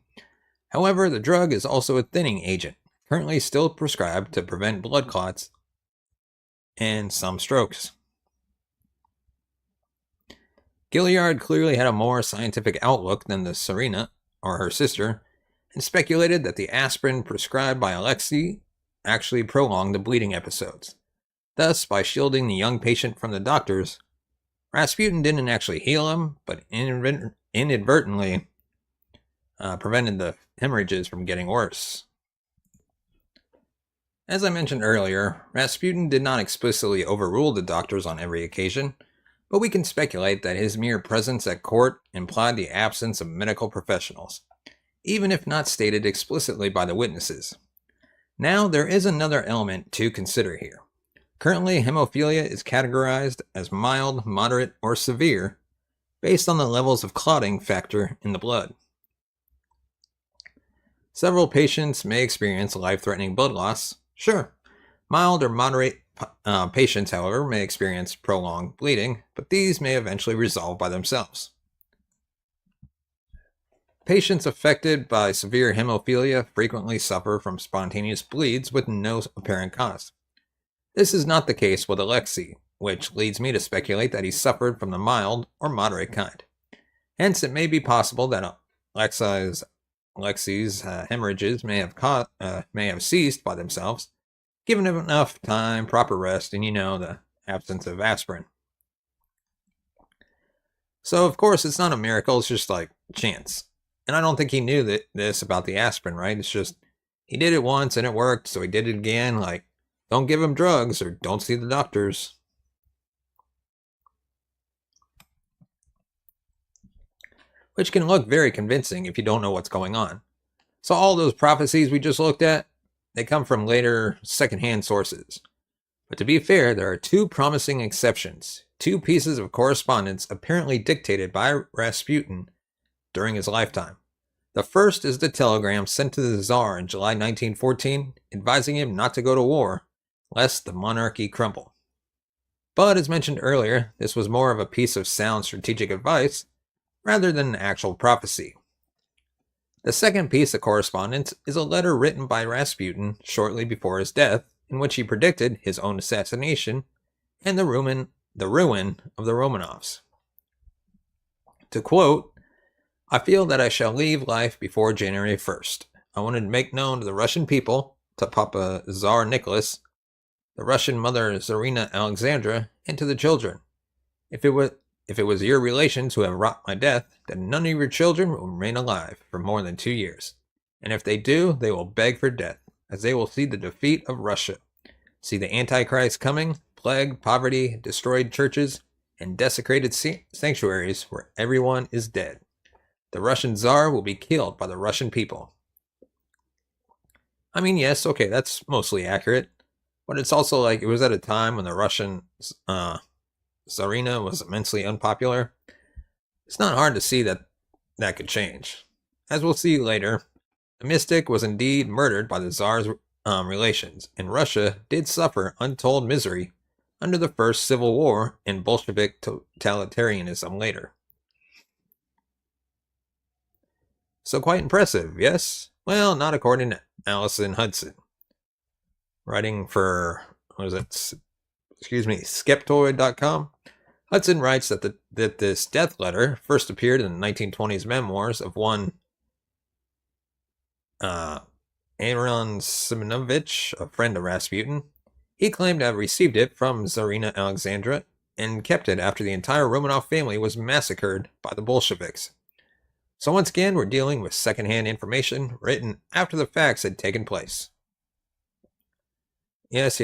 However, the drug is also a thinning agent, currently still prescribed to prevent blood clots and some strokes. Gilliard clearly had a more scientific outlook than the Tsarina, or her sister, and speculated that the aspirin prescribed by Alexei actually prolonged the bleeding episodes. Thus, by shielding the young patient from the doctors, Rasputin didn't actually heal him, but inadvertently prevented the hemorrhages from getting worse. As I mentioned earlier, Rasputin did not explicitly overrule the doctors on every occasion, but we can speculate that his mere presence at court implied the absence of medical professionals, even if not stated explicitly by the witnesses. Now, there is another element to consider here. Currently, hemophilia is categorized as mild, moderate, or severe based on the levels of clotting factor in the blood. Several patients may experience life-threatening blood loss. Sure, mild or moderate patients, however, may experience prolonged bleeding, but these may eventually resolve by themselves. Patients affected by severe hemophilia frequently suffer from spontaneous bleeds with no apparent cause. This is not the case with Alexei, which leads me to speculate that he suffered from the mild or moderate kind. Hence, it may be possible that Alexei's hemorrhages may have ceased by themselves, given him enough time, proper rest, and the absence of aspirin. So, of course, it's not a miracle, it's just like chance. And I don't think he knew this about the aspirin, right? It's just, he did it once and it worked, so he did it again. Like, don't give him drugs or don't see the doctors. Which can look very convincing if you don't know what's going on. So all those prophecies we just looked at, they come from later secondhand sources. But to be fair, there are 2 promising exceptions. 2 pieces of correspondence apparently dictated by Rasputin during his lifetime. The first is the telegram sent to the Tsar in July 1914, advising him not to go to war, lest the monarchy crumble. But as mentioned earlier, this was more of a piece of sound strategic advice, rather than an actual prophecy. The second piece of correspondence is a letter written by Rasputin shortly before his death, in which he predicted his own assassination and the ruin of the Romanovs. To quote, "I feel that I shall leave life before January 1st. I wanted to make known to the Russian people, to Papa Tsar Nicholas, the Russian mother Tsarina Alexandra, and to the children. If it If it was your relations who have wrought my death, then none of your children will remain alive for more than 2 years. And if they do, they will beg for death, as they will see the defeat of Russia, see the Antichrist coming, plague, poverty, destroyed churches, and desecrated sanctuaries where everyone is dead. The Russian Tsar will be killed by the Russian people. I mean, yes, okay, that's mostly accurate, but it's also like it was at a time when the Russian Tsarina was immensely unpopular. It's not hard to see that that could change. As we'll see later, the mystic was indeed murdered by the Tsar's relations, and Russia did suffer untold misery under the First Civil War and Bolshevik totalitarianism later. So quite impressive, yes? Well, not according to Allison Hudson. Writing for, Skeptoid.com, Hudson writes that this death letter first appeared in the 1920s memoirs of one Aaron Simonovich, a friend of Rasputin. He claimed to have received it from Tsarina Alexandra and kept it after the entire Romanov family was massacred by the Bolsheviks. So once again, we're dealing with secondhand information written after the facts had taken place. Yes.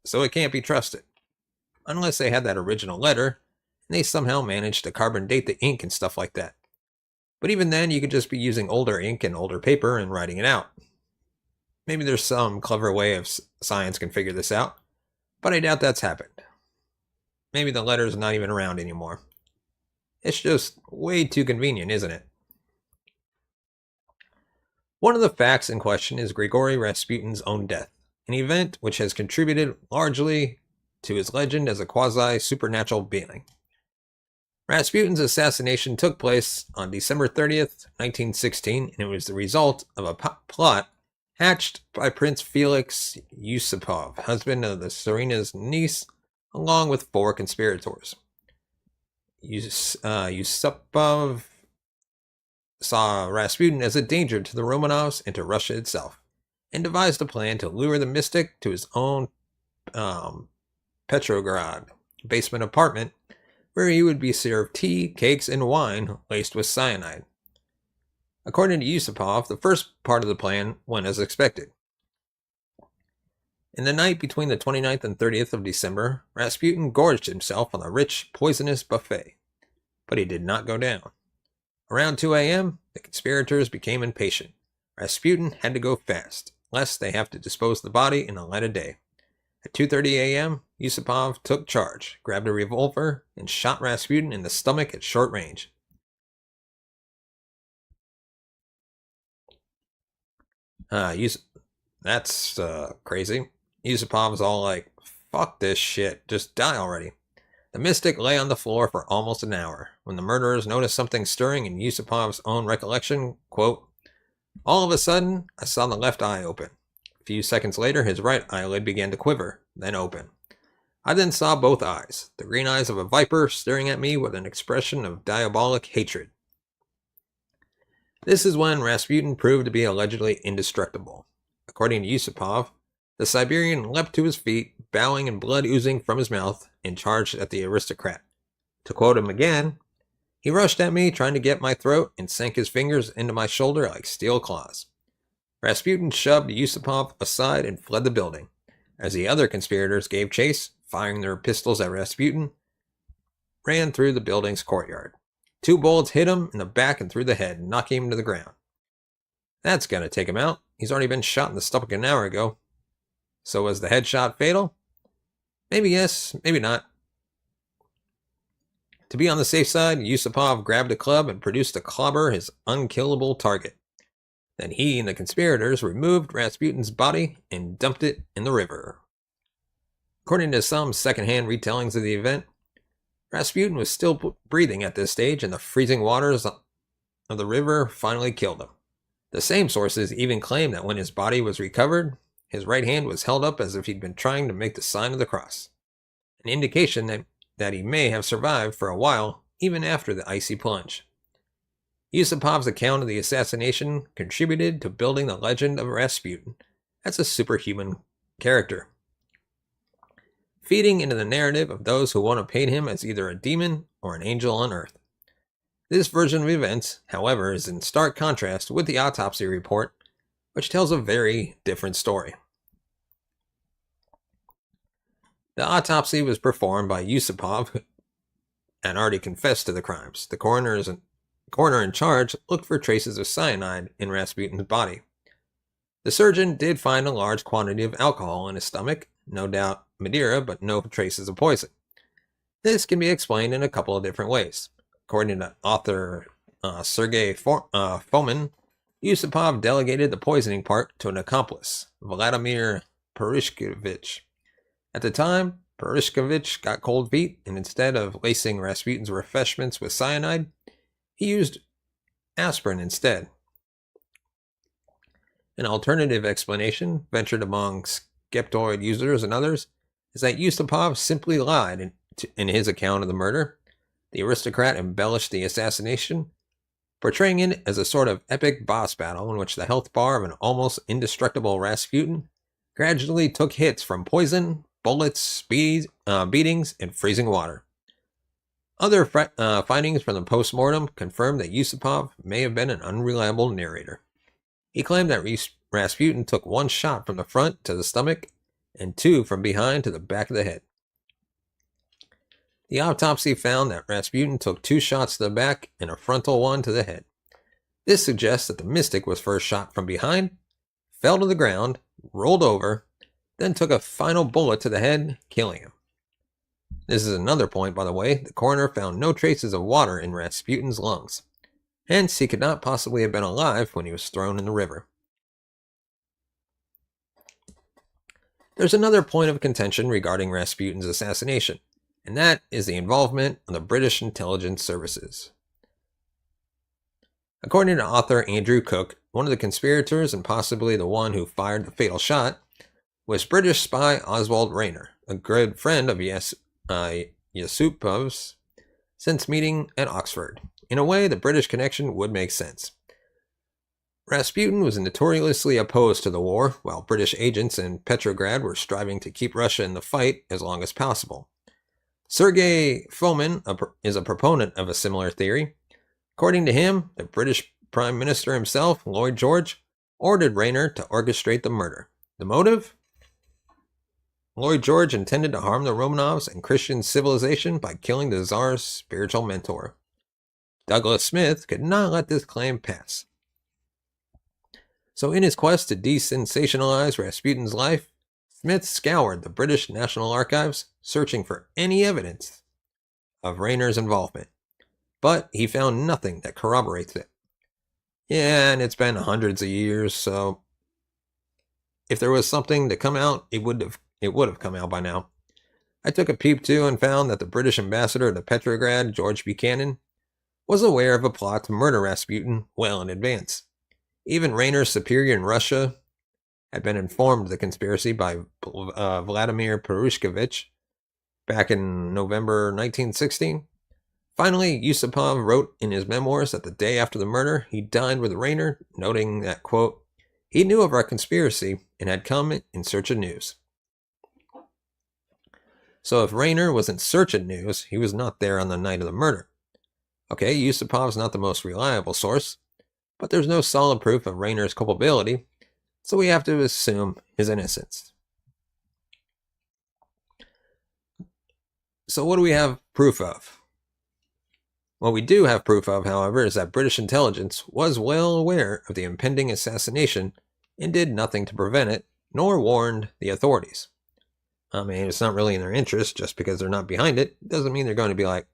So it can't be trusted. Unless they had that original letter, and they somehow managed to carbon date the ink and stuff like that. But even then, you could just be using older ink and older paper and writing it out. Maybe there's some clever way of science can figure this out, but I doubt that's happened. Maybe the letter's not even around anymore. It's just way too convenient, isn't it? One of the facts in question is Grigory Rasputin's own death, an event which has contributed largely to his legend as a quasi-supernatural being. Rasputin's assassination took place on December 30th, 1916, and it was the result of a plot hatched by Prince Felix Yusupov, husband of the Tsarina's niece, along with 4 conspirators. Yusupov saw Rasputin as a danger to the Romanovs and to Russia itself, and devised a plan to lure the mystic to his own Petrograd basement apartment, where he would be served tea, cakes, and wine laced with cyanide. According to Yusupov, the first part of the plan went as expected. In the night between the 29th and 30th of December, Rasputin gorged himself on a rich, poisonous buffet. But he did not go down. Around 2 a.m., the conspirators became impatient. Rasputin had to go fast, lest they have to dispose the body in the light of day. At 2:30 a.m., Yusupov took charge, grabbed a revolver, and shot Rasputin in the stomach at short range. That's crazy. Yusupov's all like, fuck this shit, just die already. The mystic lay on the floor for almost an hour. When the murderers noticed something stirring in Yusupov's own recollection, quote, all of a sudden, I saw the left eye open. A few seconds later, his right eyelid began to quiver, then open. I then saw both eyes, the green eyes of a viper staring at me with an expression of diabolic hatred. This is when Rasputin proved to be allegedly indestructible. According to Yusupov, the Siberian leapt to his feet, bowing and blood oozing from his mouth, and charged at the aristocrat. To quote him again, he rushed at me, trying to get my throat, and sank his fingers into my shoulder like steel claws. Rasputin shoved Yusupov aside and fled the building, as the other conspirators gave chase, firing their pistols at Rasputin, ran through the building's courtyard. 2 bullets hit him in the back and through the head, knocking him to the ground. That's gonna take him out. He's already been shot in the stomach an hour ago. So was the headshot fatal? Maybe yes, maybe not. To be on the safe side, Yusupov grabbed a club and produced to clobber his unkillable target. Then he and the conspirators removed Rasputin's body and dumped it in the river. According to some secondhand retellings of the event, Rasputin was still breathing at this stage, and the freezing waters of the river finally killed him. The same sources even claim that when his body was recovered, his right hand was held up as if he'd been trying to make the sign of the cross, an indication that he may have survived for a while even after the icy plunge. Yusupov's account of the assassination contributed to building the legend of Rasputin as a superhuman character. feeding into the narrative of those who want to paint him as either a demon or an angel on earth. This version of events, however, is in stark contrast with the autopsy report, which tells a very different story. The autopsy was performed by Yusupov and already confessed to the crimes. The coroner in charge looked for traces of cyanide in Rasputin's body. The surgeon did find a large quantity of alcohol in his stomach, no doubt Madeira, but no traces of poison. This can be explained in a couple of different ways. According to author Sergei Fomin, Yusupov delegated the poisoning part to an accomplice, Vladimir Perishkovich. At the time, Perishkovich got cold feet, and instead of lacing Rasputin's refreshments with cyanide, he used aspirin instead. An alternative explanation, ventured among skeptoid users and others, is that Yusupov simply lied in his account of the murder. The aristocrat embellished the assassination, portraying it as a sort of epic boss battle in which the health bar of an almost indestructible Rasputin gradually took hits from poison, bullets, beatings, and freezing water. Other findings from the post-mortem confirmed that Yusupov may have been an unreliable narrator. He claimed that Rasputin took one shot from the front to the stomach and two from behind to the back of the head. The autopsy found that Rasputin took 2 shots to the back and a frontal one to the head. This suggests that the mystic was first shot from behind, fell to the ground, rolled over, then took a final bullet to the head, killing him. This is another point, by the way. The coroner found no traces of water in Rasputin's lungs. Hence, he could not possibly have been alive when he was thrown in the river. There's another point of contention regarding Rasputin's assassination, and that is the involvement of the British intelligence services. According to author Andrew Cook, one of the conspirators and possibly the one who fired the fatal shot was British spy Oswald Rayner, a good friend of Yusupov's since meeting at Oxford. In a way, the British connection would make sense. Rasputin was notoriously opposed to the war, while British agents in Petrograd were striving to keep Russia in the fight as long as possible. Sergei Fomin is a proponent of a similar theory. According to him, the British Prime Minister himself, Lloyd George, ordered Rayner to orchestrate the murder. The motive? Lloyd George intended to harm the Romanovs and Christian civilization by killing the Tsar's spiritual mentor. Douglas Smith could not let this claim pass. So in his quest to desensationalize Rasputin's life, Smith scoured the British National Archives, searching for any evidence of Rayner's involvement. But he found nothing that corroborates it. Yeah, and it's been hundreds of years, so if there was something to come out, it would have come out by now. I took a peep too and found that the British ambassador to Petrograd, George Buchanan, was aware of a plot to murder Rasputin well in advance. Even Rayner's superior in Russia had been informed of the conspiracy by Vladimir Perishkovich back in November 1916. Finally, Yusupov wrote in his memoirs that the day after the murder, he dined with Rayner, noting that, quote, he knew of our conspiracy and had come in search of news. So if Rayner was in search of news, he was not there on the night of the murder. Okay, Yusupov's not the most reliable source, but there's no solid proof of Rayner's culpability, so we have to assume his innocence. So what do we have proof of? What we do have proof of, however, is that British intelligence was well aware of the impending assassination and did nothing to prevent it, nor warned the authorities. I mean, it's not really in their interest. Just because they're not behind it doesn't mean they're going to be like,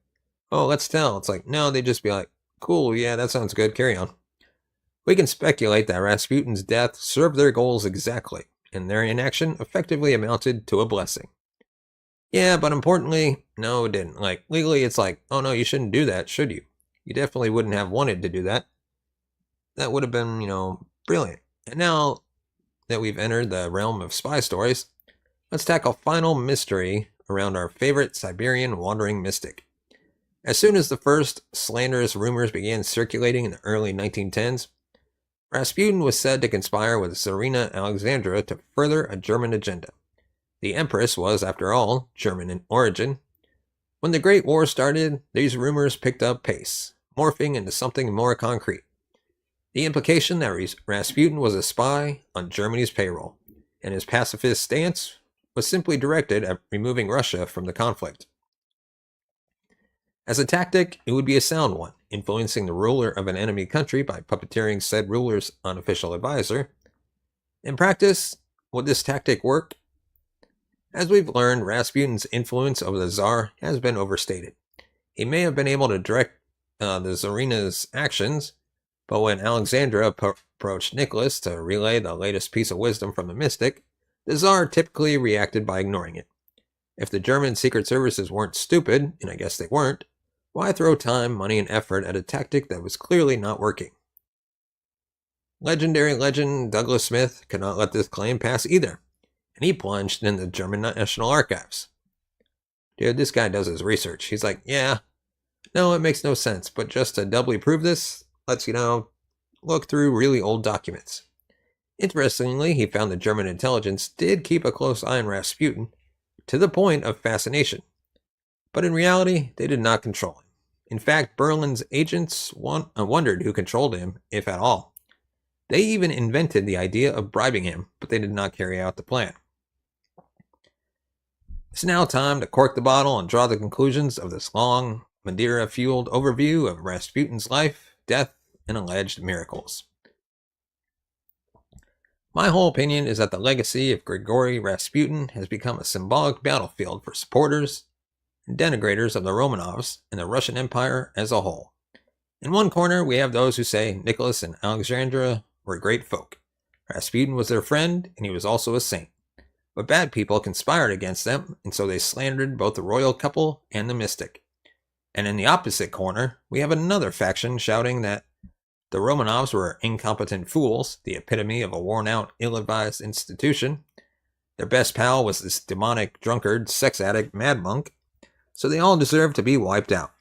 oh, let's tell. It's like, no, they'd just be like, cool, yeah, that sounds good, carry on. We can speculate that Rasputin's death served their goals exactly, and their inaction effectively amounted to a blessing. Yeah, but importantly, no, it didn't. Like, legally, it's like, oh no, you shouldn't do that, should you? You definitely wouldn't have wanted to do that. That would have been, brilliant. And now that we've entered the realm of spy stories, let's tackle final mystery around our favorite Siberian wandering mystic. As soon as the first slanderous rumors began circulating in the early 1910s, Rasputin was said to conspire with Tsarina Alexandra to further a German agenda. The Empress was, after all, German in origin. When the Great War started, these rumors picked up pace, morphing into something more concrete. The implication that Rasputin was a spy on Germany's payroll, and his pacifist stance was simply directed at removing Russia from the conflict. As a tactic, it would be a sound one, influencing the ruler of an enemy country by puppeteering said ruler's unofficial advisor. In practice, would this tactic work? As we've learned, Rasputin's influence over the Tsar has been overstated. He may have been able to direct the Tsarina's actions, but when Alexandra approached Nicholas to relay the latest piece of wisdom from the mystic, the Tsar typically reacted by ignoring it. If the German secret services weren't stupid, and I guess they weren't, why throw time, money, and effort at a tactic that was clearly not working? Legendary legend Douglas Smith could not let this claim pass either, and he plunged in the German National Archives. Dude, this guy does his research. He's like, yeah, no, it makes no sense, but just to doubly prove this, let's, look through really old documents. Interestingly, he found the German intelligence did keep a close eye on Rasputin, to the point of fascination. But in reality, they did not control him. In fact, Berlin's agents wondered who controlled him, if at all. They even invented the idea of bribing him, but they did not carry out the plan. It's now time to cork the bottle and draw the conclusions of this long, Madeira-fueled overview of Rasputin's life, death, and alleged miracles. My whole opinion is that the legacy of Grigory Rasputin has become a symbolic battlefield for supporters and denigrators of the Romanovs and the Russian Empire as a whole. In one corner, we have those who say Nicholas and Alexandra were great folk. Rasputin was their friend, and he was also a saint. But bad people conspired against them, and so they slandered both the royal couple and the mystic. And in the opposite corner, we have another faction shouting that the Romanovs were incompetent fools, the epitome of a worn-out, ill-advised institution. Their best pal was this demonic drunkard, sex addict, mad monk, so they all deserved to be wiped out.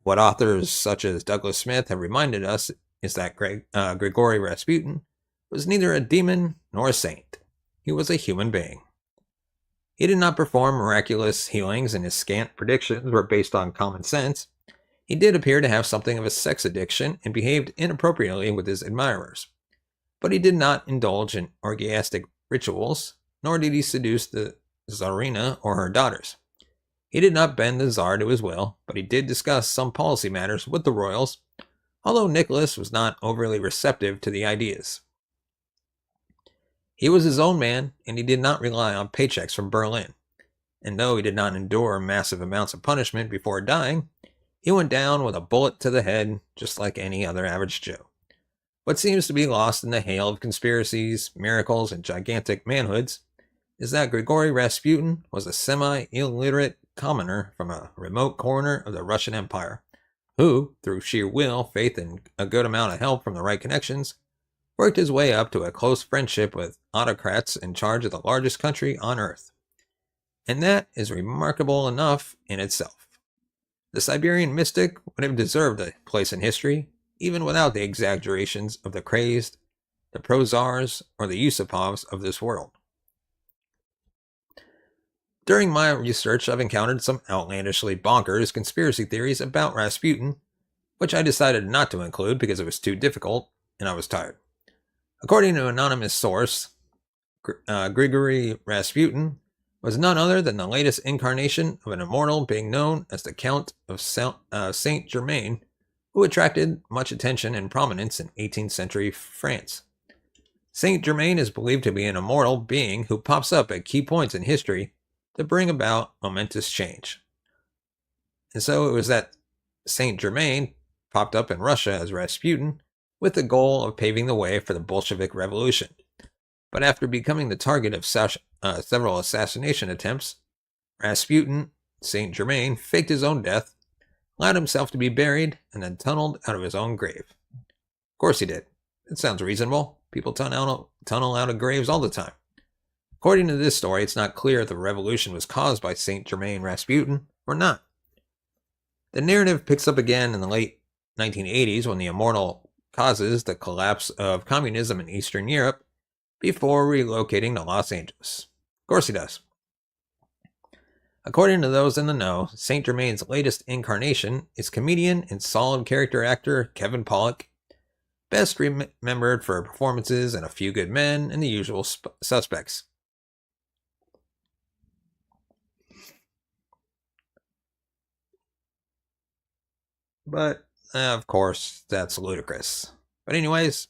What authors such as Douglas Smith have reminded us is that Grigory Rasputin was neither a demon nor a saint. He was a human being. He did not perform miraculous healings, and his scant predictions were based on common sense. He did appear to have something of a sex addiction and behaved inappropriately with his admirers. But he did not indulge in orgiastic rituals, nor did he seduce the Tsarina or her daughters. He did not bend the Tsar to his will, but he did discuss some policy matters with the royals, although Nicholas was not overly receptive to the ideas. He was his own man, and he did not rely on paychecks from Berlin. And though he did not endure massive amounts of punishment before dying, he went down with a bullet to the head, just like any other average Joe. What seems to be lost in the hail of conspiracies, miracles, and gigantic manhoods is that Grigory Rasputin was a semi-illiterate commoner from a remote corner of the Russian Empire, who, through sheer will, faith, and a good amount of help from the right connections, worked his way up to a close friendship with autocrats in charge of the largest country on earth. And that is remarkable enough in itself. The Siberian mystic would have deserved a place in history, even without the exaggerations of the crazed, the pro-czars, or the Yusupovs of this world. During my research, I've encountered some outlandishly bonkers conspiracy theories about Rasputin, which I decided not to include because it was too difficult, and I was tired. According to an anonymous source, Grigory Rasputin was none other than the latest incarnation of an immortal being known as the Count of Saint Germain, who attracted much attention and prominence in 18th century France. Saint Germain is believed to be an immortal being who pops up at key points in history to bring about momentous change. And so it was that Saint Germain popped up in Russia as Rasputin with the goal of paving the way for the Bolshevik Revolution. But after becoming the target of several assassination attempts, Rasputin, Saint Germain, faked his own death, allowed himself to be buried, and then tunneled out of his own grave. Of course he did. It sounds reasonable. People tunnel out of graves all the time. According to this story, it's not clear if the revolution was caused by Saint Germain Rasputin or not. The narrative picks up again in the late 1980s when the immortal causes the collapse of communism in Eastern Europe before relocating to Los Angeles. Of course he does. According to those in the know, St. Germain's latest incarnation is comedian and solid character actor Kevin Pollak, best remembered for performances in A Few Good Men and The Usual Suspects. But, of course, that's ludicrous. But anyways,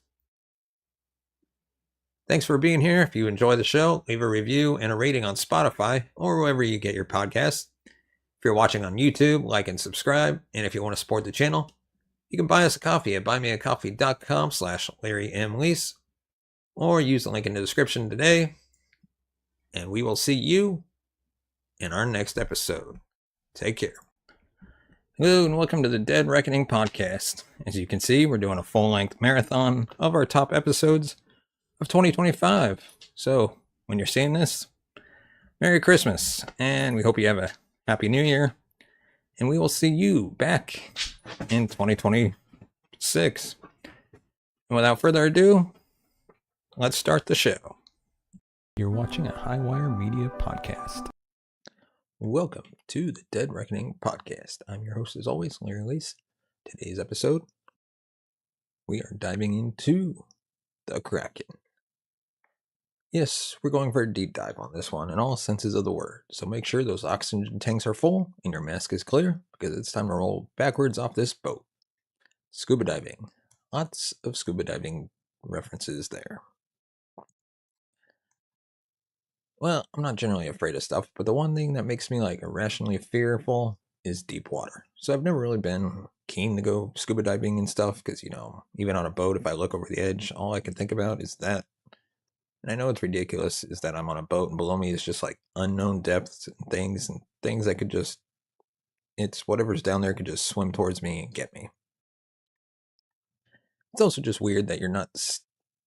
thanks for being here. If you enjoy the show, leave a review and a rating on Spotify or wherever you get your podcasts. If you're watching on YouTube, like and subscribe. And if you want to support the channel, you can buy us a coffee at buymeacoffee.com/Larry M. Lease or use the link in the description today. And we will see you in our next episode. Take care. Hello and welcome to the Dead Reckoning podcast. As you can see, we're doing a full-length marathon of our top episodes of 2025. So when you're seeing this, Merry Christmas, and we hope you have a Happy New Year, and we will see you back in 2026. And without further ado, let's start the show. You're watching a Highwire Media podcast. Welcome to the Dead Reckoning podcast. I'm your host, as always, Larry Lease. Today's episode, we are diving into the Kraken. Yes, we're going for a deep dive on this one in all senses of the word. So make sure those oxygen tanks are full and your mask is clear because it's time to roll backwards off this boat. Scuba diving. Lots of scuba diving references there. Well, I'm not generally afraid of stuff, but the one thing that makes me irrationally fearful is deep water. So I've never really been keen to go scuba diving and stuff because, even on a boat, if I look over the edge, all I can think about is that. And I know it's ridiculous, is that I'm on a boat and below me is just unknown depths and things that could just, it's whatever's down there could just swim towards me and get me. It's also just weird that you're not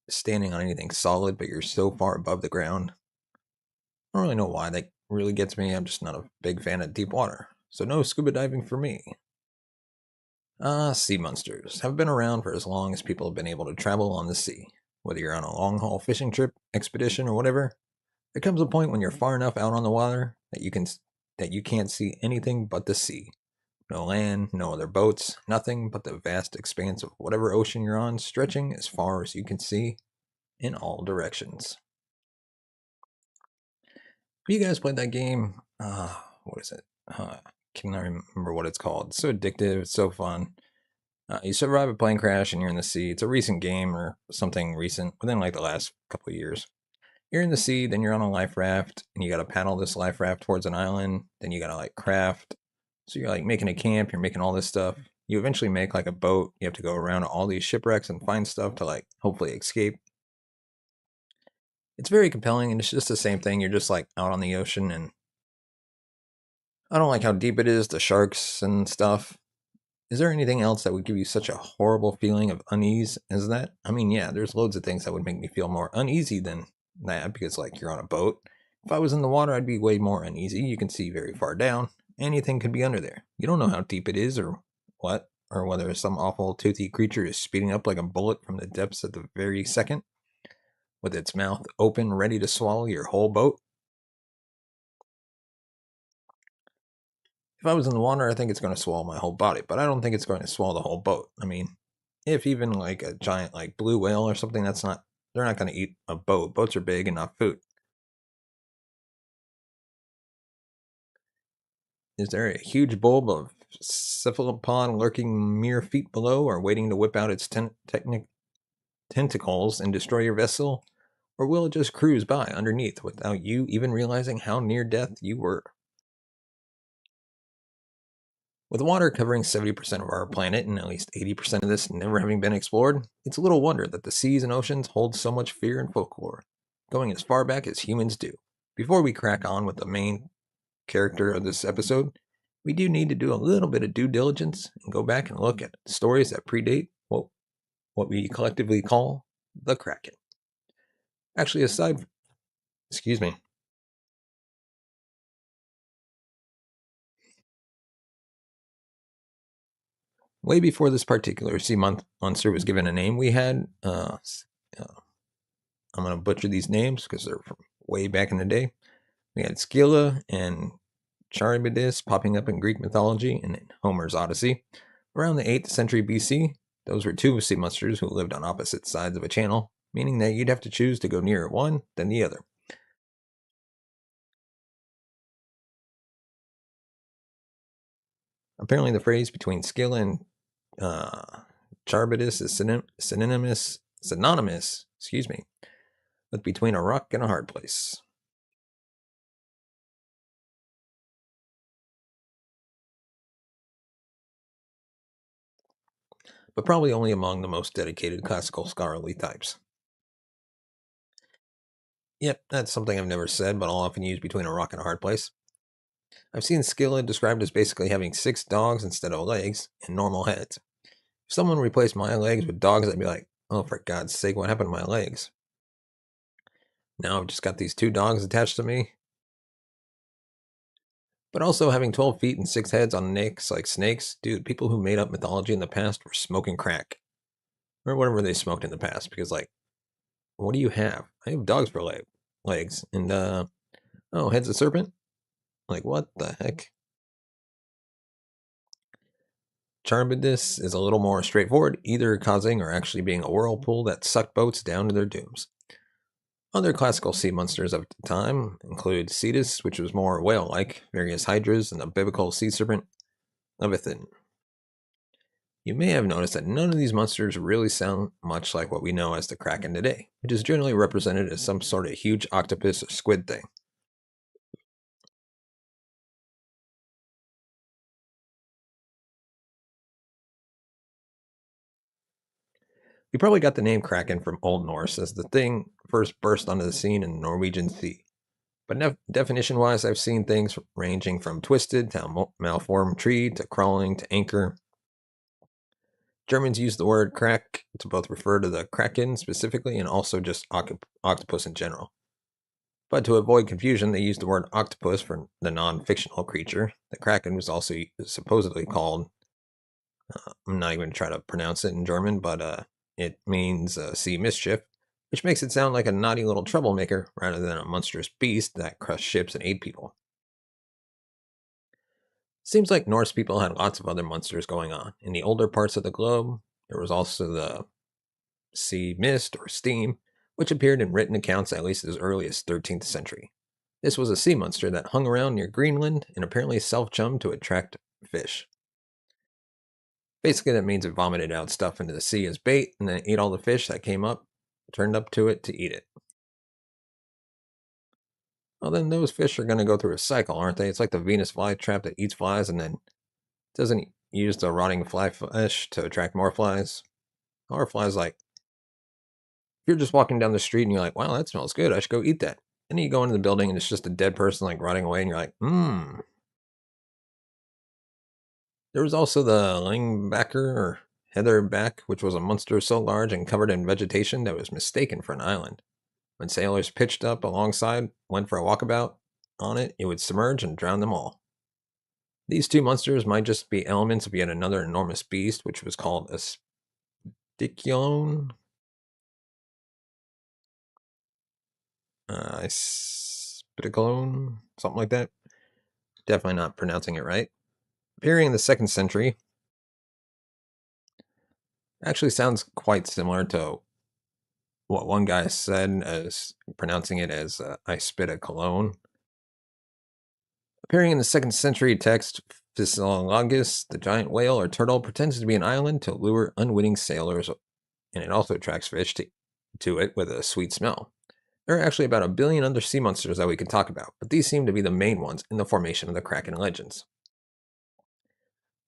standing on anything solid, but you're so far above the ground. I don't really know why that really gets me. I'm just not a big fan of deep water. So no scuba diving for me. Sea monsters have been around for as long as people have been able to travel on the sea. Whether you're on a long-haul fishing trip, expedition, or whatever, there comes a point when you're far enough out on the water that you can't see anything but the sea. No land, no other boats, nothing but the vast expanse of whatever ocean you're on, stretching as far as you can see in all directions. Have you guys played that game? What is it? Cannot remember what it's called. It's so addictive. It's so fun. You survive a plane crash and you're in the sea. It's a recent game or something recent, within the last couple of years. You're in the sea, then you're on a life raft, and you got to paddle this life raft towards an island. Then you got to craft. So you're making a camp. You're making all this stuff. You eventually make a boat. You have to go around all these shipwrecks and find stuff to hopefully escape. It's very compelling, and it's just the same thing. You're just out on the ocean, and I don't like how deep it is, the sharks and stuff. Is there anything else that would give you such a horrible feeling of unease as that? I mean, yeah, there's loads of things that would make me feel more uneasy than that because, you're on a boat. If I was in the water, I'd be way more uneasy. You can see very far down. Anything could be under there. You don't know how deep it is or what, or whether some awful toothy creature is speeding up like a bullet from the depths at the very second, with its mouth open, ready to swallow your whole boat. If I was in the water, I think it's going to swallow my whole body, but I don't think it's going to swallow the whole boat. I mean, if even a giant blue whale or something, they're not going to eat a boat. Boats are big and not food. Is there a huge bulb of cephalopod lurking mere feet below or waiting to whip out its tentacles and destroy your vessel? Or will it just cruise by underneath without you even realizing how near death you were? With water covering 70% of our planet and at least 80% of this never having been explored, it's little wonder that the seas and oceans hold so much fear and folklore, going as far back as humans do. Before we crack on with the main character of this episode, we do need to do a little bit of due diligence and go back and look at stories that predate what we collectively call the Kraken. Actually, excuse me. Way before this particular sea monster was given a name, we had, I'm going to butcher these names because they're from way back in the day. We had Scylla and Charybdis popping up in Greek mythology and in Homer's Odyssey. Around the 8th century BC, those were two sea monsters who lived on opposite sides of a channel, meaning that you'd have to choose to go nearer one than the other. Apparently, the phrase between Scylla and uh, Charybdis is synonymous, with between a rock and a hard place. But probably only among the most dedicated classical scholarly types. Yep, that's something I've never said, but I'll often use between a rock and a hard place. I've seen Scylla described as basically having 6 dogs instead of legs and normal heads. If someone replaced my legs with dogs, I'd be like, oh, for God's sake, what happened to my legs? Now I've just got these 2 dogs attached to me. But also having 12 feet and 6 heads on necks like snakes, dude, people who made up mythology in the past were smoking crack. Or whatever they smoked in the past, because, like, what do you have? I have dogs for legs. And, oh, head's a serpent? Like, what the heck? Charybdis is a little more straightforward, either causing or actually being a whirlpool that sucked boats down to their dooms. Other classical sea monsters of the time include Cetus, which was more whale-like, various hydras, and the biblical sea serpent Leviathan. You may have noticed that none of these monsters really sound much like what we know as the Kraken today, which is generally represented as some sort of huge octopus or squid thing. We probably got the name Kraken from Old Norse, as the thing first burst onto the scene in the Norwegian Sea. But definition wise, I've seen things ranging from twisted to malformed tree to crawling to anchor. Germans use the word crack to both refer to the kraken specifically and also just octopus in general. But to avoid confusion, they used the word octopus for the non fictional creature. The kraken was also supposedly called, I'm not even going to try to pronounce it in German, but it means sea mischief, which makes it sound like a naughty little troublemaker rather than a monstrous beast that crushed ships and ate people. Seems like Norse people had lots of other monsters going on. In the older parts of the globe, there was also the sea mist or steam, which appeared in written accounts at least as early as 13th century. This was a sea monster that hung around near Greenland and apparently self-chummed to attract fish. Basically, that means it vomited out stuff into the sea as bait and then ate all the fish that came up, turned up to it to eat it. Well, then those fish are going to go through a cycle, aren't they? It's like the Venus flytrap that eats flies and then doesn't use the rotting fly flesh to attract more flies. Or flies like, if you're just walking down the street and you're like, wow, that smells good, I should go eat that. And then you go into the building and it's just a dead person like rotting away and you're like, hmm. There was also the Langbacker or heatherback, which was a monster so large and covered in vegetation that it was mistaken for an island. When sailors pitched up alongside, went for a walkabout on it, it would submerge and drown them all. These two monsters might just be elements of yet another enormous beast, which was called a stichion. Spitalone, something like that. Definitely not pronouncing it right. Appearing in the 2nd century, actually sounds quite similar to what one guy said as pronouncing it as I spit a cologne. Appearing in the 2nd century text, Physiologus, the giant whale or turtle, pretends to be an island to lure unwitting sailors, and it also attracts fish to it with a sweet smell. There are actually about a billion other sea monsters that we could talk about, but these seem to be the main ones in the formation of the Kraken legends.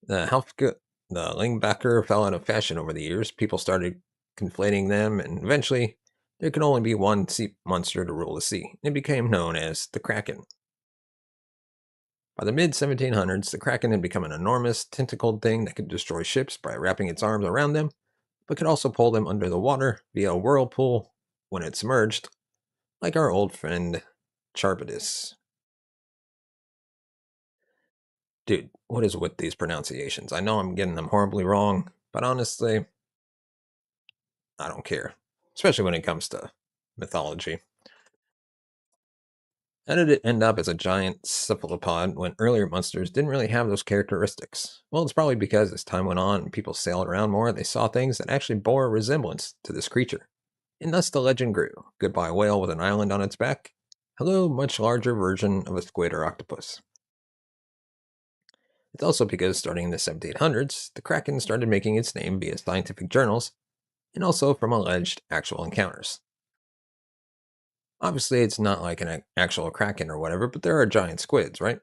The Halfke, the Lingbacker fell out of fashion over the years. People started conflating them, and eventually there could only be one sea monster to rule the sea. It became known as the Kraken. By the mid 1700s, the Kraken had become an enormous, tentacled thing that could destroy ships by wrapping its arms around them, but could also pull them under the water via a whirlpool when it submerged, like our old friend Charybdis. Dude, what is with these pronunciations? I know I'm getting them horribly wrong, but honestly, I don't care, especially when it comes to mythology. How did it end up as a giant cephalopod when earlier monsters didn't really have those characteristics? Well, it's probably because as time went on and people sailed around more, they saw things that actually bore a resemblance to this creature. And thus the legend grew. Goodbye whale with an island on its back. Hello, much larger version of a squid or octopus. It's also because starting in the 1700s, the kraken started making its name via scientific journals and also from alleged actual encounters. Obviously, it's not like an actual kraken or whatever, but there are giant squids, right?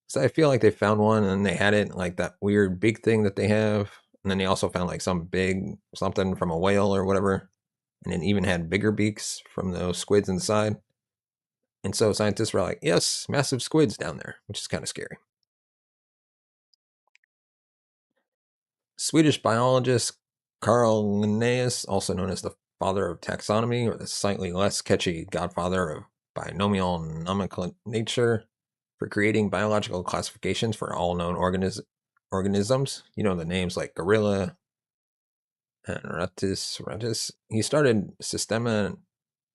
So I feel like they found one and they had it like that weird big thing that they have. And then they also found like some big something from a whale or whatever. And it even had bigger beaks from those squids inside. And so scientists were like, yes, massive squids down there, which is kind of scary. Swedish biologist Carl Linnaeus, also known as the father of taxonomy or the slightly less catchy godfather of binomial nomenclature, for creating biological classifications for all known organisms. You know, the names like gorilla and ratus. He started Systema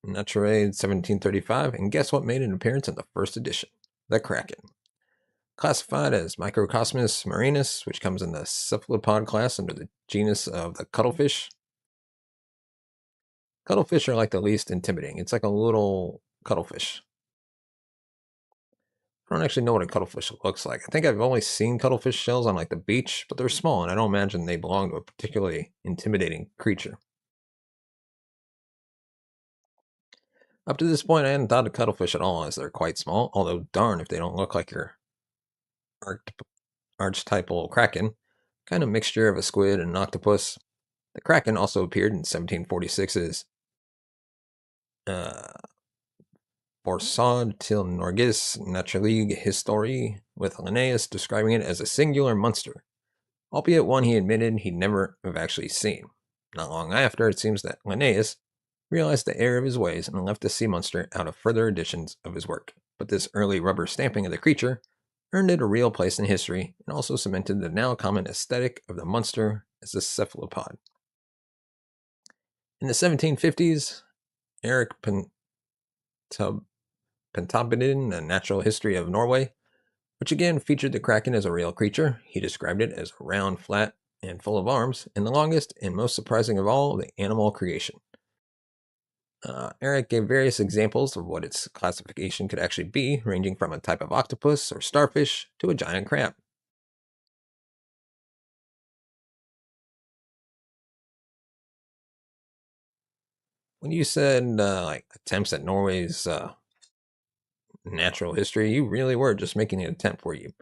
Naturae in 1735, and guess what made an appearance in the first edition? The kraken. Classified as Microcosmus marinus, which comes in the cephalopod class under the genus of the cuttlefish. Cuttlefish are like the least intimidating. It's like a little cuttlefish. I don't actually know what a cuttlefish looks like. I think I've only seen cuttlefish shells on like the beach, but they're small, and I don't imagine they belong to a particularly intimidating creature. Up to this point, I hadn't thought of cuttlefish at all, as they're quite small, although darn if they don't look like your archetypal kraken, kind of mixture of a squid and an octopus. The kraken also appeared in 1746's uh, Borsod til Norges Naturlige Historie, with Linnaeus describing it as a singular monster, albeit one he admitted he'd never have actually seen. Not long after, it seems that Linnaeus realized the error of his ways and left the sea monster out of further editions of his work. But this early rubber stamping of the creature earned it a real place in history and also cemented the now common aesthetic of the monster as a cephalopod. In the 1750s, Eric Pentobidin, A Natural History of Norway, which again featured the kraken as a real creature. He described it as round, flat, and full of arms, and the longest and most surprising of all, the animal creation. Eric gave various examples of what its classification could actually be, ranging from a type of octopus or starfish to a giant crab. When you said like attempts at Norway's natural history, you really were just making an attempt, were you?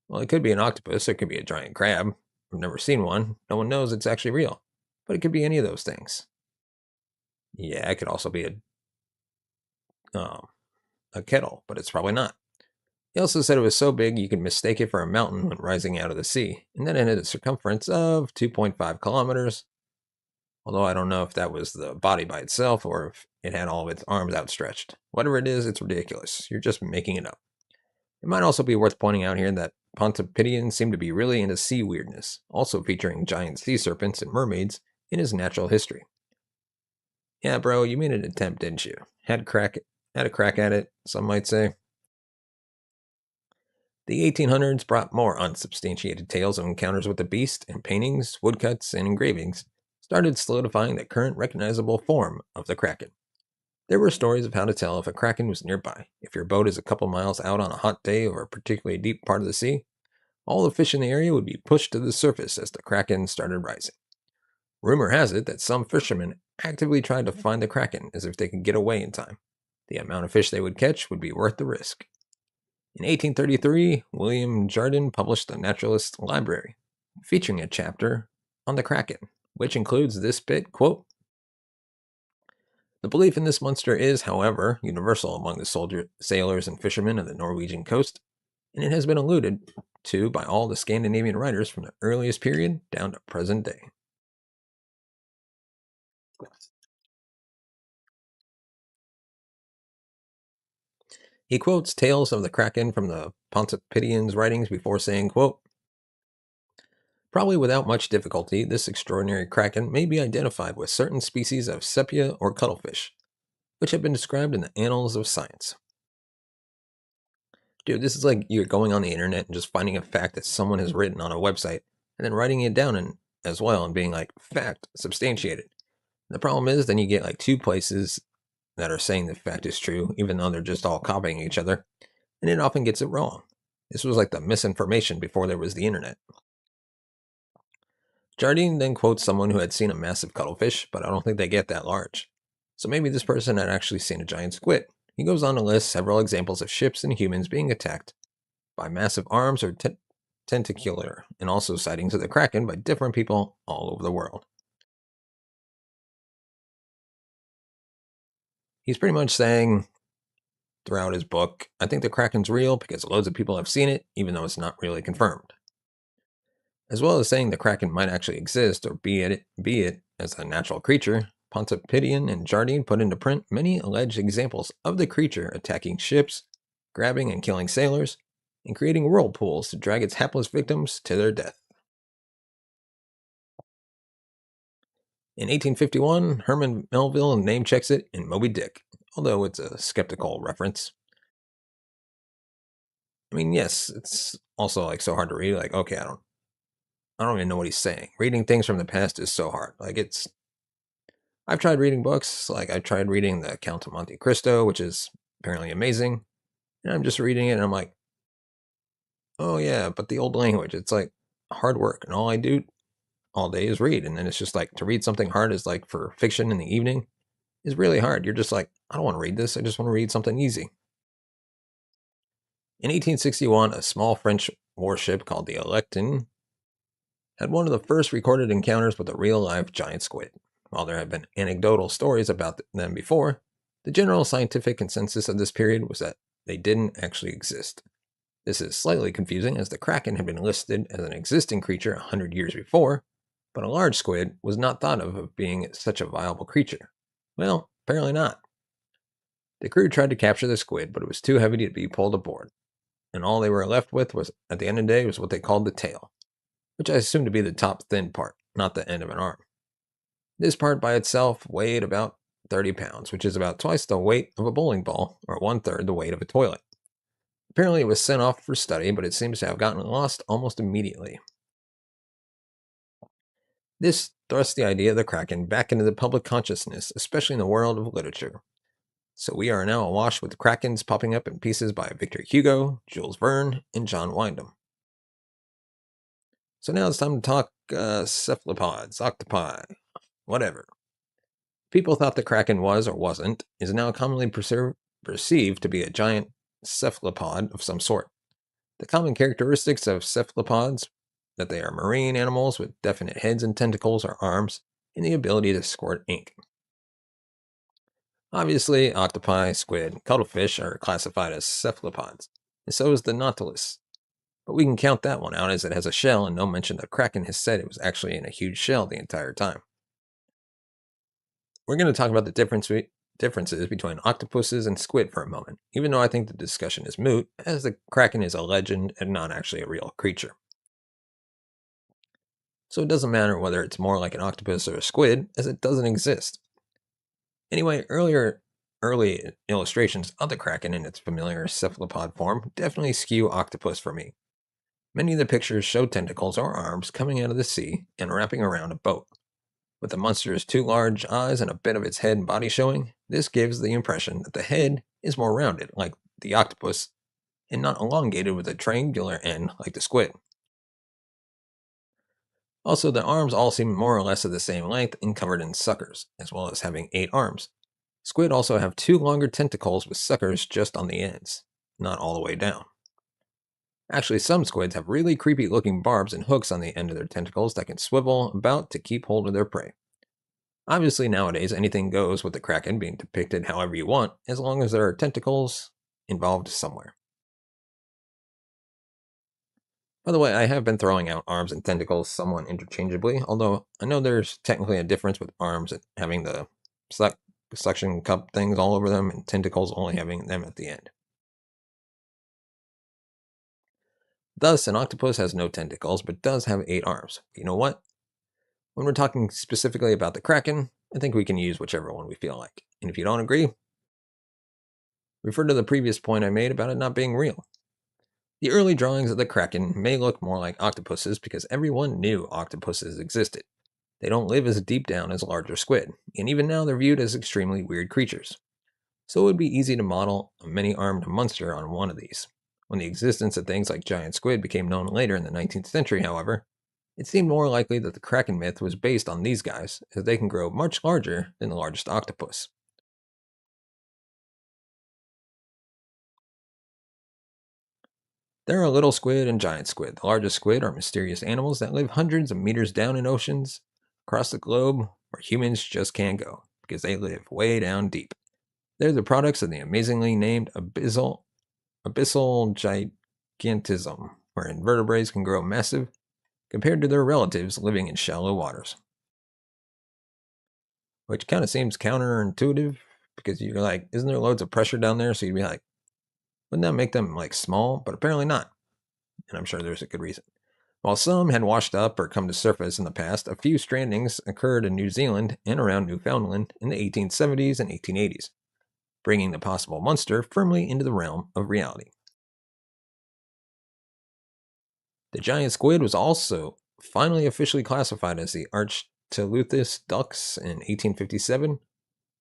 Well, it could be an octopus, it could be a giant crab. I've never seen one. No one knows it's actually real. But it could be any of those things. Yeah, it could also be um, a kettle, but it's probably not. He also said it was so big you could mistake it for a mountain when rising out of the sea, and that it had a circumference of 2.5 kilometers. Although I don't know if that was the body by itself or if it had all of its arms outstretched. Whatever it is, it's ridiculous. You're just making it up. It might also be worth pointing out here that Pontopidian seemed to be really into sea weirdness, also featuring giant sea serpents and mermaids in his natural history. Yeah, bro, you made an attempt, didn't you? Had a crack at it, some might say. The 1800s brought more unsubstantiated tales of encounters with the beast, and paintings, woodcuts, and engravings started solidifying the current recognizable form of the kraken. There were stories of how to tell if a kraken was nearby. If your boat is a couple miles out on a hot day over a particularly deep part of the sea, all the fish in the area would be pushed to the surface as the kraken started rising. Rumor has it that some fishermen actively tried to find the kraken as if they could get away in time. The amount of fish they would catch would be worth the risk. In 1833, William Jardine published the Naturalist's Library, featuring a chapter on the kraken, which includes this bit, quote, "The belief in this monster is, however, universal among the sailors and fishermen of the Norwegian coast, and it has been alluded to by all the Scandinavian writers from the earliest period down to present day." He quotes tales of the kraken from the Pontopidian's writings before saying, quote, "Probably without much difficulty, this extraordinary kraken may be identified with certain species of sepia or cuttlefish, which have been described in the annals of science. Dude, this is like you're going on the internet and just finding a fact that someone has written on a website and then writing it down as well and being like, fact, substantiated. The problem is then you get like two places that are saying the fact is true, even though they're just all copying each other, and it often gets it wrong. This was like the misinformation before there was the internet. Jardine then quotes someone who had seen a massive cuttlefish, but I don't think they get that large. So maybe this person had actually seen a giant squid. He goes on to list several examples of ships and humans being attacked by massive arms or tentacular, and also sightings of the Kraken by different people all over the world. He's pretty much saying throughout his book, I think the Kraken's real because loads of people have seen it, even though it's not really confirmed. As well as saying the Kraken might actually exist or be it as a natural creature, Pontoppidan and Jardine put into print many alleged examples of the creature attacking ships, grabbing and killing sailors, and creating whirlpools to drag its hapless victims to their death. In 1851, Herman Melville name checks it in Moby Dick, although it's a skeptical reference. I mean, yes, it's also like so hard to read. Like, okay, I don't even know what he's saying. Reading things from the past is so hard. I've tried reading books. Like I tried reading The Count of Monte Cristo, which is apparently amazing. And I'm just reading it and I'm like, oh yeah, but the old language, it's like hard work. And all I do all day is read. And then it's just like to read something hard is like for fiction in the evening is really hard. You're just like, I don't want to read this. I just want to read something easy. In 1861, a small French warship called the Electon had one of the first recorded encounters with a real live giant squid. While there have been anecdotal stories about them before, the general scientific consensus of this period was that they didn't actually exist. This is slightly confusing as the Kraken had been listed as an existing creature 100 years before, but a large squid was not thought of being such a viable creature. Well, apparently not. The crew tried to capture the squid, but it was too heavy to be pulled aboard, and all they were left with was, at the end of the day, was what they called the tail, which I assume to be the top thin part, not the end of an arm. This part by itself weighed about 30 pounds, which is about twice the weight of a bowling ball, or 1/3 the weight of a toilet. Apparently it was sent off for study, but it seems to have gotten lost almost immediately. This thrust the idea of the Kraken back into the public consciousness, especially in the world of literature. So we are now awash with Krakens popping up in pieces by Victor Hugo, Jules Verne, and John Wyndham. So now it's time to talk cephalopods, octopi, whatever. People thought the Kraken was or wasn't, is now commonly perceived to be a giant cephalopod of some sort. The common characteristics of cephalopods that they are marine animals with definite heads and tentacles or arms, and the ability to squirt ink. Obviously, octopi, squid, and cuttlefish are classified as cephalopods, and so is the nautilus. But we can count that one out as it has a shell, and no mention that Kraken has said it was actually in a huge shell the entire time. We're going to talk about the differences between octopuses and squid for a moment, even though I think the discussion is moot, as the Kraken is a legend and not actually a real creature. So it doesn't matter whether it's more like an octopus or a squid, as it doesn't exist. Anyway, early illustrations of the Kraken in its familiar cephalopod form definitely skew octopus for me. Many of the pictures show tentacles or arms coming out of the sea and wrapping around a boat. With the monster's two large eyes and a bit of its head and body showing, this gives the impression that the head is more rounded, like the octopus, and not elongated with a triangular end like the squid. Also, the arms all seem more or less of the same length and covered in suckers, as well as having 8 arms. Squid also have 2 longer tentacles with suckers just on the ends, not all the way down. Actually, some squids have really creepy looking barbs and hooks on the end of their tentacles that can swivel about to keep hold of their prey. Obviously, nowadays, anything goes with the Kraken being depicted however you want, as long as there are tentacles involved somewhere. By the way, I have been throwing out arms and tentacles somewhat interchangeably, although I know there's technically a difference with arms having the suction cup things all over them and tentacles only having them at the end. Thus, an octopus has no tentacles but does have 8 arms. You know what? When we're talking specifically about the Kraken, I think we can use whichever one we feel like. And if you don't agree, Refer to the previous point I made about it not being real. The early drawings of the kraken may look more like octopuses because everyone knew octopuses existed. They don't live as deep down as larger squid, and even now they're viewed as extremely weird creatures. So it would be easy to model a many-armed monster on one of these. When the existence of things like giant squid became known later in the 19th century, however, it seemed more likely that the kraken myth was based on these guys, as they can grow much larger than the largest octopus. There are little squid and giant squid. The largest squid are mysterious animals that live hundreds of meters down in oceans across the globe where humans just can't go because they live way down deep. They're the products of the amazingly named abyssal gigantism, where invertebrates can grow massive compared to their relatives living in shallow waters. Which kind of seems counterintuitive because you're like, isn't there loads of pressure down there? So you'd be like, wouldn't that make them like small? But apparently not. And I'm sure there's a good reason. While some had washed up or come to surface in the past, a few strandings occurred in New Zealand and around Newfoundland in the 1870s and 1880s, bringing the possible monster firmly into the realm of reality. The giant squid was also finally officially classified as the Archteluthis dux in 1857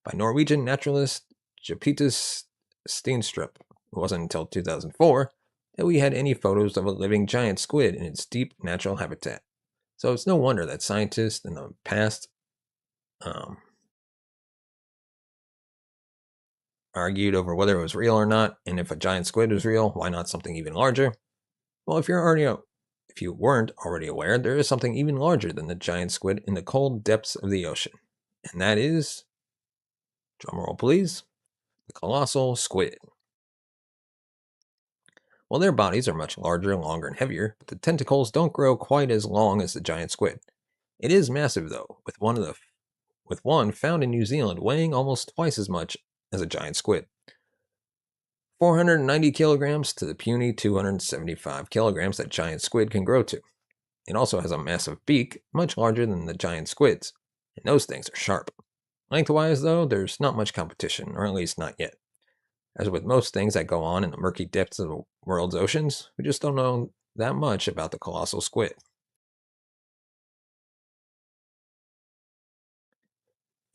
by Norwegian naturalist Japetus Steenstrup. It wasn't until 2004 that we had any photos of a living giant squid in its deep natural habitat. So it's no wonder that scientists in the past um, argued over whether it was real or not, and if a giant squid was real, why not something even larger? Well, if you weren't already aware, there is something even larger than the giant squid in the cold depths of the ocean, and that is, drumroll please, the colossal squid. Well, their bodies are much larger, longer, and heavier, but the tentacles don't grow quite as long as the giant squid. It is massive, though, with one found in New Zealand weighing almost twice as much as a giant squid. 490 kilograms to the puny 275 kilograms that giant squid can grow to. It also has a massive beak, much larger than the giant squids, and those things are sharp. Lengthwise, though, there's not much competition, or at least not yet. As with most things that go on in the murky depths of the world's oceans, we just don't know that much about the colossal squid.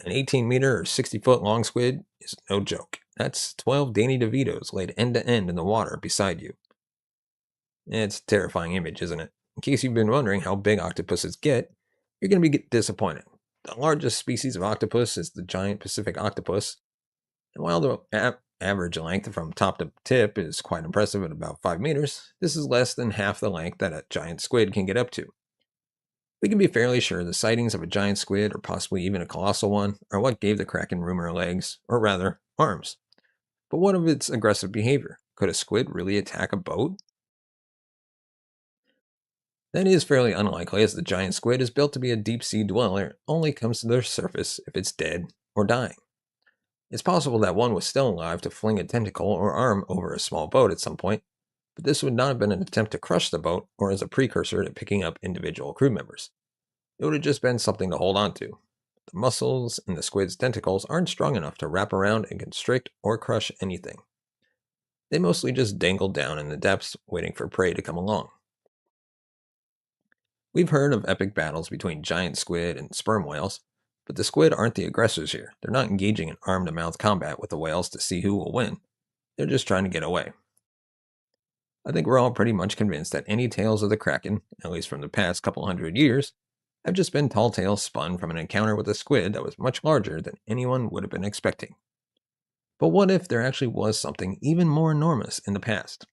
An 18-meter or 60-foot long squid is no joke. That's 12 Danny DeVitos laid end to end in the water beside you. It's a terrifying image, isn't it? In case you've been wondering how big octopuses get, you're going to be disappointed. The largest species of octopus is the giant Pacific octopus, and while the average length from top to tip is quite impressive at about 5 meters, this is less than half the length that a giant squid can get up to. We can be fairly sure the sightings of a giant squid, or possibly even a colossal one, are what gave the kraken rumor legs, or rather, arms. But what of its aggressive behavior? Could a squid really attack a boat? That is fairly unlikely, as the giant squid is built to be a deep sea dweller and only comes to the surface if it's dead or dying. It's possible that one was still alive to fling a tentacle or arm over a small boat at some point, but this would not have been an attempt to crush the boat or as a precursor to picking up individual crew members. It would have just been something to hold on to. The muscles in the squid's tentacles aren't strong enough to wrap around and constrict or crush anything. They mostly just dangle down in the depths, waiting for prey to come along. We've heard of epic battles between giant squid and sperm whales, but the squid aren't the aggressors here. They're not engaging in arm-to-mouth combat with the whales to see who will win. They're just trying to get away. I think we're all pretty much convinced that any tales of the kraken, at least from the past couple hundred years, have just been tall tales spun from an encounter with a squid that was much larger than anyone would have been expecting. But what if there actually was something even more enormous in the past?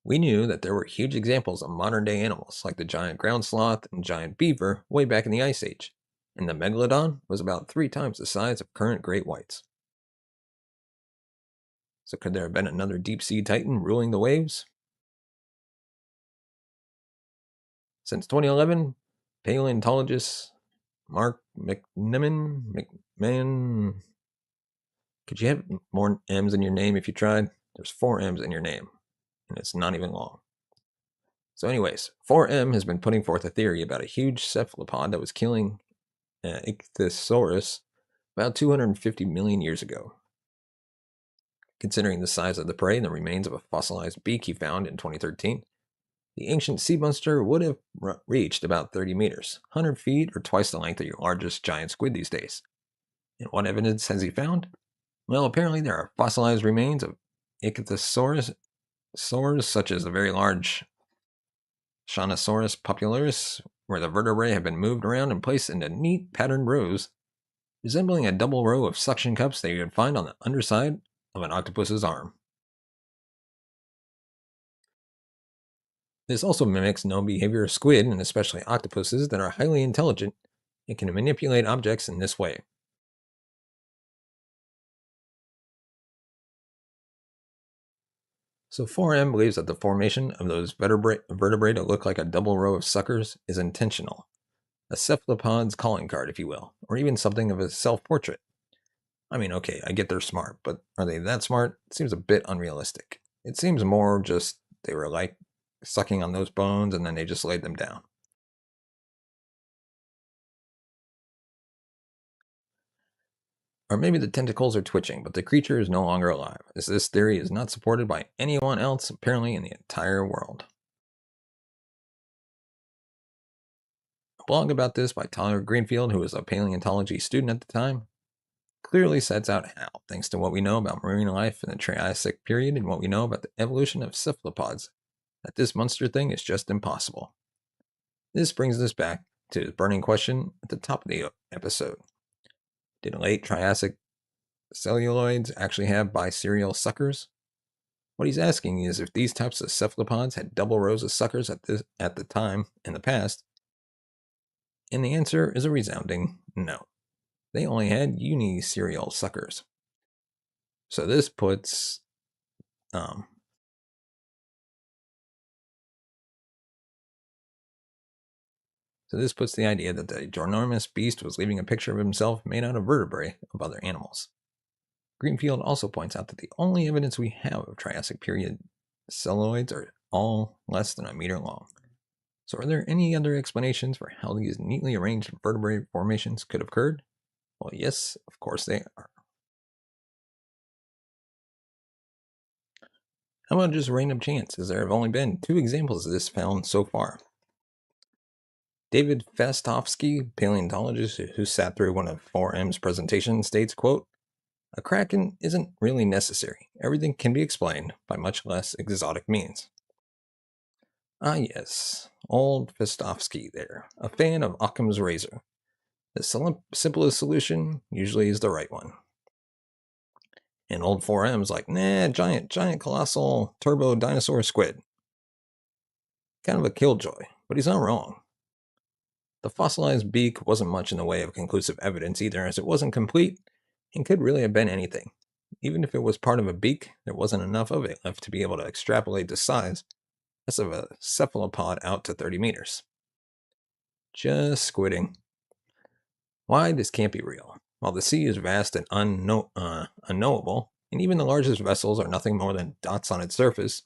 We knew that there were huge examples of modern day animals like the giant ground sloth and giant beaver way back in the Ice Age, and the megalodon was about 3 times the size of current great whites. So could there have been another deep sea titan ruling the waves? Since 2011, paleontologist Mark McMahon, could you have more M's in your name if you tried? There's 4 M's in your name, and it's not even long. So, anyways, 4M has been putting forth a theory about a huge cephalopod that was killing Ichthyosaurus about 250 million years ago. Considering the size of the prey and the remains of a fossilized beak he found in 2013, the ancient sea monster would have reached about 30 meters, 100 feet, or twice the length of your largest giant squid these days. And what evidence has he found? Well, apparently there are fossilized remains of ichthyosaurs, such as the very large Shanosaurus popularis, where the vertebrae have been moved around and placed into neat patterned rows, resembling a double row of suction cups that you would find on the underside of an octopus's arm. This also mimics known behavior of squid, and especially octopuses, that are highly intelligent and can manipulate objects in this way. So 4M believes that the formation of those vertebrae to look like a double row of suckers is intentional, a cephalopod's calling card, if you will, or even something of a self-portrait. I mean, okay, I get they're smart, but are they that smart? It seems a bit unrealistic. It seems more just they were like sucking on those bones and then they just laid them down. Or maybe the tentacles are twitching, but the creature is no longer alive, as this theory is not supported by anyone else apparently in the entire world. A blog about this by Tyler Greenfield, who was a paleontology student at the time, clearly sets out how, thanks to what we know about marine life in the Triassic period and what we know about the evolution of cephalopods, that this monster thing is just impossible. This brings us back to the burning question at the top of the episode. Did late Triassic celluloids actually have biserial suckers? What he's asking is if these types of cephalopods had double rows of suckers at the time in the past, and the answer is a resounding no. They only had uniserial suckers. So this puts um, the idea that the ginormous beast was leaving a picture of himself made out of vertebrae of other animals. Greenfield also points out that the only evidence we have of Triassic period celluloids are all less than a meter long. So are there any other explanations for how these neatly arranged vertebrae formations could have occurred? Well, yes, of course they are. How about just random chance, as there have only been 2 examples of this found so far? David Fastovsky, paleontologist who sat through one of 4M's presentations, states, quote, "A kraken isn't really necessary. Everything can be explained by much less exotic means." Ah yes, old Fastovsky there, a fan of Occam's razor. The simplest solution usually is the right one. And old 4M's like, nah, giant, colossal, turbo dinosaur squid. Kind of a killjoy, but he's not wrong. The fossilized beak wasn't much in the way of conclusive evidence either, as it wasn't complete and could really have been anything. Even if it was part of a beak, there wasn't enough of it left to be able to extrapolate the size of a cephalopod out to 30 meters. Just squidding. Why this can't be real? While the sea is vast and unknowable, and even the largest vessels are nothing more than dots on its surface,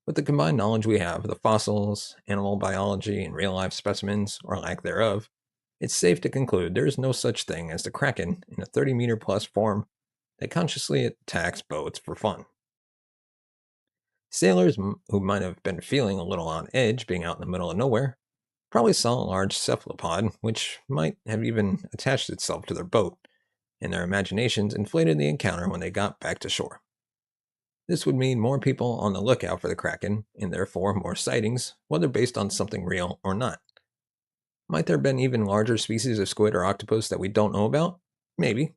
with the combined knowledge we have of the fossils, animal biology, and real-life specimens, or lack thereof, it's safe to conclude there is no such thing as the kraken in a 30-meter-plus form that consciously attacks boats for fun. Sailors who might have been feeling a little on edge being out in the middle of nowhere probably saw a large cephalopod, which might have even attached itself to their boat, and their imaginations inflated the encounter when they got back to shore. This would mean more people on the lookout for the kraken, and therefore more sightings, whether based on something real or not. Might there have been even larger species of squid or octopus that we don't know about? Maybe.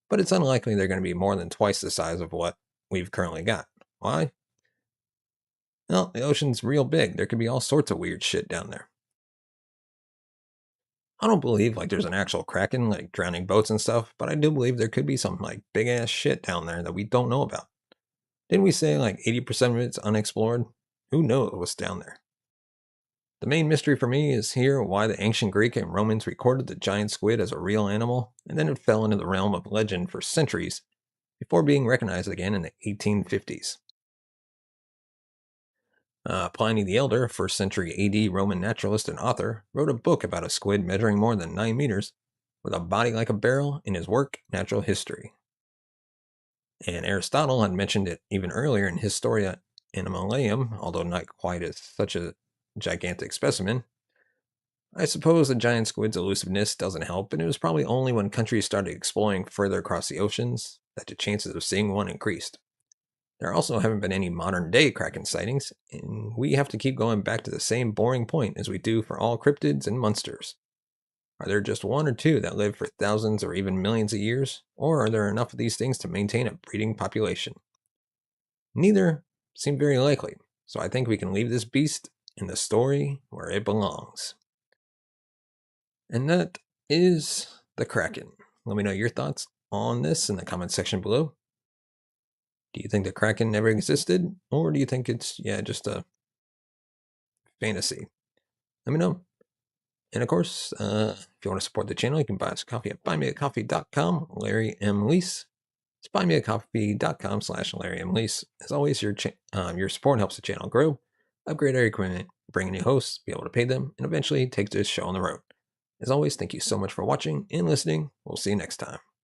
But it's unlikely they're going to be more than twice the size of what we've currently got. Why? Well, the ocean's real big. There could be all sorts of weird shit down there. I don't believe there's an actual kraken drowning boats and stuff, but I do believe there could be some big ass shit down there that we don't know about. Didn't we say 80% of it's unexplored? Who knows what's down there? The main mystery for me is here why the ancient Greek and Romans recorded the giant squid as a real animal, and then it fell into the realm of legend for centuries before being recognized again in the 1850s. Pliny the Elder, a 1st century AD Roman naturalist and author, wrote a book about a squid measuring more than 9 meters with a body like a barrel in his work, Natural History. And Aristotle had mentioned it even earlier in Historia Animalium, although not quite as such a gigantic specimen. I suppose the giant squid's elusiveness doesn't help, and it was probably only when countries started exploring further across the oceans that the chances of seeing one increased. There also haven't been any modern day kraken sightings, and we have to keep going back to the same boring point as we do for all cryptids and monsters. Are there just one or two that live for thousands or even millions of years, or are there enough of these things to maintain a breeding population? Neither seem very likely, so I think we can leave this beast in the story where it belongs. And that is the Kraken. Let me know your thoughts on this in the comment section below. Do you think the Kraken never existed, or do you think it's, just a fantasy? Let me know. And of course, if you want to support the channel, you can buy us a coffee at buymeacoffee.com, Larry M. Lease. It's buymeacoffee.com/Larry M. Lease. As always, your support helps the channel grow, upgrade our equipment, bring in new hosts, be able to pay them, and eventually take this show on the road. As always, thank you so much for watching and listening. We'll see you next time.